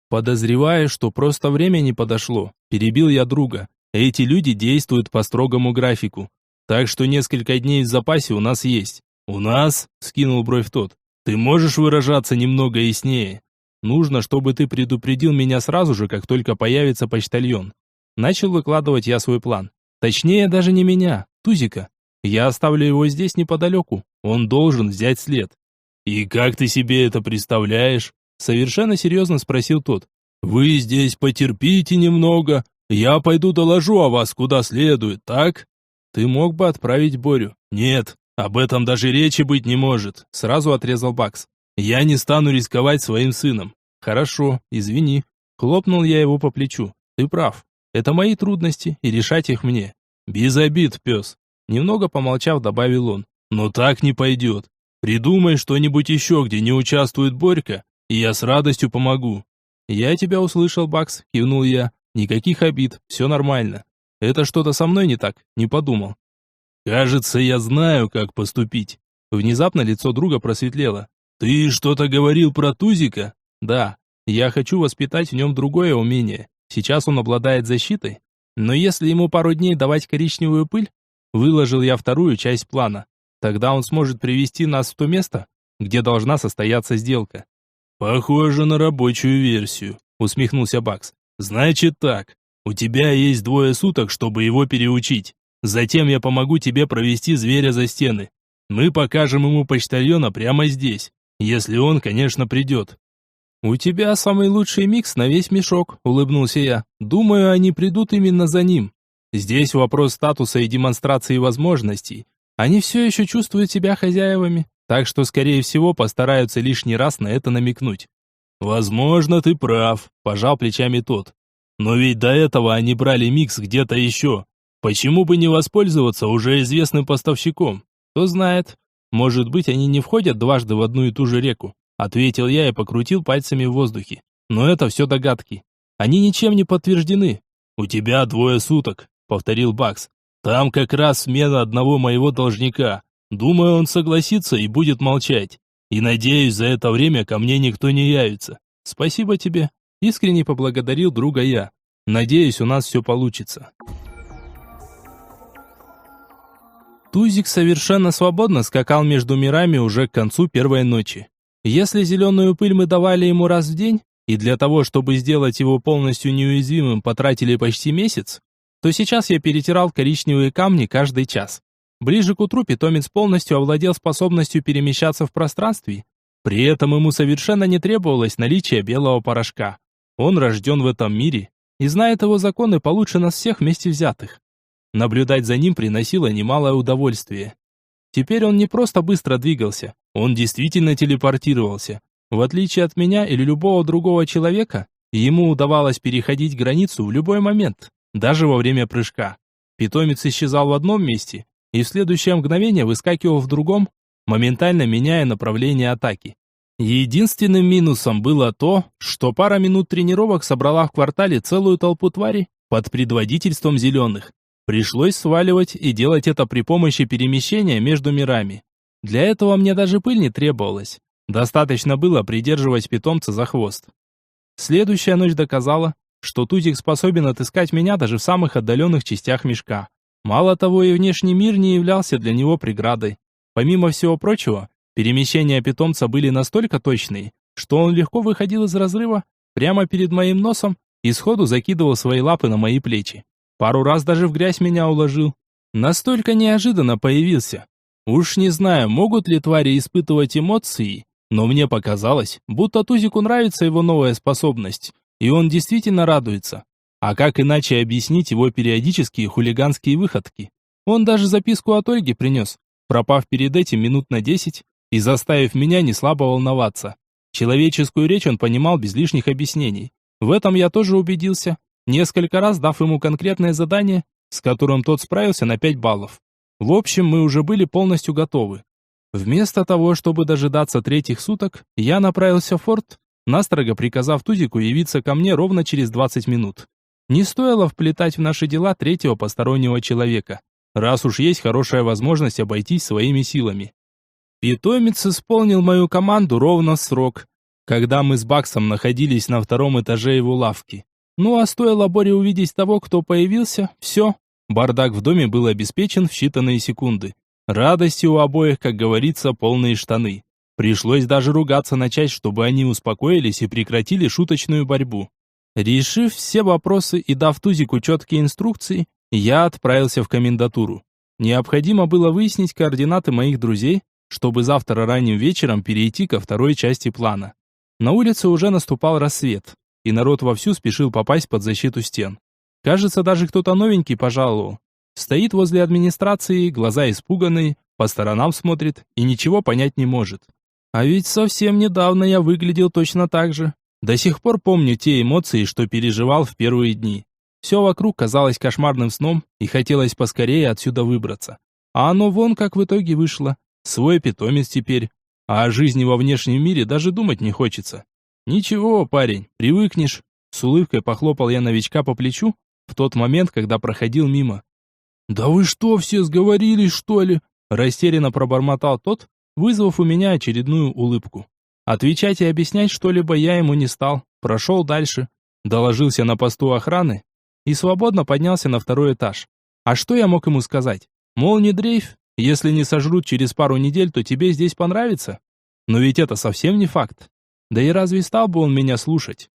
«Подозреваю, что просто время не подошло», — перебил я друга. «Эти люди действуют по строгому графику, так что несколько дней в запасе у нас есть». «У нас?» — скинул бровь тот. «Ты можешь выражаться немного яснее?» «Нужно, чтобы ты предупредил меня сразу же, как только появится почтальон». Начал выкладывать я свой план. Точнее, даже не меня, Тузика. Я оставлю его здесь неподалеку. Он должен взять след. «И как ты себе это представляешь?» Совершенно серьезно спросил тот. «Вы здесь потерпите немного. Я пойду доложу о вас куда следует, так?» «Ты мог бы отправить Борю?» «Нет, об этом даже речи быть не может», — сразу отрезал Бакс. «Я не стану рисковать своим сыном». «Хорошо, извини». Хлопнул я его по плечу. «Ты прав. Это мои трудности, и решать их мне». «Без обид, пес». Немного помолчав, добавил он. «Но так не пойдет. Придумай что-нибудь еще, где не участвует Борька, и я с радостью помогу». «Я тебя услышал, Бакс», — кивнул я. «Никаких обид, все нормально. Это что-то со мной не так, не подумал». «Кажется, я знаю, как поступить». Внезапно лицо друга просветлело. «Ты что-то говорил про Тузика?» «Да, я хочу воспитать в нем другое умение. Сейчас он обладает защитой, но если ему пару дней давать коричневую пыль, выложил я вторую часть плана, тогда он сможет привести нас в то место, где должна состояться сделка». «Похоже на рабочую версию», — усмехнулся Бакс. «Значит так, у тебя есть 2 суток, чтобы его переучить. Затем я помогу тебе провести зверя за стены. Мы покажем ему почтальона прямо здесь, если он, конечно, придет». «У тебя самый лучший микс на весь мешок», — улыбнулся я. «Думаю, они придут именно за ним. Здесь вопрос статуса и демонстрации возможностей. Они все еще чувствуют себя хозяевами, так что, скорее всего, постараются лишний раз на это намекнуть». «Возможно, ты прав», – пожал плечами тот. «Но ведь до этого они брали микс где-то еще. Почему бы не воспользоваться уже известным поставщиком? Кто знает. Может быть, они не входят дважды в одну и ту же реку», – ответил я и покрутил пальцами в воздухе. «Но это все догадки. Они ничем не подтверждены». «У тебя 2 суток», – повторил Бакс. «Там как раз смена одного моего должника. Думаю, он согласится и будет молчать. И надеюсь, за это время ко мне никто не явится». «Спасибо тебе», — искренне поблагодарил друга я. «Надеюсь, у нас все получится». Тузик совершенно свободно скакал между мирами уже к концу первой ночи. Если зеленую пыль мы давали ему раз в день, и для того, чтобы сделать его полностью неуязвимым, потратили почти месяц, то сейчас я перетирал коричневые камни каждый час. Ближе к утру питомец полностью овладел способностью перемещаться в пространстве, при этом ему совершенно не требовалось наличие белого порошка. Он рожден в этом мире и знает его законы получше нас всех вместе взятых. Наблюдать за ним приносило немалое удовольствие. Теперь он не просто быстро двигался, он действительно телепортировался. В отличие от меня или любого другого человека, ему удавалось переходить границу в любой момент, даже во время прыжка. Питомец исчезал в одном месте и в следующее мгновение выскакивал в другом, моментально меняя направление атаки. Единственным минусом было то, что пара минут тренировок собрала в квартале целую толпу тварей под предводительством зеленых. Пришлось сваливать и делать это при помощи перемещения между мирами. Для этого мне даже пыль не требовалась. Достаточно было придерживать питомца за хвост. Следующая ночь доказала, что Тузик способен отыскать меня даже в самых отдаленных частях мешка. Мало того, и внешний мир не являлся для него преградой. Помимо всего прочего, перемещения питомца были настолько точные, что он легко выходил из разрыва прямо перед моим носом и сходу закидывал свои лапы на мои плечи. Пару раз даже в грязь меня уложил. Настолько неожиданно появился. Уж не знаю, могут ли твари испытывать эмоции, но мне показалось, будто Тузику нравится его новая способность, и он действительно радуется. А как иначе объяснить его периодические хулиганские выходки? Он даже записку от Ольги принес, пропав перед этим минут на 10 и заставив меня неслабо волноваться. Человеческую речь он понимал без лишних объяснений. В этом я тоже убедился, несколько раз дав ему конкретное задание, с которым тот справился на 5 баллов. В общем, мы уже были полностью готовы. Вместо того, чтобы дожидаться третьих суток, я направился в форт, настрого приказав Тузику явиться ко мне ровно через 20 минут. Не стоило вплетать в наши дела третьего постороннего человека, раз уж есть хорошая возможность обойтись своими силами. Питомец исполнил мою команду ровно в срок, когда мы с Баксом находились на втором этаже его лавки. Ну а стоило Боре увидеть того, кто появился, все, бардак в доме был обеспечен в считанные секунды. Радости у обоих, как говорится, полные штаны. Пришлось даже ругаться начать, чтобы они успокоились и прекратили шуточную борьбу. Решив все вопросы и дав Тузику четкие инструкции, я отправился в комендатуру. Необходимо было выяснить координаты моих друзей, чтобы завтра ранним вечером перейти ко второй части плана. На улице уже наступал рассвет, и народ вовсю спешил попасть под защиту стен. Кажется, даже кто-то новенький пожаловал. Стоит возле администрации, глаза испуганные, по сторонам смотрит и ничего понять не может. А ведь совсем недавно я выглядел точно так же. До сих пор помню те эмоции, что переживал в первые дни. Все вокруг казалось кошмарным сном, и хотелось поскорее отсюда выбраться. А оно вон как в итоге вышло. Свой питомец теперь. А о жизни во внешнем мире даже думать не хочется. Ничего, парень, привыкнешь. С улыбкой похлопал я новичка по плечу в тот момент, когда проходил мимо. «Да вы что, все сговорились, что ли?» Растерянно пробормотал тот, вызвав у меня очередную улыбку. Отвечать и объяснять что-либо я ему не стал, прошел дальше, доложился на посту охраны и свободно поднялся на второй этаж. А что я мог ему сказать? Мол, не дрейф, если не сожрут через пару недель, то тебе здесь понравится? Но ведь это совсем не факт. Да и разве стал бы он меня слушать?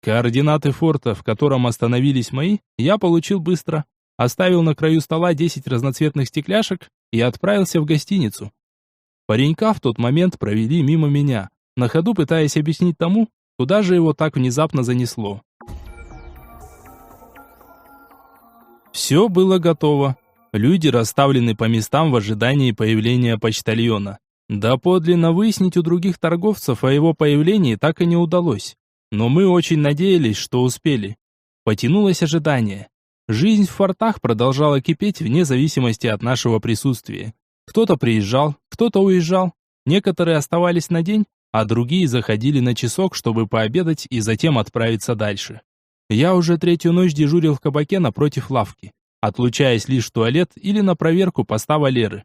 Координаты форта, в котором остановились мои, я получил быстро. Оставил на краю стола 10 разноцветных стекляшек и отправился в гостиницу. Паренька в тот момент провели мимо меня, на ходу пытаясь объяснить тому, куда же его так внезапно занесло. Все было готово. Люди расставлены по местам в ожидании появления почтальона. Доподлинно выяснить у других торговцев о его появлении так и не удалось. Но мы очень надеялись, что успели. Потянулось ожидание. Жизнь в фортах продолжала кипеть вне зависимости от нашего присутствия. Кто-то приезжал, кто-то уезжал. Некоторые оставались на день, а другие заходили на часок, чтобы пообедать и затем отправиться дальше. Я уже третью ночь дежурил в кабаке напротив лавки, отлучаясь лишь в туалет или на проверку поста Валеры.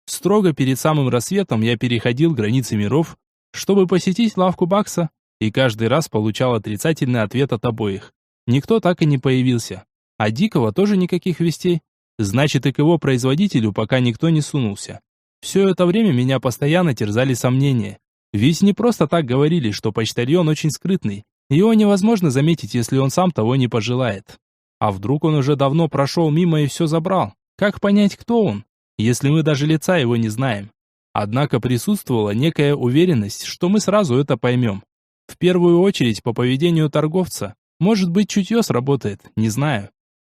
Строго перед самым рассветом я переходил границы миров, чтобы посетить лавку Бакса, и каждый раз получал отрицательный ответ от обоих. Никто так и не появился. А Дикого тоже никаких вестей. Значит, и к его производителю пока никто не сунулся. Все это время меня постоянно терзали сомнения. Ведь не просто так говорили, что почтальон очень скрытный, Его невозможно заметить, если он сам того не пожелает. А вдруг он уже давно прошел мимо и все забрал? Как понять, кто он, если мы даже лица его не знаем? Однако присутствовала некая уверенность, что мы сразу это поймем. В первую очередь по поведению торговца. Может быть, чутье сработает, не знаю.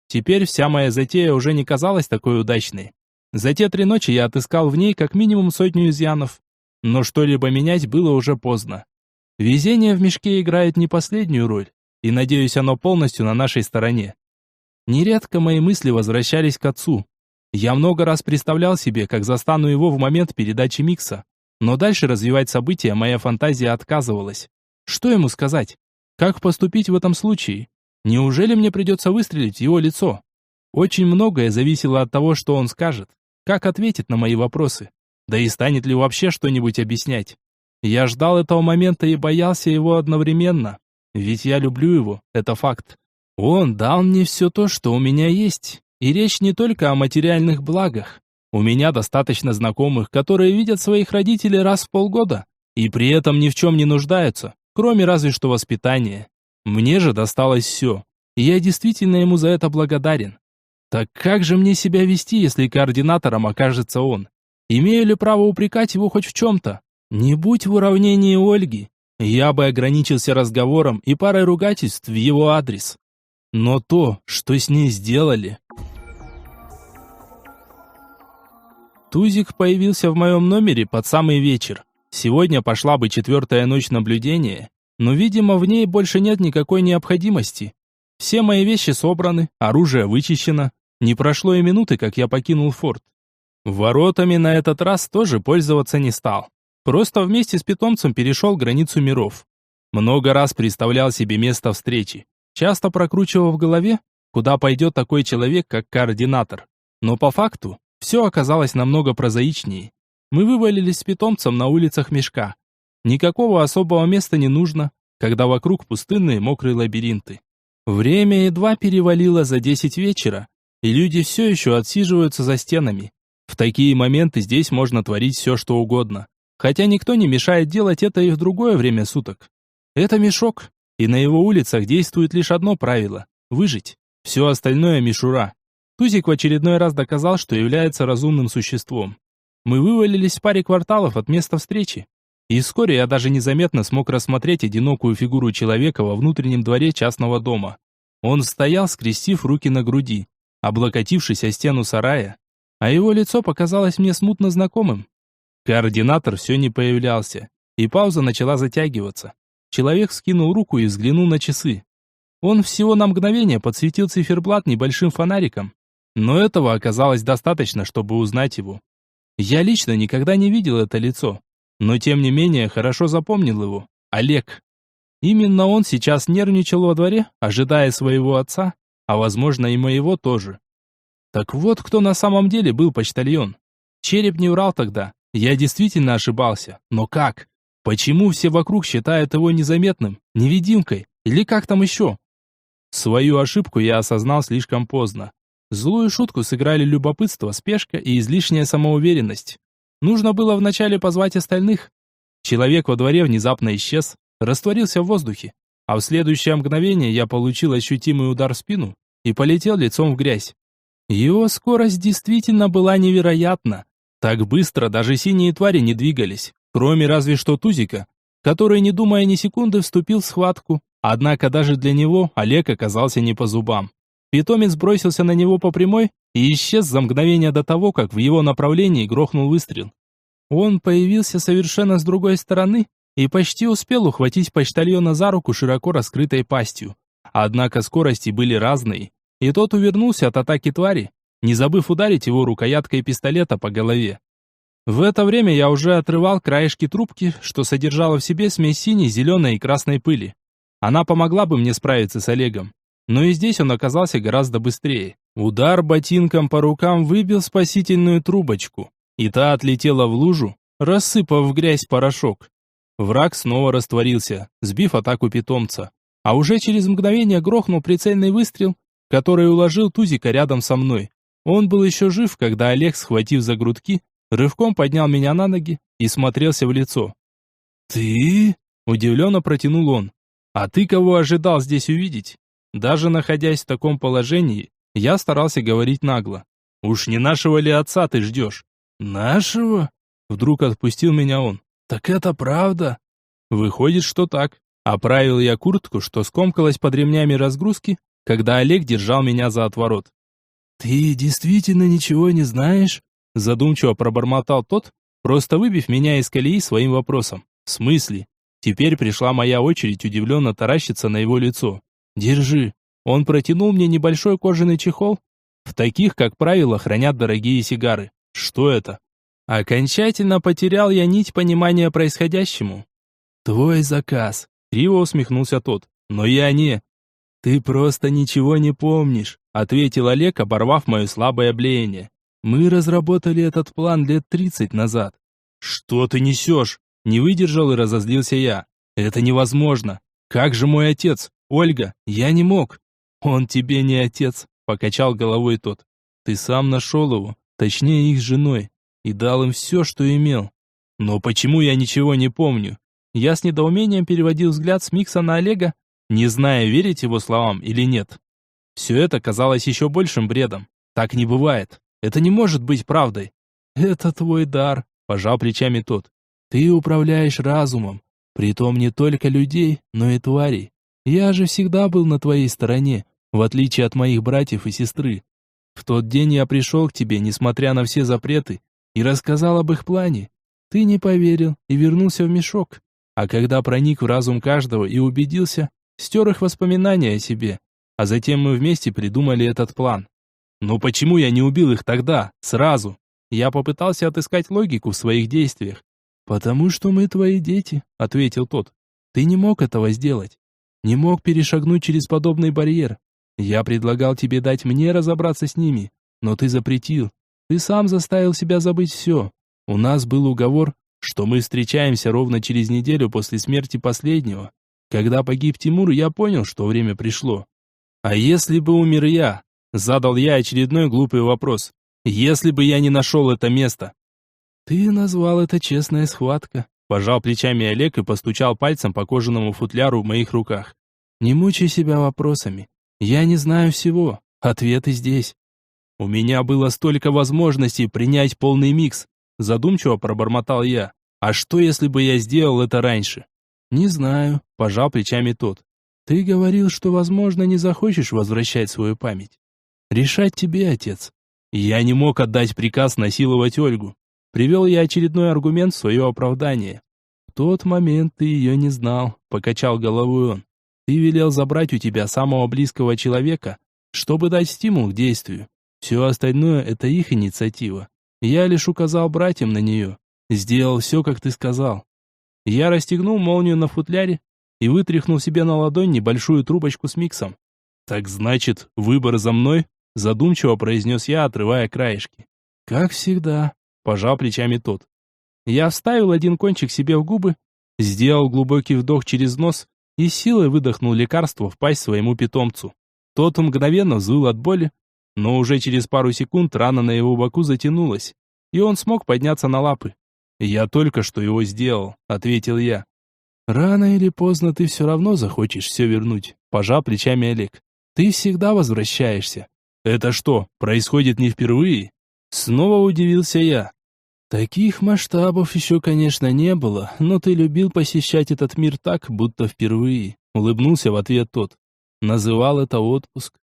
Теперь вся моя затея уже не казалась такой удачной. За те 3 ночи я отыскал в ней как минимум 100 изъянов. Но что-либо менять было уже поздно. Везение в мешке играет не последнюю роль, и, надеюсь, оно полностью на нашей стороне. Нередко мои мысли возвращались к отцу. Я много раз представлял себе, как застану его в момент передачи микса, но дальше развивать события моя фантазия отказывалась. Что ему сказать? Как поступить в этом случае? Неужели мне придется выстрелить в его лицо? Очень многое зависело от того, что он скажет, как ответит на мои вопросы, да и станет ли вообще что-нибудь объяснять. Я ждал этого момента и боялся его одновременно, ведь я люблю его, это факт. Он дал мне все то, что у меня есть, и речь не только о материальных благах. У меня достаточно знакомых, которые видят своих родителей раз в полгода, и при этом ни в чем не нуждаются, кроме разве что воспитания. Мне же досталось все, и я действительно ему за это благодарен. Так как же мне себя вести, если координатором окажется он? Имею ли право упрекать его хоть в чем-то? Не будь в уравнении Ольги, я бы ограничился разговором и парой ругательств в его адрес. Но то, что с ней сделали... Тузик появился в моем номере под самый вечер. Сегодня пошла бы 4-я ночь наблюдения, но, видимо, в ней больше нет никакой необходимости. Все мои вещи собраны, оружие вычищено. Не прошло и минуты, как я покинул форт. Воротами на этот раз тоже пользоваться не стал. Просто вместе с питомцем перешел границу миров. Много раз представлял себе место встречи. Часто прокручивал в голове, куда пойдет такой человек, как координатор. Но по факту, все оказалось намного прозаичнее. Мы вывалились с питомцем на улицах мешка. Никакого особого места не нужно, когда вокруг пустынные мокрые лабиринты. Время едва перевалило за 10 вечера, и люди все еще отсиживаются за стенами. В такие моменты здесь можно творить все, что угодно. Хотя никто не мешает делать это и в другое время суток. Это мешок, и на его улицах действует лишь одно правило – выжить. Все остальное – мишура. Тузик в очередной раз доказал, что является разумным существом. Мы вывалились в паре кварталов от места встречи. И вскоре я даже незаметно смог рассмотреть одинокую фигуру человека во внутреннем дворе частного дома. Он стоял, скрестив руки на груди, облокотившись о стену сарая, а его лицо показалось мне смутно знакомым. Координатор все не появлялся, и пауза начала затягиваться. Человек вскинул руку и взглянул на часы. Он всего на мгновение подсветил циферблат небольшим фонариком, но этого оказалось достаточно, чтобы узнать его. Я лично никогда не видел это лицо, но тем не менее хорошо запомнил его. Олег. Именно он сейчас нервничал во дворе, ожидая своего отца, а возможно и моего тоже. Так вот, кто на самом деле был почтальон. Череп не врал тогда, я действительно ошибался. Но как? Почему все вокруг считают его незаметным, невидимкой, или как там еще? Свою ошибку я осознал слишком поздно. Злую шутку сыграли любопытство, спешка и излишняя самоуверенность. Нужно было вначале позвать остальных. Человек во дворе внезапно исчез, растворился в воздухе, а в следующее мгновение я получил ощутимый удар в спину и полетел лицом в грязь. Его скорость действительно была невероятна. Так быстро даже синие твари не двигались, кроме разве что Тузика, который, не думая ни секунды, вступил в схватку. Однако даже для него Олег оказался не по зубам. Питомец бросился на него по прямой и исчез за мгновение до того, как в его направлении грохнул выстрел. Он появился совершенно с другой стороны и почти успел ухватить почтальона за руку широко раскрытой пастью. Однако скорости были разные, и тот увернулся от атаки твари, не забыв ударить его рукояткой пистолета по голове. В это время я уже отрывал краешки трубки, что содержала в себе смесь синей, зеленой и красной пыли. Она помогла бы мне справиться с Олегом. Но и здесь он оказался гораздо быстрее. Удар ботинком по рукам выбил спасительную трубочку, и та отлетела в лужу, рассыпав в грязь порошок. Враг снова растворился, сбив атаку питомца. А уже через мгновение грохнул прицельный выстрел, который уложил Тузика рядом со мной. Он был еще жив, когда Олег, схватив за грудки, рывком поднял меня на ноги и смотрелся в лицо. «Ты?» – удивленно протянул он. А ты кого ожидал здесь увидеть? Даже находясь в таком положении, я старался говорить нагло. Уж не нашего ли отца ты ждешь? Нашего? Вдруг отпустил меня он. Так это правда? Выходит, что так. Оправил я куртку, что скомкалась под ремнями разгрузки, когда Олег держал меня за отворот. «Ты действительно ничего не знаешь?» Задумчиво пробормотал тот, просто выбив меня из колеи своим вопросом. «В смысле?» Теперь пришла моя очередь удивленно таращиться на его лицо. «Держи». Он протянул мне небольшой кожаный чехол. В таких, как правило, хранят дорогие сигары. Что это? Окончательно потерял я нить понимания происходящему. «Твой заказ», — криво усмехнулся тот. «Но я не...» «Ты просто ничего не помнишь», — ответил Олег, оборвав мое слабое блеяние. «Мы разработали этот план лет 30 назад». «Что ты несешь?» Не выдержал и разозлился я. «Это невозможно. Как же мой отец? Ольга, я не мог». «Он тебе не отец», — покачал головой тот. «Ты сам нашел его, точнее их с женой, и дал им все, что имел». «Но почему я ничего не помню?» Я с недоумением переводил взгляд с Микса на Олега, не зная, верить его словам или нет. Все это казалось еще большим бредом. Так не бывает. Это не может быть правдой. «Это твой дар», — пожал плечами тот. «Ты управляешь разумом, притом не только людей, но и тварей. Я же всегда был на твоей стороне, в отличие от моих братьев и сестры. В тот день я пришел к тебе, несмотря на все запреты, и рассказал об их плане. Ты не поверил и вернулся в мешок. А когда проник в разум каждого и убедился, стер их воспоминания о себе. А затем мы вместе придумали этот план. Но почему я не убил их тогда, сразу? Я попытался отыскать логику в своих действиях. «Потому что мы твои дети», — ответил тот. «Ты не мог этого сделать. Не мог перешагнуть через подобный барьер. Я предлагал тебе дать мне разобраться с ними, но ты запретил. Ты сам заставил себя забыть все. У нас был уговор, что мы встречаемся ровно через неделю после смерти последнего. Когда погиб Тимур, я понял, что время пришло. А если бы умер я?» Задал я очередной глупый вопрос. «Если бы я не нашел это место?» «Ты назвал это честная схватка», — пожал плечами Олег и постучал пальцем по кожаному футляру в моих руках. «Не мучай себя вопросами. Я не знаю всего. Ответы здесь». «У меня было столько возможностей принять полный микс», — задумчиво пробормотал я. «А что, если бы я сделал это раньше?» «Не знаю», — пожал плечами тот. «Ты говорил, что, возможно, не захочешь возвращать свою память. Решать тебе, отец». «Я не мог отдать приказ насиловать Ольгу». Привел я очередной аргумент в свое оправдание. «В тот момент ты ее не знал», — покачал головой он. «Ты велел забрать у тебя самого близкого человека, чтобы дать стимул к действию. Все остальное — это их инициатива. Я лишь указал братьям на нее. Сделал все, как ты сказал». Я расстегнул молнию на футляре и вытряхнул себе на ладонь небольшую трубочку с миксом. «Так значит, выбор за мной?» — задумчиво произнес я, отрывая краешки. «Как всегда», — пожал плечами тот. Я вставил один кончик себе в губы, сделал глубокий вдох через нос и силой выдохнул лекарство в пасть своему питомцу. Тот мгновенно взвыл от боли, но уже через пару секунд рана на его боку затянулась, и он смог подняться на лапы. «Я только что его сделал», — ответил я. «Рано или поздно ты все равно захочешь все вернуть», — пожал плечами Олег. «Ты всегда возвращаешься». «Это что, происходит не впервые?» Снова удивился я. «Таких масштабов еще, конечно, не было, но ты любил посещать этот мир так, будто впервые», — улыбнулся в ответ тот. «Называл это отпуск».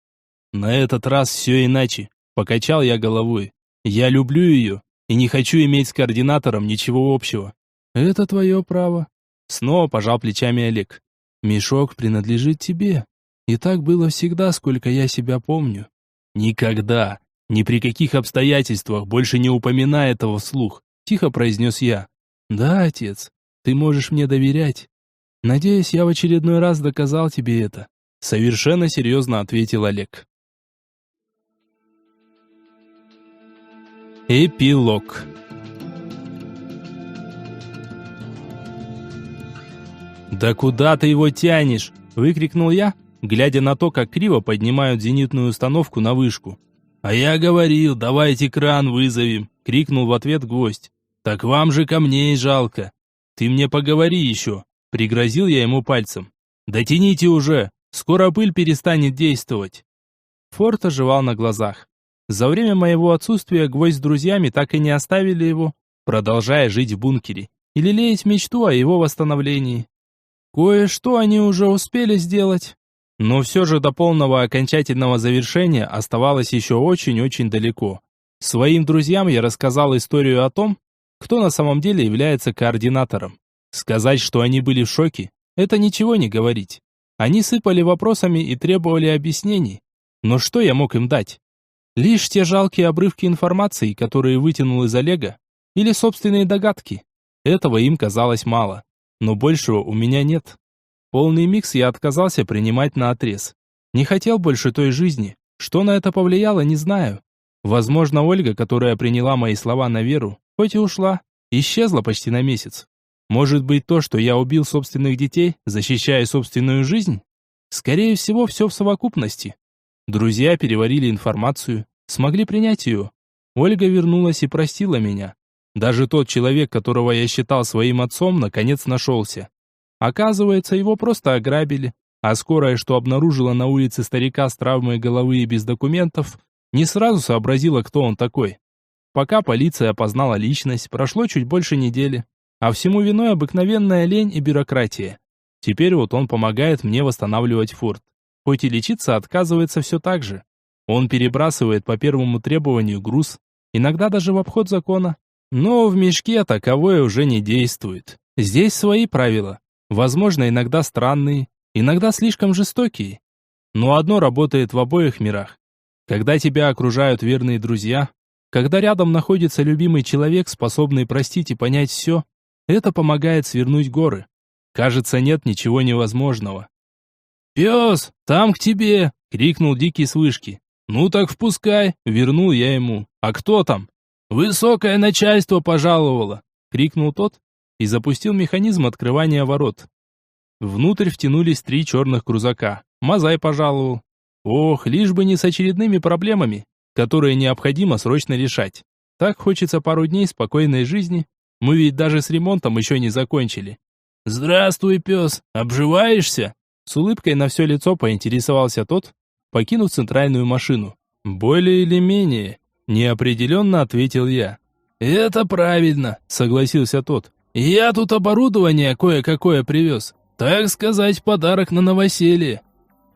«На этот раз все иначе», — покачал я головой. «Я люблю ее и не хочу иметь с координатором ничего общего». «Это твое право», — снова пожал плечами Олег. «Мешок принадлежит тебе, и так было всегда, сколько я себя помню». «Никогда, ни при каких обстоятельствах больше не упоминай этого вслух», — тихо произнес я. «Да, отец, ты можешь мне доверять. Надеюсь, я в очередной раз доказал тебе это», — совершенно серьезно ответил Олег. Эпилог. «Да куда ты его тянешь?» — выкрикнул я, глядя на то, как криво поднимают зенитную установку на вышку. «А я говорил, давайте кран вызовем!» — крикнул в ответ гвоздь. «Так вам же камней жалко!» «Ты мне поговори еще!» — пригрозил я ему пальцем. «Дотяните уже! Скоро пыль перестанет действовать!» Форт оживал на глазах. За время моего отсутствия Гвоздь с друзьями так и не оставили его, продолжая жить в бункере и лелеять мечту о его восстановлении. Кое-что они уже успели сделать, но все же до полного окончательного завершения оставалось еще очень-очень далеко. Своим друзьям я рассказал историю о том, кто на самом деле является координатором. Сказать, что они были в шоке, это ничего не говорить. Они сыпали вопросами и требовали объяснений. Но что я мог им дать? Лишь те жалкие обрывки информации, которые вытянул из Олега, или собственные догадки. Этого им казалось мало, но большего у меня нет. Полный микс я отказался принимать наотрез. Не хотел больше той жизни. Что на это повлияло, не знаю. Возможно, Ольга, которая приняла мои слова на веру, хоть и ушла, исчезла почти на месяц. Может быть, то, что я убил собственных детей, защищая собственную жизнь? Скорее всего, все в совокупности. Друзья переварили информацию, смогли принять ее. Ольга вернулась и простила меня. Даже тот человек, которого я считал своим отцом, наконец нашелся. Оказывается, его просто ограбили, а скорая, что обнаружила на улице старика с травмой головы и без документов, не сразу сообразила, кто он такой. Пока полиция опознала личность, прошло чуть больше недели, а всему виной обыкновенная лень и бюрократия. Теперь вот он помогает мне восстанавливать форт. Хоть и лечиться отказывается все так же. Он перебрасывает по первому требованию груз, иногда даже в обход закона. Но в мешке таковое уже не действует. Здесь свои правила. Возможно, иногда странные, иногда слишком жестокие. Но одно работает в обоих мирах. Когда тебя окружают верные друзья, когда рядом находится любимый человек, способный простить и понять все, это помогает свернуть горы. Кажется, нет ничего невозможного. «Пес, там к тебе!» — крикнул Дикий с вышки. «Ну так впускай!» — вернул я ему. «А кто там?» «Высокое начальство пожаловало!» — крикнул тот и запустил механизм открывания ворот. Внутрь втянулись 3 черных крузака. Мазай пожаловал. Ох, лишь бы не с очередными проблемами, которые необходимо срочно решать. Так хочется пару дней спокойной жизни. Мы ведь даже с ремонтом еще не закончили. «Здравствуй, пес, обживаешься?» С улыбкой на все лицо поинтересовался тот, покинув центральную машину. «Более или менее», — неопределенно ответил я. «Это правильно», — согласился тот. «Я тут оборудование кое-какое привез. Так сказать, подарок на новоселье».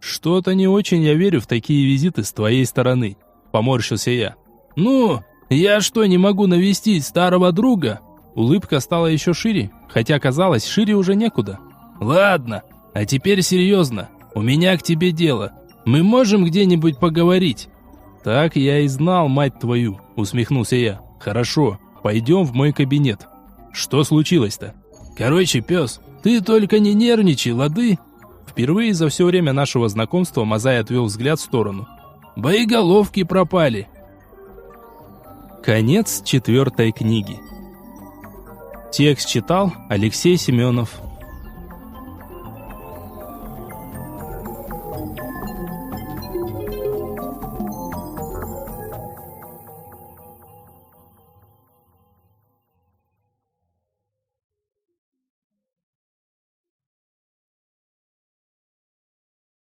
«Что-то не очень я верю в такие визиты с твоей стороны», — поморщился я. «Ну, я что, не могу навестить старого друга?» Улыбка стала еще шире, хотя казалось, шире уже некуда. «Ладно, а теперь серьезно. У меня к тебе дело. Мы можем где-нибудь поговорить?» «Так я и знал, мать твою», — усмехнулся я. «Хорошо, пойдем в мой кабинет». «Что случилось-то?» «Короче, пес, ты только не нервничай, лады?» Впервые за все время нашего знакомства Мазай отвел взгляд в сторону. «Боеголовки пропали». Конец 4 книги. Текст читал Алексей Семенов.